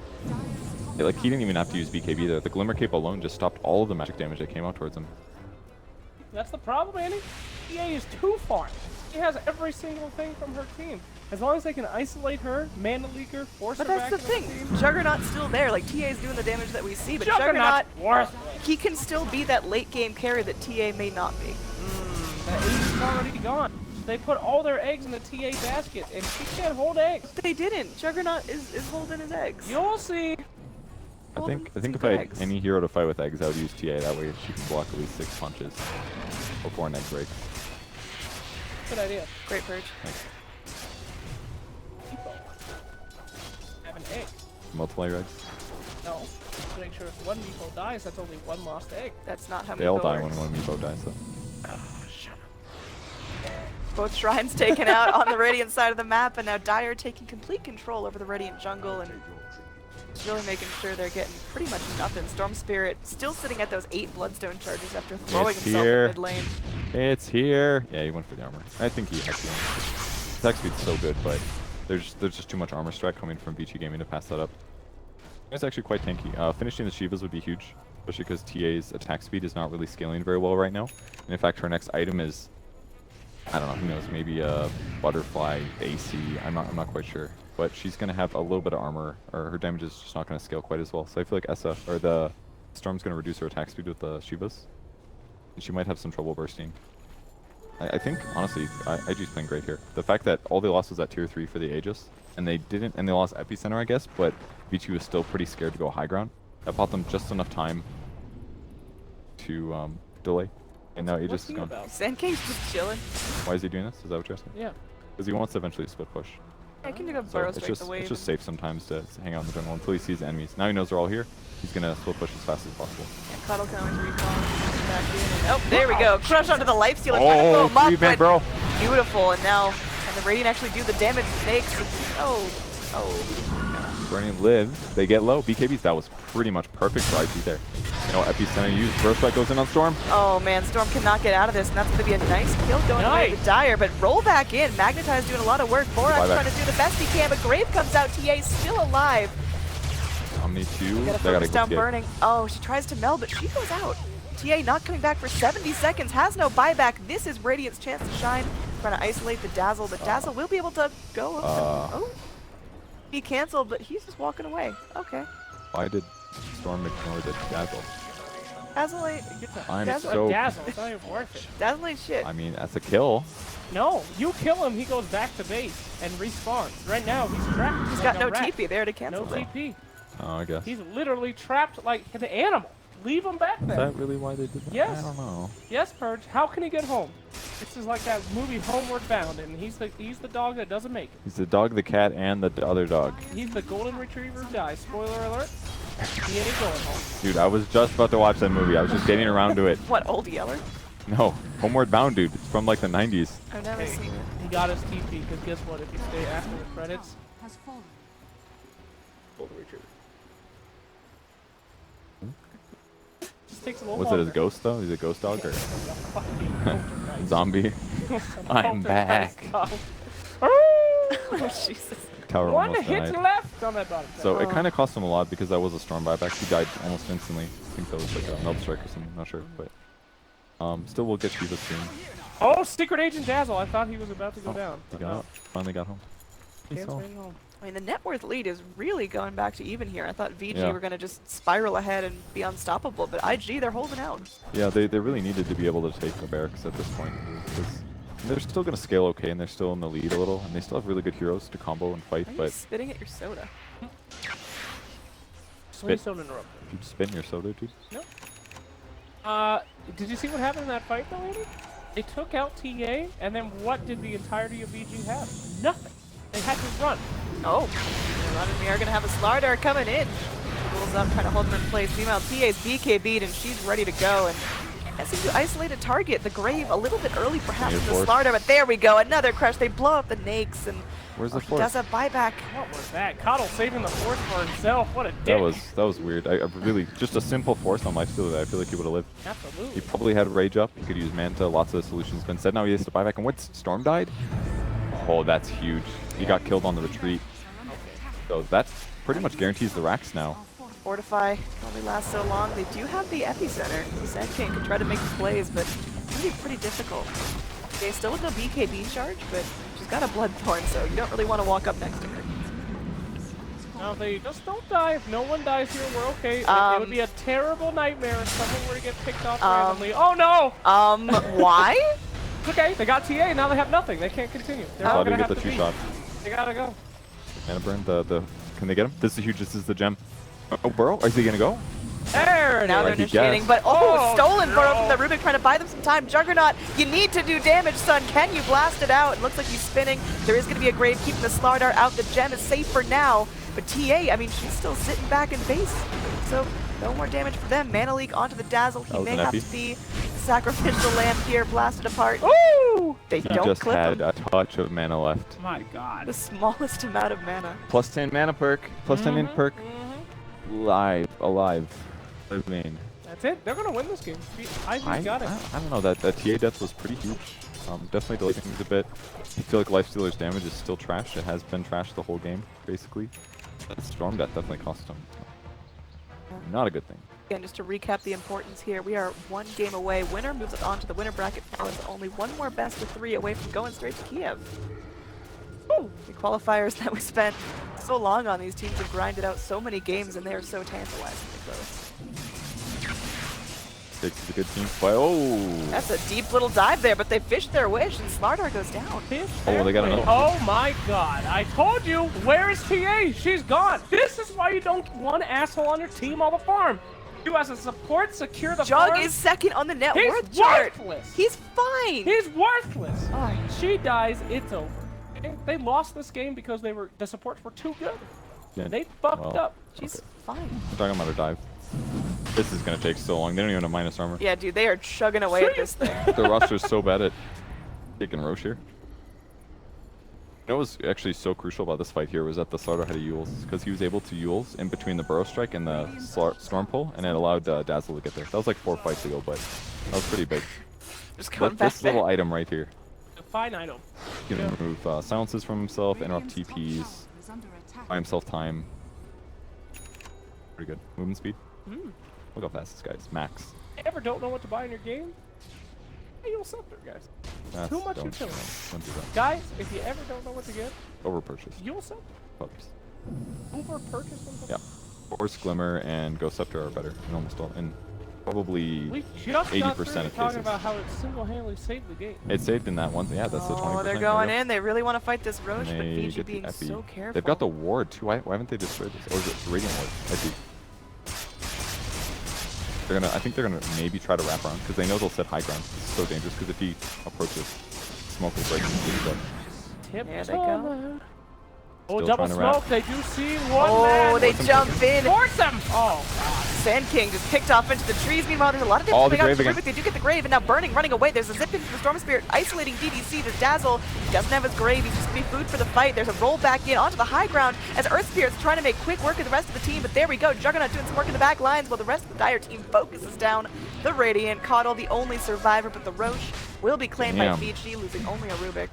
Yeah, like, he didn't even have to use BKB there. The Glimmer Cape alone just stopped all of the magic damage that came out towards him.
That's the problem, Andy. TA is too far. She has every single thing from her team. As long as they can isolate her, mana leak her, force her back.
But that's the thing. Juggernaut's still there. Like, TA's doing the damage that we see, but
Juggernaut,
he can still be that late game carry that TA may not be.
That ace is already gone. They put all their eggs in the TA basket, and she can't hold eggs.
They didn't. Juggernaut is holding his eggs.
You'll see.
I think if I had any hero to fight with eggs, I would use TA. That way she can block at least 6 punches before an egg breaks.
Good idea.
Great purge.
Thanks.
Have an egg.
Multiply your eggs?
No. To make sure if one Meepo dies, that's only one lost egg.
That's not how
They all
Meepo
die
works.
when one Meepo dies, though.
Both shrines taken out on the Radiant side of the map, and now Dire taking complete control over the Radiant jungle, and just really making sure they're getting pretty much nothing. Storm Spirit still sitting at those 8 Bloodstone charges after throwing himself in mid lane.
It's here. Yeah, he went for the armor. I think he actually went. His attack speed's so good, but there's just too much armor strike coming from BG Gaming to pass that up. It's actually quite tanky. Finishing the Shivas would be huge, especially because TA's attack speed is not really scaling very well right now. And in fact, her next item is, I don't know, who knows, maybe a Butterfly AC. I'm not quite sure. But she's gonna have a little bit of armor, or her damage is just not gonna scale quite as well. So I feel like SF or the Storm's gonna reduce her attack speed with the Shivas. And she might have some trouble bursting. I think, honestly, IG's playing great here. The fact that all they lost was at tier 3 for the Aegis, and they lost Epicenter, I guess, but VT was still pretty scared to go high ground. That bought them just enough time to delay. And now Aegis is gone.
Sand King's just chilling.
Why is he doing this? Is that what you're asking?
Yeah.
Because he wants to eventually split push.
I can do a
So
burrow
it's
straight the wave.
it's just safe sometimes to hang out in the jungle until he sees the enemies. Now he knows they're all here. He's gonna split push as fast as possible.
And Cuddle can always recall. Back in and, oh, there we go. Crush onto the lifestealer.
Oh,
trying to blow him up,
bro.
Beautiful, and now the Radiant actually do the damage it takes. Oh.
Burning live. They get low. BKBs, that was pretty much perfect for IG there. You know, Epicenter used. Burst Strike goes in on Storm.
Oh man, Storm cannot get out of this, and that's going to be a nice kill going away with Dire, but roll back in. Magnetize doing a lot of work. Borax trying to do the best he can, but Grave comes out. TA still alive.
Omni 2.
Got a focus down burning. Oh, she tries to meld, but she goes out. TA not coming back for 70 seconds, has no buyback. This is Radiant's chance to shine. Trying to isolate the Dazzle, but Dazzle will be able to go up. Oh. He canceled, but he's just walking away. Okay.
Why did Storm ignore the Dazzle?
Dazzle ain't...
Dazzle, it's not even worth it.
Dazzle ain't shit.
I mean, that's a kill.
No, you kill him, he goes back to base and respawns. Right now, he's trapped.
He's got no TP there to cancel.
No TP.
Oh, I guess.
He's literally trapped like an animal. Leave him back there.
Is that really why they did that?
Yes.
I don't know.
Yes, Purge. How can he get home? This is like that movie Homeward Bound, and he's the dog that doesn't make it.
He's the dog, the cat, and the other dog.
He's the golden retriever who dies. Spoiler alert. He ain't going home.
Dude, I was just about to watch that movie. I was just getting around to it.
What, Old Yeller?
No, Homeward Bound, dude. It's from like the 90s.
I've never seen it.
He got his TP, because guess what? If you stay after the credits,
Has fallen.
golden retriever. Just takes a little
Was it
longer.
his ghost though? He's a ghost dog or
Zombie.
zombie? I'm back.
Oh, Jesus.
Tower
One
almost
hit
died.
left on that bottom.
So it kind of cost him a lot because that was a storm buyback. He died almost instantly. I think that was like a melt strike or something. Not sure, but still we'll get Shiva soon.
Oh, Secret Agent Dazzle! I thought he was about to go down.
He got out. Finally got home. He's home.
Home.
I mean, the net worth lead is really going back to even here. I thought VG were going to just spiral ahead and be unstoppable, but IG, they're holding out.
Yeah, they really needed to be able to take the barracks at this point. Because they're still going to scale okay, and they're still in the lead a little, and they still have really good heroes to combo and fight,
Are you
but...
spitting at your soda?
Please don't interrupt.
You spitting your soda, dude?
No. Did you see what happened in that fight, though, Andy? They took out TA, and then what did the entirety of VG have? Nothing. They had to run.
Oh, we are going to have a Slardar coming in. Rolls up, trying to hold him in place. Meanwhile, TA's BKB'd, and she's ready to go. And That seems to isolate a target. The Grave a little bit early perhaps in the Slardar, but there we go. Another crush. They blow up the Nakes, and
where's the
he
force?
does a buyback.
What was that? Coddle saving the force for himself. What a dick.
That was weird. I really just a simple force on lifesteal that I feel like he would have lived.
Absolutely.
He probably had rage up. He could use Manta. Lots of solutions been said. Now he has to buy back. And what's Storm died? Oh, that's huge. He got killed on the retreat. So that pretty much guarantees the racks now.
Fortify can only last so long. They do have the epicenter. Sand King can try to make the plays, but it's going to be pretty difficult. Okay, still with no BKB charge, but she's got a Bloodthorn, so you don't really want to walk up next to her.
No, they just don't die. If no one dies here, we're okay. It would be a terrible nightmare if someone were to get picked off randomly. Oh no!
Why?
Okay, they got TA, now they have nothing. They can't continue. They're not gonna
get
have
the
to beat.
two-shot.
They gotta go.
Mana burn, can they get him? This is huge, this is the gem. Oh, Burrow, is he gonna go?
There!
Now they're initiating, but stolen Burrow from the Rubik, trying to buy them some time. Juggernaut, you need to do damage, son. Can you blast it out? It looks like he's spinning. There is gonna be a Grave keeping the Slardar out. The gem is safe for now, but TA, I mean, she's still sitting back in base. So no more damage for them. Mana Leak onto the Dazzle. He may have to see Sacrificial Lamb here blasted apart.
Ooh!
They
He
don't
just
clip
had
him.
a touch of mana left.
My god.
The smallest amount of mana.
Plus 10 mana perk, plus 10 in perk. Alive. Living.
That's it. They're gonna win this game. Ivy's got it.
I don't know, that TA death was pretty huge. Definitely delayed things a bit. I feel like Lifestealer's damage is still trash. It has been trash the whole game, basically. That Storm death definitely cost him. Not a good thing.
Again, just to recap the importance here, we are one game away. Winner moves on to the winner bracket challenge. Only one more best of 3 away from going straight to Kiev. Woo! The qualifiers that we spent so long on, these teams have grinded out so many games, and they are so tantalizingly close.
Takes a good team play. Oh!
That's a deep little dive there, but they fished their wish, and Slardar goes down.
Oh, they got another one.
Oh my god. I told you. Where is TA? She's gone. This is why you don't want an asshole on your team all the farm. You as a support secure the
Jug
farm.
is second on the net
He's
worth chart.
worthless.
He's fine.
He's worthless.
Oh.
She dies, it's over. They lost this game because the supports were too good.
Yeah.
They fucked up.
She's fine.
We're talking about her dive. This is gonna take so long. They don't even have minus armor.
Yeah, dude, they are chugging away at this thing.
The roster's so bad at taking Roche here. You know what was actually so crucial about this fight here was that the Slardar had a Yules, because he was able to Yules in between the Burrow Strike and the Storm Pull, and it allowed Dazzle to get there. That was like 4 fights ago, but that was pretty big.
Just going back
This little item right here.
A fine item.
He can remove silences from himself, interrupt TPs, buy himself time. Pretty good. Movement speed. Look how fast this guy is. Max.
You ever don't know what to buy in your game? You'll Scepter, guys. Too much utility.
Don't do that.
Guys, if you ever don't know what to get,
Over purchase.
you'll Scepter.
Focus.
Over purchase something.
Yeah. Force, Glimmer, and Ghost Scepter are better in almost all. In probably
We just
80%
got through
of
talking
cases.
about how it single-handedly saved the game.
It saved in that one. Yeah, that's the 20%.
Oh, they're going in. They really want to fight this Roche, but
They
Fiji
get the
being
Epi.
so careful.
They've got the ward too. Why haven't they destroyed this? Or is it Radiant Ward? Epi. I think they're gonna maybe try to wrap around because they know they'll set high ground. It's so dangerous because if he approaches, smoke will break him.
Tip
There they go.
Oh,
Still
double
trying to wrap.
smoke. They do see one
Oh,
man.
they jump in.
Force him. Oh, God.
Sand King just picked off into the trees. Meanwhile, there's a lot of
Oh,
different
the
things
Grave
out.
again.
They do get the Grave, and now Burning, running away. There's a zip into the Storm Spirit, isolating DDC. The Dazzle doesn't have his Grave. He's just going to be food for the fight. There's a roll back in onto the high ground as Earth Spirit's trying to make quick work of the rest of the team. But there we go. Juggernaut doing some work in the back lines while the rest of the Dire team focuses down the Radiant. Coddle, the only survivor, but the Roche will be claimed by Fiji, losing only a Rubik.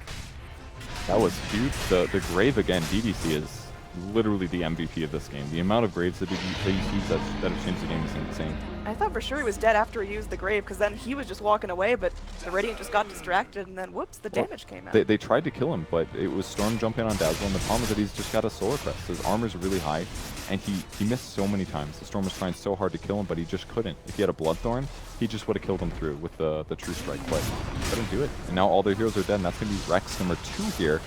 That was huge. The Grave again. DDC is literally the MVP of this game. The amount of Graves that he's used that have changed the game is insane.
I thought for sure he was dead after he used the Grave, because then he was just walking away, but the Radiant just got distracted, and then whoops, the damage came out.
They tried to kill him, but it was Storm jumping on Dazzle, and the problem is that he's just got a Solar Crest. His armor's really high, and he missed so many times. The Storm was trying so hard to kill him, but he just couldn't. If he had a Bloodthorn, he just would have killed him through with the True Strike, but he couldn't do it. And now all their heroes are dead, and that's going to be Rex number 2 here.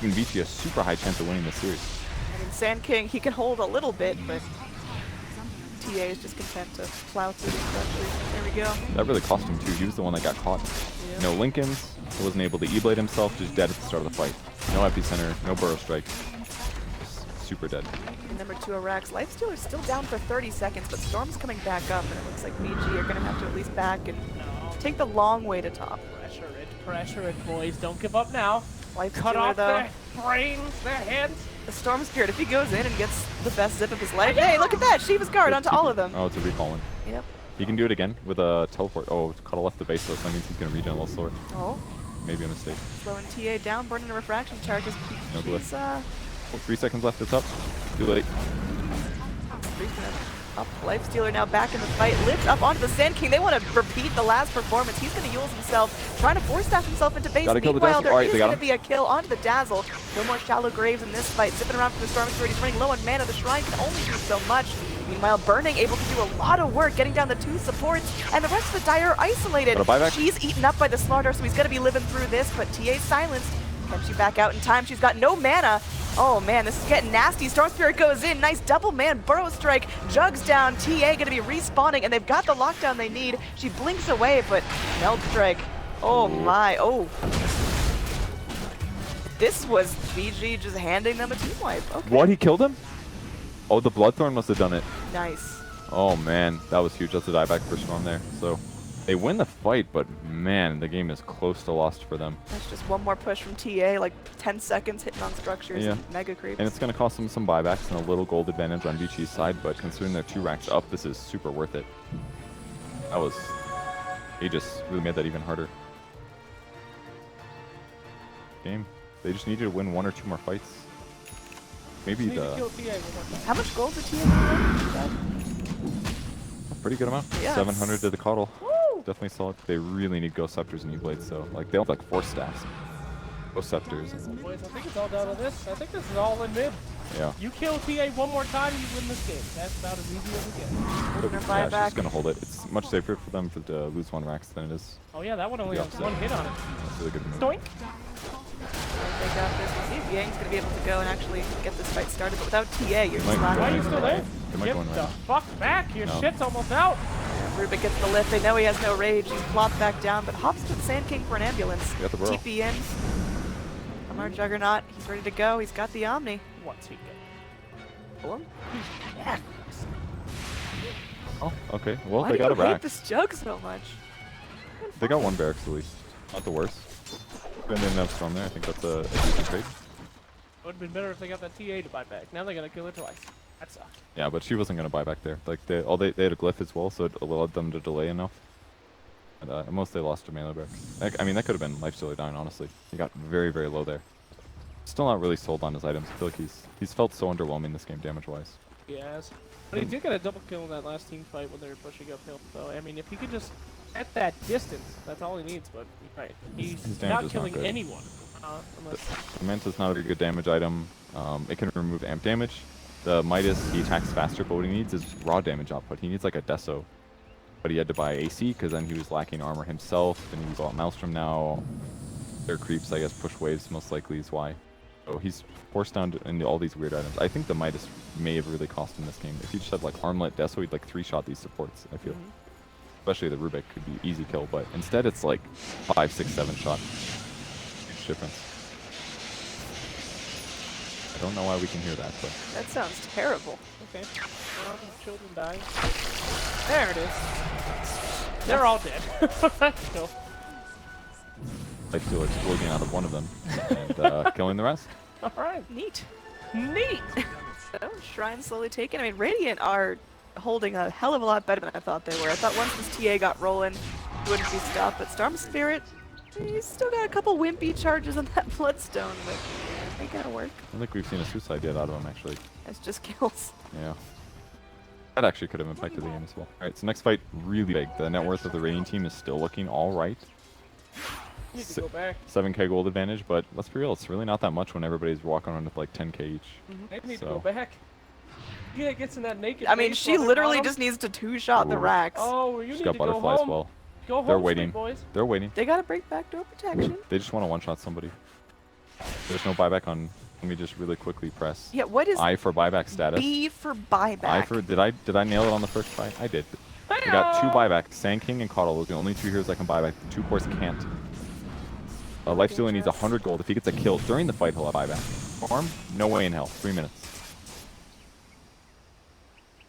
Giving VT a super high chance of winning this series.
I mean, Sand King, he can hold a little bit, but TA is just content to plow through these pressures. There we go.
That really cost him too. He was the one that got caught.
Yeah.
No Lincolns. He wasn't able to E-Blade himself. Just dead at the start of the fight. No Epicenter. No Burrow Strike. Just super dead.
And number 2 Arax. Lifestealer's still down for 30 seconds, but Storm's coming back up, and it looks like BG are going to have to at least back and take the long way to top.
Pressure it, boys. Don't give up now. Cut
Lifestealer,
off
though.
their brains, their heads.
The Storm Spirit, if he goes in and gets the best zip of his life. Hey, look at that! Shiva's guard onto all of them.
Oh, it's a recall one.
Yep.
He can do it again with a teleport. Oh, Cuddle left the base, so that means he's going to regen a little slower.
Oh.
Maybe a mistake.
Slowing TA down, burning the refraction charges.
No
He's,
glyph. 3 seconds left, it's up. Too late.
Up. Lifestealer now back in the fight. Lift up onto the Sand King. They want to repeat the last performance. He's going to use himself, trying to force staff himself into base.
Gotta kill the
Meanwhile,
Dazzle.
there
Alright,
is
they got
going to
him.
be a kill onto the Dazzle. No more shallow graves in this fight. Zipping around from the Storm Spirit. He's running low on mana. The Shrine can only do so much. Meanwhile, Burning able to do a lot of work, getting down the 2 supports, and the rest of the Dire are isolated.
Got a buyback.
She's eaten up by the Slaughter, so he's going to be living through this, but TA's silenced. Can she back out in time? She's got no mana. Oh man, this is getting nasty. Storm Spirit goes in. Nice double man burrow strike. Jugs down. TA gonna be respawning, and they've got the lockdown they need. She blinks away, but melt strike. Oh my. Oh. This was BG just handing them a team wipe. Okay.
What? He killed him? Oh, the Bloodthorn must have done it.
Nice.
Oh man, that was huge. That's a dieback for Storm there. So they win the fight, but man, the game is close to lost for them.
That's just one more push from TA, like 10 seconds hitting on structures and mega creeps.
And it's going to cost them some buybacks and a little gold advantage on VG's side, but considering they're 2 racks up, this is super worth it. That was... He just really made that even harder. Game. They just needed to win 1 or 2 more fights. Maybe the...
How much gold did TA get?
A pretty good amount.
Yes.
700 to the Coddle. Definitely solid. They really need Ghost Scepters and E-Blades, so like they have like 4 staffs. Ghost Scepters.
Boys, I think it's all down to this. I think this is all in mid.
Yeah.
You kill TA one more time, you win this game. That's about as easy as it gets.
Yeah, she's just gonna hold it. It's much safer for them to lose 1 racks than it is.
Oh yeah, that one only has 1 hit on it.
That's a really good move.
Doink.
They got this. We'll see if Yang's going to be able to go and actually get this fight started, but without TA, you're just
might
not
Why are you
going
still there?
They might
Get
go in
the
right.
fuck back. Your
No.
shit's almost out.
Rubik gets the lift. They know he has no rage. He's plopped back down, but hops to the Sand King for an ambulance.
Got the burrow.
TP in. Come on, Juggernaut. He's ready to go. He's got the Omni.
What's he get?
Pull him.
Oh, okay. Well,
Why
they
do
got
you
a rack.
hate this Jug so much?
They got 1 barracks at least. Not the worst. And then enough Storm there. I think that's a decent trade.
Would have been better if they got that TA to buy back. Now they gotta kill her twice. That sucks.
Yeah, but she wasn't gonna buy back there. Like they had a glyph as well, so it allowed them to delay enough. And at most they lost to melee barracks. I mean, that could have been Lifestealer dying, honestly. He got very, very low there. Still not really sold on his items. I feel like he's felt so underwhelming this game damage-wise.
Yes. But he did get a double kill in that last team fight when they were pushing uphill. So, I mean, if he could just, at that distance, that's all he needs. But, right, he's
His damage
not
is not
killing
good.
anyone. Unless...
The Manta's not a very good damage item. It can remove amp damage. The Midas, he attacks faster, but what he needs is raw damage output. He needs like a Deso. But he had to buy AC because then he was lacking armor himself. And he's bought Maelstrom now. Their creeps, I guess, push waves most likely is why. So he's forced down into all these weird items. I think the Midas may have really cost him this game. If he just had like Armlet Deso, he'd like 3-shot these supports, I feel. Especially the Rubik could be easy kill, but instead it's like 5, 6, 7 shot. Huge difference. I don't know why we can hear that, but...
That sounds terrible.
Okay. Children dying. There it is. They're all dead. Cool.
Lifestealer exploding out of one of them and killing the rest.
Alright, neat. Neat! So, Shrine slowly taken. I mean, Radiant are holding a hell of a lot better than I thought they were. I thought once this TA got rolling, it wouldn't be stopped, but Storm Spirit, he's still got a couple wimpy charges on that Bloodstone, but they gotta work.
I don't think we've seen a suicide yet out of him, actually.
It's just kills.
Yeah. That actually could have impacted the game as well. Alright, so next fight, really big. The net worth of the Radiant team is still looking alright.
Need to go back.
7k gold advantage, but let's be real, it's really not that much when everybody's walking around with like 10k each.
They need to go back. Yeah, gets in that naked.
I mean, she literally just needs to 2-shot the racks.
Oh, you
She's
need
got
to go
butterflies
home.
well.
Go home,
They're
sweet
waiting.
boys.
They're waiting.
They gotta break backdoor protection.
They just want to one-shot somebody. There's no buyback on. Let me just really quickly press.
Yeah, what is
I for buyback status?
B for buyback?
I for did I nail it on the first buy? I did. We got 2 buybacks. Sand King and Coddle. Those are the only 2 heroes I can buy back. The 2 cores can't. Lifestealer needs 100 gold. If he gets a kill during the fight, he'll have buyback. Farm? No way in hell. 3 minutes.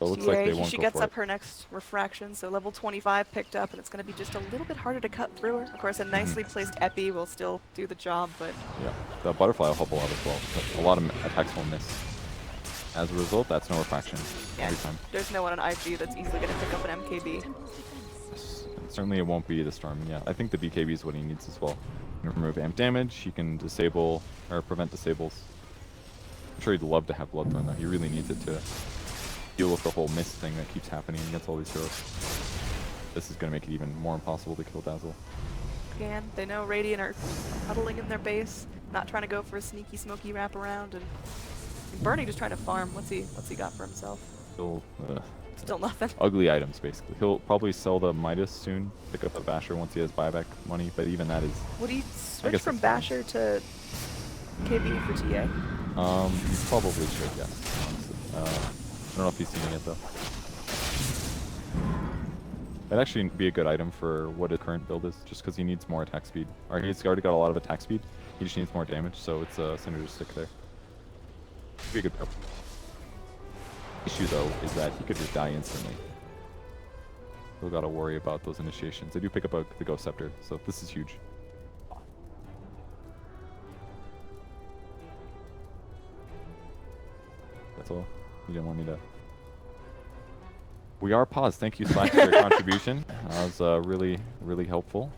So it looks like they won't
she
go
gets
for
up
it.
her next refraction, so level 25 picked up, and it's going to be just a little bit harder to cut through her. Of course, a nicely placed epi will still do the job, but
Yeah, the butterfly will help a lot as well. But a lot of attacks will miss. As a result, that's no refraction every time.
there's no one on IG that's easily going to pick up an MKB.
Certainly it won't be the Storm. Yeah, I think the BKB is what he needs as well. Remove amp damage, he can disable or prevent disables. I'm sure he'd love to have Bloodthorn though. He really needs it to deal with the whole mist thing that keeps happening against all these heroes. This is going to make it even more impossible to kill Dazzle.
Again, they know Radiant are huddling in their base, not trying to go for a sneaky, smoky wraparound, and Bernie just trying to farm. What's he got for himself?
Still
nothing.
Ugly items, basically. He'll probably sell the Midas soon, pick up the Basher once he has buyback money, but even that is...
Would he switch from Basher to KB for TA?
He probably should, yes, honestly. I don't know if he's seen it yet, though. That'd actually be a good item for what his current build is, just because he needs more attack speed. Or he's already got a lot of attack speed, he just needs more damage, so it's synergistic there. Be a good build. Issue though is that he could just die instantly. Still gotta worry about those initiations. They do pick up the Ghost Scepter, so this is huge. That's all. You didn't want me to. We are paused. Thank you, Slack, for your contribution. That was really, really helpful.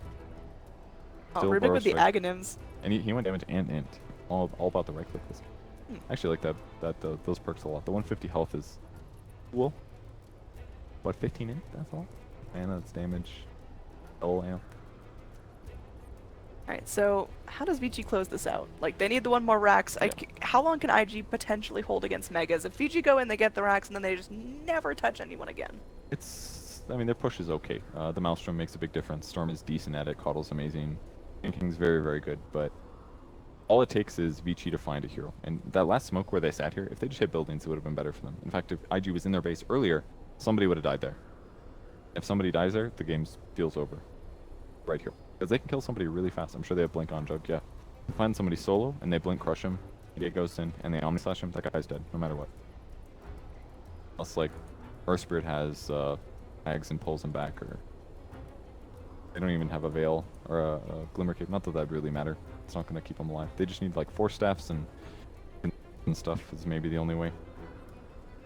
Oh, Rubik with the Aghanims.
And he went damage and int. All about the right click this. I actually like those perks a lot. The 150 health is cool. What, 15 int? That's all. And that's damage. Oh, amp.
Alright, so how does VG close this out? Like, they need the one more Rax.
Yeah.
How long can IG potentially hold against Megas? If VG go in, they get the Rax, and then they just never touch anyone again.
I mean, their push is okay. The Maelstrom makes a big difference. Storm is decent at it. Coddle's amazing. King's very, very good, but all it takes is Vici to find a hero. And that last smoke where they sat here, if they just hit buildings, it would have been better for them. In fact, if IG was in their base earlier, somebody would have died there. If somebody dies there, the game feels over. Right here. Because they can kill somebody really fast. I'm sure they have Blink on Jug, yeah. They find somebody solo, and they Blink crush him, they get Ghost in, and they Omni Slash him, that guy's dead, no matter what. Unless, like, Earth Spirit has tags and pulls him back, or they don't even have a Veil or a Glimmer Cape. Not that that really matter. It's not going to keep them alive. They just need like 4 staffs and stuff is maybe the only way.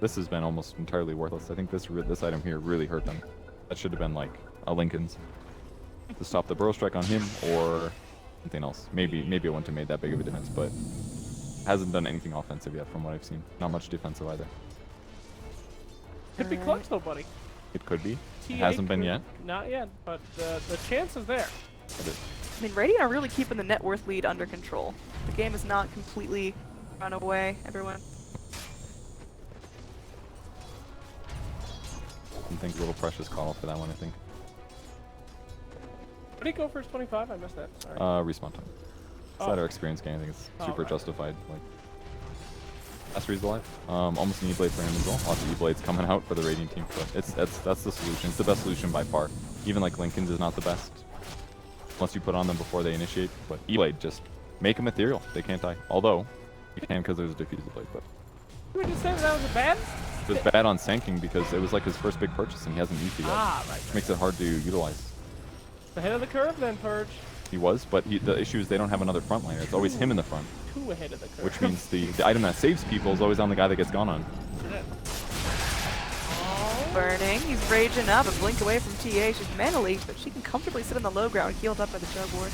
This has been almost entirely worthless. I think this item here really hurt them. That should have been like a Lincoln's to stop the Burrow Strike on him or something else. Maybe it wouldn't have made that big of a difference, but hasn't done anything offensive yet from what I've seen. Not much defensive either.
Could be clutch though, buddy.
It could be. It hasn't been yet.
Not yet, but the chance is there.
I mean, Radiant are really keeping the net worth lead under control. The game is not completely run away, everyone.
I think a little precious call for that one, I think.
What did he go for his 25? I missed that. Sorry.
Respawn time. It's that our experience game. I think it's super justified. Like, Mastery's alive. Almost an E-Blade for him as well. Lots of E-Blades coming out for the Radiant team, but that's the solution. It's the best solution by far. Even like Lincoln's is not the best, unless you put on them before they initiate. But E-Blade, just make them ethereal. They can't die. Although, you can because there's a Diffusal Blade, but...
You would just say that was a bad?
It was bad on Sanking because it was like his first big purchase and he hasn't used it yet.
Right.
Makes it hard to utilize.
Ahead of the curve then, Purge.
He was, but the issue is they don't have another frontliner. It's always him in the front.
Too ahead of the curve.
Which means the item that saves people is always on the guy that gets gone on.
Burning. He's raging up, a blink away from TA. She's mentally, but she can comfortably sit on the low ground, healed up by the Jug Ward.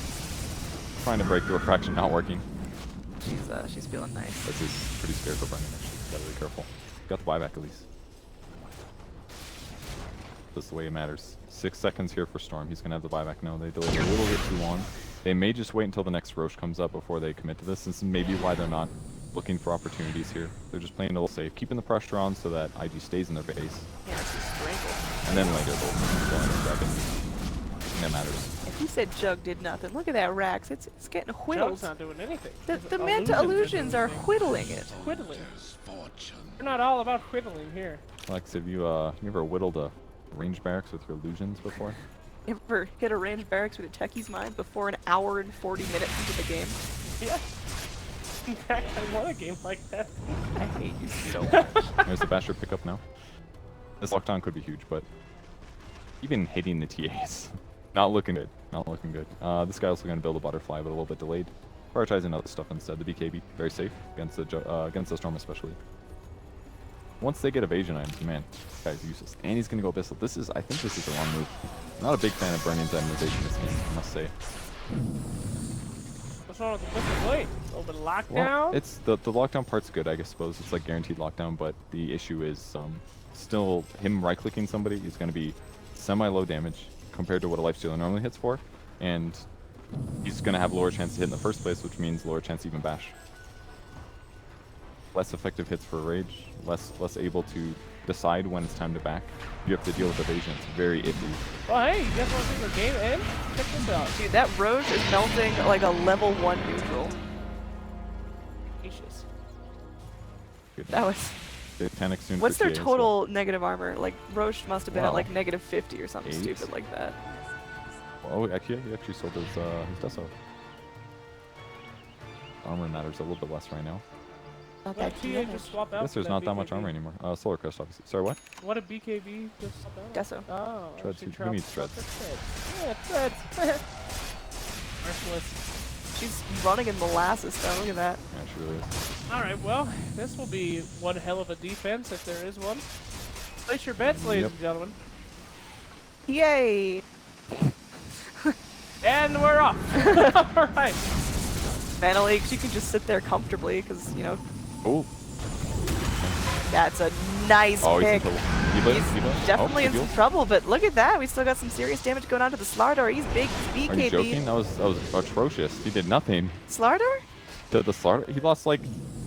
Trying to break the refraction, not working.
She's feeling nice.
This is pretty scared for Brendan, actually. Gotta be careful. Got the buyback at least. That's the way it matters. 6 seconds here for Storm. He's gonna have the buyback. No, they delayed a little bit too long. They may just wait until the next Roche comes up before they commit to this. This is maybe why they're not looking for opportunities here. They're just playing a little safe, keeping the pressure on so that IG stays in their base.
Yeah, it's just strangle.
And then later they'll go in and grab it. That matters.
If you said Jug did nothing, look at that Rax. It's getting whittled.
Jug's not doing anything.
The Manta Illusions are whittling it.
Whittling. We're not all about whittling here.
Lex, have you ever whittled a range barracks with your illusions before?
You ever hit a range barracks with a techie's mind before an hour and 40 minutes into the game?
Yeah. In fact, I won a game like that.
I hate you so much.
There's the Basher pickup now. This lockdown could be huge, but even hitting the TAs, not looking good. Not looking good. This guy also going to build a butterfly, but a little bit delayed. Prioritizing other stuff instead. The BKB, very safe against the Storm especially. Once they get evasion items, man, this guy's useless. And he's going to go Abyssal. I think this is the wrong move. I'm not a big fan of Burning's itemization this game, I must say.
What's wrong with the Abyssal Blade? A little bit of lockdown?
Well, it's the lockdown part's good, I suppose. It's like guaranteed lockdown, but the issue is still him right-clicking somebody is going to be semi-low damage compared to what a Lifestealer normally hits for, and he's going to have lower chance to hit in the first place, which means lower chance to even bash. Less effective hits for Rage, less able to decide when it's time to back. You have to deal with evasion. It's very iffy.
Well, hey, you guys want to see the game end? Check this out.
Dude, that Roche is melting like a level 1 neutral.
Gracious.
That was...
Panic soon.
What's their
TA
total negative armor? Like, Roche must have been at
Wow.
like negative 50 or something
8.
stupid like that.
Oh, actually, he actually sold his Deso. Armor matters a little bit less right now.
Not
What
that
did
key.
TA just swap
I
out
guess
for
there's not that much
BKB?
armor anymore. Solar Crest, obviously. Sorry, what?
What did BKB just swap out?
Deso.
Oh,
Treads.
she
Who
dropped
needs treads?
Yeah, treads. Merciless.
She's running in molasses though, look at that.
Yeah, she really is.
Alright, well, this will be one hell of a defense if there is one. Place your bets, ladies and gentlemen.
Yay!
And we're off. Alright.
Mana Leaks, you can just sit there comfortably because, you know,
Oh.
that's a nice
Oh, he's in
pick.
trouble. He lives. He lives.
Definitely
oh,
in
he
some
heals.
trouble, but look at that. We still got some serious damage going on to the Slardar. He's big. He's
Are you joking?
BKB.
That was atrocious. He did nothing.
Slardar?
The Slardar, he lost like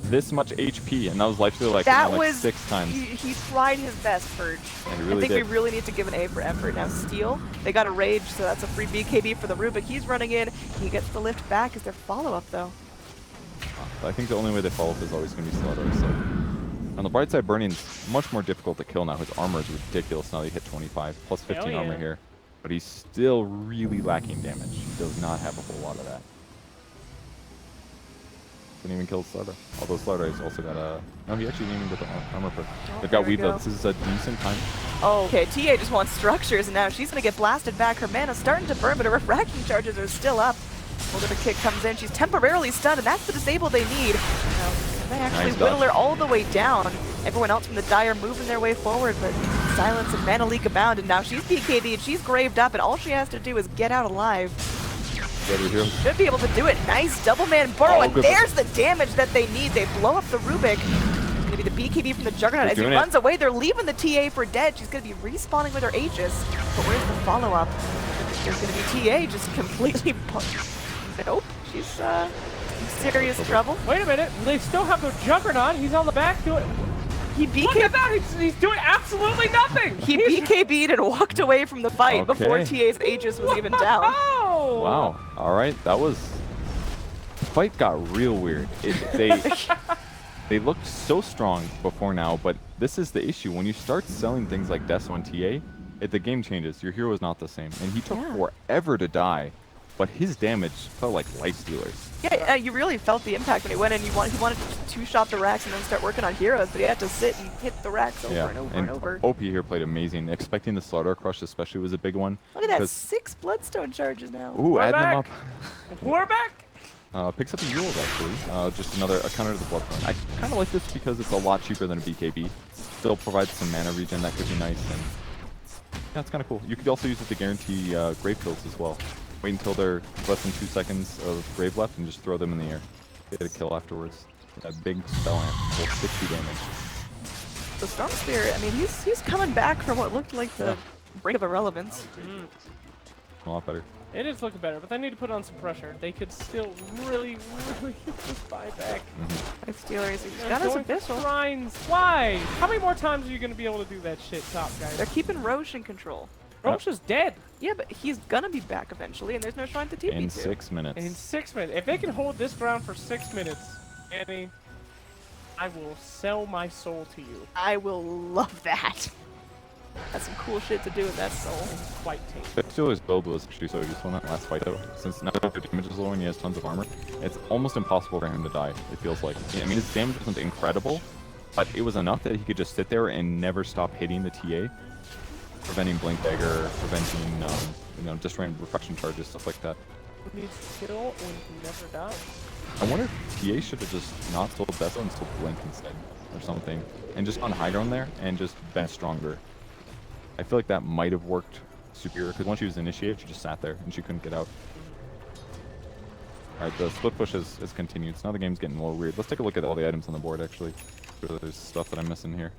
this much HP, and that was Lifesteal like,
That
like
was
6 times.
He tried his best, Purge.
Yeah, he
I
really
think
did.
we really need to give an A for effort. Now Steel, they got a Rage, so that's a free BKB for the Rubik. He's running in. He gets the lift back as their follow-up, though.
I think the only way they follow up is always going to be Slardar. So, on the bright side, Burning's much more difficult to kill now. His armor is ridiculous now. He hit 25 plus 15
Hell
armor
yeah.
here, but he's still really lacking damage. He does not have a whole lot of that. Couldn't even kill Slardar. Although Slardar also got a... No, he actually didn't even get the armor perk. They've got
there we
Weave though.
go.
This is a decent time.
Oh, okay, TA just wants structures, and now she's going to get blasted back. Her mana's starting to burn, but her refraction charges are still up. Older kick comes in. She's temporarily stunned, and that's the disable they need. Now, they actually
Nice
whittle
dodge.
her all the way down. Everyone else from the die are moving their way forward, but Silence and Mana Leak abound, and now she's BKB, and she's graved up, and all she has to do is get out alive. Should be able to do it. Nice double man burrow,
Oh,
and
good.
there's the damage that they need. They blow up the Rubik. It's going to be the BKB from the Juggernaut.
They're
As he
doing it.
runs away, they're leaving the TA for dead. She's going to be respawning with her Aegis. But where's the follow-up? There's going to be TA just completely... Nope. She's in serious trouble.
Wait a minute. They still have the Juggernaut. He's on the back doing...
He
Look at
BKB'd.
that. He's doing absolutely nothing.
He BKB'd and walked away from the fight before
Okay.
TA's Aegis was even down.
Oh!
Wow. All right. That was... The fight got real weird. They looked so strong before now, but this is the issue. When you start selling things like Deso and TA, the game changes. Your hero is not the same. And he took forever to die, but his damage felt like Lifestealers.
Yeah, you really felt the impact when he went in. He wanted to two-shot the racks and then start working on heroes, but he had to sit and hit the racks over and over and over.
OP here played amazing. Expecting the Slardar Crush especially was a big one.
Look at that,
because-
6 Bloodstone charges now.
Ooh,
We're
adding them
back.
up.
We're back.
Picks up a Yule actually. Just a counter to the Bloodthorn. I kind of like this because it's a lot cheaper than a BKB. Still provides some mana regen that could be nice. And yeah, it's kind of cool. You could also use it to guarantee grave kills as well. Wait until they're less than 2 seconds of grave left and just throw them in the air. Get a kill afterwards. That big spell amp will 60 damage.
The Storm Spirit, I mean, he's coming back from what looked like the brink of irrelevance.
A lot better.
It is looking better, but they need to put on some pressure. They could still really get this buyback.
Nice Steelers, he's
They're
got his
going for
Abyssal.
shrines. Why? How many more times are you going to be able to do that shit, top guys?
They're keeping Roche in control.
Roche is dead.
Yeah, but he's gonna be back eventually, and there's no shrine to TP
In
to.
6 minutes.
In 6 minutes. If they can hold this ground for 6 minutes, Annie, I will sell my soul to you.
I will love that. That's some cool shit to do with that soul.
Quite tame.
Steelers' build was actually so useful in that last fight though. Since now the damage is low and he has tons of armor, it's almost impossible for him to die, it feels like. I mean, his damage isn't incredible, but it was enough that he could just sit there and never stop hitting the TA, preventing Blink Dagger, preventing, you know, destroying reflection charges, stuff like that.
Who needs to kill when he never dies?
I wonder if TA should have just not sold Deso and sold Blink instead, or something, and just gone high ground there and just been stronger. I feel like that might have worked superior, because once she was initiated, she just sat there and she couldn't get out. Alright, the split push has continued, so now the game's getting a little weird. Let's take a look at all the items on the board, actually. There's stuff that I'm missing here.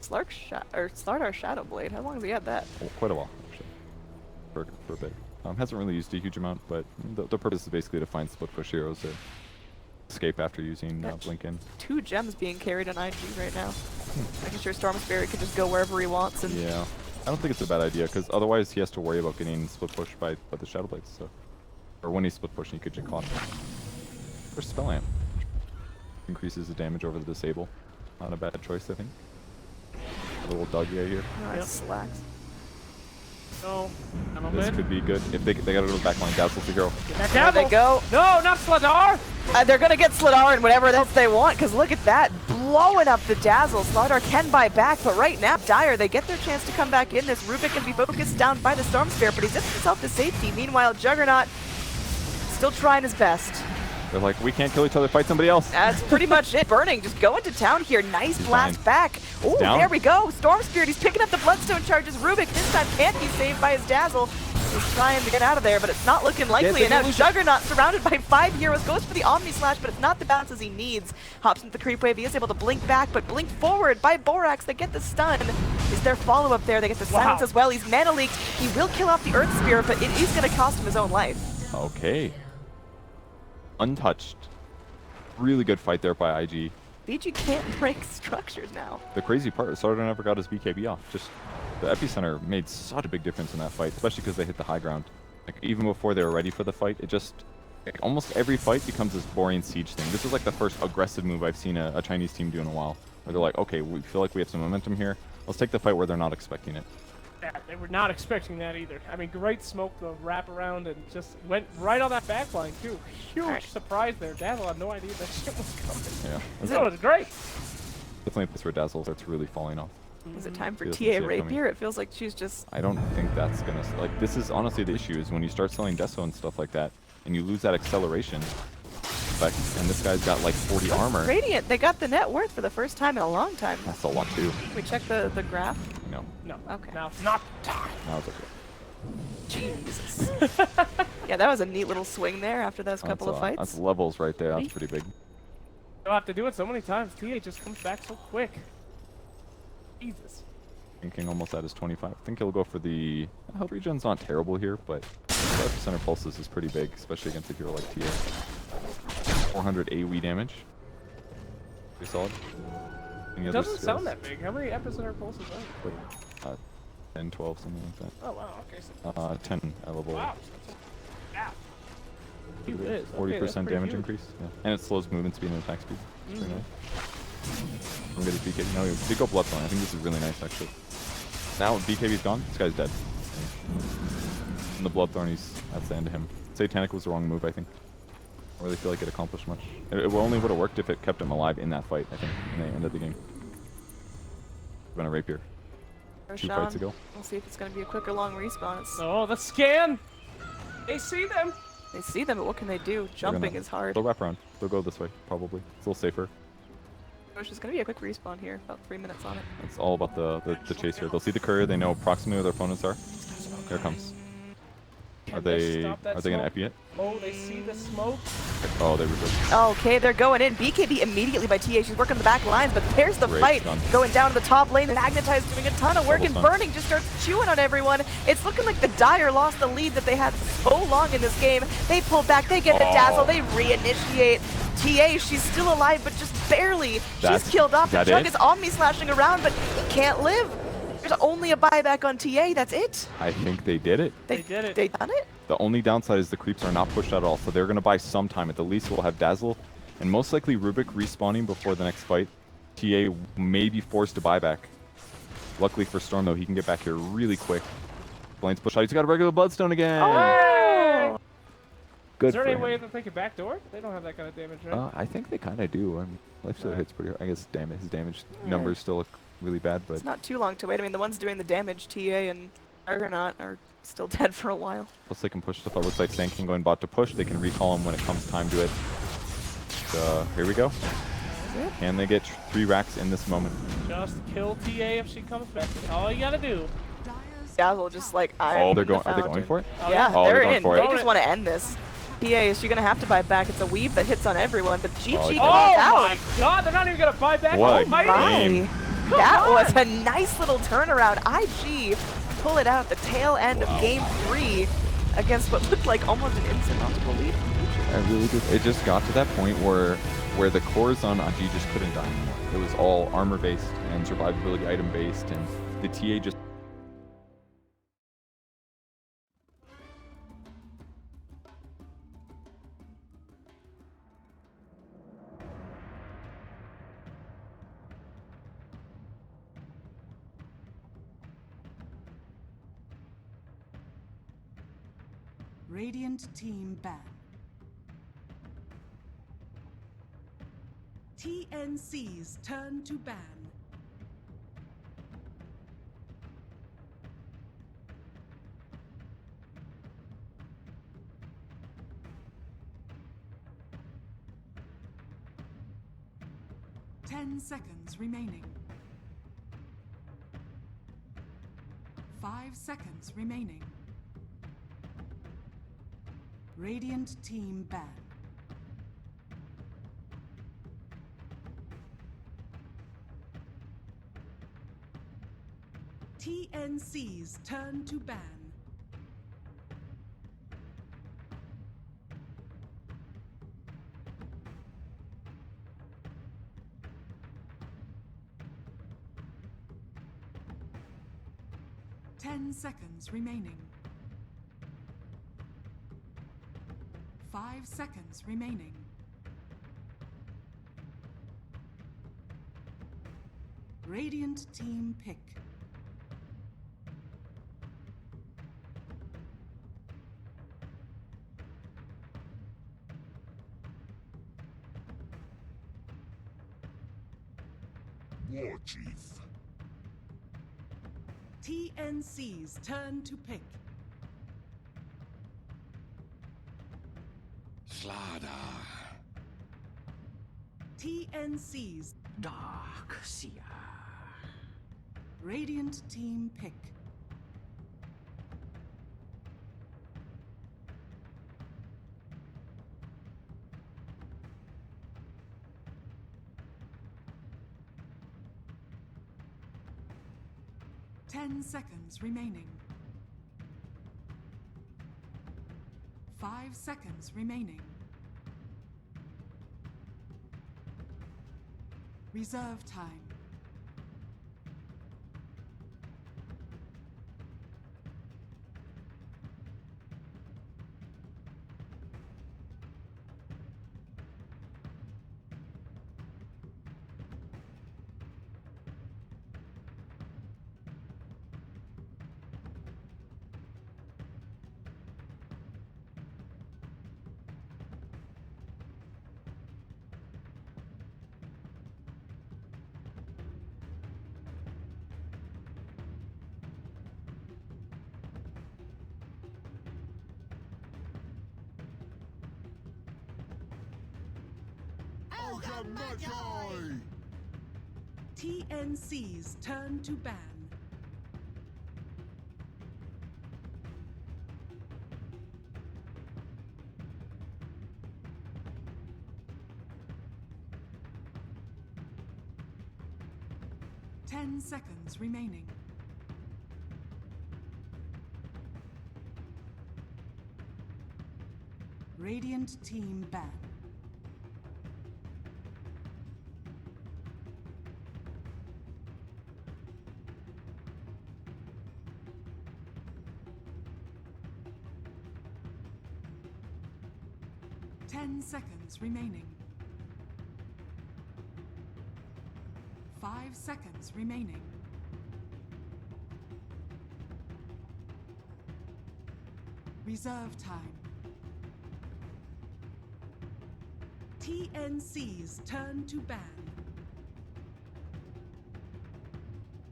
Slardar Shadow Blade, how long have we had that?
Oh, quite a while, actually. For a bit. Hasn't really used a huge amount, but the purpose is basically to find split push heroes to escape after using Blink in.
2 gems being carried on IG right now. Making sure Storm Spirit can just go wherever he wants. And
yeah, I don't think it's a bad idea, because otherwise he has to worry about getting split pushed by the Shadow Blades, so. Or when he's split pushing, he could just clock. Or Spell Amp. Increases the damage over the disable. Not a bad choice, I think. A little doggy here.
Nice slacks.
No,
this could be good. If they gotta go to the back line, Dazzle's the hero.
There they go.
No, not Slardar!
They're gonna get Slardar and whatever else they want, because look at that. Blowing up the Dazzle. Slardar can buy back, but right now, Dire, they get their chance to come back in. This Rubik can be focused down by the Storm Spirit, but he's just himself to safety. Meanwhile, Juggernaut still trying his best.
They're like, we can't kill each other, fight somebody else.
That's pretty much it. Burning, just going to town here. Nice blast back. Oh, there we go. Storm Spirit, he's picking up the Bloodstone charges. Rubik this time can't be saved by his Dazzle. He's trying to get out of there, but it's not looking likely. And now Juggernaut, surrounded by 5 heroes, goes for the Omni Slash, but it's not the bounces he needs. Hops into the creep wave. He is able to blink back, but blink forward by Borax. They get the stun. Is there follow-up there? They get the silence as well. He's mana leaked. He will kill off the Earth Spirit, but it is going to cost him his own life.
Okay. Untouched. Really good fight there by IG.
BG can't break structures now.
The crazy part is Slardar never got his BKB off. Just the epicenter made such a big difference in that fight, especially because they hit the high ground. Like even before they were ready for the fight, it just like, almost every fight becomes this boring siege thing. This is like the first aggressive move I've seen a Chinese team do in a while, where they're like, okay, we feel like we have some momentum here. Let's take the fight where they're not expecting it.
Yeah, they were not expecting that either. I mean, great smoke, the wrap around, and just went right on that backline too. Huge surprise there. Dazzle had no idea that shit was coming.
Yeah.
That was great.
Definitely a place where Dazzle starts really falling off.
Is it time for TA Rapier? It feels like she's just...
I don't think that's gonna... Like, this is honestly the issue, is when you start selling Deso and stuff like that, and you lose that acceleration, like, and this guy's got like 40 armor.
Radiant, they got the net worth for the first time in a long time.
That's a lot too.
Can we check the graph?
No.
No.
Okay.
Now it's not time.
Now it's okay.
Jesus. Yeah, that was a neat little swing there after those couple of fights.
That's levels right there. That's pretty big.
You'll have to do it so many times. TA just comes back so quick. Jesus.
King almost at his 25. I think he'll go for the... Health regen's not terrible here, but 5% of pulses is pretty big, especially against a hero like TA. 400 AoE damage. Pretty solid.
It doesn't sound that big. How many epicenter pulses are there?
10, 12, something like that.
Oh, wow. Okay. So
10 at level.
wow. Yeah.
40% damage
huge.
increase. Yeah. And it slows movement speed and attack speed. It's pretty nice. I'm good at BKB. No, pick up Bloodthorn. I think this is really nice, actually. Now BKB's gone, this guy's dead. And the Bloodthorn, that's the end of him. Satanic was the wrong move, I think. I don't really feel like it accomplished much. It only would have worked if it kept him alive in that fight, I think, and they ended the game. We're gonna Rapier.
Roshan,
2 fights ago.
We'll see if it's gonna be a quick or long respawn.
Oh, the scan! They see them!
They see them, but what can they do? Jumping is hard.
They'll wrap around. They'll go this way, probably. It's a little safer.
It's gonna be a quick respawn here, about 3 minutes on it.
It's all about the chase here. They'll see the courier, they know approximately where their opponents are. Here it comes. Are they gonna epi it?
Oh, they see the smoke.
Oh, they reversed.
Okay, they're going in. BKB immediately by TA. She's working the back lines, but there's the fight. Going down to the top lane. Magnetize doing a ton of work, and Burning just starts chewing on everyone. It's looking like the Dire lost the lead that they had so long in this game. They pull back, they get the Dazzle, they reinitiate. TA, she's still alive, but just barely. She's killed off. The Jug is Omni slashing around, but he can't live. There's only a buyback on TA, that's it.
I think they did it.
They did it.
They done it?
The only downside is the creeps are not pushed at all, so they're going to buy some time. At the least we'll have Dazzle, and most likely Rubik respawning before the next fight. TA may be forced to buy back. Luckily for Storm, though, he can get back here really quick. Blaine's push out. He's got a regular Bloodstone again.
Oh!
Good
Is there
for
any
him.
way that they could backdoor? They don't have that kind of damage, right?
I think they kind of do. I mean, life steal
Right.
hits pretty hard. I guess his damage numbers still look really bad, but
It's not too long to wait. I mean, the ones doing the damage, TA and Argonaut, are still dead for a while.
plus they can push stuff out. Looks like Sand King going bot to push. They can recall him when it comes time to it. Here we go. Can they get 3 racks in this moment?
Just kill TA if she comes back. That's all you gotta do.
Dazzle just like
Oh, they're going.
the
Are they going
fountain.
for it?
Oh,
Yeah,
Oh,
they're
they're going
in.
for
They
it.
just want to end this. TA, is she gonna have to buy back? It's a weave that hits on everyone, but GG
Oh,
comes
yeah.
Oh
out.
my god, they're not even gonna buy back.
What a
Almighty.
game.
That was a nice little turnaround. IG pull it out at the tail end of game 3 against what looked like almost an insurmountable lead.
I really did. It just got to that point where the cores on IG just couldn't die anymore. It was all armor based and survivability item based, and the TA just.
Radiant team ban. TNC's turn to ban. Ten seconds remaining. 5 seconds remaining. Radiant team ban. TNC's turn to ban. Ten seconds remaining. 5 seconds remaining. Radiant team pick.
War Chief.
TNC's turn to pick.
Slada.
TNC's
Dark Seer.
Radiant team pick. Ten seconds remaining. 5 seconds remaining. Reserve time. TNC's turn to ban. Ten seconds remaining. Radiant team ban. Ten seconds remaining. 5 seconds remaining. Reserve time. TNC's turn to ban.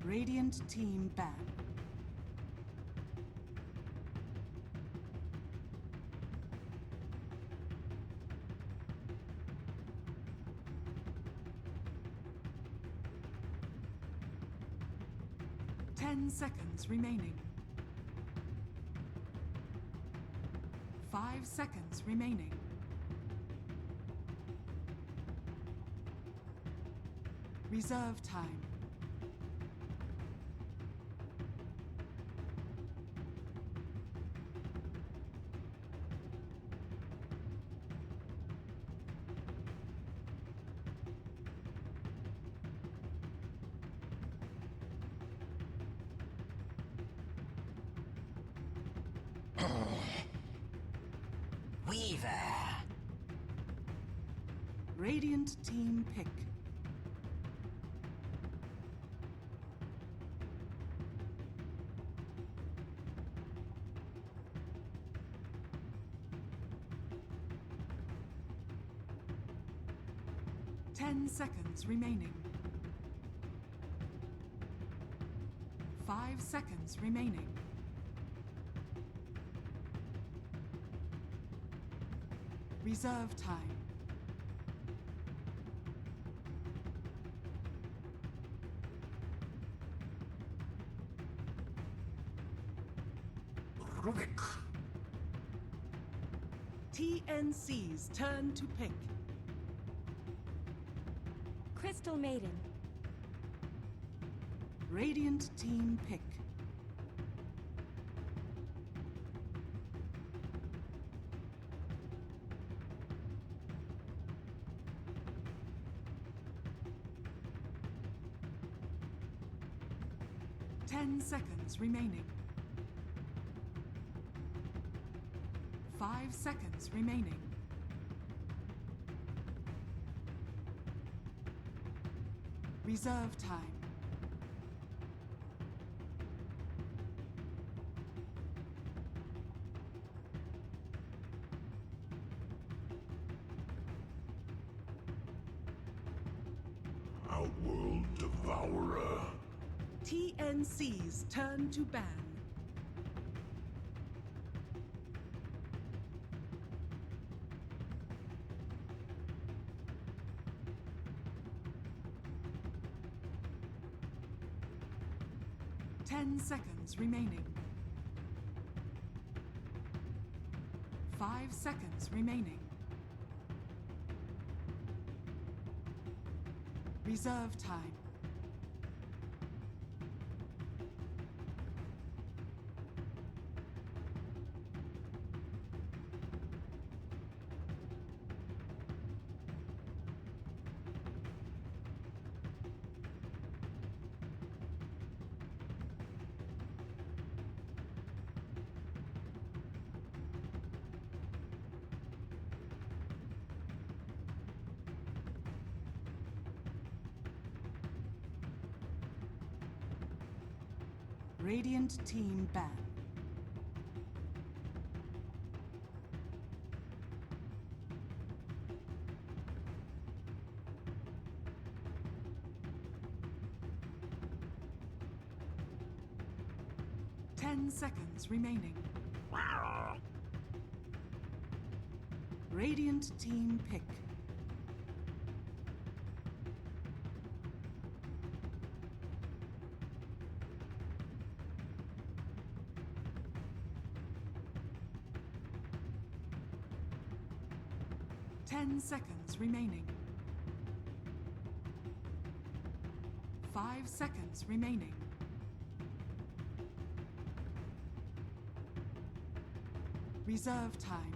Radiant team ban. Seconds remaining. 5 seconds remaining. Reserve time.
Weaver.
Radiant team pick. Seconds remaining. 5 seconds remaining. Reserve time.
Rubik.
TNC's turn to pick.
Crystal Maiden.
Radiant team pick. Seconds remaining. 5 seconds remaining. Reserve time.
Outworld Devourer.
TNC's turn to ban. Seconds remaining. 5 seconds remaining. Reserve time. Radiant team ban. Seconds remaining. Radiant team pick. Seconds remaining. 5 seconds remaining. Reserve time.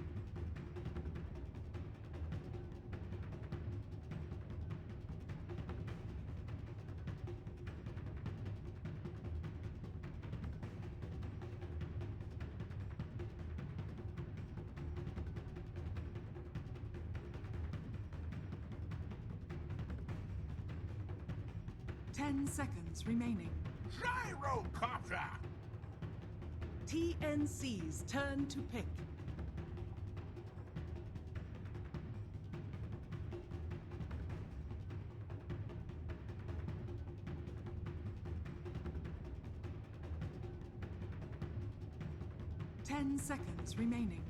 Seconds remaining.
Gyrocopter.
TNC's turn to pick. 10 seconds remaining.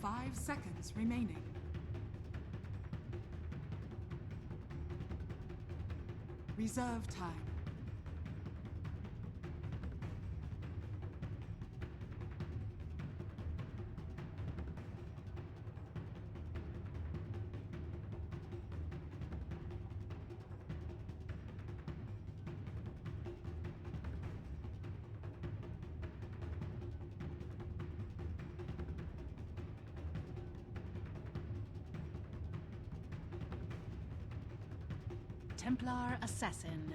5 seconds remaining. Reserve time.
Templar Assassin.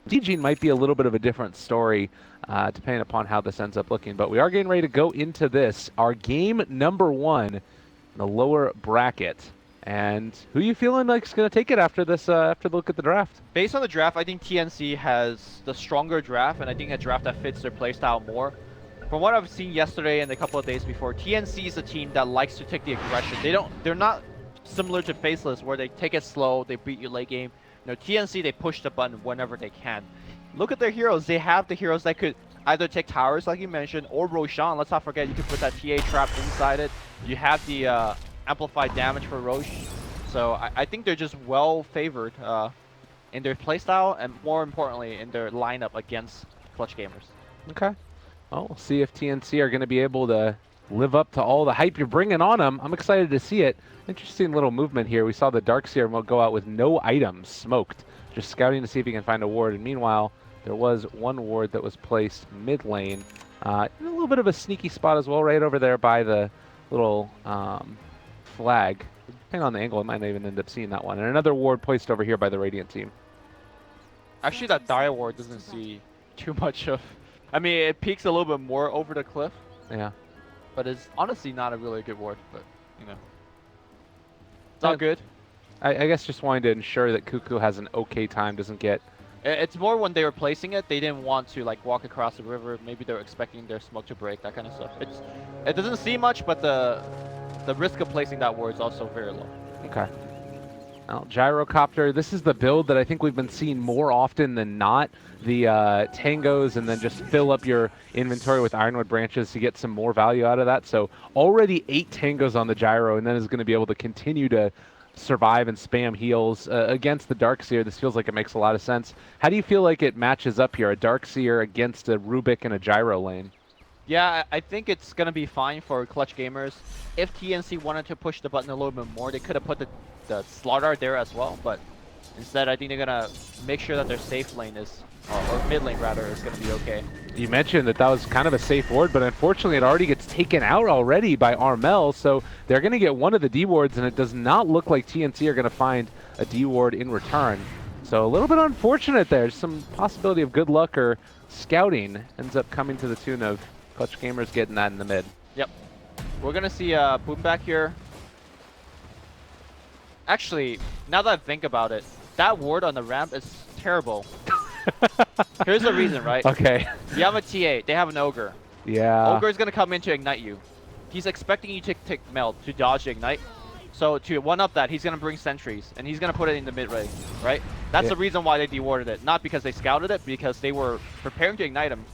DG might be a little bit of a different story depending upon how this ends up looking, but we are getting ready to go into this, our game number 1 in the lower bracket. And who you feeling like is going to take it after this? After the look at the draft?
Based on the draft, I think TNC has the stronger draft, and I think a draft that fits their playstyle more. From what I've seen yesterday and a couple of days before, TNC is a team that likes to take the aggression. They're not similar to Faceless where they take it slow, they beat you late game. You know, TNC, they push the button whenever they can. Look at their heroes. They have the heroes that could either take towers, like you mentioned, or Roshan. Let's not forget, you can put that TA trap inside it. You have the amplified damage for Rosh. So I think they're just well favored in their playstyle and more importantly in their lineup against Clutch Gamers.
Okay. Well, we'll see if TNC are going to be able to live up to all the hype you're bringing on them. I'm excited to see it. Interesting little movement here. We saw the Darkseer go out with no items, smoked, just scouting to see if he can find a ward. And meanwhile, there was one ward that was placed mid lane. In a little bit of a sneaky spot as well, right over there by the little flag. Depending on the angle, I might not even end up seeing that one. And another ward placed over here by the Radiant team.
Actually, that dire ward doesn't see too much of... I mean, it peaks a little bit more over the cliff.
Yeah.
But it's honestly not a really good ward, but, you know. It's all good.
I guess just wanting to ensure that Cuckoo has an okay time, doesn't get...
It's more when they were placing it, they didn't want to like walk across the river. Maybe they were expecting their smoke to break, that kind of stuff. It doesn't see much, but the risk of placing that ward is also very low.
Okay. Now, Gyrocopter, this is the build that I think we've been seeing more often than not. The tangos and then just fill up your inventory with ironwood branches to get some more value out of that. So already 8 tangos on the gyro, and then is going to be able to continue to survive and spam heals against the Darkseer. This feels like it makes a lot of sense. How do you feel like it matches up here, a Darkseer against a Rubik and a gyro lane?
Yeah, I think it's going to be fine for Clutch Gamers. If TNC wanted to push the button a little bit more, they could have put the Slaughter there as well, but instead I think they're going to make sure that their safe lane is, or mid lane rather, is going to be okay.
You mentioned that was kind of a safe ward, but unfortunately it already gets taken out already by Armel, so they're going to get one of the D wards, and it does not look like TNC are going to find a D ward in return. So a little bit unfortunate there. Some possibility of good luck or scouting ends up coming to the tune of Clutch Gamers getting that in the mid.
Yep. We're going to see Boom back here. Actually, now that I think about it, that ward on the ramp is terrible. Here's the reason, right?
Okay.
You have a TA, they have an Ogre.
Yeah.
Ogre is going to come in to ignite you. He's expecting you to take meld to dodge the ignite. So to one-up that, he's going to bring sentries, and he's going to put it in the mid-range, right? That's the reason why they dewarded it. Not because they scouted it, because they were preparing to ignite him.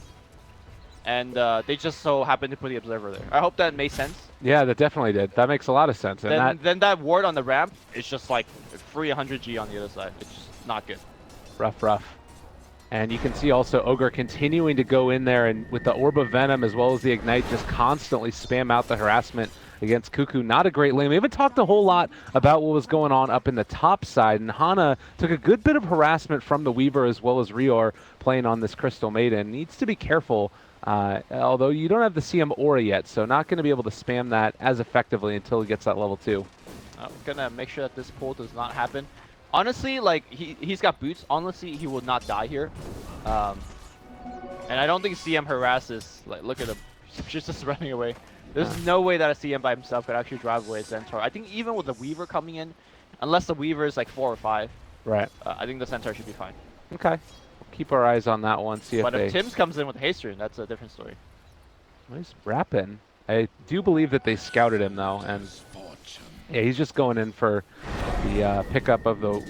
And they just so happened to put the Observer there. I hope that made sense.
Yeah, that definitely did. That makes a lot of sense. And
then that ward on the ramp is just like free 100G on the other side. It's just not good.
Rough. And you can see also Ogre continuing to go in there and with the Orb of Venom as well as the Ignite just constantly spam out the harassment against Cuckoo. Not a great lane. We haven't talked a whole lot about what was going on up in the top side, and Hana took a good bit of harassment from the Weaver as well as Rior playing on this Crystal Maiden. Needs to be careful, although you don't have the CM Aura yet, so not going to be able to spam that as effectively until he gets that level 2.
I'm going to make sure that this pull does not happen. Honestly, like, he's got boots. Honestly, he will not die here. And I don't think CM harasses. Like, look at him. She's just running away. There's no way that a CM by himself could actually drive away a Centaur. I think even with the Weaver coming in, unless the Weaver is like 4 or 5,
right?
I think the Centaur should be fine.
Okay. Keep our eyes on that one. See
But
if
if Tim's comes in with Haste Rune, that's a different story.
He's rapping. I do believe that they scouted him though, and yeah, he's just going in for the pickup of the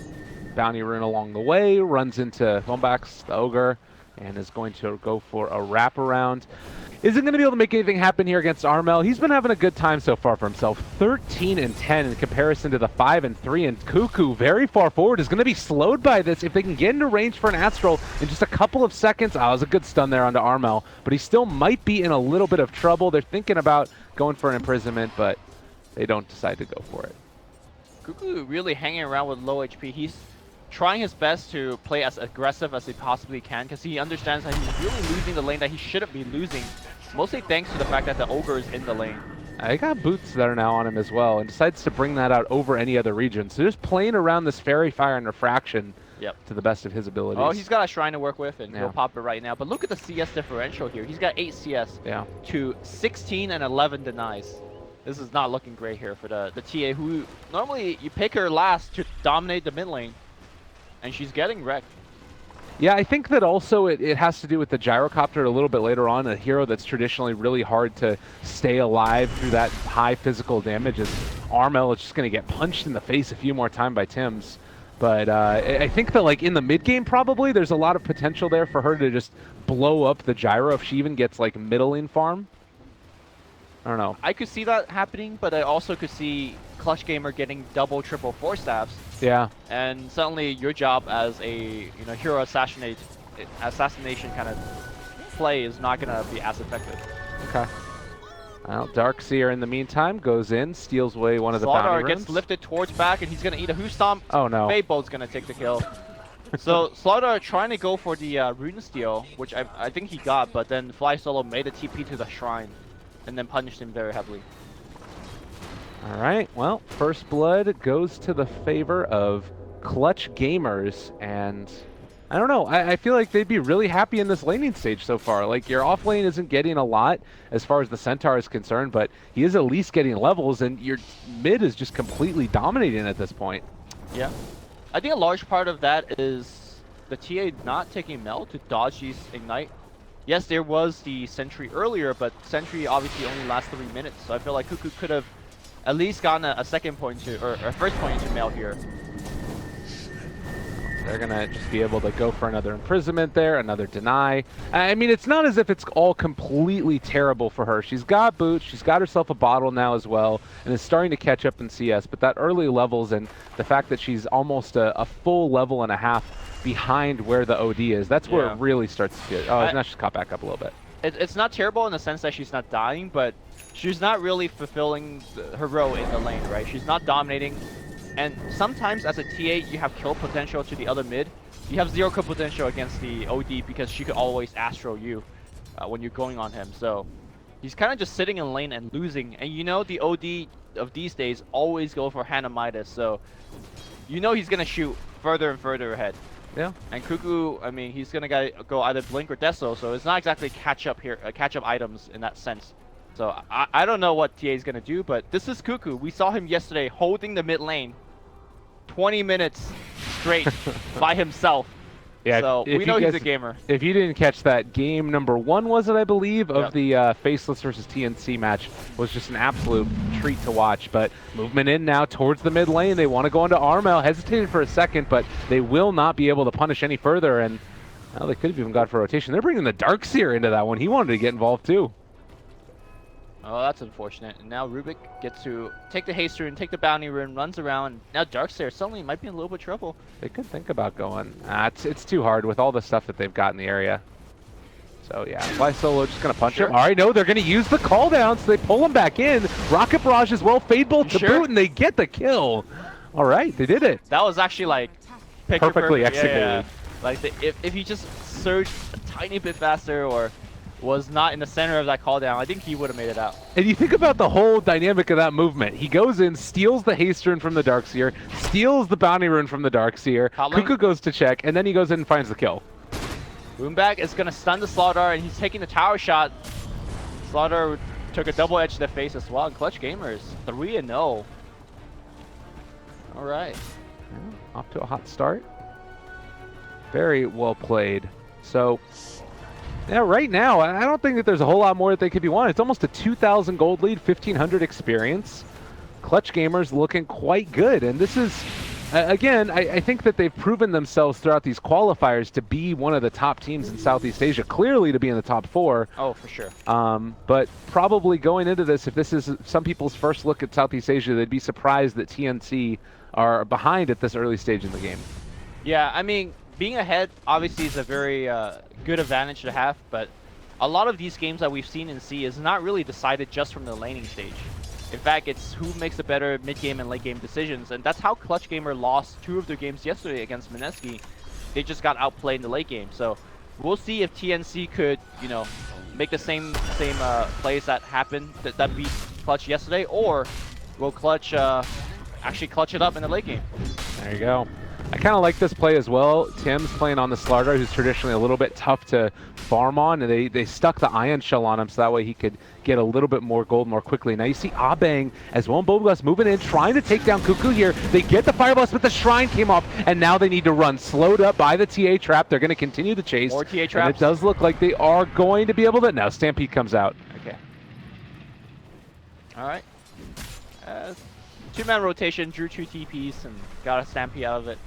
bounty rune along the way. Runs into Lombax, the ogre, and is going to go for a wraparound. Isn't going to be able to make anything happen here against Armel. He's been having a good time so far for himself. 13 and 10 in comparison to the 5 and 3, and Cuckoo very far forward is going to be slowed by this. If they can get into range for an Astral in just a couple of seconds, it was a good stun there onto Armel, but he still might be in a little bit of trouble. They're thinking about going for an imprisonment, but they don't decide to go for it.
Cuckoo really hanging around with low HP. He's trying his best to play as aggressive as he possibly can because he understands that he's really losing the lane that he shouldn't be losing. Mostly thanks to the fact that the ogre is in the lane.
I got boots that are now on him as well, and decides to bring that out over any other region. So just playing around this Fairy Fire and Refraction to the best of his abilities.
Oh, he's got a Shrine to work with, and he'll pop it right now. But look at the CS differential here. He's got 8 CS to 16 and 11 denies. This is not looking great here for the TA, who normally you pick her last to dominate the mid lane, and she's getting wrecked.
Yeah, I think that also it has to do with the Gyrocopter a little bit later on, a hero that's traditionally really hard to stay alive through that high physical damage, as Armel is just going to get punched in the face a few more times by Tims. But I think that like in the mid game probably there's a lot of potential there for her to just blow up the Gyro if she even gets like middling farm. I don't know.
I could see that happening, but I also could see Clutch Gamer getting double, triple 4 staffs.
Yeah.
And suddenly your job as a hero assassination kind of play is not going to be as effective.
Okay. Well, Darkseer in the meantime goes in, steals away one of the bounty runes.
Gets lifted towards back, and he's going to eat a Who Stomp.
Oh no.
Fatebolt's going to take the kill. So Slaughter trying to go for the Rune Steal, which I think he got, but then Fly Solo made a TP to the Shrine, and then punished him very heavily.
All right, well, first blood goes to the favor of Clutch Gamers, and I don't know, I feel like they'd be really happy in this laning stage so far. Like, your off lane isn't getting a lot as far as the Centaur is concerned, but he is at least getting levels, and your mid is just completely dominating at this point.
Yeah. I think a large part of that is the TA not taking Mel to dodge these Ignite. Yes, there was the Sentry earlier, but Sentry obviously only lasts 3 minutes, so I feel like Cuckoo could have at least gotten a second point to, or a first point to Mel here.
They're gonna just be able to go for another imprisonment there, another deny. I mean, it's not as if it's all completely terrible for her. She's got boots, she's got herself a bottle now as well, and is starting to catch up in CS, but that early levels and the fact that she's almost a full level and a half behind where the OD is, that's where it really starts to get. Oh, now she's caught back up a little bit.
It's not terrible in the sense that she's not dying, but she's not really fulfilling her role in the lane, right? She's not dominating. And sometimes as a TA, you have kill potential to the other mid. You have 0 kill potential against the OD because she could always Astro you when you're going on him. So he's kind of just sitting in lane and losing. And you know the OD of these days always go for Hannah Midas. So you know he's going to shoot further and further ahead.
Yeah.
And Cuckoo, I mean, he's going to go either Blink or Deso. So it's not exactly catch up items in that sense. So I don't know what TA is going to do, but this is Cuckoo. We saw him yesterday holding the mid lane 20 minutes straight by himself.
Yeah,
so we know he's a gamer.
If you didn't catch that, game number 1 was it, I believe, of the Faceless versus TNC match was just an absolute treat to watch. But movement in now towards the mid lane. They want to go into Armel. Hesitated for a second, but they will not be able to punish any further. And well, they could have even gone for rotation. They're bringing the Darkseer into that one. He wanted to get involved too.
Oh, that's unfortunate. And now Rubik gets to take the haste rune, take the bounty rune, runs around. Now Darkseer suddenly might be in a little bit of trouble.
They could think about going. It's too hard with all the stuff that they've got in the area. So yeah, Fly Solo just going to punch him. All right, no, they're going to use the call down, so they pull him back in. Rocket Barrage as well, Fadebolt to boot, and they get the kill. All right, they did it.
That was actually like
perfectly executed.
Yeah. Like if he just surged a tiny bit faster or was not in the center of that call down, I think he would have made it out.
And you think about the whole dynamic of that movement. He goes in, steals the haste rune from the Darkseer, steals the bounty rune from the Darkseer. Cuckoo goes to check, and then he goes in and finds the kill.
Boomback is gonna stun the Slaughter, and he's taking the tower shot. Slaughter took a double edge to the face as well. And Clutch Gamers 3-0. All right.
Yeah, off to a hot start. Very well played. So, yeah, right now, I don't think that there's a whole lot more that they could be wanting. It's almost a 2,000 gold lead, 1,500 experience. Clutch Gamers looking quite good. And this is, again, I think that they've proven themselves throughout these qualifiers to be one of the top teams in Southeast Asia, clearly to be in the top 4.
Oh, for sure.
But probably going into this, if this is some people's first look at Southeast Asia, they'd be surprised that TNC are behind at this early stage in the game.
Yeah, I mean, being ahead obviously is a very good advantage to have, but a lot of these games that we've seen in C is not really decided just from the laning stage. In fact, it's who makes the better mid-game and late-game decisions, and that's how Clutch Gamer lost 2 of their games yesterday against Mineski. They just got outplayed in the late game, so we'll see if TNC could, you know, make the same plays that happened, that beat Clutch yesterday, or will Clutch actually clutch it up in the late game.
There you go. I kind of like this play as well. Tim's playing on the Slardar, who's traditionally a little bit tough to farm on, and they stuck the Ion Shell on him so that way he could get a little bit more gold more quickly. Now you see Abang as well, and Boblas moving in, trying to take down Cuckoo here. They get the Fire Blast, but the Shrine came off, and now they need to run. Slowed up by the TA Trap. They're going to continue the chase.
More TA Traps.
And it does look like they are going to be able to. Now Stampede comes out.
Okay. All right. 2-man rotation, drew 2 TPs, and got a Stampede out of it.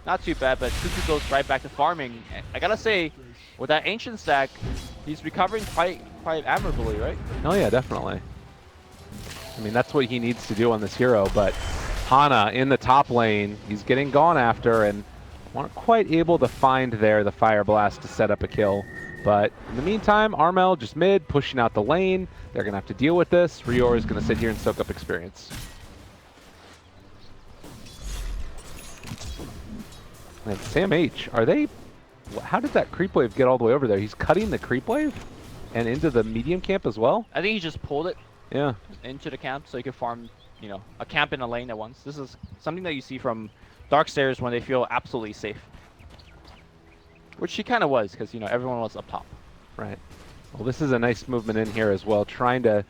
Not too bad, but Cuckoo goes right back to farming. I gotta say, with that Ancient stack, he's recovering quite admirably, right?
Oh yeah, definitely. I mean, that's what he needs to do on this hero, but Hana in the top lane, he's getting gone after and weren't quite able to find there the Fire Blast to set up a kill. But in the meantime, Armel just mid, pushing out the lane. They're gonna have to deal with this. Rior is gonna sit here and soak up experience. And Sam H, are they, how did that creep wave get all the way over there? He's cutting the creep wave and into the medium camp as well?
I think he just pulled it into the camp so he could farm, you know, a camp in a lane at once. This is something that you see from Darkstairs when they feel absolutely safe. Which he kind of was, because, you know, everyone was up top.
Right. Well, this is a nice movement in here as well, trying to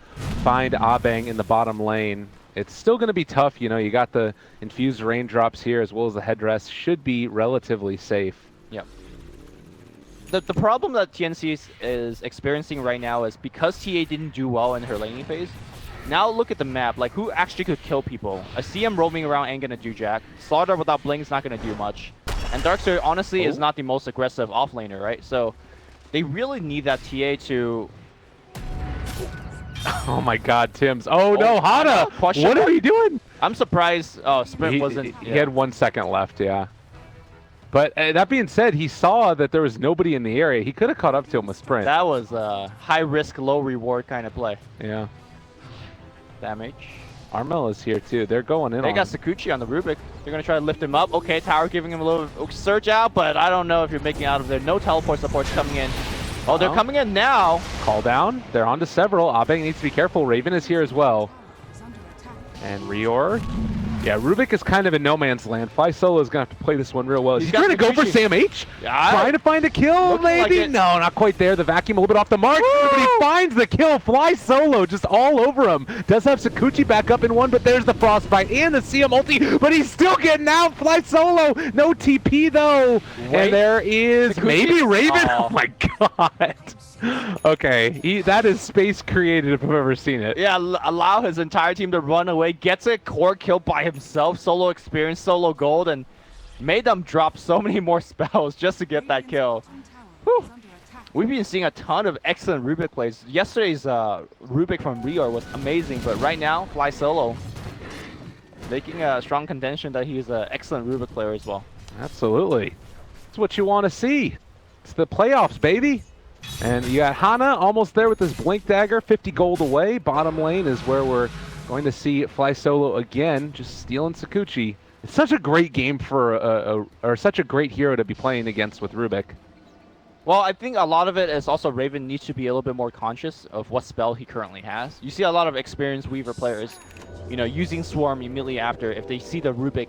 find Abang in the bottom lane. It's still going to be tough, you know, you got the infused raindrops here as well as the headdress. Should be relatively safe.
Yep. The problem that TNC is experiencing right now is because TA didn't do well in her laning phase, now look at the map, like who actually could kill people? A CM roaming around ain't going to do jack. Slaughter without Bling is not going to do much. And Darkster honestly is not the most aggressive offlaner, right? So they really need that TA to...
Oh my god, Tim's. Oh no, Hana! What are you doing?
I'm surprised. Oh, Sprint wasn't...
He had 1 second left, yeah. But that being said, he saw that there was nobody in the area. He could have caught up to him with Sprint.
That was a high risk, low reward kind of play.
Yeah.
Damage.
Armel is here too. They're going in.
They got Sakuchi on the Rubik. They're going to try to lift him up. Okay, Tower giving him a little surge out, but I don't know if you're making out of there. No teleport supports coming in. Oh, they're coming in now.
Call down. They're on to several. Abang needs to be careful. Raven is here as well. And Rior. Yeah, Rubik is kind of in no man's land. Fly Solo is going to have to play this one real well. He's trying to go for Sam H.
Yeah,
trying to find a kill, maybe?
Like
no, not quite there. The vacuum a little bit off the mark. But he finds the kill. Fly Solo just all over him. Does have Sakuchi back up in one, but there's the Frostbite and the CM ulti. But he's still getting out. Fly Solo. No TP, though. And there is maybe Raven. Oh, my God. Okay, that is space created if I've ever seen it.
Yeah, allow his entire team to run away, gets a core kill by himself, solo experience, solo gold, and made them drop so many more spells just to get that kill. Whew. We've been seeing a ton of excellent Rubik plays. Yesterday's Rubik from Rior was amazing, but right now, Fly Solo making a strong contention that he's an excellent Rubik player as well.
Absolutely. That's what you want to see. It's the playoffs, baby. And you got Hana almost there with his Blink Dagger, 50 gold away. Bottom lane is where we're going to see Fly Solo again, just stealing Sakuchi. It's such a great game for or such a great hero to be playing against with Rubik.
Well, I think a lot of it is also Raven needs to be a little bit more conscious of what spell he currently has. You see a lot of experienced Weaver players, you know, using Swarm immediately after if they see the Rubik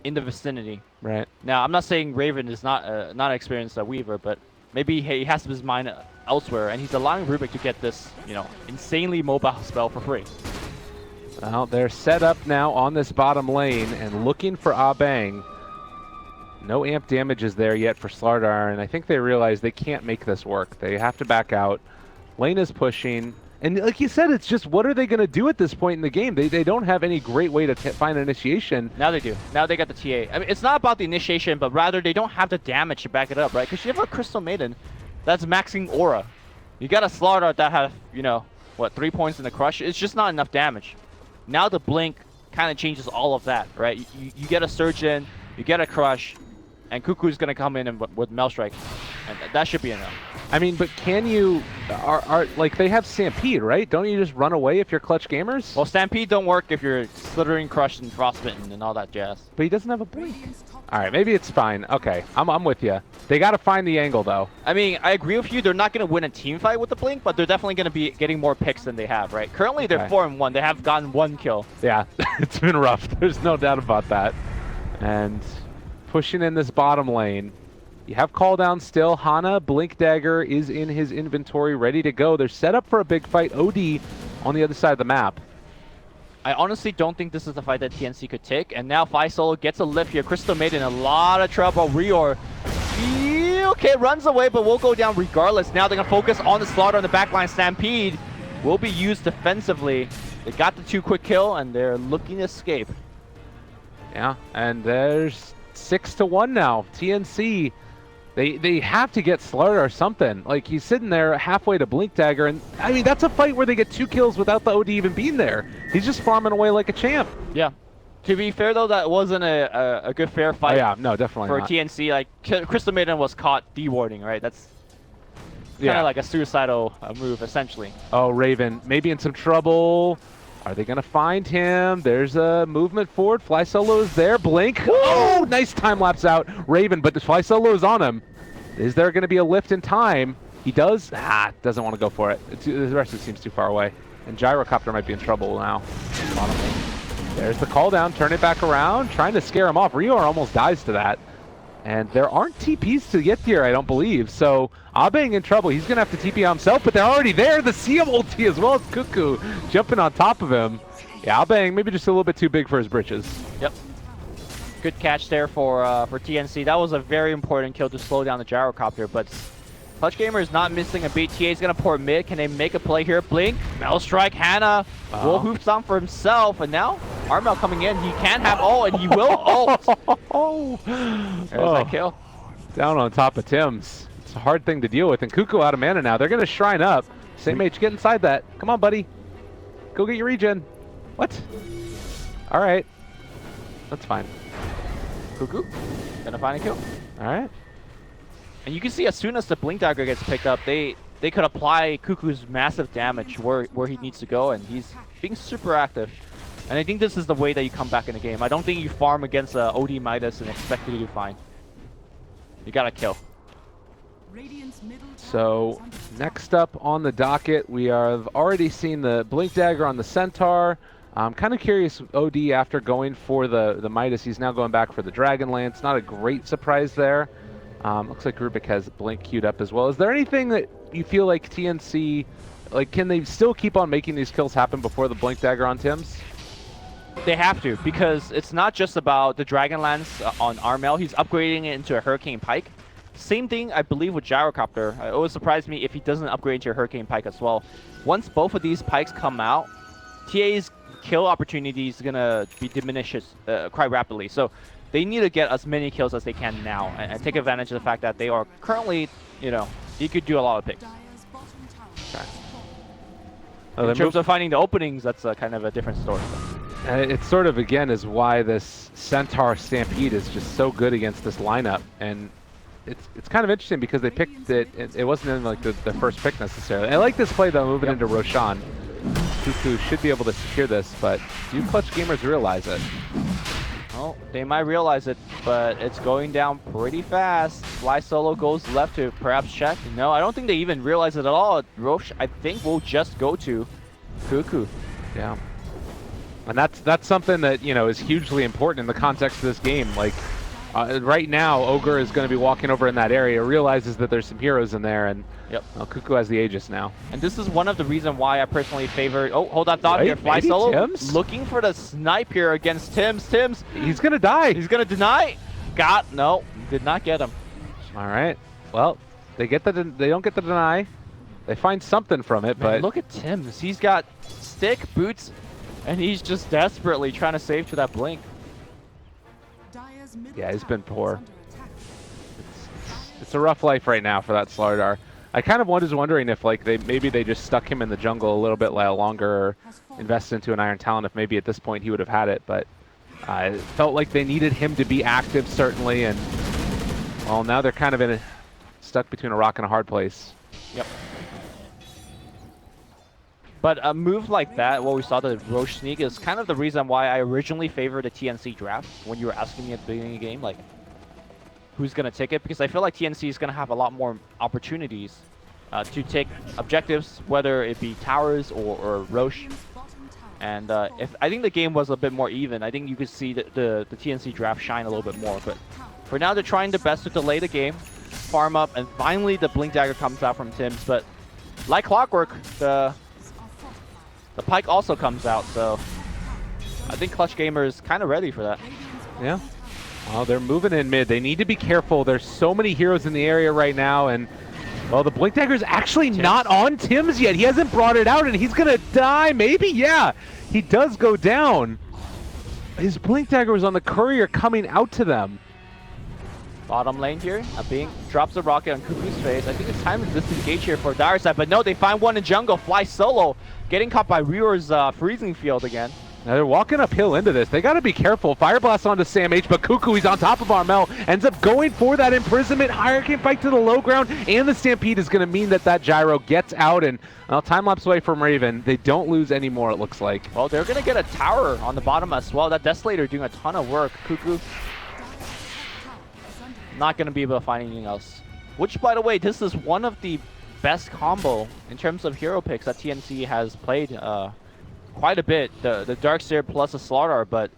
in the vicinity.
Right.
Now, I'm not saying Raven is not an experienced Weaver, but Maybe he has his mind elsewhere, and he's allowing Rubik to get this, you know, insanely mobile spell for free.
Well, they're set up now on this bottom lane and looking for Abang. No amp damage is there yet for Slardar, and I think they realize they can't make this work. They have to back out. Lane is pushing. And like you said, it's just what are they going to do at this point in the game? They don't have any great way to find initiation.
Now they do. Now they got the TA. I mean, it's not about the initiation, but rather they don't have the damage to back it up, right? Because you have a Crystal Maiden that's maxing aura. You got a Slardar that have, you know, what, 3 points in the crush? It's just not enough damage. Now the blink kind of changes all of that, right? You get a surge in, you get a crush, and Cuckoo's going to come in and with Maelstrike, and that should be enough.
I mean, but can you, like they have Stampede, right? Don't you just run away if you're clutch gamers?
Well, Stampede don't work if you're Slithering, Crush, and Frostbitten and all that jazz.
But he doesn't have a blink. All right, maybe it's fine. Okay, I'm with you. They got to find the angle, though.
I mean, I agree with you. They're not going to win a team fight with the blink, but they're definitely going to be getting more picks than they have, right? Currently, they're 4-1. They have gotten 1 kill.
Yeah, it's been rough. There's no doubt about that. And pushing in this bottom lane. You have call down still. Hana, Blink Dagger is in his inventory, ready to go. They're set up for a big fight. OD on the other side of the map.
I honestly don't think this is the fight that TNC could take. And now Fi Solo gets a lift here. Crystal Maiden in a lot of trouble. Rior, okay, runs away, but will go down regardless. Now they're going to focus on the Slaughter on the backline. Stampede will be used defensively. They got the 2 quick kill, and they're looking to escape.
Yeah, and there's 6-1 now. TNC. They have to get Slaughter or something. Like, he's sitting there halfway to Blink Dagger, and I mean, that's a fight where they get 2 kills without the OD even being there. He's just farming away like a champ.
Yeah. To be fair, though, that wasn't a good fair fight.
Oh, yeah, no, definitely
for
not.
TNC. Like, Crystal Maiden was caught dewarding, right? That's kind of like a suicidal move, essentially.
Oh, Raven, maybe in some trouble. Are they going to find him? There's a movement forward. Fly Solo is there. Blink. Oh, nice time lapse out. Raven, but the Fly Solo is on him. Is there going to be a lift in time? He does. Doesn't want to go for it. The rest of it seems too far away. And Gyrocopter might be in trouble now. There's the call down. Turn it back around. Trying to scare him off. Rior almost dies to that. And there aren't TPs to get here, I don't believe. So Abang in trouble. He's going to have to TP on himself, but they're already there. The CM ulti as well as Cuckoo jumping on top of him. Yeah, Abang maybe just a little bit too big for his britches.
Yep. Good catch there for TNC. That was a very important kill to slow down the Gyrocopter, but Clutch Gamer is not missing a beat. TA is going to pour mid. Can they make a play here? Blink, Maelstrike, Hana. Will hoops on for himself, and now Armel coming in. He can have ult, and he will ult. There's that kill.
Down on top of Tim's. It's a hard thing to deal with, and Cuckoo out of mana now. They're going to shrine up. Same H, get inside that. Come on, buddy. Go get your regen. What? All right. That's fine.
Cuckoo, gonna find a kill.
All right.
And you can see as soon as the Blink Dagger gets picked up, they could apply Cuckoo's massive damage where he needs to go, and he's being super active. And I think this is the way that you come back in the game. I don't think you farm against OD Midas and expect to do fine. You gotta kill.
So next up on the docket, we have already seen the Blink Dagger on the Centaur. I'm kind of curious, OD, after going for the Midas, he's now going back for the Dragon Lance. Not a great surprise there. Looks like Rubik has Blink queued up as well. Is there anything that you feel like TNC, like, can they still keep on making these kills happen before the Blink Dagger on Tim's?
They have to, because it's not just about the Dragon Lance on Armel. He's upgrading it into a Hurricane Pike. Same thing, I believe, with Gyrocopter. It would surprise me if he doesn't upgrade into a Hurricane Pike as well. Once both of these pikes come out, TA's kill opportunity is going to be diminished quite rapidly. So they need to get as many kills as they can now and take advantage of the fact that they are currently, you know, you could do a lot of picks.
Okay.
In terms of finding the openings, that's kind of a different story.
It sort of, again, is why this Centaur Stampede is just so good against this lineup. And it's kind of interesting because they picked it, it wasn't in like the first pick necessarily. I like this play though, moving into Roshan. Cuckoo should be able to secure this, but do Clutch Gamers realize it?
Well, they might realize it, but it's going down pretty fast. Fly Solo goes left to perhaps check. No, I don't think they even realize it at all. Rosh, I think, will just go to Cuckoo.
Yeah. And that's something that, you know, is hugely important in the context of this game. Like, Right now, Ogre is going to be walking over in that area, realizes that there's some heroes in there, and Cuckoo has the Aegis now.
And this is one of the reasons why I personally favor... Oh, hold on thought here. Fly
maybe
solo.
Tims?
Looking for the snipe here against Tims. Tims.
He's going to die.
He's going to deny. No, did not get him.
All right. Well, they don't get the deny. They find something from it,
Man,
but...
look at Tims. He's got stick, boots, and he's just desperately trying to save to that blink.
Yeah, he's been poor. It's a rough life right now for that Slardar. I kind of was wondering if like maybe they just stuck him in the jungle a little bit longer, or invested into an Iron Talon. If maybe at this point he would have had it, but it felt like they needed him to be active certainly, and well, now they're kind of stuck between a rock and a hard place.
Yep. But a move like that, what we saw the Roche sneak, is kind of the reason why I originally favored the TNC draft when you were asking me at the beginning of the game, like, who's going to take it? Because I feel like TNC is going to have a lot more opportunities to take objectives, whether it be towers or Roche. And if I think the game was a bit more even, I think you could see the TNC draft shine a little bit more. But for now, they're trying their best to delay the game, farm up, and finally the Blink Dagger comes out from Tims. But like clockwork, the Pike also comes out, so I think Clutch Gamer is kind of ready for that.
Yeah. Well, they're moving in mid. They need to be careful. There's so many heroes in the area right now, and well, the Blink Dagger is actually not on Tims yet. He hasn't brought it out, and he's gonna die. Maybe, yeah. He does go down. His Blink Dagger was on the courier coming out to them.
Bottom lane here, Bing drops a rocket on Cuckoo's face. I think it's time to disengage here for Dire side, but no, they find one in jungle, fly solo, getting caught by Rior's freezing field again.
Now they're walking uphill into this. They got to be careful. Fire blast onto Sam H, but Cuckoo, he's on top of Armel, ends up going for that imprisonment. Hierarchy fight to the low ground, and the Stampede is going to mean that gyro gets out, and time lapse away from Raven. They don't lose anymore, it looks like.
Well, they're going to get a tower on the bottom as well. That Desolator doing a ton of work. Cuckoo not going to be able to find anything else. Which, by the way, this is one of the best combo in terms of hero picks that TNC has played quite a bit. The Darkseer plus a Slardar, but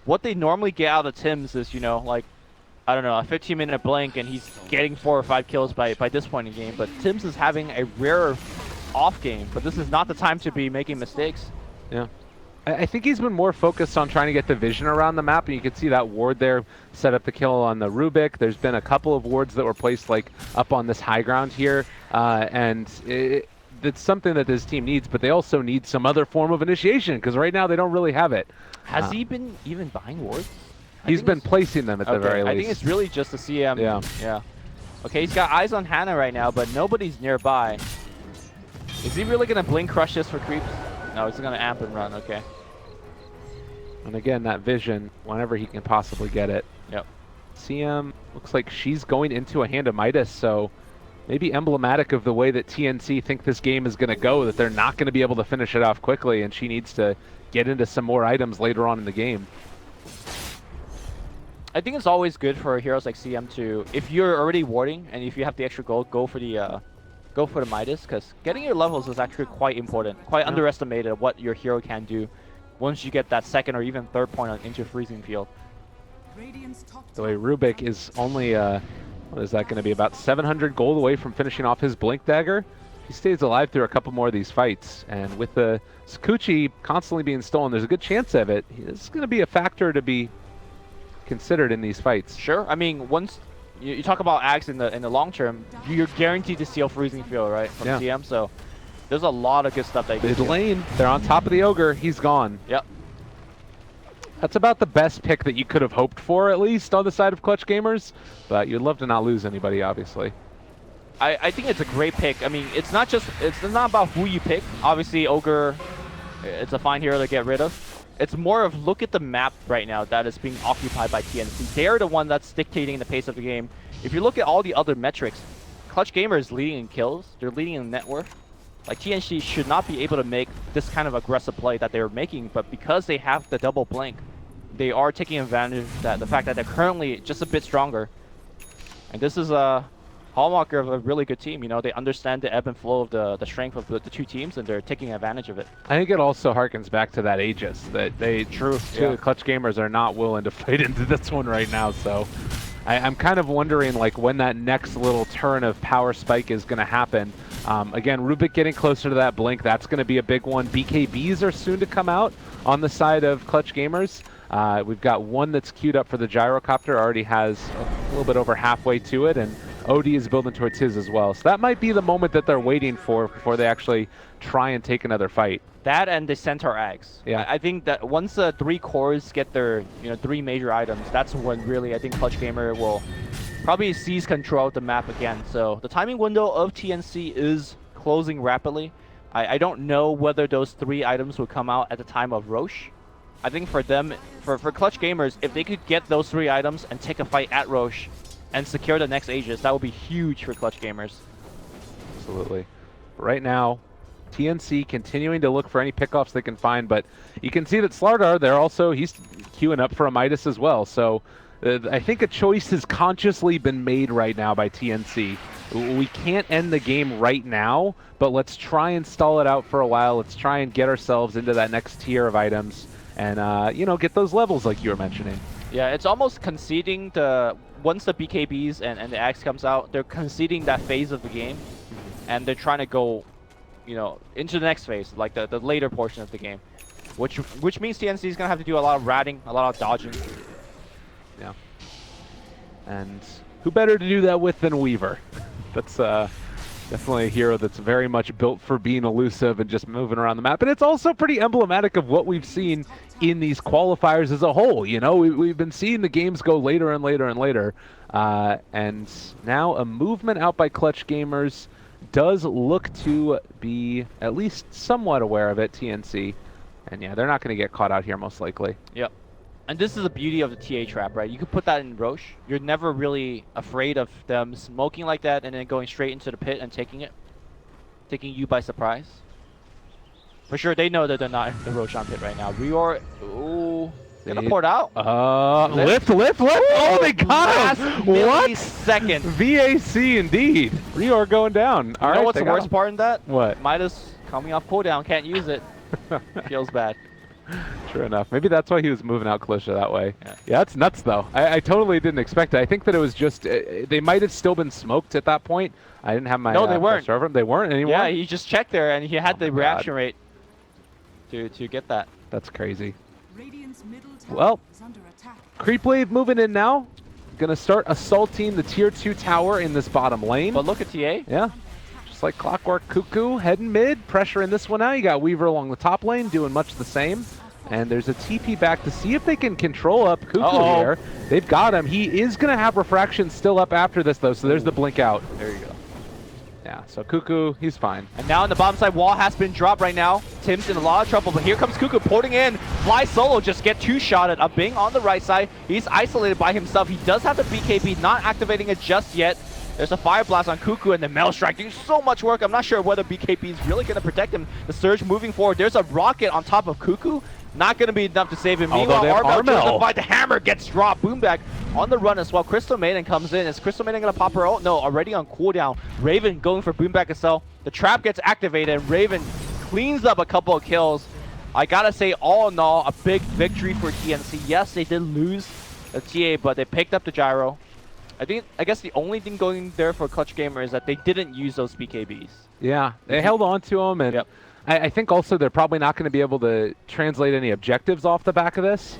what they normally get out of Tims is, you know, like, I don't know, a 15-minute blink and he's getting 4 or 5 kills by this point in the game. But Tims is having a rare off game, but this is not the time to be making mistakes.
Yeah. I think he's been more focused on trying to get the vision around the map, and you can see that ward there set up the kill on the Rubik. There's been a couple of wards that were placed like up on this high ground here, and it's something that this team needs, but they also need some other form of initiation, because right now they don't really have it.
Has he been even buying wards?
He's been placing them at the very least.
I think it's really just a CM.
Yeah.
Okay, he's got eyes on Hannah right now, but nobody's nearby. Is he really going to blink crush this for creeps? No, he's going to amp and run, okay.
And again, that vision, whenever he can possibly get it.
Yep.
CM looks like she's going into a hand of Midas, so maybe emblematic of the way that TNC think this game is going to go, that they're not going to be able to finish it off quickly, and she needs to get into some more items later on in the game.
I think it's always good for heroes like CM to, if you're already warding and if you have the extra gold, go for the Midas, because getting your levels is actually quite important, quite underestimated what your hero can do once you get that second or even third point into freezing field.
The way Rubik is only, what is that going to be, about 700 gold away from finishing off his Blink Dagger. He stays alive through a couple more of these fights, and with the Sakuchi constantly being stolen, there's a good chance of it. This is going to be a factor to be considered in these fights.
Sure. I mean, once you talk about Axe in the long term, you're guaranteed to steal freezing field, right, from CM, so there's a lot of good stuff that you can do.
Mid lane, they're on top of the Ogre. He's gone.
Yep.
That's about the best pick that you could have hoped for, at least, on the side of Clutch Gamers. But you'd love to not lose anybody, obviously.
I think it's a great pick. I mean, it's not about who you pick. Obviously, Ogre, it's a fine hero to get rid of. It's more of look at the map right now that is being occupied by TNC. They're the one that's dictating the pace of the game. If you look at all the other metrics, Clutch Gamer is leading in kills. They're leading in net worth. Like, TNC should not be able to make this kind of aggressive play that they're making, but because they have the double blink, they are taking advantage of that, the fact that they're currently just a bit stronger. And this is hallmark of a really good team. You know, they understand the ebb and flow of the strength of the two teams, and they're taking advantage of it.
I think it also harkens back to that Aegis that they Clutch Gamers are not willing to fight into this one right now. So I'm kind of wondering like when that next little turn of power spike is going to happen. Again, Rubik getting closer to that blink. That's going to be a big one. BKBs are soon to come out on the side of Clutch Gamers. We've got one that's queued up for the gyrocopter. Already has a little bit over halfway to it, and OD is building towards his as well. So that might be the moment that they're waiting for before they actually try and take another fight.
That and the Centaur Ags.
Yeah.
I think that once the 3 cores get their 3 major items, that's when really I think Clutch Gamer will probably seize control of the map again. So the timing window of TNC is closing rapidly. I don't know whether those 3 items will come out at the time of Roche. I think for them, for Clutch Gamers, if they could get those 3 items and take a fight at Roche and secure the next Aegis, that would be huge for Clutch Gamers.
Absolutely. Right now, TNC continuing to look for any pickoffs they can find, but you can see that Slardar, he's queuing up for a Midas as well. So I think a choice has consciously been made right now by TNC. We can't end the game right now, but let's try and stall it out for a while. Let's try and get ourselves into that next tier of items and, get those levels like you were mentioning.
Yeah, it's almost conceding once the BKBs and the Axe comes out, they're conceding that phase of the game, and they're trying to go, into the next phase, like the later portion of the game, which means TNC is gonna have to do a lot of ratting, a lot of dodging.
Yeah. And who better to do that with than Weaver? That's definitely a hero that's very much built for being elusive and just moving around the map. And it's also pretty emblematic of what we've seen in these qualifiers as a whole. We've been seeing the games go later and later and later. And now a movement out by Clutch Gamers does look to be at least somewhat aware of it, TNC. And yeah, they're not going to get caught out here most likely.
Yep. And this is the beauty of the TA trap, right? You could put that in Roche. You're never really afraid of them smoking like that and then going straight into the pit and taking you by surprise. For sure, they know that they're not in the Roshan pit right now. Rior, ooh, gonna pour it out.
Lift. Oh, they got him. What?
Second.
VAC indeed. Rior going down. All right.
What's the worst part in that?
What?
Midas coming off cooldown, can't use it. Feels bad.
True enough. Maybe that's why he was moving out Kalisha that way. Yeah, that's nuts though. I totally didn't expect it. I think that it was just they might have still been smoked at that point. I didn't have my
no, they weren't.
Server. They weren't anymore.
Yeah, he just checked there and he had the reaction rate to get that.
That's crazy.
Radiant's middle tower
Well,
is under attack.
Creep Wave moving in now. Gonna start assaulting the tier 2 tower in this bottom lane.
But look at TA.
Yeah. Just like clockwork. Cuckoo heading mid, pressure in this one now. You got Weaver along the top lane doing much the same. And there's a TP back to see if they can control up Cuckoo here. They've got him. He is going to have refraction still up after this, though, so there's the blink out.
There you go.
Yeah, so Cuckoo, he's fine.
And now on the bottom side, wall has been dropped right now. Tim's in a lot of trouble, but here comes Cuckoo porting in. Fly solo, just get 2-shotted. A Bing on the right side. He's isolated by himself. He does have the BKB, not activating it just yet. There's a Fire Blast on Cuckoo and the Maelstrom doing so much work. I'm not sure whether BKB is really going to protect him. The Surge moving forward. There's a Rocket on top of Cuckoo. Not going to be enough to save him. Meanwhile, Armel the hammer gets dropped. Boomback on the run as well. Crystal Maiden comes in. Is Crystal Maiden going to pop her ult? No, already on cooldown. Raven going for Boomback as well. The trap gets activated. Raven cleans up a couple of kills. I got to say, all in all, a big victory for TNC. Yes, they did lose the TA, but they picked up the gyro. I guess the only thing going there for Clutch Gamer is that they didn't use those BKBs.
Yeah, they held on to them, and I think also they're probably not going to be able to translate any objectives off the back of this,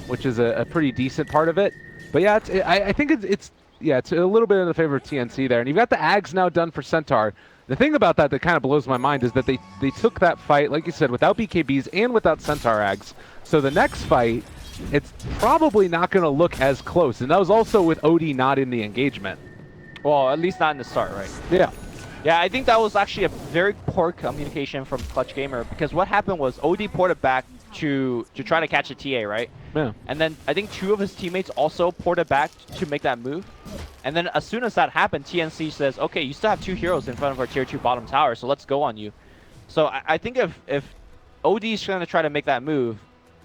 which is a pretty decent part of it. But yeah, I think it's a little bit in the favor of TNC there. And you've got the Ags now done for Centaur. The thing about that kind of blows my mind is that they took that fight, like you said, without BKBs and without Centaur Ags. So the next fight, it's probably not going to look as close. And that was also with OD not in the engagement.
Well, at least not in the start, right?
Yeah.
Yeah, I think that was actually a very poor communication from Clutch Gamer, because what happened was OD ported back to try to catch a TA, right?
Yeah.
And then I think 2 of his teammates also ported back to make that move. And then as soon as that happened, TNC says, okay, you still have 2 heroes in front of our tier 2 bottom tower, so let's go on you. So I think if OD is trying to try to make that move,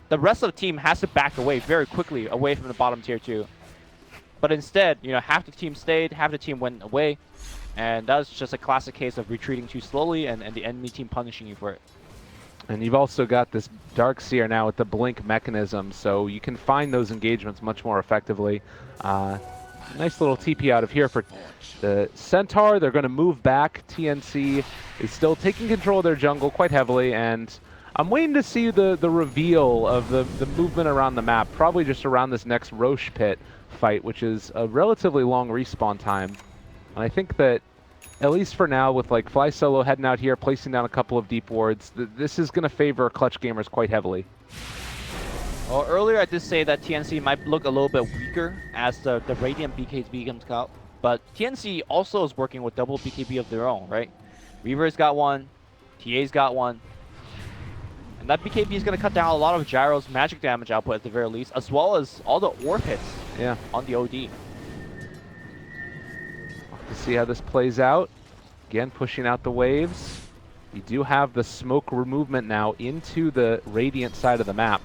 the rest of the team has to back away very quickly away from the bottom tier 2. But instead, you know, half the team stayed, half the team went away. And that's just a classic case of retreating too slowly and the enemy team punishing you for it.
And you've also got this Darkseer now with the blink mechanism, so you can find those engagements much more effectively. Nice little TP out of here for the Centaur. They're going to move back. TNC is still taking control of their jungle quite heavily, and I'm waiting to see the reveal of the movement around the map, probably just around this next Roche pit fight, which is a relatively long respawn time. And I think that, at least for now, with like Fly Solo heading out here, placing down a couple of deep wards, this is going to favor Clutch Gamers quite heavily.
Well, earlier I did say that TNC might look a little bit weaker as the Radiant BKB comes out, but TNC also is working with double BKB of their own, right? Reaver's got one, TA's got one, and that BKB is going to cut down a lot of Gyro's magic damage output at the very least, as well as all the orb hits on the OD.
To see how this plays out. Again, pushing out the waves. You do have the smoke movement now into the Radiant side of the map.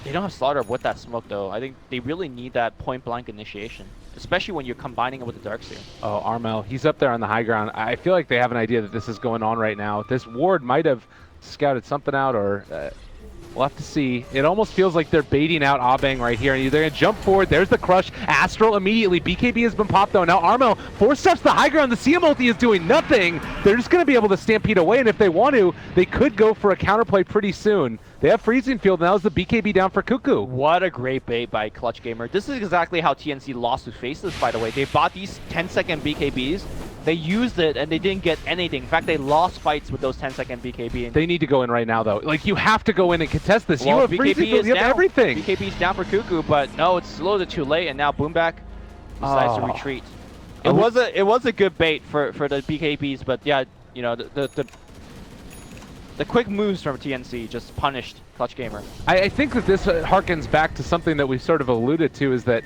They don't have Slaughter with that smoke, though. I think they really need that point-blank initiation, especially when you're combining it with the Darkseer.
Oh, Armel, he's up there on the high ground. I feel like they have an idea that this is going on right now. This ward might have scouted something out, or we'll have to see. It almost feels like they're baiting out Abang right here. And they're going to jump forward. There's the crush. Astral immediately. BKB has been popped, though. Now Armel, 4 steps to the high ground. The CM ulti is doing nothing. They're just going to be able to stampede away, and if they want to, they could go for a counterplay pretty soon. They have Freezing Field, and that was the BKB down for Cuckoo.
What a great bait by Clutch Gamer. This is exactly how TNC lost to Faceless, by the way. They bought these 10-second BKBs. They used it, and they didn't get anything. In fact, they lost fights with those 10-second BKB.
They need to go in right now, though. Like, you have to go in and contest this.
Well,
you have Freezing Field, you have everything.
BKB's down for Cuckoo, but no, it's a little bit too late, and now Boomback decides to retreat. It was a good bait for the BKBs, but yeah, you know, the quick moves from TNC just punished Clutch Gamer.
I think that this harkens back to something that we sort of alluded to, is that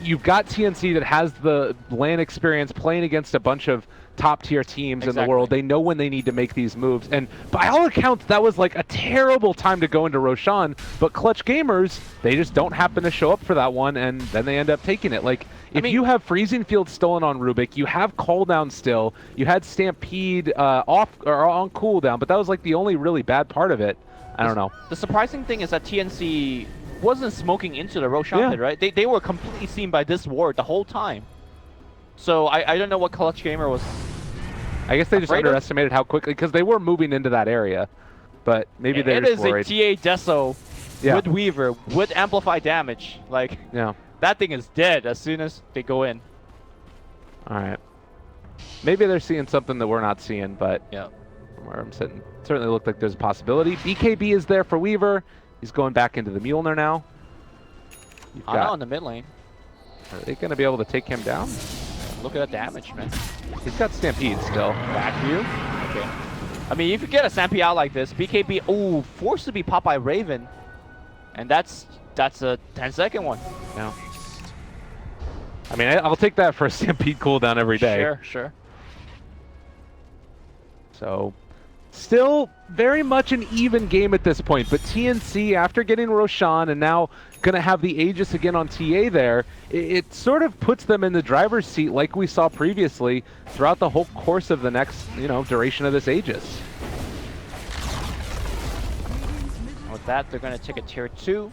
you've got TNC that has the LAN experience playing against a bunch of top-tier teams in the world. They know when they need to make these moves. And by all accounts, that was like a terrible time to go into Roshan. But Clutch Gamers, they just don't happen to show up for that one, and then they end up taking it. Like, if you have Freezing Field stolen on Rubik, you have cooldown still, you had Stampede off or on cooldown, but that was like the only really bad part of it. I don't know.
The surprising thing is that TNC wasn't smoking into the Roshan pit, right? They were completely seen by this ward the whole time. So I don't know what Clutch Gamer was.
I guess they just underestimated how quickly, because they were moving into that area. But maybe they're just worried.
It is a TA Deso with Weaver, with Amplify damage. Like, that thing is dead as soon as they go in.
All right. Maybe they're seeing something that we're not seeing, but from where I'm sitting, it certainly looked like there's a possibility. BKB is there for Weaver. He's going back into the Mjolnir now.
On the mid lane.
Are they going to be able to take him down?
Look at that damage, man.
He's got Stampede still.
Back view. Okay. I mean, if you get a Stampede out like this, BKB, ooh, forced to be popped by Raven. And that's a 10-second one.
Yeah. I mean, I'll take that for a Stampede cooldown every day.
Sure, sure.
So, still very much an even game at this point, but TNC, after getting Roshan and now going to have the Aegis again on TA there, it sort of puts them in the driver's seat like we saw previously throughout the whole course of the next, duration of this Aegis.
With that, they're going to take a tier 2.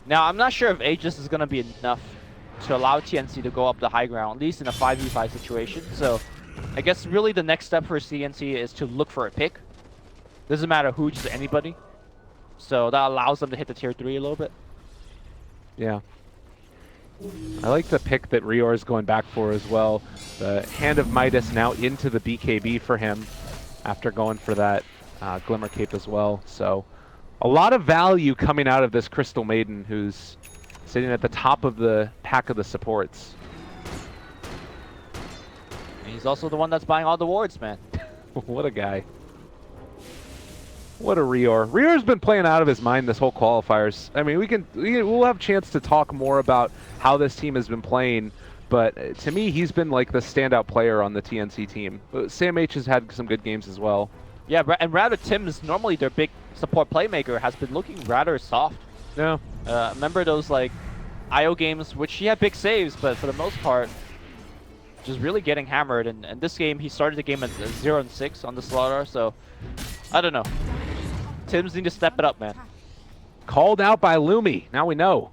Now, I'm not sure if Aegis is going to be enough to allow TNC to go up the high ground, at least in a 5v5 situation. So, I guess really the next step for TNC is to look for a pick. Doesn't matter who, just anybody. So that allows them to hit the tier 3 a little bit.
Yeah. I like the pick that Rior is going back for as well. The Hand of Midas now into the BKB for him after going for that Glimmer Cape as well. So a lot of value coming out of this Crystal Maiden, who's sitting at the top of the pack of the supports.
And he's also the one that's buying all the wards, man.
What a guy. What a Rior. Rior's been playing out of his mind this whole qualifiers. I mean, we'll have a chance to talk more about how this team has been playing, but to me, he's been like the standout player on the TNC team. Sam H has had some good games as well.
Yeah, and rather Tim's normally their big support playmaker has been looking rather soft.
Yeah.
Remember those, like, IO games, which he had big saves, but for the most part, just really getting hammered. And this game, he started the game at 0-6 on the Slaughter, so I don't know. Tims need to step it up, man.
Called out by Lumi. Now we know.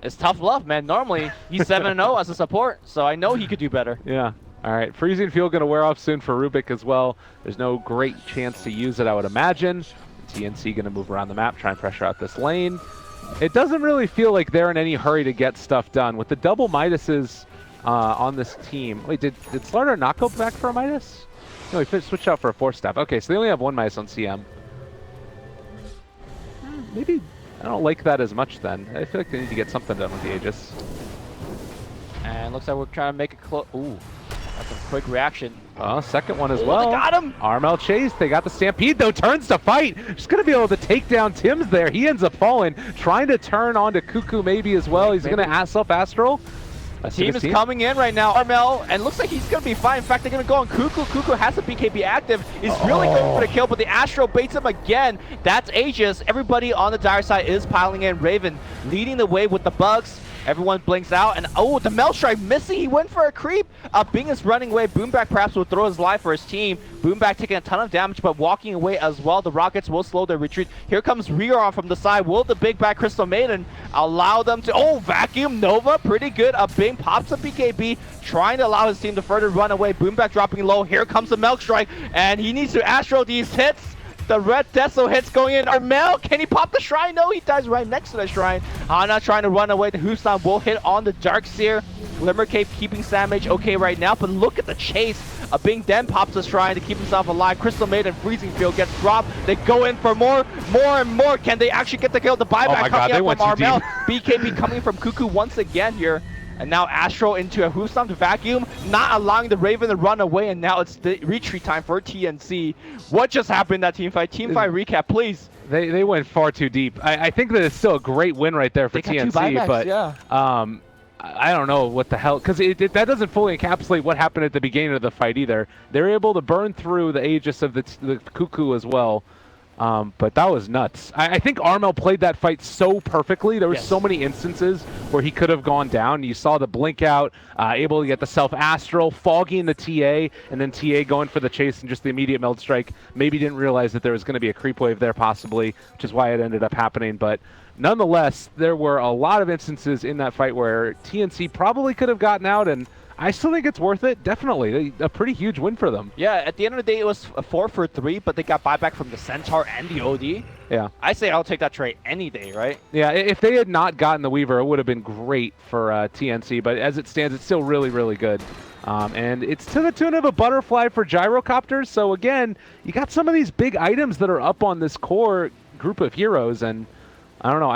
It's tough love, man. Normally, he's 7-0 as a support, so I know he could do better.
Yeah. All right. Freezing Field going to wear off soon for Rubik as well. There's no great chance to use it, I would imagine. TNC going to move around the map, try and pressure out this lane. It doesn't really feel like they're in any hurry to get stuff done. With the double Midases on this team. Wait, did Slaughter not go back for a Midas? No, he switched out for a 4-step. Okay, so they only have one Midas on CM. Maybe I don't like that as much then. I feel like they need to get something done with the Aegis.
And looks like we're trying to make it close. Ooh, that's a quick reaction.
Second one as well.
They got him!
Armel chase. They got the Stampede, though. Turns to fight. Just going to be able to take down Tims there. He ends up falling. Trying to turn onto Cuckoo maybe as well. He's going to self-astral.
Team is coming in right now, Armel, and looks like he's going to be fine. In fact, they're going to go on Cuckoo. Cuckoo has a BKB active. He's really going for the kill, but the Astro baits him again. That's Aegis. Everybody on the dire side is piling in. Raven leading the way with the bugs. Everyone blinks out, and the Melt Strike missing. He went for a creep. Bing is running away. Boomback perhaps will throw his life for his team. Boomback taking a ton of damage, but walking away as well. The Rockets will slow their retreat. Here comes Rior from the side. Will the big bad Crystal Maiden allow them to... Vacuum Nova, pretty good. Bing pops a BKB, trying to allow his team to further run away. Boomback dropping low. Here comes the Milk Strike, and he needs to Astro these hits. The red Deso hits going in. Armel, can he pop the shrine? No, he dies right next to the shrine. Hana trying to run away. The Hoostan will hit on the Darkseer. Glimmercape keeping Samage okay right now, but look at the chase. Bing then pops the shrine to keep himself alive. Crystal Maiden Freezing Field gets dropped. They go in for more and more. Can they actually get the kill? The buyback coming up from Armel. BKB coming from Cuckoo once again here. And now Astro into a Hoostan to Vacuum, not allowing the Raven to run away, and now it's the retreat time for TNC. What just happened in that team fight? Team fight recap, please.
They went far too deep. I think that it's still a great win right there for TNC, buybacks, but
yeah.
I don't know what the hell, because that doesn't fully encapsulate what happened at the beginning of the fight either. They're able to burn through the Aegis of the Cuckoo as well. But that was nuts. I think Armel played that fight so perfectly. There were so many instances where he could have gone down. You saw the blink out, able to get the self-astral, fogging the TA, and then TA going for the chase and just the immediate meld strike. Maybe didn't realize that there was going to be a creep wave there possibly, which is why it ended up happening. But nonetheless, there were a lot of instances in that fight where TNC probably could have gotten out, and I still think it's worth it. Definitely. A pretty huge win for them.
Yeah, at the end of the day, it was a 4 for 3, but they got buyback from the Centaur and the OD.
Yeah.
I say I'll take that trade any day, right?
Yeah, if they had not gotten the Weaver, it would have been great for TNC, but as it stands, it's still really, really good. And it's to the tune of a butterfly for gyrocopters, so again, you got some of these big items that are up on this core group of heroes, and I don't know,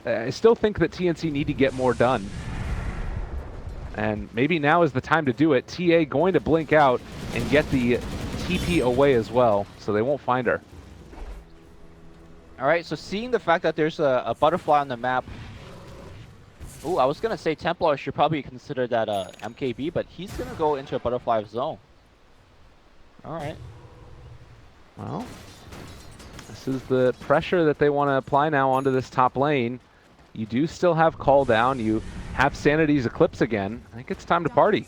I still think that TNC need to get more done. And maybe now is the time to do it. TA going to blink out and get the TP away as well, so they won't find her.
All right, so seeing the fact that there's a butterfly on the map. Ooh, I was going to say Templar should probably consider that MKB, but he's going to go into a butterfly zone. All right.
Well, this is the pressure that they want to apply now onto this top lane. You do still have call down. You have Sanity's Eclipse again. I think it's time to party.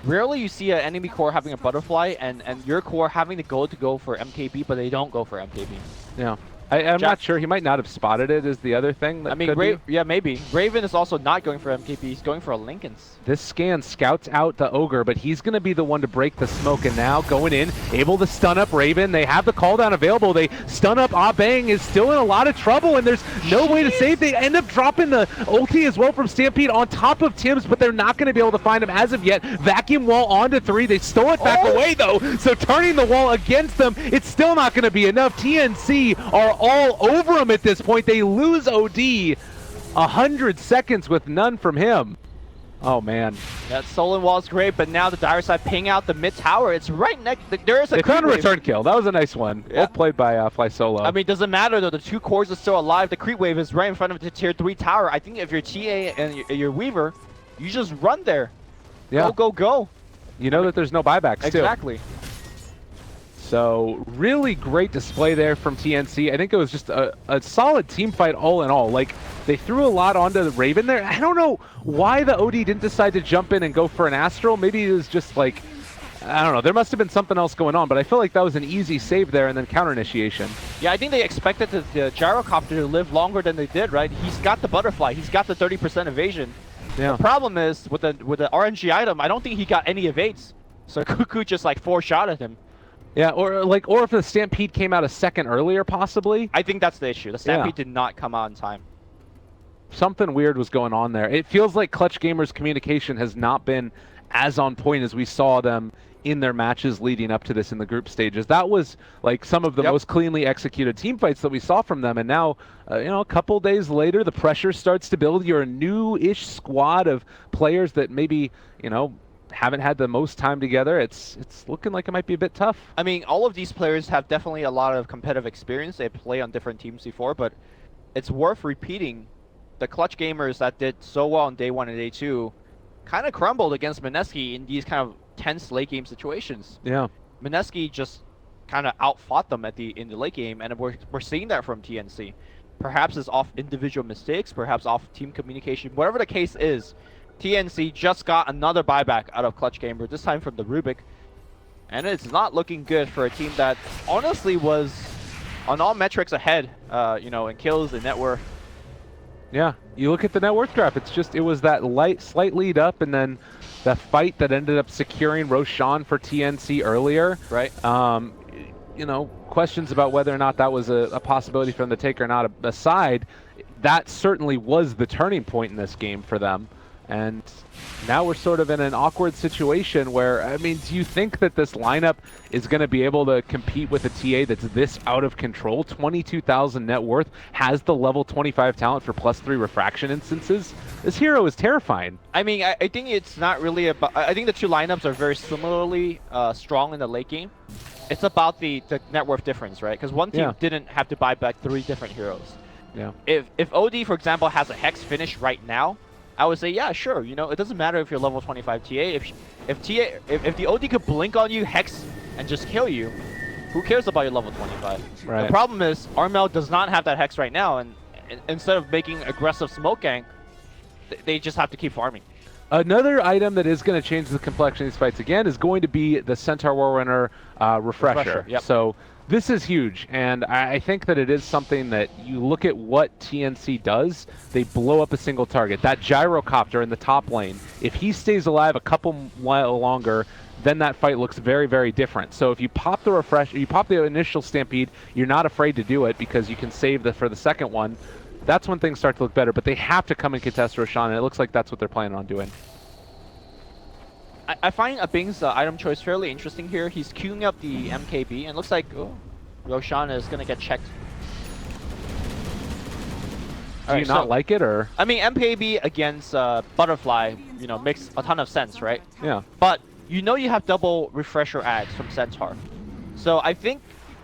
Rarely you see an enemy core having a butterfly and your core having to go for MKB, but they don't go for MKB.
Yeah. I'm not sure. He might not have spotted it is the other thing. That
yeah, maybe. Raven is also not going for MKB. He's going for a Lincoln's.
This scan scouts out the Ogre, but he's going to be the one to break the smoke. And now going in, able to stun up Raven. They have the call down available. They stun up Bang is still in a lot of trouble, and there's no way to save. They end up dropping the ulti as well from Stampede on top of Tims, but they're not going to be able to find him as of yet. Vacuum wall onto 3. They stole it back away, though. So turning the wall against them, it's still not going to be enough. TNC are all over him at this point. They lose OD. 100 seconds with none from him. Oh, man.
That Solon wall is great, but now the dire side ping out the mid tower. It's right next. There is a.
They found a return kill. That was a nice one. Yeah. Both played by Fly Solo.
I mean, doesn't matter though. The 2 cores are still alive. The creep wave is right in front of the tier 3 tower. I think if you're TA and your Weaver, you just run there.
Yeah.
Go, go, go.
You know that there's no buybacks,
exactly.
too. So really great display there from TNC. I think it was just a solid team fight all in all. Like, they threw a lot onto the Raven there. I don't know why the OD didn't decide to jump in and go for an Astral. Maybe it was just like, I don't know. There must have been something else going on, but I feel like that was an easy save there and then counter initiation.
Yeah, I think they expected the gyrocopter to live longer than they did, right? He's got the butterfly. He's got the 30% evasion.
Yeah.
The problem is with the RNG item, I don't think he got any evades. So Cuckoo just like 4-shot at him.
Yeah, or if the Stampede came out a second earlier, possibly.
I think that's the issue. The Stampede did not come out in time.
Something weird was going on there. It feels like Clutch Gamers' communication has not been as on point as we saw them in their matches leading up to this in the group stages. That was like some of the most cleanly executed team fights that we saw from them. And now, you know, a couple days later, the pressure starts to build. You're a new-ish squad of players that maybe, you know, haven't had the most time together. It's looking like it might be a bit tough.
I mean, all of these players have definitely a lot of competitive experience. They play on different teams before, but it's worth repeating. The Clutch Gamers that did so well on day 1 and day 2 kind of crumbled against Mineski in these kind of tense late game situations.
Yeah.
Mineski just kind of outfought them in the late game, and we're seeing that from TNC. Perhaps it's off individual mistakes, perhaps off team communication. Whatever the case is, TNC just got another buyback out of Clutch Gamer, this time from the Rubik. And it's not looking good for a team that honestly was on all metrics ahead, you know, in kills and net worth.
Yeah, you look at the net worth graph, it was that slight lead up and then the fight that ended up securing Roshan for TNC earlier.
Right.
You know, questions about whether or not that was a possibility for them to take or not aside, that certainly was the turning point in this game for them. And now we're sort of in an awkward situation where, I mean, do you think that this lineup is going to be able to compete with a TA that's this out of control? 22,000 net worth, has the level 25 talent for +3 refraction instances. This hero is terrifying.
I mean, I think it's not really about... I think the two lineups are very similarly strong in the late game. It's about the net worth difference, right? Because one team didn't have to buy back 3 different heroes.
Yeah.
If OD, for example, has a Hex finish right now, I would say, yeah, sure. You know, it doesn't matter if you're level 25 TA. If the OD could blink on you, Hex, and just kill you, who cares about your level 25?
Right.
The problem is, Armel does not have that Hex right now, and instead of making aggressive smoke gank, they just have to keep farming.
Another item that is going to change the complexion of these fights again is going to be the Centaur Warrunner refresher.
Yep.
So this is huge, and I think that it is something that you look at what TNC does, they blow up a single target. That gyrocopter in the top lane, if he stays alive a couple while longer, then that fight looks very, very different. So if you pop the refresh, you pop the initial Stampede, you're not afraid to do it because you can save for the second one. That's when things start to look better, but they have to come and contest Roshan, and it looks like that's what they're planning on doing.
I find Abing's item choice fairly interesting here. He's queuing up the MKB, and it looks like Roshan is going to get checked.
Do you not like it, or?
I mean, MKB against Butterfly, you know, makes a ton of sense, right?
Yeah.
But you know you have double refresher ads from Centaur. So I think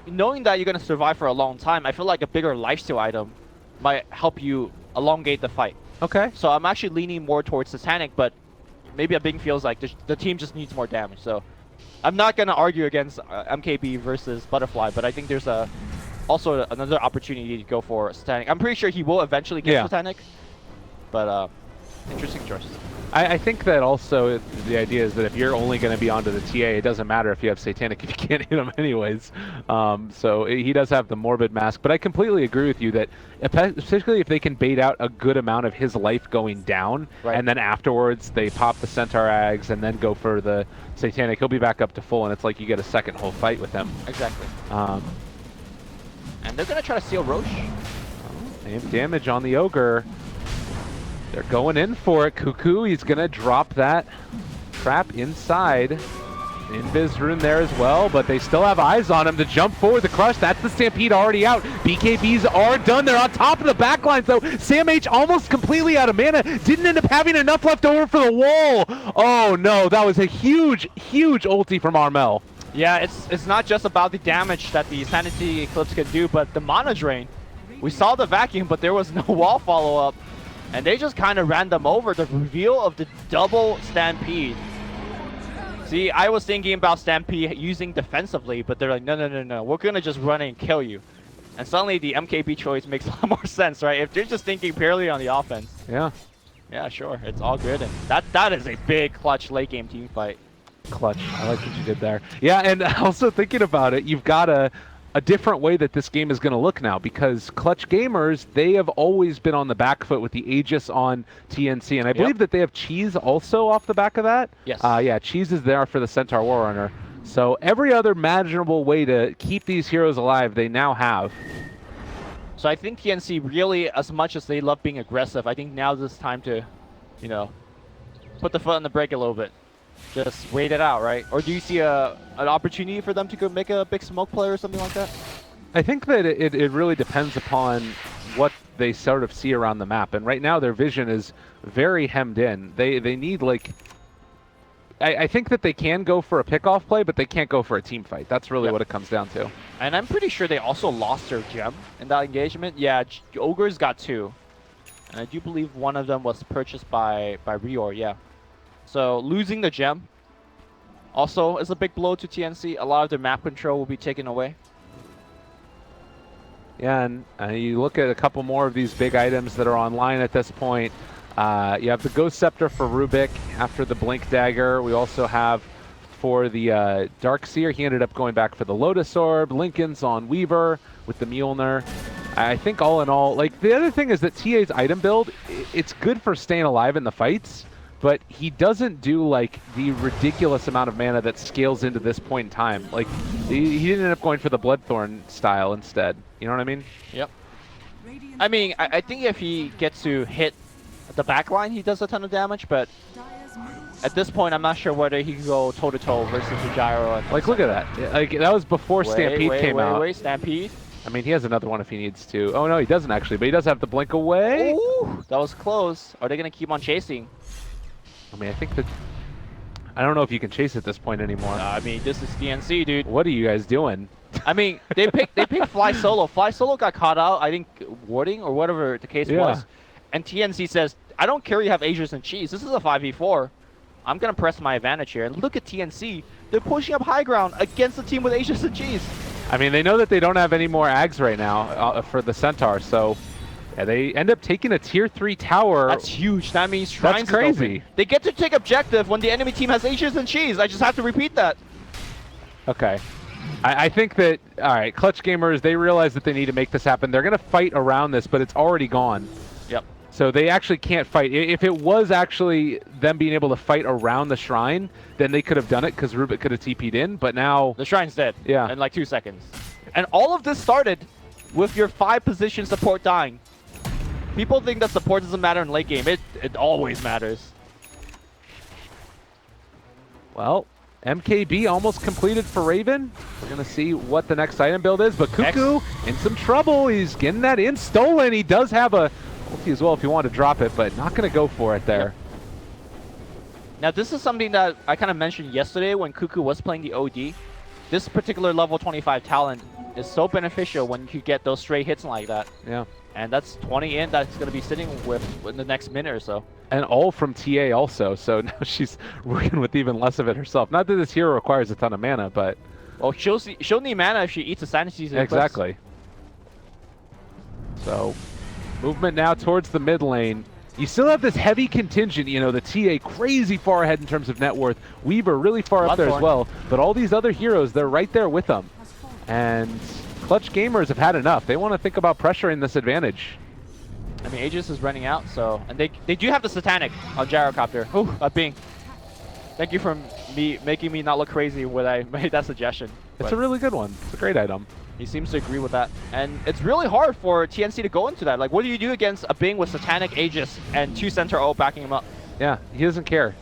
knowing that you're going to survive for a long time, I feel like a bigger lifesteal item might help you elongate the fight.
Okay.
So I'm actually leaning more towards Satanic, but maybe Abing feels like the team just needs more damage. So I'm not going to argue against MKB versus Butterfly, but I think there's also another opportunity to go for Satanic. I'm pretty sure he will eventually get Satanic, but interesting choice.
I think that also the idea is that if you're only going to be onto the TA, it doesn't matter if you have Satanic if you can't hit him anyways. So he does have the Morbid Mask, but I completely agree with you that especially if they can bait out a good amount of his life going down, and then afterwards they pop the Centaur Ags and then go for the Satanic, he'll be back up to full, and it's like you get a second whole fight with him.
Exactly. And they're going to try to steal Roche.
Same damage on the Ogre. They're going in for it. Cuckoo, he's going to drop that trap inside. Invis rune there as well, but they still have eyes on him to jump forward. The crush, that's the Stampede already out. BKBs are done. They're on top of the backlines, though. Sam H almost completely out of mana. Didn't end up having enough left over for the wall. Oh, no. That was a huge, huge ulti from Armel.
Yeah, it's not just about the damage that the Sanity Eclipse can do, but the mana drain. We saw the vacuum, but there was no wall follow-up. And they just kind of ran them over. The reveal of the double Stampede See, I was thinking about Stampede using defensively, but they're like, no, no, no, no. We're going to just run in and kill you. And suddenly the MKB choice makes a lot more sense, right? If they're just thinking purely on the offense.
Yeah.
Yeah, sure. It's all good. And that is a big clutch late game team fight.
Clutch. I like what you did there. Yeah, and also thinking about it, you've got a different way that this game is going to look now, because Clutch Gamers, they have always been on the back foot with the Aegis on TNC, and I believe that they have Cheese also off the back of that.
Yes.
Yeah, Cheese is there for the Centaur War Runner. So every other imaginable way to keep these heroes alive, they now have.
So I think TNC really, as much as they love being aggressive, I think now is time to, you know, put the foot on the brake a little bit. Just wait it out, right? Or do you see an opportunity for them to go make a big smoke play or something like that?
I think that it really depends upon what they sort of see around the map. And right now their vision is very hemmed in. They need, like... I think that they can go for a pickoff play, but they can't go for a team fight. That's really what it comes down to.
And I'm pretty sure they also lost their gem in that engagement. Yeah, Ogres got 2. And I do believe one of them was purchased by Reor, yeah. So losing the gem also is a big blow to TNC. A lot of their map control will be taken away.
Yeah, and you look at a couple more of these big items that are online at this point. You have the Ghost Scepter for Rubik after the Blink Dagger. We also have for the Darkseer, he ended up going back for the Lotus Orb. Lincoln's on Weaver with the Mjolnir. I think all in all, like, the other thing is that TA's item build, it's good for staying alive in the fights, but he doesn't do, like, the ridiculous amount of mana that scales into this point in time. Like, he didn't end up going for the Bloodthorn style instead. You know what I mean?
Yep. I mean, I think if he gets to hit the back line, he does a ton of damage, but at this point, I'm not sure whether he can go toe-to-toe versus the Gyro.
Like, look at that. Like, that was before Stampede came out.
Wait, Stampede.
I mean, he has another one if he needs to. Oh, no, he doesn't actually, but he does have the blink away.
Ooh, that was close. Are they going to keep on chasing?
I mean, I think that... I don't know if you can chase at this point anymore.
I mean, this is DNC, dude.
What are you guys doing?
I mean, they picked Fly Solo. Fly Solo got caught out, I think, warding or whatever the case was. And TNC says, I don't care you have Aegis and Cheese. This is a 5v4. I'm going to press my advantage here. And look at TNC. They're pushing up high ground against the team with Aegis and Cheese.
I mean, they know that they don't have any more Ags right now for the Centaur, so yeah, they end up taking a tier 3 tower.
That's huge. That means Shrines
That's crazy.
They get to take objective when the enemy team has Aegis and Cheese. I just have to repeat that.
Okay. I think that, all right, Clutch Gamers, they realize that they need to make this happen. They're going to fight around this, but it's already gone.
Yep.
So they actually can't fight. If it was actually them being able to fight around the shrine, then they could have done it because Rubik could have TP'd in, but now...
The shrine's dead.
Yeah.
In like 2 seconds. And all of this started with your 5-position support dying. People think that support doesn't matter in late game. It always matters.
Well, MKB almost completed for Raven. We're going to see what the next item build is, but Cuckoo in some trouble. He's getting that in stolen. He does have a ulti as well if you want to drop it, but not going to go for it there.
Yep. Now, this is something that I kind of mentioned yesterday when Cuckoo was playing the OD. This particular level 25 talent is so beneficial when you get those stray hits like that.
Yeah.
And that's 20 in that's going to be sitting with in the next minute or so.
And all from TA also, so now she's working with even less of it herself. Not that this hero requires a ton of mana, but...
Well, she'll need mana if she eats a Sanity Season.
Exactly. So, movement now towards the mid lane. You still have this heavy contingent, you know, the TA crazy far ahead in terms of net worth. Weaver really far up there as well. But all these other heroes, they're right there with them. And Clutch Gamers have had enough. They want to think about pressuring this advantage.
I mean, Aegis is running out, so... And they do have the Satanic on Gyrocopter. Ooh, Bing. Thank you for making me not look crazy when I made that suggestion.
It's a really good one. It's a great item.
He seems to agree with that. And it's really hard for TNC to go into that. Like, what do you do against a Bing with Satanic, Aegis, and 2 Centaur ult backing him up?
Yeah, he doesn't care.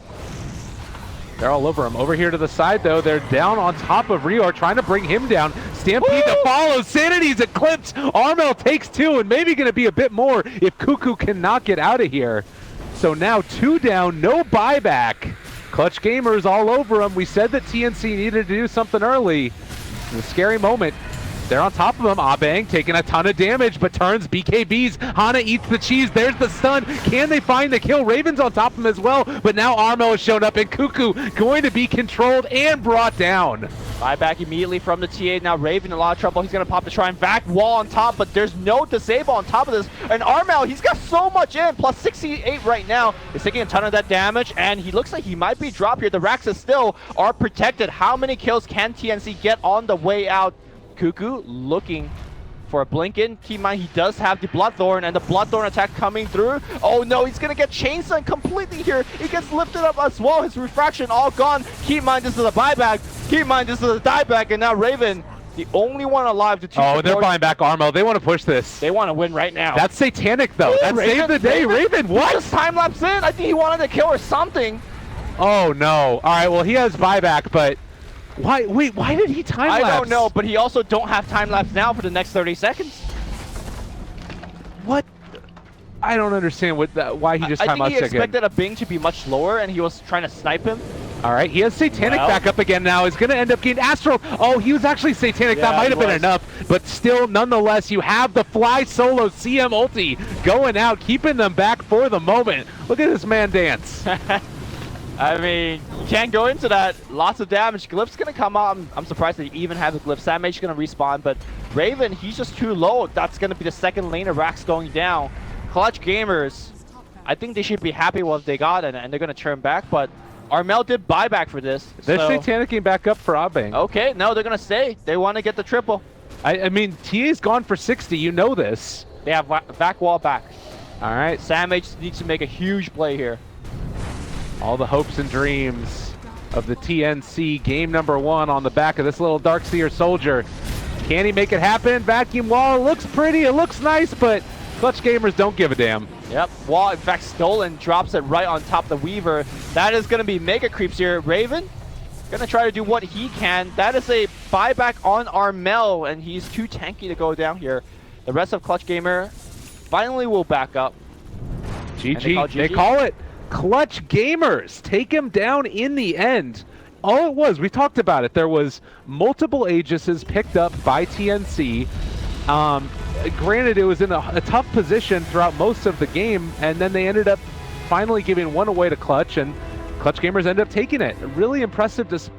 They're all over him. Over here to the side, though, they're down on top of Reor, trying to bring him down. Stampede to follow. Sanity's eclipsed. Armel takes 2, and maybe going to be a bit more if Cuckoo cannot get out of here. So now 2 down, no buyback. Clutch Gamers all over him. We said that TNC needed to do something early. It's a scary moment. They're on top of him. Abang taking a ton of damage, but turns BKBs. Hana eats the cheese. There's the stun. Can they find the kill? Raven's on top of him as well, but now Armel has shown up, and Cuckoo going to be controlled and brought down.
Buyback immediately from the TA. Now Raven in a lot of trouble. He's going to pop the Shrine. Vac wall on top, but there's no disable on top of this. And Armel, he's got so much in. Plus 68 right now. He's taking a ton of that damage, and he looks like he might be dropped here. The Raxes still are protected. How many kills can TNC get on the way out? Cuckoo looking for a blink in. Keep in mind, he does have the Bloodthorn, and the Bloodthorn attack coming through. Oh no, he's gonna get chainsawn completely here. He gets lifted up as well. His refraction all gone. Keep in mind, this is a buyback. Keep in mind, this is a dieback, and now Raven, the only one alive to
Oh, they're buying back Armel. They want to push this.
They want to win right now.
That's satanic, though. That saved the day. Raven, what?
Just time lapse in. I think he wanted to kill or something.
Oh no. All right, well, he has buyback, but why? Wait, why did he time lapse?
I don't know, but he also don't have time lapse now for the next 30 seconds.
What? I don't understand why he just time lapsed again.
I think he expected a Bing to be much lower, and he was trying to snipe him.
All right, he has Satanic back up again now. He's going to end up getting Astral. Oh, he was actually Satanic. Yeah, that might have been enough, but still, nonetheless, you have the Fly Solo CM ulti going out, keeping them back for the moment. Look at this man dance.
I mean, you can't go into that. Lots of damage. Glyph's going to come out. I'm surprised they even have the Glyph. Samage going to respawn, but Raven, he's just too low. That's going to be the second lane of Rax going down. Clutch Gamers, I think they should be happy with what they got, and they're going to turn back, but Armel did buyback for this.
They're Satanicing back up for Abang.
Okay, no, they're going to stay. They want to get the triple.
I mean, TA's gone for 60. You know this.
They have back wall back.
All right.
Samage needs to make a huge play here.
All the hopes and dreams of the TNC game number 1 on the back of this little Darkseer soldier. Can he make it happen? Vacuum wall looks pretty. It looks nice, but Clutch Gamers don't give a damn.
Yep, wall in fact stolen, drops it right on top of the Weaver. That is going to be mega creeps here. Raven going to try to do what he can. That is a buyback on Armel, and he's too tanky to go down here. The rest of Clutch Gamer finally will back up.
GG. They call it. Clutch Gamers take him down in the end. All it was, we talked about it, there was multiple Aegises picked up by TNC. Granted, it was in a tough position throughout most of the game, and then they ended up finally giving one away to Clutch, and Clutch Gamers ended up taking it. Really impressive display.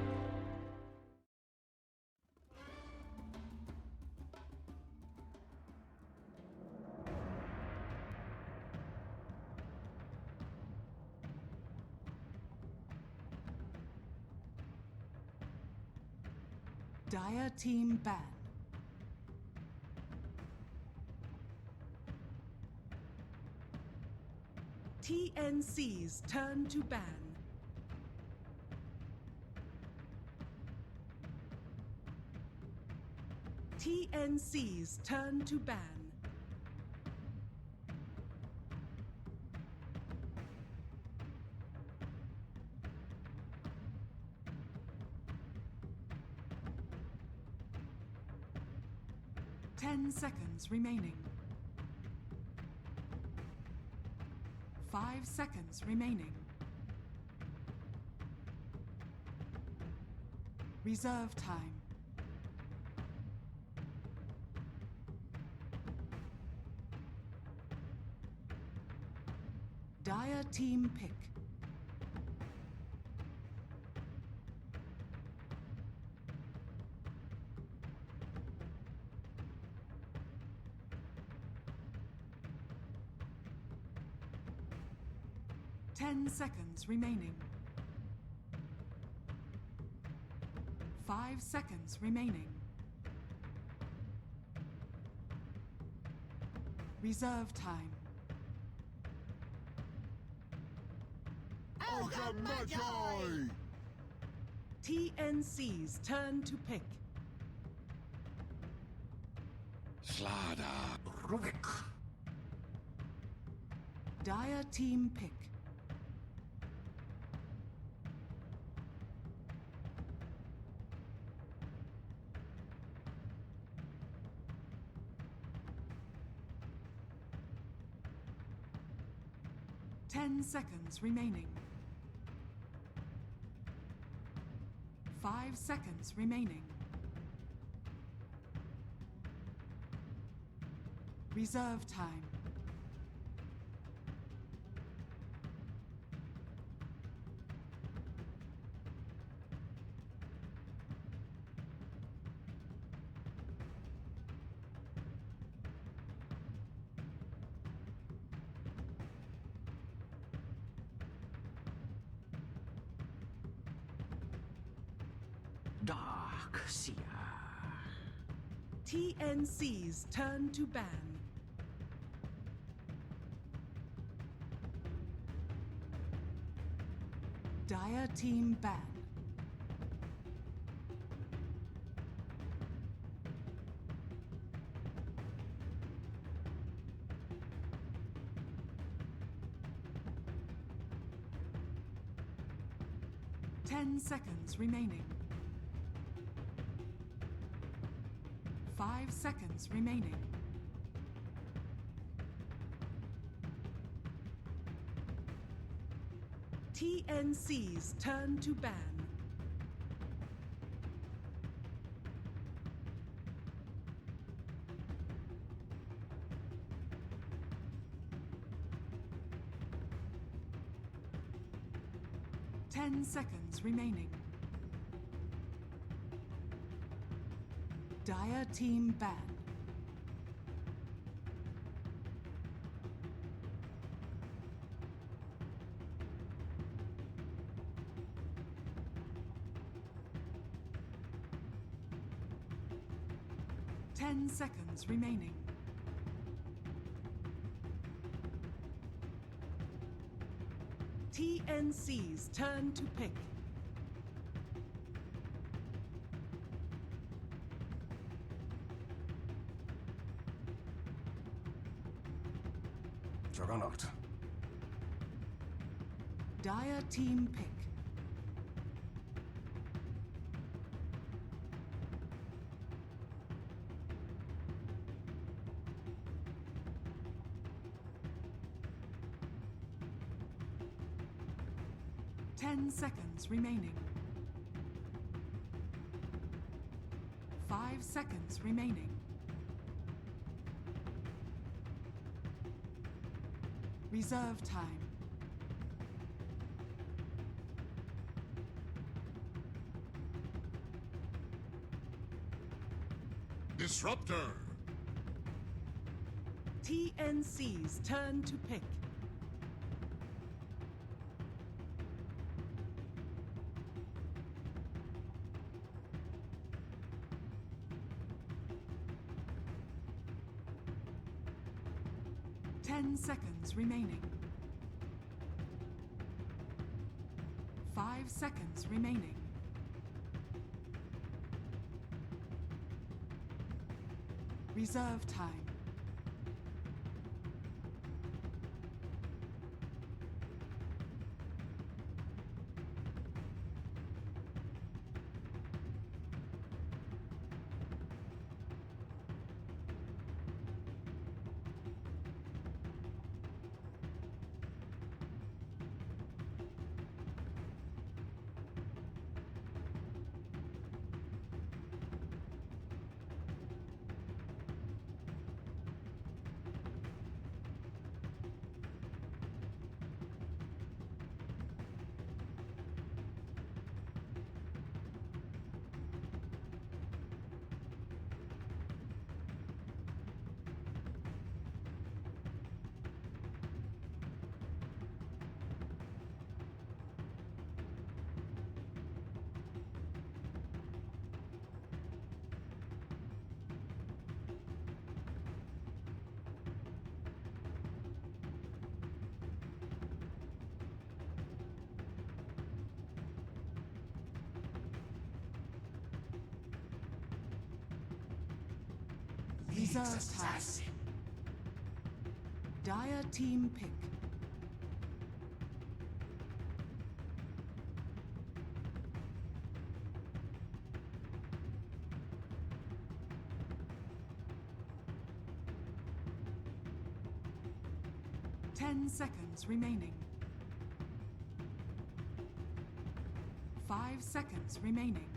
Dire team ban. TNC's turn to ban. TNC's turn to ban. Ten seconds remaining. 5 seconds remaining. Reserve time. Dire team pick. Ten seconds remaining. 5 seconds remaining. Reserve time. TNC's turn to pick. Dire team pick. Ten seconds remaining. 5 seconds remaining. Reserve time.
Dark Seer.
TNC's turn to ban. Dire team ban. Ten seconds remaining. 5 seconds remaining. TNC's turn to ban. Ten seconds remaining. Dire team ban. Ten seconds remaining. TNC's turn to pick.
Juggernaut.
Dire team pick. Ten seconds remaining. 5 seconds remaining. Reserve time.
Disruptor.
TNC's turn to pick. Ten seconds remaining. 5 seconds remaining. Reserve time. Reserve time. Dire team pick. Ten seconds remaining. 5 seconds remaining.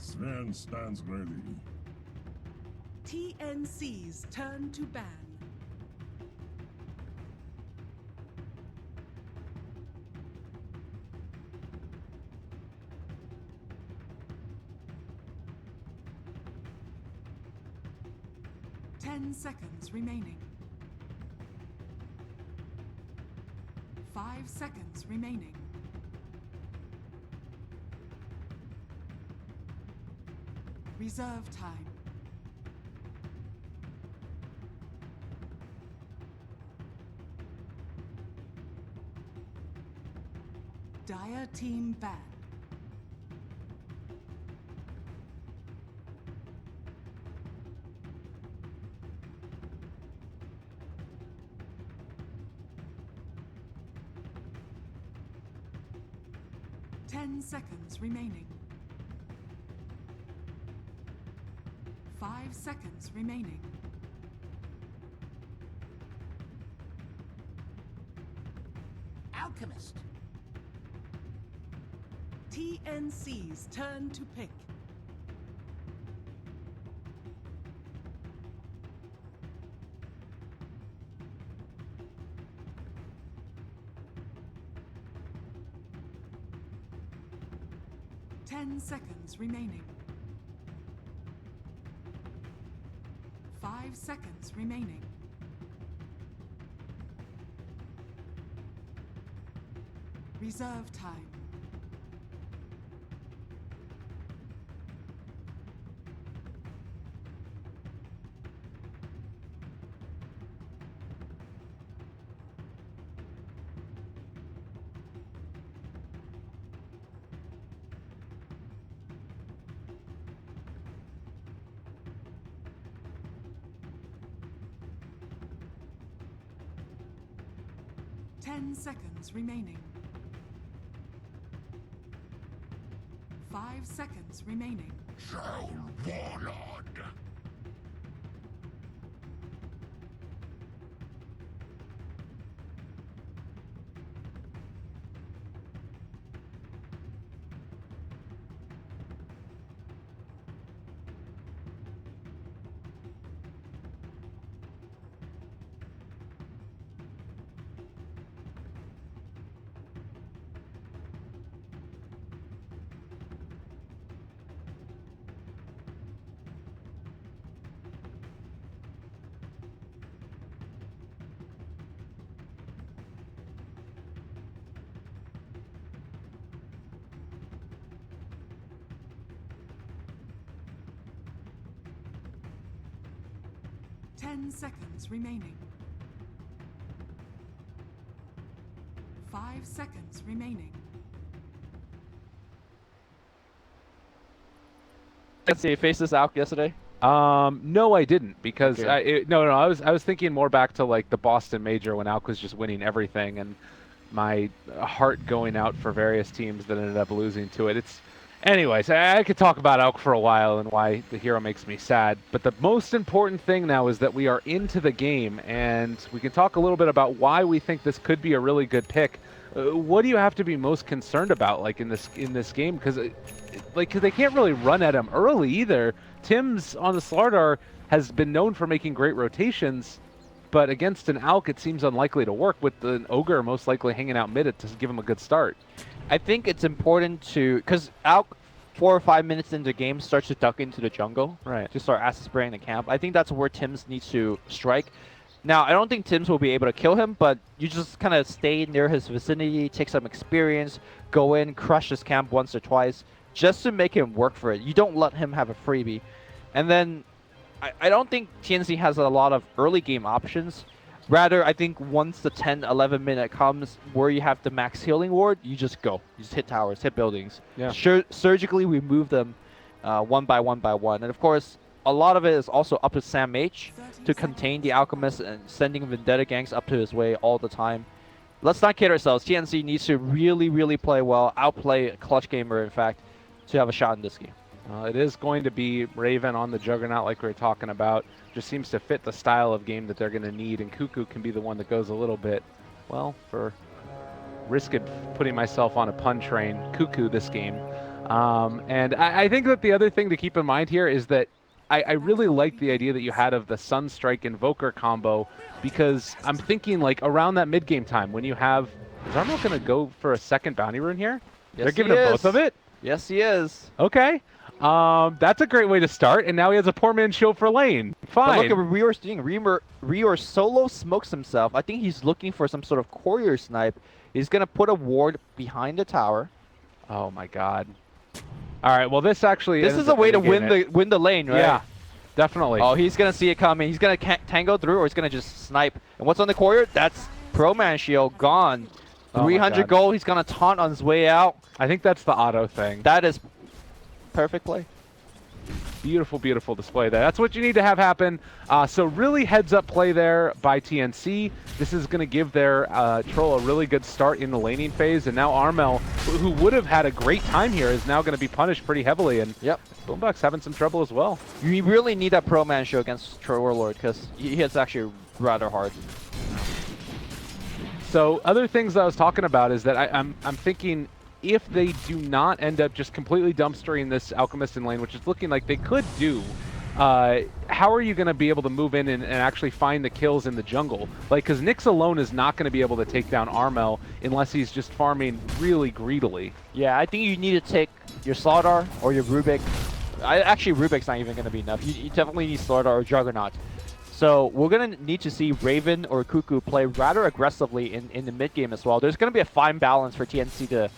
Sven stands ready.
TNC's turn to ban. Ten seconds remaining. 5 seconds remaining. Reserve time. Dire team banned. Ten seconds remaining. 5 seconds remaining.
Alchemist.
TNC's turn to pick. Ten seconds remaining. 5 seconds remaining. Reserve time. Ten seconds remaining. 5 seconds remaining.
Shall Warlord. 10 seconds remaining. 5 seconds remaining.
Let's see, you faced this out yesterday?
No, I didn't, because
Okay.
I was thinking more back to like the Boston Major when Alk was just winning everything, and my heart going out for various teams that ended up losing to it. Anyways, I could talk about Alk for a while and why the hero makes me sad, but the most important thing now is that we are into the game, and we can talk a little bit about why we think this could be a really good pick. What do you have to be most concerned about, like in this game? Because they can't really run at him early either. Tim's on the Slardar has been known for making great rotations, but against an Alk, it seems unlikely to work, with the Ogre most likely hanging out mid to give him a good start.
I think it's important to, because Alk 4 or 5 minutes into the game starts to duck into the jungle,
right,
to start acid spraying the camp. I think that's where Tims needs to strike. Now, I don't think Tims will be able to kill him, but you just kind of stay near his vicinity, take some experience, go in, crush his camp once or twice, just to make him work for it. You don't let him have a freebie. And then, I don't think TNC has a lot of early game options. Rather, I think once the 10, 11 minute comes where you have the max healing ward, you just go. You just hit towers, hit buildings.
Yeah.
Surgically remove them one by one by one. And of course, a lot of it is also up to Sam H to contain the Alchemist and sending Vendetta ganks up to his way all the time. Let's not kid ourselves. TNC needs to really, really play well, outplay Clutch Gamer, in fact, to have a shot in this game.
It is going to be Raven on the Juggernaut like we were talking about. Just seems to fit the style of game that they're going to need, and Cuckoo can be the one that goes a little bit, well, for risking putting myself on a pun train, Cuckoo this game. And I think that the other thing to keep in mind here is that I really like the idea that you had of the Sunstrike Invoker combo, because I'm thinking like around that mid-game time when you have... Is Armel going to go for a second bounty rune here?
Yes,
They're giving him both of it?
Yes, he is.
Okay. That's a great way to start, and now he has a poor man's show for lane. Fine.
But look at what Rior's doing. Rior solo smokes himself. I think he's looking for some sort of courier snipe. He's going to put a ward behind the tower.
Oh my god. All right, well this actually...
This is a way to win the lane, right?
Yeah, definitely.
Oh, he's going to see it coming. He's going to tango through, or he's going to just snipe. And what's on the courier? That's Pro Man Shield gone.
Oh
300 gold. He's going to taunt on his way out.
I think that's the auto thing.
That is perfect play.
Beautiful, beautiful display there. That's what you need to have happen. So really heads up play there by TNC. This is going to give their troll a really good start in the laning phase. And now Armel, who would have had a great time here, is now going to be punished pretty heavily. And
yep,
Boombox having some trouble as well.
You really need that Pro Man show against Troll Warlord, because he hits actually rather hard.
So other things that I was talking about is that I'm thinking, if they do not end up just completely dumpstering this Alchemist in lane, which is looking like they could do, how are you going to be able to move in and actually find the kills in the jungle? Like, because Nyx alone is not going to be able to take down Armel unless he's just farming really greedily.
Yeah, I think you need to take your Slardar or your Rubik. Actually, Rubik's not even going to be enough. You definitely need Slardar or Juggernaut. So we're going to need to see Raven or Cuckoo play rather aggressively in the mid game as well. There's going to be a fine balance for TNC to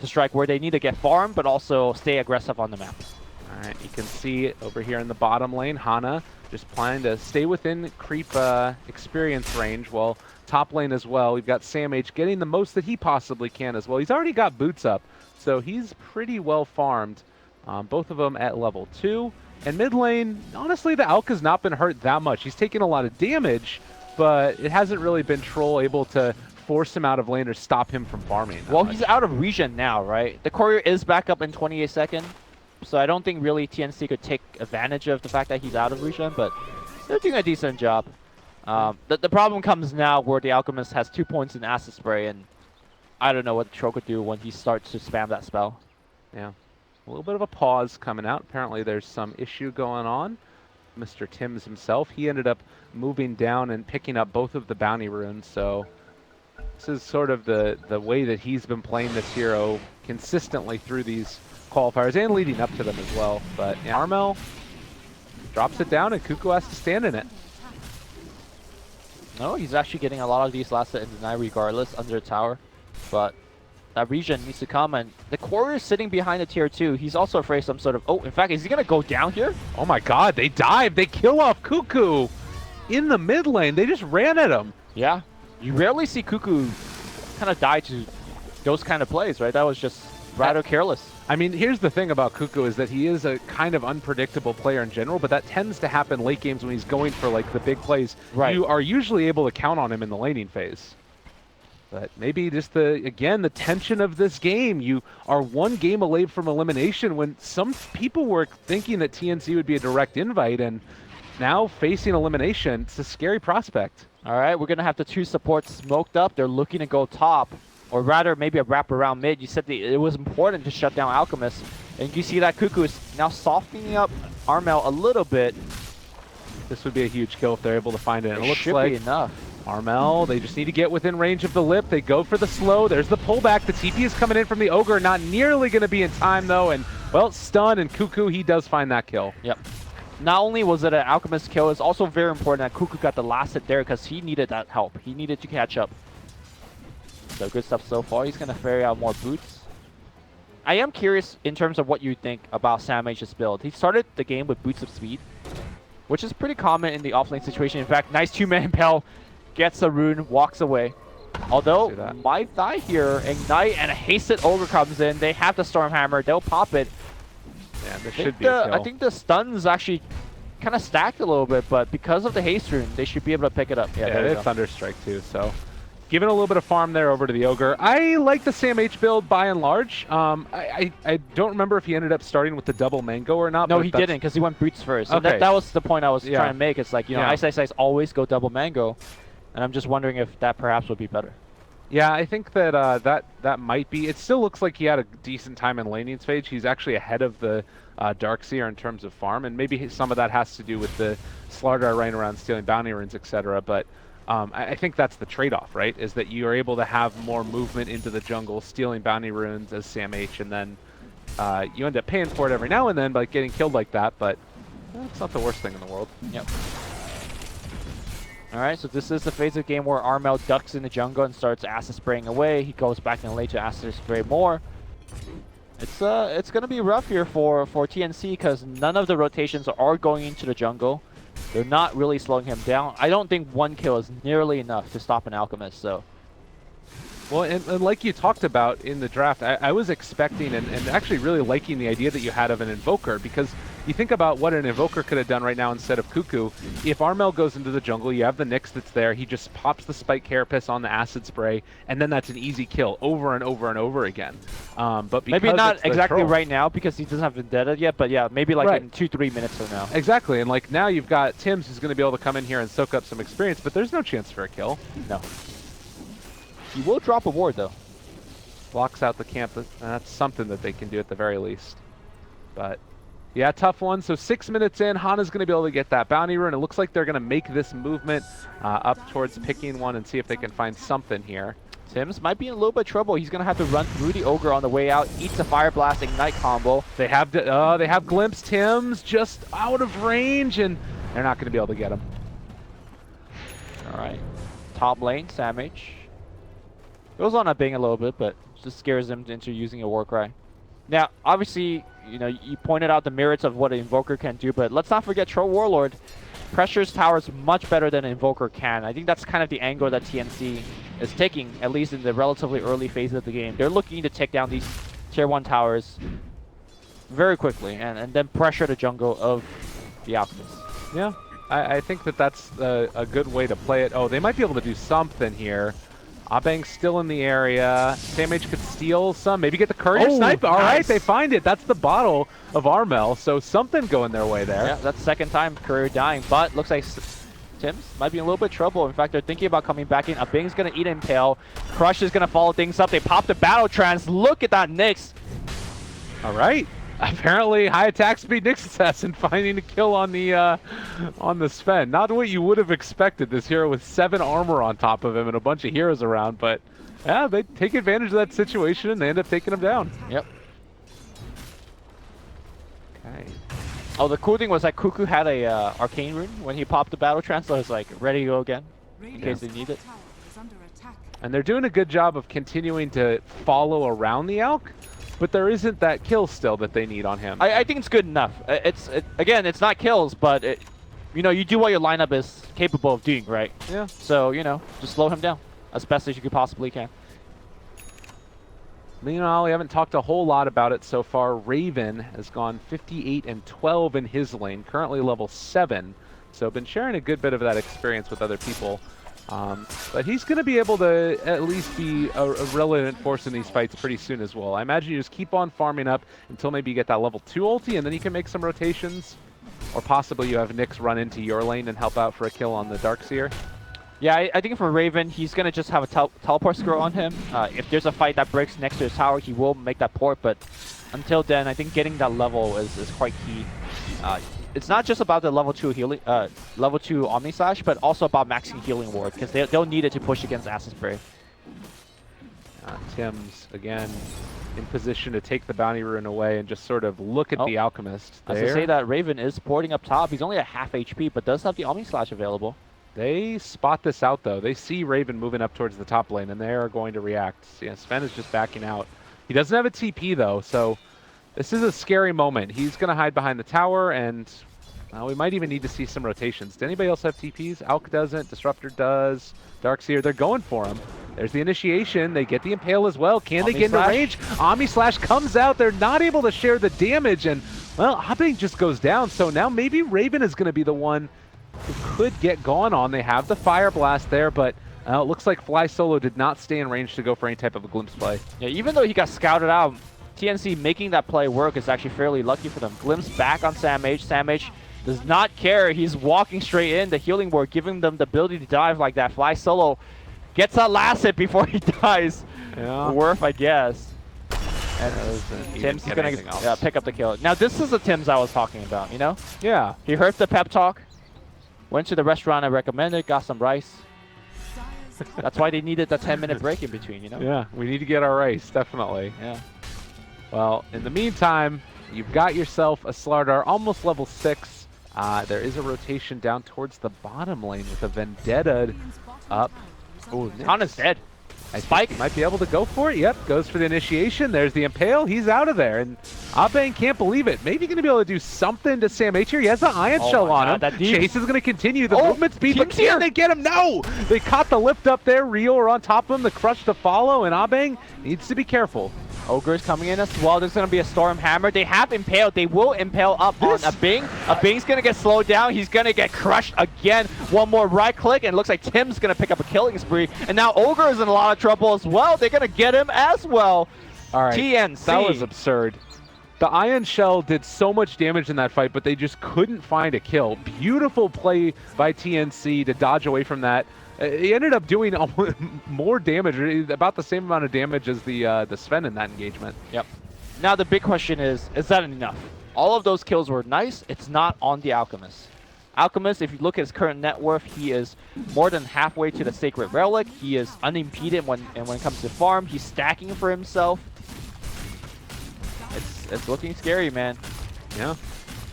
strike, where they need to get farm but also stay aggressive on the map.
All right, you can see over here in the bottom lane, Hana just planning to stay within creep experience range, while top lane as well, we've got Sam H getting the most that he possibly can as well. He's already got boots up, so he's pretty well farmed. Both of them at level 2. And mid lane, honestly, the Alk has not been hurt that much. He's taken a lot of damage, but it hasn't really been Troll able to force him out of lane or stop him from farming.
Well, he's out of regen now, right? The courier is back up in 28 seconds, so I don't think really TNC could take advantage of the fact that he's out of regen, but they're doing a decent job. The problem comes now where the Alchemist has 2 points in Acid Spray, and I don't know what Troll could do when he starts to spam that spell.
Yeah. A little bit of a pause coming out. Apparently there's some issue going on. Mr. Timms himself, he ended up moving down and picking up both of the bounty runes, so this is sort of the way that he's been playing this hero consistently through these qualifiers and leading up to them as well. But yeah, Armel drops it down and Cuckoo has to stand in it.
No, he's actually getting a lot of these last hit and deny regardless under the tower, but that regen needs to come, and the courier is sitting behind the tier 2. He's also afraid of some sort of... Oh, in fact, is he going to go down here?
Oh my god, they dive! They kill off Cuckoo in the mid lane. They just ran at him.
Yeah. You rarely see Cuckoo kind of die to those kind of plays, right? That was just rather careless.
I mean, here's the thing about Cuckoo is that he is a kind of unpredictable player in general, but that tends to happen late games when he's going for like the big plays.
Right.
You are usually able to count on him in the laning phase. But maybe just the tension of this game. You are one game away from elimination when some people were thinking that TNC would be a direct invite, and now facing elimination, it's a scary prospect.
All right, we're going to have the 2 supports smoked up. They're looking to go top, or rather maybe a wrap around mid. You said it was important to shut down Alchemist, and you see that Cuckoo is now softening up Armel a little bit.
This would be a huge kill if they're able to find it.
It
looks
should
like
be enough.
Armel, they just need to get within range of the lip. They go for the slow. There's the pullback. The TP is coming in from the Ogre. Not nearly going to be in time, though. And, well, stun, and Cuckoo, he does find that kill.
Yep. Not only was it an Alchemist kill, it's also very important that Cuckoo got the last hit there because he needed that help. He needed to catch up. So good stuff so far. He's going to ferry out more boots. I am curious in terms of what you think about Sam H's build. He started the game with Boots of Speed, which is pretty common in the offlane situation. In fact, nice 2-man impel. Gets a rune, walks away. Although, might die here. Ignite and a hasted Ogre comes in. They have the Stormhammer. They'll pop it.
Yeah, there should be a kill.
I think the stun's actually kind of stacked a little bit, but because of the haste rune, they should be able to pick it up. Yeah,
it's Thunderstrike too, so giving a little bit of farm there over to the Ogre. I like the Sam H build by and large. I don't remember if he ended up starting with the double mango or not.
No, he didn't, because he went boots first. So
okay.
that was the point I was trying to make. It's like, you know, Ice always go double mango. And I'm just wondering if that perhaps would be better.
Yeah, I think that that might be. It still looks like he had a decent time in laning phase. He's actually ahead of the Darkseer in terms of farm, and maybe some of that has to do with the Slardar running around stealing bounty runes, etc. But I think that's the trade-off, right? Is that you are able to have more movement into the jungle, stealing bounty runes as Sam H, and then you end up paying for it every now and then by getting killed like that. But that's not the worst thing in the world.
Yep. Alright, so this is the phase of the game where Armel ducks in the jungle and starts acid spraying away. He goes back in lane to acid spray more. It's gonna be rough here for TNC because none of the rotations are going into the jungle. They're not really slowing him down. I don't think one kill is nearly enough to stop an Alchemist, so.
Well, and like you talked about in the draft, I was expecting and actually really liking the idea that you had of an Invoker, because you think about what an Invoker could have done right now instead of Cuckoo. If Armel goes into the jungle, you have the Nyx that's there, he just pops the Spike Carapace on the Acid Spray, and then that's an easy kill over and over and over again. But
maybe not exactly right now because he doesn't have Vendetta yet, but yeah, maybe like in 2-3 minutes from now.
Exactly, and like now you've got Tims who's going to be able to come in here and soak up some experience, but there's no chance for a kill.
No. He will drop a ward though.
Blocks out the camp. That's something that they can do at the very least. But yeah, tough one. So 6 minutes in, Hana's going to be able to get that bounty rune. It looks like they're going to make this movement up towards picking one and see if they can find something here.
Tims might be in a little bit of trouble. He's going to have to run through the Ogre on the way out, eats a Fire Blast Ignite combo.
They have Glimpse. Tims just out of range, and they're not going to be able to get him.
All right. Top lane, Sam H. Goes on a bang a little bit, but just scares them into using a Warcry. Now, obviously, you know, you pointed out the merits of what an Invoker can do, but let's not forget Troll Warlord pressures towers much better than an Invoker can. I think that's kind of the angle that TNC is taking, at least in the relatively early phase of the game. They're looking to take down these tier 1 towers very quickly and then pressure the jungle of the Alchemist.
Yeah, I think that that's a good way to play it. Oh, they might be able to do something here. Abang's still in the area. Sam H could steal some, maybe get the courier snipe. All right, they find it. That's the bottle of Armel, so something going their way there.
Yeah, that's the second time courier dying, but looks like Tims might be in a little bit of trouble. In fact, they're thinking about coming back in. Abang's going to eat Impale. Crush is going to follow things up. They pop the Battle Trance. Look at that Nyx.
All right. Apparently, high attack speed Nyx assassin finding a kill on the Sven. Not what you would have expected. This hero with 7 armor on top of him and a bunch of heroes around, but yeah, they take advantage of that situation and they end up taking him down.
Yep.
Okay.
Oh, the cool thing was that Cuckoo had a arcane rune when he popped the battle trance, so it's like ready to go again in case they need it.
And they're doing a good job of continuing to follow around the Alk. But there isn't that kill still that they need on him.
I think it's good enough. Again, it's not kills, but you know, you do what your lineup is capable of doing, right?
Yeah.
So, you know, just slow him down as best as you could possibly can.
Meanwhile, we haven't talked a whole lot about it so far. Raven has gone 58 and 12 in his lane, currently level 7. So been sharing a good bit of that experience with other people. But he's going to be able to at least be a relevant force in these fights pretty soon as well. I imagine you just keep on farming up until maybe you get that level 2 ulti, and then you can make some rotations. Or possibly you have Nyx run into your lane and help out for a kill on the Darkseer.
Yeah, I think for Raven, he's going to just have a teleport scroll on him. If there's a fight that breaks next to his tower, he will make that port, but until then, I think getting that level is quite key. It's not just about the level 2 healing, level 2 Omni Slash, but also about maxing healing ward, because they'll need it to push against Acid Spray.
Tims, again, in position to take the bounty rune away and just sort of look at the Alchemist.
As I say that, Raven is porting up top. He's only at half HP, but does have the Omni Slash available.
They spot this out, though. They see Raven moving up towards the top lane, and they are going to react. Yeah, Sven is just backing out. He doesn't have a TP, though, so this is a scary moment. He's going to hide behind the tower, and we might even need to see some rotations. Does anybody else have TPs? Alk doesn't. Disruptor does. Darkseer, they're going for him. There's the initiation. They get the Impale as well. Can they get into range? Omni Slash comes out. They're not able to share the damage, and, well, Abang just goes down. So now maybe Raven is going to be the one who could get gone on. They have the Fire Blast there, but it looks like Fly Solo did not stay in range to go for any type of a glimpse play.
Yeah, even though he got scouted out, TNC making that play work is actually fairly lucky for them. Glimpse back on Sam H. Sam H does not care. He's walking straight in. The healing ward giving them the ability to dive like that. Fly Solo Gets a last hit before he dies.
Yeah.
Worth, I guess. And Tim's is gonna pick up the kill. Now this is the Tim's I was talking about, you know?
Yeah.
He heard the pep talk, went to the restaurant I recommended, got some rice. That's why they needed the 10-minute break in between, you know?
Yeah, we need to get our rice, definitely.
Yeah.
Well, in the meantime, you've got yourself a Slardar, almost level 6. There is a rotation down towards the bottom lane with a Vendetta up.
Ooh, Hana's dead.
Spike might be able to go for it. Yep, goes for the initiation. There's the Impale. He's out of there. And Abang can't believe it. Maybe going to be able to do something to Sam H here. He has the Iron Shell on him. Chase is going to continue the movement speed, but can they get him? No! They caught the lift up there. Rio are on top of him. The crush to follow, and Abang needs to be careful.
Ogre's coming in as well. There's going to be a Storm Hammer. They have Impale. They will Impale up on a Bing. A Bing's going to get slowed down. He's going to get crushed again. One more right click, and it looks like Tim's going to pick up a killing spree. And now Ogre is in a lot of trouble as well. They're going to get him as well.
All right.
TNC.
That was absurd. The Iron Shell did so much damage in that fight, but they just couldn't find a kill. Beautiful play by TNC to dodge away from that. He ended up doing more damage, about the same amount of damage as the Sven in that engagement.
Yep. Now the big question is that enough? All of those kills were nice. It's not on the Alchemist. Alchemist, if you look at his current net worth, he is more than halfway to the Sacred Relic. He is unimpeded when it comes to farm. He's stacking for himself. It's looking scary, man.
Yeah.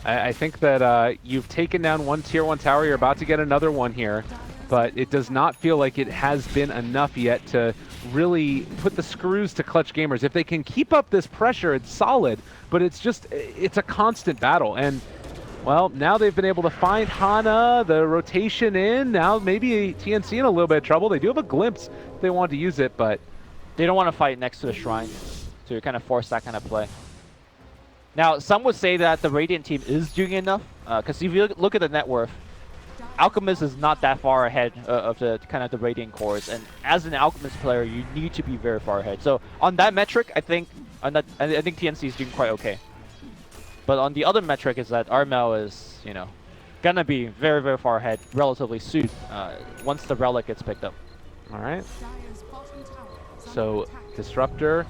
I think that you've taken down one tier 1 tower. You're about to get another one here. But it does not feel like it has been enough yet to really put the screws to Clutch Gamers. If they can keep up this pressure, it's solid, but it's a constant battle. And, well, now they've been able to find Hana, the rotation in. Now maybe TNC in a little bit of trouble. They do have a glimpse if they want to use it, but
they don't want to fight next to the shrine to kind of force that kind of play. Now, some would say that the Radiant team is doing enough, because if you look at the net worth, Alchemist is not that far ahead of the kind of the Radiant cores, and as an Alchemist player, you need to be very far ahead. So on that metric, I think TNC is doing quite okay. But on the other metric is that Armel is, you know, gonna be very, very far ahead relatively soon once the relic gets picked up.
All right. So Disruptor.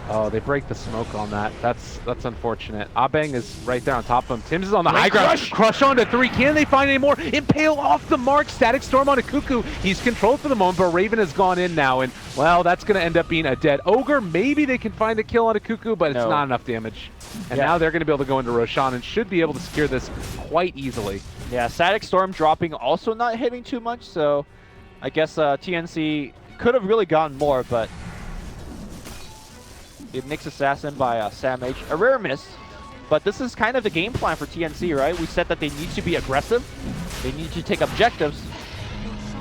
Oh, they break the smoke on that. That's unfortunate. Abang is right there on top of him. Tim's is on the high ground. Crush onto 3. Can they find any more? Impale off the mark. Static Storm onto Cuckoo. He's controlled for the moment, but Raven has gone in now. And, well, that's going to end up being a dead Ogre. Maybe they can find a kill on a Cuckoo, but it's not enough damage. And now they're going to be able to go into Roshan and should be able to secure this quite easily.
Yeah, Static Storm dropping, also not hitting too much. So I guess TNC could have really gotten more, but Nyx Assassin by Sam H. A rare miss, but this is kind of the game plan for TNC, right? We said that they need to be aggressive, they need to take objectives,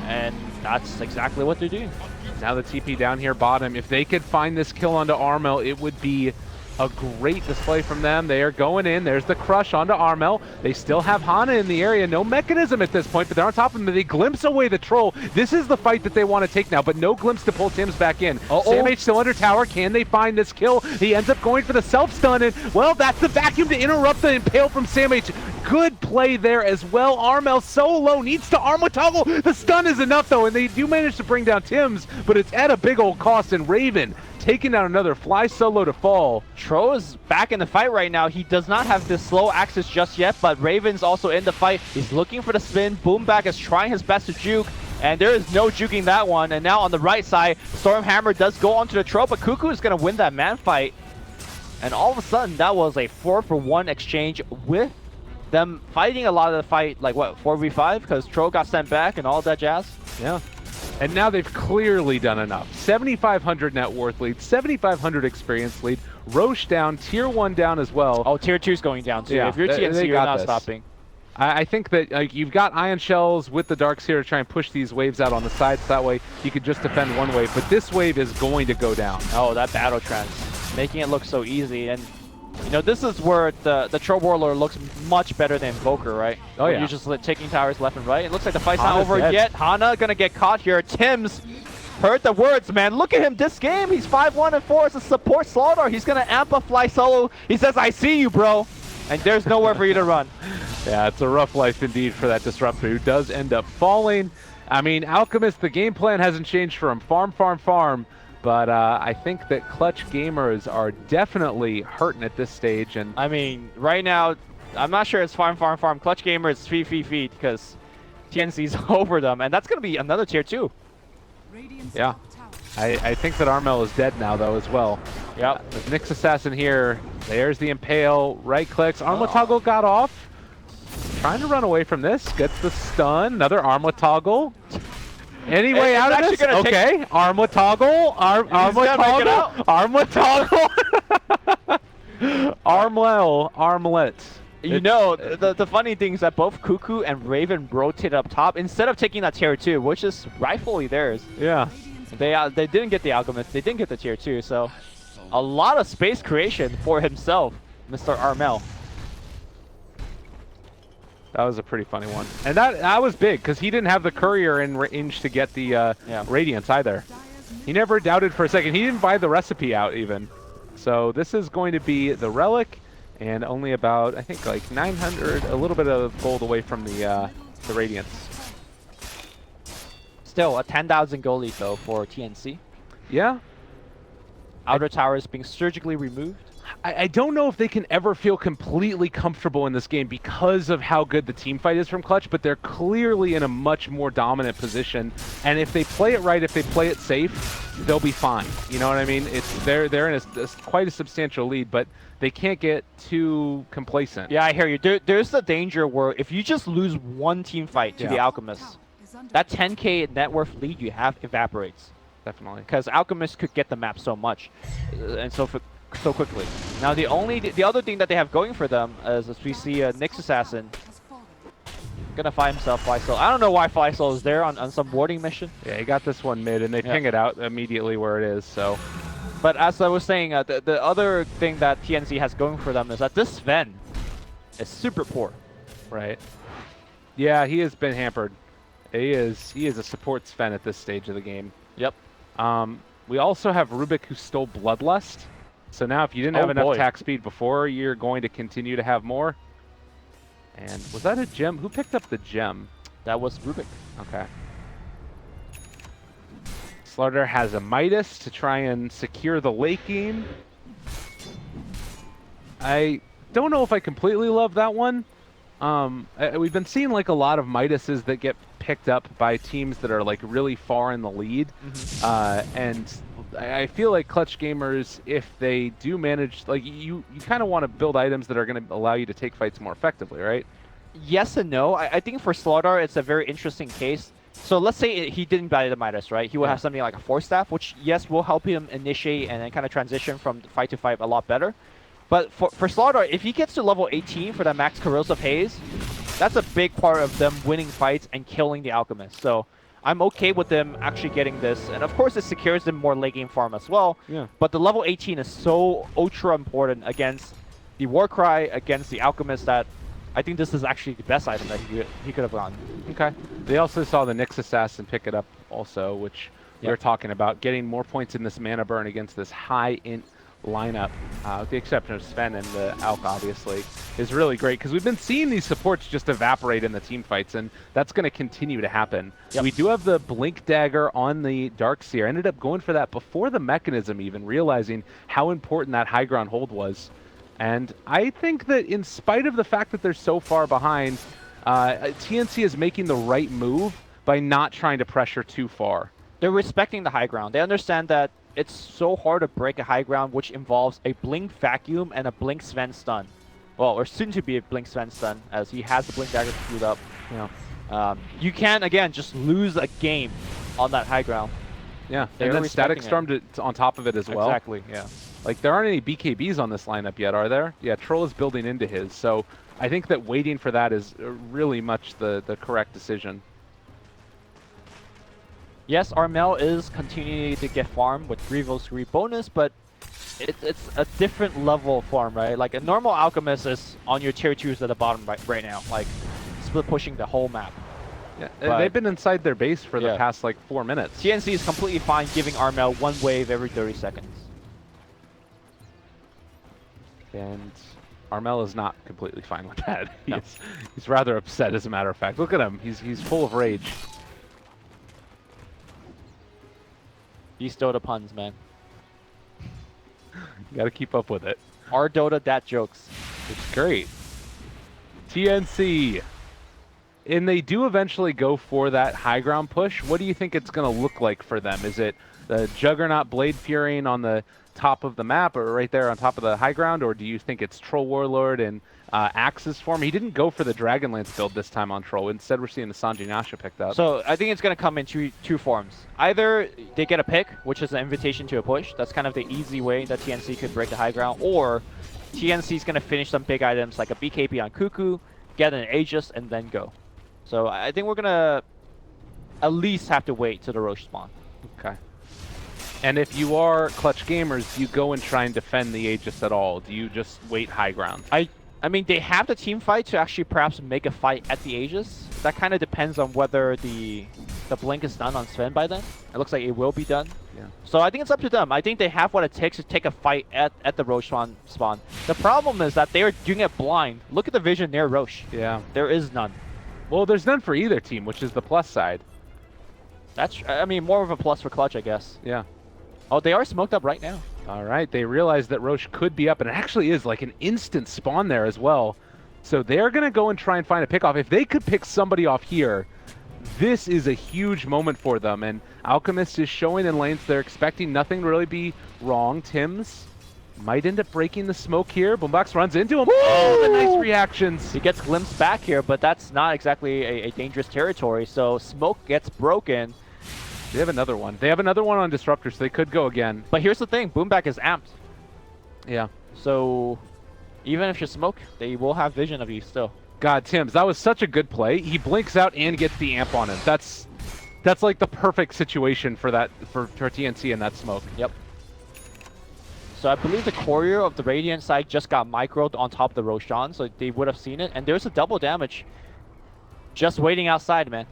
and that's exactly what they're doing.
Now the TP down here bottom. If they could find this kill onto Armel, it would be a great display from them. They are going in. There's the crush onto Armel. They still have Hana in the area. No mechanism at this point, but they're on top of him. They glimpse away the troll. This is the fight that they want to take now, but no glimpse to pull Tim's back in. Sam H still under tower. Can they find this kill? He ends up going for the self-stun, and, well, that's the vacuum to interrupt the Impale from Sam H. Good play there as well. Armel so low, needs to arm with toggle. The stun is enough, though, and they do manage to bring down Tim's, but it's at a big old cost, and Raven taking down another fly solo to fall.
Tro is back in the fight right now. He does not have the slow access just yet, but Raven's also in the fight. He's looking for the spin. Boomback is trying his best to juke, and there is no juking that one. And now on the right side, Stormhammer does go onto the Tro, but Cuckoo is going to win that man fight. And all of a sudden, that was a 4-for-1 exchange with them fighting a lot of the fight, like what, 4v5? Because Tro got sent back and all that jazz.
Yeah. And now they've clearly done enough. 7,500 net worth lead, 7,500 experience lead. Roche down, tier 1 down as well.
Oh, tier 2's going down too.
Yeah,
if you're TNC, you're not stopping.
I think that you've got Iron Shells with the Darks here to try and push these waves out on the sides. That way you could just defend one wave. But this wave is going to go down.
Oh, that battle trend, making it look so easy. And you know, this is where the Troll Warlord looks much better than Invoker, right?
Oh, yeah.
You're just taking towers left and right. It looks like the fight's not over yet. Hana gonna get caught here. Tim's heard the words, man. Look at him this game. He's 5-1-4 as a support Slardar. He's gonna amp a fly solo. He says, I see you, bro. And there's nowhere for you to run.
Yeah, it's a rough life indeed for that Disruptor, who does end up falling. I mean, Alchemist, the game plan hasn't changed from farm, farm, farm, but I think that Clutch Gamers are definitely hurting at this stage. And
I mean, right now, I'm not sure it's farm, farm, farm. Clutch Gamers feed because TNC's over them, and that's going to be another tier 2.
Yeah. I think that Armel is dead now, though, as well.
Yep.
With Nyx Assassin here, there's the Impale, right clicks. Armlet Toggle got off. Trying to run away from this, gets the stun, another Armlet Toggle. Any way out of this? Okay, Armlet Toggle, Armlet Toggle, Armlet Toggle. Armlet.
You know, the funny thing is that both Cuckoo and Raven rotate up top instead of taking that tier 2, which is rightfully theirs.
Yeah.
They didn't get the Alchemist, they didn't get the tier 2, so a lot of space creation for himself, Mr. Armel.
That was a pretty funny one. And that was big, because he didn't have the Courier in range to get the Radiance either. He never doubted for a second. He didn't buy the recipe out even. So this is going to be the Relic, and only about, I think, like 900, a little bit of gold away from the Radiance.
Still, a 10,000 gold lead, though, for TNC.
Yeah.
Outer tower is being surgically removed.
I don't know if they can ever feel completely comfortable in this game because of how good the team fight is from Clutch, but they're clearly in a much more dominant position. And if they play it right, if they play it safe, they'll be fine. You know what I mean? They're in quite a substantial lead, but they can't get too complacent.
Yeah, I hear you. There's the danger where if you just lose one team fight to the Alchemist, that 10k net worth lead you have evaporates.
Definitely.
Because Alchemist could get the map so much, and so quickly. Now the other thing that they have going for them is, as we see Nyx Assassin gonna find himself Flysoul. I don't know why Flysoul is there on some boarding mission.
Yeah, he got this one mid, and they ping it out immediately where it is. So,
but as I was saying, the other thing that TNC has going for them is that this Sven is super poor.
Right. Yeah, he has been hampered. He is a support Sven at this stage of the game.
Yep.
We also have Rubik, who stole Bloodlust. So now if you didn't have enough attack speed before, you're going to continue to have more. And was that a gem? Who picked up the gem?
That was Rubik.
Okay. Slaughter has a Midas to try and secure the late game. I don't know if I completely love that one. We've been seeing like a lot of Midases that get picked up by teams that are like really far in the lead. And I feel like Clutch Gamers, if they do manage, like you kind of want to build items that are going to allow you to take fights more effectively, right?
Yes and no. I think for Slaughter, it's a very interesting case. So let's say he didn't buy the Midas, right? He will have something like a Force Staff, which, yes, will help him initiate and then kind of transition from fight to fight a lot better. But for Slaughter, if he gets to level 18 for that max Corrosive Haze, that's a big part of them winning fights and killing the Alchemist. So I'm okay with them actually getting this. And of course, it secures them more late game farm as well.
Yeah.
But the level 18 is so ultra important against the Warcry, against the Alchemist, that I think this is actually the best item that he could have gotten.
Okay. They also saw the Nyx Assassin pick it up also, which we were talking about. Getting more points in this mana burn against this high int lineup, with the exception of Sven and the Alk, obviously, is really great, because we've been seeing these supports just evaporate in the team fights, and that's going to continue to happen. We do have the Blink Dagger on the Darkseer. Ended up going for that before the mechanism even, realizing how important that high ground hold was. And I think that in spite of the fact that they're so far behind, TNC is making the right move by not trying to pressure too far.
They're respecting the high ground. They understand that it's so hard to break a high ground, which involves a Blink Vacuum and a Blink Sven stun. Well, or soon to be a Blink Sven stun, as he has the Blink Dagger queued up. You can, again, just lose a game on that high ground.
Yeah, and then Static Storm on top of it as well.
Exactly, yeah.
Like, there aren't any BKBs on this lineup yet, are there? Yeah, Troll is building into his, so I think that waiting for that is really much the correct decision.
Yes, Armel is continuing to get farm with Grievous Greed bonus, but it's a different level of farm, right? Like, a normal Alchemist is on your tier 2s at the bottom right now, like, split pushing the whole map.
Yeah, and they've been inside their base for the past, like, 4 minutes.
TNC is completely fine giving Armel one wave every 30 seconds.
And Armel is not completely fine with that. He's rather upset, as a matter of fact. Look at him. He's full of rage.
These Dota puns, man.
You gotta keep up with it.
Our Dota, that jokes.
It's great. TNC. And they do eventually go for that high ground push. What do you think it's going to look like for them? Is it the Juggernaut Blade Furying on the top of the map or right there on top of the high ground? Or do you think it's Troll Warlord and Axe's form? He didn't go for the Dragonlance build this time on Troll. Instead, we're seeing the Sanji Nasha picked up.
So I think it's going to come in two forms. Either they get a pick, which is an invitation to a push. That's kind of the easy way that TNC could break the high ground. Or TNC is going to finish some big items like a BKB on Cuckoo, get an Aegis, and then go. So I think we're going to at least have to wait till the Roche spawn.
Okay. And if you are Clutch Gamers, do you go and try and defend the Aegis at all? Do you just wait high ground?
I mean, they have the team fight to actually perhaps make a fight at the Aegis. That kind of depends on whether the blink is done on Sven by then. It looks like it will be done.
Yeah.
So I think it's up to them. I think they have what it takes to take a fight at the Roche spawn. The problem is that they are doing it blind. Look at the vision near Roche.
Yeah.
There is none.
Well, there's none for either team, which is the plus side.
That's, I mean, more of a plus for Clutch, I guess.
Yeah.
Oh, they are smoked up right now.
All right, they realize that Roche could be up, and it actually is like an instant spawn there as well. So they're going to go and try and find a pick off. If they could pick somebody off here, this is a huge moment for them. And Alchemist is showing in lanes they're expecting nothing to really be wrong. Tim's might end up breaking the smoke here. Boombox runs into him. Oh, the nice reactions.
He gets glimpsed back here, but that's not exactly a dangerous territory. So smoke gets broken.
They have another one. They have another one on Disruptor, so they could go again.
But here's the thing. Boomback is amped.
Yeah.
So even if you smoke, they will have vision of you still.
God, Tim's, that was such a good play. He blinks out and gets the amp on him. That's like the perfect situation for that for TNC and that smoke.
Yep. So I believe the courier of the Radiant side just got microed on top of the Roshan, so they would have seen it. And there's a double damage just waiting outside, man.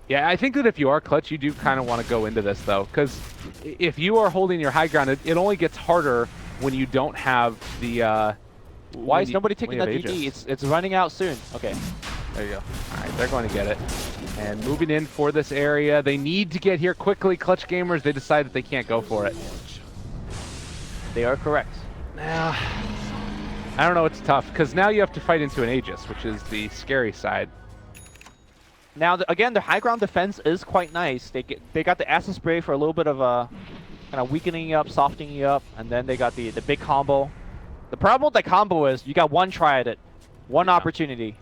Yeah, I think that if you are Clutch, you do kind of want to go into this, though, because if you are holding your high ground, it only gets harder when you don't have the...
Why is nobody taking that DD? It's running out soon. Okay.
There you go. All right, they're going to get it. And moving in for this area. They need to get here quickly. Clutch Gamers, they decide that they can't go for it.
They are correct.
I don't know, it's tough, because now you have to fight into an Aegis, which is the scary side.
Now, again, the high ground defense is quite nice. They got the Acid Spray for a little bit of a kind of weakening you up, softening you up, and then they got the big combo. The problem with that combo is you got one try at it, one opportunity.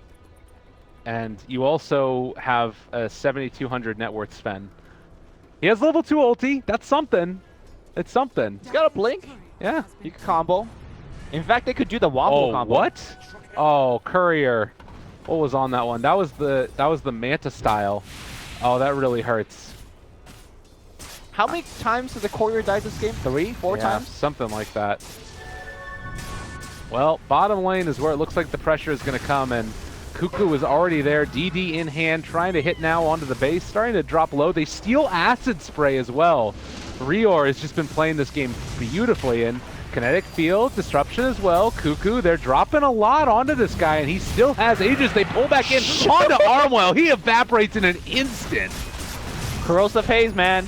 And you also have a 7,200 net worth Sven. He has level 2 ulti. That's something. It's something.
He's got a blink.
Yeah.
You can combo. In fact, they could do the wombo combo.
What? Oh, Courier. What was on that one? That was the Manta style. Oh, that really hurts.
How many times has the Courier died this game? 3, 4 times?
Something like that. Well, bottom lane is where it looks like the pressure is going to come, and Cuckoo is already there, DD in hand, trying to hit now onto the base, starting to drop low. They steal Acid Spray as well. Rior has just been playing this game beautifully, and Kinetic Field, Disruption as well. Cuckoo, they're dropping a lot onto this guy, and he still has Aegis. They pull back in onto Armwell. He evaporates in an instant.
Corrosive Haze, man.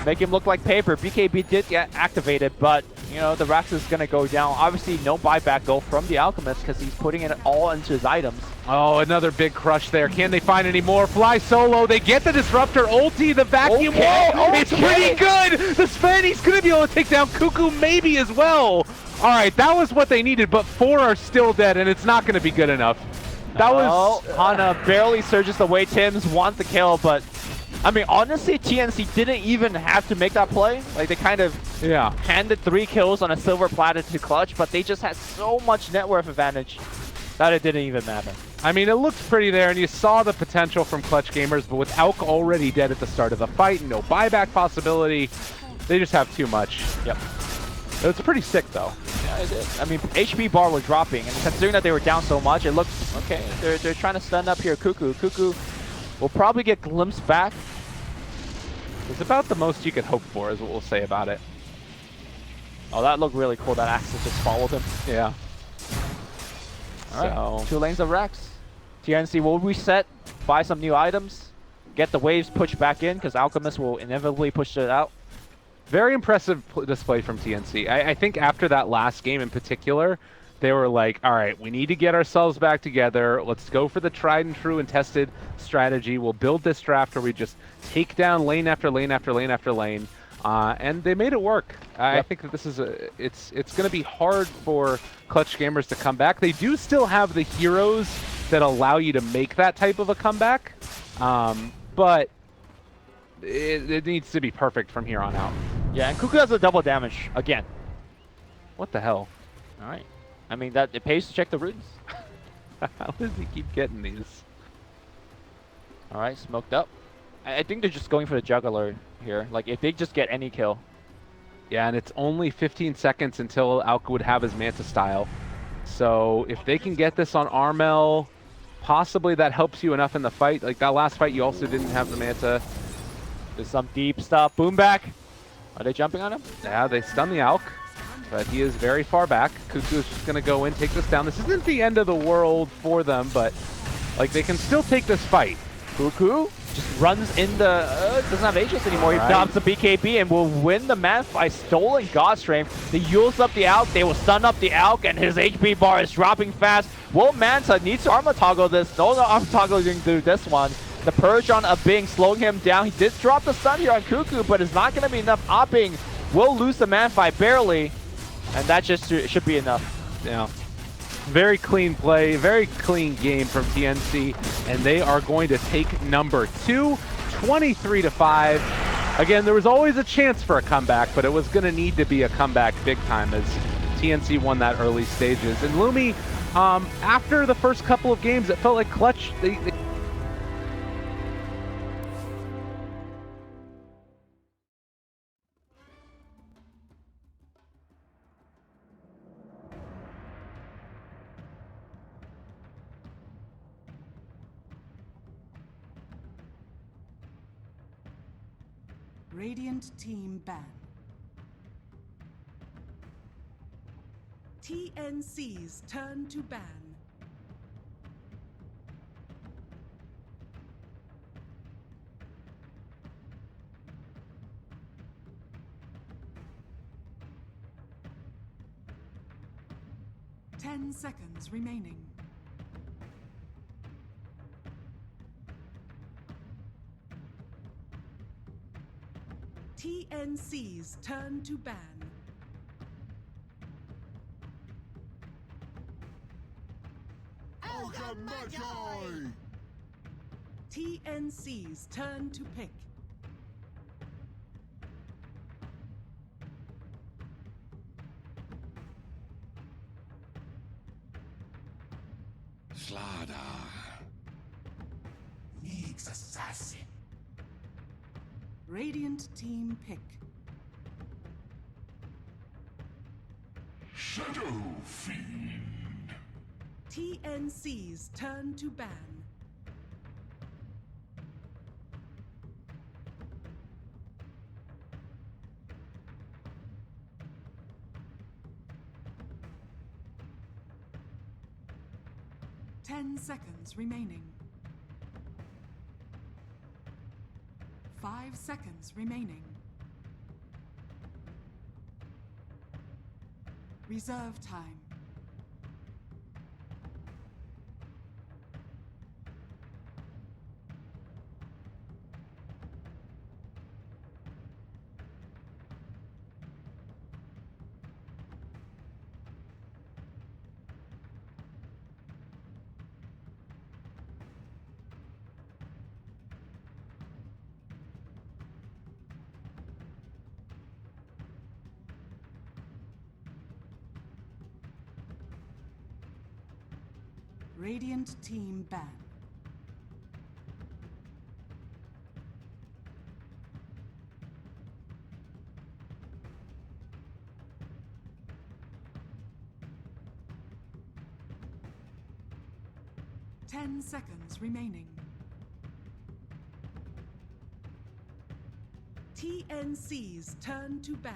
Make him look like paper. BKB did get activated, but you know, the Rax is going to go down. Obviously, no buyback though from the Alchemist because he's putting it all into his items.
Oh, another big crush there. Can they find any more? Fly solo. They get the Disruptor ulti, the vacuum wall. It's pretty good. The Sven, he's going to be able to take down Cuckoo maybe as well. All right, that was what they needed, but 4 are still dead, and it's not going to be good enough. That was...
Hana barely surges the way Tim's wants the kill, but... I mean, honestly, TNC didn't even have to make that play. Like, they kind of handed 3 kills on a silver platter to Clutch, but they just had so much net worth advantage that it didn't even matter.
I mean, it looked pretty there, and you saw the potential from Clutch Gamers, but with Alk already dead at the start of the fight, no buyback possibility, they just have too much.
Yep.
It's pretty sick, though.
Yeah, it is. I mean, HP bar was dropping, and considering that they were down so much, it looks okay. They're trying to stand up here. Cuckoo will probably get glimpsed back.
It's about the most you could hope for, is what we'll say about it.
Oh, that looked really cool. That Axis just followed him.
Yeah.
All right, 2 lanes of Rex. TNC will reset, buy some new items, get the waves pushed back in, because Alchemist will inevitably push it out.
Very impressive display from TNC. I think after that last game in particular, they were like, all right, we need to get ourselves back together. Let's go for the tried and true and tested strategy. We'll build this draft where we just take down lane after lane after lane after lane. And they made it work. I think that this is it's going to be hard for Clutch Gamers to come back. They do still have the heroes that allow you to make that type of a comeback, but it needs to be perfect from here on out.
Yeah, and Cuckoo has a double damage again.
What the hell?
All right. I mean, that it pays to check the runes.
How does he keep getting these?
All right, smoked up. I think they're just going for the juggler here. Like, if they just get any kill.
Yeah, and it's only 15 seconds until Alka would have his Manta style. So if they can get this on Armel, possibly that helps you enough in the fight. Like that last fight, you also didn't have the Manta.
There's some deep stuff. Boom back. Are they jumping on him?
Yeah, they stun the Alk, but he is very far back. Cuckoo is just going to go in, take this down. This isn't the end of the world for them, but like they can still take this fight.
Cuckoo just runs in the... doesn't have Aegis anymore. He dumps the BKB and will win the match by stolen God Strength. They use up the Alk. They will stun up the Alk, and his HP bar is dropping fast. Will Manta needs to armor toggle this. No armor toggle going to do this one. The Purge on Abing slowing him down. He did drop the stun here on Cuckoo, but it's not going to be enough. Abing will lose the man fight barely, and that just should be enough.
Yeah. Very clean play, very clean game from TNC, and they are going to take number 2, 23-5. Again, there was always a chance for a comeback, but it was going to need to be a comeback big time as TNC won that early stages. And Lumi, after the first couple of games, it felt like Clutch...
Radiant team ban. TNC's turn to ban. Ten seconds remaining. TNC's turn to ban. TNC's turn to pick.
Slada. Needs assassin.
Radiant team pick.
Shadow Fiend.
TNC's turn to ban. Ten seconds remaining. 5 seconds remaining. Reserve time. Radiant team ban. Ten seconds remaining. TNC's turn to ban.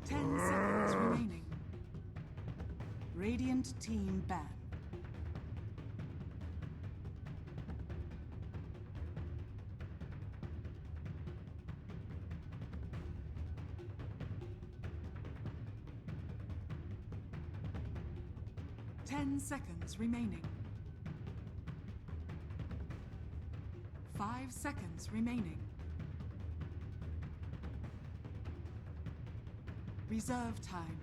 Ten seconds. seconds remaining. Radiant team ban. Ten seconds remaining. 5 seconds remaining. Reserve time.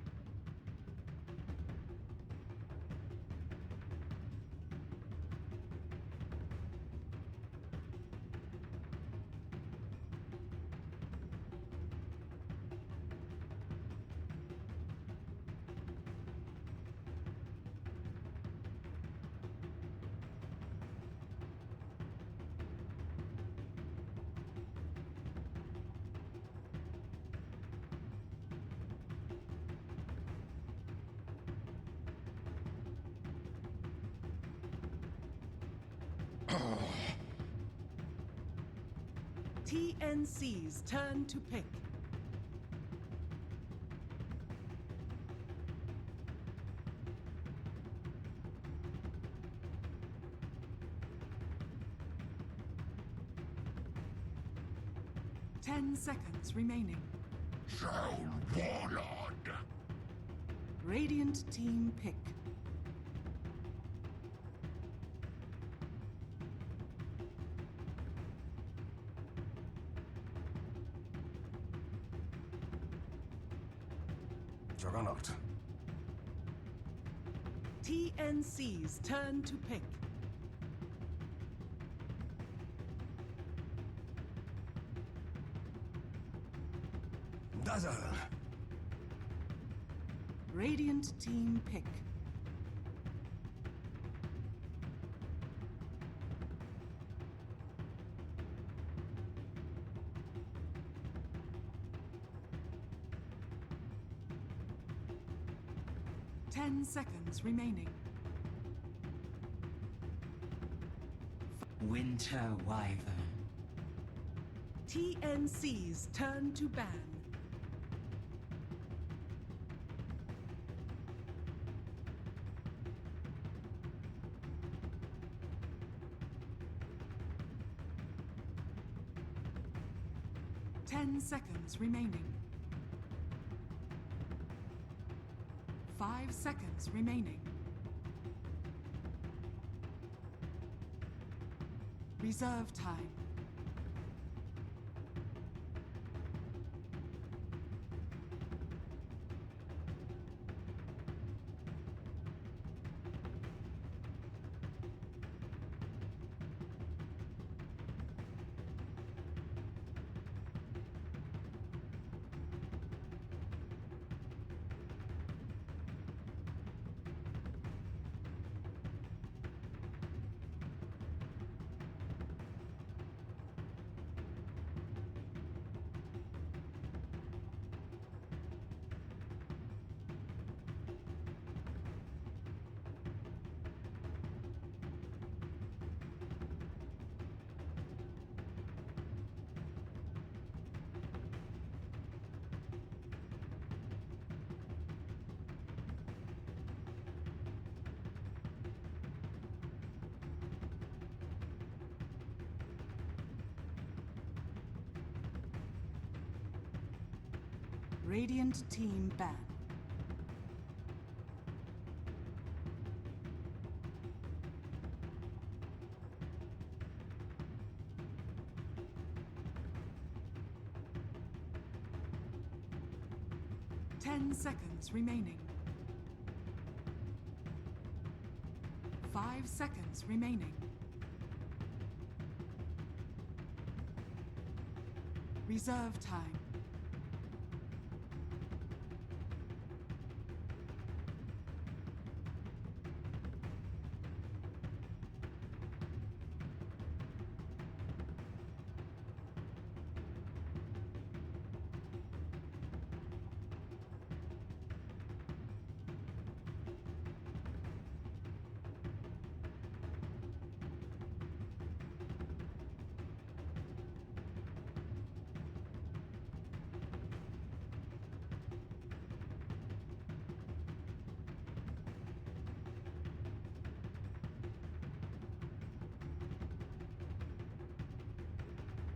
TNC's turn to pick. Ten seconds remaining.
Sound warlord.
Radiant team pick.
Juggernaut.
TNC's turn to pick.
Dazzle.
Radiant team pick. Ten seconds remaining.
Winter Wyvern.
TNC's turn to ban. Ten seconds remaining. 5 seconds remaining. Reserve time. Radiant team ban. Ten seconds remaining. 5 seconds remaining. Reserve time.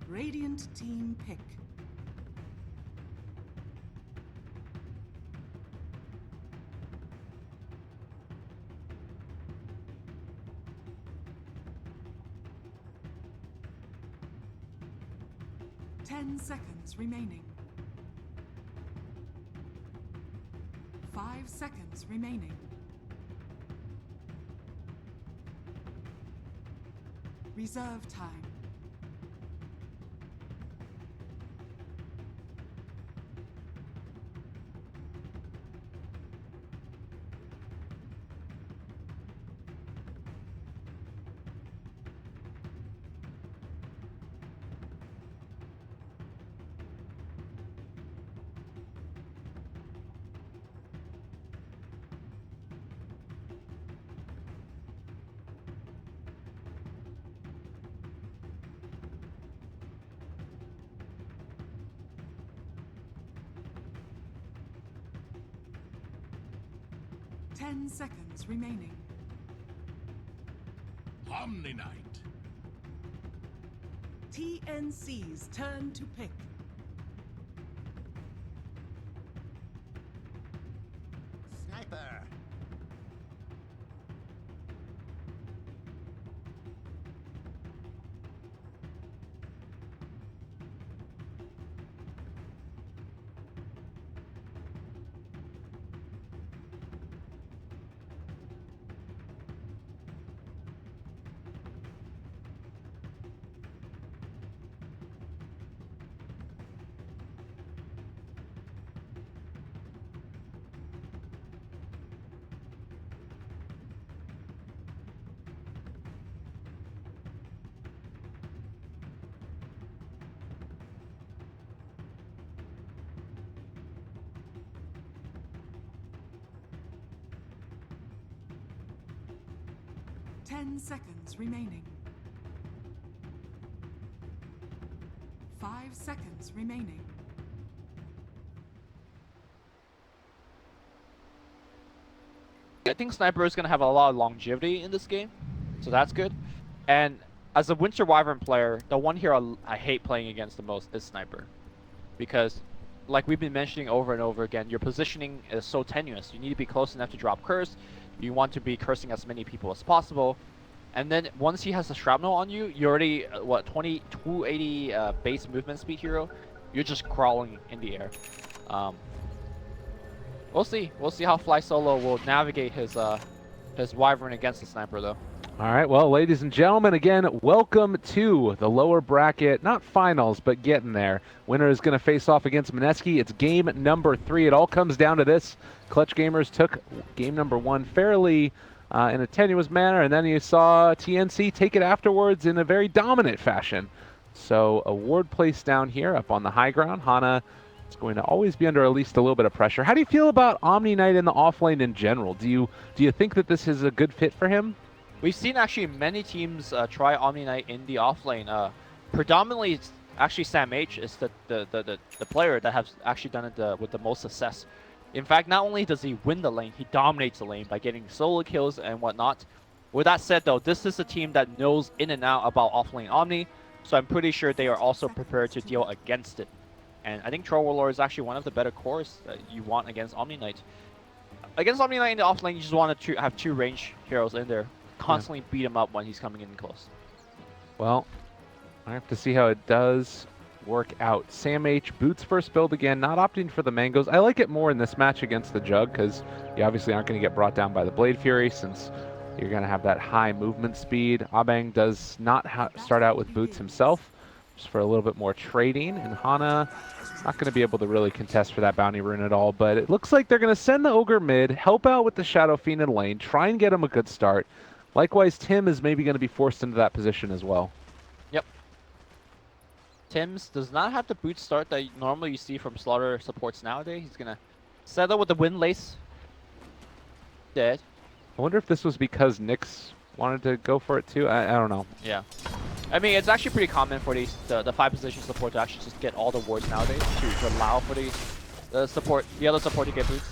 Radiant team pick. Ten seconds remaining. 5 seconds remaining. Reserve time. Ten seconds remaining.
Omni-Knight.
TNC's turn to pick.
Sniper.
Ten seconds remaining. 5 seconds remaining.
I think Sniper is going to have a lot of longevity in this game, so that's good. And as a Winter Wyvern player, the one here I hate playing against the most is Sniper. Because, like we've been mentioning over and over again, your positioning is so tenuous. You need to be close enough to drop curse. You want to be cursing as many people as possible. And then once he has the shrapnel on you, you're already, what, 280 base movement speed hero? You're just crawling in the air. We'll see. We'll see how Fly Solo will navigate his Wyvern against the Sniper, though.
All right, well, ladies and gentlemen, again, welcome to the lower bracket, not finals, but getting there. Winner is going to face off against Mineski. It's game number 3. It all comes down to this. Clutch Gamers took game number 1 fairly in a tenuous manner, and then you saw TNC take it afterwards in a very dominant fashion. So a ward placed down here up on the high ground. Hana is going to always be under at least a little bit of pressure. How do you feel about Omni Knight in the offlane in general? Do you think that this is a good fit for him?
We've seen actually many teams try Omni Knight in the offlane. Predominantly, it's actually Sam H is the player that has actually done it with the most success. In fact, not only does he win the lane, he dominates the lane by getting solo kills and whatnot. With that said, though, this is a team that knows in and out about offlane Omni, so I'm pretty sure they are also prepared to deal against it. And I think Troll Warlord is actually one of the better cores that you want against Omni Knight. Against Omni Knight in the offlane, you just want to have 2 range heroes in there. Constantly beat him up when he's coming in close.
Well, I have to see how it does work out. Sam H boots first build again, not opting for the mangoes. I like it more in this match against the Jug because you obviously aren't going to get brought down by the Blade Fury since you're going to have that high movement speed. Abang does not start out with boots himself, just for a little bit more trading, and Hana not going to be able to really contest for that bounty rune at all, but it looks like they're going to send the Ogre mid, help out with the Shadow Fiend in lane, try and get him a good start. Likewise, Tim is maybe going to be forced into that position as well.
Yep. Tim's does not have the boot start that normally you see from Slaughter supports nowadays. He's going to settle with the Wind Lace. Dead.
I wonder if this was because Nyx wanted to go for it too. I don't know.
Yeah. I mean, it's actually pretty common for the 5-position support to actually just get all the wards nowadays to allow for the other support to get boots.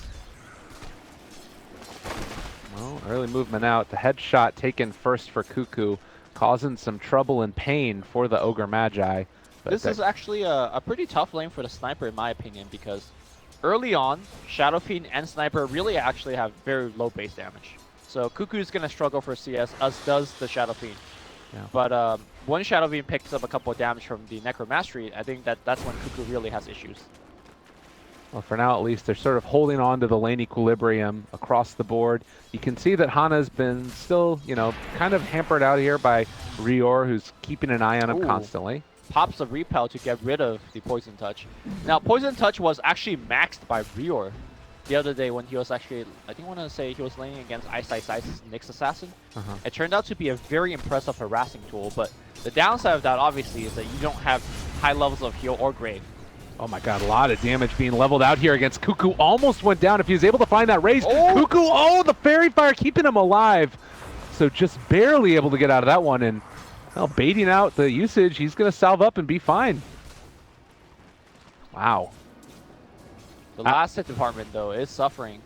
Well, early movement out. The headshot taken first for Cuckoo, causing some trouble and pain for the Ogre Magi.
This is actually a pretty tough lane for the Sniper in my opinion, because early on, Shadow Fiend and Sniper really actually have very low base damage. So Cuckoo's going to struggle for CS, as does the Shadow Fiend.
Yeah.
But when Shadow Fiend picks up a couple of damage from the Necromastery, I think that's when Cuckoo really has issues.
Well, for now at least, they're sort of holding on to the lane equilibrium across the board. You can see that Hana's been still, you know, kind of hampered out here by Rior, who's keeping an eye on him constantly.
Pops a repel to get rid of the Poison Touch. Now, Poison Touch was actually maxed by Rior the other day when he was actually, I think I want to say he was laning against Ice Nyx Assassin. It turned out to be a very impressive harassing tool, but the downside of that obviously is that you don't have high levels of heal or grave.
Oh my god, a lot of damage being leveled out here against Cuckoo. Almost went down if he was able to find that raise. Cuckoo, the Fairy Fire keeping him alive. So just barely able to get out of that one, and well, baiting out the usage, he's going to salve up and be fine. Wow.
The last hit department, though, is suffering.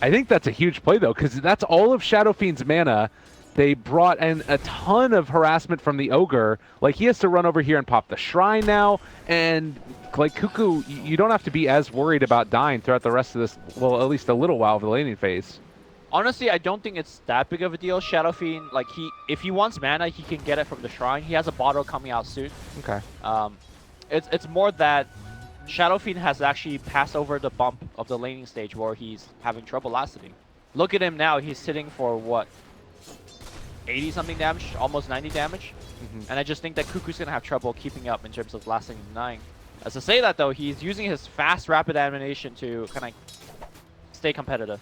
I think that's a huge play, though, because that's all of Shadow Fiend's mana. They brought in a ton of harassment from the Ogre. Like, he has to run over here and pop the Shrine now, and like Cuckoo, you don't have to be as worried about dying throughout the rest of this, well, at least a little while of the laning phase.
Honestly, I don't think it's that big of a deal. Shadow Fiend, like, if he wants mana, he can get it from the Shrine. He has a bottle coming out soon.
Okay.
It's more that Shadow Fiend has actually passed over the bump of the laning stage where he's having trouble lasting. Look at him now. He's sitting for, what, 80-something damage? Almost 90 damage? And I just think that Cuckoo's going to have trouble keeping up in terms of lasting and denying. As to say that, though, he's using his fast, rapid animation to kind of stay competitive.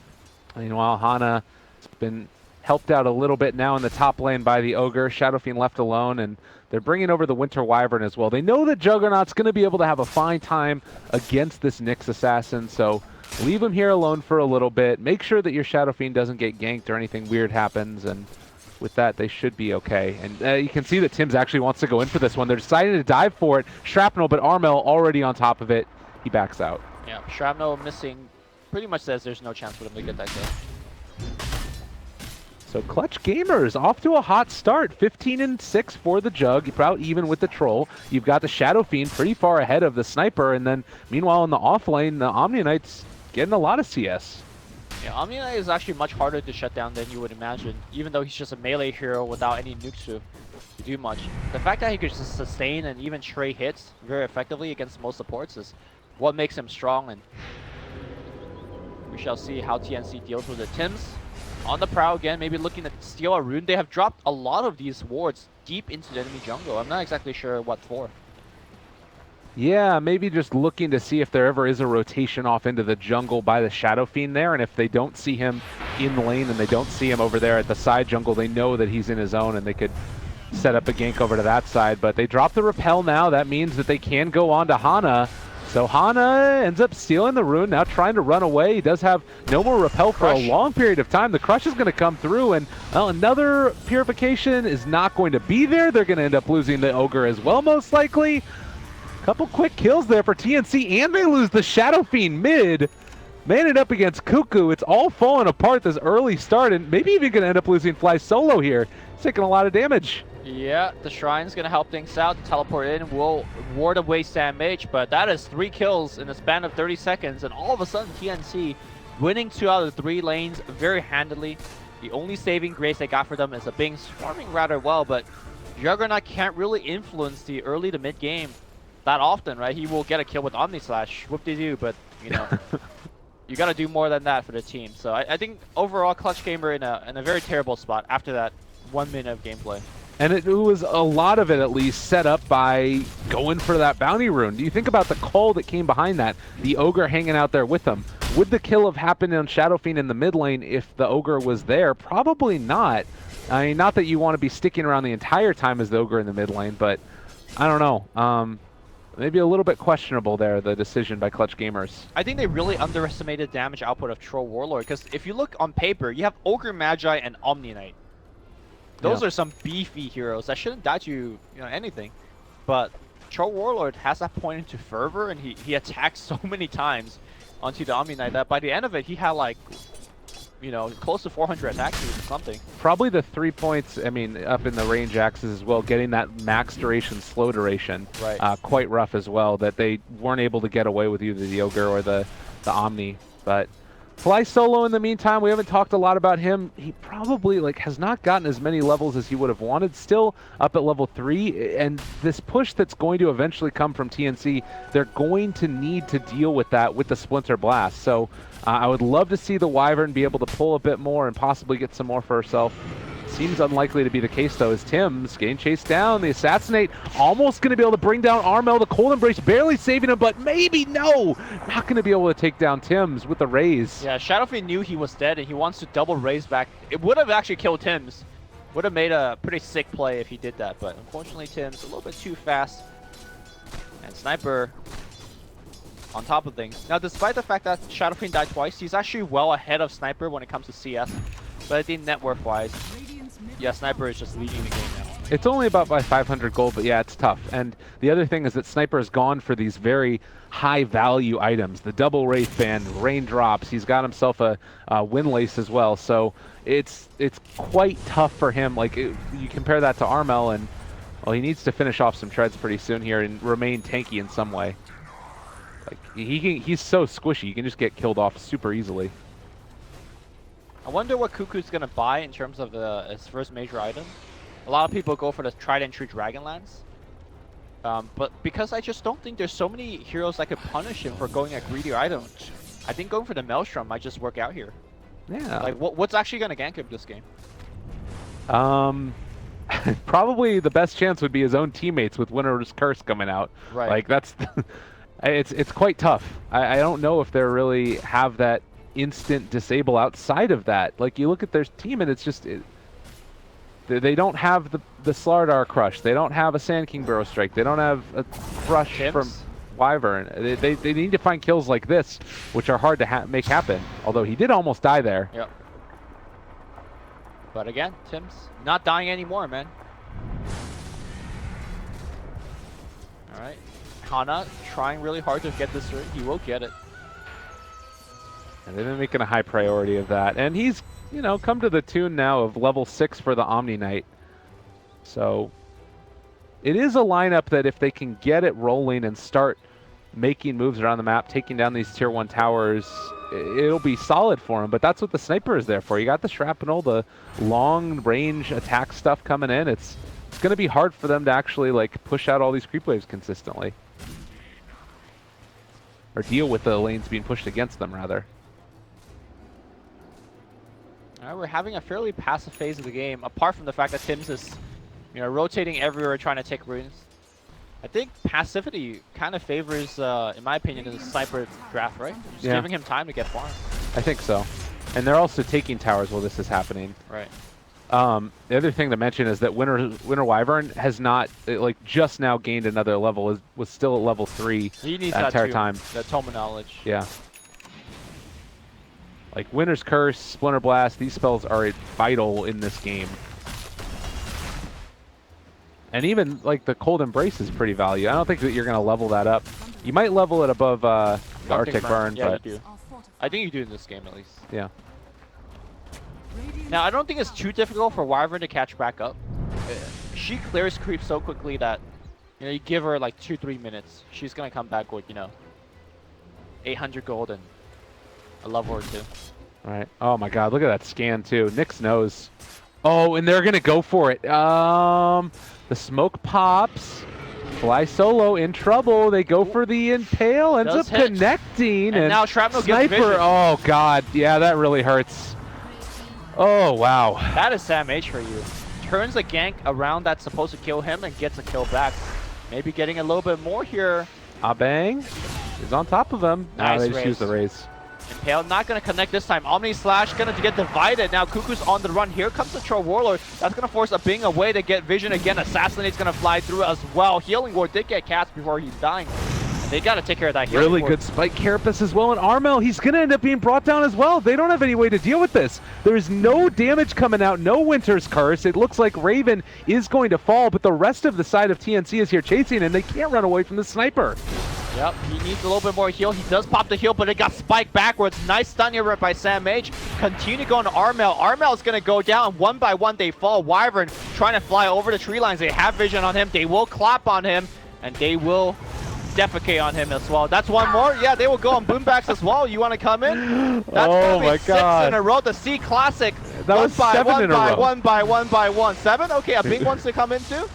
Meanwhile, Hana has been helped out a little bit now in the top lane by the Ogre. Shadow Fiend left alone, and they're bringing over the Winter Wyvern as well. They know that Juggernaut's going to be able to have a fine time against this Nyx Assassin, so leave him here alone for a little bit. Make sure that your Shadow Fiend doesn't get ganked or anything weird happens, and with that, they should be okay. And you can see that Tim's actually wants to go in for this one. They're deciding to dive for it. Shrapnel, but Armel already on top of it. He backs out.
Yeah, Shrapnel missing pretty much says there's no chance for them to get that kill.
So Clutch Gamers off to a hot start. 15-6 for the Jug, about even with the Troll. You've got the Shadow Fiend pretty far ahead of the Sniper, and then meanwhile in the off lane, the Omni Knight's getting a lot of CS.
Yeah, Omni Knight is actually much harder to shut down than you would imagine, even though he's just a melee hero without any nukes to do much. The fact that he could just sustain and even trade hits very effectively against most supports is what makes him strong, and we shall see how TNC deals with it. Tim's on the prowl again, maybe looking to steal a rune. They have dropped a lot of these wards deep into the enemy jungle. I'm not exactly sure what for.
Yeah, maybe just looking to see if there ever is a rotation off into the jungle by the Shadow Fiend there, and if they don't see him in the lane and they don't see him over there at the side jungle, they know that he's in his own and they could set up a gank over to that side. But they drop the repel now. That means that they can go on to Hana. So Hana ends up stealing the rune, now trying to run away. He does have no more repel for a long period of time. The crush is going to come through, and well, another purification is not going to be there. They're going to end up losing the Ogre as well, most likely. Couple quick kills there for TNC, and they lose the Shadow Fiend mid. Man it up against Cuckoo. It's all falling apart this early start, and maybe even going to end up losing Fly solo here. He's taking a lot of damage.
Yeah, the Shrine's going to help things out. The teleport in will ward away Sam H, but that is 3 kills in a span of 30 seconds, and all of a sudden TNC winning 2 out of the 3 lanes very handily. The only saving grace they got for them is a Bing swarming rather well, but Juggernaut can't really influence the early to mid game that often, right? He will get a kill with Omni Slash, whoop-de-doo, but, you know, you got to do more than that for the team. So I think overall Clutch Gamer in a very terrible spot after that 1 minute of gameplay.
And it was a lot of it, at least, set up by going for that bounty rune. Do you think about the call that came behind that? The Ogre hanging out there with them. Would the kill have happened on Shadow Fiend in the mid lane if the Ogre was there? Probably not. I mean, not that you want to be sticking around the entire time as the Ogre in the mid lane, but I don't know. Maybe a little bit questionable there, the decision by Clutch Gamers.
I think they really underestimated damage output of Troll Warlord, because if you look on paper, you have Ogre Magi and Omni Knight. Those are some beefy heroes that shouldn't die to you know, anything. But Troll Warlord has that point into Fervor, and he attacks so many times onto the Omni Knight that by the end of it, he had like you know, close to 400 attack speed or something.
Probably the 3 points, I mean, up in the range axes as well, getting that max duration, slow duration,
Right.
quite rough as well, that they weren't able to get away with either the Ogre or the Omni. But Fly Solo in the meantime, we haven't talked a lot about him. He probably like has not gotten as many levels as he would have wanted. Still up at level 3, and this push that's going to eventually come from TNC, they're going to need to deal with that with the Splinter Blast. So I would love to see the Wyvern be able to pull a bit more and possibly get some more for herself. Seems unlikely to be the case, though, as Tim's getting chased down. The Assassinate almost going to be able to bring down Armel. The Cold Embrace barely saving him, but maybe no. Not going to be able to take down Tim's with the raise.
Yeah, Shadowfiend knew he was dead, and he wants to double raise back. It would have actually killed Tim's. Would have made a pretty sick play if he did that, but unfortunately Tim's a little bit too fast. And Sniper on top of things. Now, despite the fact that Shadowfiend died twice, he's actually well ahead of Sniper when it comes to CS. But I think net worth-wise, yeah, Sniper is just leading the game now.
It's only about by 500 gold, but yeah, it's tough. And the other thing is that Sniper has gone for these very high-value items. The double Wraith Band, Raindrops. He's got himself a Windlace as well. So it's quite tough for him. Like, you compare that to Armel, and, well, he needs to finish off some treads pretty soon here and remain tanky in some way. Like, he's so squishy. You can just get killed off super easily.
I wonder what Cuckoo's gonna buy in terms of his first major item. A lot of people go for the tried and true Dragonlance. But because I just don't think there's so many heroes that could punish him for going a greedier item, I think going for the Maelstrom might just work out here.
Yeah.
Like, what's actually gonna gank him this game?
Probably the best chance would be his own teammates with Winter's Curse coming out.
Right.
Like, that's... it's quite tough. I don't know if they really have that instant disable outside of that. Like, you look at their team and it's just... They don't have the Slardar Crush. They don't have a Sand King Burrow Strike. They don't have a Crush from Wyvern. They need to find kills like this, which are hard to make happen. Although he did almost die there.
Yep. But again, Tim's not dying anymore, man. Alright. Hana trying really hard to get this through. He will get it.
And they've been making a high priority of that. And he's, you know, come to the tune now of level 6 for the Omni Knight. So it is a lineup that if they can get it rolling and start making moves around the map, taking down these tier 1 towers, it'll be solid for him. But that's what the Sniper is there for. You got the Shrapnel, the long range attack stuff coming in. It's going to be hard for them to actually like push out all these creep waves consistently. Or deal with the lanes being pushed against them, rather.
We're having a fairly passive phase of the game, apart from the fact that Tim's is, you know, rotating everywhere trying to take runes. I think passivity kind of favors, in my opinion, the Sniper draft, right? Just giving him time to get farm.
I think so. And they're also taking towers while this is happening.
Right.
The other thing to mention is that Winter Wyvern has not, like, just now gained another level, was still at level 3
He needs
that entire time.
That Tome of Knowledge.
Yeah. Like, Winter's Curse, Splinter Blast, these spells are vital in this game. And even, like, the Cold Embrace is pretty valuable. I don't think that you're going to level that up. You might level it above the Arctic Burn,
yeah,
but...
you do. I think you do in this game, at least.
Yeah.
Now, I don't think it's too difficult for Wyvern to catch back up. She clears creep so quickly that, you know, you give her, like, 2-3 minutes. She's going to come back with, you know, 800 gold and a level or 2.
All right. Oh my God! Look at that scan too. Nyx knows. Oh, and they're gonna go for it. The smoke pops. Fly Solo in trouble. They go for the impale. Ends up connecting.
And now Shrapnel
Sniper.
gets vision.
Oh God! Yeah, that really hurts. Oh wow.
That is Sam H for you. Turns a gank around that's supposed to kill him and gets a kill back. Maybe getting a little bit more here.
Abang is on top of him.
Nice
they just use the raise.
Impale not going to connect this time. Omni Slash going to get divided. Now Cuckoo's on the run. Here comes the Troll Warlord. That's going to force a Bing away to get vision again. Assassinate's going to fly through as well. Healing Ward did get cast before he's dying. And they got to take care of that healing
Really
ward.
good Spike Carapace as well. And Armel, he's going to end up being brought down as well. They don't have any way to deal with this. There is no damage coming out. No Winter's Curse. It looks like Raven is going to fall. But the rest of the side of TNC is here chasing. And they can't run away from the Sniper.
Yep, he needs a little bit more heal. He does pop the heal, but it got spiked backwards. Nice stun here by Sam H. Continue going to Armel. Armel's going to go down. One by one, they fall. Wyvern trying to fly over the tree lines. They have vision on him. They will clap on him, and they will defecate on him as well. That's one more. Yeah, they will go on boombacks as well. You want to come in? That's
oh my God.
6 in a row. The C Classic.
That was 7 in a row.
One by one. 7? Okay, a big wants to come in too.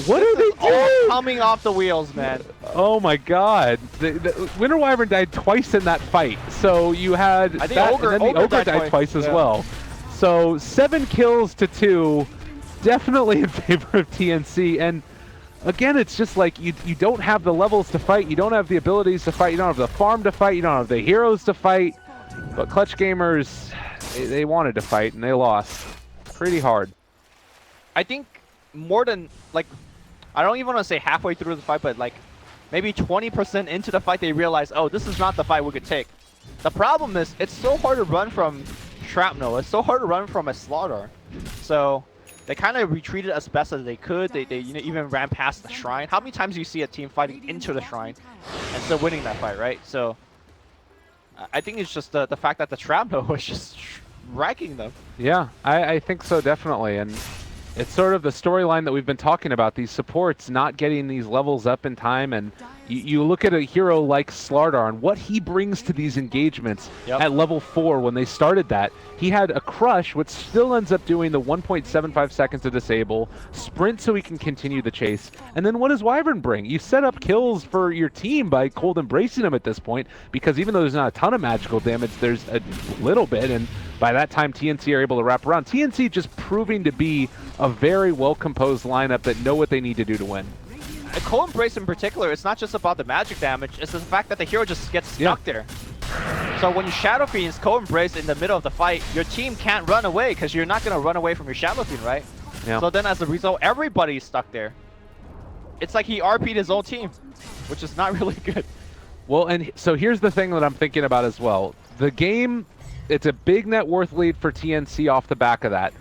What are they doing?
Coming off the wheels, man.
Oh my God! The Winter Wyvern died twice in that fight. So you had
I think
that,
Ogre,
and then the
Ogre
Ogre died twice as
yeah.
well. So 7 kills to 2, definitely in favor of TNC. And again, it's just like you don't have the levels to fight, you don't have the abilities to fight, you don't have the farm to fight, you don't have the heroes to fight. But Clutch Gamers, they wanted to fight and they lost pretty hard.
I think more than like. I don't even want to say halfway through the fight, but like maybe 20% into the fight, they realize, oh, this is not the fight we could take. The problem is, it's so hard to run from Shrapnel. It's so hard to run from a Slaughter. So they kind of retreated as best as they could. They even ran past the shrine. How many times do you see a team fighting into the shrine and still winning that fight, right? So I think it's just the fact that the Shrapnel was just wrecking them.
Yeah, I think so, definitely. And it's sort of the storyline that we've been talking about, these supports not getting these levels up in time. And you look at a hero like Slardar and what he brings to these engagements at level 4 when they started that. He had a crush, which still ends up doing the 1.75 seconds to disable, sprint so he can continue the chase. And then what does Wyvern bring? You set up kills for your team by cold embracing him at this point, because even though there's not a ton of magical damage, there's a little bit. And by that time, TNC are able to wrap around. TNC just proving to be a very well-composed lineup that know what they need to do to win.
The Cold Embrace in particular, it's not just about the magic damage, it's the fact that the hero just gets stuck there. So when you Shadow Fiend's Cold Embrace in the middle of the fight, your team can't run away because you're not going to run away from your Shadow Fiend, right?
Yeah.
So then as a result, everybody's stuck there. It's like he RP'd his own team, which is not really good.
Well, and so here's the thing that I'm thinking about as well. The game, it's a big net worth lead for TNC off the back of that.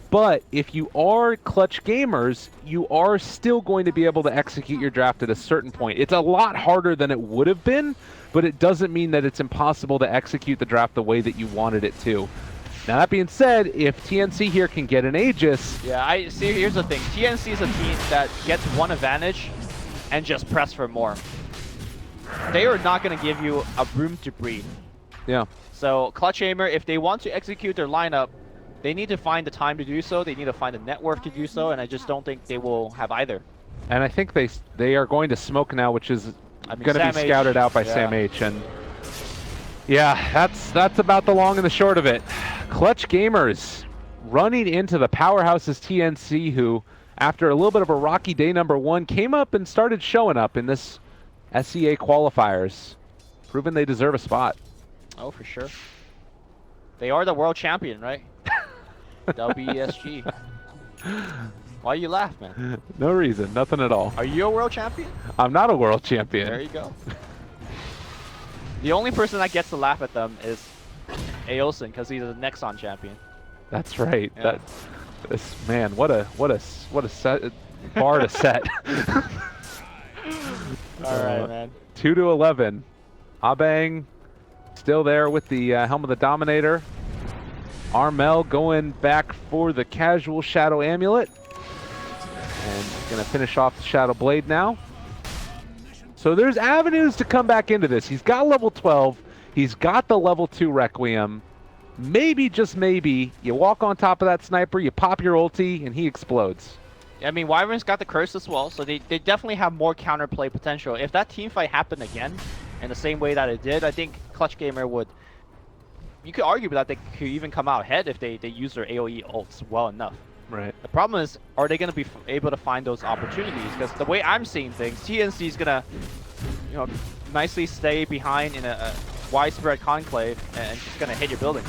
But if you are Clutch Gamers, you are still going to be able to execute your draft at a certain point. It's a lot harder than it would have been, but it doesn't mean that it's impossible to execute the draft the way that you wanted it to. Now, that being said, if TNC here can get an Aegis...
Yeah, I see. Here's the thing. TNC is a team that gets one advantage and just press for more. They are not going to give you a room to breathe.
Yeah.
So, Clutch Gamer, if they want to execute their lineup, they need to find the time to do so. They need to find the network to do so, and I just don't think they will have either.
And I think they are going to smoke now, which is going to be scouted out by Sam H. And yeah, that's about the long and the short of it. Clutch Gamers running into the powerhouses TNC, who, after a little bit of a rocky day number 1, came up and started showing up in this SEA qualifiers, proving they deserve a spot.
Oh, for sure. They are the world champion, right? WESG. Why you laugh, man?
No reason, nothing at all.
Are you a world champion?
I'm not a world champion.
There you go. The only person that gets to laugh at them is Aosin, because he's a Nexon champion.
That's right.
Yeah.
Man, what a set bar to set.
All right, man.
2-11. Abang still there with the Helm of the Dominator. Armel going back for the casual Shadow Amulet. And going to finish off the Shadow Blade now. So there's avenues to come back into this. He's got level 12. He's got the level 2 Requiem. Maybe, just maybe, you walk on top of that sniper, you pop your ulti, and he explodes.
I mean, Wyvern's got the curse as well, so they definitely have more counterplay potential. If that team fight happened again, in the same way that it did, I think Clutch Gamer would... You could argue that they could even come out ahead if they use their AoE ults well enough.
Right.
The problem is, are they going to be able to find those opportunities? Because the way I'm seeing things, TNC is going to, nicely stay behind in a widespread conclave and just going to hit your buildings.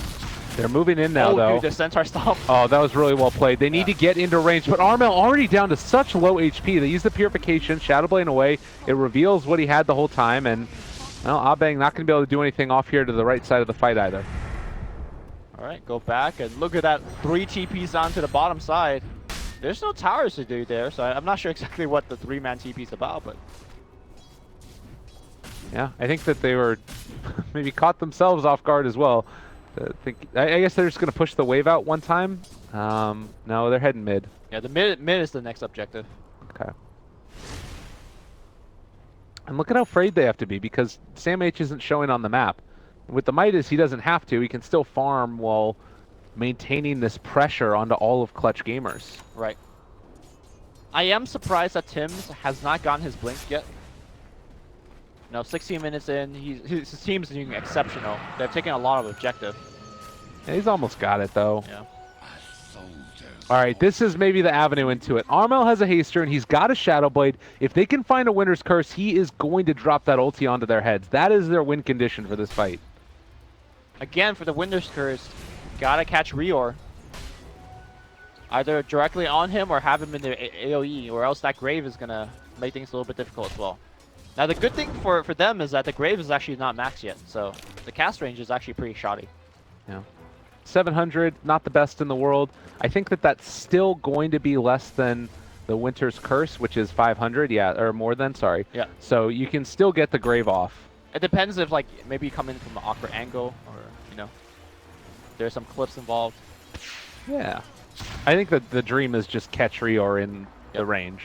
They're moving in now, though.
Dude, the Centaur Stomp.
Oh, that was really well played. They need to get into range, but Armel already down to such low HP. They use the Purification, Shadow Blade away. It reveals what he had the whole time, and well, Abang not going to be able to do anything off here to the right side of the fight either.
All right, go back, and look at that. 3 TPs down to the bottom side. There's no towers to do there, so I'm not sure exactly what the 3-man TP is about, but...
Yeah, I think that they were maybe caught themselves off guard as well. I guess they're just going to push the wave out one time. No, they're heading mid.
Yeah, the mid is the next objective.
Okay. And look at how afraid they have to be because Sam H isn't showing on the map. With the Midas, he doesn't have to. He can still farm while maintaining this pressure onto all of Clutch Gamers.
Right. I am surprised that Tim's has not gotten his blink yet. No, 16 minutes in, his team's doing exceptional. They've taken a lot of objective.
Yeah, he's almost got it though.
Yeah.
All right, this is maybe the avenue into it. Armel has a haster and he's got a Shadow Blade. If they can find a Winter's Curse, he is going to drop that ulti onto their heads. That is their win condition for this fight.
Again, for the Winter's Curse, gotta catch Rior. Either directly on him or have him in the AoE, or else that Grave is gonna make things a little bit difficult as well. Now the good thing for them is that the Grave is actually not maxed yet, so the cast range is actually pretty shoddy.
Yeah. 700, not the best in the world. I think that that's still going to be less than the Winter's Curse, which is 500, yeah, or more than, sorry.
Yeah.
So you can still get the Grave off.
It depends if, like, maybe you come in from an awkward angle, or, you know, there's some clips involved.
Yeah. I think that the dream is just catch Rior in the range,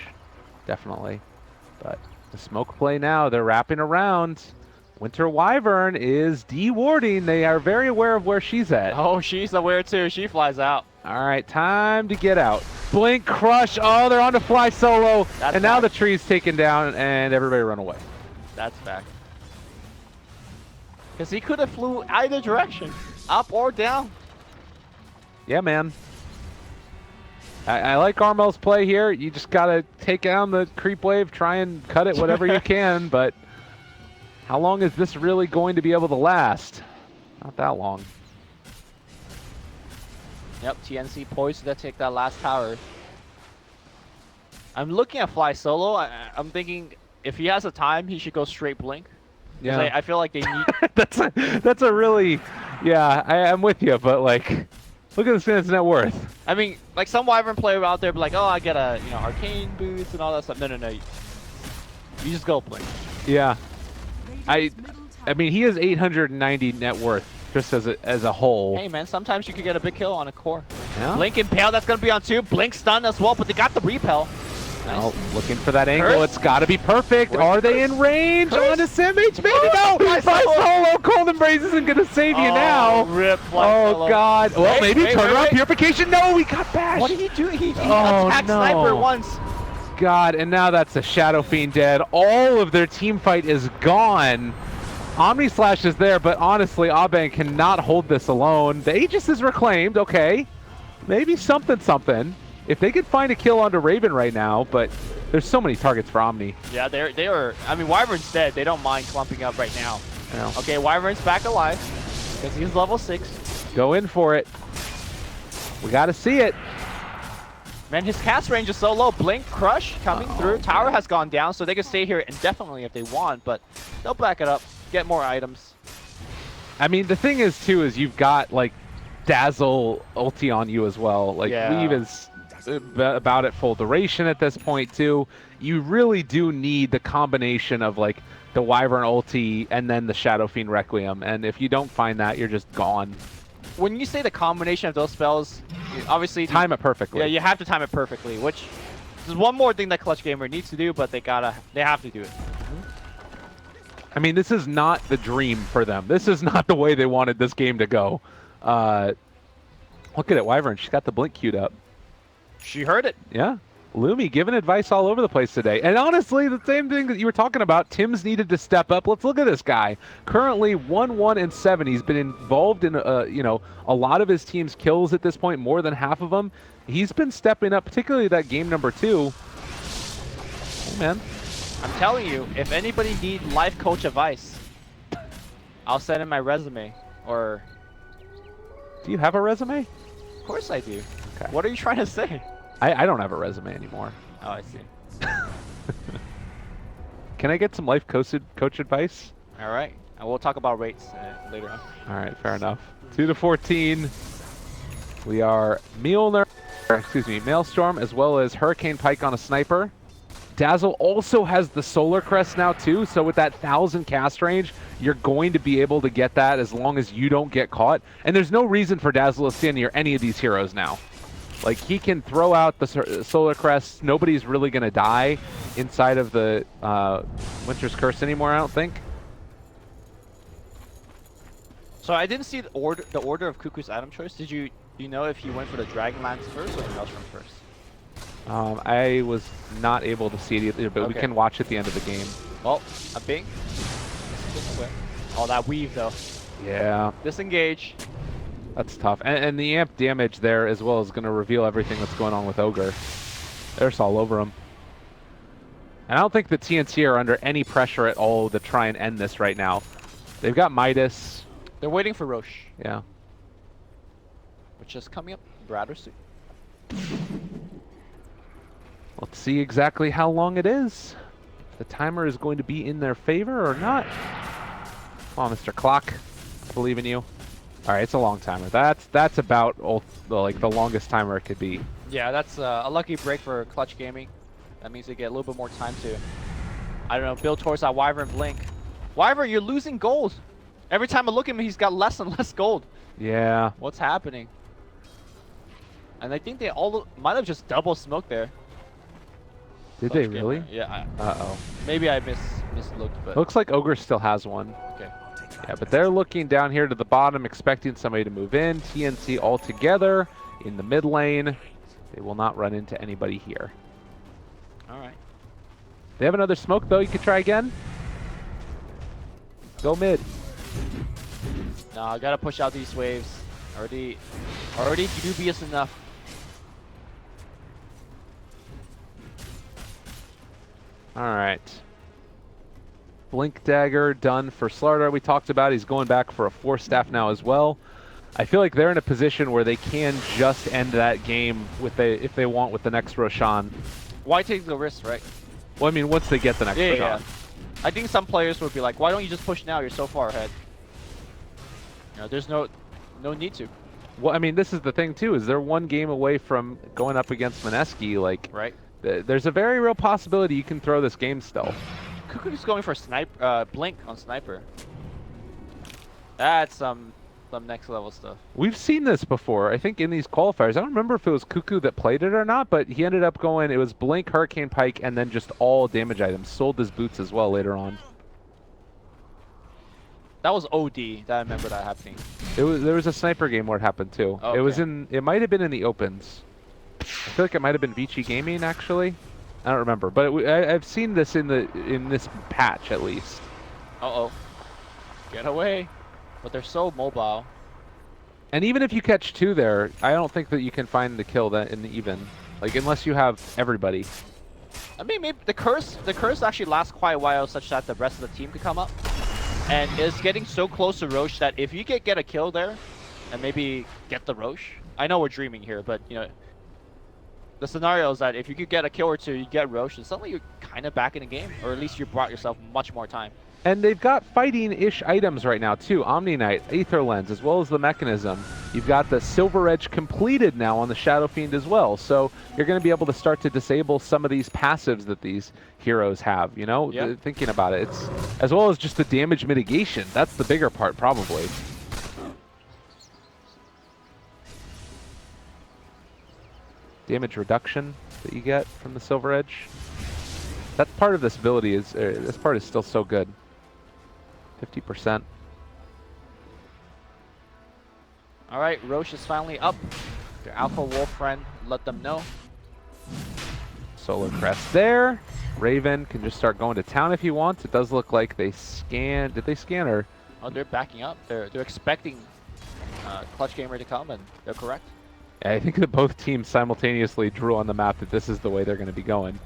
definitely. But the smoke play now, they're wrapping around. Winter Wyvern is de-warding. They are very aware of where she's at.
Oh, she's aware too. She flies out.
All right, time to get out. Blink, crush. Oh, they're on to fly solo.
That's
and now
back.
the tree's taken down and everybody run away.
That's back. Because he could have flew either direction, up or down.
Yeah, man. I like Armel's play here. You just got to take down the creep wave, try and cut it whatever you can, but how long is this really going to be able to last? Not that long.
Yep, TNC poised to take that last tower. I'm looking at Fly Solo. I'm thinking if he has the time, he should go straight Blink.
Yeah.
I feel like they need...
that's a really... Yeah, I'm with you, but like... Look at this man's net worth.
I mean, like some Wyvern player out there be like, oh, I get a, you know, arcane boost and all that stuff. No. You just go Blink.
Yeah. I mean, he has 890 net worth just as a whole.
Hey, man, sometimes you could get a big kill on a core.
Yeah.
Blink Impale, that's going to be on 2. Blink Stun as well, but they got the Repel. Nice.
Oh, looking for that angle.
Curse?
It's got to be perfect.
Where's
Are
the
they
curse?
in range?
Curse?
On to Simage, maybe no. Fly Solo. Cold Embrace isn't going to save you now.
Rip Fly Solo.
God. Well, maybe
wait,
turn around
wait.
Purification. No, we got bashed.
What did he do? He
Oh,
attacked
no.
Sniper once.
God, and now that's a Shadow Fiend dead. All of their team fight is gone. Omni Slash is there, but honestly, Aubang cannot hold this alone. The Aegis is reclaimed. Okay, maybe something. If they could find a kill onto Raven right now, but there's so many targets for Omni.
Yeah, they are. I mean, Wyvern's dead. They don't mind clumping up right now.
No.
Okay, Wyvern's back alive because he's level 6.
Go in for it. We got to see it.
Man, his cast range is so low. Blink, Crush coming through. Tower has gone down, so they can stay here indefinitely if they want, but they'll back it up, get more items.
I mean, the thing is, too, is you've got, like, Dazzle ulti on you as well. Like,
Yeah.
Weave is about at full duration at this point, too. You really do need the combination of, like, the Wyvern ulti and then the Shadow Fiend Requiem, and if you don't find that, you're just gone.
When you say the combination of those spells, obviously...
Time it perfectly.
Yeah, you have to time it perfectly, which is one more thing that Clutch Gamer needs to do, but they have to do it.
I mean, this is not the dream for them. This is not the way they wanted this game to go. Look at it, Wyvern. She's got the blink queued up.
She heard it.
Yeah. Lumi giving advice all over the place today. And honestly, the same thing that you were talking about, Tim's needed to step up. Let's look at this guy. Currently 1-1-7. He's been involved in a lot of his team's kills at this point, more than half of them. He's been stepping up, particularly that game number 2. Hey, man.
I'm telling you, if anybody need life coach advice, I'll send in my resume. Or...
Do you have a resume?
Of course I do.
Okay.
What are you trying to say?
I don't have a resume anymore.
Oh, I see.
Can I get some life coach advice?
All right. And we'll talk about rates later on.
All right, fair enough. 2-14. We are Maelstrom as well as Hurricane Pike on a sniper. Dazzle also has the Solar Crest now too, so with that 1,000 cast range, you're going to be able to get that as long as you don't get caught. And there's no reason for Dazzle to stand near any of these heroes now. Like, he can throw out the Solar Crest. Nobody's really going to die inside of the Winter's Curse anymore, I don't think.
So I didn't see the order of Cuckoo's item choice. Do you know if he went for the Dragonlance first or the Maelstrom first?
I was not able to see it either, but we can watch at the end of the game.
Well, a bing. Oh, that weave though.
Yeah.
Disengage.
That's tough. And the amp damage there as well is going to reveal everything that's going on with Ogre. There's all over him. And I don't think the TNT are under any pressure at all to try and end this right now. They've got Midas.
They're waiting for Roche.
Yeah.
Which is coming up rather soon.
Let's see exactly how long it is. The timer is going to be in their favor or not. Come on, Mr. Clock. I believe in you. All right, it's a long timer. That's about like the longest timer it could be.
Yeah, that's a lucky break for Clutch Gaming. That means they get a little bit more time to, I don't know, build towards that Wyvern Blink. Wyvern, you're losing gold. Every time I look at him, he's got less and less gold.
Yeah.
What's happening? And I think they all might have just double smoked there.
Did
Clutch
they really?
Gamer. Yeah.
Uh-oh.
Maybe I mislooked, but
Looks like Ogre still has one.
okay.
Yeah, but they're looking down here to the bottom, expecting somebody to move in. TNC all together in the mid lane. They will not run into anybody here.
All right.
They have another smoke, though. You could try again. Go mid.
No, I gotta push out these waves. Already dubious enough.
All right. Blink Dagger done for Slardar. We talked about he's going back for a 4-staff now as well. I feel like they're in a position where they can just end that game with if they want with the next Roshan.
Why take the risk, right?
Well, I mean, once they get the next Roshan.
Yeah. I think some players would be like, why don't you just push now? You're so far ahead. You know, there's no need to.
Well, I mean, this is the thing too, is they're one game away from going up against Mineski. Like,
right.
There's a very real possibility you can throw this game still.
Cuckoo's going for blink on sniper. That's some next level stuff.
We've seen this before, I think, in these qualifiers. I don't remember if it was Cuckoo that played it or not, but he ended up going, it was Blink, Hurricane Pike, and then just all damage items. Sold his boots as well later on.
That was OD that I remember that happening.
There was a sniper game where it happened too.
Okay.
It might have been in the opens. I feel like it might have been Vici Gaming actually. I don't remember, but I've seen this in this patch at least.
Uh-oh. Get away. But they're so mobile.
And even if you catch two there, I don't think that you can find the kill that in the even. Like, unless you have everybody.
I mean, maybe the curse actually lasts quite a while such that the rest of the team could come up. And it's getting so close to Roche that if you get a kill there and maybe get the Roche. I know we're dreaming here, but you know, the scenario is that if you could get a kill or two, you get Roche, and suddenly you're kind of back in the game, or at least you brought yourself much more time.
And they've got fighting-ish items right now too. Omni Knight, Aether Lens, as well as the Mechanism. You've got the Silver Edge completed now on the Shadow Fiend as well. So you're going to be able to start to disable some of these passives that these heroes have, you know?
Yep.
Thinking about it. It's as well as just the damage mitigation. That's the bigger part, probably. Damage reduction that you get from the Silver Edge. That part of this ability is, this part is still so good. 50%.
All right, Roche is finally up. Their Alpha Wolf friend let them know.
Solar Crest there. Raven can just start going to town if he wants. It does look like they scanned. Did they scan her?
Oh, they're backing up. They're expecting Clutch Gamer to come, and they're correct.
Yeah, I think that both teams simultaneously drew on the map that this is the way they're going to be going.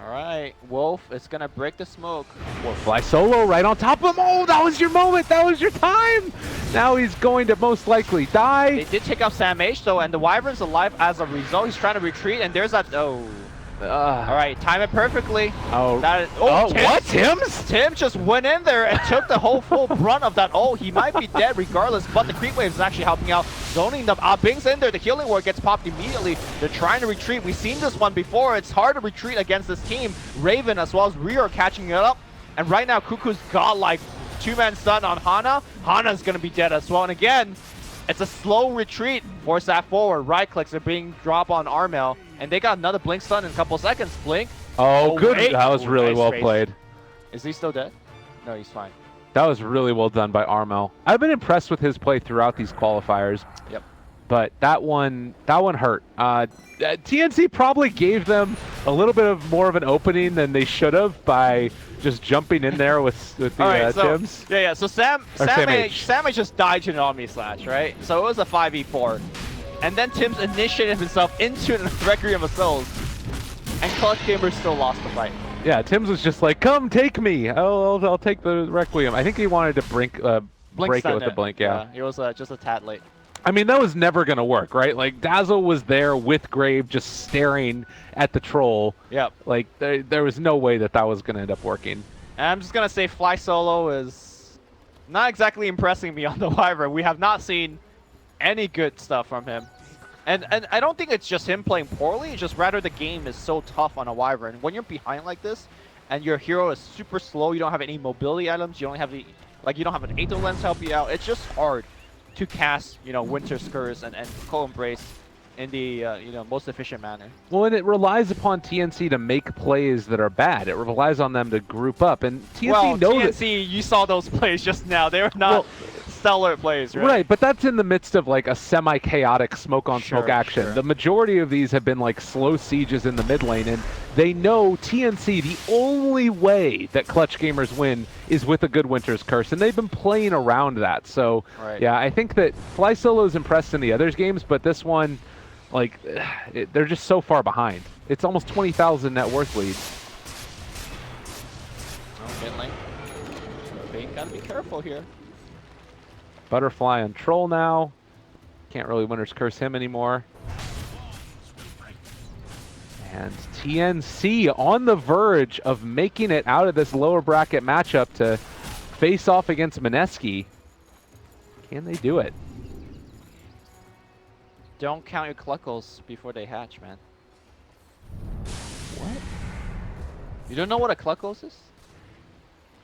All right, Wolf is going to break the smoke.
Wolf fly solo right on top of him. Oh, that was your moment. That was your time. Now he's going to most likely die.
They did take out Sam H, though, and the Wyvern's alive as a result. He's trying to retreat, and there's that... Oh. All right, time it perfectly.
Oh,
what?
Tim's?
Tim just went in there and took the whole full brunt of that. Oh, he might be dead regardless, but the creep wave is actually helping out. zoning them. Bing's in there. The healing ward gets popped immediately. They're trying to retreat. We've seen this one before. It's hard to retreat against this team. Raven as well as Rhea are catching it up. And right now, Cuckoo's got like 2-man stun on Hana. Hana's going to be dead as well. And again, it's a slow retreat. Force that forward. Right clicks are being dropped on Armel. And they got another Blink stun in a couple seconds. Blink.
Oh, good.
Wait.
That was really
Nice
well
race.
played.
Is he still dead? No, he's fine.
That was really well done by Armel. I've been impressed with his play throughout these qualifiers.
Yep.
But that one hurt. TNC probably gave them a little bit of more of an opening than they should have by just jumping in there with the Tims.
Yeah. So Sam
H
just died to an Omni Slash, right? So it was a 5v4. And then Tim's initiated himself into the Requiem of Souls. And Clutch Gamer still lost the fight.
Yeah, Tim's was just like, come take me. I'll take the Requiem. I think he wanted to break it with the blink, yeah.
It was just a tad late.
I mean, that was never going to work, right? Like, Dazzle was there with Grave just staring at the troll.
Yep.
Like, there was no way that was going to end up working.
And I'm just going to say Fly Solo is not exactly impressing me on the Wyvern. We have not seen any good stuff from him. And I don't think it's just him playing poorly. It's just rather the game is so tough on a Wyvern. When you're behind like this, and your hero is super slow, you don't have any mobility items, you don't have you don't have an Aether Lens to help you out. It's just hard to cast, Winter's Curse and Co-Embrace in the most efficient manner.
Well, and it relies upon TNC to make plays that are bad. It relies on them to group up, and TNC knows
TNC, you saw those plays just now. They were not stellar plays, right?
Right, but that's in the midst of like a semi-chaotic smoke-on-smoke action.
Sure.
The majority of these have been like slow sieges in the mid lane, and they know TNC, the only way that Clutch Gamers win is with a good Winter's Curse, and they've been playing around that. So, yeah, I think that Fly Solo is impressed in the others games, but this one, like, they're just so far behind. It's almost 20,000 net worth lead.
Okay, gotta be careful here.
Butterfly on Troll now. Can't really Winter's Curse him anymore. And TNC on the verge of making it out of this lower bracket matchup to face off against Mineski. Can they do it?
Don't count your Cluckles before they hatch, man.
What?
You don't know what a Cluckles is?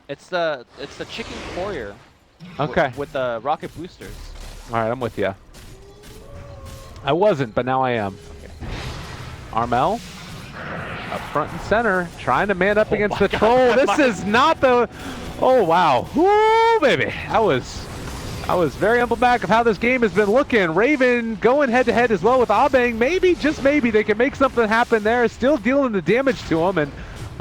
It's the chicken courier.
Okay.
With the rocket boosters.
All right, I'm with you. I wasn't, but now I am.
Okay.
Armel up front and center, trying to man up against the troll. This is not the. Oh wow! Woo, baby! I was very emblematic of how this game has been looking. Raven going head to head as well with Abeng. Maybe, just maybe, they can make something happen there. Still dealing the damage to him and.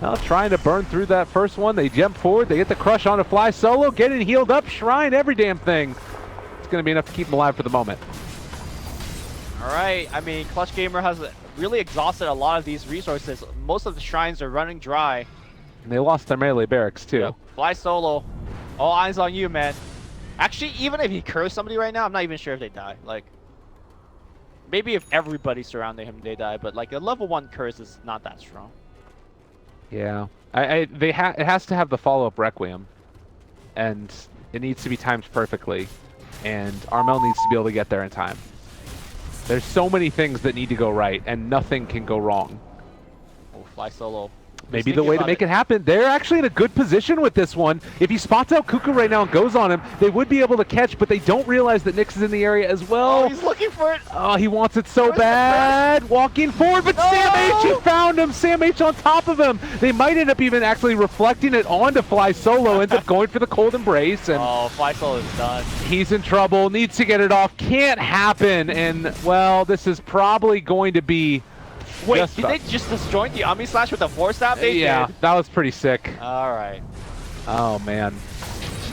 Well, trying to burn through that first one. They jump forward. They get the crush on a Fly Solo. Getting healed up. Shrine, every damn thing. It's going to be enough to keep him alive for the moment.
All right. I mean, Clutch Gamer has really exhausted a lot of these resources. Most of the shrines are running dry.
And they lost their melee barracks, too.
Yep. Fly Solo. All eyes on you, man. Actually, even if he cursed somebody right now, I'm not even sure if they die. Like, maybe if everybody surrounding him, they die. But, like, a level 1 curse is not that strong.
Yeah, it has to have the follow-up Requiem, and it needs to be timed perfectly, and Armel needs to be able to get there in time. There's so many things that need to go right, and nothing can go wrong.
Oh, Fly Solo.
Maybe the way to make it happen. They're actually in a good position with this one. If he spots out Cuckoo right now and goes on him, they would be able to catch, but they don't realize that Nyx is in the area as well.
Oh, he's looking for it.
Oh, he wants it so bad. Walking forward, but Sam H, he found him. Sam H on top of him. They might end up even actually reflecting it onto Fly Solo. Ends up going for the Cold Embrace. And
oh, Fly Solo is done.
He's in trouble. Needs to get it off. Can't happen. And, well, this is probably going to be...
Wait, did they just disjoint the Omni Slash with the Force Staff? They did.
That was pretty sick.
All right.
Oh, man.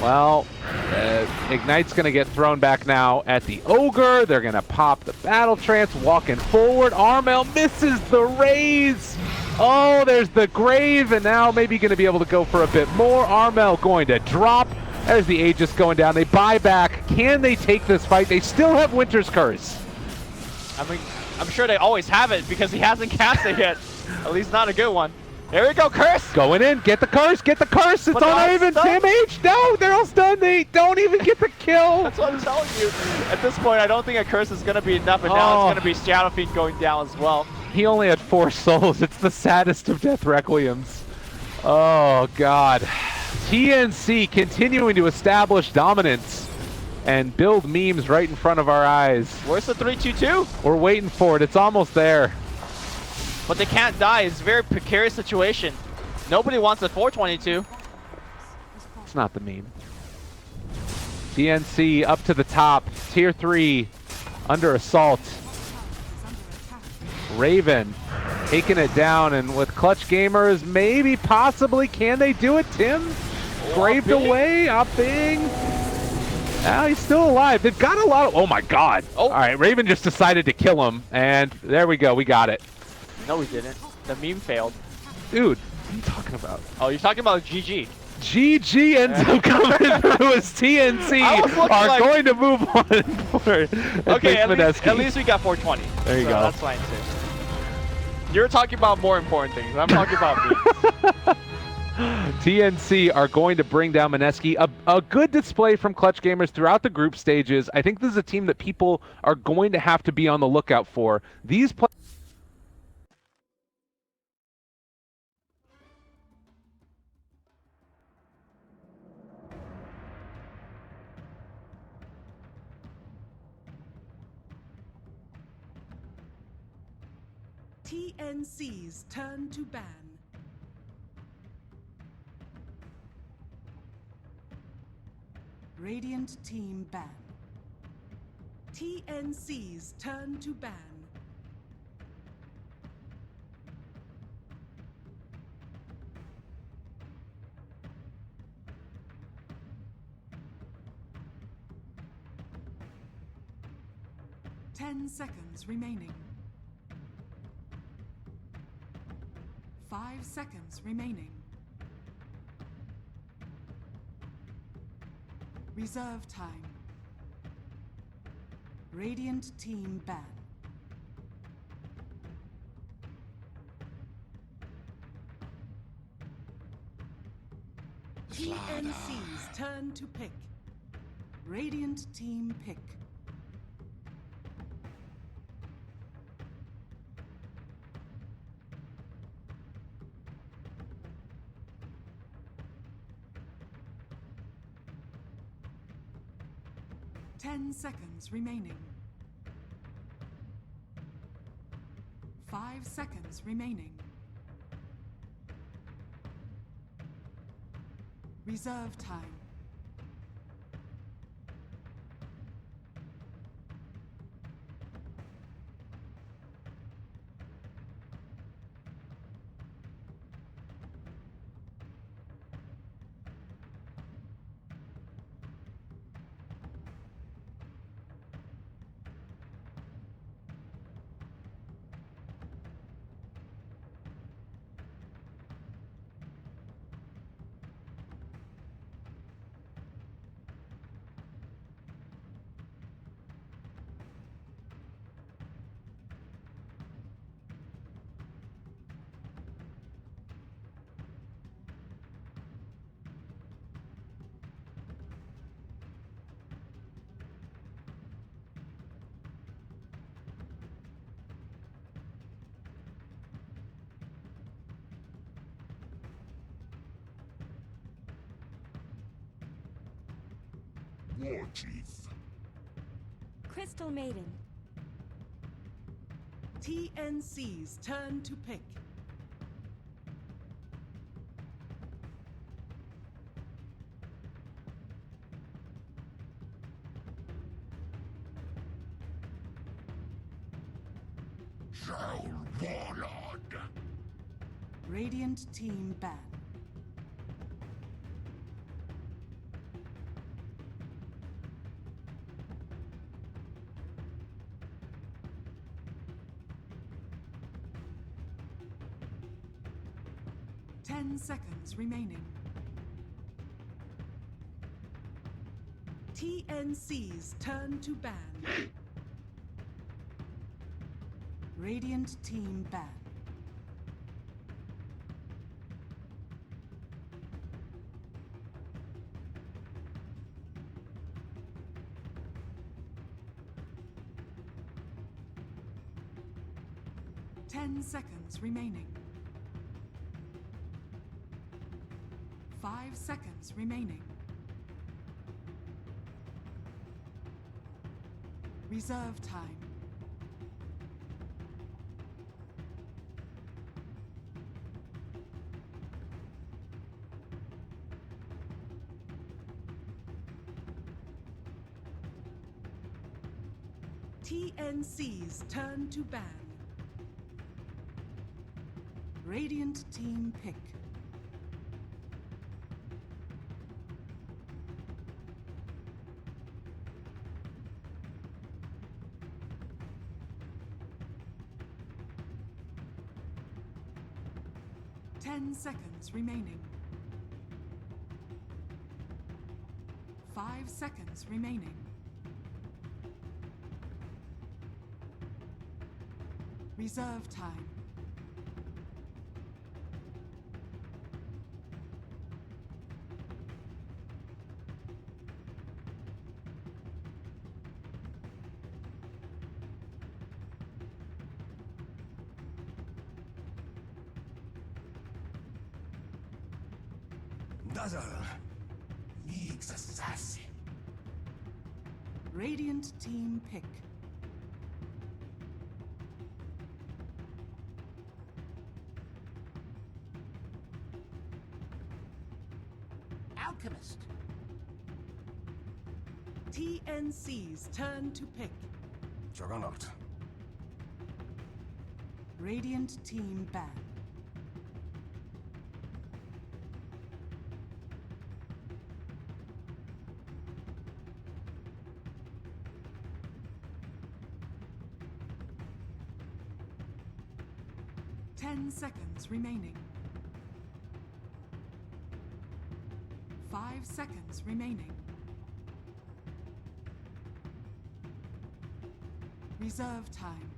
Well, Ignite's going to get thrown back now at the Ogre. They're going to pop the Battle Trance, walking forward. Armel misses the raise. Oh, there's the Grave, and now maybe going to be able to go for a bit more. Armel going to drop. There's the Aegis going down. They buy back. Can they take this fight? They still have Winter's Curse.
I mean, I'm sure they always have it because he hasn't cast it yet. At least not a good one. Here we go, curse!
Going in, get the curse, get the curse. It's
But
on
they're all
even.
stunned.
Tim H. No, they're all stunned. They don't even get the kill.
That's what I'm telling you. At this point, I don't think a curse is going to be enough, and now it's going to be Shadow Fiend going down as well.
He only had 4 souls. It's the saddest of death requiems. Oh, God. TNC continuing to establish dominance and build memes right in front of our eyes.
Where's the 3-2-2?
We're waiting for it. It's almost there.
But they can't die. It's a very precarious situation. Nobody wants a 422.
It's not the meme. TNC up to the top. Tier 3 under assault. Raven taking it down, and with Clutch Gamers, maybe, possibly, can they do it? Tim graved away. Upping. Now he's still alive. They've got a lot of. Oh my God.
Oh.
All right, Raven just decided to kill him, and there we go. We got it.
No, we didn't. The meme failed.
Dude, what are you talking about?
Oh, you're talking about GG.
GG ends up coming through as TNC are
like...
going to move on for
okay, at least we got 420.
There you go.
That's fine too. You're talking about more important things. I'm talking about me.
TNC are going to bring down Mineski. A good display from Clutch Gamers throughout the group stages. I think this is a team that people are going to have to be on the lookout for. These players.
TNC's turn to ban. Radiant team ban. TNC's turn to ban. Ten seconds remaining. 5 seconds remaining. Reserve time. Radiant team ban. TNC's turn to pick. Radiant team pick. Ten seconds remaining. 5 seconds remaining. Reserve time.
War Chief.
Crystal Maiden.
TNC's turn to pick.
Shaul Warlord.
Radiant team ban. Ten seconds remaining. TNC's turn to ban. Radiant team ban. 10 seconds remaining. 5 seconds remaining. Reserve time. TNC's turn to ban. Radiant team pick. Ten seconds remaining. 5 seconds remaining. Reserve time.
Dazzle needs assassin.
Radiant team pick.
Alchemist.
TNC's turn to pick.
Juggernaut.
Radiant team ban. Ten seconds remaining. 5 seconds remaining. Reserve time.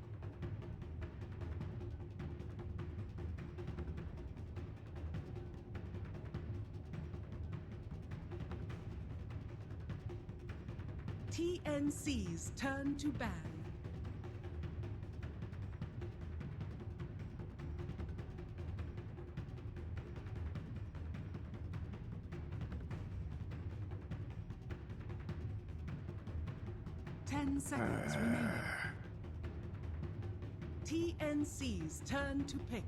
TNC's turn to ban. Ten seconds remaining. TNC's turn to pick.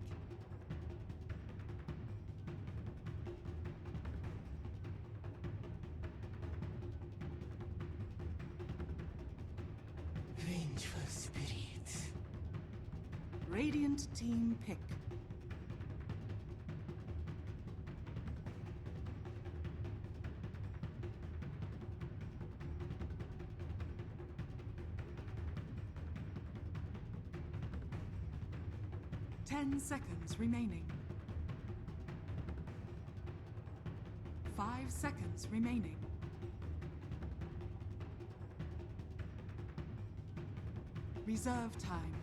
Vengeful spirit.
Radiant team pick. Ten seconds remaining. 5 seconds remaining. Reserve time.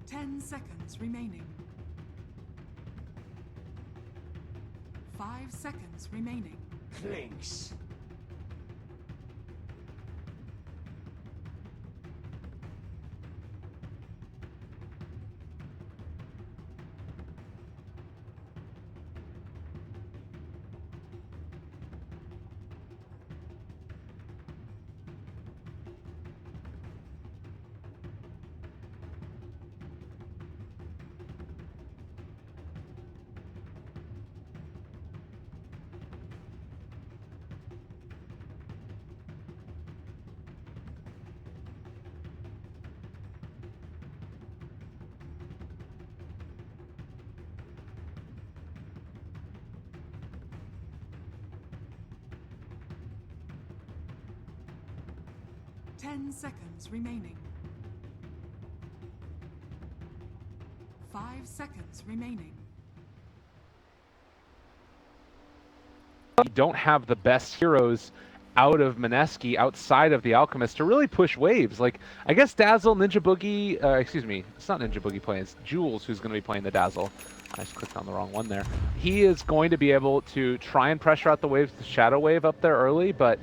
Ten seconds remaining. 5 seconds remaining.
Clinks.
Ten seconds remaining. 5 seconds remaining.
We don't have the best heroes out of Mineski outside of the Alchemist to really push waves. Like, I guess Dazzle, Ninja Boogie, excuse me, it's not Ninja Boogie playing, it's Jules who's going to be playing the Dazzle. I just clicked on the wrong one there. He is going to be able to try and pressure out the waves, the shadow wave up there early, but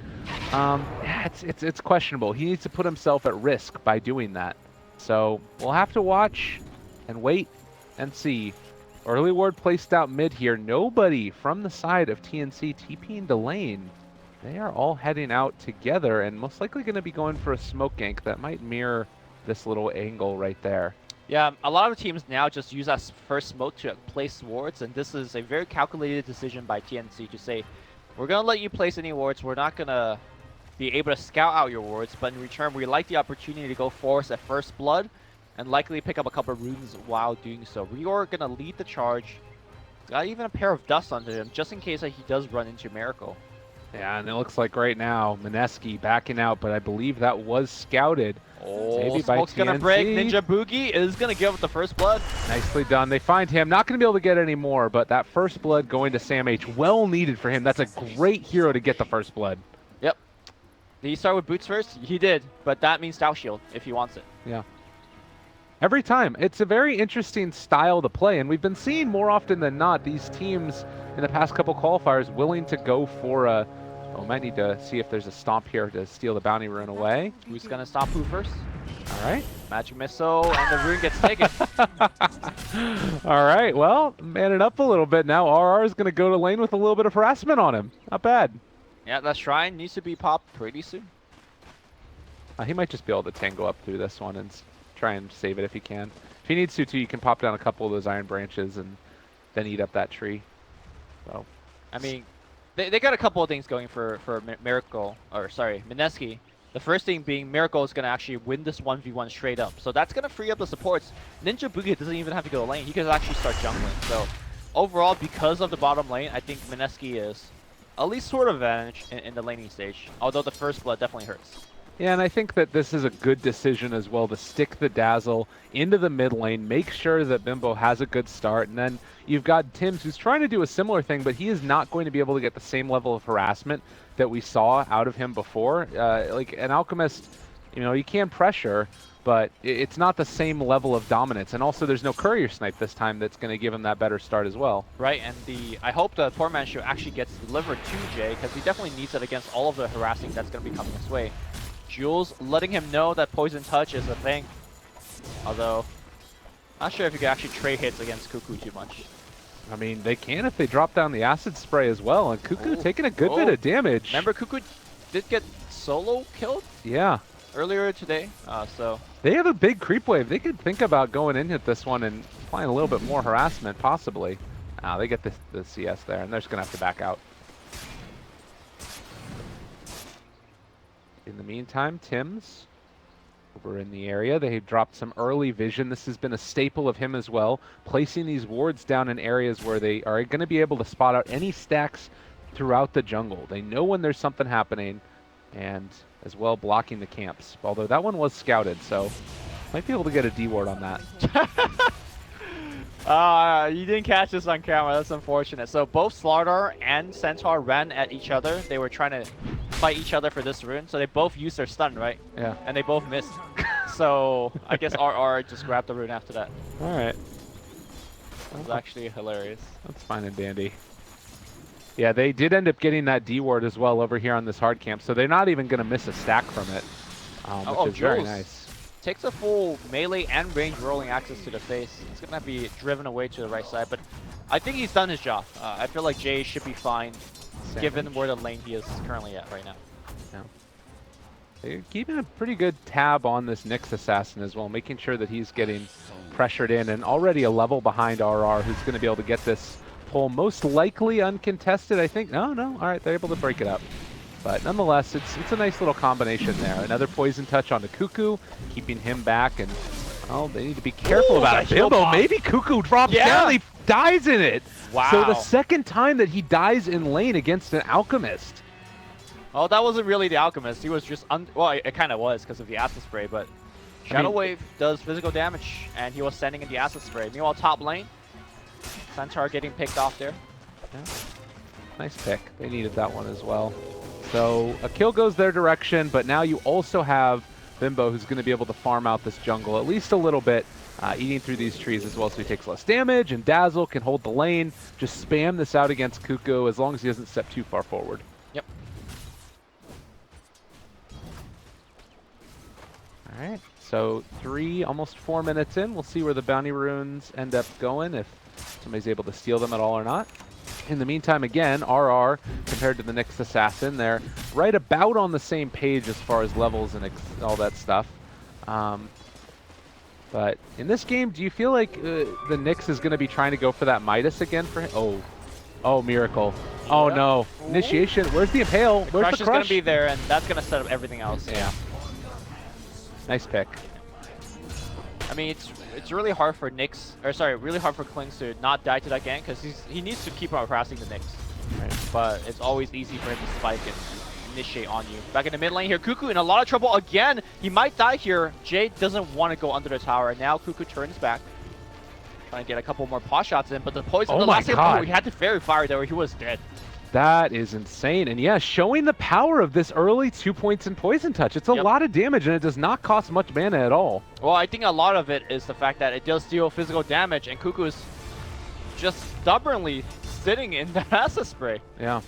yeah, it's questionable. He needs to put himself at risk by doing that. So we'll have to watch and wait and see. Early ward placed out mid here. Nobody from the side of TNC TPing to lane. They are all heading out together and most likely going to be going for a smoke gank that might mirror this little angle right there.
Yeah, a lot of teams now just use that first smoke to place wards, and this is a very calculated decision by TNC to say, we're going to let you place any wards, we're not going to be able to scout out your wards, but in return, we like the opportunity to go force at first blood, and likely pick up a couple of runes while doing so. Rior going to lead the charge, got even a pair of dust under him, just in case that he does run into Miracle.
Yeah, and it looks like right now, Mineski backing out, but I believe that was scouted.
Oh,
maybe by
smoke's gonna break. Ninja Boogie is gonna give up the first blood.
Nicely done. They find him. Not gonna be able to get any more, but that first blood going to Sam H. Well needed for him. That's a great hero to get the first blood.
Yep. Did he start with boots first? He did, but that means Style Shield if he wants it.
Yeah. Every time. It's a very interesting style to play, and we've been seeing more often than not these teams in the past couple qualifiers willing to go for a... Oh, might need to see if there's a stomp here to steal the bounty rune away.
Who's gonna stop who first?
All right.
Magic Missile, and the rune gets taken.
All right, well, man it up a little bit now. RR is going to go to lane with a little bit of harassment on him. Not bad.
Yeah, that shrine needs to be popped pretty soon.
He might just be able to tango up through this one and try and save it if he can. If he needs to, too, you can pop down a couple of those iron branches and then eat up that tree. So,
I mean, they got a couple of things going for Miracle, or sorry, Mineski. The first thing being Miracle is going to actually win this 1v1 straight up. So that's going to free up the supports. Ninja Boogie doesn't even have to go lane. He can actually start jungling. So overall, because of the bottom lane, I think Mineski is at least sort of advantage in the laning stage. Although the first blood definitely hurts.
yeah, and I think that this is a good decision as well to stick the Dazzle into the mid lane, make sure that Bimbo has a good start, and then you've got Tims who's trying to do a similar thing, but he is not going to be able to get the same level of harassment that we saw out of him before. Like an Alchemist, you know, you can pressure, but it's not the same level of dominance. And also there's no courier snipe this time that's going to give him that better start as well.
Right, and I hope the poor man show actually gets delivered to Jay, because he definitely needs it against all of the harassing that's going to be coming his way. Jules letting him know that Poison Touch is a thing. Although, not sure if you can actually trade hits against Cuckoo too much.
I mean, they can if they drop down the acid spray as well, and Cuckoo taking a good bit of damage.
Remember, Cuckoo did get solo killed?
Yeah.
Earlier today, so...
They have a big creep wave. They could think about going in at this one and applying a little bit more harassment, possibly. They get the CS there, and they're just going to have to back out. In the meantime, Tims over in the area. They dropped some early vision. This has been a staple of him as well, placing these wards down in areas where they are going to be able to spot out any stacks throughout the jungle. They know when there's something happening, and as well blocking the camps. Although that one was scouted, so might be able to get a D ward on that.
You didn't catch this on camera. That's unfortunate. So both Slardar and Centaur ran at each other. They were trying to fight each other for this rune, so they both used their stun, right?
Yeah.
And they both missed. So I guess RR just grabbed the rune after that.
All right.
That was actually hilarious.
That's fine and dandy. Yeah, they did end up getting that D ward as well over here on this hard camp, so they're not even going to miss a stack from it, which is very nice.
Takes a full melee and range rolling access to the face. It's going to be driven away to the right side, but I think he's done his job. I feel like Jay should be fine, given where the lane he is currently at right now.
Yeah. They're keeping a pretty good tab on this Nyx assassin as well, making sure that he's getting pressured in, and already a level behind RR, who's going to be able to get this pull most likely uncontested, I think. No, all right, they're able to break it up. But nonetheless, it's a nice little combination there. Another poison touch onto Cuckoo, keeping him back, and well, they need to be careful about it. Bimbo, maybe Cuckoo drops down, he dies in it.
Wow.
So the second time that he dies in lane against an Alchemist.
Oh, that wasn't really the Alchemist. He was just, well, it kind of was because of the acid spray, but Shadow Wave does physical damage, and he was standing in the acid spray. Meanwhile, top lane, Centaur getting picked off there.
Yeah. Nice pick. They needed that one as well. So a kill goes their direction, but now you also have Bimbo, who's going to be able to farm out this jungle at least a little bit, eating through these trees as well, so he takes less damage, and Dazzle can hold the lane. Just spam this out against Kuku as long as he doesn't step too far forward.
Yep.
All right, so almost 4 minutes in. We'll see where the bounty runes end up going, if somebody's able to steal them at all or not. In the meantime, again, RR compared to the Nyx Assassin, they're right about on the same page as far as levels and all that stuff. But in this game, do you feel like the Nyx is going to be trying to go for that Midas again for him? Oh, Miracle. Yeah. Oh no. Ooh. Initiation. Where's the Impale? Where's the Crush?
Is going to be there, and that's going to set up everything else.
Yeah. Nice pick.
I mean, it's really hard for Nyx, or sorry, really hard for Klings to not die to that gank, because he needs to keep on harassing the Nyx. Right. But it's always easy for him to spike and initiate on you. Back in the mid lane here, Kuku in a lot of trouble again. He might die here. Jade doesn't want to go under the tower, and now Kuku turns back. Trying to get a couple more pot shots in, but the poison, the last thing he had to fairy fire there, he was dead.
That is insane. And yeah, showing the power of this early 2 points in Poison Touch. It's a lot of damage, and it does not cost much mana at all.
Well, I think a lot of it is the fact that it does deal physical damage, and Kuku is just stubbornly sitting in the acid spray.
Yeah.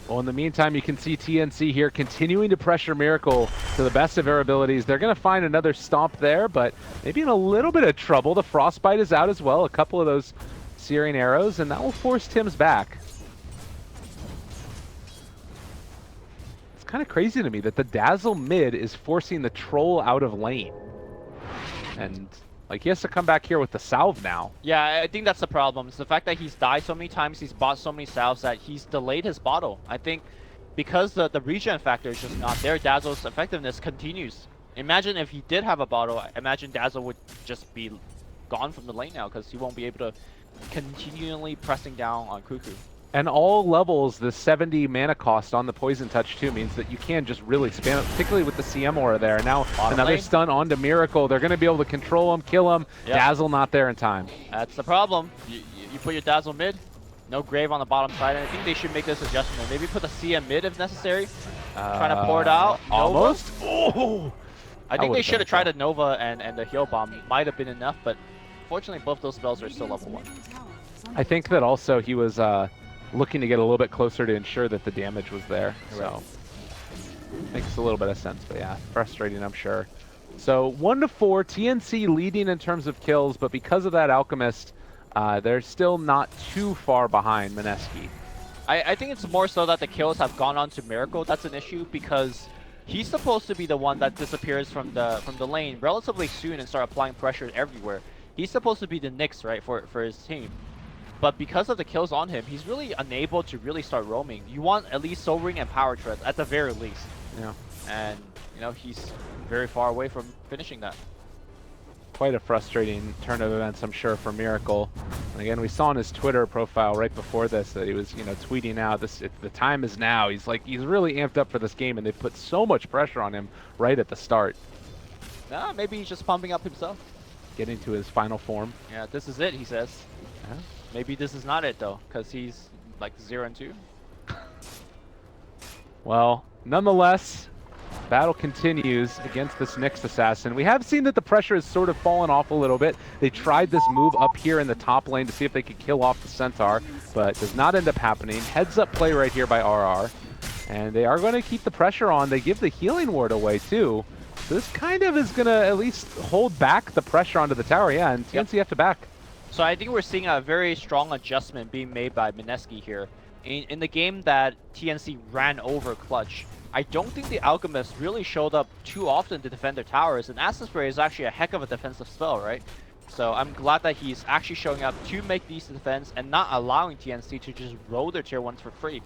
Well, in the meantime, you can see TNC here continuing to pressure Miracle to the best of their abilities. They're going to find another stomp there, but maybe in a little bit of trouble. The Frostbite is out as well. A couple of those Searing Arrows, and that will force Tim's back. It's kind of crazy to me that the Dazzle mid is forcing the Troll out of lane. And like, he has to come back here with the salve now.
Yeah, I think that's the problem. It's the fact that he's died so many times, he's bought so many salves that he's delayed his bottle. I think because the regen factor is just not there, Dazzle's effectiveness continues. Imagine if he did have a bottle, imagine Dazzle would just be gone from the lane now, because he won't be able to continually pressing down on Kuku.
And all levels, the 70 mana cost on the Poison Touch too means that you can just really spam it, particularly with the CM aura there. Now another stun onto Miracle. They're going to be able to control him, kill him. Yep. Dazzle not there in time.
That's the problem. You put your Dazzle mid, no Grave on the bottom side, and I think they should make this adjustment. Maybe put the CM mid if necessary. Trying to pour it out.
Almost. Oh!
I think they should have tried a Nova and the heal bomb. Might have been enough, but fortunately both those spells are still level 1.
I think that also he was looking to get a little bit closer to ensure that the damage was there. So makes a little bit of sense, but yeah, frustrating, I'm sure. So 1-4, TNC leading in terms of kills, but because of that Alchemist, they're still not too far behind Mineski.
I think it's more so that the kills have gone on to Miracle. That's an issue because he's supposed to be the one that disappears from the lane relatively soon and start applying pressure everywhere. He's supposed to be the Nyx, right, for his team. But because of the kills on him, he's really unable to really start roaming. You want at least Soul Ring and Power Tread at the very least.
Yeah.
And, you know, he's very far away from finishing that.
Quite a frustrating turn of events, I'm sure, for Miracle. And again, we saw on his Twitter profile right before this that he was, you know, tweeting out, the time is now. He's really amped up for this game, and they've put so much pressure on him right at the start.
Nah, maybe he's just pumping up himself.
Getting to his final form.
Yeah, this is it, he says.
Yeah.
Maybe this is not it, though, because he's like 0-2.
Well, nonetheless, battle continues against this Nyx Assassin. We have seen that the pressure has sort of fallen off a little bit. They tried this move up here in the top lane to see if they could kill off the Centaur, but does not end up happening. Heads up play right here by RR. And they are going to keep the pressure on. They give the healing ward away, too. So this kind of is going to at least hold back the pressure onto the tower. Yeah, and TNC have to back.
So I think we're seeing a very strong adjustment being made by Mineski here. In the game that TNC ran over Clutch, I don't think the Alchemist really showed up too often to defend their towers, and Acid Spray is actually a heck of a defensive spell, right? So I'm glad that he's actually showing up to make these defense and not allowing TNC to just roll their tier 1s for free.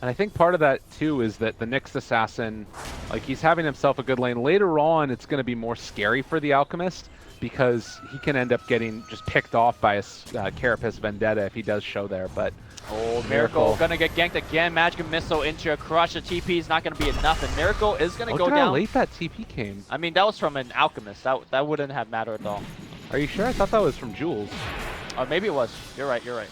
And I think part of that, too, is that the Nyx Assassin, like, he's having himself a good lane. Later on, it's going to be more scary for the Alchemist, because he can end up getting just picked off by a Carapace Vendetta if he does show there, but...
Oh, Miracle gonna get ganked again. Magic Missile into a Crush. The TP is not gonna be enough, and Miracle is gonna go down.
Look at how late that TP came.
I mean, that was from an Alchemist. That wouldn't have mattered at all.
Are you sure? I thought that was from Jules.
Maybe it was. You're right, you're right.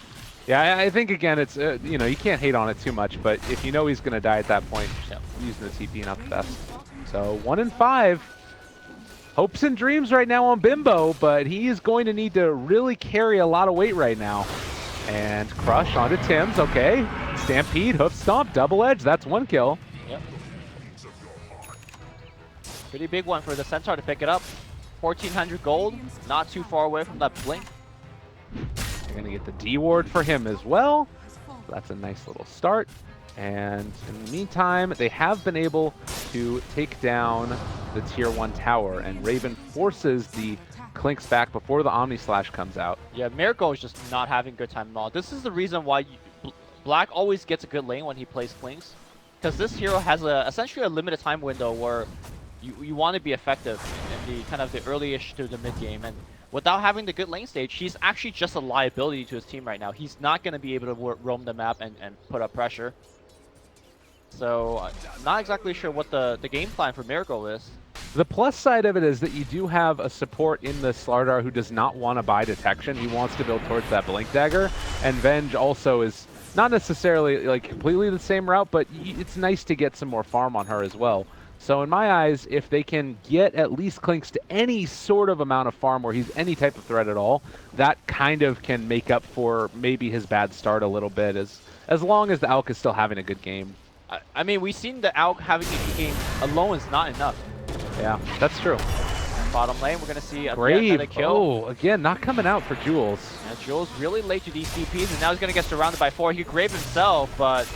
Yeah, I think again, it's you know, you can't hate on it too much, but if you know he's gonna die at that point, using the TP not the best. So 1 and 5. Hopes and dreams right now on Bimbo, but he is going to need to really carry a lot of weight right now. And Crush onto Tim's, okay. Stampede, Hoof Stomp, Double Edge, that's 1 kill.
Yep. Pretty big one for the Centaur to pick it up. 1,400 gold, not too far away from that blink.
You're going to get the D ward for him as well. So that's a nice little start. And in the meantime, they have been able to take down the tier 1 tower, and Raven forces the Clinks back before the Omni Slash comes out.
Yeah, Miracle is just not having a good time at all. This is the reason why Black always gets a good lane when he plays Clinks, because this hero has essentially a limited time window where you want to be effective in the kind of the early-ish to the mid game, and without having the good lane stage, he's actually just a liability to his team right now. He's not going to be able to roam the map and put up pressure. So, not exactly sure what the game plan for Miracle is.
The plus side of it is that you do have a support in the Slardar who does not want to buy detection. He wants to build towards that Blink Dagger, and Venge also is not necessarily like completely the same route, but it's nice to get some more farm on her as well. So in my eyes, if they can get at least Clinks to any sort of amount of farm where he's any type of threat at all, that kind of can make up for maybe his bad start a little bit, as long as the Alk is still having a good game.
I mean, we've seen the Alk having a good game alone is not enough.
Yeah, that's true.
Bottom lane, we're going to see
Grave.
another kill.
Oh, again, not coming out for Jules.
Yeah, Jules really late to these CPs, and now he's going to get surrounded by 4. He could Grave himself, but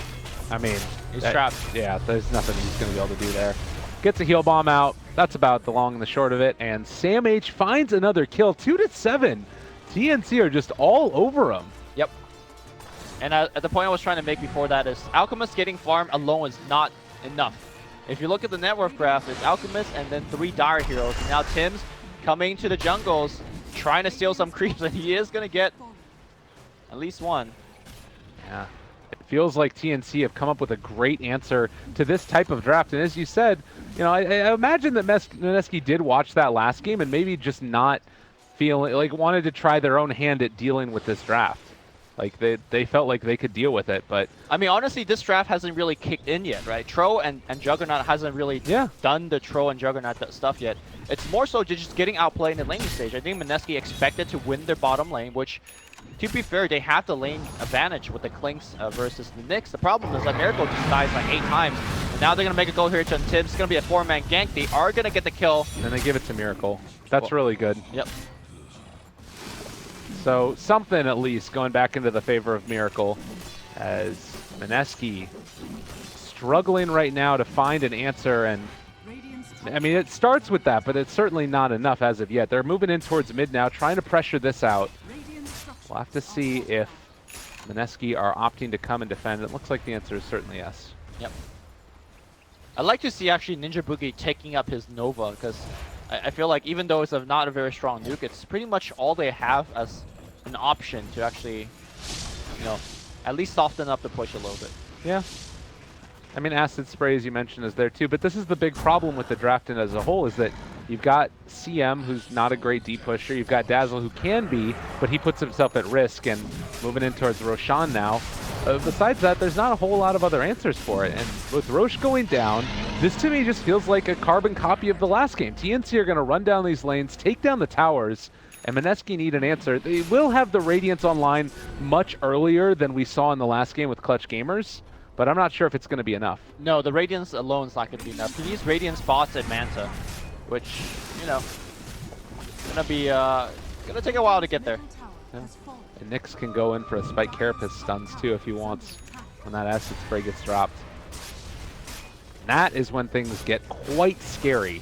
I mean,
he's trapped.
Yeah, there's nothing he's going to be able to do there. Gets a heal bomb out. That's about the long and the short of it. And Sam H finds another kill. 2-7. TNC are just all over him.
Yep. And at the point I was trying to make before that is Alchemist getting farm alone is not enough. If you look at the net worth graph, it's Alchemist and then 3 Dire heroes. And now Tim's coming to the jungles, trying to steal some creeps, and he is going to get at least 1.
Yeah. It feels like TNC have come up with a great answer to this type of draft. And as you said, you know, I imagine that Mineski did watch that last game and maybe just not feeling like wanted to try their own hand at dealing with this draft. Like they felt like they could deal with it, but
I mean, honestly, this draft hasn't really kicked in yet, right? Tro and Juggernaut hasn't really done the Tro and Juggernaut stuff yet. It's more so just getting outplayed in the laning stage. I think Mineski expected to win their bottom lane, which, to be fair, they have the lane advantage with the Clinks versus the Nyx. The problem is that Miracle just dies like 8 times. And now they're going to make a go here to Tibbs. It's going to be a 4-man gank. They are going to get the kill.
And they give it to Miracle. That's really good.
Yep.
So something at least going back into the favor of Miracle, as Mineski struggling right now to find an answer. And I mean, it starts with that, but it's certainly not enough as of yet. They're moving in towards mid now, trying to pressure this out. We'll have to see if Mineski are opting to come and defend. It looks like the answer is certainly yes.
Yep. I'd like to see actually Ninja Boogie taking up his Nova, because I feel like even though it's not a very strong nuke, it's pretty much all they have as an option to actually, you know, at least soften up the push a little bit.
Yeah. I mean, Acid Spray, as you mentioned, is there too, but this is the big problem with the draft as a whole, is that you've got CM, who's not a great deep pusher. You've got Dazzle, who can be, but he puts himself at risk, and moving in towards Roshan now. Besides that, there's not a whole lot of other answers for it. And with Rosh going down, this to me just feels like a carbon copy of the last game. TNC are going to run down these lanes, take down the towers, and Mineski need an answer. They will have the Radiance online much earlier than we saw in the last game with Clutch Gamers, but I'm not sure if it's going to be enough.
No, the Radiance alone is not going to be enough. He needs Radiance bots and Manta, which, you know, going to be going to take a while to get there.
Yeah. And Nyx can go in for a Spike Carapace stuns too if he wants when that Acid Spray gets dropped. And that is when things get quite scary.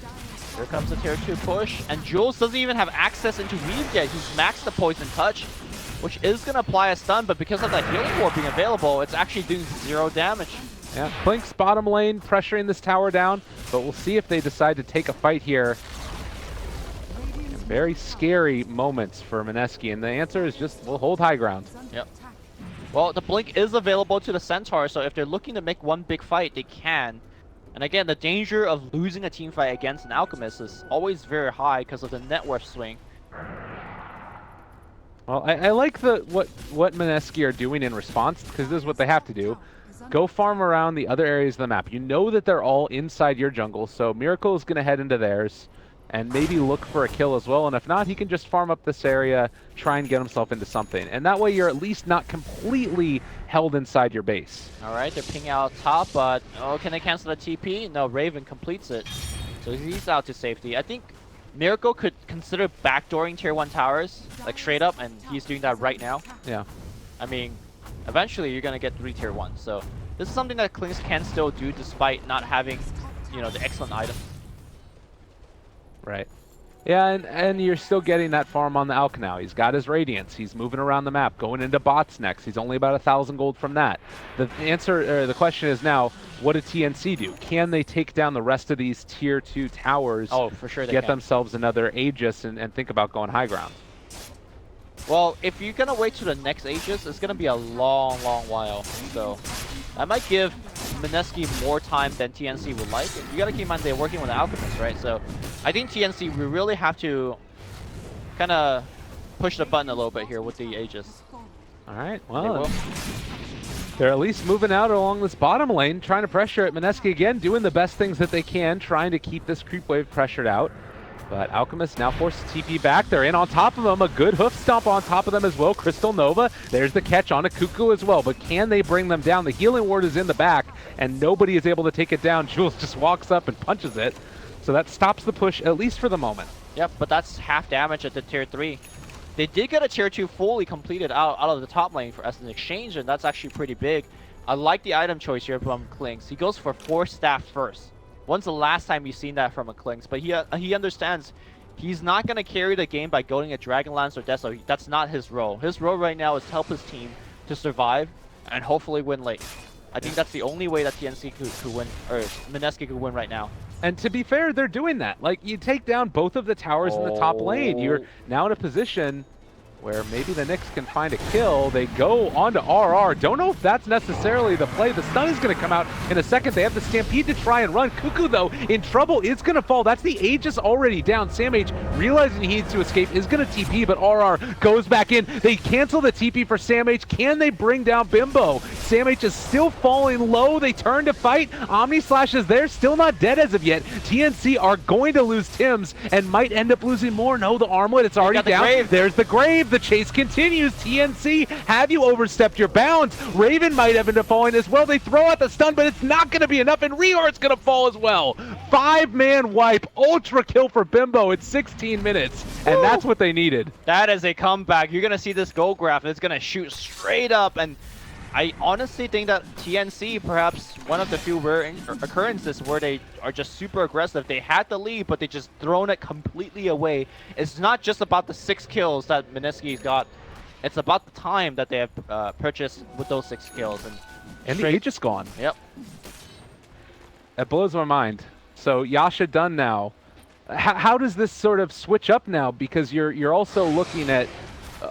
Here comes the tier 2 push, and Jules doesn't even have access into Weave yet. He's maxed the Poison Touch, which is going to apply a stun, but because of that Healing Ward being available, it's actually doing 0 damage.
Yeah, Plink's bottom lane pressuring this tower down, but we'll see if they decide to take a fight here. Very scary moments for Mineski, and the answer is just, we'll hold high ground.
Yep. Well, the Blink is available to the Centaur, so if they're looking to make one big fight, they can. And again, the danger of losing a team fight against an Alchemist is always very high because of the net worth swing.
Well, I like what Mineski are doing in response, because this is what they have to do. Go farm around the other areas of the map. You know that they're all inside your jungle, so Miracle is going to head into theirs and maybe look for a kill as well. And if not, he can just farm up this area, try and get himself into something. And that way you're at least not completely held inside your base.
All right, they're pinging out top, but oh, can they cancel the TP? No, Raven completes it. So he's out to safety. I think Miracle could consider backdooring tier 1 towers, like straight up, and he's doing that right now.
Yeah.
I mean, eventually you're going to get 3 tier 1. So this is something that Klings can still do despite not having, you know, the excellent items.
Right. Yeah, and you're still getting that farm on the Alk now. He's got his Radiance. He's moving around the map, going into bots next. He's only about 1,000 gold from that. The answer, or the question is now, what did TNC do? Can they take down the rest of these tier 2 towers?
Oh, for sure they
get
can.
themselves another Aegis and think about going high ground?
Well, if you're going to wait to the next Aegis, it's going to be a long while. So that might give Mineski more time than TNC would like. You got to keep in mind they're working with the Alchemist, right? So I think TNC, we really have to kind of push the button a little bit here with the Aegis.
All right, well, they're at least moving out along this bottom lane, trying to pressure it. Mineski again doing the best things that they can, trying to keep this creep wave pressured out. But Alchemist now forced to TP back. They're in on top of them. A good hoof stomp on top of them as well. Crystal Nova. There's the catch on a Cuckoo as well. But can they bring them down? The healing ward is in the back, and nobody is able to take it down. Jules just walks up and punches it. So that stops the push, at least for the moment.
Yep, but that's half damage at the tier 3. They did get a tier 2 fully completed out of the top lane as an exchange, and that's actually pretty big. I like the item choice here from Klings. He goes for 4 staff first. When's the last time you've seen that from a Klings? But he understands he's not going to carry the game by going at Dragonlance or Deso. That's not his role. His role right now is to help his team to survive and hopefully win late. I think that's the only way that TNC could win, or Mineski could win right now.
And to be fair, they're doing that. Like, you take down both of the towers in the top lane. You're now in a position where maybe the Knicks can find a kill. They go on to RR. Don't know if that's necessarily the play. The stun is going to come out in a second. They have the Stampede to try and run. Cuckoo, though, in trouble. It's going to fall. That's the Aegis already down. Sam H, realizing he needs to escape, is going to TP, but RR goes back in. They cancel the TP for Sam H. Can they bring down Bimbo? Sam H is still falling low. They turn to fight. Omni Slash is there, still not dead as of yet. TNC are going to lose Tims and might end up losing more. No, the Armlet, it's already down. There's the Grave. The chase continues. TNC, have you overstepped your bounds? Raven might have ended up falling as well. They throw out the stun, but it's not going to be enough, and Rior's going to fall as well. 5-man wipe, ultra kill for Bimbo. It's 16 minutes, and that's what they needed.
That is a comeback. You're going to see this gold graph, and it's going to shoot straight up, and I honestly think that TNC, perhaps one of the few rare occurrences where they are just super aggressive. They had the lead, but they just thrown it completely away. It's not just about the 6 kills that Mineski's got. It's about the time that they have purchased with those 6 kills.
And the Aegis gone.
Yep.
That blows my mind. So Yasha done now. How does this sort of switch up now? Because you're also looking at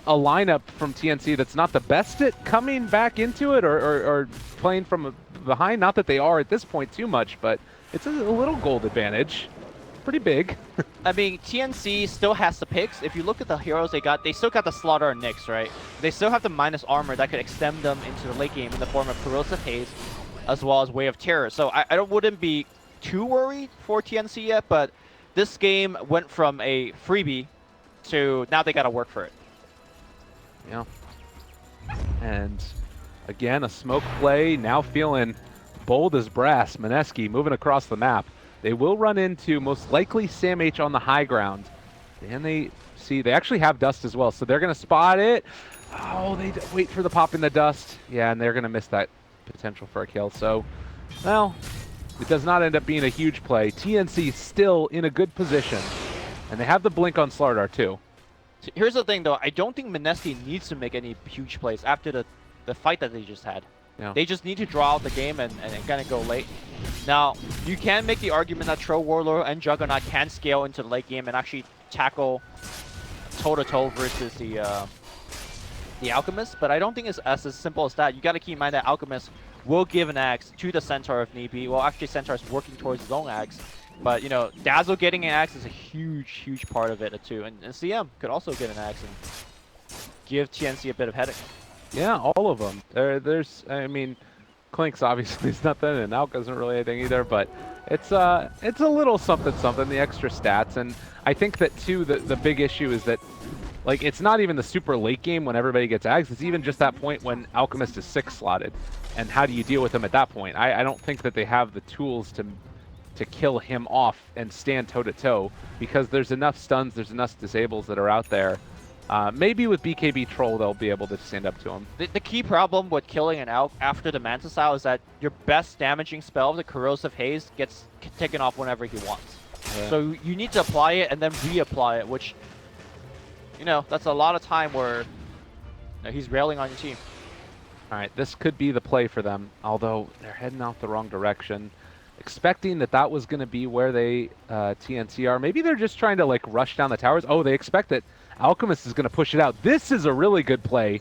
a lineup from TNC that's not the best at coming back into it or playing from behind. Not that they are at this point too much, but it's a little gold advantage. Pretty big.
I mean, TNC still has the picks. If you look at the heroes they got, they still got the Slaughter and Nyx, right? They still have the minus armor that could extend them into the late game in the form of Corrosive Haze as well as Way of Terror. So I wouldn't be too worried for TNC yet, but this game went from a freebie to now they got to work for it.
Yeah. And again, a smoke play, now feeling bold as brass. Mineski moving across the map. They will run into most likely Sam H on the high ground. And they actually have dust as well, so they're going to spot it. Oh, they wait for the pop in the dust. Yeah, and they're going to miss that potential for a kill. So, well, it does not end up being a huge play. TNC still in a good position. And they have the blink on Slardar too.
So here's the thing, though. I don't think Mineski needs to make any huge plays after the fight that they just had.
Yeah.
They just need to draw out the game and kind of go late. Now, you can make the argument that Troll Warlord and Juggernaut can scale into the late game and actually tackle toe-to-toe versus the Alchemist, but I don't think it's as simple as that. You got to keep in mind that Alchemist will give an axe to the Centaur if need be. Well, actually, Centaur is working towards his own axe. But, you know, Dazzle getting an axe is a huge, huge part of it, too. And CM could also get an axe and give TNC a bit of headache.
Yeah, all of them. There's, I mean, Klink's obviously is nothing, and Alk isn't really anything either, but it's a little something, the extra stats. And I think that, too, the big issue is that, like, it's not even the super late game when everybody gets Ags. It's even just that point when Alchemist is 6 slotted. And how do you deal with him at that point? I don't think that they have the tools to kill him off and stand toe-to-toe, because there's enough stuns, there's enough disables that are out there. Maybe with BKB Troll, they'll be able to stand up to him.
The key problem with killing an Alk after the Manta Style is that your best damaging spell, the Corrosive Haze, gets taken off whenever he wants. Yeah. So you need to apply it and then reapply it, which, you know, that's a lot of time where he's railing on your team.
All right, this could be the play for them, although they're heading out the wrong direction. Expecting that was going to be where they TNC are. Maybe they're just trying to like rush down the towers. Oh, they expect that Alchemist is going to push it out. This is a really good play.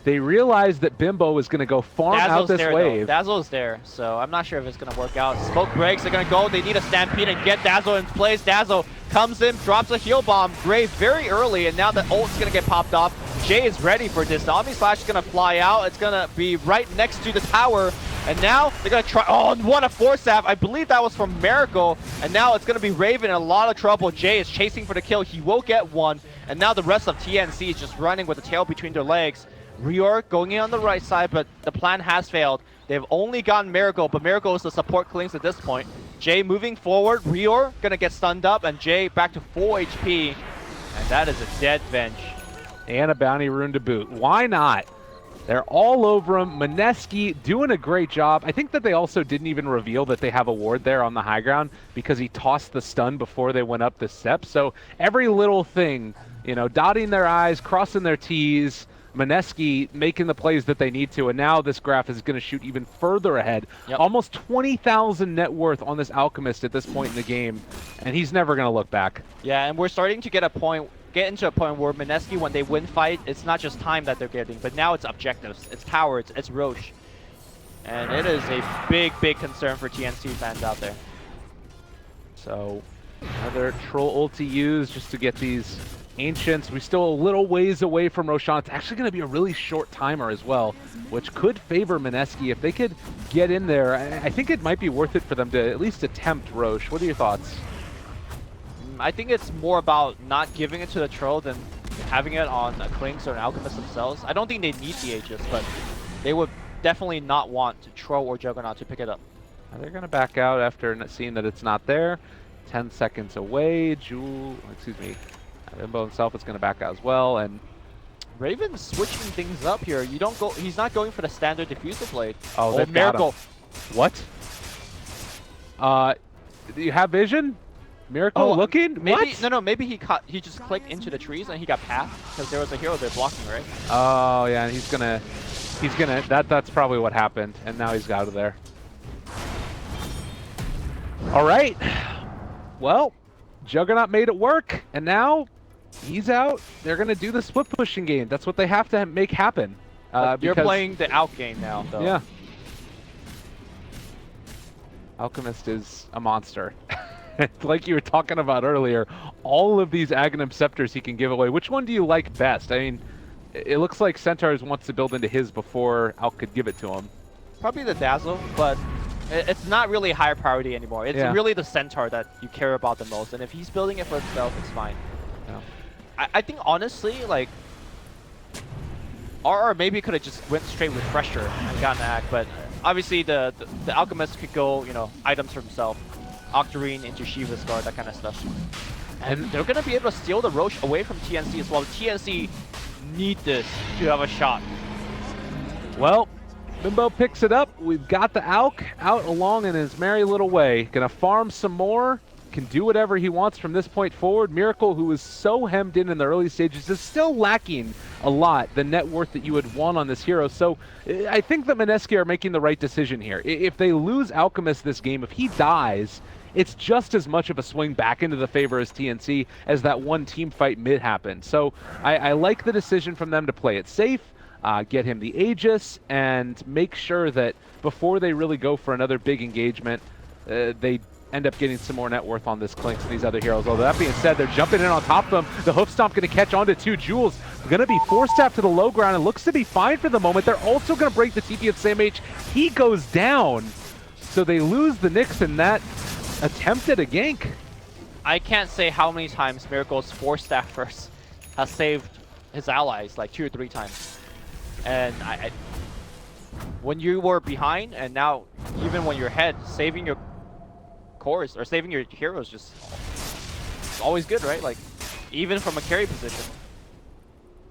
They realize that Bimbo is going to go farm out this wave.
Dazzle's there, so I'm not sure if it's going to work out. Smoke breaks, they're going to go. They need a Stampede and get Dazzle in place. Dazzle comes in, drops a heal bomb. Grave very early, and now the ult's going to get popped off. Jay is ready for this. The Omni Slash is going to fly out. It's going to be right next to the tower. And now they're going to try. Oh, and what a force staff. I believe that was from Miracle. And now it's going to be Raven in a lot of trouble. Jay is chasing for the kill. He will get one. And now the rest of TNC is just running with the tail between their legs. Rior going in on the right side, but the plan has failed. They've only gotten Miracle, but Miracle is the support Klings at this point. Jay moving forward. Rior going to get stunned up, and Jay back to full HP. And that is a dead Venge.
And a bounty rune to boot. Why not? They're all over him. Mineski doing a great job. I think that they also didn't even reveal that they have a ward there on the high ground because he tossed the stun before they went up the steps. So every little thing, you know, dotting their I's, crossing their T's, Mineski making the plays that they need to, and now this graph is going to shoot even further ahead. Yep. Almost 20,000 net worth on this Alchemist at this point in the game, and he's never going to look back.
Yeah, and we're starting to get into a point where Mineski, when they win fight, it's not just time that they're getting, but now it's objectives. It's tower, it's Roche. And it is a big, big concern for TNC fans out there.
So, another troll ulti used just to get these Ancients. We're still a little ways away from Roshan. It's actually going to be a really short timer as well, which could favor Mineski. If they could get in there, I think it might be worth it for them to at least attempt Roche. What are your thoughts?
I think it's more about not giving it to the troll than having it on a Klings or an Alchemist themselves. I don't think they need the Aegis, but they would definitely not want to Troll or Juggernaut to pick it up.
They're going to back out after seeing that it's not there. 10 seconds away. Bimbo himself is going to back out as well, and
Raven's switching things up here. You don't go. He's not going for the standard diffuser blade.
Oh, Miracle! What? Do you have vision? Miracle looking?
Maybe
what?
no. Maybe he just clicked into the trees and he got past because there was a hero there blocking, right?
Oh yeah, and he's gonna. That's probably what happened, and now he's out of there. All right. Well, Juggernaut made it work, and now he's out. They're going to do the split pushing game. That's what they have to make happen.
You're playing the out game now, though.
Yeah. Alchemist is a monster. Like you were talking about earlier, all of these Aghanim Scepters he can give away. Which one do you like best? I mean, it looks like Centaurs wants to build into his before Alk could give it to him.
Probably the Dazzle, but it's not really higher priority anymore. It's really the Centaur that you care about the most, and if he's building it for himself, it's fine.
Yeah.
I think honestly, like, RR maybe could have just went straight with Fresher and gotten an Ag, but obviously the Alchemist could go, you know, items for himself, Octarine into Shiva's Guard, that kind of stuff. And they're gonna be able to steal the Roche away from TNC as well. TNC need this to have a shot.
Well, Bimbo picks it up. We've got the Alk out along in his merry little way. Gonna farm some more. Can do whatever he wants from this point forward. Miracle, who was so hemmed in the early stages, is still lacking a lot the net worth that you would want on this hero. So I think that Mineski are making the right decision here. If they lose Alchemist this game, if he dies, it's just as much of a swing back into the favor as TNC as that one team fight mid happened. So I like the decision from them to play it safe. Get him the Aegis, and make sure that before they really go for another big engagement, they end up getting some more net worth on this Clinks and these other heroes. Although that being said, they're jumping in on top of them. The hoof stomp going to catch onto 2 Jules. Going to be forced up to the low ground. It looks to be fine for the moment. They're also going to break the TP of SamH. He goes down. So they lose the Nyx in that attempt at a gank.
I can't say how many times Miracle's 4-staffers has saved his allies, like 2 or 3 times. And when you were behind, and now even when you're ahead, saving your cores or saving your heroes just it's always good, right? Like even from a carry position.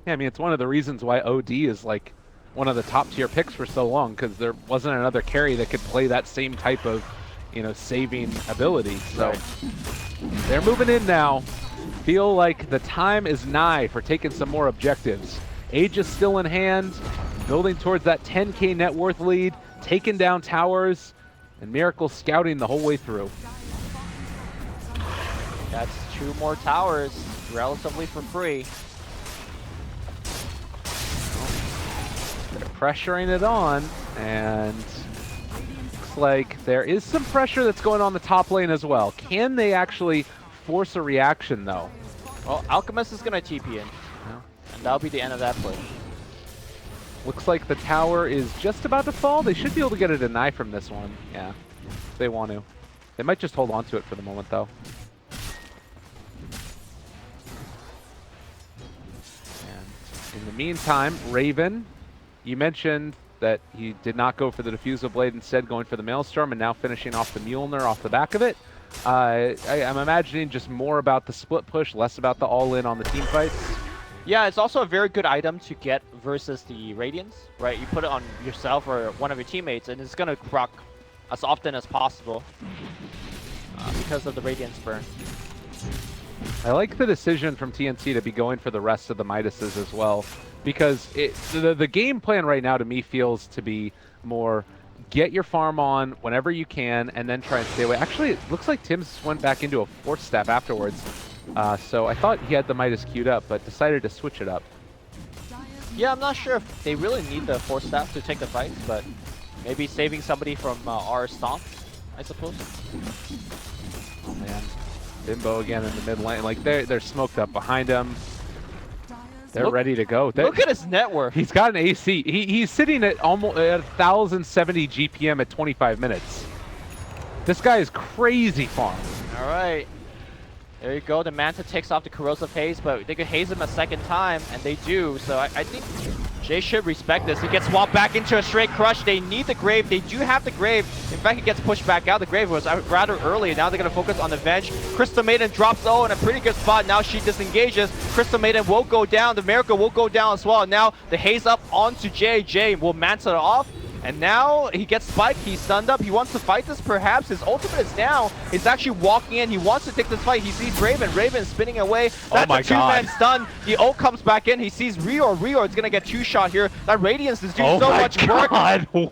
Yeah, I mean it's one of the reasons why OD is like one of the top tier picks for so long, because there wasn't another carry that could play that same type of, you know, saving ability. So they're moving in now. Feel like the time is nigh for taking some more objectives. Age is still in hand, building towards that 10k net worth lead, taking down towers, and Miracle scouting the whole way through.
That's 2 more towers, relatively for free.
They're pressuring it on, and looks like there is some pressure that's going on the top lane as well. Can they actually force a reaction though?
Well, Alchemist is going to TP in, and that'll be the end of that play.
Looks like the tower is just about to fall. They should be able to get a deny from this one. Yeah, if they want to. They might just hold on to it for the moment though. And in the meantime, Raven, you mentioned that he did not go for the Diffusal Blade, instead going for the Maelstrom, and now finishing off the Mjolnir off the back of it. I'm imagining just more about the split push, less about the all-in on the team fights.
Yeah, it's also a very good item to get versus the Radiance, right? You put it on yourself or one of your teammates, and it's going to proc as often as possible because of the Radiance burn.
I like the decision from TNC to be going for the rest of the Midases as well, because the game plan right now to me feels to be more get your farm on whenever you can and then try and stay away. Actually, it looks like Tim's went back into a 4th staff afterwards. So I thought he had the Midas queued up, but decided to switch it up.
Yeah, I'm not sure if they really need the 4th staff to take the fight, but maybe saving somebody from our stomp, I suppose.
Oh man, Bimbo again in the mid lane. Like they're smoked up behind him. They're ready to go.
Look at his net worth.
He's got an AC. He's sitting at almost at 1,070 GPM at 25 minutes. This guy is crazy farm.
All right. There you go. The Manta takes off the Corrosive Haze, but they could haze him a second time, and they do. So I think Jay should respect this. He gets swapped back into a straight crush. They need the Grave. They do have the Grave. In fact, he gets pushed back out. The Grave was rather early, and now they're going to focus on the Venge. Crystal Maiden drops O in a pretty good spot. Now she disengages. Crystal Maiden will go down. The Miracle will go down as well. And now the haze up onto Jay. Jay will Manta off. And now he gets spiked, he's stunned up, he wants to fight this perhaps, his ultimate is down, he's actually walking in, he wants to take this fight, he sees Raven, Raven spinning away, that's a 2-man stun, the ult comes back in, he sees Rior, Rior is gonna get 2-shot here, that Radiance is doing so much work.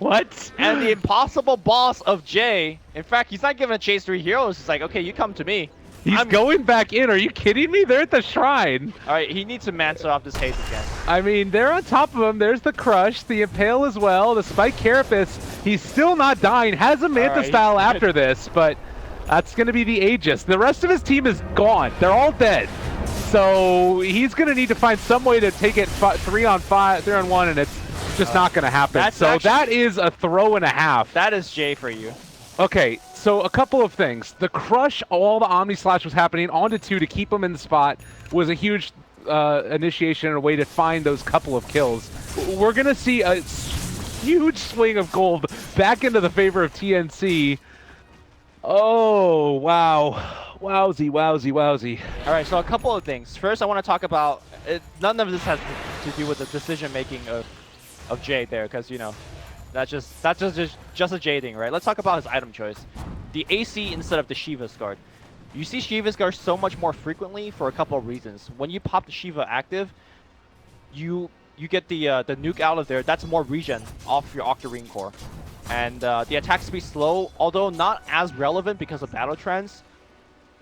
What?
And the impossible boss of Jay, in fact, he's not giving a chase 3 heroes, he's like, okay, you come to me.
He's going back in. Are you kidding me? They're at the shrine.
All right, he needs to Manta off this haze again.
I mean, they're on top of him. There's the Crush, the Impale as well, the Spike Carapace. He's still not dying. Has a Manta style after this, but that's going to be the Aegis. The rest of his team is gone. They're all dead. So he's going to need to find some way to take it 3-on-1, and it's just not going to happen. So that is a throw and a half.
That is Jay for you.
Okay, so a couple of things. The Crush, all the Omni Slash was happening onto 2 to keep him in the spot, was a huge initiation and a way to find those couple of kills. We're going to see a huge swing of gold back into the favor of TNC. Oh, wow. Wowzy, wowzy, wowzy.
All right, so a couple of things. First, I want to talk about, none of this has to do with the decision-making of Jay there, because, you know, that's just a Jay thing, right? Let's talk about his item choice. The AC instead of the Shiva's Guard. You see Shiva's Guard so much more frequently for a couple of reasons. When you pop the Shiva active, you get the nuke out of there. That's more regen off your Octarine core. And the attack speed slow, although not as relevant because of battle trends.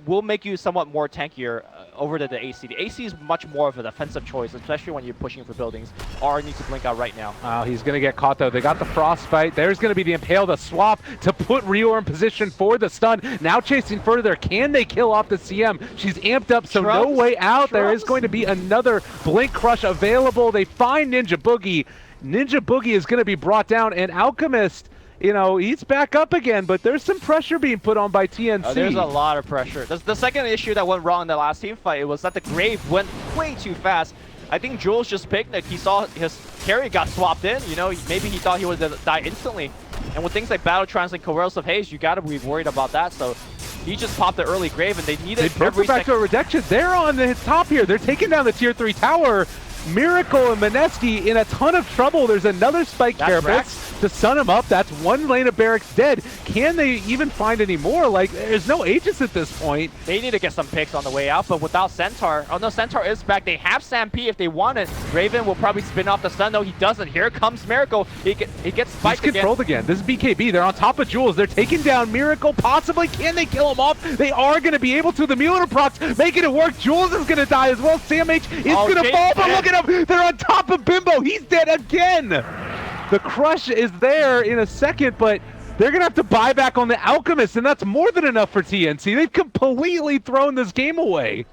will make you somewhat more tankier over the AC. The AC is much more of a defensive choice, especially when you're pushing for buildings. R needs to blink out right now.
Oh, he's going to get caught, though. They got the Frostbite. There's going to be the Impale, the swap to put Rior in position for the stun. Now chasing further. Can they kill off the CM? She's amped up, so no way out. There is going to be another Blink Crush available. They find Ninja Boogie. Ninja Boogie is going to be brought down, and Alchemist, you know, he's back up again, but there's some pressure being put on by TNC.
There's a lot of pressure. The second issue that went wrong in the last team fight, it was that the Grave went way too fast. I think Jules just picnicked. He saw his carry got swapped in, you know, maybe he thought he would die instantly. And with things like Battle Trance and Corrosive Haze, you gotta be worried about that, so he just popped the early Grave, and they needed
every back to a rejection. They're on the top here. They're taking down the tier 3 tower. Miracle and Mineski in a ton of trouble. There's another Spike Carapace to stun him up. That's one lane of barracks dead. Can they even find any more? Like, there's no Aegis at this point.
They need to get some picks on the way out, but without Centaur. Oh no, Centaur is back. They have Stampede if they want it. Raven will probably spin off the stun. No, he doesn't. Here comes Miracle. He gets spiked
again. He's controlled again. This is BKB. They're on top of Jules. They're taking down Miracle. Possibly. Can they kill him off? They are going to be able to. The Muleprocs making it work. Jules is going to die as well. Sam H is going to fall, but look at him. They're on top of Bimbo. He's dead again. The crush is there in a second, but they're going to have to buy back on the Alchemist, and that's more than enough for TNC. They've completely thrown this game away.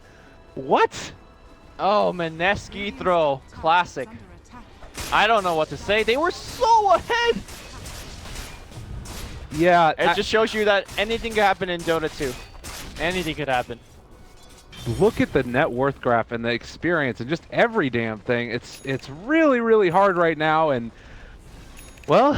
What?
Oh, Mineski throw. Classic. I don't know what to say. They were so ahead.
Yeah.
It just shows you that anything could happen in Dota 2. Anything could happen.
Look at the net worth graph and the experience and just every damn thing. It's really, really hard right now, and well,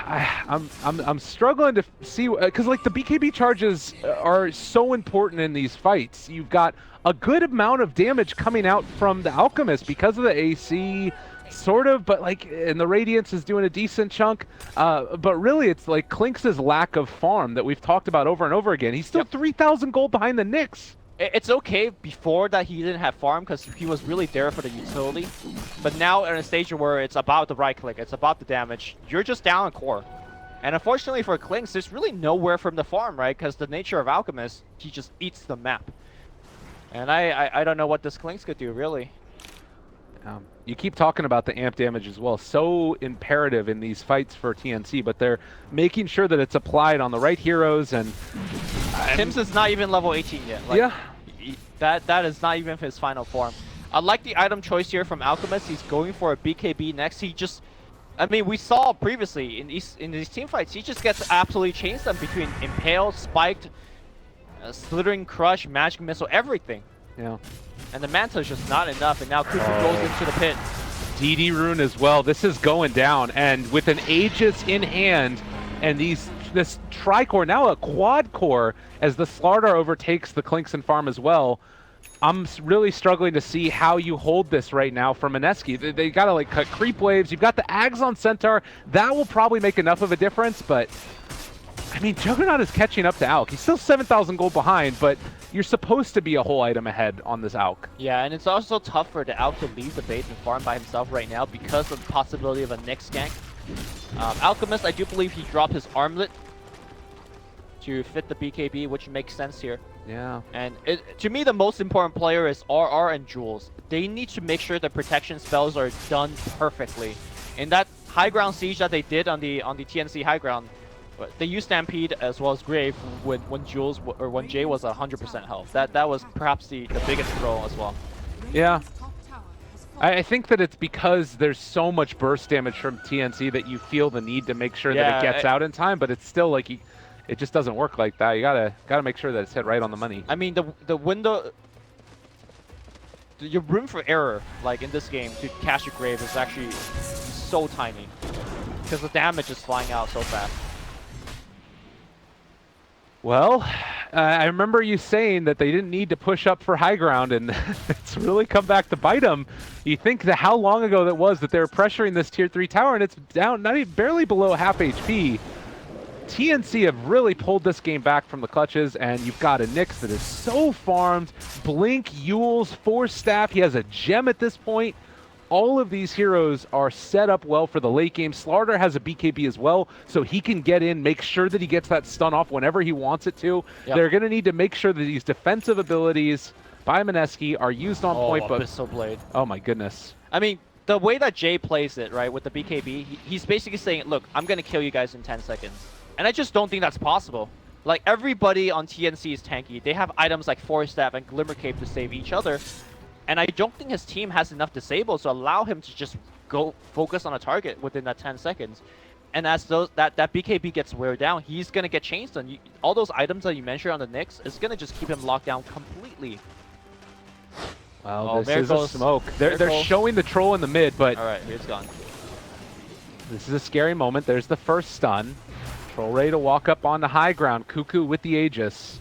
I'm struggling to see, because like the BKB charges are so important in these fights. You've got a good amount of damage coming out from the Alchemist because of the AC, sort of, but like, and the Radiance is doing a decent chunk. But really, it's like Klinks' lack of farm that we've talked about over and over again. He's still 3,000 gold behind the Nyx.
It's okay before that he didn't have farm because he was really there for the utility. But now in a stage where it's about the right click, it's about the damage, you're just down on core. And unfortunately for Klinks, there's really nowhere from the farm, right? Because the nature of Alchemist, he just eats the map. And I don't know what this Klinks could do, really.
You keep talking about the amp damage as well. So imperative in these fights for TNC, but they're making sure that it's applied on the right heroes. And
Tim's is not even level 18 yet. Like,
yeah.
That is not even his final form. I like the item choice here from Alchemist. He's going for a BKB next. He just, I mean, we saw previously in these team fights, he just gets absolutely changed them between Impale, Spiked, Slithering Crush, Magic Missile, everything.
Yeah.
And the Manta is just not enough, and now Kufu goes into the pit.
DD Rune as well. This is going down, and with an Aegis in hand, and this Tri-Core, now a Quad-Core, as the Slardar overtakes the Klinks and farm as well. I'm really struggling to see how you hold this right now from Mineski. They gotta like cut creep waves. You've got the Ags on Centaur. That will probably make enough of a difference, but I mean, Juggernaut is catching up to Alk. He's still 7,000 gold behind, but you're supposed to be a whole item ahead on this Alk.
Yeah, and it's also tough for the Alk to leave the base and farm by himself right now because of the possibility of a Nyx gank. Alchemist, I do believe he dropped his armlet to fit the BKB, which makes sense here.
Yeah.
And to me, the most important player is RR and Jules. They need to make sure the protection spells are done perfectly. In that high ground siege that they did on the TNC high ground, they used Stampede as well as Grave when Jules or when Jay was 100% health. That was perhaps the biggest throw as well.
Yeah. I think that it's because there's so much burst damage from TNC that you feel the need to make sure that it gets out in time, but it's still like it just doesn't work like that. You gotta make sure that it's hit right on the money.
I mean, the window, your room for error, like in this game, to cast your Grave is actually so tiny because the damage is flying out so fast.
Well, I remember you saying that they didn't need to push up for high ground, and it's really come back to bite them. You think that how long ago that was that they were pressuring this tier 3 tower, and it's down barely below half HP. TNC have really pulled this game back from the clutches, and you've got a Nyx that is so farmed. Blink, Yules, Force Staff, he has a gem at this point. all of these heroes are set up well for the late game. Slardar has a BKB as well, so he can get in, make sure that he gets that stun off whenever he wants it to.
Yep.
They're going to need to make sure that these defensive abilities by Mineski are used on point. But
Abyssal Blade.
Oh my goodness.
I mean, the way that Jay plays it, right, with the BKB, he's basically saying, look, I'm going to kill you guys in 10 seconds. And I just don't think that's possible. Like, everybody on TNC is tanky. They have items like Force Staff and Glimmer Cape to save each other. And I don't think his team has enough disables to allow him to just go focus on a target within that 10 seconds. And as that BKB gets wear down, he's going to get changed on. All those items that you mentioned on the Nyx is going to just keep him locked down completely.
Well, this is a smoke. They're showing the troll in the mid, but...
All right, here's gone.
This is a scary moment. There's the first stun. Troll ready to walk up on the high ground. Cuckoo with the Aegis.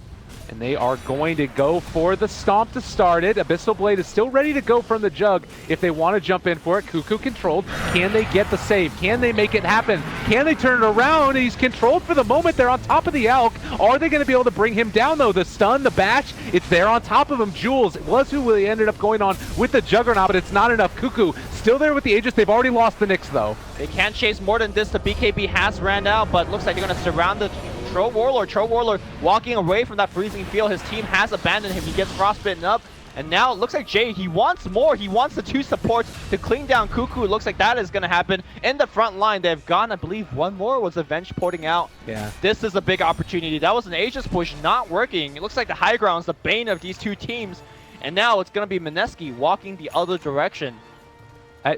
And they are going to go for the stomp to start it. Abyssal Blade is still ready to go from the jug if they want to jump in for it. Cuckoo controlled. Can they get the save? Can they make it happen? Can they turn it around? He's controlled for the moment. They're on top of the Alk. Are they going to be able to bring him down, though? The stun, the bash, it's there on top of him. Jules was who they ended up going on with the Juggernaut, but it's not enough. Cuckoo still there with the Aegis. They've already lost the Nyx, though.
They can't chase more than this. The BKB has ran out, but looks like they're going to surround the Troll Warlord walking away from that freezing field. His team has abandoned him. He gets frostbitten up. And now it looks like Jay, he wants more. He wants the two supports to clean down Cuckoo. It looks like that is going to happen. In the front line, they've gone, I believe, one more was Avenge porting out.
Yeah.
This is a big opportunity. That was an Aegis push not working. It looks like the high ground's the bane of these two teams. And now it's going to be Mineski walking the other direction.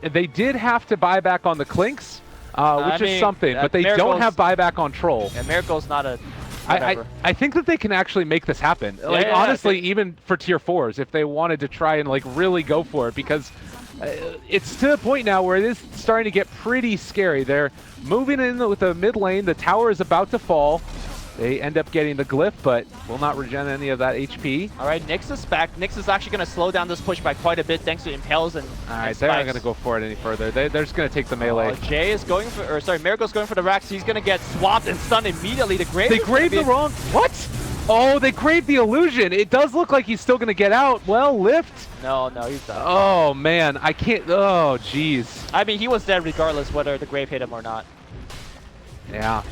They did have to buy back on the Clinks. Which is something, but they don't have buyback on Troll.
Yeah, Miracle's not a...
I think that they can actually make this happen.
Yeah,
like,
yeah,
honestly, even for tier 4s, if they wanted to try and like really go for it, because it's to the point now where it is starting to get pretty scary. They're moving in with the mid lane. The tower is about to fall. They end up getting the glyph, but will not regen any of that HP.
All right, Nyx is back. Nyx is actually going to slow down this push by quite a bit thanks to Impales and
All right, they're not going to go for it any further. They're just going to take the melee.
Jay is going for, or sorry, Miracle's going for the Rax. He's going to get swapped and stunned immediately. The Grave.
They graved the wrong. What? Oh, they graved the illusion. It does look like he's still going to get out. Well, lift.
No, he's done.
Oh man, I can't. Oh, jeez.
I mean, he was dead regardless whether the Grave hit him or not.
Yeah,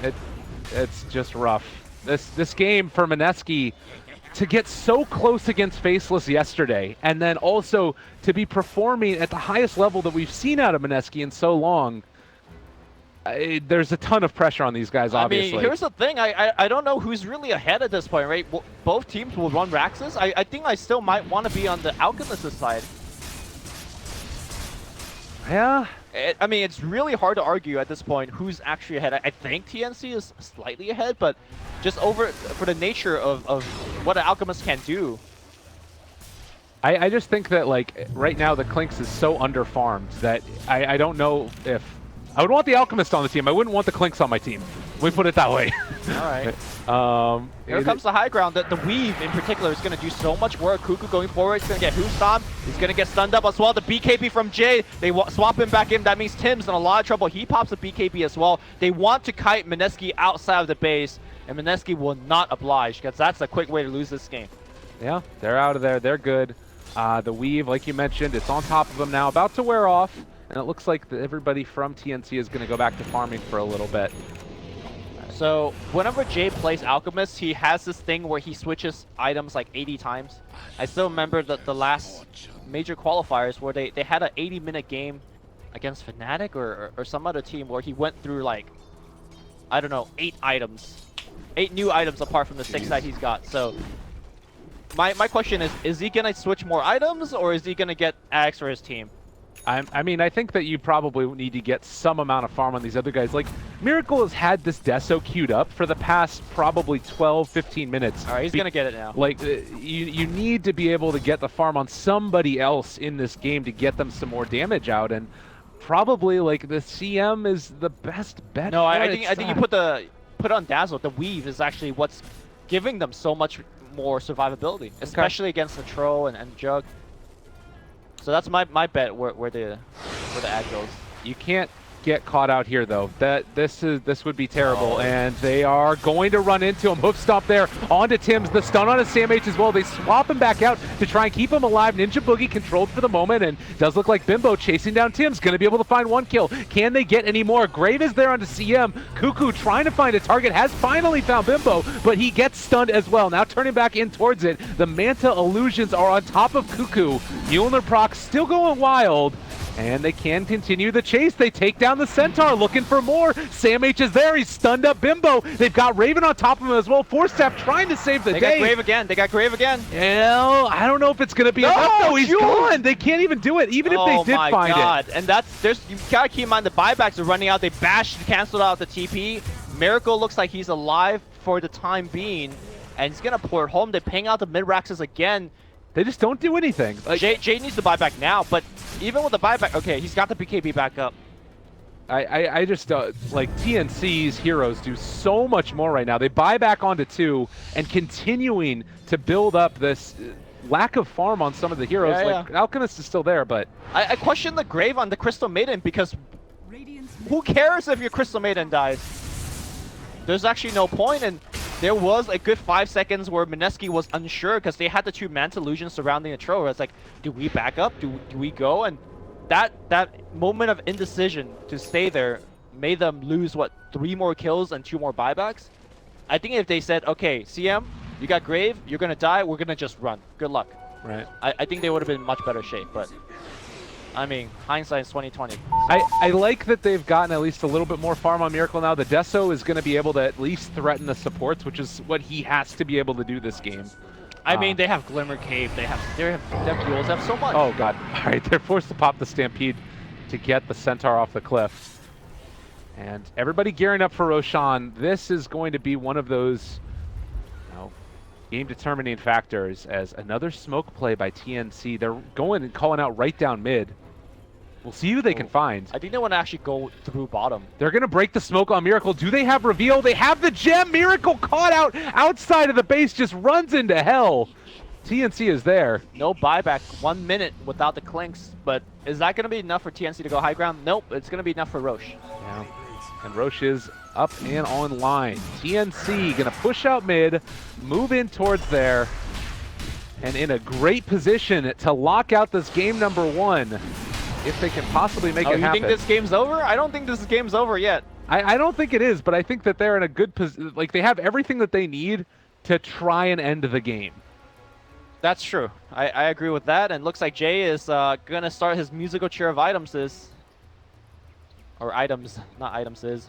it's just rough. This game for Mineski to get so close against Faceless yesterday, and then also to be performing at the highest level that we've seen out of Mineski in so long. There's a ton of pressure on these guys, obviously.
I mean, here's the thing. I don't know who's really ahead at this point, right? Both teams will run Raxes. I think I still might want to be on the Alchemist's side.
Yeah.
I mean, it's really hard to argue at this point who's actually ahead. I think TNC is slightly ahead, but just for the nature of what an Alchemist can do.
I just think that, like, right now the Clinks is so under-farmed that I don't know if... I would want the Alchemist on the team. I wouldn't want the Clinks on my team. We put it that way.
All right. Here comes the high ground. The Weave, in particular, is going to do so much work. Cuckoo going forward. He's going to get Hoof Stomp. He's going to get stunned up as well. The BKB from Jay. They swap him back in. That means Tim's in a lot of trouble. He pops a BKB as well. They want to kite Mineski outside of the base, and Mineski will not oblige, because that's a quick way to lose this game.
Yeah, they're out of there. They're good. The Weave, like you mentioned, it's on top of them now, about to wear off. And it looks like everybody from TNC is going to go back to farming for a little bit.
So whenever Jay plays Alchemist, he has this thing where he switches items like 80 times. I still remember the last major qualifiers where they had an 80-minute game against Fnatic or some other team where he went through, like, I don't know, 8 items. 8 new items apart from the 6 that he's got. So my question is he going to switch more items, or is he going to get Axe for his team?
I mean, I think that you probably need to get some amount of farm on these other guys. Like, Miracle has had this Deso queued up for the past probably 12, 15 minutes.
All right, he's going to get it now.
Like, you need to be able to get the farm on somebody else in this game to get them some more damage out. And probably, like, the CM is the best bet.
No, I think you put on Dazzle. The Weave is actually what's giving them so much more survivability, especially against the Troll and Jug. So that's my bet where the ad goes.
You can't get caught out here, though. This would be terrible, and they are going to run into him. Hoof stop there onto Tim's. The stun on his Sam H as well. They swap him back out to try and keep him alive. Ninja Boogie controlled for the moment, and does look like Bimbo chasing down Tim's. Going to be able to find 1 kill. Can they get any more? Grave is there onto CM. Cuckoo trying to find a target. Has finally found Bimbo, but he gets stunned as well. Now turning back in towards it. The Manta illusions are on top of Cuckoo. Mjolnir proc still going wild. And they can continue the chase. They take down the Centaur, looking for more. Sam H is there. He's stunned up Bimbo. They've got Raven on top of him as well. Forstaff trying to save the day.
They got Grave again. They got Grave again.
Well, I don't know if it's going to be enough, though. He's gone. They can't even do it, even if they did find it.
Oh, my God. And you got to keep in mind the buybacks are running out. They canceled out the TP. Miracle looks like he's alive for the time being. And he's going to pour it home. They ping out the mid-raxes again.
They just don't do anything.
Like, Jay needs to buy back now, but even with the buyback, okay, he's got the BKB back up.
I just, like, TNC's heroes do so much more right now. They buy back onto 2 and continuing to build up this lack of farm on some of the heroes. Alchemist is still there, but...
I question the Grave on the Crystal Maiden because who cares if your Crystal Maiden dies? There's actually no point, and there was a good 5 seconds where Mineski was unsure because they had the 2 Manta illusions surrounding the Tro. It's like, do we back up? Do we go? And that moment of indecision to stay there made them lose, what, 3 more kills and 2 more buybacks? I think if they said, okay, CM, you got Grave, you're going to die, we're going to just run. Good luck.
Right.
I think they would have been in much better shape, but... I mean, hindsight's 2020.
I like that they've gotten at least a little bit more farm on Miracle now. The Deso is going to be able to at least threaten the supports, which is what he has to be able to do this game.
I mean, they have Glimmer Cave, they have Duels, they have so much.
Oh god! All right, they're forced to pop the Stampede to get the Centaur off the cliff, and everybody gearing up for Roshan. This is going to be one of those, game-determining factors. As another smoke play by TNC, they're going and calling out right down mid. We'll see who they can find.
I think they want to actually go through bottom.
They're going to break the smoke on Miracle. Do they have reveal? They have the gem. Miracle caught out outside of the base, just runs into hell. TNC is there.
No buyback, 1 minute without the clinks. But is that going to be enough for TNC to go high ground? Nope, it's going to be enough for Roche.
Yeah, and Roche is up and online. TNC going to push out mid, move in towards there, and in a great position to lock out this game number 1. If they can possibly make it happen.
You think this game's over? I don't think this game's over yet.
I don't think it is, but I think that they're in a good position. Like, they have everything that they need to try and end the game.
That's true. I agree with that. And looks like Jay is going to start his musical chair of items. Or items, not items is.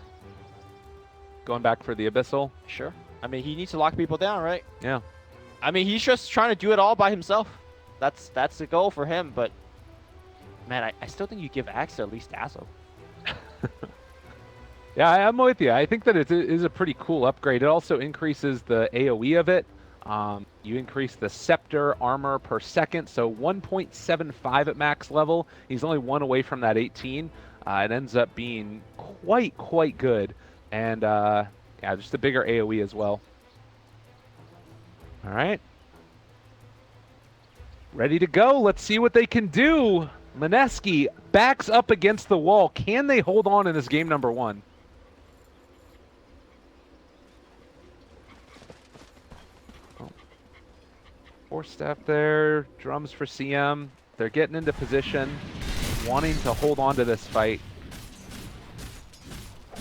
Going back for the Abyssal?
Sure. I mean, he needs to lock people down, right?
Yeah.
I mean, he's just trying to do it all by himself. That's the goal for him, but... Man, I still think you give Axe to at least Dazzle.
Yeah, I'm with you. I think that it is a pretty cool upgrade. It also increases the AoE of it. You increase the Scepter armor per second, so 1.75 at max level. He's only 1 away from that 18. It ends up being quite good. And yeah, just a bigger AoE as well. All right. Ready to go. Let's see what they can do. Mineski backs up against the wall. Can they hold on in this game number 1? Oh. 4 staff there. Drums for CM. They're getting into position, wanting to hold on to this fight.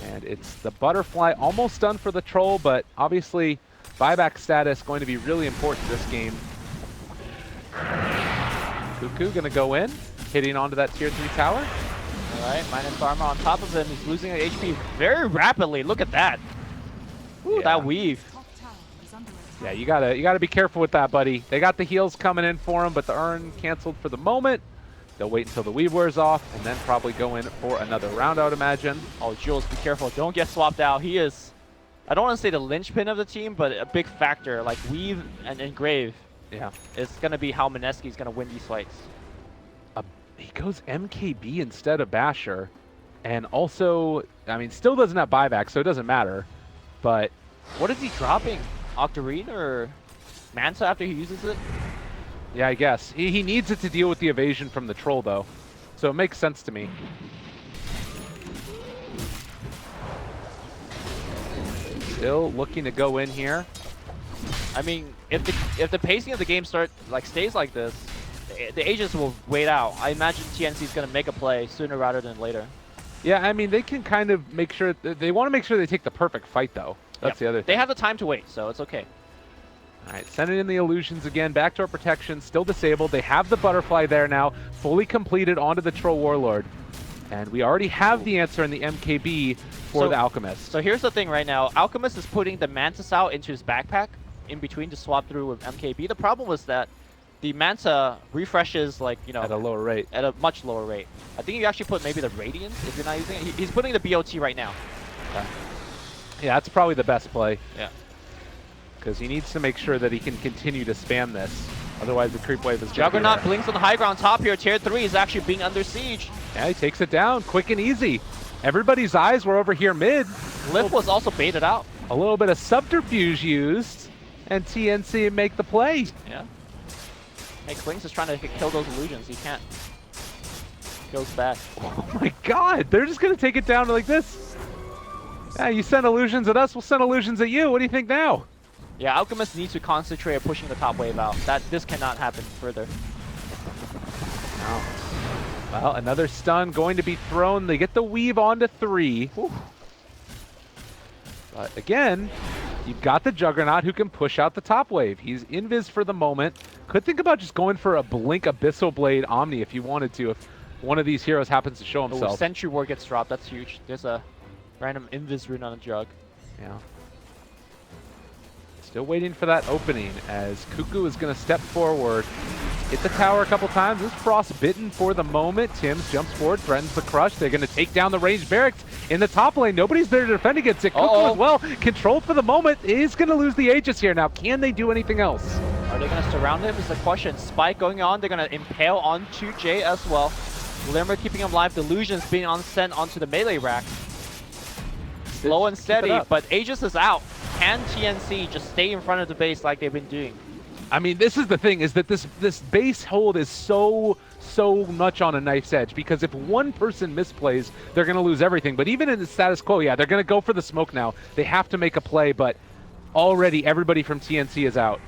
And it's the Butterfly almost done for the Troll, but obviously buyback status going to be really important this game. Cuckoo gonna go in, hitting onto that tier 3 tower.
All right, minus armor on top of him. He's losing HP very rapidly. Look at that. Ooh, that weave.
Yeah, you gotta be careful with that, buddy. They got the heals coming in for him, but the urn canceled for the moment. They'll wait until the weave wears off and then probably go in for another round, I would imagine.
Oh, Jules, be careful. Don't get swapped out. He is, I don't want to say the linchpin of the team, but a big factor. Like weave and engrave.
Yeah.
It's going to be how Mineski's going to win these fights.
He goes MKB instead of Basher. And also, I mean, still doesn't have buyback, so it doesn't matter. But
what is he dropping? Octarine or Manta after he uses it?
Yeah, I guess. He needs it to deal with the evasion from the Troll, though. So it makes sense to me. still looking to go in here.
I mean, if the pacing of the game stays like this, the Aegis will wait out. I imagine TNC is going to make a play sooner rather than later.
Yeah, I mean, they can kind of make sure, they want to make sure they take the perfect fight, though. That's the other thing.
They have the time to wait, so it's okay.
All right, sending in the illusions again. Backdoor protection, still disabled. They have the butterfly there now, fully completed onto the Troll Warlord. And we already have the answer in the MKB for the Alchemist.
So here's the thing right now. Alchemist is putting the Mantis out into his backpack in between to swap through with MKB. The problem was that the Manta refreshes, like, you know,
at a lower rate.
At a much lower rate. I think you actually put maybe the Radiance if you're not using it. He's putting the BOT right now.
Okay. Yeah, that's probably the best play.
Yeah.
Because he needs to make sure that he can continue to spam this. Otherwise, the creep wave is
Juggernaut blinks on the high ground top here. Tier 3 is actually being under siege.
Yeah, he takes it down quick and easy. Everybody's eyes were over here mid.
Lift was also baited out.
A little bit of subterfuge used, and TNC make the play.
Yeah. Hey, Kling's is trying to kill those illusions. He can't. Goes back.
Oh my god, they're just going to take it down like this. Yeah, you send illusions at us, we'll send illusions at you. What do you think now?
Yeah, Alchemist needs to concentrate on pushing the top wave out. This cannot happen further.
No. Well, another stun going to be thrown. They get the weave onto 3. Whew. But again, you've got the Juggernaut who can push out the top wave. He's invis for the moment. Could think about just going for a Blink Abyssal Blade Omni if you wanted to, if one of these heroes happens to show himself.
Sentry Ward gets dropped. That's huge. There's a random invis rune on a jug.
Yeah. Still waiting for that opening as Cuckoo is going to step forward. Hit the tower a couple times. This frostbitten for the moment. Tim's jumps forward, threatens the crush. They're going to take down the ranged barracks in the top lane. Nobody's there to defend against it. Cuckoo as well, controlled for the moment. Is going to lose the Aegis here. Now, can they do anything else?
Are they going to surround him is the question. Spike going on. They're going to impale onto Jay as well. Glimmer keeping him alive. Delusions being sent onto the melee rack. Slow and steady, but Aegis is out. Can TNC just stay in front of the base like they've been doing?
I mean, this is the thing, is that this base hold is so much on a knife's edge, because if one person misplays, they're going to lose everything. But even in the status quo, yeah, they're going to go for the smoke now. They have to make a play, but already everybody from TNC is out.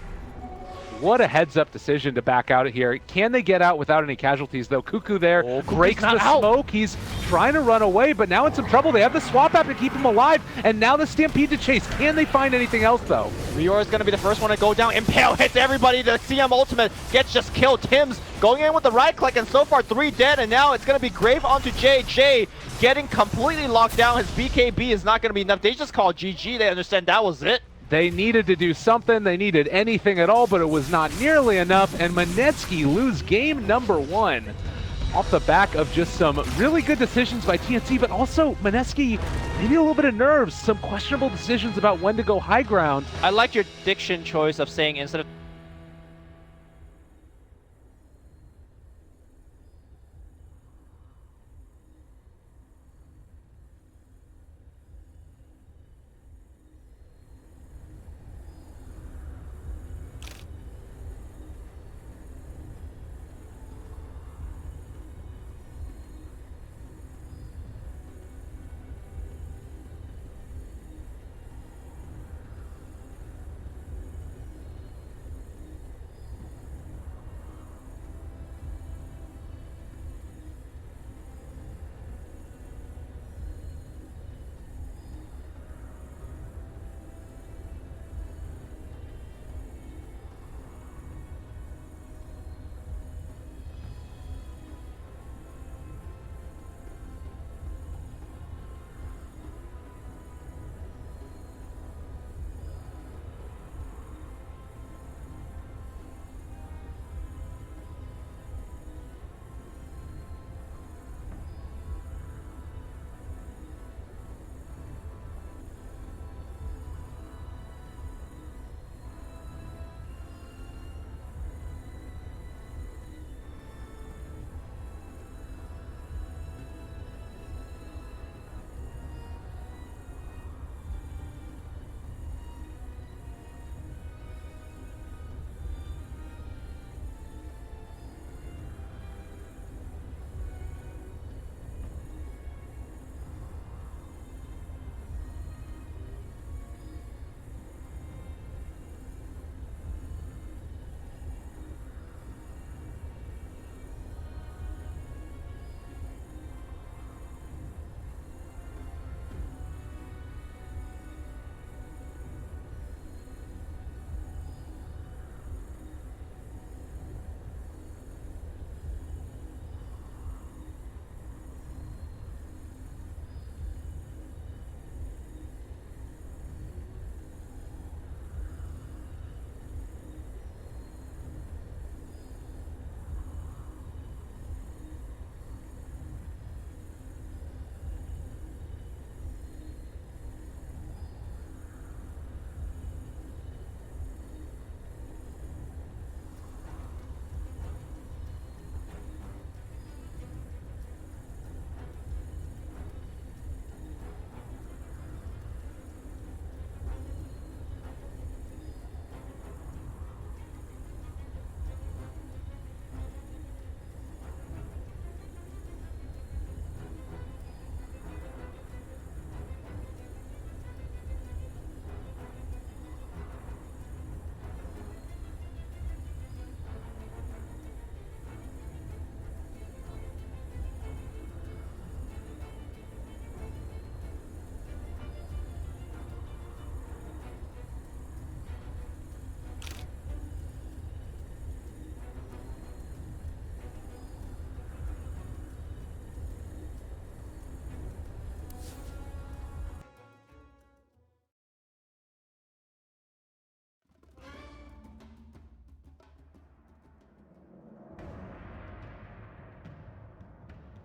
What a heads-up decision to back out of here. Can they get out without any casualties, though? Cuckoo there breaks the smoke. He's trying to run away, but now in some trouble. They have the swap app to keep him alive, and now the Stampede to chase. Can they find anything else, though?
Rior is going to be the first one to go down. Impale hits everybody. The CM ultimate gets just killed. Tim's going in with the right click, and so far 3 dead, and now it's going to be Grave onto Jay. Jay getting completely locked down. His BKB is not going to be enough. They just called GG. They understand that was it.
They needed to do something. They needed anything at all, but it was not nearly enough. And Manetsky lose game number 1 off the back of just some really good decisions by TNC, but also Manetsky, maybe a little bit of nerves, some questionable decisions about when to go high ground.
I like your diction choice of saying instead of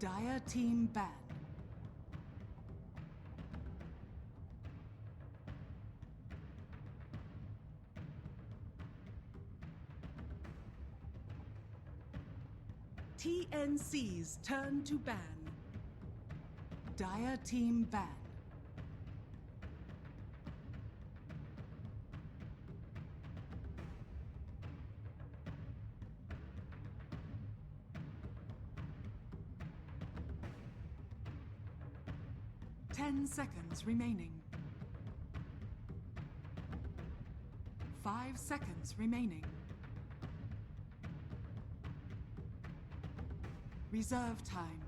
Dire team ban. TNC's turn to ban. Dire team ban. Ten seconds remaining. 5 seconds remaining. Reserve time.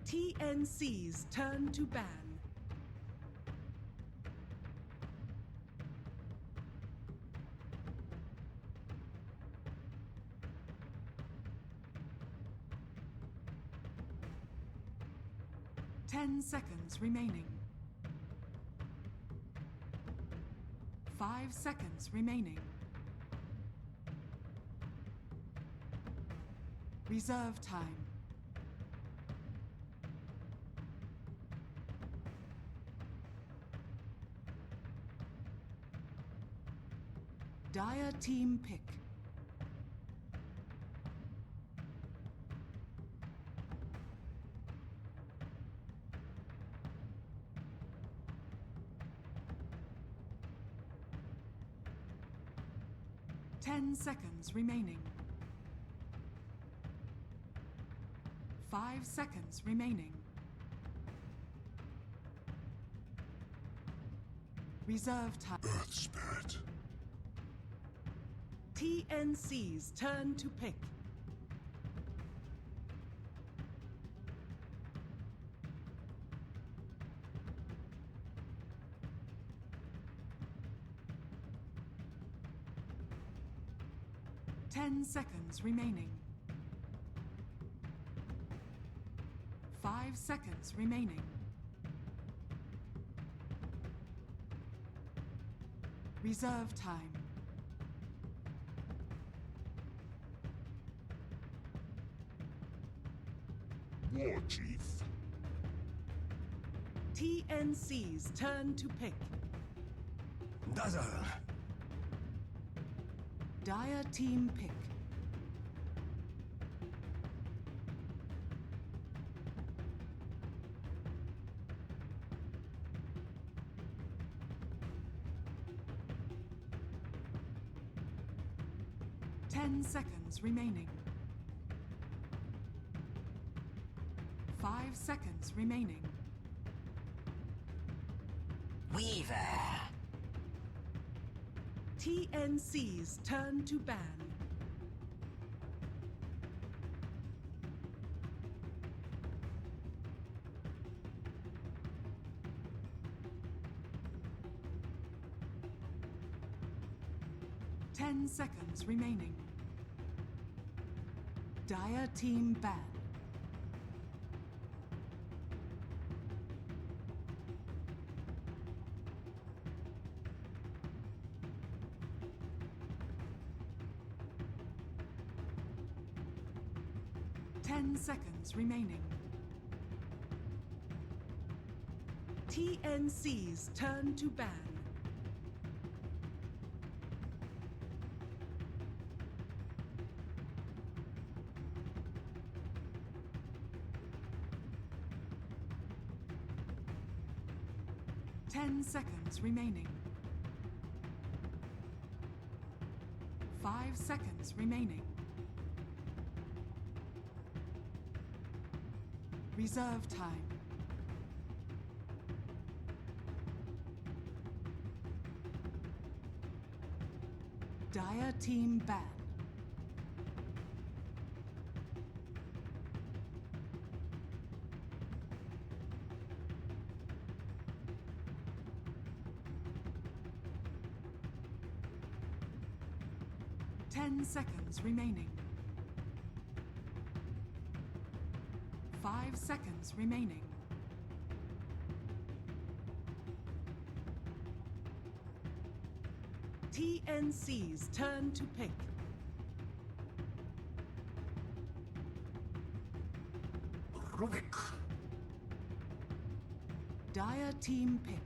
TNC's turn to ban. Ten seconds remaining. 5 seconds remaining. Reserve time. Dire team pick. Ten seconds remaining. 5 seconds remaining. Reserve time.
Earth Spirit.
TNC's turn to pick. Ten seconds remaining. 5 seconds remaining. Reserve time.
War Chief.
TNC's turn to pick.
Dazzle.
Dire team pick. Ten seconds remaining. 5 seconds remaining.
Weaver.
TNC's turn to ban. Ten seconds remaining. Dire team ban. Ten seconds remaining. TNC's turn to ban. Ten seconds remaining. 5 seconds remaining. Reserve time. Dire team ban. Ten seconds remaining. 5 seconds remaining. TNC's turn to pick.
Rubik.
Dire team pick.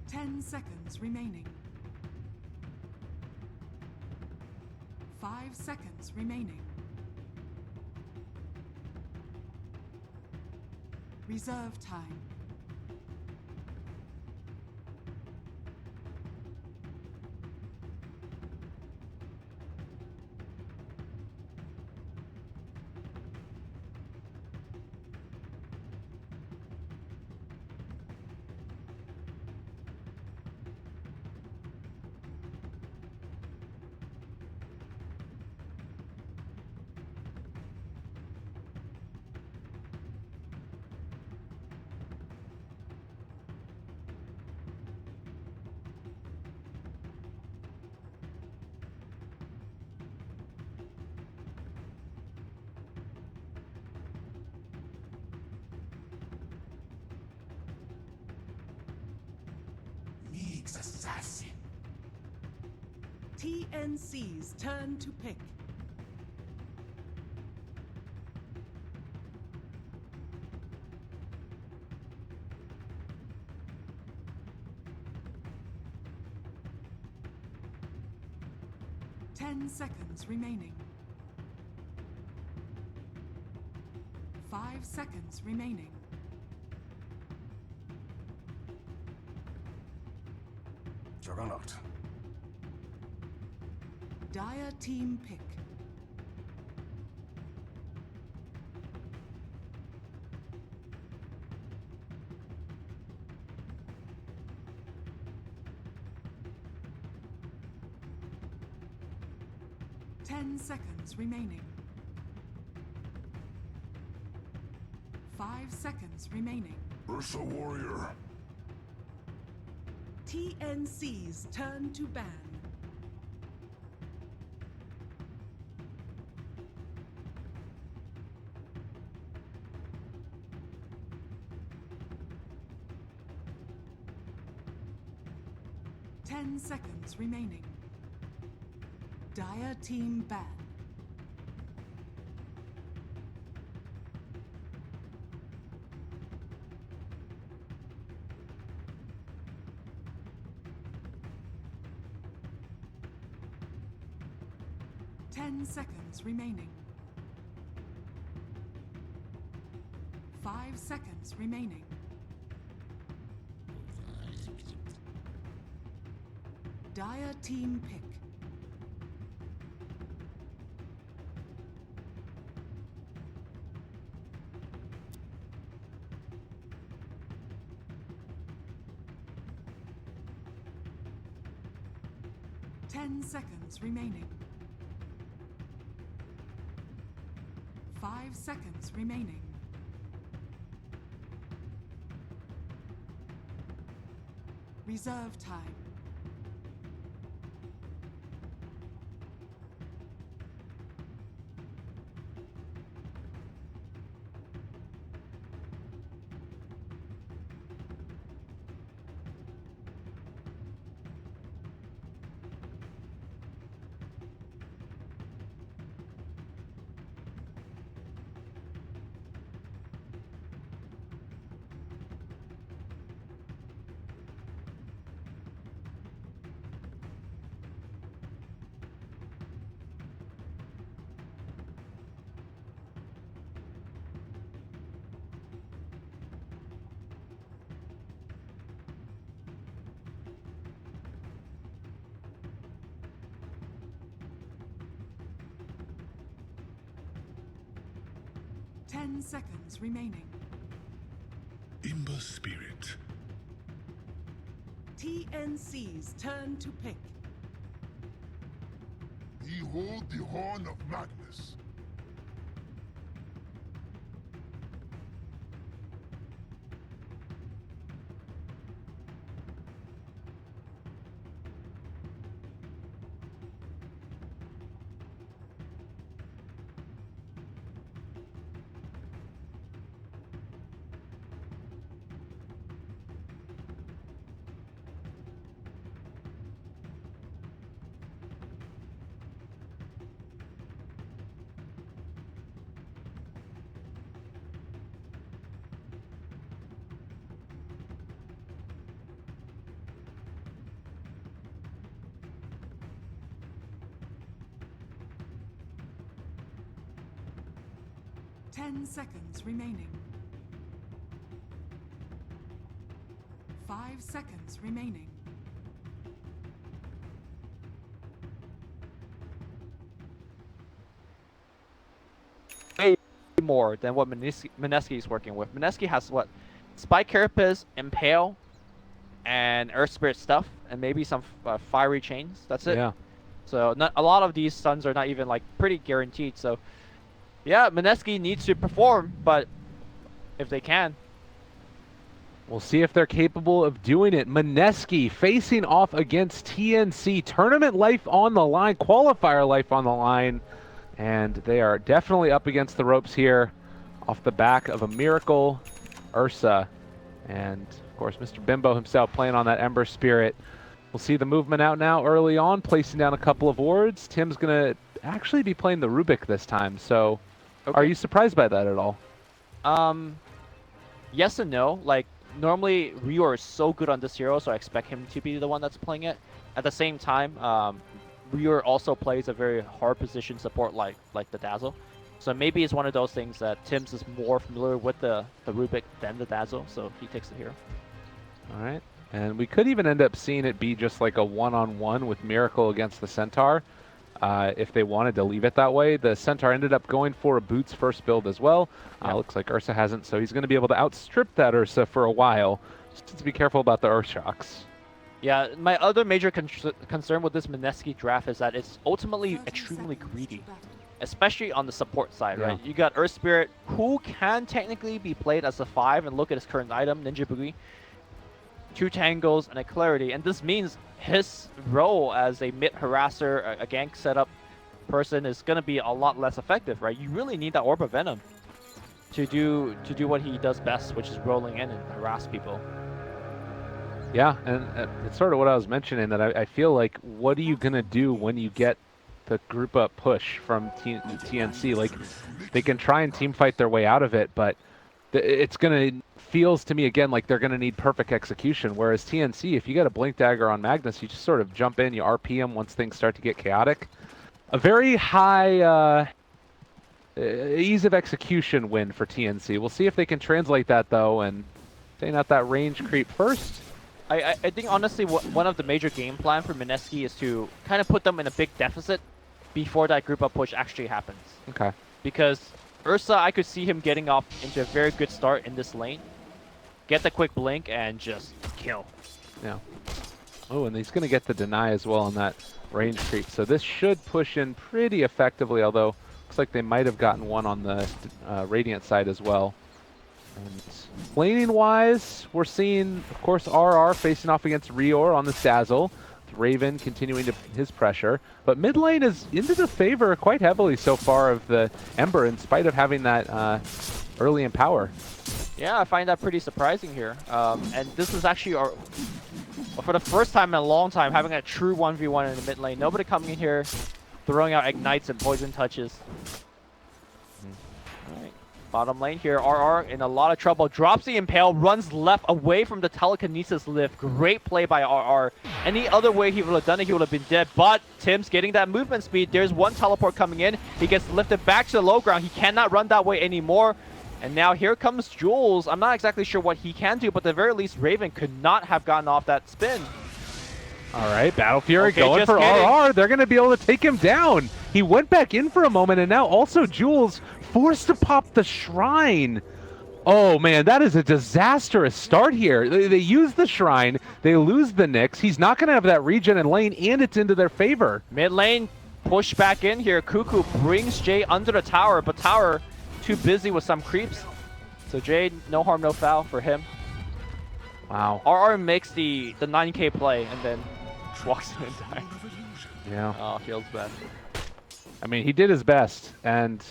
Ten seconds remaining. 5 seconds remaining. Reserve time.
League's assassin.
TNC's turn to pick. Ten seconds remaining. 5 seconds remaining.
Juggernaut.
Dire team pick. Ten seconds remaining. 5 seconds remaining.
Ursa Warrior.
TNC's turn to ban. Ten seconds remaining. Dire team ban. Ten seconds remaining. 5 seconds remaining. Dire team pick. Ten seconds remaining. 5 seconds remaining. Reserve time. Ten seconds remaining.
Imber Spirit.
TNC's turn to pick.
Behold the Horn of Magnus.
10 seconds remaining. 5 seconds remaining.
Way more than what Mineski is working with. Mineski has what? Spike Carapace, Impale, and Earth Spirit stuff, and maybe some fiery chains. That's it.
Yeah.
So not a lot of these stuns are not even like pretty guaranteed. So yeah, Mineski needs to perform, but if they can.
We'll see if they're capable of doing it. Mineski facing off against TNC. Tournament life on the line, qualifier life on the line. And they are definitely up against the ropes here off the back of a Miracle, Ursa, and of course Mr. Bimbo himself playing on that Ember Spirit. We'll see the movement out now early on, placing down a couple of wards. Tim's going to actually be playing the Rubik this time, so are you surprised by that at all?
Yes and no. Like, normally Rior is so good on this hero, so I expect him to be the one that's playing it. At the same time, Rior also plays a very hard position support like the Dazzle. So maybe it's one of those things that Tim's is more familiar with the Rubik than the Dazzle, so he takes the hero.
All right. And we could even end up seeing it be just like a one-on-one with Miracle against the Centaur if they wanted to leave it that way. The Centaur ended up going for a Boots first build as well. Looks like Ursa hasn't, so he's going to be able to outstrip that Ursa for a while. Just to be careful about the Earth Shocks.
Yeah, my other major concern with this Mineski draft is that it's ultimately extremely greedy, especially on the support side, right? You got Earth Spirit, who can technically be played as a 5, and look at his current item, Ninja Boogie. 2 Tangles and a Clarity, and this means his role as a mid harasser, a gank setup person is going to be a lot less effective, right? You really need that Orb of Venom to do what he does best, which is rolling in and harass people.
Yeah, and it's sort of what I was mentioning, that I feel like, what are you going to do when you get the group up push from TNC? Like, they can try and team fight their way out of it, but it's going to, feels to me again like they're going to need perfect execution, whereas TNC, if you get a Blink Dagger on Magnus, you just sort of jump in, you RP him once things start to get chaotic. A very high ease of execution win for TNC. We'll see if they can translate that, though, and staying out that range creep first.
I think, honestly, one of the major game plan for Mineski is to kind of put them in a big deficit before that group up push actually happens.
Okay.
Because Ursa, I could see him getting off into a very good start in this lane. Get the quick blink and just kill.
Yeah. Oh, and he's going to get the deny as well on that range creep. So this should push in pretty effectively, although looks like they might have gotten one on the Radiant side as well. And laning-wise, we're seeing, of course, RR facing off against Rior on the Dazzle. Raven continuing his pressure. But mid lane is into the favor quite heavily so far of the Ember, in spite of having that early Empower.
Yeah, I find that pretty surprising here. And this is actually, for the first time in a long time, having a true 1v1 in the mid lane. Nobody coming in here throwing out Ignites and Poison Touches. Alright, bottom lane here, RR in a lot of trouble. Drops the Impale, runs left away from the Telekinesis lift. Great play by RR. Any other way he would have done it, he would have been dead. But Tim's getting that movement speed. There's one teleport coming in. He gets lifted back to the low ground. He cannot run that way anymore. And now here comes Jules. I'm not exactly sure what he can do, but at the very least, Raven could not have gotten off that spin.
All right, Battle Fury going for RR. They're going to be able to take him down. He went back in for a moment, and now also Jules forced to pop the Shrine. Oh, man, that is a disastrous start here. They use the Shrine. They lose the Nyx. He's not going to have that regen in lane, and it's into their favor.
Mid lane, push back in here. Cuckoo brings Jay under the tower, but tower too busy with some creeps. So Jay, no harm, no foul for him.
Wow.
RR makes the 9k play and then walks in and dies.
Yeah.
Oh, feels bad.
I mean, he did his best, and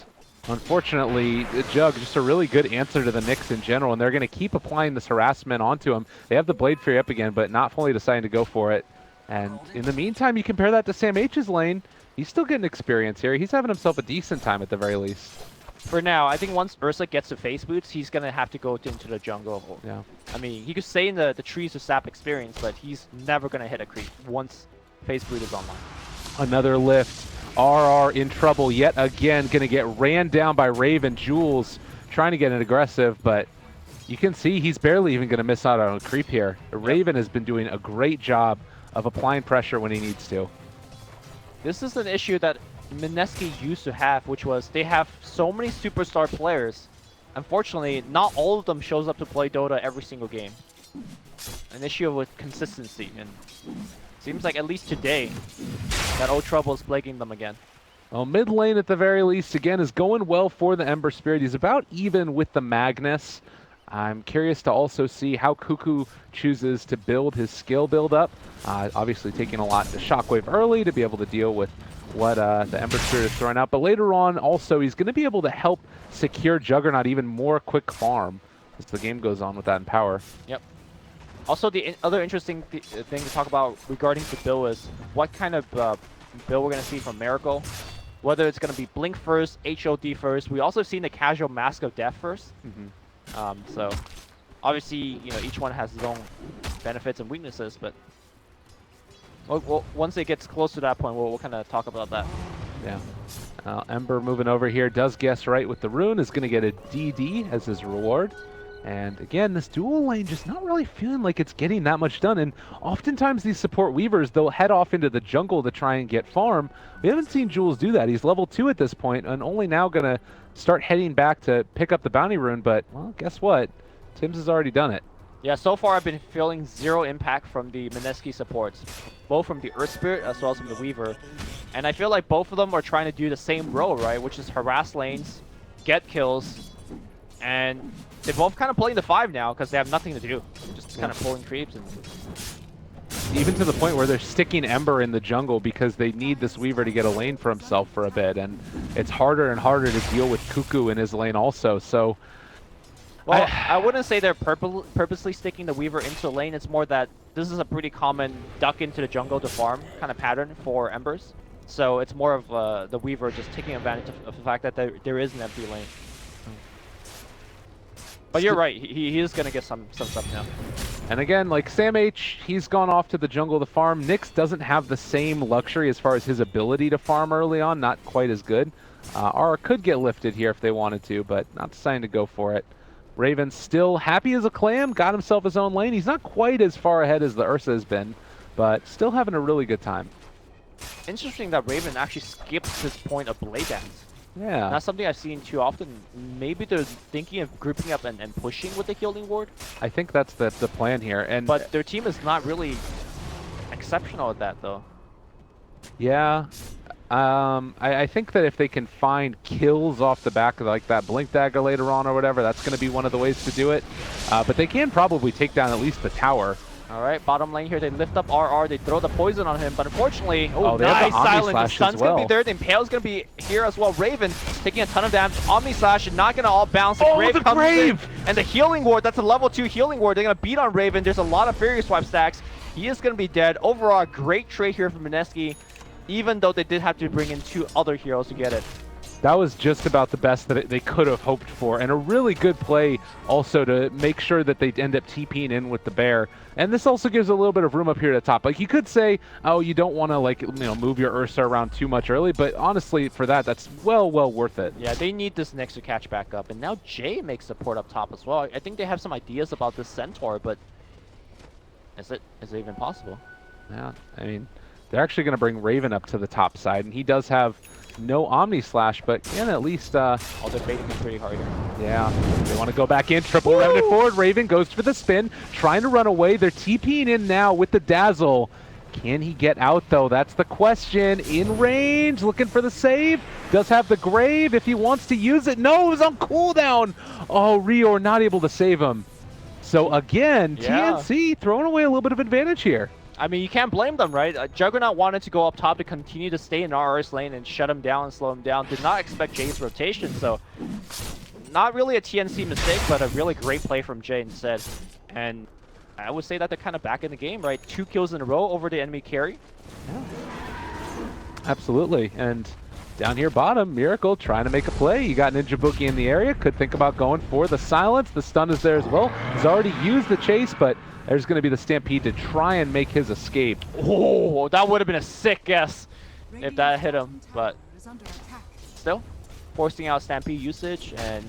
unfortunately, Jug, just a really good answer to the Nyx in general, and they're going to keep applying this harassment onto him. They have the Blade Fury up again, but not fully deciding to go for it. And in the meantime, you compare that to Sam H's lane, he's still getting experience here. He's having himself a decent time at the very least.
For now, I think once Ursa gets to face boots, he's going to have to go into the jungle.
Yeah.
I mean, he could stay in the trees to sap experience, but he's never going to hit a creep once face boot is online.
Another lift. RR in trouble yet again. Going to get ran down by Raven. Jules trying to get an aggressive, but you can see he's barely even going to miss out on a creep here. Raven has been doing a great job of applying pressure when he needs to.
This is an issue that Mineski used to have, which was they have so many superstar players. Unfortunately, not all of them shows up to play Dota every single game. An issue with consistency, and seems like at least today that old trouble is plaguing them again.
Well, mid lane at the very least, again, is going well for the Ember Spirit. He's about even with the Magnus. I'm curious to also see how Cuckoo chooses to build his skill build up. Obviously taking a lot to Shockwave early to be able to deal with what the Ember Spirit is throwing out. But later on, also, he's going to be able to help secure Juggernaut even more quick farm as the game goes on with that in power.
Yep. Also, the other interesting thing to talk about regarding the build is what kind of build we're going to see from Miracle. Whether it's going to be Blink first, HOD first. We also seen the casual Mask of Death first. So obviously, you know, each one has its own benefits and weaknesses, but once it gets close to that point, we'll kind of talk about that.
Yeah. Ember moving over here does guess right with the rune, is going to get a DD as his reward. And again, this dual lane just not really feeling like it's getting that much done. And oftentimes these support weavers, they'll head off into the jungle to try and get farm. We haven't seen Jules do that. He's level 2 at this point and only now going to start heading back to pick up the bounty rune. But, well, guess what? Tim's has already done it.
Yeah, so far I've been feeling zero impact from the Mineski supports, both from the Earth Spirit as well as from the Weaver. And I feel like both of them are trying to do the same role, right? Which is harass lanes, get kills, and they're both kind of playing the 5 now because they have nothing to do. Just kind of pulling creeps. And
even to the point where they're sticking Ember in the jungle because they need this Weaver to get a lane for himself for a bit. And it's harder and harder to deal with Cuckoo in his lane also. So,
well, I wouldn't say they're purposely sticking the Weaver into the lane. It's more that this is a pretty common duck into the jungle to farm kind of pattern for Embers. So it's more of the Weaver just taking advantage of the fact that there is an empty lane. But you're right, he is going to get some stuff now.
And again, like Sam H, he's gone off to the jungle to farm. Nyx doesn't have the same luxury as far as his ability to farm early on, not quite as good. Aura could get lifted here if they wanted to, but not deciding to go for it. Raven still happy as a clam, got himself his own lane. He's not quite as far ahead as the Ursa has been, but still having a really good time.
Interesting that Raven actually skips this point of Blade Dance.
Yeah.
Not something I've seen too often. Maybe they're thinking of grouping up and pushing with the healing ward.
I think that's the plan here.
But their team is not really exceptional at that, though.
Yeah. I think that if they can find kills off the back of like that Blink Dagger later on or whatever, that's going to be one of the ways to do it. But they can probably take down at least the tower.
All right, bottom lane here, they lift up RR, they throw the poison on him, but unfortunately,
nice
silent. The Sun's
well.
going to be there, the Impale's going to be here as well. Raven taking a ton of damage. Omni Slash not going to all bounce. The Grave in, and the healing ward, that's a level 2 healing ward. They're going to beat on Raven. There's a lot of Fury Swipe stacks. He is going to be dead. Overall, great trade here from Mineski, even though they did have to bring in 2 other heroes to get it.
That was just about the best that they could have hoped for, and a really good play also to make sure that they end up TPing in with the bear. And this also gives a little bit of room up here at the top. Like, you could say, oh, you don't want to, like, you know, move your Ursa around too much early, but honestly, for that, that's well worth it.
Yeah, they need this next to catch back up. And now Jay makes support up top as well. I think they have some ideas about this Centaur, but is it even possible?
Yeah, I mean, they're actually going to bring Raven up to the top side, and he does have no Omni Slash, but can at least...
oh, they're baiting him pretty hard here.
Yeah, they want to go back in. Triple remnant forward. Raven goes for the spin, trying to run away. They're TPing in now with the Dazzle. Can he get out, though? That's the question. In range, looking for the save. Does have the Grave if he wants to use it. No, it was on cooldown. Oh, Rior not able to save him. So again, TNC throwing away a little bit of advantage here.
I mean, you can't blame them, right? Juggernaut wanted to go up top to continue to stay in RR's lane and shut him down and slow him down. Did not expect Jay's rotation, so not really a TNC mistake, but a really great play from Jay instead. And I would say that they're kind of back in the game, right? 2 kills in a row over the enemy carry.
Yeah. Absolutely. And down here bottom, Miracle trying to make a play. You got Ninja Boogie in the area. Could think about going for the silence. The stun is there as well. He's already used the chase, but there's going to be the Stampede to try and make his escape.
Oh, that would have been a sick guess. if that hit him, but still forcing out Stampede usage, and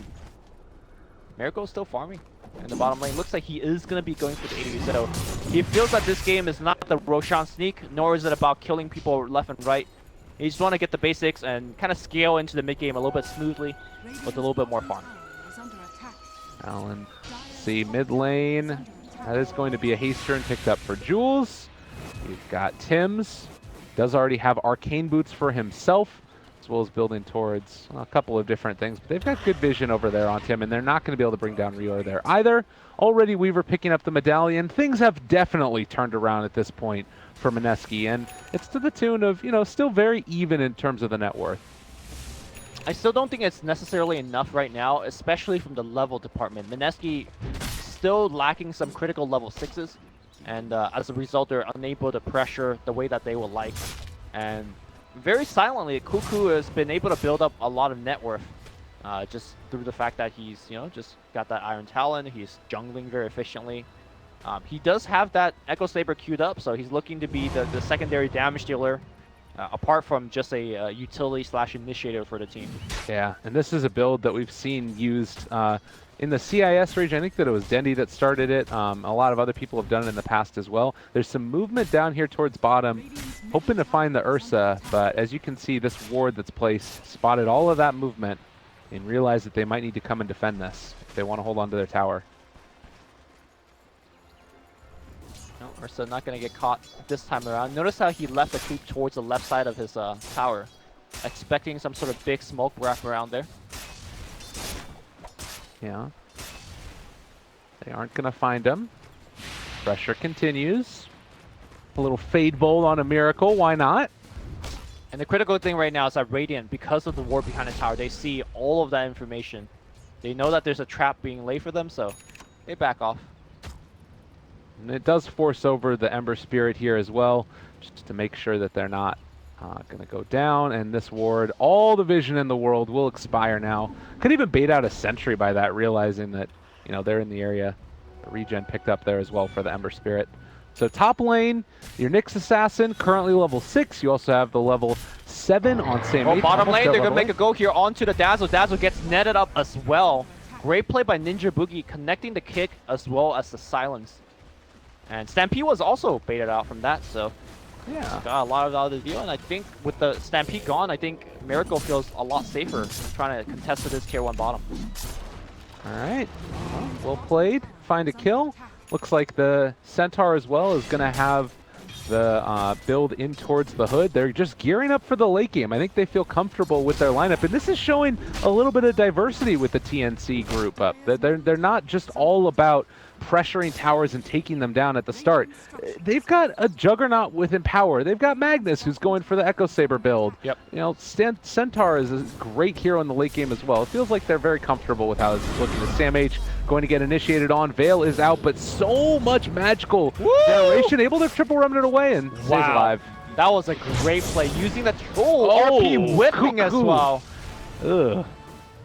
Miracle's still farming in the bottom lane. Looks like he is going to be going for the ADV, so he feels that this game is not the Roshan sneak, nor is it about killing people left and right. You just want to get the basics and kind of scale into the mid game a little bit smoothly with a little bit more farm.
Alan, see mid lane. That is going to be a haste turn picked up for Jules. We've got Tim's. Does already have arcane boots for himself, as well as building towards a couple of different things. But they've got good vision over there on Tim, and they're not going to be able to bring down Reor there either. Already Weaver picking up the medallion. Things have definitely turned around at this point for Mineski, and it's to the tune of, you know, still very even in terms of the net worth.
I still don't think it's necessarily enough right now, especially from the level department. Mineski still lacking some critical level 6s, and as a result, they're unable to pressure the way that they would like. And very silently, Cuckoo has been able to build up a lot of net worth, just through the fact that he's, you know, just got that Iron Talon. He's jungling very efficiently. He does have that Echo Saber queued up, so he's looking to be the secondary damage dealer, apart from just a utility / initiator for the team.
Yeah, and this is a build that we've seen used in the CIS region. I think that it was Dendy that started it. A lot of other people have done it in the past as well. There's some movement down here towards bottom, hoping to find the Ursa, but as you can see, this ward that's placed spotted all of that movement and realized that they might need to come and defend this if they want to hold on to their tower.
No, Ursa not going to get caught this time around. Notice how he left the creep towards the left side of his tower, expecting some sort of big smoke wrap around there.
Yeah. They aren't going to find him. Pressure continues. A little Fade Bolt on a Miracle, why not?
And the critical thing right now is that Radiant, because of the ward behind the tower, they see all of that information. They know that there's a trap being laid for them, so they back off.
And it does force over the Ember Spirit here as well, just to make sure that they're not going to go down. And this ward, all the vision in the world, will expire now. Could even bait out a sentry by that, realizing that, you know, they're in the area. The regen picked up there as well for the Ember Spirit. So top lane, your Nyx Assassin, currently level 6. You also have the level 7 on Sam H.
Bottom lane, they're going to make a go here onto the Dazzle. Dazzle gets netted up as well. Great play by Ninja Boogie, connecting the kick as well as the silence. And Stampede was also baited out from that, so yeah, got a lot out of the deal. And I think with the Stampede gone, I think Miracle feels a lot safer trying to contest with this tier 1 bottom.
All right, well played. Find a kill. Looks like the Centaur as well is going to have the build in towards the hood. They're just gearing up for the late game. I think they feel comfortable with their lineup, and this is showing a little bit of diversity with the TNC group up. They're not just all about pressuring towers and taking them down at the start. They've got a juggernaut with Empower. They've got Magnus, who's going for the Echo Saber build.
Yep.
You know, Centaur is a great hero in the late game as well. It feels like they're very comfortable with how this is looking. Sam H going to get initiated on. Veil is out, but so much magical generation, able to triple remnant away and stays alive.
That was a great play, using the RP whipping as well.
Ugh.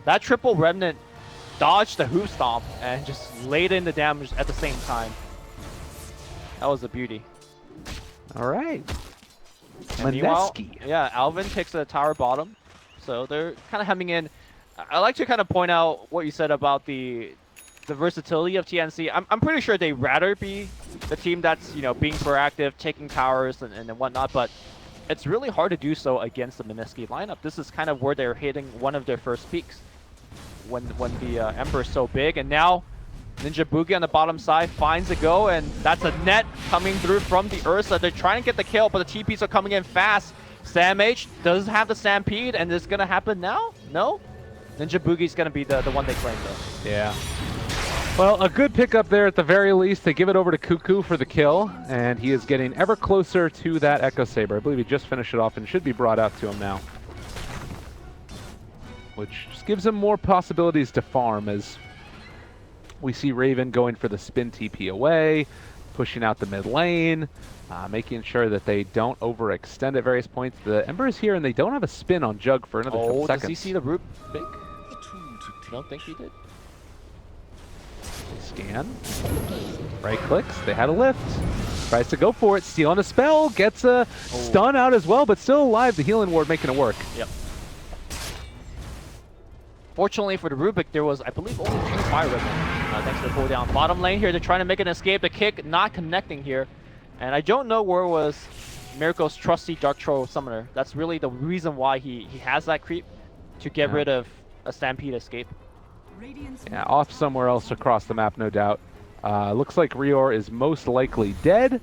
That triple remnant dodged the hoof stomp and just laid in the damage at the same time. That was a beauty.
All right.
Mineski. Yeah, Alvin takes the tower bottom, so they're kind of hemming in. I like to kind of point out what you said about the versatility of TNC. I'm pretty sure they'd rather be the team that's, you know, being proactive, taking towers and whatnot, but it's really hard to do so against the Mineski lineup. This is kind of where they're hitting one of their first peaks when the Ember is so big. And now Ninja Boogie on the bottom side finds a go, and that's a net coming through from the Ursa. They're trying to get the kill, but the TPs are coming in fast. Sam H does have the Stampede, and it's going to happen now? No? Ninja Boogie's going to be the one they claim, though.
Yeah. Well, a good pickup there at the very least. They give it over to Cuckoo for the kill, and he is getting ever closer to that Echo Saber. I believe he just finished it off and should be brought out to him now, which just gives him more possibilities to farm, as we see Raven going for the spin TP away, pushing out the mid lane, making sure that they don't overextend at various points. The Ember is here, and they don't have a spin on Jug for another couple seconds.
Does he see the root big? Don't think he did.
Scan. Right clicks. They had a lift. Tries to go for it, stealing a spell, gets a stun out as well, but still alive. The healing ward making it work.
Yep. Fortunately for the Rubik, there was, I believe, only 2 fire ribbon. Thanks to the cooldown. Bottom lane here, they're trying to make an escape. The kick not connecting here. And I don't know where was Miracle's trusty Dark Troll Summoner. That's really the reason why he has that creep, to get rid of a Stampede escape.
Yeah, off somewhere else across the map, no doubt. Looks like Rior is most likely dead.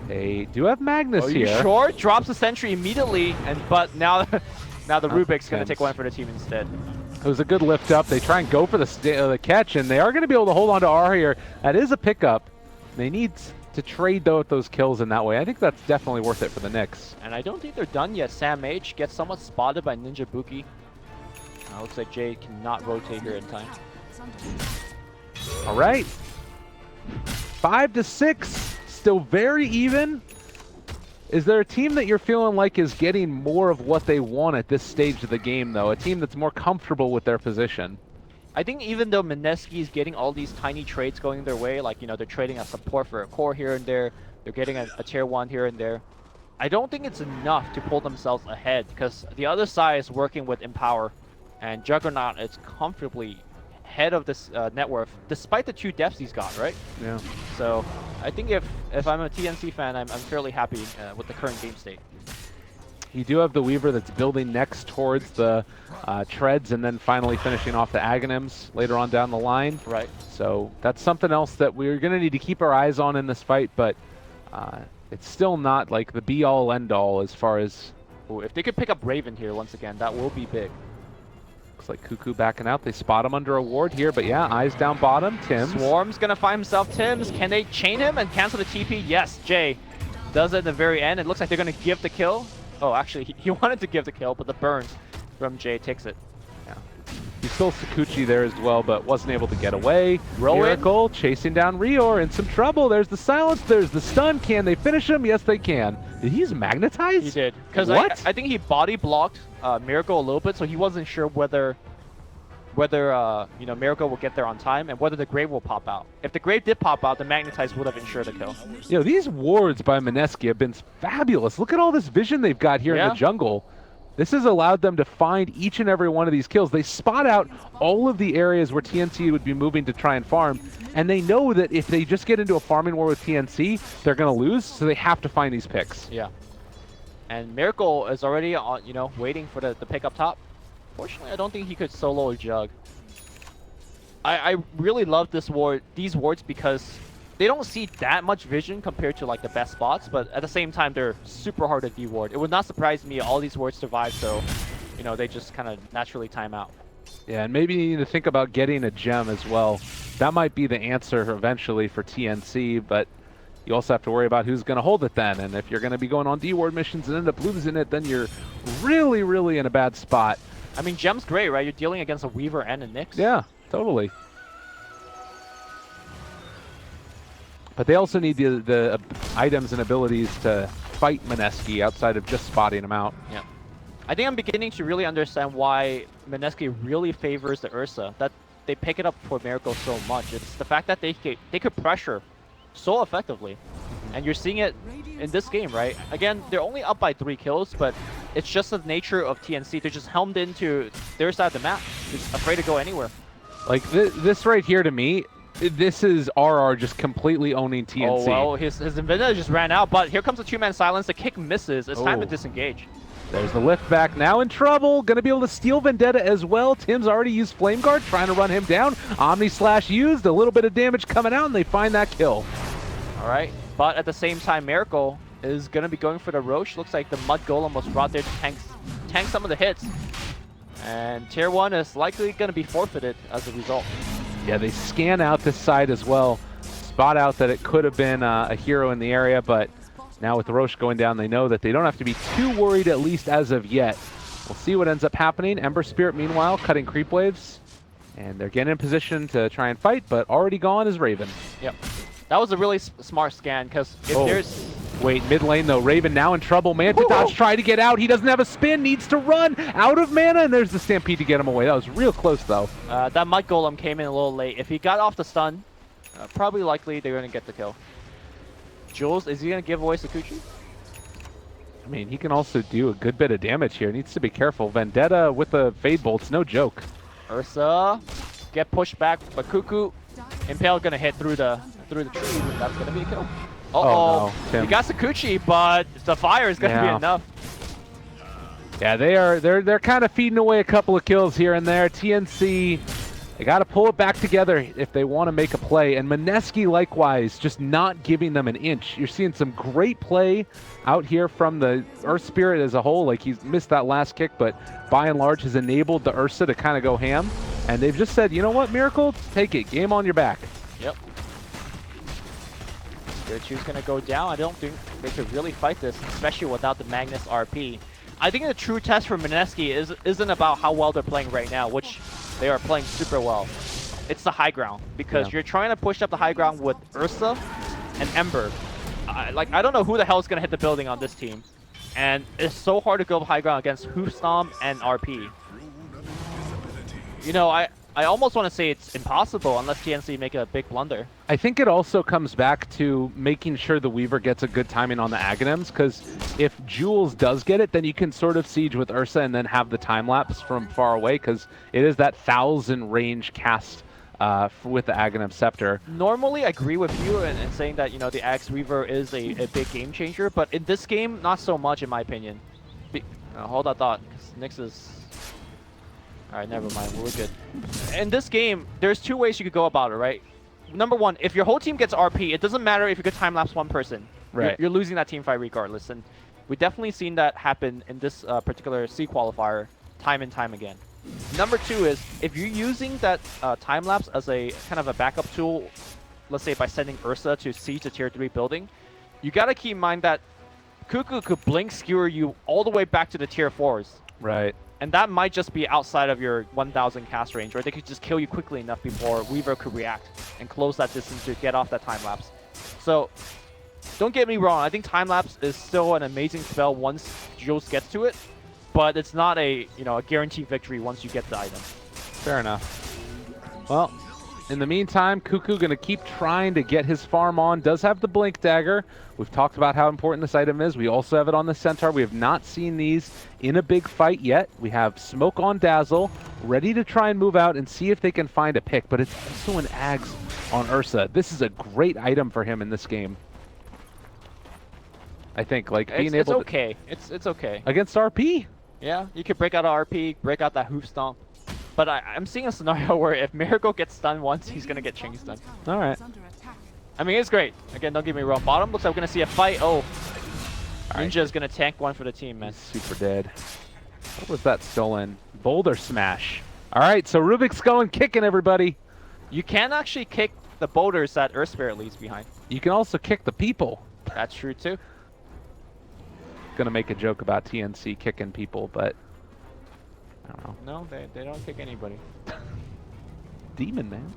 They do have Magnus here.
Sure, drops the sentry immediately, but now the Rubik's going to take one for the team instead.
It was a good lift up. They try and go for the catch, and they are going to be able to hold on to R here. That is a pickup. They need to trade those kills in that way. I think that's definitely worth it for the Knicks.
And I don't think they're done yet. Sam H gets somewhat spotted by Ninja Buki. Looks like Jay cannot rotate here in time.
All right. 5-6, still very even. Is there a team that you're feeling like is getting more of what they want at this stage of the game, though? A team that's more comfortable with their position?
I think even though Mineski is getting all these tiny trades going their way, like, they're trading a support for a core here and there, they're getting a tier 1 here and there, I don't think it's enough to pull themselves ahead, because the other side is working with Empower, and Juggernaut is comfortably head of this net worth, despite the 2 deaths he's got, right?
Yeah.
So I think if I'm a TNC fan, I'm fairly happy with the current game state.
You do have the Weaver that's building next towards the Treads, and then finally finishing off the Aghanims later on down the line.
Right.
So that's something else that we're going to need to keep our eyes on in this fight, but it's still not like the be-all, end-all as far as...
Ooh, if they could pick up Raven here once again, that will be big.
Looks like Cuckoo backing out. They spot him under a ward here, but yeah, eyes down bottom. Tims.
Swarm's going to find himself Tims. Can they chain him and cancel the TP? Yes, Jay does it at the very end. It looks like they're going to give the kill. Oh, actually, he wanted to give the kill, but the burn from Jay takes it.
Yeah. He stole Sakuchi there as well, but wasn't able to get away.
Rowan.
Miracle chasing down Rior in some trouble. There's the silence. There's the stun. Can they finish him? Yes, they can. Did he use Magnetize?
He did. Because I think he body blocked Miracle a little bit, so he wasn't sure whether Miracle will get there on time and whether the Grave will pop out. If the Grave did pop out, the Magnetize would have ensured the kill.
These wards by Mineski have been fabulous. Look at all this vision they've got here in the jungle. This has allowed them to find each and every one of these kills. They spot out all of the areas where TNC would be moving to try and farm, and they know that if they just get into a farming war with TNC, they're going to lose, so they have to find these picks.
Yeah. And Miracle is already on, waiting for the pick up top. Fortunately, I don't think he could solo a Jug. I really love these wards because they don't see that much vision compared to like the best spots, but at the same time, they're super hard to de-ward. It would not surprise me all these wards survive, so they just kind of naturally time out.
Yeah, and maybe you need to think about getting a gem as well. That might be the answer eventually for TNC, but you also have to worry about who's going to hold it then. And if you're going to be going on de-ward missions and end up losing it, then you're really, really in a bad spot.
I mean, gem's great, right? You're dealing against a Weaver and a Nyx.
Yeah, totally. But they also need the items and abilities to fight Mineski outside of just spotting him out.
Yeah. I think I'm beginning to really understand why Mineski really favors the Ursa, that they pick it up for Miracle so much. It's the fact that they could pressure so effectively. And you're seeing it in this game, right? Again, they're only up by 3 kills, but it's just the nature of TNC. They're just helmed into their side of the map. Just afraid to go anywhere.
Like this right here to me, this is RR just completely owning TNC.
Oh, well, his Inventor just ran out, but here comes a 2-man silence. The kick misses. It's time to disengage.
There's the lift back, now in trouble. Gonna be able to steal Vendetta as well. Tim's already used Flame Guard, trying to run him down. Omni Slash used, a little bit of damage coming out, and they find that kill.
All right, but at the same time, Miracle is gonna be going for the Roche. Looks like the Mud Golem was brought there to tank some of the hits. And Tier 1 is likely gonna be forfeited as a result.
Yeah, they scan out this side as well. Spot out that it could have been a hero in the area, but now with the Roche going down, they know that they don't have to be too worried, at least as of yet. We'll see what ends up happening. Ember Spirit, meanwhile, cutting creep waves. And they're getting in position to try and fight, but already gone is Raven.
Yep. That was a really smart scan, because if there's...
Wait, mid lane though, Raven now in trouble. Manta Dodge trying to get out. He doesn't have a spin, needs to run out of mana, and there's the Stampede to get him away. That was real close though.
That Mud Golem came in a little late. If he got off the stun, probably likely they're going to get the kill. Jules, is he gonna give away Sakuchi?
I mean, he can also do a good bit of damage here. Needs to be careful. Vendetta with the Fade Bolt's no joke.
Ursa get pushed back, but Cuckoo Impale gonna hit through the trees, and that's gonna be a kill.
Oh, no, Tim.
He got Sakuchi, but the fire is gonna be enough.
Yeah, they're kind of feeding away a couple of kills here and there. TNC, they got to pull it back together if they want to make a play. And Mineski likewise, just not giving them an inch. You're seeing some great play out here from the Earth Spirit as a whole. Like, he's missed that last kick, but by and large has enabled the Ursa to kind of go ham. And they've just said, you know what, Miracle, take it. Game on your back.
Yep. Spiritu's gonna go down. I don't think they could really fight this, especially without the Magnus RP. I think the true test for Mineski isn't about how well they're playing right now, which they are playing super well. It's the high ground, because you're trying to push up the high ground with Ursa and Ember. I don't know who the hell is going to hit the building on this team. And it's so hard to go high ground against Hoofstomp and RP. You know, I almost want to say it's impossible unless TNC make a big blunder.
I think it also comes back to making sure the Weaver gets a good timing on the Aghanims, because if Jules does get it, then you can sort of siege with Ursa and then have the time lapse from far away, because it is that 1,000 range cast with the Aghanim Scepter.
Normally, I agree with you in saying that, you know, the Axe Weaver is a big game changer, but in this game, not so much in my opinion. Hold that thought, because Nyx is... Alright, never mind, we're good. In this game, there's two ways you could go about it, right? Number one, if your whole team gets RP, it doesn't matter if you could time-lapse one person.
Right.
You're losing that team fight regardless, and we've definitely seen that happen in this particular C qualifier time and time again. Number two is, if you're using that time-lapse as a kind of a backup tool, let's say by sending Ursa to siege a tier 3 building, you gotta keep in mind that Cuckoo could blink skewer you all the way back to the tier 4s.
Right.
And that might just be outside of your 1,000 cast range, or they could just kill you quickly enough before Weaver could react and close that distance to get off that time lapse. So, don't get me wrong, I think time lapse is still an amazing spell once Jules gets to it, but it's not a guaranteed victory once you get the item.
Fair enough. Well, in the meantime, Cuckoo going to keep trying to get his farm on. Does have the Blink Dagger. We've talked about how important this item is. We also have it on the Centaur. We have not seen these in a big fight yet. We have Smoke on Dazzle, ready to try and move out and see if they can find a pick, but it's also an Ags on Ursa. This is a great item for him in this game. I think, like, being able to...
It's okay. It's okay.
Against RP?
Yeah, you could break out an RP, break out that Hoof Stomp. But I'm seeing a scenario where if Miracle gets stunned once, he's going to get chain stunned.
All right.
I mean, it's great. Again, don't get me wrong. Bottom looks like we're going to see a fight. Oh, Ninja is going to tank one for the team, man.
He's super dead. What was that stolen? Boulder Smash. All right, so Rubik's going kicking, everybody.
You can actually kick the boulders that Earth Spirit leaves behind.
You can also kick the people.
That's true, too.
Gonna make a joke about TNC kicking people, but I don't know.
No, they don't kick anybody.
Demon, man.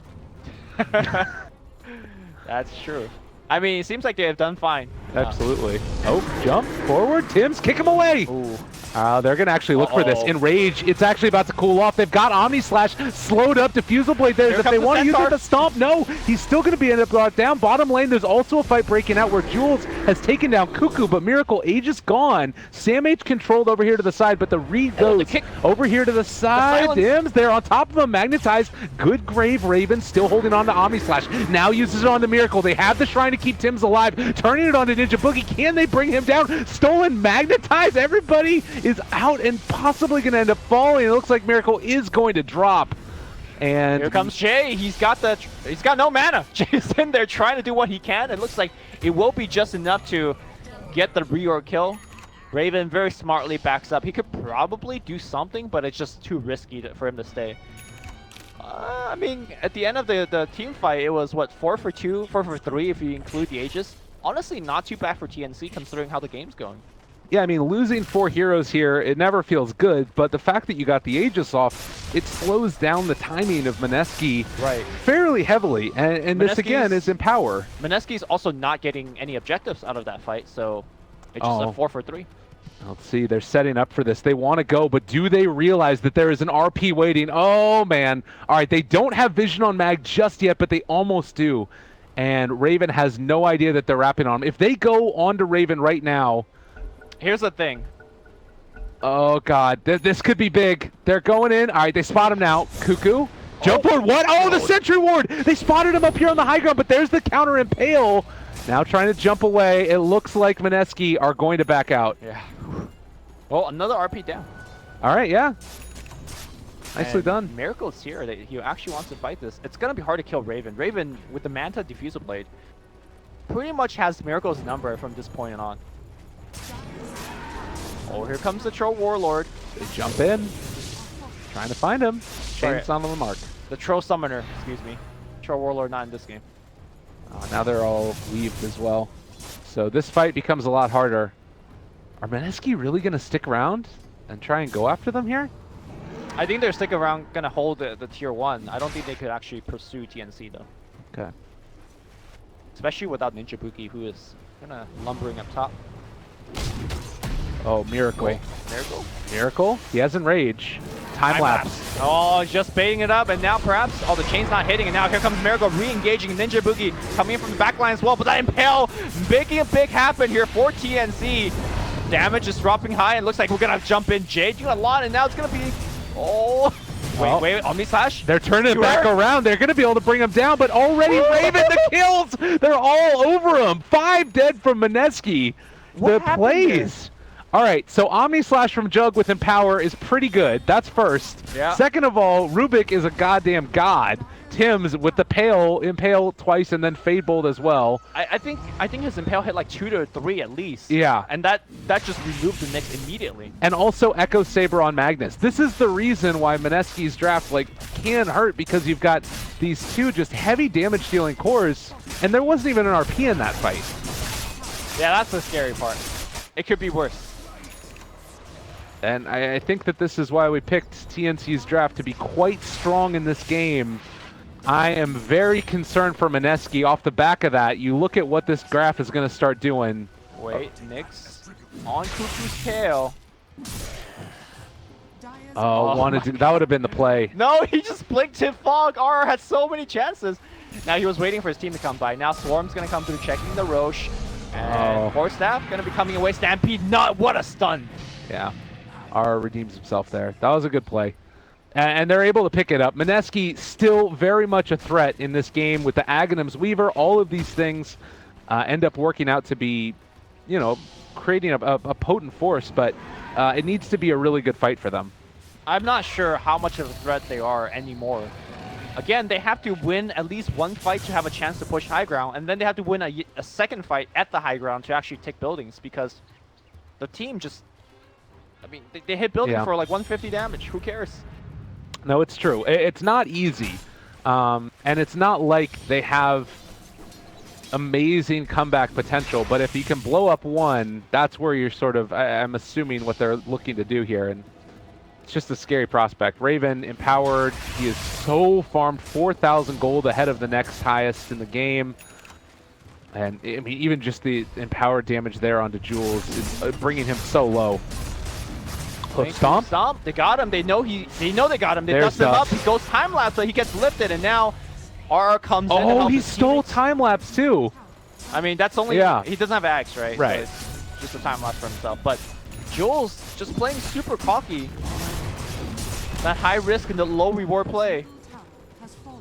That's true. I mean, it seems like they have done fine.
Absolutely. Oh, jump forward. Tim's kick him away.
Ooh.
They're going to actually look for this. Enrage, it's actually about to cool off. They've got Omni Slash slowed up. Diffusal Blade there. If they want to use it to stomp, no. He's still going to be ended up brought down. Bottom lane, there's also a fight breaking out where Jules has taken down Cuckoo, but Miracle Age is gone. Sam H controlled over here to the side, but the read goes over here to the side. Dims, they're on top of him, magnetized. Good Grave Raven still holding on to Omni Slash. Now uses it on the Miracle. They have the Shrine to keep Tim's alive. Turning it on to Ninja Boogie. Can they bring him down? Stolen, magnetized. Everybody is out and possibly going to end up falling. It looks like Miracle is going to drop. And
here comes Jay. He's got no mana. Jay's in there trying to do what he can. It looks like it will be just enough to get the reorg kill. Raven very smartly backs up. He could probably do something, but it's just too risky for him to stay. I mean, at the end of the team fight, it was, what, 4 for 2, 4 for 3 if you include the Aegis. Honestly, not too bad for TNC considering how the game's going.
Yeah, I mean, losing 4 heroes here, it never feels good, but the fact that you got the Aegis off, it slows down the timing of Mineski fairly heavily, and this, again, is Empower.
Mineski's also not getting any objectives out of that fight, so it's just a 4 for 3.
Let's see, they're setting up for this. They want to go, but do they realize that there is an RP waiting? Oh, man. All right, they don't have vision on Mag just yet, but they almost do. and Raven has no idea that they're wrapping on him. If they go onto Raven right now...
Here's the thing.
Oh, God. This could be big. They're going in. All right, they spot him now. Cuckoo. Jump ward. What? Oh, the sentry ward. They spotted him up here on the high ground, but there's the counter impale. Now trying to jump away. It looks like Mineski are going to back out.
Yeah. Well, another RP down.
All right, yeah. Nicely
And
done.
Miracle's here. He actually wants to fight this. It's going to be hard to kill Raven. Raven, with the Manta Diffusal Blade, pretty much has Miracle's number from this point on. Oh, here comes the Troll Warlord.
They jump in. Trying to find him. Shane's on the mark.
The Troll Summoner, excuse me. Troll Warlord not in this game.
Now they're all weaved as well. So this fight becomes a lot harder. Are Mineski really going to stick around and try and go after them here?
I think they're sticking around, going to hold the tier 1. I don't think they could actually pursue TNC, though.
Okay.
Especially without Ninja Buki, who is kind of lumbering up top.
Oh, Miracle.
Wait, Miracle?
Miracle? He has Enrage. Time lapse.
Oh, just baiting it up, and now perhaps, oh, the chain's not hitting, and now here comes Miracle re-engaging Ninja Boogie, coming in from the back line as well, but that Impale making a big happen here for TNC. Damage is dropping high, and looks like we're gonna jump in Jade doing a lot, and now it's gonna be, oh, wait, Omni Slash?
They're turning it back around. They're gonna be able to bring him down, but already Raven the kills! They're all over him. 5 dead from Mineski. The plays. All right, so Omni Slash from Jug with Empower is pretty good. That's first.
Yeah.
Second of all, Rubik is a goddamn god. Tim's with the Impale twice and then Fade Bolt as well.
I think his Impale hit like 2 to 3 at least.
Yeah.
And that just removed the Nyx immediately.
And also Echo Saber on Magnus. This is the reason why Mineski's draft can hurt, because you've got these 2 just heavy damage dealing cores, and there wasn't even an RP in that fight.
Yeah, that's the scary part. It could be worse.
And I think that this is why we picked TNC's draft to be quite strong in this game. I am very concerned for Mineski off the back of that. You look at what this graph is going to start doing.
Wait, Nyx on Cuckoo's tail.
Oh, that would have been the play.
No, he just blinked hit Fog. RR had so many chances. Now he was waiting for his team to come by. Now Swarm's going to come through checking the Roche. And Horse Staff going to be coming away. Stampede, what a stun.
Yeah. R redeems himself there. That was a good play. And they're able to pick it up. Mineski still very much a threat in this game with the Aghanim's Weaver. All of these things end up working out to be, creating a potent force, but it needs to be a really good fight for them.
I'm not sure how much of a threat they are anymore. Again, they have to win at least one fight to have a chance to push high ground, and then they have to win a second fight at the high ground to actually take buildings, because the team just... I mean, they hit building for like 150 damage. Who cares?
No, it's true. It's not easy. And it's not like they have amazing comeback potential. But if you can blow up one, that's where you're sort of, I'm assuming, what they're looking to do here. And it's just a scary prospect. Raven, empowered. He is so farmed, 4,000 gold ahead of the next highest in the game. And, I mean, even just the empowered damage there onto Jules is bringing him so low. Stomp?
Stomp. They got him. They know they got him. They dust him up. He goes time lapse, so he gets lifted, and now RR comes in.
Oh, he stole time lapse too.
I mean, that's only he doesn't have Axe, right?
Right.
So it's just a time lapse for himself. But Jules just playing super cocky. That high risk and the low reward play.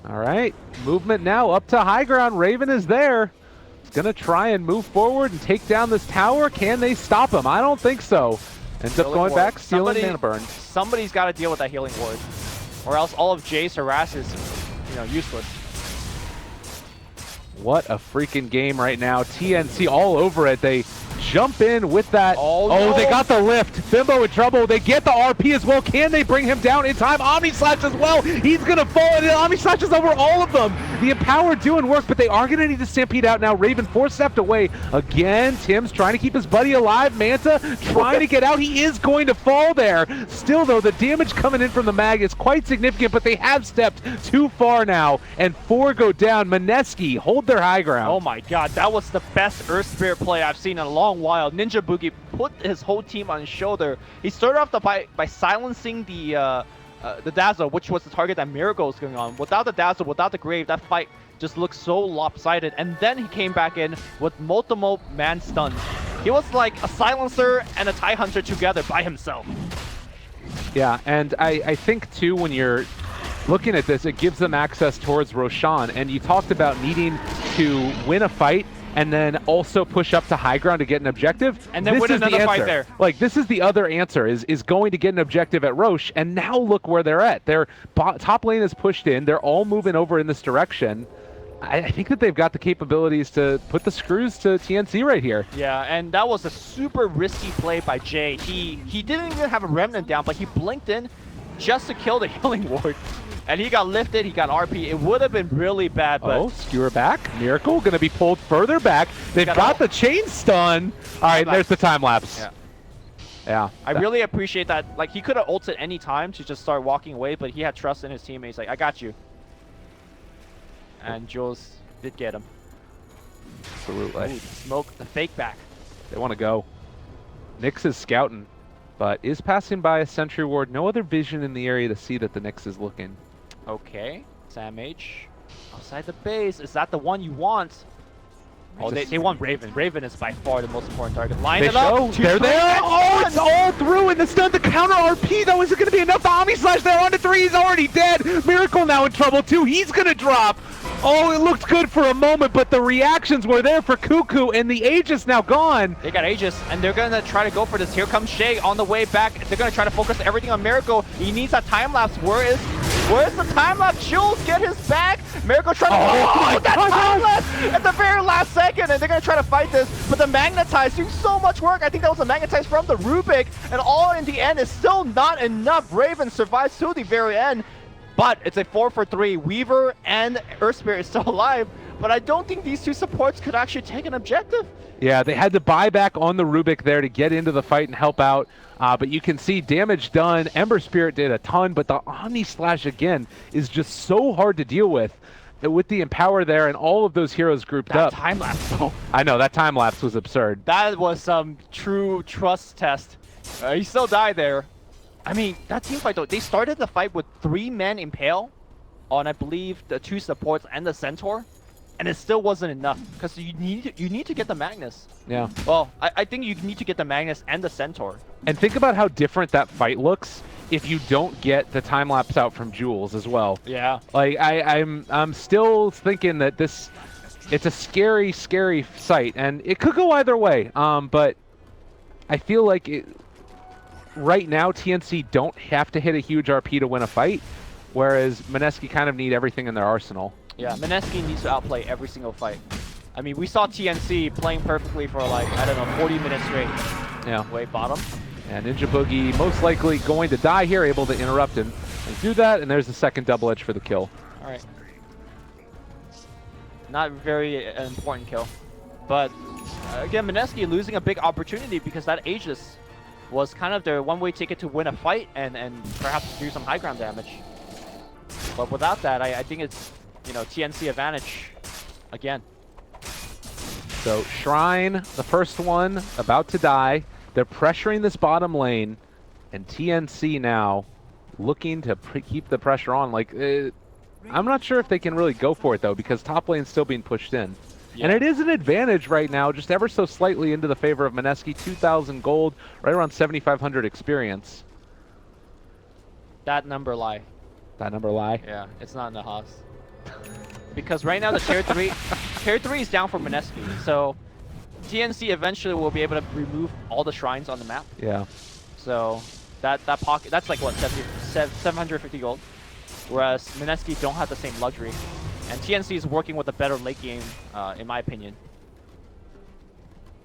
All right, movement now up to high ground. Raven is there. He's gonna try and move forward and take down this tower. Can they stop him? I don't think so. Ends up going back, stealing mana burn.
Somebody's got to deal with that healing ward, or else all of Jace harass is, useless.
What a freaking game right now. TNC all over it. They jump in with that. Oh, they got the lift. Bimbo in trouble. They get the RP as well. Can they bring him down in time? Omni Slash as well. He's going to fall, and Omni Slash is over all of them. The Empower doing work, but they are going to need to stampede out now. Raven 4-stepped away. Again, Tim's trying to keep his buddy alive. Manta trying to get out. He is going to fall there. Still, though, the damage coming in from the mag is quite significant, but they have stepped too far now, and 4 go down. Mineski hold their high ground.
Oh my god, that was the best Earth Spirit play I've seen in a long while. Ninja Boogie put his whole team on his shoulder. He started off by silencing the the Dazzle, which was the target that Miracle was going on. Without the Dazzle, without the Grave, that fight just looked so lopsided. And then he came back in with multiple man stuns. He was like a Silencer and a TIE Hunter together by himself.
Yeah, and I think too, when you're looking at this, it gives them access towards Roshan. And you talked about needing to win a fight and then also push up to high ground to get an objective.
And then win another fight there.
Like, this is the other answer, is going to get an objective at Roche. And now look where they're at. Their top lane is pushed in. They're all moving over in this direction. I think that they've got the capabilities to put the screws to TNC right here.
Yeah, and that was a super risky play by Jay. He didn't even have a Remnant down, but he blinked in just to kill the healing ward. And he got lifted, he got RP. It would have been really bad, but...
Oh, skewer back. Miracle going to be pulled further back. They've got the chain stun. All right, there's the time lapse.
Yeah.
Yeah.
I really appreciate that. Like, he could have ulted any time to just start walking away, but he had trust in his teammates. Like, I got you. And Jules did get him.
Absolutely.
Ooh, the smoke, the fake back.
They want to go. Nyx is scouting, but is passing by a sentry ward. No other vision in the area to see that the Nyx is looking.
Okay, Sam H. Outside the base. Is that the one you want? Oh, they want Raven. Raven is by far the most important target. Line it up.
They're there. Oh, it's all through in the stun. The counter RP, though, is it going to be enough? The Omni Slash there on the 3. He's already dead. Miracle now in trouble, too. He's going to drop. Oh, it looked good for a moment, but the reactions were there for Cuckoo, and the Aegis now gone.
They got Aegis, and they're going to try to go for this. Here comes Shay on the way back. They're going to try to focus everything on Miracle. He needs that time-lapse. Where's the time-lapse? Jules, get his back. Miracle trying to that time-lapse at the very last second, and they're going to try to fight this. But the Magnetize doing so much work. I think that was a Magnetize from the Rubik, and all in the end is still not enough. Raven survives to the very end, but it's a 4-for-3. Weaver and Earth Spirit is still alive, but I don't think these two supports could actually take an objective.
Yeah, they had to buy back on the Rubik there to get into the fight and help out. But you can see damage done. Ember Spirit did a ton, but the Omni Slash, again, is just so hard to deal with the Empower there and all of those heroes grouped up.
That time-lapse, though.
I know, that time-lapse was absurd.
That was some true trust test. He still died there. I mean, that team fight, though, they started the fight with 3 men Impale on, I believe, the 2 supports and the Centaur. And it still wasn't enough, because you need to get the Magnus.
Yeah.
Well, I think you need to get the Magnus and the Centaur.
And think about how different that fight looks if you don't get the time lapse out from Jules as well.
Yeah.
Like I'm still thinking that it's a scary sight, and it could go either way. But I feel like right now TNC don't have to hit a huge RP to win a fight, whereas Mineski kind of need everything in their arsenal.
Yeah, Mineski needs to outplay every single fight. I mean, we saw TNC playing perfectly for like, I don't know, 40 minutes straight.
Yeah.
Wait, bottom.
And Ninja Boogie most likely going to die here, able to interrupt and do that, and there's the second double edge for the kill.
All right. Not very important kill. But again, Mineski losing a big opportunity because that Aegis was kind of their one-way ticket to win a fight and perhaps do some high ground damage. But without that, I think it's, you know, TNC advantage again.
So Shrine, the first one, about to die. They're pressuring this bottom lane, and TNC now looking to keep the pressure on. Like, I'm not sure if they can really go for it, though, because top lane's still being pushed in. Yeah. And it is an advantage right now, just ever so slightly into the favor of Mineski. 2,000 gold, right around 7,500 experience.
That number lie.
That number lie?
Yeah, it's not in the Haas. Because right now the tier 3 is down for Mineski, so TNC eventually will be able to remove all the shrines on the map.
Yeah.
So that pocket, that's like what, 750 gold. Whereas Mineski don't have the same luxury. And TNC is working with a better late game, in my opinion.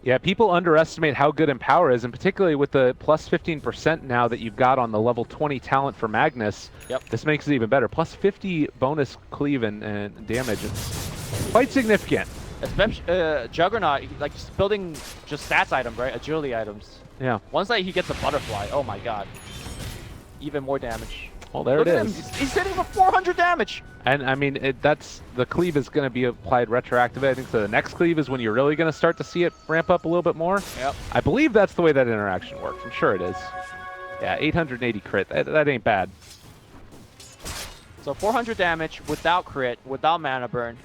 Yeah, people underestimate how good Empower is, and particularly with the plus 15% now that you've got on the level 20 talent for Magnus.
Yep.
This makes it even better. Plus 50 bonus cleave and damage. It's quite significant.
Especially Juggernaut, like just building just stats items, right? Agility items.
Yeah.
Once he gets a butterfly, oh my god. Even more damage.
Well, there it is.
He's hitting for 400 damage.
And I mean, that's the cleave is going to be applied retroactively. I think so. The next cleave is when you're really going to start to see it ramp up a little bit more.
Yep.
I believe that's the way that interaction works. I'm sure it is. Yeah, 880 crit. That ain't bad.
So 400 damage without crit, without mana burn.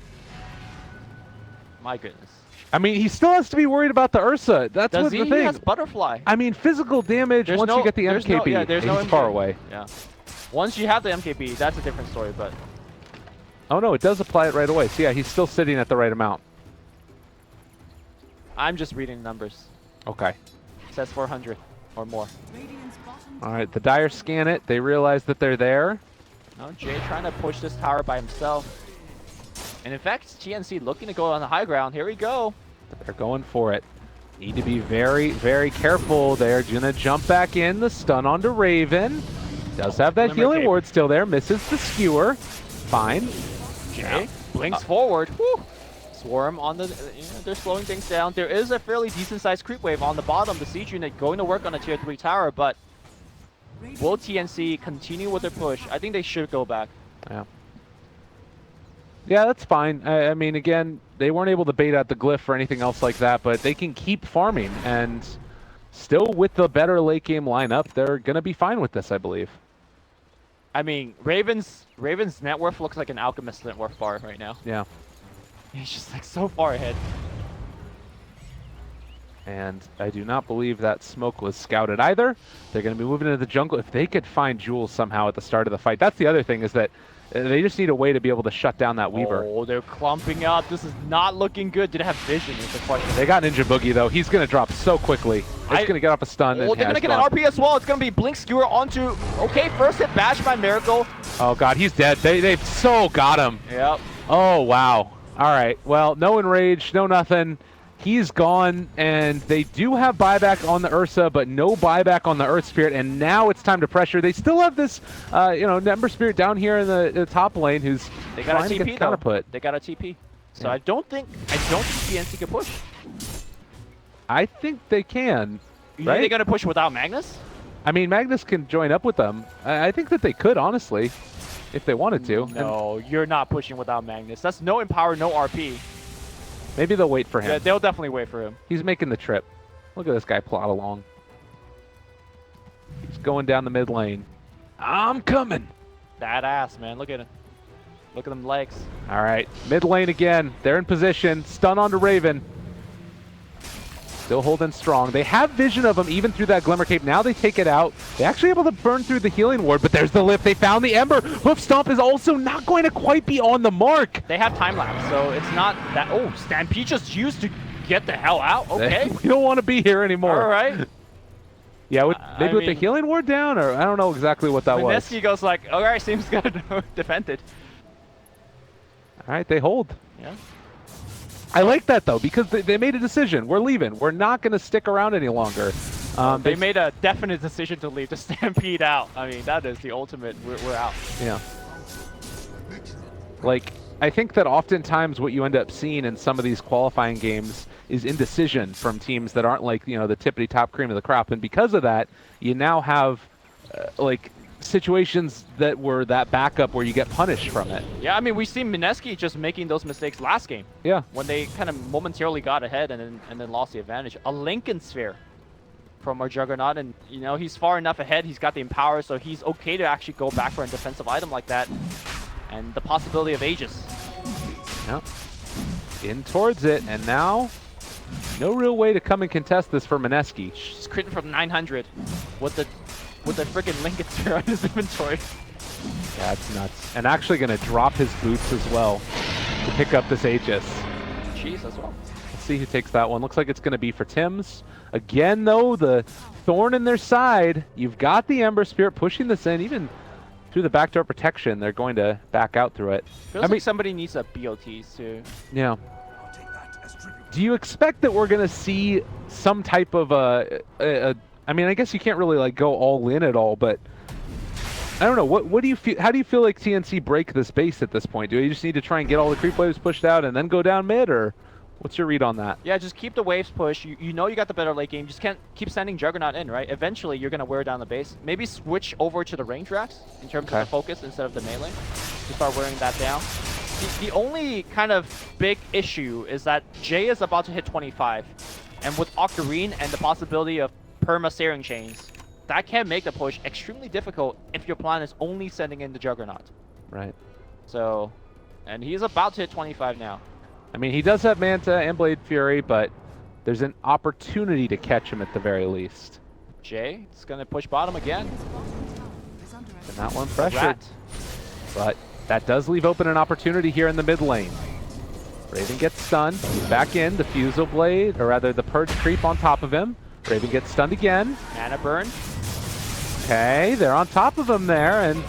My goodness.
I mean, he still has to be worried about the Ursa. That's what's the thing.
He has butterfly.
I mean, physical damage, once you get the MKB, he's far away.
Yeah. Once you have the MKB, that's a different story, but...
Oh no, it does apply it right away. So yeah, he's still sitting at the right amount.
I'm just reading numbers.
Okay.
It says 400 or more.
All right, the Dire scan it. They realize that they're there.
No, Jay trying to push this tower by himself. And in fact, TNC looking to go on the high ground. Here we go.
They're going for it. Need to be very, very careful. They're going to jump back in. The stun onto Raven. Does have that healing ward still there. Misses the skewer. Fine.
Jay blinks forward. Woo. Swarm on the... they're slowing things down. There is a fairly decent-sized creep wave on the bottom. The siege unit going to work on a tier 3 tower, but will TNC continue with their push? I think they should go back.
Yeah. Yeah, that's fine. I mean, again, they weren't able to bait out the glyph or anything else like that, but they can keep farming, and still with the better late game lineup, they're going to be fine with this, I believe.
I mean, Raven's net worth looks like an Alchemist net worth bar right now.
Yeah.
He's just like so far ahead.
And I do not believe that smoke was scouted either. They're going to be moving into the jungle. If they could find Jules somehow at the start of the fight, that's the other thing, is that they just need a way to be able to shut down that Weaver.
Oh, they're clumping up. This is not looking good. Did it have vision is the question.
They got Ninja Boogie, though. He's going to drop so quickly. It's going to get off a stun.
Oh, they're going to get an RP as well. It's going to be Blink Skewer onto... Okay, first hit bash by Miracle.
Oh, God, he's dead. They've so got him.
Yep.
Oh, wow. All right. Well, no enrage, no nothing. He's gone, and they do have buyback on the Ursa, but no buyback on the Earth Spirit, and now it's time to pressure. They still have this, Ember Spirit down here in the top lane who's
they got
trying
a TP,
to get counterput.
They got a TP. So I don't think PNC can push.
I think they can.
You think they're going to push without Magnus?
I mean, Magnus can join up with them. I think that they could, honestly, if they wanted to.
No, you're not pushing without Magnus. That's no Empower, no RP.
Maybe they'll wait for him.
Yeah, they'll definitely wait for him.
He's making the trip. Look at this guy plot along. He's going down the mid lane. I'm coming.
Badass, man. Look at him. Look at them legs.
All right, mid lane again. They're in position. Stun onto Raven. Still holding strong. They have vision of him even through that Glimmer Cape. Now they take it out. They're actually able to burn through the healing ward, but there's the lift. They found the Ember. Hoof Stomp is also not going to quite be on the mark.
They have time lapse, so it's not that... Oh, Stampede just used to get the hell out. Okay.
We don't want to be here anymore.
All right.
Yeah, maybe with the healing ward down, or I don't know exactly what that was.
Mineski goes like, all right, seems good. Defended.
All right, they hold.
Yeah.
I like that, though, because they made a decision. We're leaving. We're not going to stick around any longer.
They made a definite decision to leave, to Stampede out. I mean, that is the ultimate, we're out.
Yeah. Like, I think that oftentimes what you end up seeing in some of these qualifying games is indecision from teams that aren't like, the tippity-top cream of the crop. And because of that, you now have, situations that were that backup where you get punished from it.
Yeah, I mean, we see Mineski just making those mistakes last game.
Yeah.
When they kind of momentarily got ahead and then lost the advantage. A Lincoln Sphere from our Juggernaut, and he's far enough ahead. He's got the Empower, so he's okay to actually go back for a defensive item like that. And the possibility of Aegis.
Yep. In towards it, and now no real way to come and contest this for Mineski.
He's critting from 900 with the freaking Lincoln Sphere on his inventory.
Yeah, it's nuts. And actually going to drop his boots as well to pick up this Aegis.
Jeez, as well.
Let's see who takes that one. Looks like it's going to be for Tim's. Again, though, the thorn in their side. You've got the Ember Spirit pushing this in, even through the backdoor protection. They're going to back out through it.
Feels like somebody needs a BOTs too.
Yeah. Do you expect that we're going to see some type of I mean, I guess you can't really go all in at all, but I don't know. What do you feel? How do you feel like TNC break this base at this point? Do you just need to try and get all the creep waves pushed out and then go down mid, or what's your read on that?
Yeah, just keep the waves pushed. You know you got the better late game. Just can't keep sending Juggernaut in, right? Eventually, you're gonna wear down the base. Maybe switch over to the range racks in terms of the focus instead of the melee to start wearing that down. The only kind of big issue is that Jay is about to hit 25, and with Octarine and the possibility of perma Searing Chains, that can make the push extremely difficult if your plan is only sending in the Juggernaut.
Right.
So, and he's about to hit 25 now.
I mean, he does have Manta and Blade Fury, but there's an opportunity to catch him at the very least.
Jay is going to push bottom again.
And that one pressured. But that does leave open an opportunity here in the mid lane. Raven gets stunned. He's back in. The Fusel Blade, or rather the Purge creep on top of him. Raven gets stunned again.
Mana burn.
Okay, they're on top of him there, and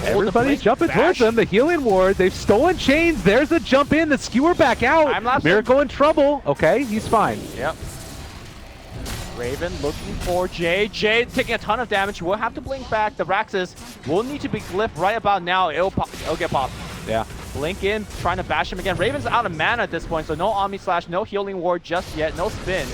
everybody's jumping towards them. The healing ward, they've stolen chains. There's the jump in, the skewer back out. Miracle in trouble. Okay, he's fine.
Yep. Raven looking for Jay. Jay taking a ton of damage. We'll have to blink back. The Raxus will need to be glyphed right about now. It'll get popped.
Yeah.
Blink in, trying to bash him again. Raven's out of mana at this point, so no Omni Slash, no healing ward just yet, no spin.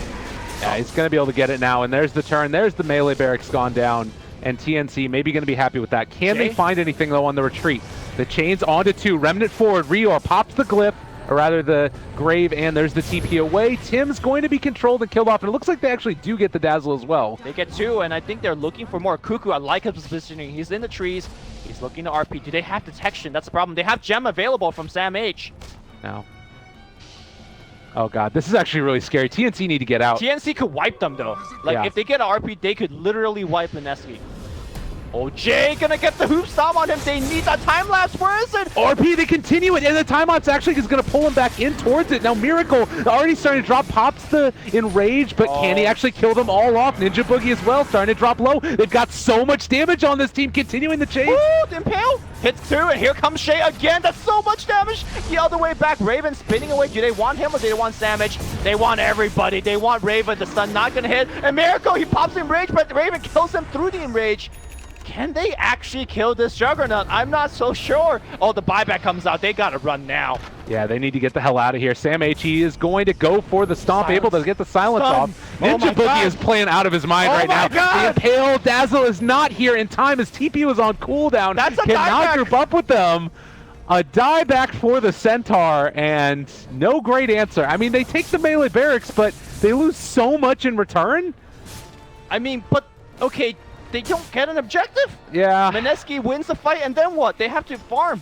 Yeah, he's going to be able to get it now, and there's the turn. There's the melee barracks gone down, and TNC maybe going to be happy with that. Can they find anything, though, on the retreat? The chains onto 2. Remnant forward. Rior pops the glyph, or rather the grave, and there's the TP away. Tim's going to be controlled and killed off, and it looks like they actually do get the Dazzle as well.
They get 2, and I think they're looking for more. Cuckoo, I like his positioning. He's in the trees. He's looking to RP. Do they have detection? That's the problem. They have Gem available from Sam H.
No. Oh god, this is actually really scary. TNC need to get out.
TNC could wipe them though. Like if they get an RP, they could literally wipe Mineski. Oh, Jay gonna get the hoop stomp on him. They need that time lapse. Where is it?
RP, they continue it, and the time lapse actually is gonna pull him back in towards it. Now Miracle already starting to drop, pops the enrage, but can he actually kill them all off? Ninja Boogie as well, starting to drop low. They've got so much damage on this team, continuing the chase.
Woo, Impale hits 2, and here comes Shay again. That's so much damage. The other way back, Raven spinning away. Do they want him or do they want Samage? They want everybody. They want Raven. The stun not gonna hit. And Miracle, he pops the enrage, but Raven kills him through the enrage. Can they actually kill this Juggernaut? I'm not so sure. Oh, the buyback comes out. They gotta run now.
Yeah, they need to get the hell out of here. Sam H.E. is going to go for the stomp, able to get the silence off. Ninja Boogie is playing out of his mind right now. The Impale Dazzle is not here in time as TP was on cooldown.
That's a
cannot group up with them. A dieback for the Centaur, and no great answer. I mean, they take the melee barracks, but they lose so much in return.
I mean, but, okay, they don't get an objective.
Yeah.
Mineski wins the fight, and then what? They have to farm.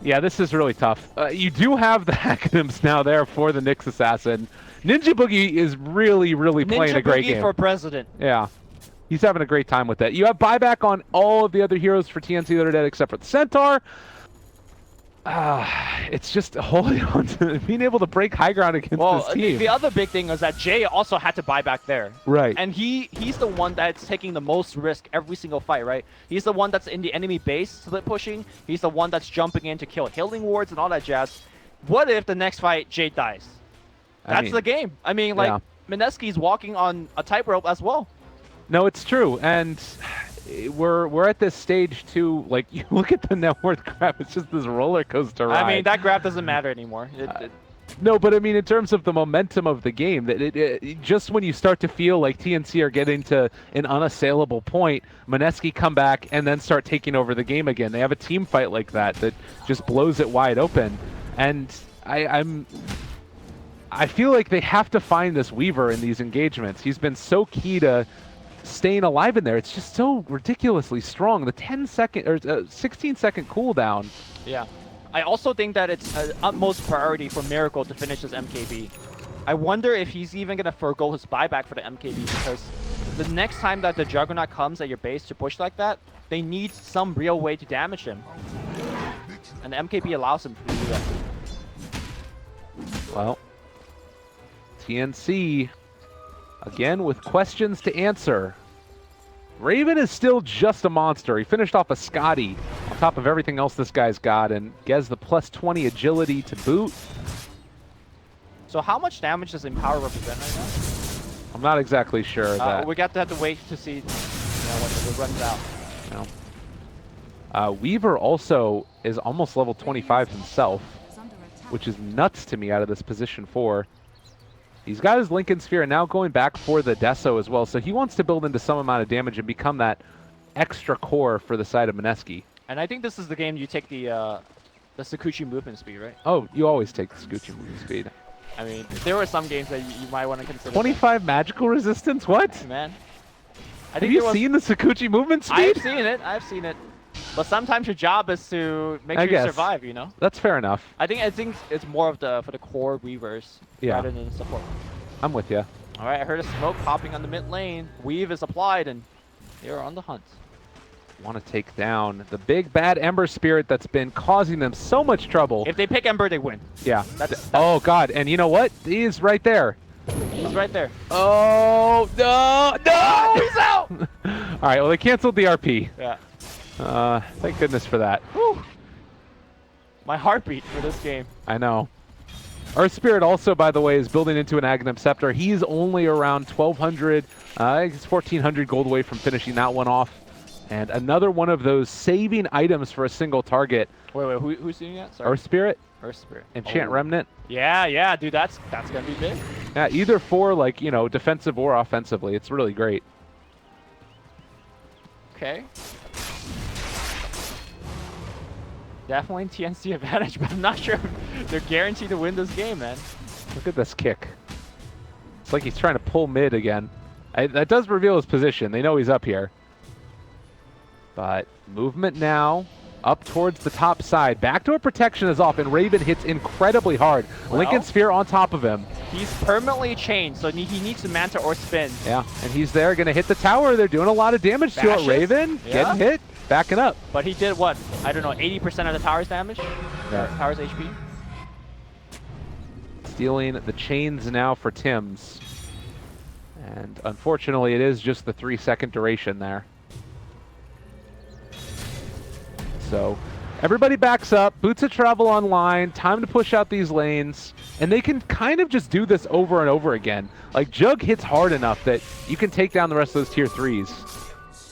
Yeah, this is really tough. You do have the acronyms now there for the Nyx Assassin. Ninja Boogie is really, really playing a great game.
Ninja Boogie for president.
Yeah. He's having a great time with that. You have buyback on all of the other heroes for TNC that are dead except for the Centaur. It's just holding on to being able to break high ground against this team.
The other big thing is that Jay also had to buy back there.
Right.
And he's the one that's taking the most risk every single fight, right? He's the one that's in the enemy base split pushing. He's the one that's jumping in to kill healing wards and all that jazz. What if the next fight Jay dies? That's the game. I mean, like, Mineski's walking on a tightrope as well.
No, it's true. And we're at this stage too. Like, you look at the net worth graph, it's just this roller coaster ride.
I mean, that graph doesn't matter anymore.
No, but I mean, in terms of the momentum of the game, that just when you start to feel like TNC are getting to an unassailable point, Mineski come back and then start taking over the game again. They have a team fight like that just blows it wide open, and I feel like they have to find this Weaver in these engagements. He's been so key to staying alive in there. It's just so ridiculously strong. The 10-second or 16-second cooldown.
Yeah. I also think that it's an utmost priority for Miracle to finish this MKB. I wonder if he's even going to forgo his buyback for the MKB, because the next time that the Juggernaut comes at your base to push like that, they need some real way to damage him. And the MKB allows him to do that.
Well, TNC, again with questions to answer. Raven is still just a monster. He finished off a Scotty on top of everything else this guy's got, and gets the plus 20 agility to boot.
So how much damage does Empower represent right now?
I'm not exactly sure that.
We got to have to wait to see when it runs out.
No. Weaver also is almost level 25 himself, which is nuts to me out of this position 4. He's got his Lincoln Sphere and now going back for the Deso as well, so he wants to build into some amount of damage and become that extra core for the side of Mineski.
And I think this is the game you take the Sakuchi movement speed, right?
Oh, you always take the Sakuchi movement speed.
I mean, there were some games that you might want to consider.
25 magical resistance? What?
Man.
Have you seen the Sakuchi movement speed?
I've seen it. I've seen it. But sometimes your job is to make sure you survive, you know?
That's fair enough.
I think it's more of the for the core weavers rather than the support.
I'm with you.
All right, I heard a smoke popping on the mid lane. Weave is applied, and they're on the hunt.
Want to take down the big bad Ember Spirit that's been causing them so much trouble.
If they pick Ember, they win.
Yeah. Oh God! And you know what? He's right there.
He's right there.
Oh no! No!
He's out.
All right. Well, they canceled the RP.
Yeah.
Thank goodness for that.
Whew. My heartbeat for this game.
I know. Earth Spirit also, by the way, is building into an Aghanim Scepter. He's only around 1,200, I think it's 1,400 gold away from finishing that one off. And another one of those saving items for a single target.
Wait, who's doing that? Sorry.
Earth Spirit?
Earth Spirit.
Enchant Remnant.
Yeah, dude, that's gonna be big.
Yeah, either for like, you know, defensive or offensively. It's really great.
Okay. Definitely TNC advantage, but I'm not sure if they're guaranteed to win this game, man.
Look at this kick. It's like he's trying to pull mid again. That does reveal his position. They know he's up here. But movement now up towards the top side. Backdoor protection is off, and Raven hits incredibly hard.
Well,
Lincoln Sphere on top of him.
He's permanently chained, so he needs to manta or spin.
Yeah, and he's there, going to hit the tower. They're doing a lot of damage to it. Raven getting hit, backing up.
But he did what? I don't know, 80% of the tower's damage?
Yeah.
Tower's HP?
Stealing the chains now for Tim's. And unfortunately, it is just the 3-second duration there. So everybody backs up, Boots of Travel online, time to push out these lanes, and they can kind of just do this over and over again. Like, Jug hits hard enough that you can take down the rest of those tier 3s.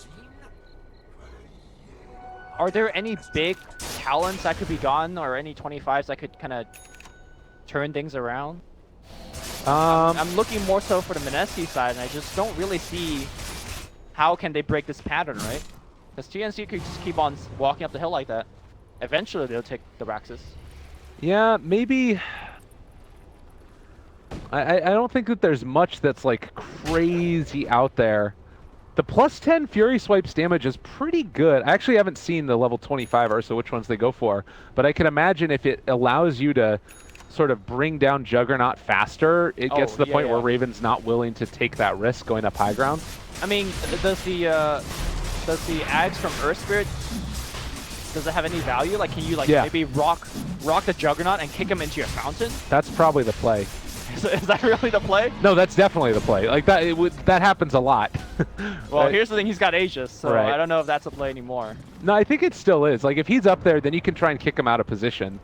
Are there any big talents that could be gone, or any 25s that could kind of turn things around? I'm looking more so for the Mineski side, and I just don't really see how can they break this pattern, right? Because TNC could just keep on walking up the hill like that. Eventually, they'll take the Raxus.
Yeah, maybe. I don't think that there's much that's like crazy out there. The +10 Fury Swipes damage is pretty good. I actually haven't seen the level 25 or so which ones they go for, but I can imagine if it allows you to sort of bring down Juggernaut faster, it gets to the point where Raven's not willing to take that risk going up high ground.
I mean, does the Ags from Earth Spirit, does it have any value? Like, can you like maybe rock the Juggernaut and kick him into your fountain?
That's probably the play.
Is that really the play?
No, that's definitely the play. Like that, that happens a lot.
Well, here's the thing: he's got Aegis, so I don't know if that's a play anymore.
No, I think it still is. Like if he's up there, then you can try and kick him out of position,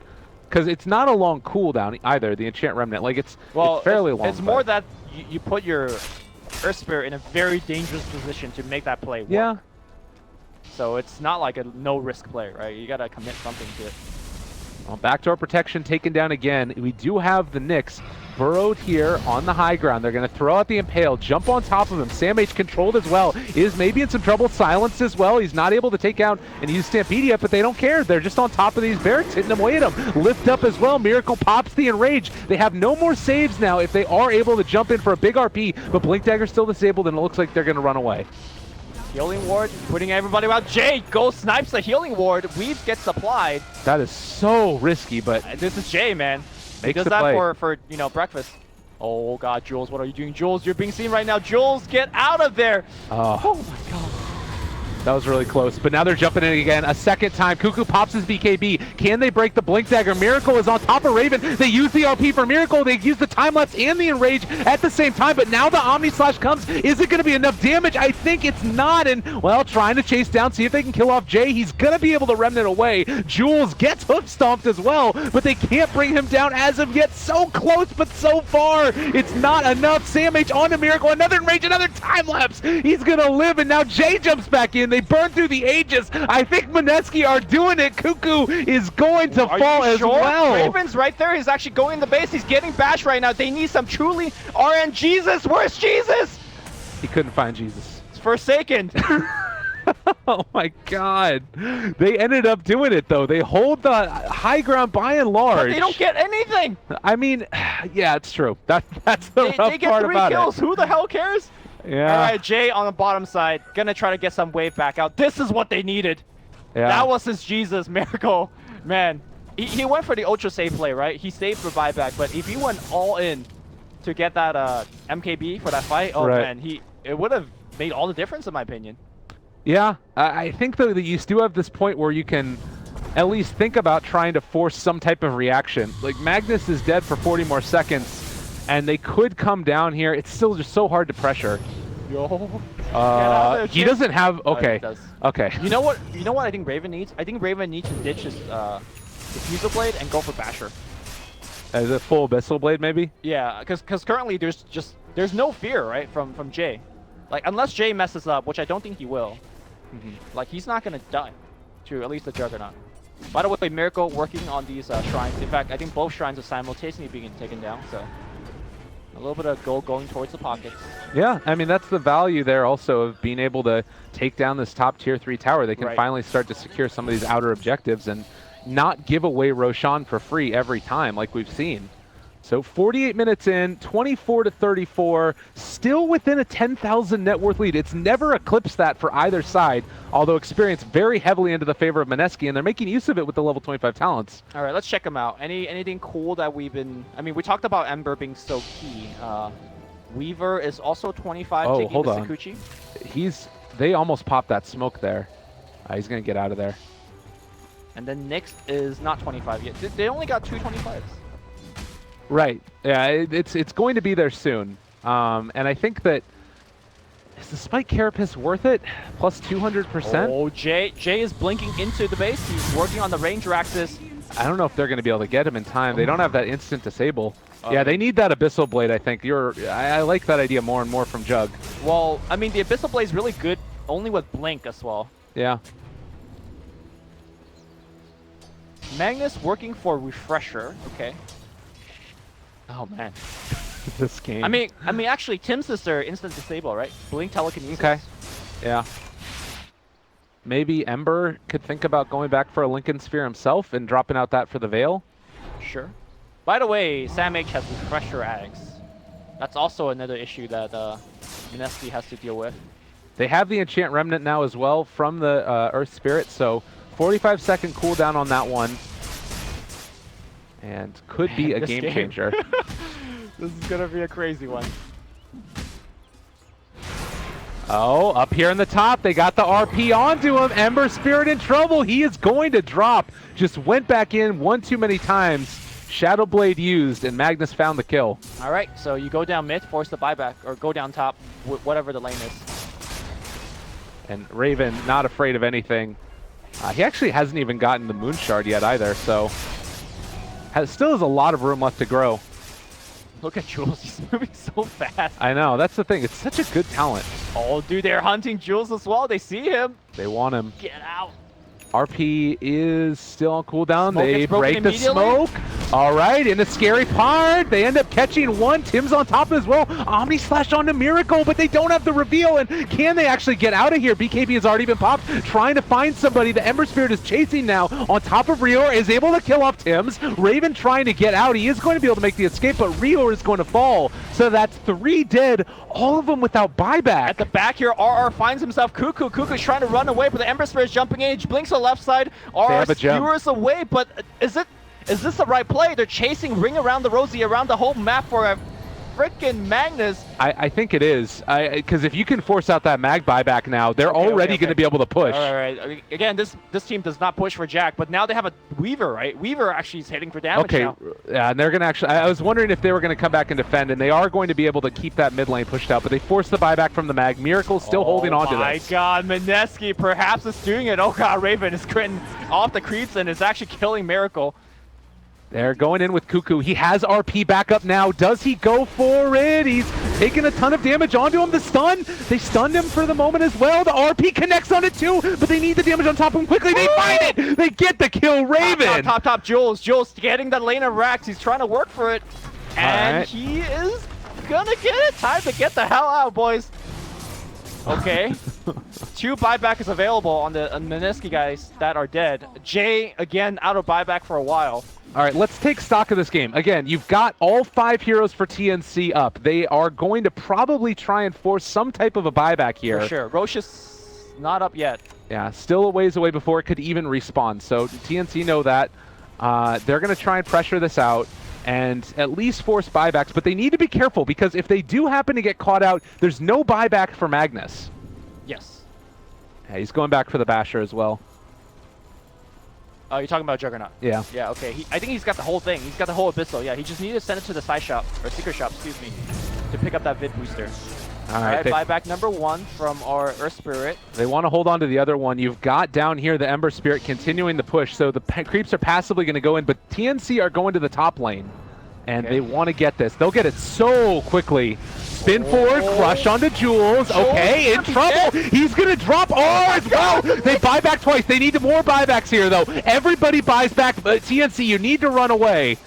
because it's not a long cooldown either. The Enchant Remnant, like it's fairly long.
It's more that you put your Earth Spirit in a very dangerous position to make that play work.
Yeah.
So it's not like a no-risk play, right? You gotta commit something to it.
Well, backdoor protection taken down again. We do have the Nyx burrowed here on the high ground. They're going to throw out the Impale, jump on top of him. Sam H controlled as well. Is maybe in some trouble, silenced as well. He's not able to take out and use Stampede, but they don't care. They're just on top of these barracks, hitting away at him. Lift up as well. Miracle pops the Enrage. They have no more saves now if they are able to jump in for a big RP, but Blink Dagger's still disabled, and it looks like they're going to run away.
Healing Ward, putting everybody out. Jay goes, snipes the Healing Ward. Weave gets applied.
That is so risky, but
this is Jay, man. He does that for you know, breakfast. Oh God, Jules, what are you doing? Jules, you're being seen right now. Jules, get out of there. Oh my God.
That was really close, but now they're jumping in again a second time. Cuckoo pops his BKB. Can they break the Blink Dagger? Miracle is on top of Raven. They use the RP for Miracle. They use the time lapse and the Enrage at the same time, but now the Omni Slash comes. Is it going to be enough damage? I think it's not, and well, trying to chase down, see if they can kill off Jay. He's going to be able to Remnant away. Jules gets hoof stomped as well, but they can't bring him down as of yet. So close, but so far. It's not enough. Sam H onto Miracle. Another Enrage, another time lapse. He's going to live, and now Jay jumps back in. They burn through the Aegis. I think Mineski are doing it. Cuckoo is going to fall as well.
Raven's right there. He's actually going in the base. He's getting bashed right now. They need some truly RN Jesus. Where's Jesus?
He couldn't find Jesus.
It's Forsaken.
Oh my God. They ended up doing it though. They hold the high ground by and large.
But they don't get anything.
I mean, yeah, it's true. That's the rough
they get
part
3
about
kills. Who the hell cares?
Yeah.
All right, Jay on the bottom side, gonna try to get some wave back out. This is what they needed.
Yeah.
That was his Jesus, Miracle. Man, he went for the ultra safe play, right? He saved for buyback, but if he went all in to get that MKB for that fight, oh
Right.
man, it would have made all the difference in my opinion.
Yeah, I think though that you still have this point where you can at least think about trying to force some type of reaction. Like Magnus is dead for 40 more seconds, and they could come down here. It's still just so hard to pressure.
Yo.
He doesn't have. Okay.
He does.
Okay.
You know what? You know what I think Raven needs? I think Raven needs to ditch his Diffusal Blade and go for Basher.
As a full Abyssal Blade, maybe?
Yeah, because currently there's no fear, right, from Jay. Like, unless Jay messes up, which I don't think he will. Like, he's not going to die to at least the Juggernaut. By the way, Miracle working on these shrines. In fact, I think both shrines are simultaneously being taken down, so a little bit of gold going towards the pockets.
Yeah, I mean, that's the value there also of being able to take down this top tier 3 tower. They can finally start to secure some of these outer objectives and not give away Roshan for free every time like we've seen. So 48 minutes in, 24-34, still within a 10,000 net worth lead. It's never eclipsed that for either side, although experience very heavily into the favor of Mineski, and they're making use of it with the level 25 talents.
All right, let's check them out. Anything cool that we've been... I mean, we talked about Ember being so key. Weaver is also 25 taking
hold
the
on.
Sakuchi.
They almost popped that smoke there. He's going to get out of there.
And then Nyx is not 25 yet. They only got 2 25s.
Right. Yeah, it's going to be there soon. And I think that is the Spike Carapace worth it? Plus 200%?
Oh, Jay is blinking into the base. He's working on the Ranger axis.
I don't know if they're going to be able to get him in time. They don't have that instant disable. Yeah, they need that Abyssal Blade, I think. I like that idea more and more from Jug.
Well, I mean, the Abyssal Blade is really good only with Blink as well.
Yeah.
Magnus working for Refresher. Okay. Oh, man.
This game.
I mean, actually, Tim's is their instant disable, right? Blink telekinesis.
Okay. Yeah. Maybe Ember could think about going back for a Lincoln Sphere himself and dropping out that for the Veil.
Sure. By the way, Sam H has Refresher Ags. That's also another issue that Mineski has to deal with.
They have the Enchant Remnant now as well from the Earth Spirit, so 45-second cooldown on that one. And could be a game changer.
This is going to be a crazy one.
Oh, up here in the top, they got the RP onto him. Ember Spirit in trouble. He is going to drop. Just went back in one too many times. Shadow Blade used, and Magnus found the kill.
All right, so you go down mid, force the buyback, or go down top, whatever the lane is.
And Raven, not afraid of anything. He actually hasn't even gotten the Moon Shard yet either, so still has a lot of room left to grow.
Look at Jules, he's moving so fast.
I know, that's the thing. It's such a good talent.
Oh, dude, they're hunting Jules as well. They see him.
They want him.
Get out.
RP is still on cooldown.
Smoke
They break the smoke. All right, in the scary part, they end up catching one. Tim's on top as well. Omni Slash onto Miracle, but they don't have the reveal. And can they actually get out of here? BKB has already been popped, trying to find somebody. The Ember Spirit is chasing now. On top of Rior, is able to kill off Tim's. Raven trying to get out. He is going to be able to make the escape, but Rior is going to fall. So that's 3 dead, all of them without buyback.
At the back here, RR finds himself Cuckoo. Cuckoo's trying to run away, but the Ember Spirit is jumping in. He blinks on the left side. RR skewers away, but is this the right play? They're chasing Ring around the Rosie, around the whole map for a freaking Magnus.
I think it is. Because if you can force out that mag buyback now, they're already going to be able to push.
All right. Again, this team does not push for Jack, but now they have a Weaver, right? Weaver actually is hitting for damage now.
Yeah, and they're going to actually... I was wondering if they were going to come back and defend, and they are going to be able to keep that mid lane pushed out, but they forced the buyback from the mag. Miracle's still holding on to this.
Oh my god, Mineski perhaps is doing it. Oh god, Raven is critting off the creeps and is actually killing Miracle.
They're going in with Cuckoo. He has RP back up now. Does he go for it? He's taking a ton of damage onto him. The stun. They stunned him for the moment as well. The RP connects on it too, but they need the damage on top of him quickly. They find it. They get the kill. Raven.
Top. Jules getting that lane of Rax. He's trying to work for it. And he is gonna get it. Time to get the hell out, boys. Okay. 2 buyback is available on the Mineski guys that are dead. Jay, again, out of buyback for a while.
All right, let's take stock of this game. Again, you've got all 5 heroes for TNC up. They are going to probably try and force some type of a buyback here.
For sure. Rosh is Not up yet.
Yeah, still a ways away before it could even respawn. So TNC know that. They're going to try and pressure this out and at least force buybacks, but they need to be careful because if they do happen to get caught out, there's no buyback for Magnus.
Yes.
Yeah, he's going back for the Basher as well.
Oh, you're talking about Juggernaut?
Yeah.
Yeah, okay. I think he's got the whole thing. He's got the whole Abyssal. Yeah, he just needed to send it to the side shop, or secret shop, excuse me, to pick up that vid booster.
All right,
buyback number 1 from our Earth Spirit.
They want to hold on to the other one. You've got down here the Ember Spirit continuing the push, so the creeps are passively going to go in, but TNC are going to the top lane, and they want to get this. They'll get it so quickly. Spin forward, crush onto Jules. Okay, in trouble. He's going to drop R as well. They buy back twice. They need more buybacks here, though. Everybody buys back, but TNC, you need to run away.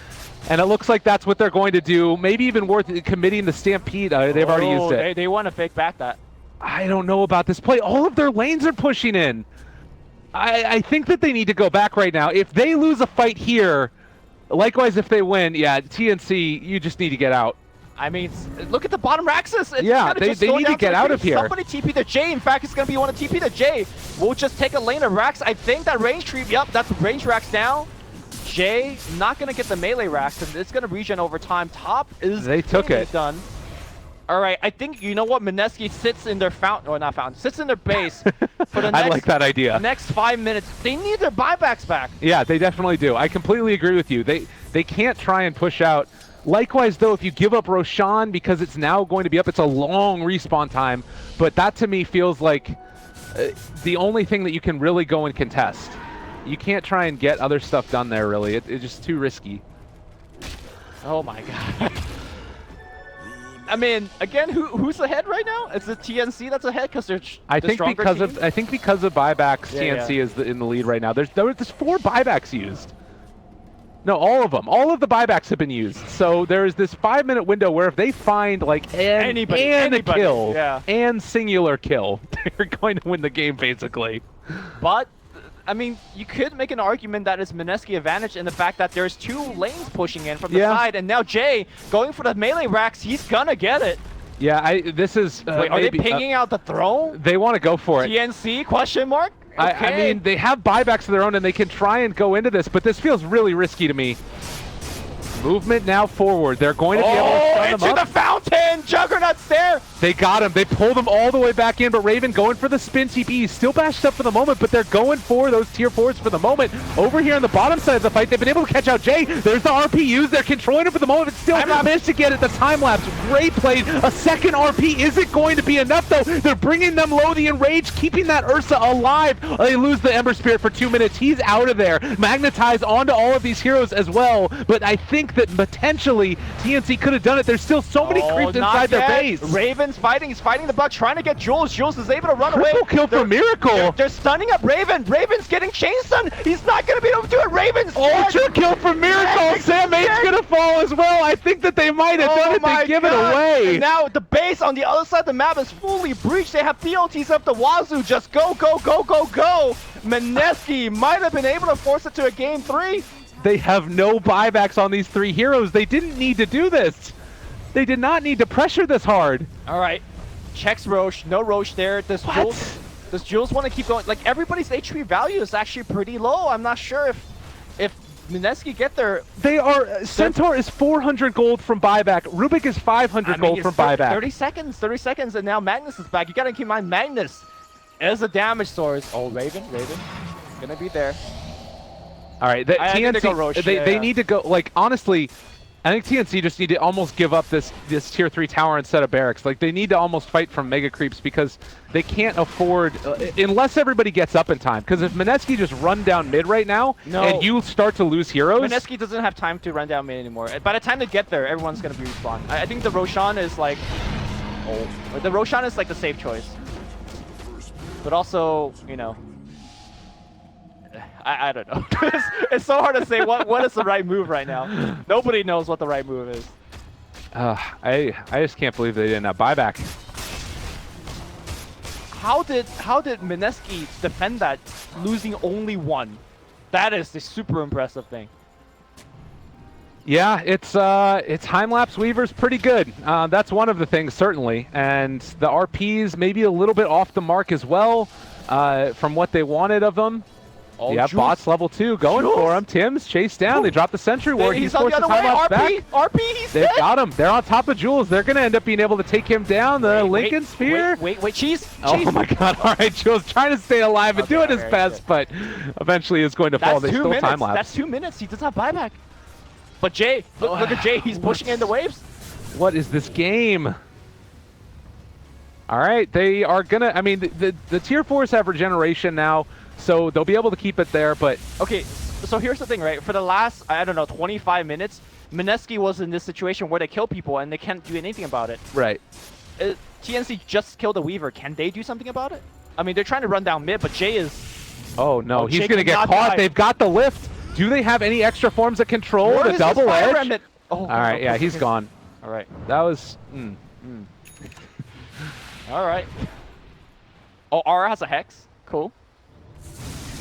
And it looks like that's what they're going to do. Maybe even worth committing the Stampede. They've already used it.
They want to fake back that.
I don't know about this play. All of their lanes are pushing in. I think that they need to go back right now. If they lose a fight here, likewise if they win, yeah, TNC, you just need to get out.
I mean, look at the bottom Raxus.
Yeah, they need to get out of here.
Somebody TP to J. In fact, it's going to be one of TP to J. We'll just take a lane of Rax. I think that range creep, yep, that's range Rax now. J not going to get the melee Rax, and it's going to regen over time. Top is done. All right, I think, you know what, Mineski sits in their fountain, or not fountain, sits in their base for the next,
I like that idea.
Next 5 minutes. They need their buybacks back.
Yeah, they definitely do. I completely agree with you. They can't try and push out. Likewise, though, if you give up Roshan because it's now going to be up, it's a long respawn time. But that, to me, feels like the only thing that you can really go and contest. You can't try and get other stuff done there, really. It's just too risky.
Oh, my God. I mean, again, who's ahead right now? It's the TNC that's ahead because they're
I think because of buybacks, TNC is in the lead right now. There's 4 buybacks used. No, all of them. All of the buybacks have been used. So there is this 5-minute window where if they find like anybody, a kill, and singular kill, they're going to win the game basically.
But I mean, you could make an argument that it's Mineski advantage in the fact that there's 2 lanes pushing in from the side, and now Jay going for the melee racks. He's gonna get it.
Yeah, this is.
Wait, are they pinging out the throne?
They want to go for it.
TNC question mark? Okay.
I mean, they have buybacks of their own, and they can try and go into this, but this feels really risky to me. Movement now forward. They're going to be able to stun them
into the fountain! Juggernaut's there!
They got him. They pulled him all the way back in, but Raven going for the spin TP. He's still bashed up for the moment, but they're going for those tier 4s for the moment. Over here on the bottom side of the fight, they've been able to catch out Jay. There's the RPUs. They're controlling him for the moment, but still managed to get it. The time lapse. Great played. A second RP isn't going to be enough, though. They're bringing them low. The Enrage, keeping that Ursa alive. They lose the Ember Spirit for 2 minutes. He's out of there. Magnetize onto all of these heroes as well, but I think that potentially TNC could have done it. There's still so many creeps inside their base.
Raven's fighting. He's fighting the Buck, trying to get Jules. Jules is able to run away.
Triple kill for Miracle.
They're stunning up Raven. Raven's getting chain stun. He's not going to be able to do it. Raven's
ultra kill for Miracle. Sam 8's going to fall as well. I think that they might have done it. They give it away.
And now the base on the other side of the map is fully breached. They have BOTs up the wazoo. Just go, go, go, go, go. Mineski might have been able to force it to a game 3.
They have no buybacks on these 3 heroes. They didn't need to do this. They did not need to pressure this hard.
All right. Checks Roche. No Roche there. Does Jules want to keep going? Like, everybody's HP value is actually pretty low. I'm not sure if Mineski get there.
They are. Centaur is 400 gold from buyback. Rubik is 500 gold from buyback.
30 seconds, and now Magnus is back. You got to keep in mind, Magnus is a damage source. Oh, Raven. Gonna be there.
All right, TNC, they need to go, like, honestly, I think TNC just need to almost give up this tier 3 tower instead of barracks. Like, they need to almost fight from mega creeps because they can't afford, unless everybody gets up in time. Because if Mineski just run down mid right now, and you start to lose heroes.
Mineski doesn't have time to run down mid anymore. By the time they get there, everyone's going to be respawned. I think the Roshan is like, the Roshan is like the safe choice. But also, you know, I don't know. It's so hard to say what is the right move right now. Nobody knows what the right move is.
I just can't believe they didn't have buyback.
How did Mineski defend that, losing only 1? That is the super impressive thing.
Yeah, it's time-lapse Weaver's pretty good. That's one of the things, certainly. And the RPs maybe a little bit off the mark as well. from what they wanted of him.
Oh,
Yeah,
Jules.
bots level 2 going for him. Tim's chased down. They dropped the sentry ward.
He's on the other way. RP, he's
They've
dead.
got him. They're on top of Jules. They're going to end up being able to take him down. The Lincoln Sphere.
Wait, cheese.
Oh my god. All right, Jules trying to stay alive and doing his best, but eventually is going to fall. They still time lapse.
That's 2 minutes. He does not buyback. But Jay, look at Jay. He's pushing in the waves.
What is this game? All right, they are going to, I mean, the tier 4s have regeneration now, so they'll be able to keep it there, but...
Okay, so here's the thing, right? For the last, I don't know, 25 minutes, Mineski was in this situation where they kill people and they can't do anything about it.
Right.
TNC just killed a Weaver. Can they do something about it? I mean, they're trying to run down mid, but Jay is...
Oh, no, he's
Jay
going to get
cannot
caught.
die.
They've got the lift. Do they have any extra forms of control? The double edge?
Oh,
all right, yeah, he's gone.
All right.
That was...
All right. Oh, Aura has a Hex. Cool.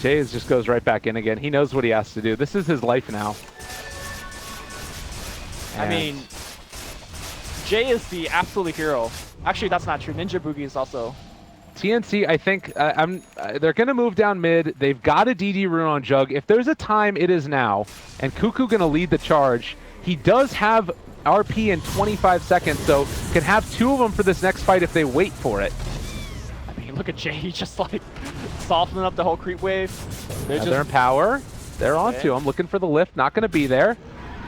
Jay just goes right back in again. He knows what he has to do. This is his life now.
I mean, Jay is the absolute hero. Actually, that's not true. Ninja Boogie is also...
TNC, I think, they're going to move down mid. They've got a DD rune on Jug. If there's a time, it is now. And Cuckoo going to lead the charge. He does have RP in 25 seconds, so can have 2 of them for this next fight if they wait for it.
I mean, look at Jay. He's just like softening up the whole creep wave.
They're in power. They're onto him. Looking for the lift. Not going to be there.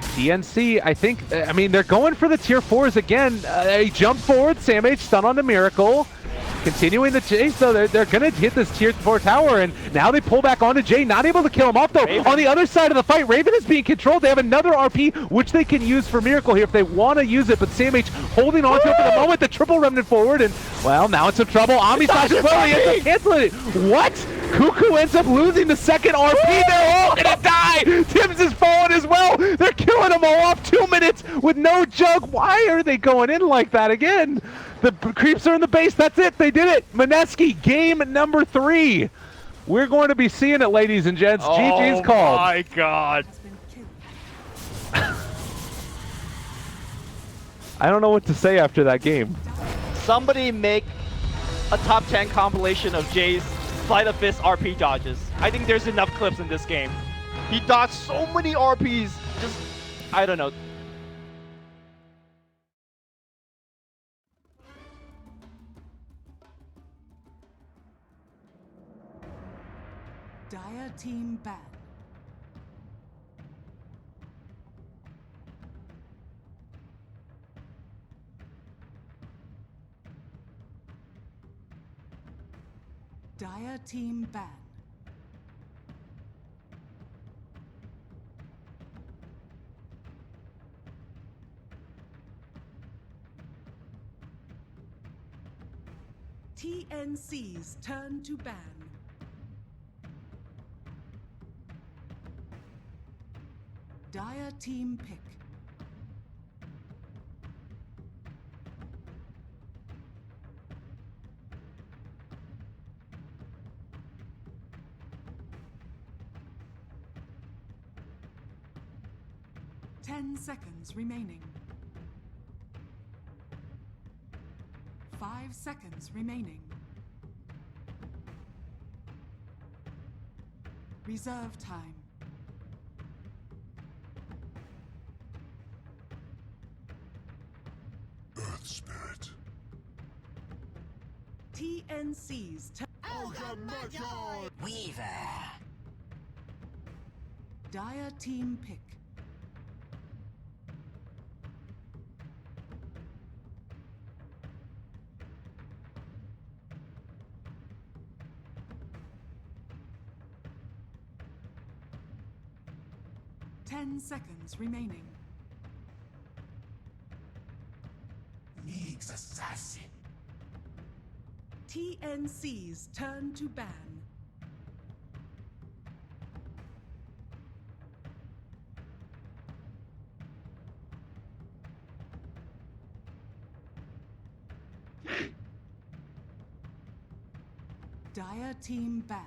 TNC, I think, I mean, they're going for the tier 4s again. He jumped forward. Sam H stun on the Miracle. Continuing the chase, though, they're going to hit this tier 4 tower, and now they pull back onto Jay. Not able to kill him off, though.
Raven.
On the other side of the fight, Raven is being controlled. They have another RP, which they can use for Miracle here if they want to use it, but Sam H holding on to it for the moment. The triple remnant forward, and, well, now it's some trouble. Ami Slash as well. He ends up canceling it. What? Cuckoo ends up losing the second RP. They're all going to die. Tim's is falling as well. They're killing them all off. 2 minutes with no Jug. Why are they going in like that again? The creeps are in the base. That's it. They did it. Mineski, game number 3. We're going to be seeing it, ladies and gents. GG's called.
Oh my god.
I don't know what to say after that game.
Somebody make a top 10 compilation of Jay's Sleight of Fist RP dodges. I think there's enough clips in this game. He dodged so many RPs. Just, I don't know.
Dire team ban. Dire team ban. TNC's turn to ban. Dire team pick. Ten seconds remaining. 5 seconds remaining. Reserve time.
Earth Spirit.
TNC's turn.
Weaver.
Dire team pick. Ten seconds remaining.
League's assassin.
TNC's turn to ban. Dire team ban.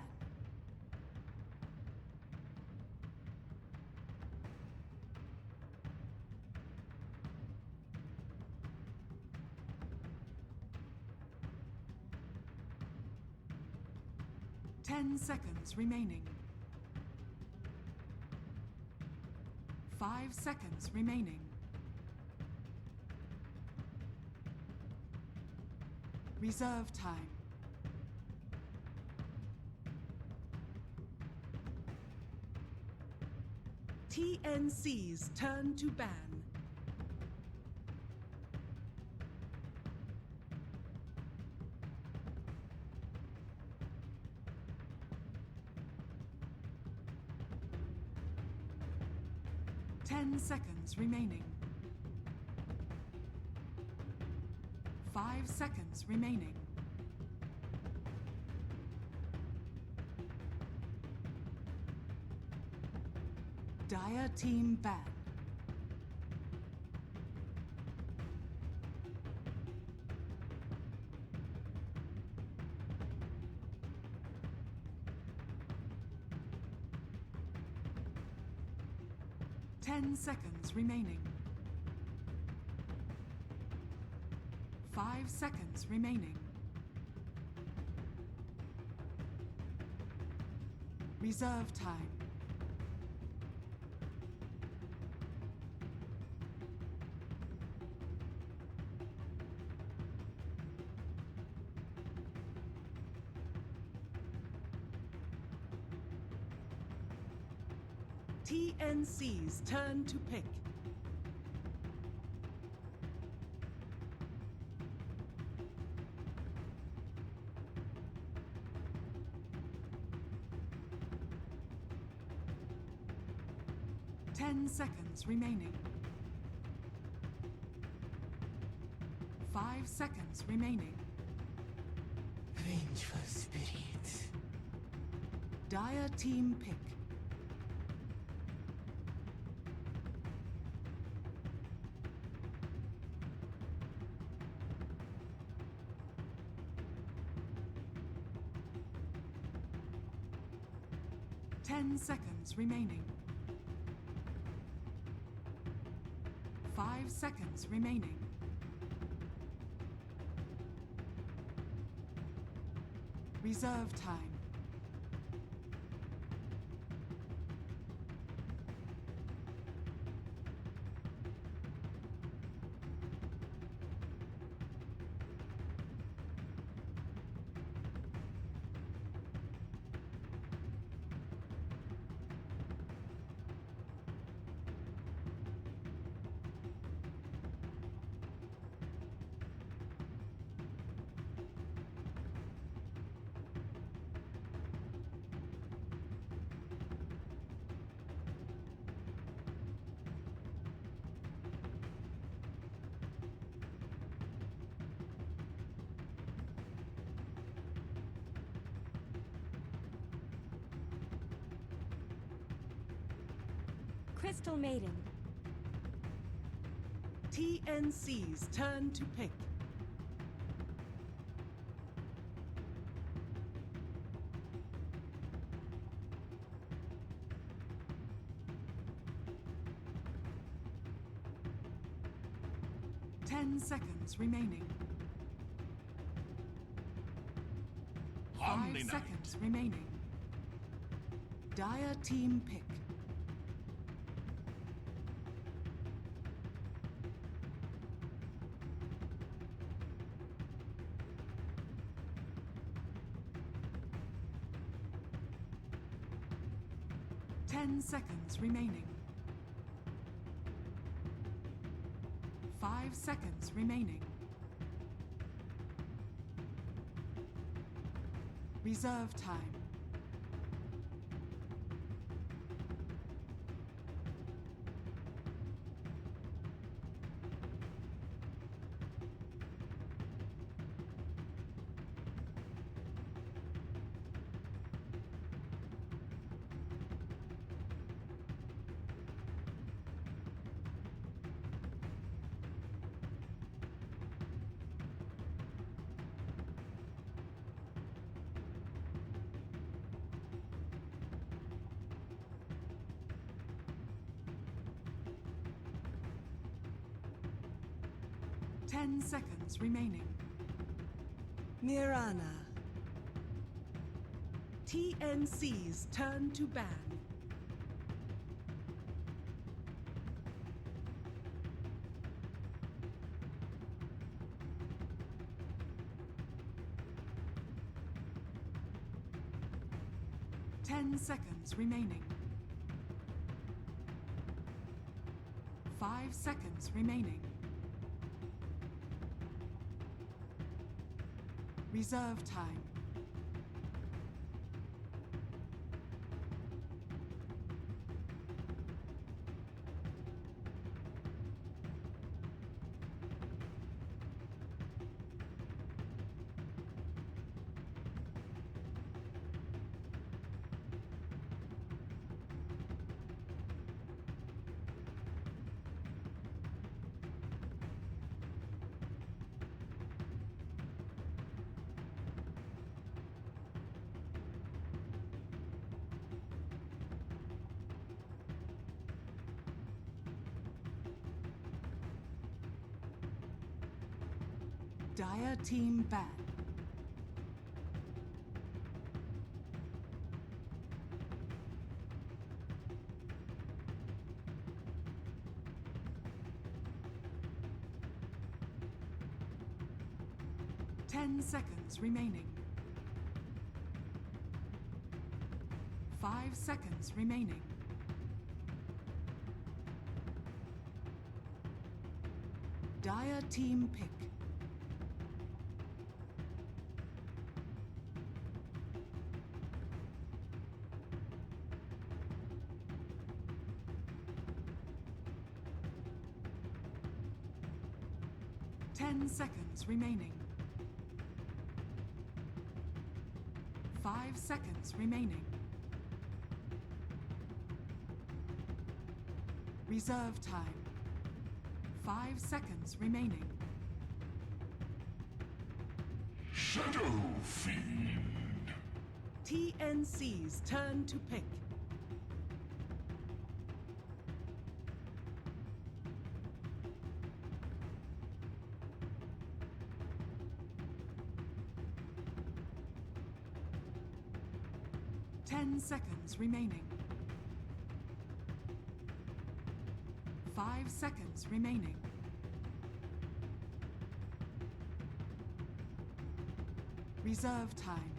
10 seconds remaining. 5 seconds remaining. Reserve time. TNC's turn to ban. Ten seconds remaining. 5 seconds remaining. Dire team ban. Ten seconds remaining. 5 seconds remaining. Reserve time. TNC's turn to pick. Ten seconds remaining. 5 seconds remaining.
Vengeful spirit.
Dire team pick. Ten seconds remaining. 5 seconds remaining. Reserve time.
Crystal Maiden.
TNC's turn to pick. Ten seconds remaining. 5 seconds remaining. Dire team pick. Ten seconds remaining. 5 seconds remaining. Reserve time. Ten seconds remaining.
Mirana.
TNC's turn to ban. Ten seconds remaining. 5 seconds remaining. Reserve time. Dire team ban. Ten seconds remaining. 5 seconds remaining. Dire team pick. Ten seconds remaining. 5 seconds remaining. Reserve time. 5 seconds remaining.
Shadow Fiend.
TNC's turn to pick. Ten seconds remaining. 5 seconds remaining. Reserve time.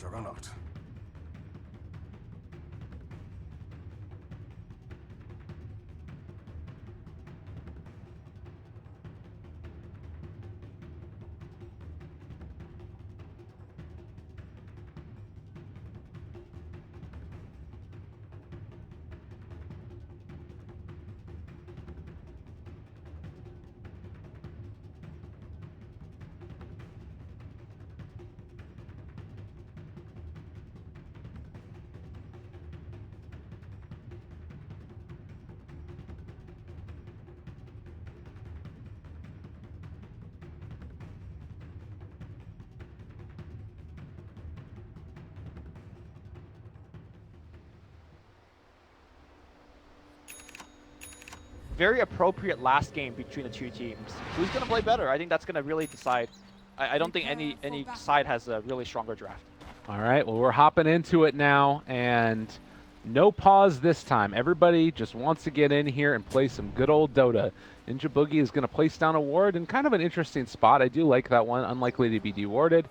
Juggernaut.
Very appropriate last game between the two teams. Who's gonna play better? I think that's gonna really decide. I don't think any side has a really stronger draft.
All right, well, we're hopping into it now, and no pause this time. Everybody just wants to get in here and play some good old Dota. Ninja Boogie is going to place down a ward in kind of an interesting spot. I do like that one, unlikely to be dewarded.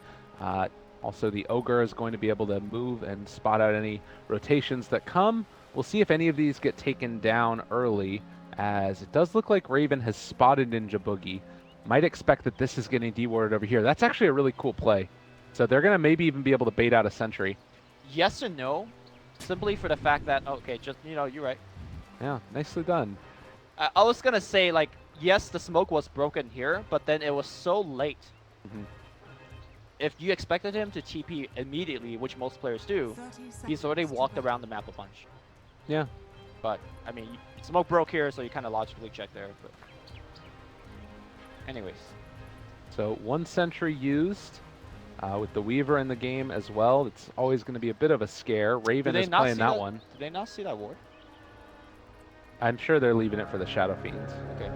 Also, the Ogre is going to be able to move and spot out any rotations that come. We'll see if any of these get taken down early, as it does look like Raven has spotted Ninja Boogie. Might expect that this is getting dewarded over here. That's actually a really cool play. So they're going to maybe even be able to bait out a sentry.
Yes and no, simply for the fact that, okay, just, you know, you're right.
Yeah, nicely done.
I was going to say, like, yes, the smoke was broken here, but then it was so late. If you expected him to TP immediately, which most players do, he's already walked around the map a bunch.
Yeah.
But, I mean, smoke broke here, so you kind of logically check there. But anyways.
So one sentry used. With the Weaver in the game as well, it's always going to be a bit of a scare. Raven is playing that one.
Did they not see that ward?
I'm sure they're leaving it for the Shadow Fiends.
Okay.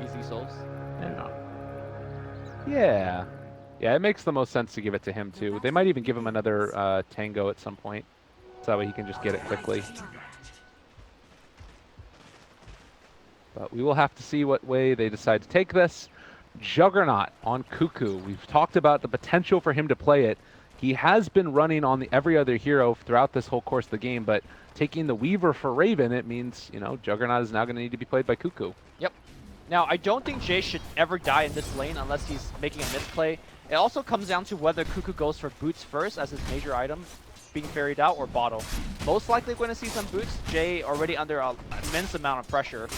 Easy souls?
Yeah. Yeah, it makes the most sense to give it to him, too. They might even give him another Tango at some point, so that way he can just get it quickly. But we will have to see what way they decide to take this. Juggernaut on Cuckoo. We've talked about the potential for him to play it. He has been running on the every other hero throughout this whole course of the game, but taking the Weaver for Raven, it means, you know, Juggernaut is now going to need to be played by Cuckoo.
Yep. Now, I don't think Jay should ever die in this lane unless he's making a misplay. It also comes down to whether Cuckoo goes for boots first as his major item being ferried out, or bottle. Most likely going to see some boots. Jay already under an immense amount of pressure.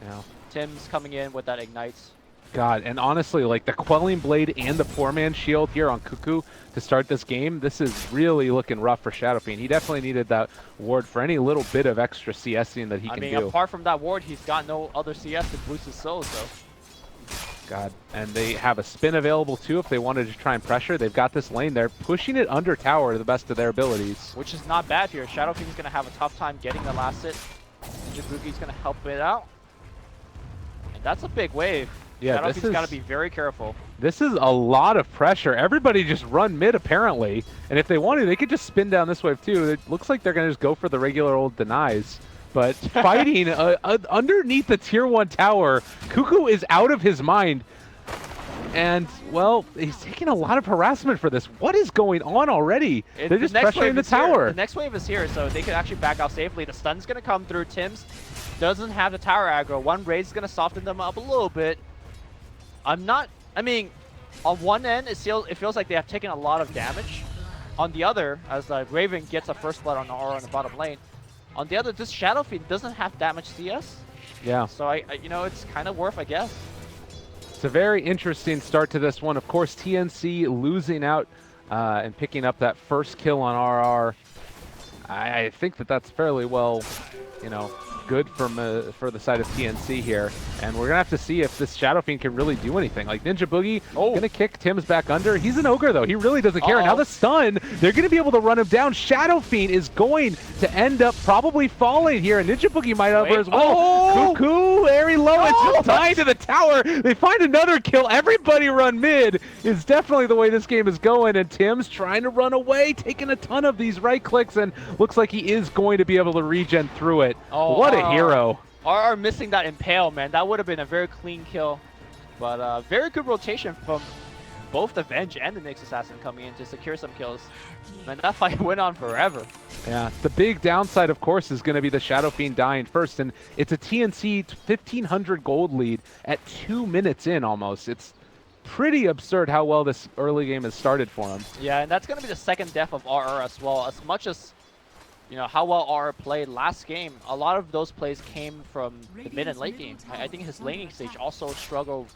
Yeah.
Tim's coming in with that ignites.
God, and honestly, like the Quelling Blade and the Poor Man's Shield here on Cuckoo to start this game, this is really looking rough for Shadow Fiend. He definitely needed that ward for any little bit of extra CSing that he can do.
I mean, apart from that ward, he's got no other CS to boost his soul, so.
God, and they have a spin available too if they wanted to try and pressure. They've got this lane. They're pushing it under tower to the best of their abilities.
Which is not bad here. Shadow Fiend's going to have a tough time getting the last hit. Ninja Boogie's going to help it out. And that's a big wave.
Yeah,
Shadow
this
Fiend's
is
got to be very careful.
This is a lot of pressure. Everybody just run mid apparently, and if they wanted, they could just spin down this wave too. It looks like they're gonna just go for the regular old denies. But fighting underneath the tier 1 tower, Cuckoo is out of his mind. And, well, he's taking a lot of harassment for this. What is going on already? They're just pressuring the tower.
The next wave is here, so they could actually back out safely. The stun's going to come through. Tim's doesn't have the tower aggro. One raid is going to soften them up a little bit. I mean, on one end, it feels like they have taken a lot of damage. On the other, as Raven gets a first blood on the aura on the bottom lane, on the other, this Shadow Fiend doesn't have that much CS.
Yeah.
So, you know, it's kind of worth, I guess.
It's a very interesting start to this one. Of course, TNC losing out and picking up that first kill on RR. I think that that's fairly well, you know, good for the side of TNC here. And we're going to have to see if this Shadow Fiend can really do anything. Like, Ninja Boogie going to kick Tim's back under. He's an ogre, though. He really doesn't care. Now the stun, they're going to be able to run him down. Shadow Fiend is going to end up probably falling here. And Ninja Boogie might over as well. Cuckoo, very low. It's just tied to the tower. They find another kill. Everybody run mid is definitely the way this game is going. And Tim's trying to run away, taking a ton of these right clicks, and looks like he is going to be able to regen through it. What a hero.
RR missing that impale, man. That would have been a very clean kill. But very good rotation from both the Venge and the Nyx Assassin coming in to secure some kills. Man, that fight went on forever.
Yeah, the big downside, of course, is going to be the Shadow Fiend dying first. And it's a TNC 1,500 gold lead at 2 minutes in almost. It's pretty absurd how well this early game has started for him.
Yeah, and that's going to be the second death of RR as well. As much as, you know, how well RR played last game, a lot of those plays came from the mid and late game. I think his laning stage also struggled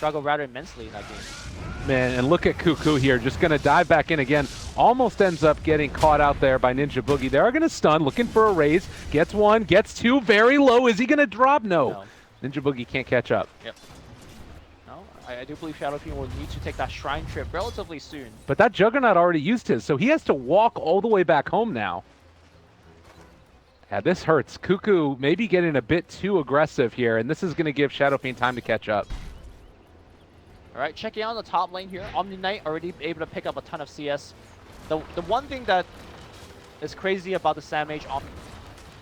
rather immensely in that game.
Man, and look at Cuckoo here, just going to dive back in again. Almost ends up getting caught out there by Ninja Boogie. They are going to stun, looking for a raise. Gets one, gets two, very low. Is he going to drop? No. Ninja Boogie can't catch up.
Yep. No, I do believe Shadow Fiend will need to take that Shrine trip relatively soon.
But that Juggernaut already used his, so he has to walk all the way back home now. Yeah, this hurts. Cuckoo maybe getting a bit too aggressive here, and this is going to give Shadow Fiend time to catch up.
All right, checking out the top lane here. Omni Knight already able to pick up a ton of CS the one thing that is crazy about the SamH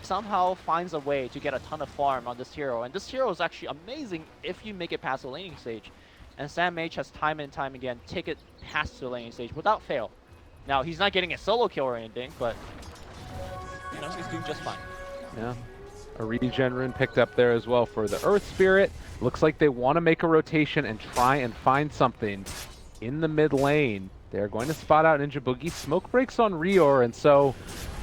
somehow finds a way to get a ton of farm on this hero, and this hero is actually amazing if you make it past the laning stage. And SamH has time and time again take it past the laning stage without fail. Now he's not getting a solo kill or anything, but you know, he's doing just fine.
Yeah. A regen rune picked up there as well for the Earth Spirit. Looks like they want to make a rotation and try and find something in the mid lane. They're going to spot out Ninja Boogie. Smoke breaks on Rior, and so,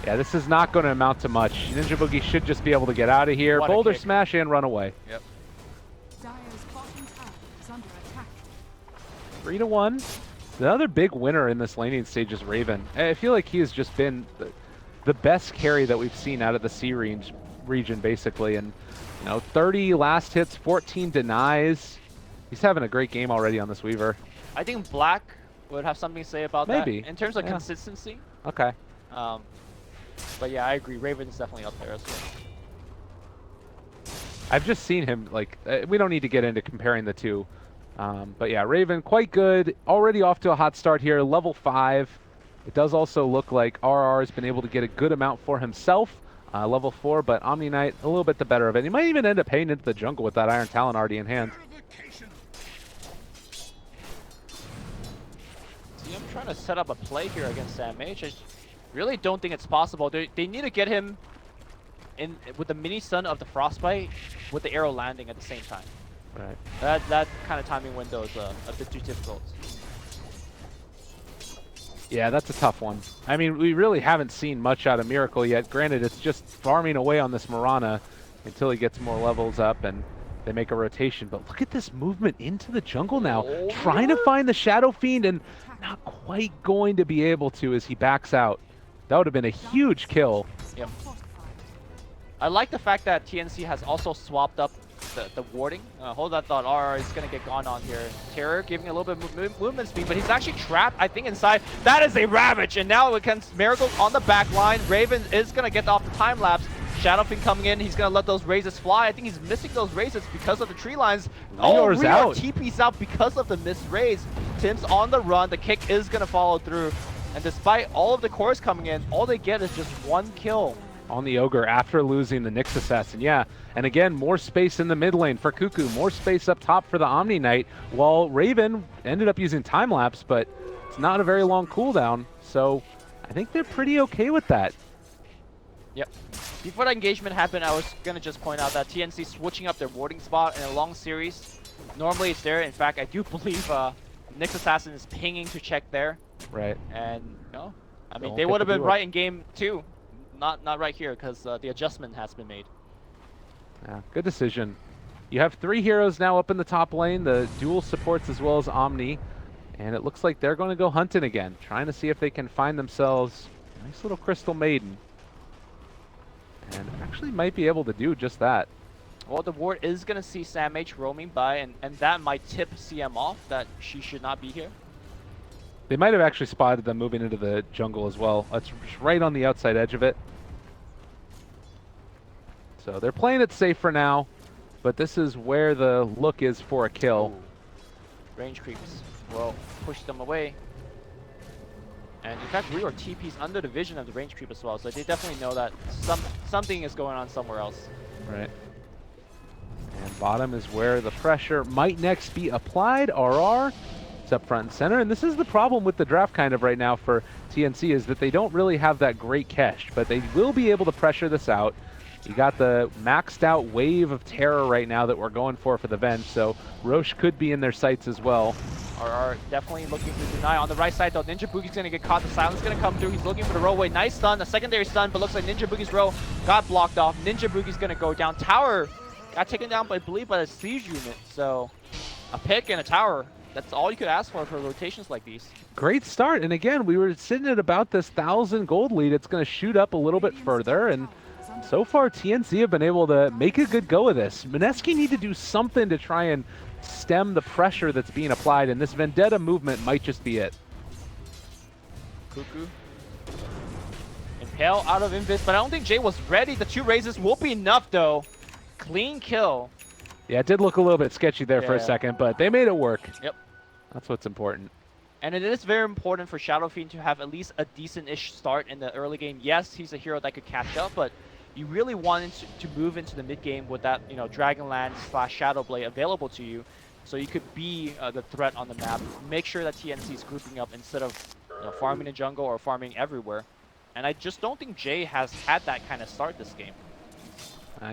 yeah, this is not going to amount to much. Ninja Boogie should just be able to get out of here, boulder smash, and run away.
Yep.
Dire's bottom tower is under attack.
3-1. The other big winner in this laning stage is Raven. I feel like he has just been the best carry that we've seen out of the C region, basically. And, you know, 30 last hits, 14 denies. He's having a great game already on this Weaver.
I think Black would have something to say about that.
Maybe.
In terms of consistency.
Okay.
But yeah, I agree. Raven's definitely up there as well.
I've just seen him, like, we don't need to get into comparing the two. But yeah, Raven, quite good. Already off to a hot start here, level 5. It does also look like RR has been able to get a good amount for himself. Level 4, but Omni Knight, a little bit the better of it. He might even end up paying into the jungle with that Iron Talon already in hand.
See, I'm trying to set up a play here against SamH. I really don't think it's possible. They need to get him in with the mini stun of the Frostbite with the arrow landing at the same time.
Right.
That kind of timing window is a bit too difficult.
Yeah, that's a tough one. I mean, we really haven't seen much out of Miracle yet. Granted, it's just farming away on this Mirana until he gets more levels up and they make a rotation. But look at this movement into the jungle now. Trying to find the Shadow Fiend and not quite going to be able to as he backs out. That would have been a huge kill.
Yep. I like the fact that TNC has also swapped up the warding. Hold that thought. RR is going to get gone on here. Terror giving a little bit of movement speed, but he's actually trapped, I think, inside. That is a Ravage, and now against Miracle on the back line. Raven is going to get off the time lapse. Shadowfiend coming in. He's going to let those raises fly. I think he's missing those raises because of the tree lines.
Rior's out.
TP's out because of the missed raise. Tim's on the run. The kick is going to follow through. And despite all of the cores coming in, all they get is just one kill.
On the Ogre after losing the Nyx Assassin, yeah. And again, more space in the mid lane for Cuckoo, more space up top for the Omni Knight, while Raven ended up using time lapse, but it's not a very long cooldown, so I think they're pretty okay with that.
Yep. Before that engagement happened, I was going to just point out that TNC switching up their warding spot in a long series. Normally it's there. In fact, I do believe Nyx Assassin is pinging to check there.
Right.
And, no, I mean, they would have been right in game 2. Not right here, because the adjustment has been made.
Yeah, good decision. You have 3 heroes now up in the top lane, the dual supports as well as Omni, and it looks like they're going to go hunting again, trying to see if they can find themselves a nice little Crystal Maiden. And actually might be able to do just that.
Well, the ward is going to see SamH roaming by, and that might tip CM off that she should not be here.
They might have actually spotted them moving into the jungle as well. It's right on the outside edge of it. So they're playing it safe for now, but this is where the look is for a kill.
Ooh. Range creeps will push them away. And in fact, Rior TP's under the vision of the range creep as well, so they definitely know that something is going on somewhere else.
Right. And bottom is where the pressure might next be applied. RR is up front and center, and this is the problem with the draft kind of right now for TNC, is that they don't really have that great catch, but they will be able to pressure this out. You got the maxed out wave of terror right now that we're going for the Venge, so Roche could be in their sights as well.
RR definitely looking to deny. On the right side though, Ninja Boogie's going to get caught. The silence is going to come through. He's looking for the rollway. Nice stun, a secondary stun, but looks like Ninja Boogie's row got blocked off. Ninja Boogie's going to go down. Tower got taken down, I believe, by the siege unit. So a pick and a tower. That's all you could ask for rotations like these.
Great start, and again, we were sitting at about this 1,000 gold lead. It's going to shoot up a little bit further, and so far TNC have been able to make a good go of this. Mineski need to do something to try and stem the pressure that's being applied, and this Vendetta movement might just be it.
Cuckoo. Impale out of Invis, but I don't think Jay was ready. The 2 raises will be enough though. Clean kill.
Yeah, it did look a little bit sketchy there for a second, but they made it work.
Yep.
That's what's important.
And it is very important for Shadow Fiend to have at least a decent-ish start in the early game. Yes, he's a hero that could catch up, but you really want to move into the mid game with that, Dragonlance / Shadow Blade available to you, so you could be the threat on the map. Make sure that TNC is grouping up instead of farming in jungle or farming everywhere. And I just don't think Jay has had that kind of start this game.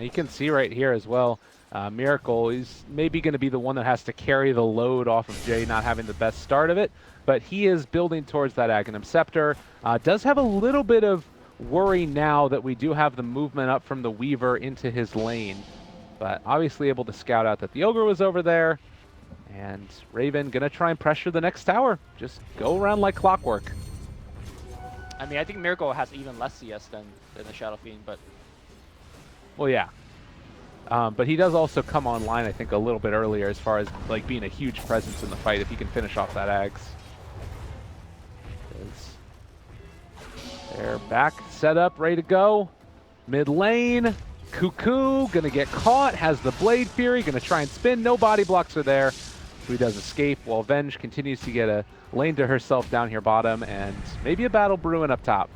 You can see right here as well, Miracle is maybe going to be the one that has to carry the load off of Jay not having the best start of it, but he is building towards that Aghanim Scepter. Does have a little bit of worry now that we do have the movement up from the Weaver into his lane, but obviously able to scout out that the Ogre was over there, and Raven going to try and pressure the next tower. Just go around like clockwork.
I mean, I think Miracle has even less CS than the Shadow Fiend, but...
Well, yeah. But he does also come online, I think, a little bit earlier as far as like being a huge presence in the fight if he can finish off that Ags. They're back, set up, ready to go. Mid lane, Cuckoo gonna get caught, has the Blade Fury, gonna try and spin, no body blocks are there. So he does escape while Venge continues to get a lane to herself down here bottom, and maybe a battle brewing up top.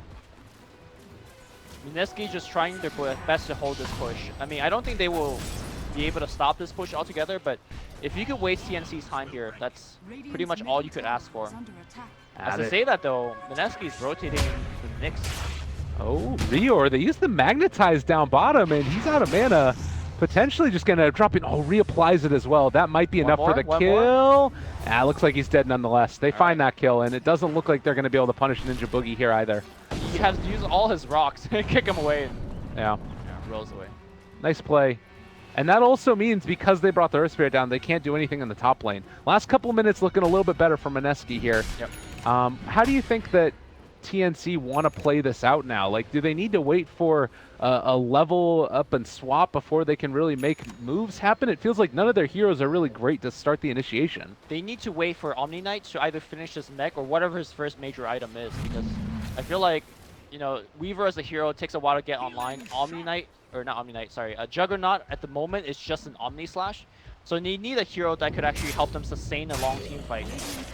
Mineski just trying their best to hold this push. I mean, I don't think they will be able to stop this push altogether, but if you could waste TNC's time here, that's pretty much all you could ask for. As I say that though, Mineski's rotating the Nyx.
Oh, Rior, they use the Magnetize down bottom, and he's out of mana. Potentially just gonna drop in. Oh, reapplies it as well. That might be enough for the kill. Looks like he's dead nonetheless. They find that kill, and it doesn't look like they're gonna be able to punish Ninja Boogie here either.
He has to use all his rocks and kick him away. And
yeah,
rolls away.
Nice play. And that also means because they brought the Earth Spirit down, they can't do anything in the top lane. Last couple minutes looking a little bit better for Mineski here.
Yep.
How do you think that TNC want to play this out now? Like, do they need to wait for a level up and swap before they can really make moves happen? It feels like none of their heroes are really great to start the initiation.
They need to wait for Omni Knight to either finish his mech or whatever his first major item is, because I feel like, Weaver as a hero takes a while to get online. Omni Knight, or not Omni Knight, sorry, Juggernaut at the moment is just an Omni Slash. So they need a hero that could actually help them sustain a long team fight.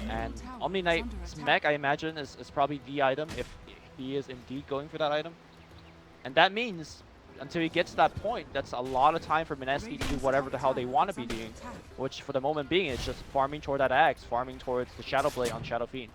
And Omni Knight's mech, I imagine, is probably the item if he is indeed going for that item. And that means, until he gets to that point, that's a lot of time for Mineski to do whatever the hell they want to be doing. Which, for the moment being, is just farming toward that Axe, farming towards the Shadow Blade on Shadow Fiend.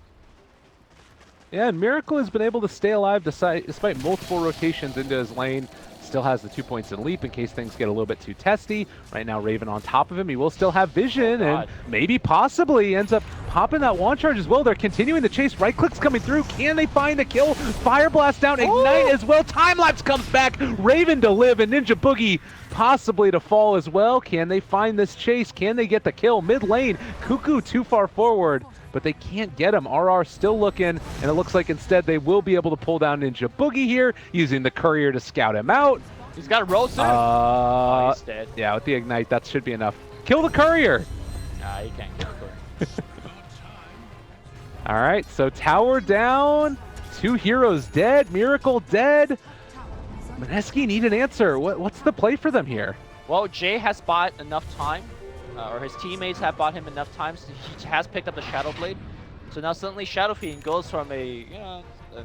Yeah, and Miracle has been able to stay alive despite multiple rotations into his lane. Still has the 2 points in leap in case things get a little bit too testy. Right now, Raven on top of him. He will still have vision, and maybe possibly ends up popping that wand charge as well. They're continuing the chase. Right click's coming through. Can they find the kill? Fire blast down, ignite as well. Time lapse comes back. Raven to live, and Ninja Boogie possibly to fall as well. Can they find this chase? Can they get the kill? Mid lane, Cuckoo too far forward, but they can't get him. RR still looking, and it looks like instead they will be able to pull down Ninja Boogie here, using the courier to scout him out.
He's got a roll soon. He's dead.
Yeah, with the ignite, that should be enough. Kill the courier.
Nah, he can't kill the courier.
All right, so tower down, 2 heroes dead, Miracle dead. Mineski need an answer. What's the play for them here?
Well, Jay has bought enough time, or his teammates have bought him enough time, so he has picked up the Shadow Blade. So now suddenly Shadow Fiend goes from a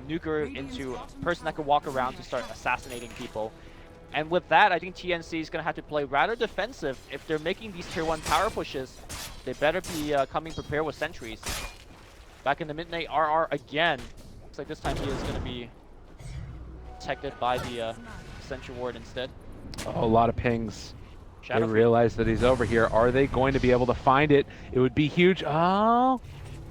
nuker into a person that can walk around to start assassinating people. And with that, I think TNC is going to have to play rather defensive. If they're making these tier 1 power pushes, they better be coming prepared with sentries. Back in the midnight, RR again. Looks like this time he is going to be protected by the Sentry Ward instead.
Oh, a lot of pings.
Shadow
they realize that he's over here. Are they going to be able to find it? It would be huge. Oh,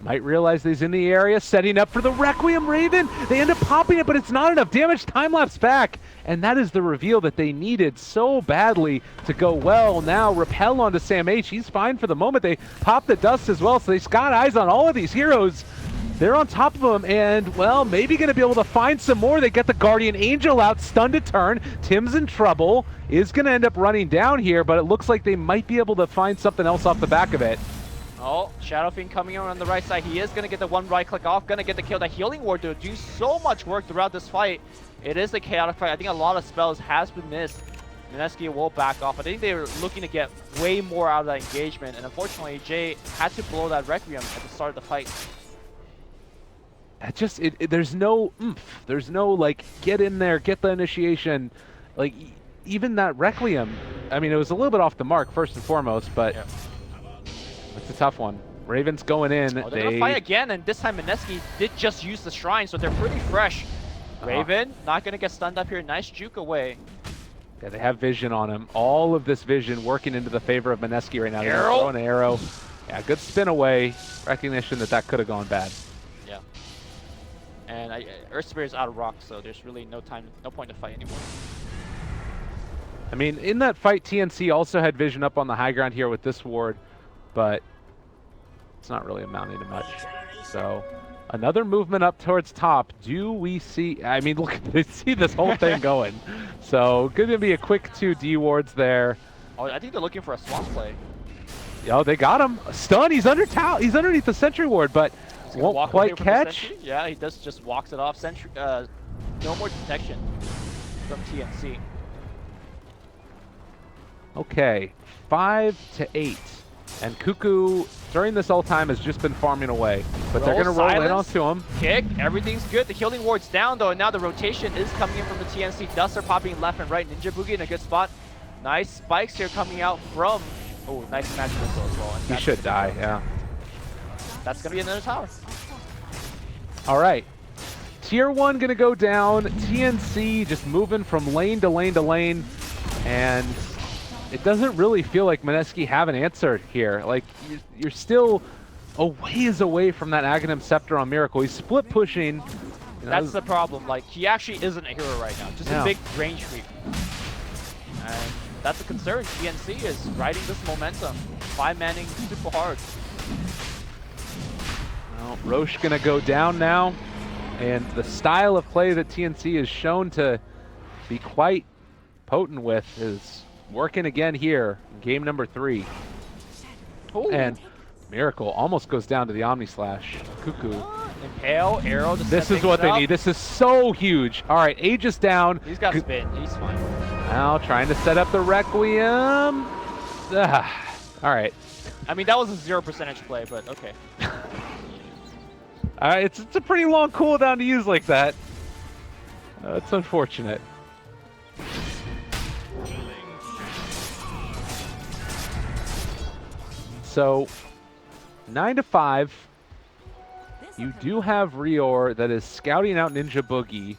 might realize that he's in the area, setting up for the Requiem Raven. They end up popping it, but it's not enough damage. Time lapse back. And that is the reveal that they needed so badly to go well. Now repel onto Sam H. He's fine for the moment. They pop the dust as well, so they've got eyes on all of these heroes. They're on top of him, and, well, maybe going to be able to find some more. They get the Guardian Angel out, stunned to turn. Tim's in trouble, is going to end up running down here, but it looks like they might be able to find something else off the back of it.
Oh, Shadow Fiend coming in on the right side. He is going to get the one right click off, going to get the kill. The Healing Ward to do so much work throughout this fight. It is a chaotic fight. I think a lot of spells has been missed. Mineski will back off. I think they were looking to get way more out of that engagement, and unfortunately, Jay had to blow that Requiem at the start of the fight.
there's no oomph. There's no like get in there, get the initiation. Like even that Requiem, I mean, it was a little bit off the mark first and foremost, but it's a tough one. Raven's going in.
Oh, they're gonna fight again, and this time Mineski did just use the shrine, so they're pretty fresh. Raven not gonna get stunned up here. Nice juke away.
Yeah, they have vision on him. All of this vision working into the favor of Mineski right now. They're
Arrow?
throwing an arrow. Yeah, good spin away. Recognition that could have gone bad.
Yeah. And Earth Spirit is out of rock, so there's really no point to fight anymore.
I mean, in that fight, TNC also had vision up on the high ground here with this ward, but it's not really amounting to much. So another movement up towards top. Do we see? I mean, look, they see this whole thing going. So going to be a quick 2 D wards there.
Oh, I think they're looking for a swamp play.
Oh, they got him. Stun. He's under He's underneath the sentry ward, but won't quite catch.
Yeah, he just walks it off. Sentry. No more detection from TNC.
Okay, 5 to 8. And Cuckoo, during this whole time, has just been farming away. But they're going to roll in onto him.
Kick, everything's good. The healing ward's down, though, and now the rotation is coming in from the TNC. Dusts are popping left and right. Ninja Boogie in a good spot. Nice spikes here coming out from... Oh, nice magic missile as well.
He should die, yeah.
That's going to be another tower.
All right. Tier 1 going to go down. TNC just moving from lane to lane to lane. And it doesn't really feel like Mineski have an answer here. Like, you're still a ways away from that Aghanim Scepter on Miracle. He's split pushing. You know,
that's the problem. Like, he actually isn't a hero right now. Just a big range creep. And that's a concern. TNC is riding this momentum. 5-manning super hard.
Well, Roche going to go down now. And the style of play that TNC is shown to be quite potent with is working again here in game number 3.
Ooh.
And Miracle almost goes down to the Omni Slash. Cuckoo.
Impale, arrow.
This is what they need. This is so huge. All right, Aegis down.
He's got spin. He's fine.
Now trying to set up the Requiem. All right.
I mean, that was a 0% play, but okay.
It's a pretty long cooldown to use like that. It's unfortunate. So, 9 to 5. You do have Rior that is scouting out Ninja Boogie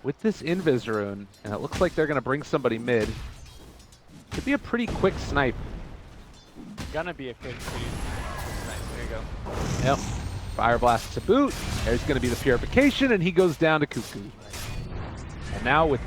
with this Invis rune, and it looks like they're going to bring somebody mid. Could be a pretty quick snipe.
Gonna be a pretty snipe. There you go.
Yep. Fire Blast to boot. There's going to be the Purification, and he goes down to Cuckoo. And now with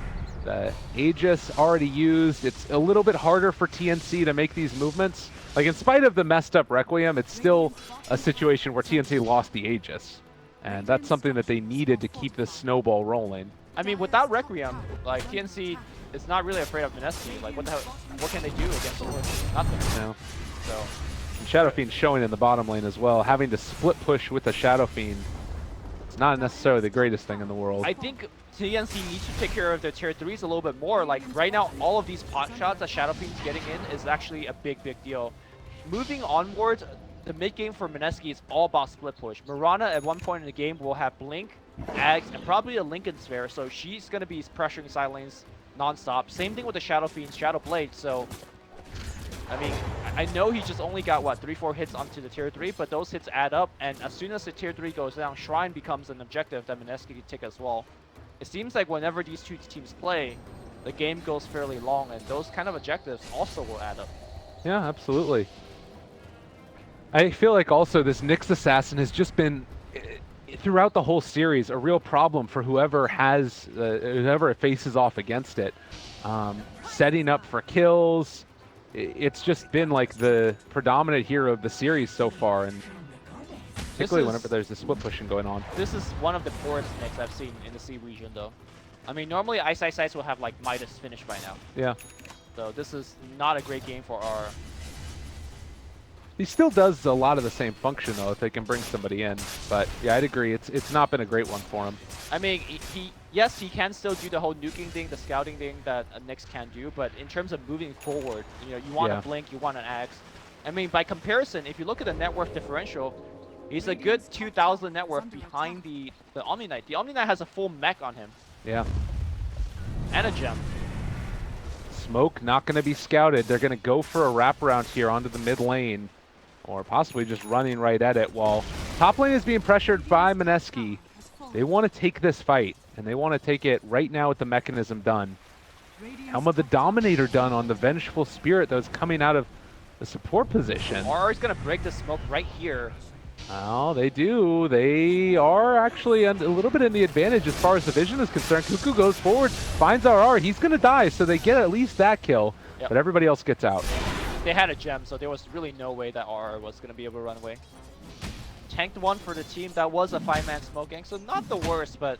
the Aegis already used, it's a little bit harder for TNC to make these movements. Like, in spite of the messed up Requiem, it's still a situation where TNC lost the Aegis. And that's something that they needed to keep this snowball rolling.
I mean, without Requiem, like, TNC is not really afraid of Mineski. Like, what the hell? What can they do against the Horde? Nothing.
No.
So.
And Shadow Fiend showing in the bottom lane as well. Having to split push with a Shadow Fiend, it's not necessarily the greatest thing in the world.
I think TNC needs to take care of their tier 3s a little bit more. Like, right now, all of these pot shots that Shadow Fiend's getting in is actually a big, big deal. Moving onwards, the mid game for Mineski is all about split push. Mirana at one point in the game will have Blink, Ags, and probably a Lincoln Sphere, so she's going to be pressuring side lanes non-stop. Same thing with the Shadow Fiend's Shadow Blade, so I mean, I know he just only got, what, 3-4 hits onto the tier 3, but those hits add up, and as soon as the tier 3 goes down, Shrine becomes an objective that Mineski can take as well. It seems like whenever these two teams play, the game goes fairly long, and those kind of objectives also will add up.
Yeah, absolutely. I feel like also this Nyx Assassin has just been, throughout the whole series, a real problem for whoever whoever faces off against it. Setting up for kills, it's just been like the predominant hero of the series so far, and particularly whenever there's the split pushing going on.
This is one of the poorest Nyx I've seen in the C region, though. I mean, normally Ice Ice Ice will have like Midas finish by now.
Yeah.
So this is not a great game for our...
He still does a lot of the same function, though, if they can bring somebody in. But yeah, I'd agree. It's not been a great one for him.
I mean, yes, he can still do the whole nuking thing, the scouting thing that Nyx can do, but in terms of moving forward, you know, you want a Blink, you want an Axe. I mean, by comparison, if you look at the net worth differential, He's a good 2,000 net worth behind the Omni Knight. The Omni Knight has a full mech on him.
Yeah.
And a gem.
Smoke not going to be scouted. They're going to go for a wraparound here onto the mid lane. Or possibly just running right at it while top lane is being pressured by Mineski. They want to take this fight, and they want to take it right now with the mechanism done. Helm of the Dominator done on the Vengeful Spirit that was coming out of the support position.
RR is going to break the smoke right here.
Oh, they do. They are actually a little bit in the advantage as far as the vision is concerned. Cuckoo goes forward, finds RR. He's going to die, so they get at least that kill, but everybody else gets out.
They had a gem, so there was really no way that RR was going to be able to run away. Tanked one for the team. That was a 5-man smoke gang, so not the worst, but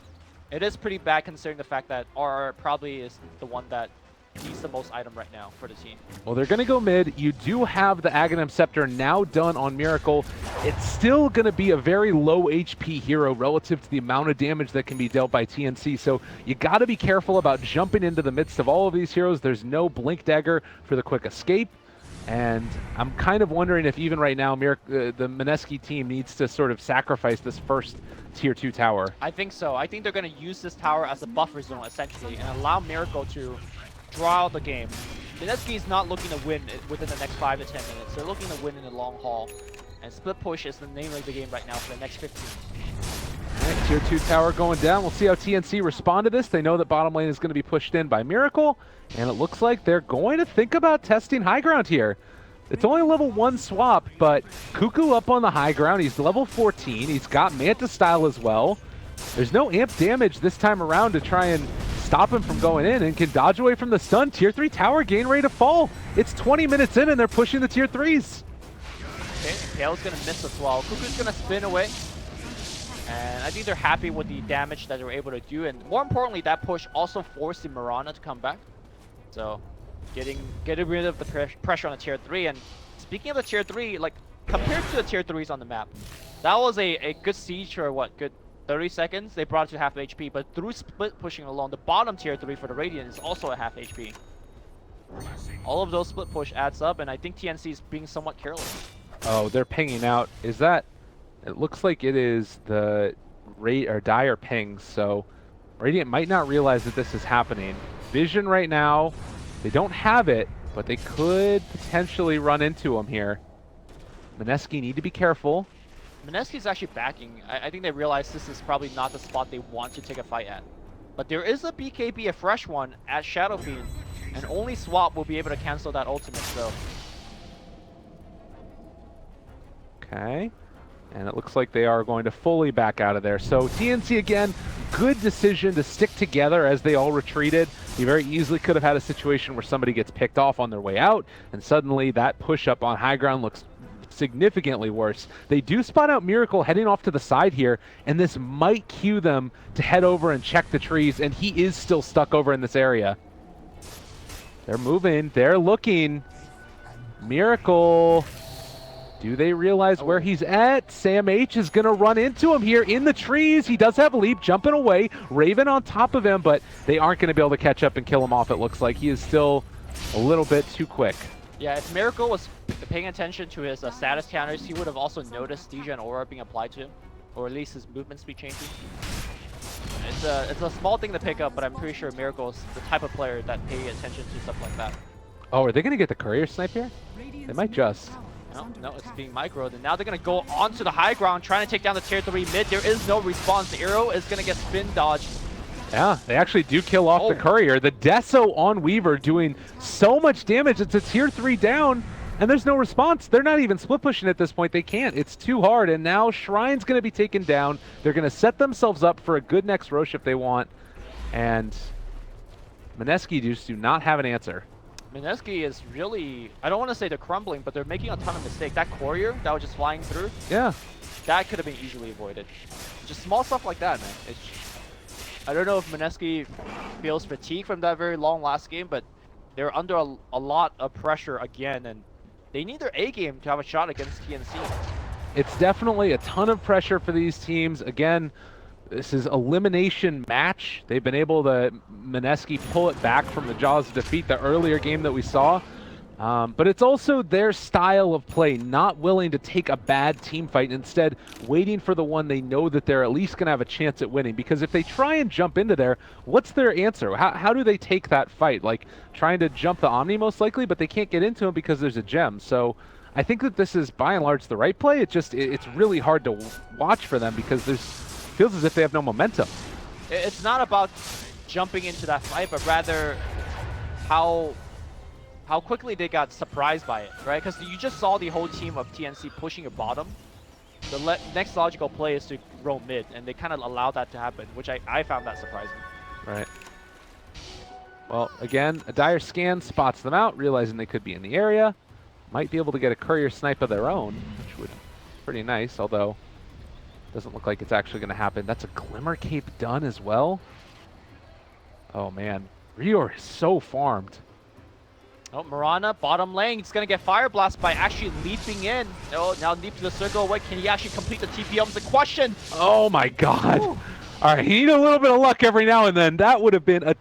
it is pretty bad considering the fact that RR probably is the one that needs the most item right now for the team.
Well, they're going to go mid. You do have the Aghanim Scepter now done on Miracle. It's still going to be a very low HP hero relative to the amount of damage that can be dealt by TNC, so you got to be careful about jumping into the midst of all of these heroes. There's no Blink Dagger for the quick escape. And I'm kind of wondering if even right now the Mineski team needs to sort of sacrifice this first tier 2 tower.
I think so. I think they're going to use this tower as a buffer zone essentially and allow Miracle to draw out the game. Mineski is not looking to win within the next 5 to 10 minutes. They're looking to win in the long haul. And split push is the name of the game right now for the next 15.
All right, tier 2 tower going down. We'll see how TNC respond to this. They know that bottom lane is going to be pushed in by Miracle. And it looks like they're going to think about testing high ground here. It's only a level 1 swap, but Cuckoo up on the high ground. He's level 14. He's got Manta style as well. There's no amp damage this time around to try and stop him from going in and can dodge away from the stun. Tier 3 tower gain ready to fall. It's 20 minutes in and they're pushing the tier 3s.
Okay, Kale's going to miss as well. Cuckoo's going to spin away. And I think they're happy with the damage that they were able to do. And more importantly, that push also forced the Mirana to come back. So getting rid of the pressure on the tier 3. And speaking of the tier 3, like compared to the tier 3s on the map, that was a good siege for what, good 30 seconds. They brought it to half HP, but through split pushing alone, the bottom tier 3 for the Radiant is also at half HP. All of those split push adds up, and I think TNC is being somewhat careless.
Oh, they're pinging out. Is that? It looks like it is the dire pings, so Radiant might not realize that this is happening. Vision right now, they don't have it, but they could potentially run into him here. Mineski need to be careful.
Mineski's actually backing. I think they realize this is probably not the spot they want to take a fight at. But there is a BKB, a fresh one, at Shadow Fiend, and only Swap will be able to cancel that ultimate, so.
Okay. And it looks like they are going to fully back out of there. So TNC again, good decision to stick together as they all retreated. You very easily could have had a situation where somebody gets picked off on their way out, and suddenly that push up on high ground looks significantly worse. They do spot out Miracle heading off to the side here, and this might cue them to head over and check the trees, and he is still stuck over in this area. They're moving, they're looking. Miracle. Do they realize where he's at? Sam H is going to run into him here in the trees. He does have a leap, jumping away. Raven on top of him, but they aren't going to be able to catch up and kill him off, it looks like. He is still a little bit too quick.
Yeah, if Miracle was paying attention to his status counters, he would have also noticed Deja and Aura being applied to him, or at least his movement speed changing. It's a small thing to pick up, but I'm pretty sure Miracle is the type of player that pay attention to stuff like that.
Oh, are they going to get the courier snipe here? They might just.
No, it's being microed, and now they're going to go onto the high ground, trying to take down the tier 3 mid. There is no response. The arrow is going to get spin dodged.
Yeah, they actually do kill off the courier. The Deso on Weaver doing so much damage. It's a tier 3 down, and there's no response. They're not even split pushing at this point. They can't. It's too hard, and now Shrine's going to be taken down. They're going to set themselves up for a good next Rosh if they want, and Mineski just do not have an answer.
Mineski is really, I don't want to say they're crumbling, but they're making a ton of mistakes. That courier that was just flying through,
yeah,
that could have been easily avoided. Just small stuff like that, man. I don't know if Mineski feels fatigue from that very long last game, but they're under a lot of pressure again, and they need their A game to have a shot against TNC.
It's definitely a ton of pressure for these teams. Again, this is elimination match. They've been able to, Mineski, pull it back from the jaws of defeat the earlier game that we saw. But it's also their style of play, not willing to take a bad team fight, instead waiting for the one they know that they're at least going to have a chance at winning. Because if they try and jump into there, what's their answer? How do they take that fight? Like trying to jump the Omni most likely, but they can't get into him because there's a gem. So I think that this is by and large the right play. It's really hard to watch for them because feels as if they have no momentum.
It's not about jumping into that fight, but rather how quickly they got surprised by it, right? Because you just saw the whole team of TNC pushing your bottom. The next logical play is to roam mid, and they kind of allowed that to happen, which I found that surprising.
Right. Well, again, a dire scan spots them out, realizing they could be in the area. Might be able to get a courier snipe of their own, which would be pretty nice, although doesn't look like it's actually going to happen. That's a Glimmer Cape done as well. Oh, man. Rior is so farmed.
Oh, Mirana, bottom lane. He's going to get Fire Blast by actually leaping in. Oh, now leap to the circle. What, can he actually complete the TP? Is the question.
Oh, my God. Ooh. All right, you need a little bit of luck every now and then. That would have been a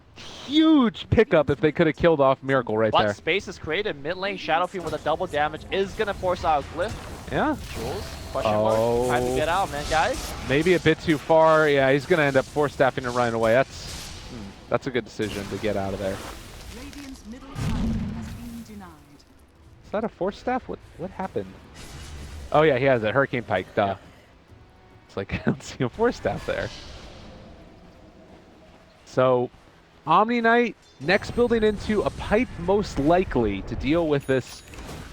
huge pickup if they could have killed off Miracle right there.
But space is created. Mid lane, Shadow Fiend with a double damage is going to force out a Glyph.
Yeah.
Jules, question mark. Time to get out, man, guys.
Maybe a bit too far. Yeah, he's going to end up force staffing and running away. That's a good decision to get out of there.
Radiant's middle tower has been denied.
Is that a force staff? What happened? Oh yeah, he has a Hurricane Pike. Duh. Yeah. It's like I don't see a force staff there. So, Omni Knight next building into a pipe most likely to deal with this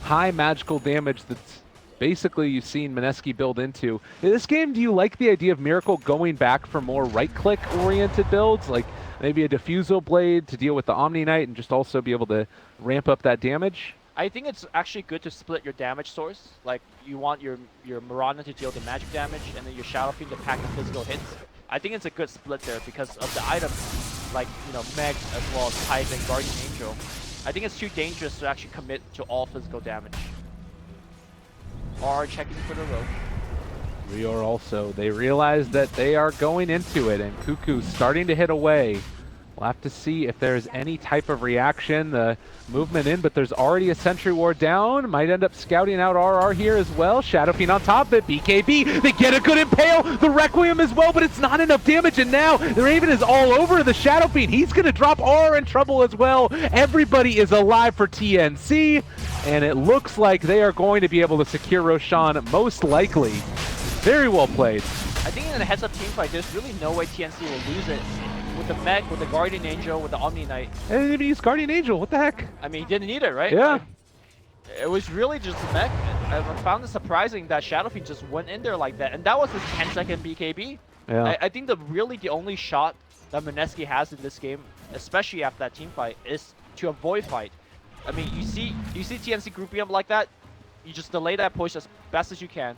high magical damage that's basically you've seen Mineski build into. In this game, do you like the idea of Miracle going back for more right-click oriented builds? Like maybe a Diffusal Blade to deal with the Omni Knight and just also be able to ramp up that damage?
I think it's actually good to split your damage source. Like you want your Mirana to deal the magic damage and then your Shadow Fiend to pack the physical hits. I think it's a good split there because of the items like, Meg as well as Tide and Guardian Angel. I think it's too dangerous to actually commit to all physical damage. Are checking for the rope.
Rior also, they realize that they are going into it and Cuckoo starting to hit away. We'll have to see if there's any type of reaction, the movement in, but there's already a Sentry Ward down. Might end up scouting out RR here as well. Shadow Fiend on top of it, BKB, they get a good impale, the Requiem as well, but it's not enough damage, and now the Raven is all over the Shadow Fiend. He's gonna drop RR in trouble as well. Everybody is alive for TNC, and it looks like they are going to be able to secure Roshan, most likely. Very well played.
I think in a heads-up team fight, there's really no way TNC will lose it. With the Meg, with the Guardian Angel, with the Omni Knight.
I didn't even use Guardian Angel, what the heck?
I mean, he didn't need it, right?
Yeah.
It was really just the Meg. I found it surprising that Shadow Fiend just went in there like that. And that was his 10-second BKB.
Yeah.
I think the only shot that Mineski has in this game, especially after that team fight, is to avoid fight. I mean, you see TNC grouping up like that, you just delay that push as best as you can,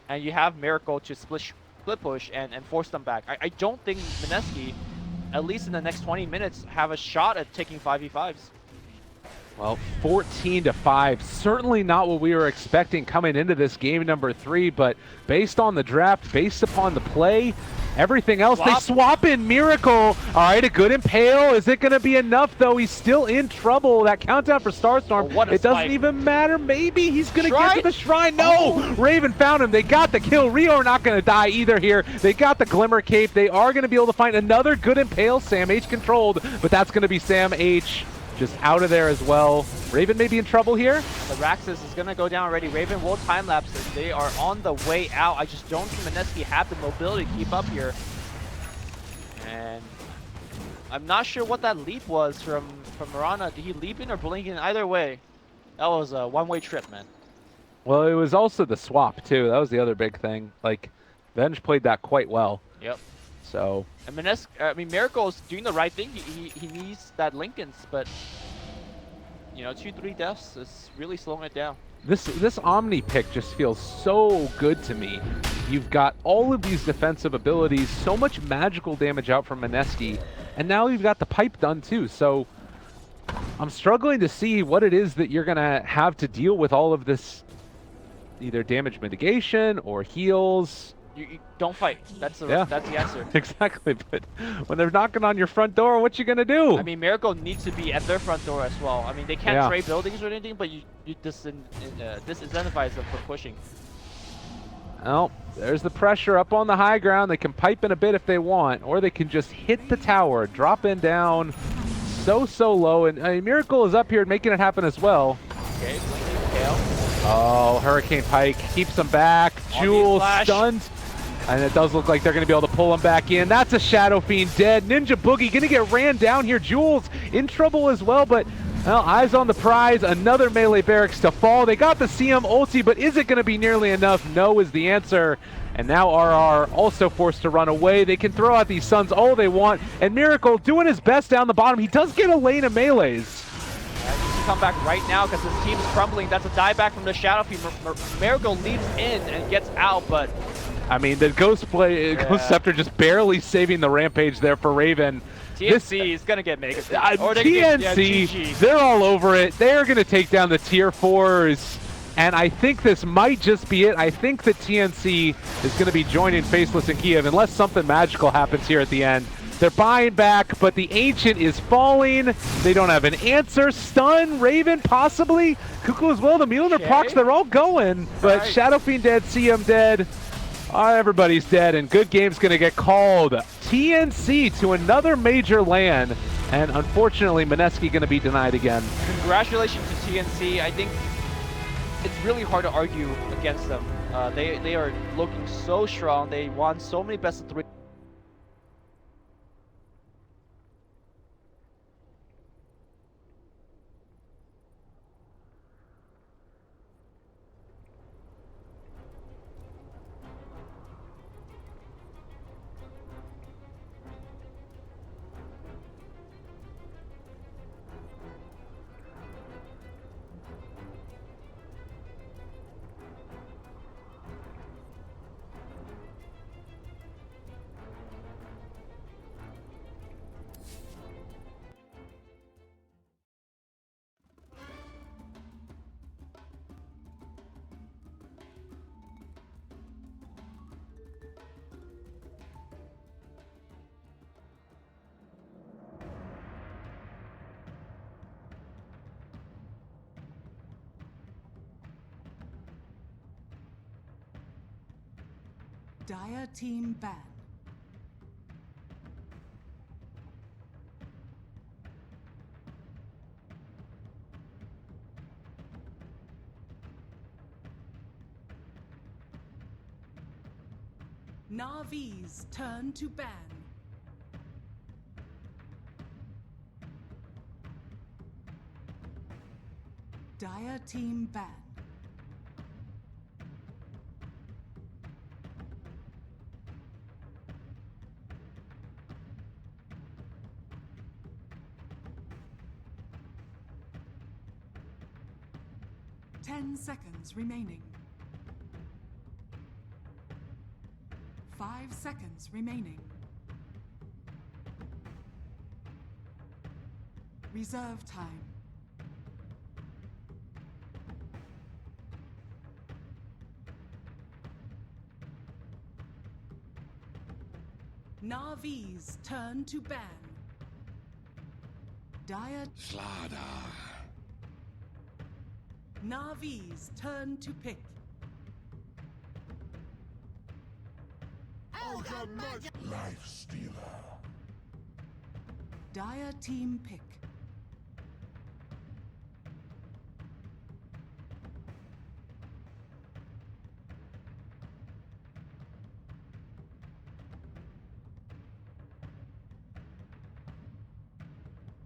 and you have Miracle to split push and force them back. I don't think Mineski, at least in the next 20 minutes, have a shot at taking 5v5s.
Well, 14-5, certainly not what we were expecting coming into this game number 3, but based on the draft, based upon the play, everything else, they swap in Miracle. All right, a good impale. Is it going to be enough, though? He's still in trouble. That countdown for Starstorm, it doesn't even matter. Maybe he's going to get to the Shrine. No! Raven found him. They got the kill. Rior not going to die either here. They got the Glimmer Cape. They are going to be able to find another good impale. Sam H controlled, but that's going to be Sam H just out of there as well. Raven may be in trouble here.
The Raxus is going to go down already. Raven will time-lapse it. They are on the way out. I just don't think Mineski have the mobility to keep up here. And I'm not sure what that leap was from Mirana. Did he leap in or blink in? Either way, that was a one-way trip, man.
Well, it was also the swap, too. That was the other big thing. Like, Venge played that quite well.
Yep.
So,
and Miracle is doing the right thing. He needs that Linken's, but 2-3 deaths is really slowing it down.
This Omni pick just feels so good to me. You've got all of these defensive abilities, so much magical damage out from Mineski, and now you've got the pipe done too. So I'm struggling to see what it is that you're gonna have to deal with all of this, either damage mitigation or heals.
You don't fight. That's the answer.
Exactly, but when they're knocking on your front door, what you gonna do?
I mean, Miracle needs to be at their front door as well. I mean, they can't trade buildings or anything, but you disincentivize them from pushing.
Well, there's the pressure up on the high ground. They can pipe in a bit if they want, or they can just hit the tower, drop in down so low. And Miracle is up here making it happen as well.
Okay, Kale.
Oh, Hurricane Pike keeps them back. Jules stunned. And it does look like they're going to be able to pull him back in. That's a Shadow Fiend dead. Ninja Boogie going to get ran down here. Jules in trouble as well, but well, eyes on the prize. Another melee barracks to fall. They got the CM ulti, but is it going to be nearly enough? No is the answer. And now RR also forced to run away. They can throw out these Suns all they want. And Miracle doing his best down the bottom. He does get a lane of melees.
Needs to come back right now because his team is crumbling. That's a dieback from the Shadow Fiend. Miracle leaps in and gets out, but
I mean, the Ghost Scepter just barely saving the rampage there for Raven.
TNC is going to get Mega.
TNC, they're all over it. They're going to take down the tier 4s. And I think this might just be it. I think that TNC is going to be joining Faceless and Kiev unless something magical happens here at the end. They're buying back, but the Ancient is falling. They don't have an answer. Stun, Raven, possibly. Cuckoo as well. The Mjolnir procs, they're all going. But Shadow Fiend dead, CM dead. Everybody's dead, and good game's going to get called. TNC to another major LAN, and unfortunately, Mineski going to be denied again.
Congratulations to TNC. I think it's really hard to argue against them. They are looking so strong. They won so many best of 3.
Dire team ban. Navi's turn to ban. Dire team ban. Seconds remaining. 5 seconds remaining. Reserve time. Navi's turn to ban. Dire
Slada.
Navi's turn to pick.
Life Stealer.
Dire team pick.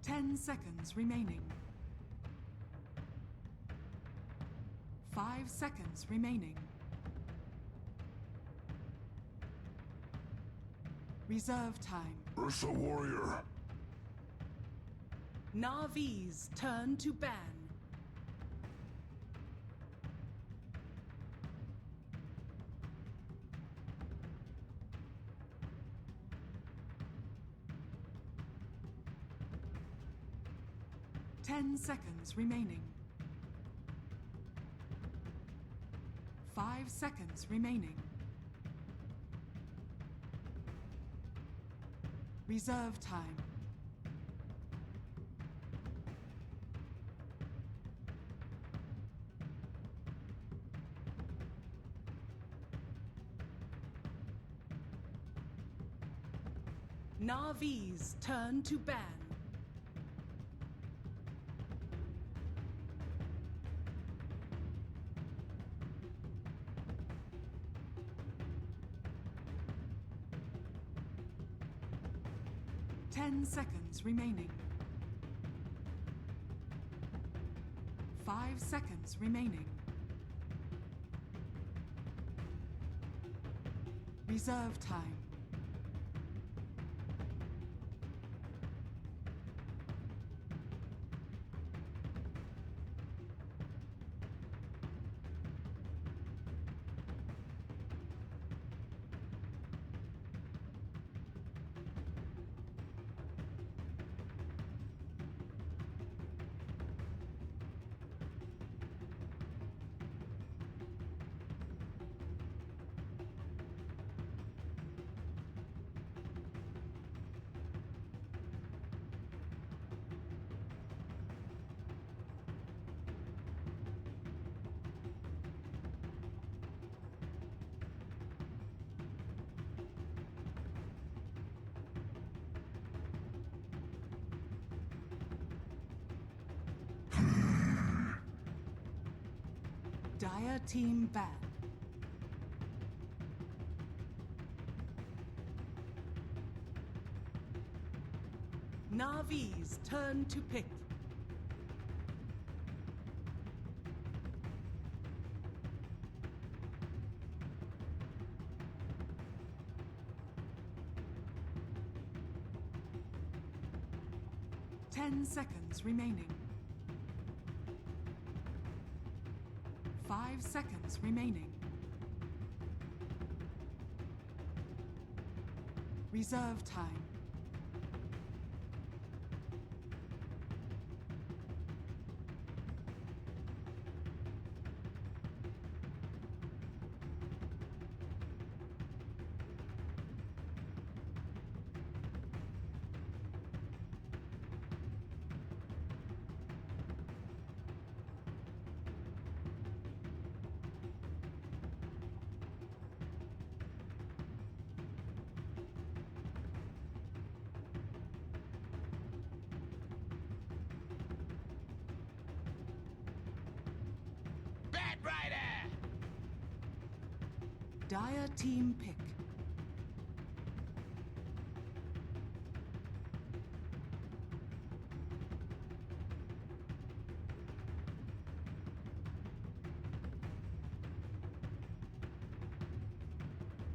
Ten seconds remaining. 5 seconds remaining. Reserve time.
Ursa Warrior.
Navi's turn to ban. Ten seconds remaining. 5 seconds remaining. Reserve time. Navi's turn to ban. Ten seconds remaining. 5 seconds remaining. Reserve time. Dire team ban. Navi's turn to pick. Ten seconds remaining. 5 seconds remaining. Reserve time. Dire team pick.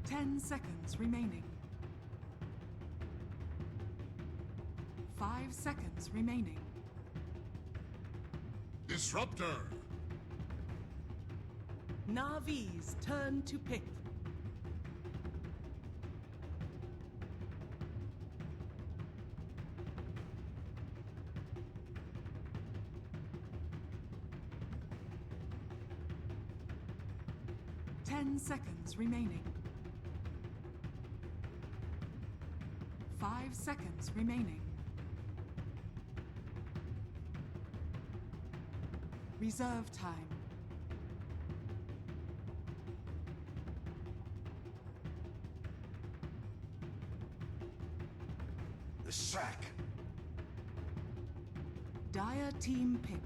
Ten seconds remaining. 5 seconds remaining.
Disruptor.
Navi's turn to pick. Ten seconds remaining. 5 seconds remaining. Reserve time.
The sack.
Dire team pick.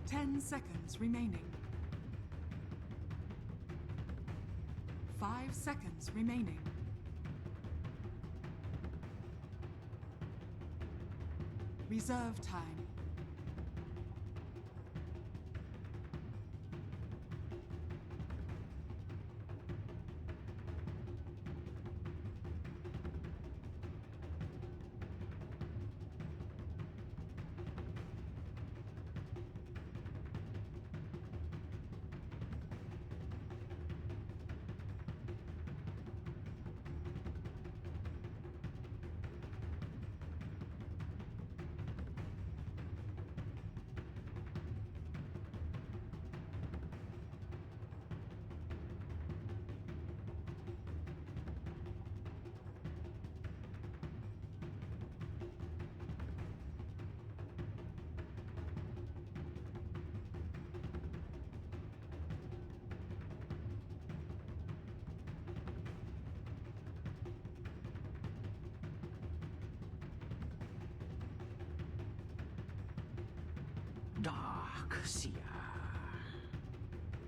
Ten seconds remaining. 5 seconds remaining. Reserve time.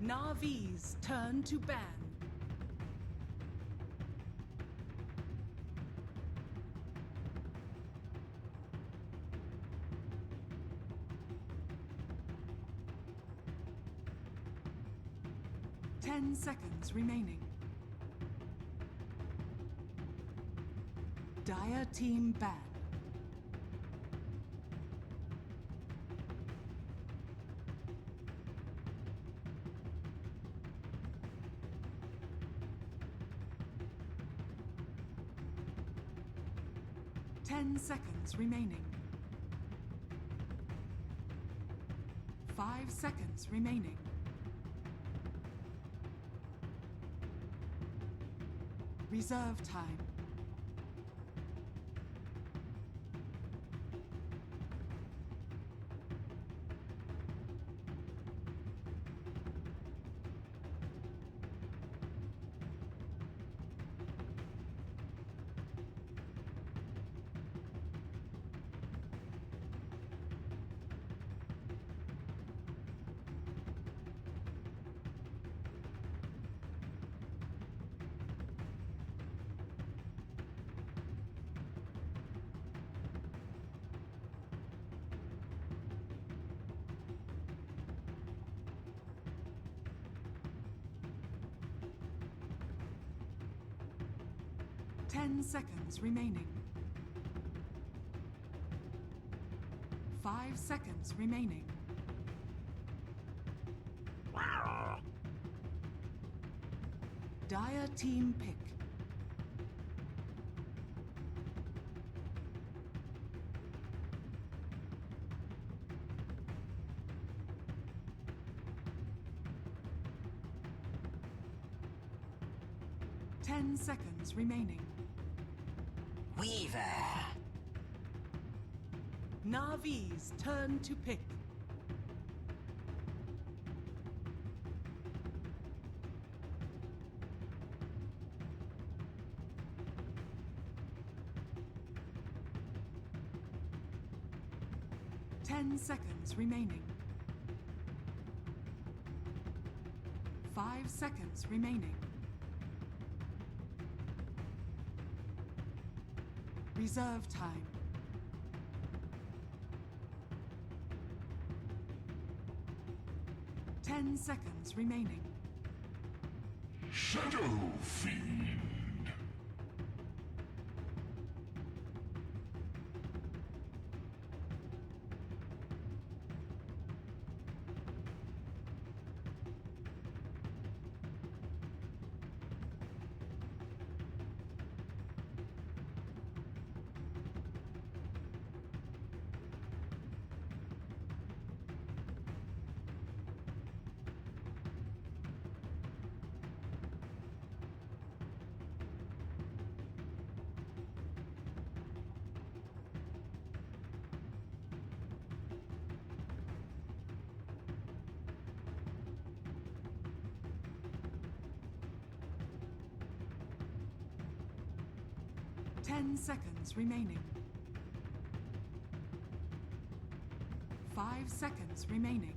Navi's turn to ban. Ten seconds remaining. Dire team ban. Ten seconds remaining. 5 seconds remaining. Reserve time. Ten seconds remaining. 5 seconds remaining. Dire team pick. Ten seconds remaining.
Weaver.
Navi's turn to pick. Ten seconds remaining. 5 seconds remaining. Reserve time. Ten seconds remaining.
Shadow Fiend.
Ten seconds remaining. 5 seconds remaining.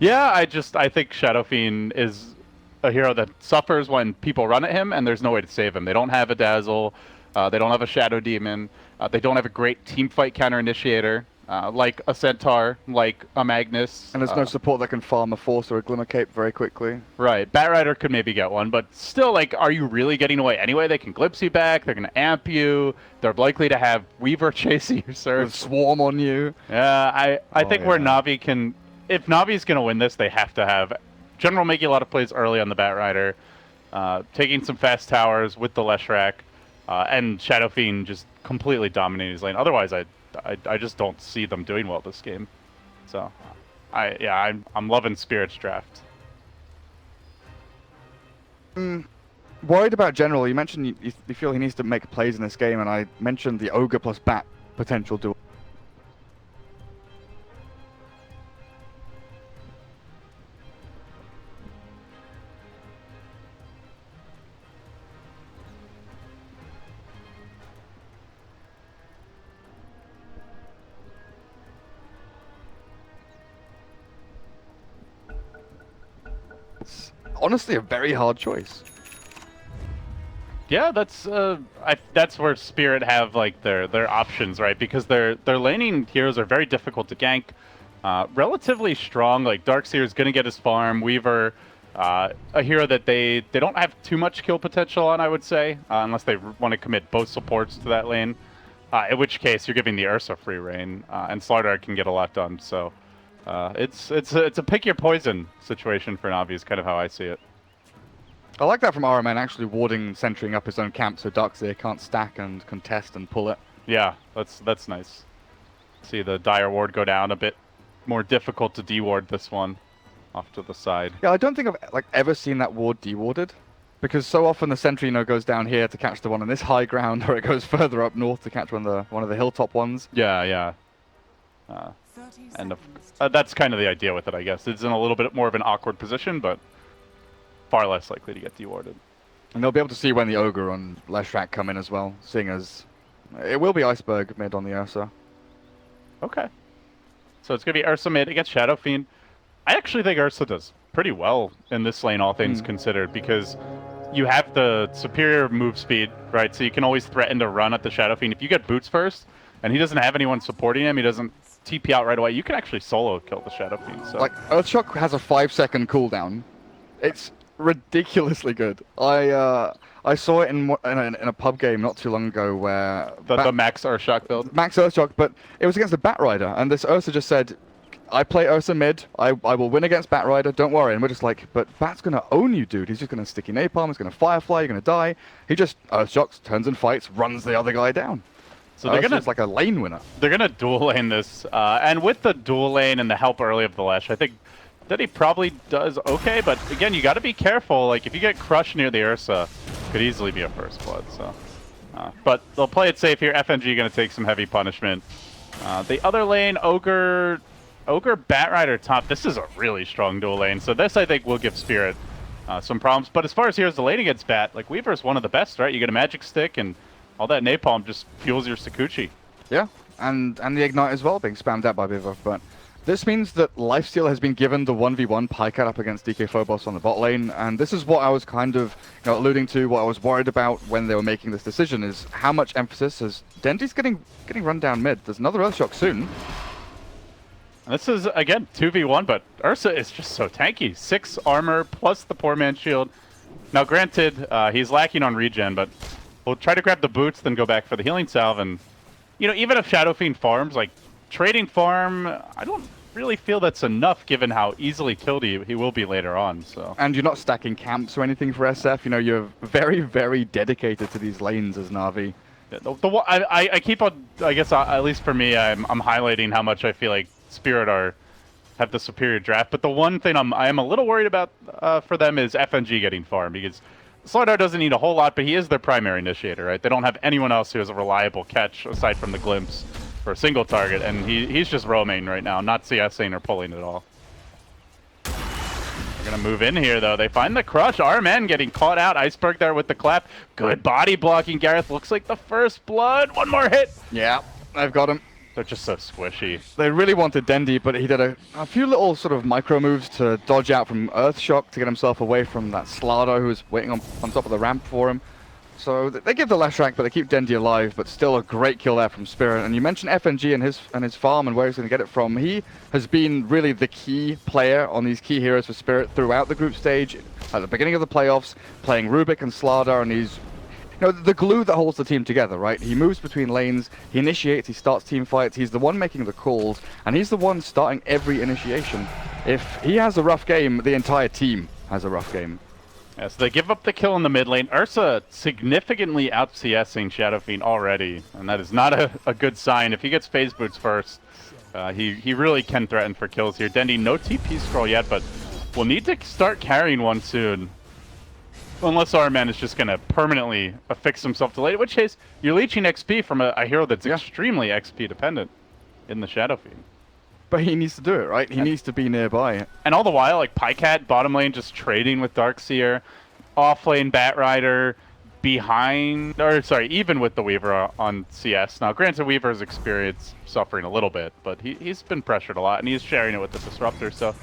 Yeah, I think Shadow Fiend is a hero that suffers when people run at him and there's no way to save him. They don't have a Dazzle, they don't have a Shadow Demon, they don't have a great team fight counter initiator, like a Centaur, like a Magnus.
And there's no support that can farm a Force or a Glimmer Cape very quickly.
Right, Batrider could maybe get one, but still, like, are you really getting away anyway? They can glimpse you back, they're going to amp you, they're likely to have Weaver chasing your Surge.
Swarm on you.
Yeah, I think where Navi can... If Navi's going to win this, they have to have General making a lot of plays early on the Batrider, taking some fast towers with the Leshrac, and Shadow Fiend just completely dominating his lane. Otherwise, I just don't see them doing well this game. So, I'm loving Spirit's draft.
Worried about General. You mentioned you feel he needs to make plays in this game, and I mentioned the Ogre plus Bat potential duel. It's honestly a very hard choice.
Yeah, that's where Spirit have like their options, right? Because their laning heroes are very difficult to gank. Relatively strong, like Darkseer is gonna get his farm. Weaver, a hero that they don't have too much kill potential on, I would say, unless they want to commit both supports to that lane. In which case, you're giving the Ursa free reign, and Slardar can get a lot done. So, it's a pick your poison situation for Navi is kind of how I see it.
I like that from RMN, actually warding, centering up his own camp so Darkseer can't stack and contest and pull it.
Yeah, that's nice. See the Dire Ward go down a bit. More difficult to deward this one off to the side.
Yeah, I don't think I've ever seen that ward dewarded, because so often the sentry goes down here to catch the one on this high ground, or it goes further up north to catch one of the hilltop ones.
Yeah. And that's kind of the idea with it, I guess. It's in a little bit more of an awkward position, but far less likely to get dewarded.
And they'll be able to see when the Ogre on Leshrac come in as well, seeing as it will be Iceberg mid on the Ursa.
Okay. So it's going to be Ursa mid against Shadow Fiend. I actually think Ursa does pretty well in this lane, all things considered, because you have the superior move speed, right? So you can always threaten to run at the Shadow Fiend. If you get boots first, and he doesn't have anyone supporting him, he doesn't TP out right away, you can actually solo kill the Shadow Fiend. So.
Like, Earthshock has a 5-second cooldown. It's ridiculously good. I saw it in a pub game not too long ago where...
The Max Earthshock build?
Max Earthshock, but it was against the Batrider, and this Ursa just said, I play Ursa mid, I will win against Batrider, don't worry. And we're just like, but Bat's going to own you, dude. He's just going to sticky napalm, he's going to Firefly, you're going to die. He just Earthshocks, turns and fights, runs the other guy down.
So they're
it's like a lane winner.
They're going to dual lane this, and with the dual lane and the help early of the Lesh, I think that he probably does okay, but again, you got to be careful. Like, if you get crushed near the Ursa, could easily be a first blood. So, but they'll play it safe here. FNG going to take some heavy punishment. The other lane, Ogre Batrider top. This is a really strong dual lane. So this, I think, will give Spirit some problems. But as far as here's the lane against Bat, like Weaver is one of the best, right? You get a magic stick, and all that napalm just fuels your Sakuchi.
Yeah, and the Ignite as well being spammed out by Viva, but. This means that Lifesteal has been given the 1v1 Pycat up against DK Phobos on the bot lane, and this is what I was kind of alluding to, what I was worried about when they were making this decision, is how much emphasis is Dendi's getting run down mid. There's another Earthshock soon.
This is, again, 2v1, but Ursa is just so tanky. 6 armor plus the poor man's shield. Now, granted, he's lacking on regen, but we'll try to grab the boots, then go back for the healing salve, and, even if Shadow Fiend farms, like, trading farm, I don't really feel that's enough given how easily killed he will be later on. So. And
you're not stacking camps or anything for SF. You're very, very dedicated to these lanes as Navi.
Yeah, I keep on, I guess, at least for me, I'm highlighting how much I feel like Spirit have the superior draft. But the one thing I am a little worried about for them is FNG getting farm, because Slardar doesn't need a whole lot, but he is their primary initiator, right? They don't have anyone else who has a reliable catch aside from the glimpse for a single target, and he's just roaming right now, not CSing or pulling at all. They're gonna move in here though. They find the crush. RMN getting caught out. Iceberg there with the clap. Good body blocking, Gareth. Looks like the first blood. One more hit.
Yeah, I've got him.
They're just so squishy.
They really wanted Dendi, but he did a few little sort of micro moves to dodge out from Earthshock to get himself away from that Slardar who was waiting on top of the ramp for him. So they give the Leshrac, but they keep Dendi alive, but still a great kill there from Spirit. And you mentioned FNG and his farm and where he's going to get it from. He has been really the key player on these key heroes for Spirit throughout the group stage, at the beginning of the playoffs, playing Rubik and Slardar, and he's the glue that holds the team together, right? He moves between lanes, he initiates, he starts team fights, he's the one making the calls, and he's the one starting every initiation. If he has a rough game, the entire team has a rough game.
Yeah, so they give up the kill in the mid lane. Ursa significantly out CSing Shadow Fiend already, and that is not a good sign. If he gets phase boots first, he really can threaten for kills here. Dendi, no TP scroll yet, but we'll need to start carrying one soon. Unless RMN is just going to permanently affix himself to late, in which case you're leeching XP from a hero that's extremely XP dependent in the Shadow Fiend.
But he needs to do it, right? He needs to be nearby.
And all the while, like, Pycat, bottom lane, just trading with Darkseer. Off lane, Batrider, even with the Weaver on CS. Now, granted, Weaver's experience suffering a little bit, but he's been pressured a lot, and he's sharing it with the Disruptor. So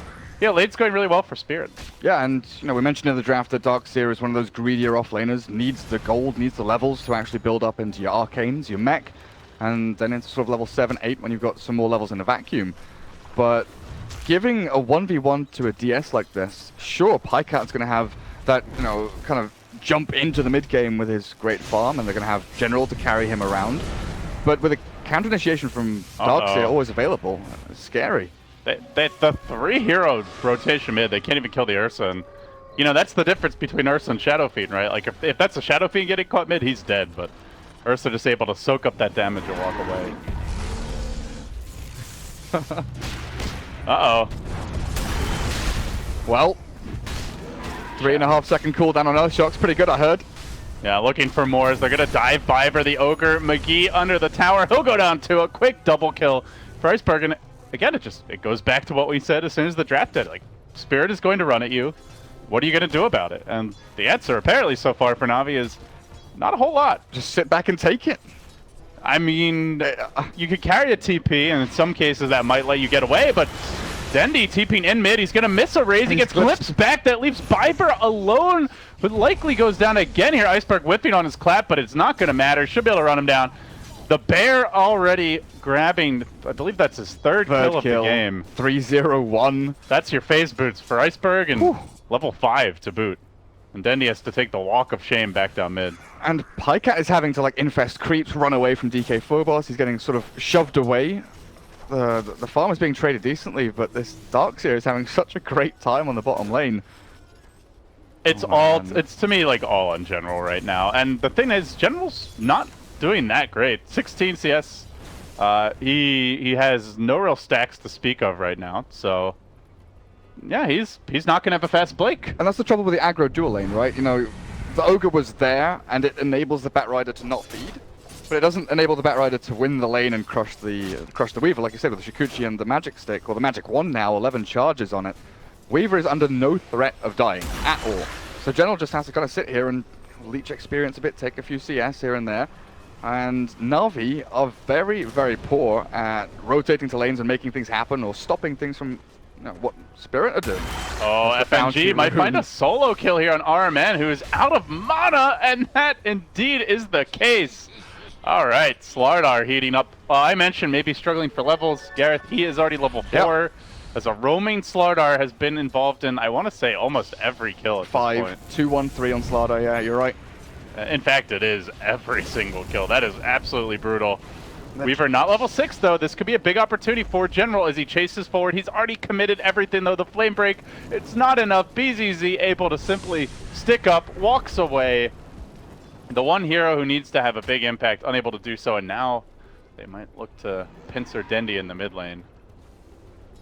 Yeah, late's going really well for Spirit.
Yeah, and you know, we mentioned in the draft that Darkseer is one of those greedier offlaners, needs the gold, needs the levels to actually build up into your arcanes, your mech, and then into sort of level 7, 8 when you've got some more levels in a vacuum. But giving a 1v1 to a DS like this, sure, Pycat's going to have that, you know, kind of jump into the mid game with his great farm, and they're going to have General to carry him around. But with a counter initiation from Darkseer always available, it's scary.
The 3-hero rotation mid, they can't even kill the Ursa. And, you know, that's the difference between Ursa and Shadow Fiend, right? Like, if that's a Shadow Fiend getting caught mid, he's dead. But Ursa just able to soak up that damage and walk away. Uh-oh.
Well, 3.5 second cooldown on Earthshock's pretty good, I heard.
Yeah, looking for more as they're going to dive Biver, the Ogre, McGee under the tower. He'll go down to a quick double kill for Iceberg. And again, it goes back to what we said as soon as the draft did. Like, Spirit is going to run at you. What are you going to do about it? And the answer, apparently, so far for Navi is not a whole lot.
Just sit back and take it.
I mean, you could carry a TP, and in some cases that might let you get away, but Dendi TPing in mid, he's going to miss a raise, he gets clipped back, that leaves Biber alone, but likely goes down again here. Iceberg whipping on his clap, but it's not going to matter, should be able to run him down. The Bear already grabbing, I believe that's his third kill of the game.
3-0-1.
That's your phase boots for Iceberg, and level 5 to boot. And Dendi has to take the walk of shame back down mid.
And Pycat is having to like infest creeps, run away from DK Phobos. He's getting sort of shoved away. The farm is being traded decently, but this Darkseer is having such a great time on the bottom lane.
It's it's to me like all on General right now. And the thing is, General's not doing that great. 16 CS. He has no real stacks to speak of right now, so yeah, he's not gonna have a fast Blake.
And that's the trouble with the aggro dual lane, right? You know, the Ogre was there, and it enables the Batrider to not feed, but it doesn't enable the Batrider to win the lane and crush the Weaver, like you said, with the Shikuchi and the Magic Stick, or the Magic Wand now, 11 charges on it. Weaver is under no threat of dying at all. So General just has to kind of sit here and leech experience a bit, take a few CS here and there. And Navi are very, very poor at rotating to lanes and making things happen, or stopping things from what Spirit are doing.
Oh, FNG might find a solo kill here on RMN, who is out of mana, and that indeed is the case. All right, Slardar heating up. I mentioned maybe struggling for levels. Gareth, he is already level 4. As a roaming Slardar has been involved in, I want to say, almost every kill at this point.
2-1-3 on Slardar, yeah, you're right.
In fact, it is every single kill. That is absolutely brutal. Weaver not level 6, though. This could be a big opportunity for General as he chases forward. He's already committed everything, though. The Flame Break, it's not enough. BZZ able to simply stick up, walks away. The one hero who needs to have a big impact, unable to do so, and now they might look to pincer Dendi in the mid lane.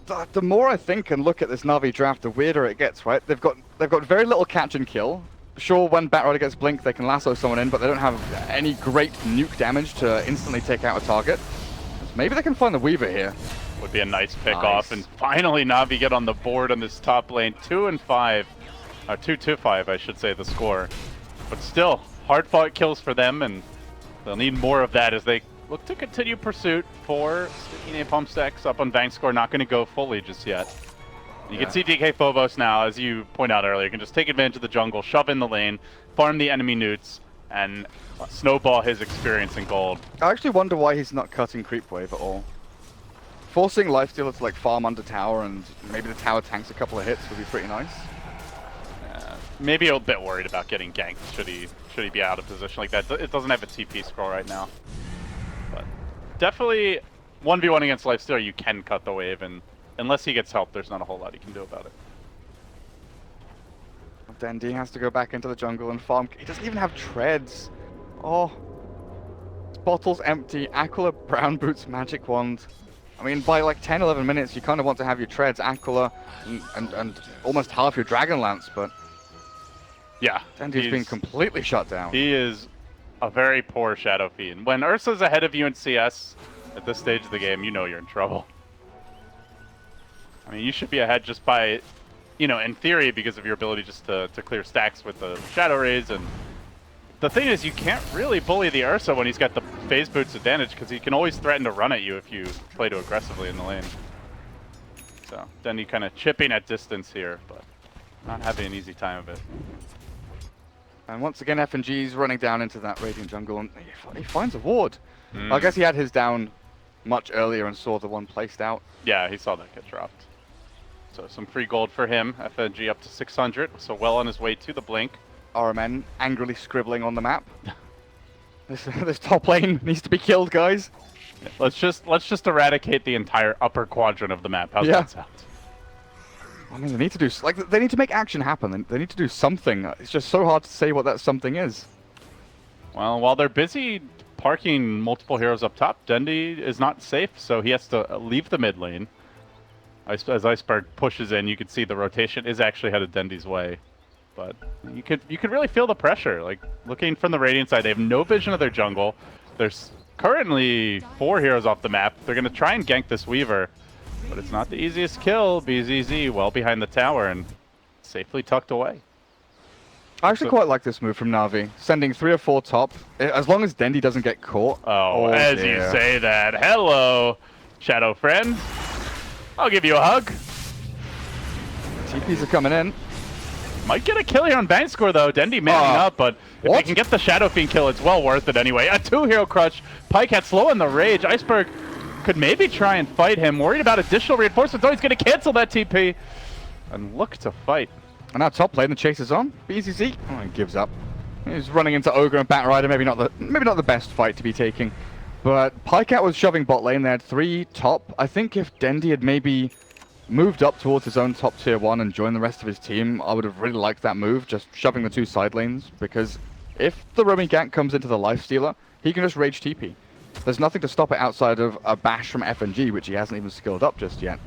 The more I think and look at this Navi draft, the weirder it gets, right? They've got very little catch and kill. Sure, when Batrider gets blinked, they can lasso someone in, but they don't have any great nuke damage to instantly take out a target. Maybe they can find the Weaver here.
Would be a nice pick off, and finally Navi get on the board on this top lane. 2-5, or 2-5, I should say, the score. But still, hard-fought kills for them, and they'll need more of that as they look to continue pursuit for Sticky Napalm Stacks up on Bank Score. Not going to go fully just yet. You can see DK Phobos now, as you point out earlier, can just take advantage of the jungle, shove in the lane, farm the enemy newts, and snowball his experience in gold.
I actually wonder why he's not cutting creep wave at all. Forcing Lifestealer to like farm under tower, and maybe the tower tanks a couple of hits would be pretty nice.
Maybe a bit worried about getting ganked should he be out of position like that. It doesn't have a TP scroll right now. But definitely 1v1 against Lifestealer, you can cut the wave, and unless he gets help, there's not a whole lot he can do about it.
Dendi has to go back into the jungle and farm. He doesn't even have treads. Oh. His bottle's empty. Aquila, Brown Boots, Magic Wand. I mean, by like 10, 11 minutes, you kind of want to have your treads, Aquila, and almost half your Dragon Lance, but
yeah,
Dendi's been completely shut down.
He is a very poor Shadow Fiend. When Ursa's ahead of you in CS at this stage of the game, you know you're in trouble. I mean, you should be ahead just by, you know, in theory, because of your ability just to clear stacks with the Shadow Rays. And the thing is, you can't really bully the Ursa when he's got the phase boots advantage, because he can always threaten to run at you if you play too aggressively in the lane. So Dendy kind of chipping at distance here, but not having an easy time of it.
And once again, FNG's running down into that Radiant jungle, and he finds a ward. I guess he had his down much earlier and saw the one placed out.
Yeah, he saw that get dropped. So some free gold for him. FNG up to 600, so well on his way to the blink.
RMN angrily scribbling on the map. This top lane needs to be killed, guys.
Let's just eradicate the entire upper quadrant of the map. How's that sound?
I mean, they need to do they need to make action happen. They need to do something. It's just so hard to say what that something is.
Well, while they're busy parking multiple heroes up top, Dendy is not safe, so he has to leave the mid lane. As Iceberg pushes in, you can see the rotation is actually headed Dendy's way. But you could really feel the pressure. Like, looking from the Radiant side, they have no vision of their jungle. There's currently 4 heroes off the map. They're going to try and gank this Weaver. But it's not the easiest kill. BZZ well behind the tower and safely tucked away.
I actually quite like this move from Navi, sending 3 or 4 top, as long as Dendy doesn't get caught.
Oh, as you say that. Hello, Shadow friend. I'll give you a hug.
TPs are coming in.
Might get a kill here on bank score though. Dendy manning up, but if they can get the Shadow Fiend kill, it's well worth it anyway. A 2-hero crush. Pikecat slow in the rage. Iceberg could maybe try and fight him. Worried about additional reinforcements. Oh, he's going to cancel that TP and look to fight.
And now top lane, the chase is on. BZZ, oh, he gives up. He's running into Ogre and Batrider. Maybe not the best fight to be taking. But Pikecat was shoving bot lane. They had 3 top. I think if Dendy had maybe moved up towards his own top tier 1 and joined the rest of his team, I would have really liked that move, just shoving the 2 side lanes, because if the roaming gank comes into the lifestealer, he can just rage TP. There's nothing to stop it outside of a bash from FNG, which he hasn't even skilled up just yet.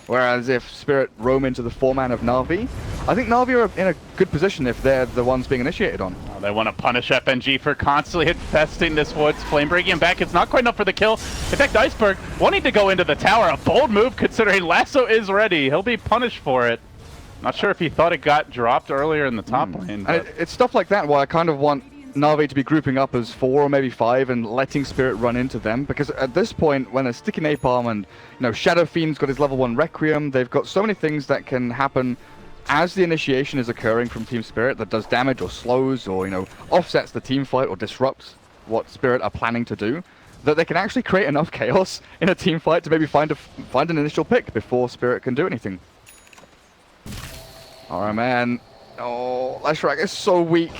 Whereas if Spirit roam into the 4-man of Navi, I think Navi are in a good position if they're the ones being initiated on.
Oh, they want to punish FNG for constantly infesting this woods. Flame breaking him back. It's not quite enough for the kill. In fact, Iceberg wanting to go into the tower. A bold move considering Lasso is ready. He'll be punished for it. Not sure if he thought it got dropped earlier in the top lane.
And it's stuff like that where I kind of want Navi to be grouping up as 4 or maybe 5 and letting Spirit run into them, because at this point, when they're sticking Napalm and Shadow Fiend's got his level 1 Requiem, they've got so many things that can happen as the initiation is occurring from Team Spirit that does damage or slows or offsets the team fight or disrupts what Spirit are planning to do, that they can actually create enough chaos in a team fight to maybe find an initial pick before Spirit can do anything. Alright, man. Oh, Leshrac is so weak.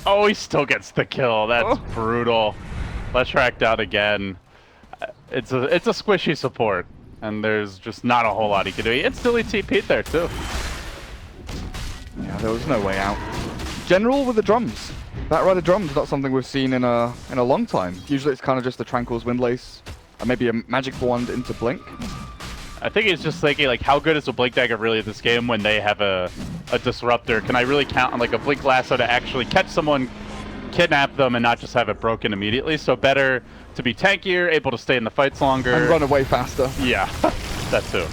Oh, he still gets the kill. That's brutal. Leshrac down again. It's a squishy support, and there's just not a whole lot he can do. He instantly TP'd there too.
Yeah, there was no way out. General with the drums. Batrider drums, not something we've seen in a long time. Usually it's kind of just the Tranquil's Windlace, and maybe a magic wand into Blink.
I think he's just thinking, like, how good is a Blink Dagger really in this game when they have a Disruptor? Can I really count on, like, a Blink Lasso to actually catch someone, kidnap them, and not just have it broken immediately? So better to be tankier, able to stay in the fights longer.
And run away faster.
Yeah, that too.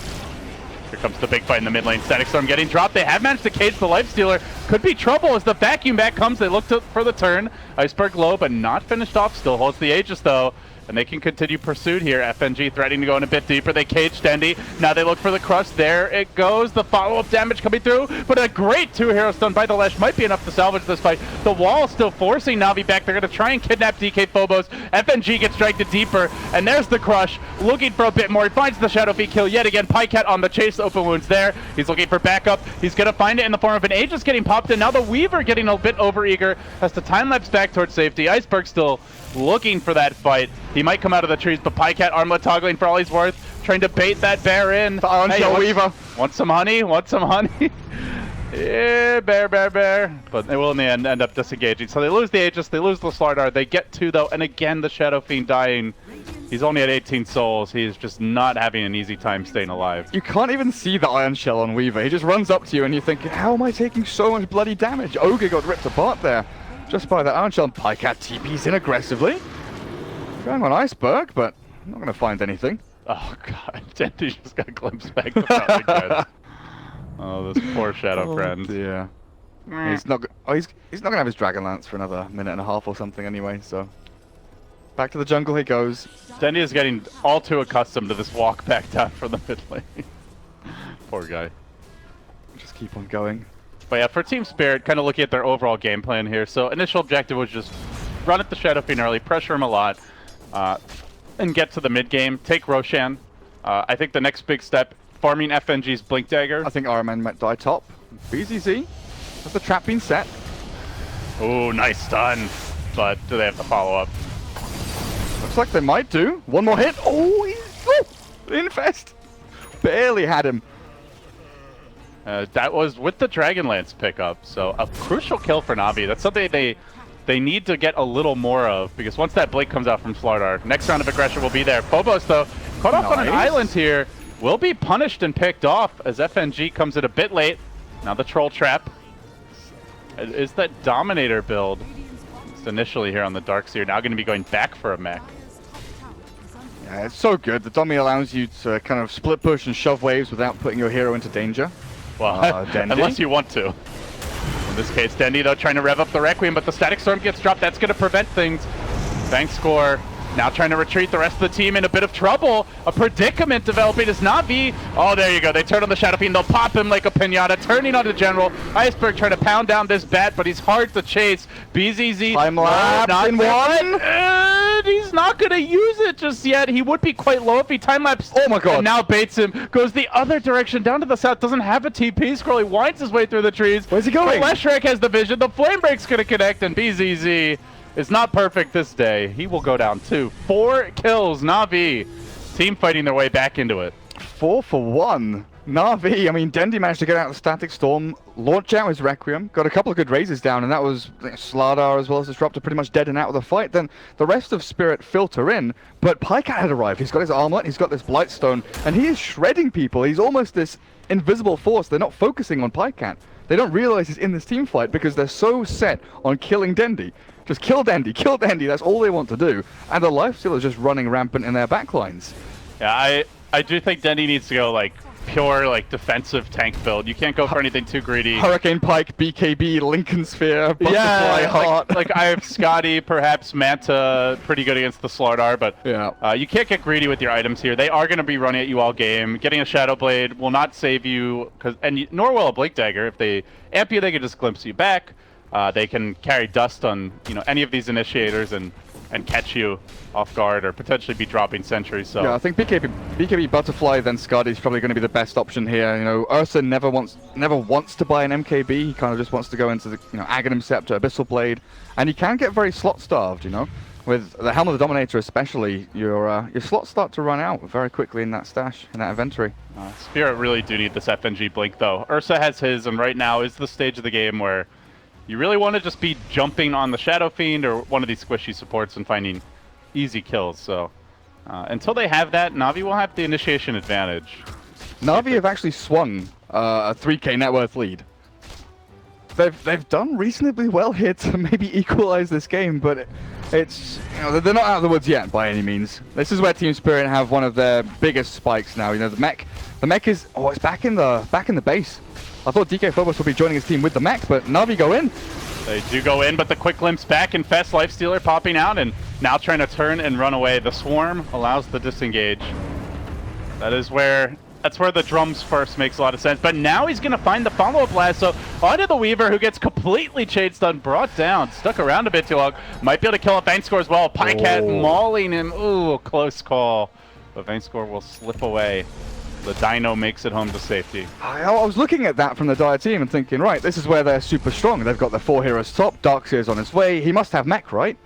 Here comes the big fight in the mid lane. Static Storm getting dropped. They have managed to cage the Lifestealer. Could be trouble as the vacuum back comes. They look for the turn. Iceberg low, but not finished off. Still holds the Aegis, though. And they can continue pursuit here. FNG threatening to go in a bit deeper. They cage Dendy. Now they look for the crush. There it goes. The follow-up damage coming through. But a great 2-hero stun by the Lesh might be enough to salvage this fight. The wall still forcing Navi back. They're going to try and kidnap DK Phobos. FNG gets dragged to deeper. And there's the crush. Looking for a bit more. He finds the Shadow Feet kill yet again. Pikecat on the chase. Open wounds there. He's looking for backup. He's going to find it in the form of an Aegis getting popped in. Now the Weaver getting a bit overeager. Has to time-lapse back towards safety. Iceberg still looking for that fight. He might come out of the trees, but Pikecat armlet toggling for all he's worth, trying to bait that bear in.
Hey, Weaver.
Want some honey? Want some honey? Yeah, bear. But they will in the end up disengaging. So they lose the Aegis, they lose the Slardar. They get 2 though, and again the Shadow Fiend dying. He's only at 18 souls. He's just not having an easy time staying alive.
You can't even see the Iron Shell on Weaver. He just runs up to you and you think, how am I taking so much bloody damage? Ogre got ripped apart there just by that Iron Shell. Pikecat TP's in aggressively. Going on Iceberg, but I'm not going to find anything.
Oh god, Dendy just got glimpsed back to the guys. Oh, this poor Shadow friend.
Yeah. He's not going to have his Dragon Lance for another minute and a half or something anyway, so. Back to the jungle he goes.
Dendy is getting all too accustomed to this walk back down from the mid lane. Poor guy.
Just keep on going.
But yeah, for Team Spirit, kind of looking at their overall game plan here. So initial objective was just run at the Shadow Fiend early, pressure him a lot, and get to the mid game. Take Roshan. I think the next big step, farming FNG's Blink Dagger.
I think RMN might die top. BZZ. Has the trap been set?
Ooh, nice stun. But do they have the follow-up?
Looks like they might do. One more hit. Oh, Infest. Barely had him.
That was with the Dragonlance pickup. So a crucial kill for Navi. That's something they need to get a little more of, because once that Blink comes out from Slardar, next round of aggression will be there. Phobos, though, caught off on an island here, will be punished and picked off as FNG comes in a bit late. Now the Troll Trap. Is that Dominator build initially here on the Darkseer now going to be going back for a mech?
Yeah, it's so good. The Domi allows you to kind of split push and shove waves without putting your hero into danger.
Well, unless you want to. In this case, Dendy, though, trying to rev up the Requiem, but the Static Storm gets dropped. That's going to prevent things. Thanks, Score. Now trying to retreat, the rest of the team in a bit of trouble. A predicament developing as Navi. Oh, there you go. They turn on the Shadow Fiend. They'll pop him like a pinata, turning on the General. Iceberg trying to pound down this bat, but he's hard to chase. BZZ.
Time lapse in one.
And he's not going to use it just yet. He would be quite low if he time-lapsed.
Oh, my God.
And now baits him. Goes the other direction, down to the south. Doesn't have a TP. Scrolly winds his way through the trees.
Where's he going?
But Leshrac has the vision. The Flame Break's going to connect, and BZZ is not perfect this day. He will go down too. 4 kills, Navi. Team fighting their way back into it.
4 for 1. Navi, I mean, Dendy managed to get out of the Static Storm, launch out his Requiem, got a couple of good raises down, and that was Slardar as well as Disruptor pretty much dead and out of the fight. Then the rest of Spirit filter in, but Pycat had arrived. He's got his armlet, he's got this Blightstone, and he is shredding people. He's almost this invisible force. They're not focusing on Pycat. They don't realize he's in this team fight because they're so set on killing Dendy. Just kill Dendy, that's all they want to do. And the Lifesteal is just running rampant in their backlines.
Yeah, I do think Dendy needs to go like pure like defensive tank build. You can't go for anything too greedy.
Hurricane Pike, BKB, Lincoln Sphere, Butterfly Heart.
Like I have Scotty, perhaps Manta, pretty good against the Slardar, but
yeah.
You can't get greedy with your items here. They are going to be running at you all game. Getting a Shadow Blade will not save you, nor will a Blink Dagger. If they amp you, they can just glimpse you back. They can carry dust on any of these initiators and catch you off guard or potentially be dropping sentries. So
yeah, I think BKB Butterfly then Scotty is probably going to be the best option here. Ursa never wants to buy an MKB. He kind of just wants to go into the Aghanim Scepter, Abyssal Blade, and he can get very slot starved. With the Helm of the Dominator especially, your slots start to run out very quickly in that stash, in that inventory.
Spirit really do need this FNG Blink though. Ursa has his, and right now is the stage of the game where you really want to just be jumping on the Shadow Fiend or one of these squishy supports and finding easy kills. So until they have that, Navi will have the initiation advantage.
Navi have actually swung a 3k net worth lead. They've done reasonably well here to maybe equalize this game, but it's they're not out of the woods yet by any means. This is where Team Spirit have one of their biggest spikes now. The mech is it's back in the base. I thought DK Phobos would be joining his team with the mech, but Navi go in.
They do go in, but the quick glimpse back, and Fest Lifestealer popping out and now trying to turn and run away. The Swarm allows the disengage. That's where the drums first makes a lot of sense. But now he's going to find the follow-up blast. So onto the Weaver, who gets completely chain stunned, brought down, stuck around a bit too long. Might be able to kill a Vaynescore as well. Pycat mauling him. Ooh, close call. But Vaynescore will slip away. The Dino makes it home to safety.
I was looking at that from the Dire team and thinking, right, this is where they're super strong. They've got their 4 heroes top. Darkseer's on his way. He must have mech, right?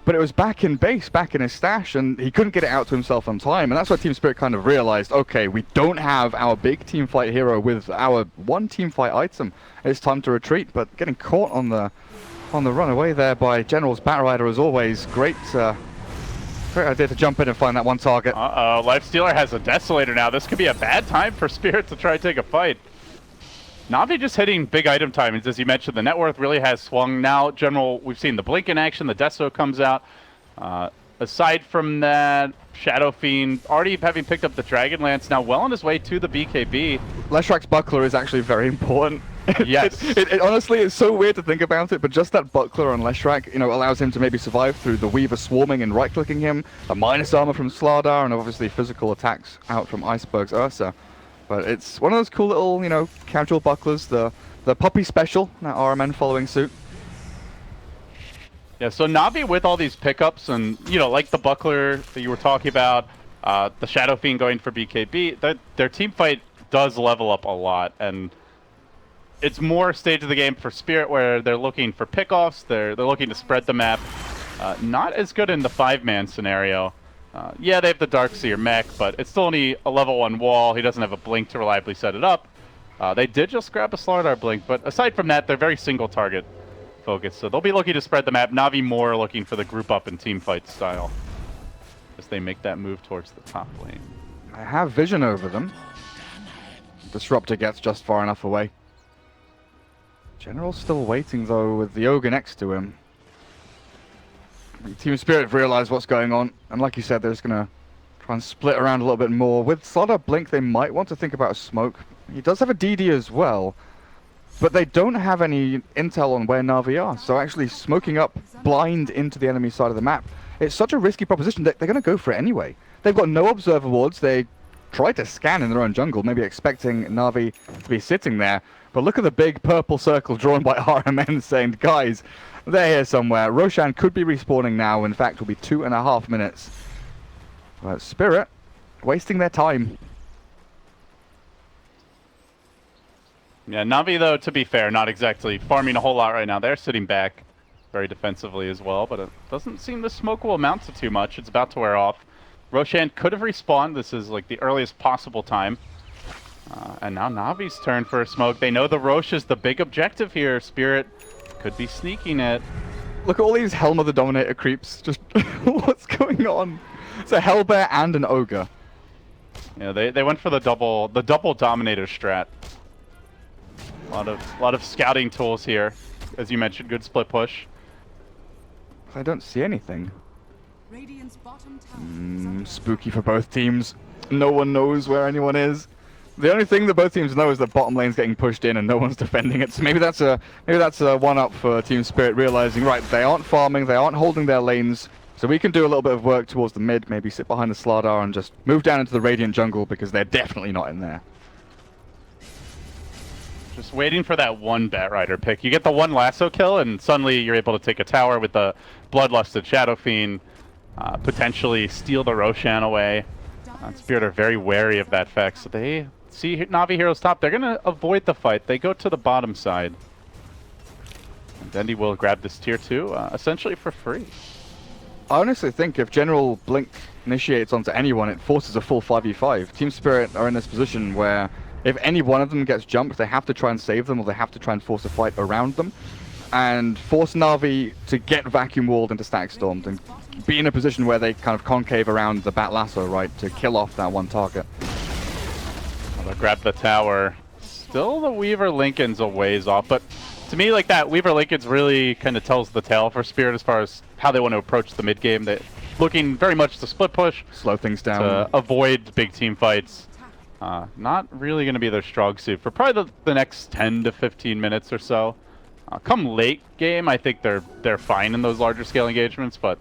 But it was back in base, back in his stash, and he couldn't get it out to himself on time. And that's where Team Spirit kind of realized, okay, we don't have our big team fight hero with our one team fight item. It's time to retreat. But getting caught on the run away there by General's Batrider as always. Great idea to jump in and find that one target.
Uh-oh, Lifestealer has a Desolator now. This could be a bad time for Spirit to try to take a fight. Navi just hitting big item timings. As you mentioned, the net worth really has swung. Now, General, we've seen the Blink in action. The Deso comes out. Aside from that, Shadow Fiend already having picked up the Dragonlance, now well on his way to the BKB.
Leshrac's Buckler is actually very important.
Yes.
It honestly is so weird to think about it, but just that buckler on Leshrac, allows him to maybe survive through the Weaver swarming and right-clicking him, the minus armor from Slardar, and obviously physical attacks out from Iceberg's Ursa. But it's one of those cool little, casual bucklers, the puppy special, that RMN following suit.
Yeah, so Navi with all these pickups and, like the buckler that you were talking about, the Shadow Fiend going for BKB, their team fight does level up a lot, and it's more stage of the game for Spirit where they're looking for pickoffs, they're looking to spread the map. Not as good in the 5-man scenario. Yeah, they have the Darkseer mech, but it's still only a level 1 wall. He doesn't have a blink to reliably set it up. They did just grab a Slardar blink, but aside from that, they're very single target focused. So they'll be looking to spread the map. Navi more looking for the group up and team fight style as they make that move towards the top lane.
I have vision over them. Disruptor gets just far enough away. General's still waiting though with the Ogre next to him. Team Spirit have realized what's going on, and like you said, they're just gonna try and split around a little bit more. With Slardar Blink, they might want to think about a smoke. He does have a DD as well, but they don't have any intel on where Navi are, so actually smoking up blind into the enemy side of the map, it's such a risky proposition that they're gonna go for it anyway. They've got no observer wards. They try to scan in their own jungle, maybe expecting Navi to be sitting there, but look at the big purple circle drawn by RMN saying, guys, they're here somewhere. Roshan could be respawning now. In fact, will be 2.5 minutes. But Spirit wasting their time.
Yeah, Navi, though, to be fair, not exactly farming a whole lot right now. They're sitting back very defensively as well, but it doesn't seem the smoke will amount to too much. It's about to wear off. Roshan could have respawned. This is like the earliest possible time. And now Navi's turn for a smoke. They know the Rosh is the big objective here. Spirit could be sneaking it.
Look at all these Helm of the Dominator creeps. Just what's going on? It's a Hellbear and an Ogre.
Yeah, they went for the double Dominator strat. A lot of scouting tools here. As you mentioned, good split push.
I don't see anything.
Radiant's bottom tower
Spooky for both teams. No one knows where anyone is. The only thing that both teams know is that bottom lane's getting pushed in and no one's defending it. So maybe that's a one-up for Team Spirit, realizing, right, they aren't farming, they aren't holding their lanes, so we can do a little bit of work towards the mid, maybe sit behind the Slardar and just move down into the Radiant jungle because they're definitely not in there.
Just waiting for that one Batrider pick. You get the one lasso kill and suddenly you're able to take a tower with the Bloodlusted Shadow Fiend, potentially steal the Roshan away. Spirit are very wary of that fact, so they see Navi Heroes top. They're going to avoid the fight. They go to the bottom side. And Dendi will grab this tier 2, essentially for free.
I honestly think if General Blink initiates onto anyone, it forces a full 5v5. Team Spirit are in this position where if any one of them gets jumped, they have to try and save them, or they have to try and force a fight around them. And force Navi to get vacuum walled into Static Stormed and be in a position where they kind of concave around the Bat Lasso, right, to kill off that one target.
They'll grab the tower. Still the Weaver Lincoln's a ways off, but to me, like, that Weaver Lincoln's really kind of tells the tale for Spirit as far as how they want to approach the mid game. They're looking very much to split push,
slow things down,
to avoid big team fights. Not really going to be their strong suit for probably the next 10 to 15 minutes or so. Come late game, I think they're fine in those larger scale engagements, but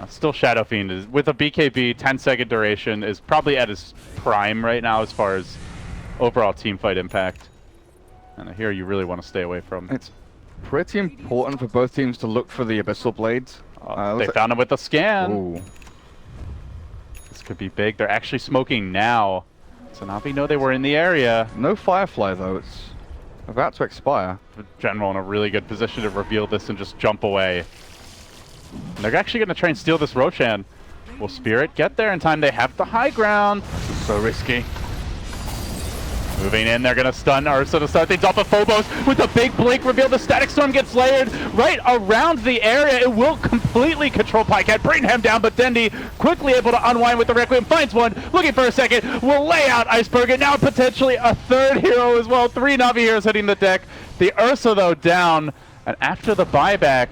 still Shadow Fiend is, with a BKB 10-second duration, is probably at his prime right now as far as overall team fight impact. And here you really want to stay away from.
It's pretty important for both teams to look for the Abyssal Blades.
They found him with a scan.
Ooh.
This could be big. They're actually smoking now. So Navi know they were in the area.
No Firefly though, it's about to expire.
The General in a really good position to reveal this and just jump away. And they're actually going to try and steal this Roshan. Will Spirit get there in time? They have the high ground.
So risky.
Moving in, they're going to stun Ursa to start things off. Of Phobos with a big blink reveal. The Static Storm gets layered right around the area. It will completely control Pycat, bring him down, but Dendi quickly able to unwind with the Requiem. Finds one, looking for a second, will lay out Iceberg, and now potentially a third hero as well. 3 Navi heroes hitting the deck. The Ursa, though, down, and after the buyback,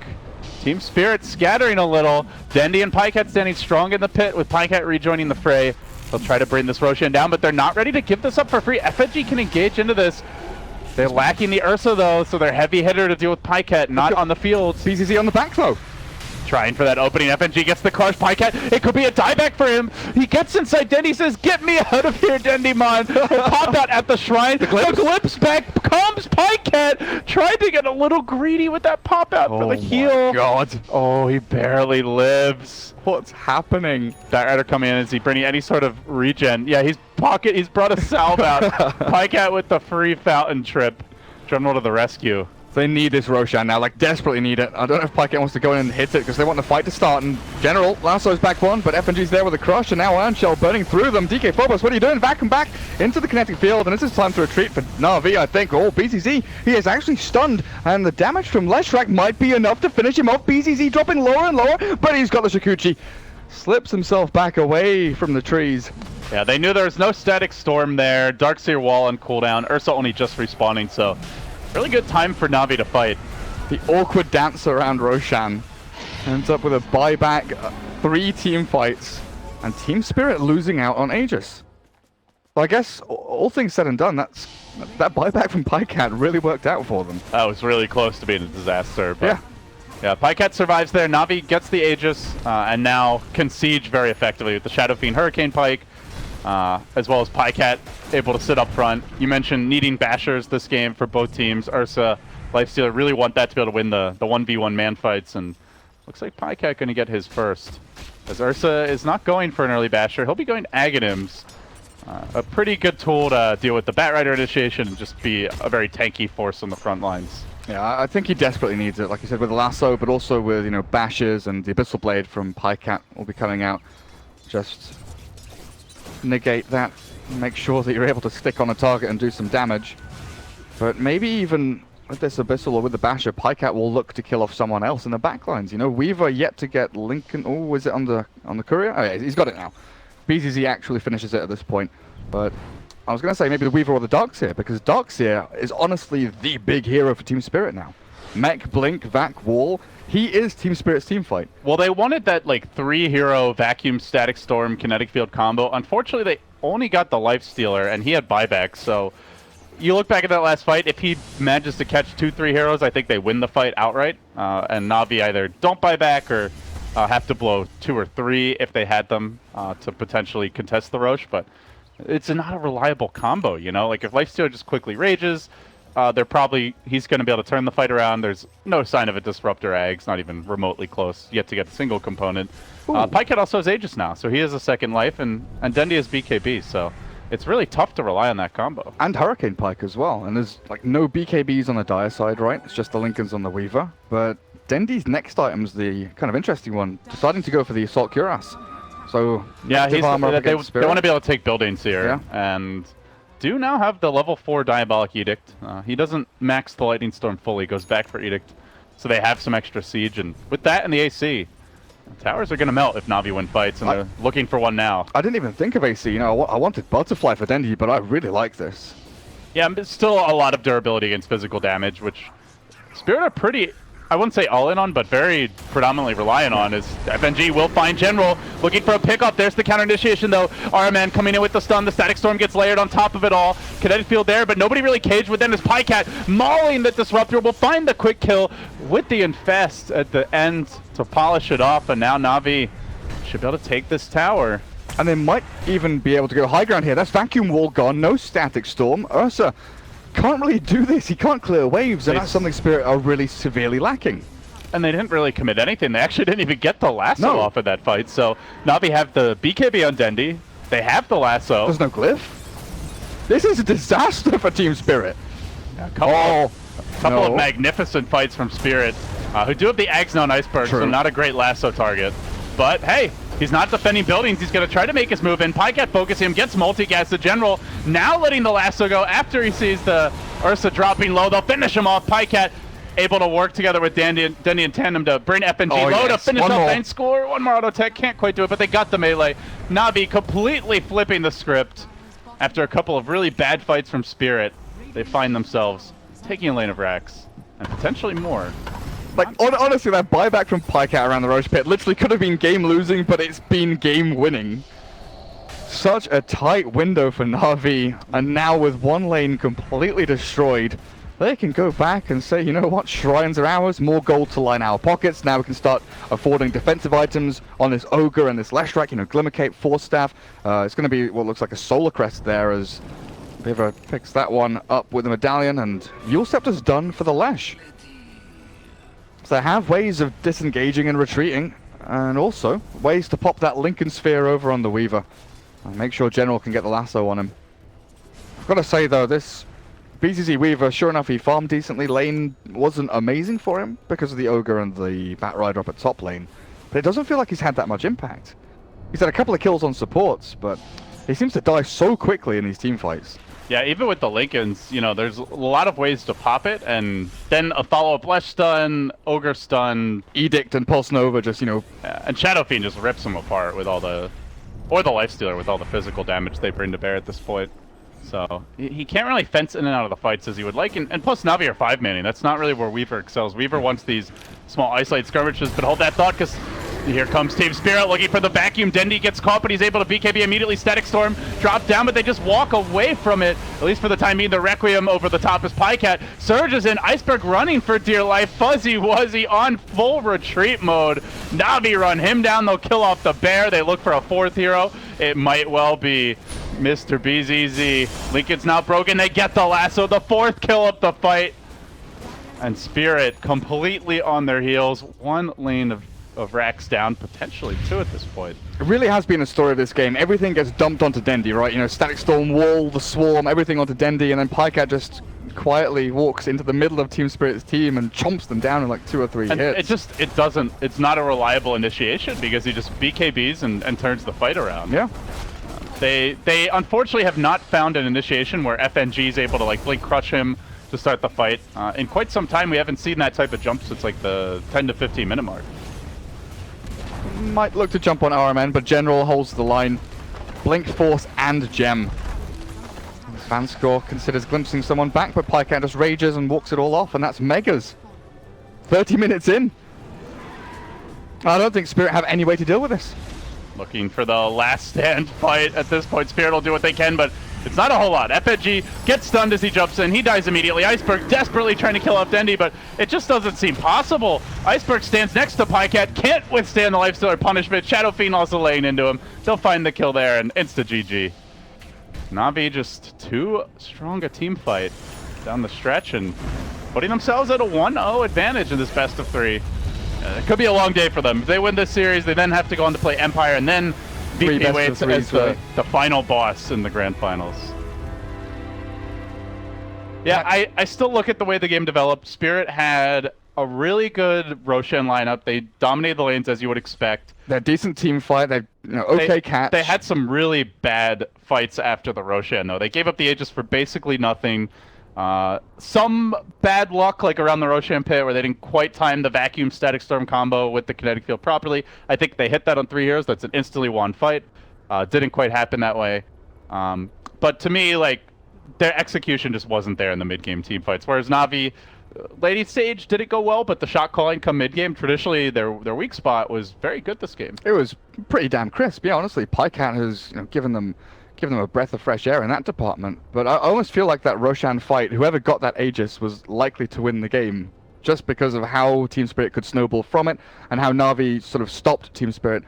Team Spirit scattering a little. Dendi and Pycat standing strong in the pit with Pycat rejoining the fray. They'll try to bring this Roshan down, but they're not ready to give this up for free. FNG can engage into this. They're lacking the Ursa though, so they're heavy hitter to deal with Pycat, not on the field.
BZZ on the back though.
Trying for that opening. FNG gets the crush. Pycat, it could be a dieback for him. He gets inside. Dendy says, "Get me out of here, Dendymon." Pop out at the shrine. The glimpse back comes Pycat. Tried to get a little greedy with that pop out for the heal.
Oh my god.
Oh, he barely lives.
What's happening?
That Rider coming in. Is he bringing any sort of regen? Yeah, he's brought a salve out. Pycat with the free fountain trip. General to the rescue.
They need this Roshan now, like desperately need it. I don't know if Pycat wants to go in and hit it because they want the fight to start. And General, Lasso's back one, but FNG's there with a crush, and now Iron Shell burning through them. DK Phobos, what are you doing? Vacuum back into the kinetic field, and this is time to retreat for Navi, I think. Oh, BZZ, he is actually stunned, and the damage from Leshrak might be enough to finish him off. BZZ dropping lower and lower, but he's got the Shikuchi. Slips himself back away from the trees.
Yeah, they knew there was no static storm there. Darkseer wall on cooldown. Ursa only just respawning, so really good time for Navi to fight.
The awkward dance around Roshan ends up with a buyback, 3 team fights, and Team Spirit losing out on Aegis. So I guess all things said and done, that buyback from Pycat really worked out for them.
That was really close to being a disaster. But yeah, Pycat survives there. Navi gets the Aegis and now can siege very effectively with the Shadow Fiend Hurricane Pike, as well as Pycat able to sit up front. You mentioned needing bashers this game for both teams. Ursa, Lifestealer really want that to be able to win the 1v1 man fights, and looks like Pycat going to get his first. As Ursa is not going for an early basher, he'll be going Aghanims. A pretty good tool to deal with the Batrider initiation and just be a very tanky force on the front lines.
Yeah, I think he desperately needs it, like you said, with the lasso, but also with, you know, bashers and the Abyssal Blade from Pycat will be coming out. Just negate that, make sure that you're able to stick on a target and do some damage. But maybe even with this Abyssal or with the Basher, Pycat will look to kill off someone else in the backlines. You know, Weaver yet to get Lincoln. Oh, is it on the courier? Oh yeah, he's got it now. BZZ actually finishes it at this point. But I was going to say maybe the Weaver or the Darkseer, because Darkseer is honestly the big hero for Team Spirit now. Mech, Blink, Vac, Wall. He is Team Spirit's team fight.
Well, they wanted that like 3-hero Vacuum, Static Storm, Kinetic Field combo. Unfortunately, they only got the Lifestealer, and he had buyback. So you look back at that last fight, if he manages to catch 2-3 heroes, I think they win the fight outright. And Navi either don't buy back or have to blow 2 or 3 if they had them to potentially contest the Roche. But it's not a reliable combo, you know? Like if Lifestealer just quickly rages, he's going to be able to turn the fight around. There's no sign of a Disruptor Ags, not even remotely close yet to get a single component. Pycat also has Aegis now, so he has a second life, and Dendy has BKB, so it's really tough to rely on that combo.
And Hurricane Pike as well, and there's like no BKBs on the Dire side, right? It's just the Lincolns on the Weaver, but Dendy's next item's the kind of interesting one, deciding to go for the Assault Cuirass. So
yeah, they want to be able to take buildings here, and do now have the level 4 Diabolic Edict. He doesn't max the Lightning Storm fully, goes back for Edict, so they have some extra siege, and with that and the AC, the towers are going to melt if Navi win fights, and they're looking for one now.
I didn't even think of AC, you know, I wanted Butterfly for Dendy, but I really like this.
Yeah, but still a lot of durability against physical damage, which Spirit are pretty, I wouldn't say all in on, but very predominantly reliant on. Is FNG will find General, looking for a pickup. There's the counter initiation though. Araman coming in with the stun. The Static Storm gets layered on top of it all. Kinetic Field there, but nobody really caged within. As Pycat mauling the Disruptor will find the quick kill with the Infest at the end to polish it off. And now Navi should be able to take this tower.
And they might even be able to go high ground here. That's Vacuum Wall gone, no Static Storm. Ursa can't really do this. He can't clear waves, and that's something Spirit are really severely lacking.
And they didn't really commit anything. They actually didn't even get the lasso off of that fight. So Navi have the BKB on Dendy. They have the lasso.
There's no glyph. This is a disaster for Team Spirit.
Yeah, a couple of magnificent fights from Spirit, who do have the Ags-known Iceberg, so not a great lasso target. But hey, he's not defending buildings. He's going to try to make his move in. Pycat focusing him, gets multi-gas. The General now letting the lasso go after he sees the Ursa dropping low. They'll finish him off. Pycat able to work together with Dendy in tandem to bring FNG low to finish up and score. One more auto tech. Can't quite do it, but they got the melee. Navi completely flipping the script. After a couple of really bad fights from Spirit, they find themselves taking a lane of Rax and potentially more.
Like, honestly, that buyback from Pycat around the Roche pit literally could have been game losing, but it's been game winning. Such a tight window for Navi, and now with one lane completely destroyed, they can go back and say, you know what, shrines are ours, more gold to line our pockets. Now we can start affording defensive items on this Ogre and this Leshrac, you know, Glimmercape, Force Staff. It's going to be what looks like a Solar Crest there as Viva picks that one up with the Medallion, and Yule Scepter's done for the Lesh. So they have ways of disengaging and retreating, and also ways to pop that Lincoln Sphere over on the Weaver. And make sure General can get the lasso on him. I've got to say though, this BZZ Weaver, sure enough, he farmed decently. Lane wasn't amazing for him because of the Ogre and the Bat Rider up at top lane. But it doesn't feel like he's had that much impact. He's had a couple of kills on supports, but he seems to die so quickly in these team fights.
Yeah, even with the Lincolns, you know, there's a lot of ways to pop it, and then a follow-up Lesh stun, Ogre stun,
Edict and Pulse Nova just, you know...
Yeah, and Shadow Fiend just rips them apart with all the... Or the Lifestealer with all the physical damage they bring to bear at this point. So, he can't really fence in and out of the fights as he would like, and plus Navi are 5-manning. That's not really where Weaver excels. Weaver wants these small isolated skirmishes, but hold that thought, because here comes Team Spirit looking for the vacuum. Dendi gets caught, but he's able to BKB immediately. Static Storm drop down, but they just walk away from it, at least for the time being. The Requiem over the top is Pycat. Surge is in, Iceberg running for dear life. Fuzzy Wuzzy on full retreat mode. Navi run him down, they'll kill off the bear. They look for a fourth hero. It might well be Mr. BZZ. Lincoln's now broken, they get the lasso, the fourth kill up the fight. And Spirit completely on their heels. One lane of racks down, potentially two at this point.
It really has been a story of this game. Everything gets dumped onto Dendi, right? You know, Static Storm, Wall, the Swarm, everything onto Dendi, and then Pycat just quietly walks into the middle of Team Spirit's team and chomps them down in like 2 or 3 hits.
It's not a reliable initiation because he just BKBs and turns the fight around.
Yeah.
They unfortunately have not found an initiation where FNG is able to like blink crush him to start the fight. In quite some time, we haven't seen that type of jump since like the 10 to 15 minute mark.
Might look to jump on RMN, but General holds the line. Blink, Force, and Gem. Vanscore considers glimpsing someone back, but Pycat just rages and walks it all off, and that's Megas. 30 minutes in. I don't think Spirit have any way to deal with this.
Looking for the last stand fight at this point. Spirit will do what they can, but it's not a whole lot. FNG gets stunned as he jumps in. He dies immediately. Iceberg desperately trying to kill off Dendi, but it just doesn't seem possible. Iceberg stands next to Pycat, can't withstand the Lifestealer punishment. Shadow Fiend also laying into him. They'll find the kill there, and insta-GG. Navi just too strong a team fight down the stretch and putting themselves at a 1-0 advantage in this best of 3. It could be a long day for them. If they win this series, they then have to go on to play Empire and then beat Waits as the final boss in the grand finals. Yeah, I still look at the way the game developed. Spirit had a really good Roshan lineup. They dominated the lanes as you would expect.
They're decent team fight. They, you know, okay catch.
They had some really bad fights after the Roshan, though. They gave up the Aegis for basically nothing. Some bad luck, like around the Roshan pit, where they didn't quite time the Vacuum Static Storm combo with the kinetic field properly. I think they hit that on 3 heroes. That's an instantly won fight. Didn't quite happen that way. But to me, like, their execution just wasn't there in the mid-game team fights. Whereas Navi, late stage didn't go well, but the shot calling come mid-game, traditionally their weak spot was very good this game.
It was pretty damn crisp. Yeah, honestly, Pycat has, you know, given them a breath of fresh air in that department. But I almost feel like that Roshan fight, whoever got that Aegis was likely to win the game, just because of how Team Spirit could snowball from it and how Navi sort of stopped Team Spirit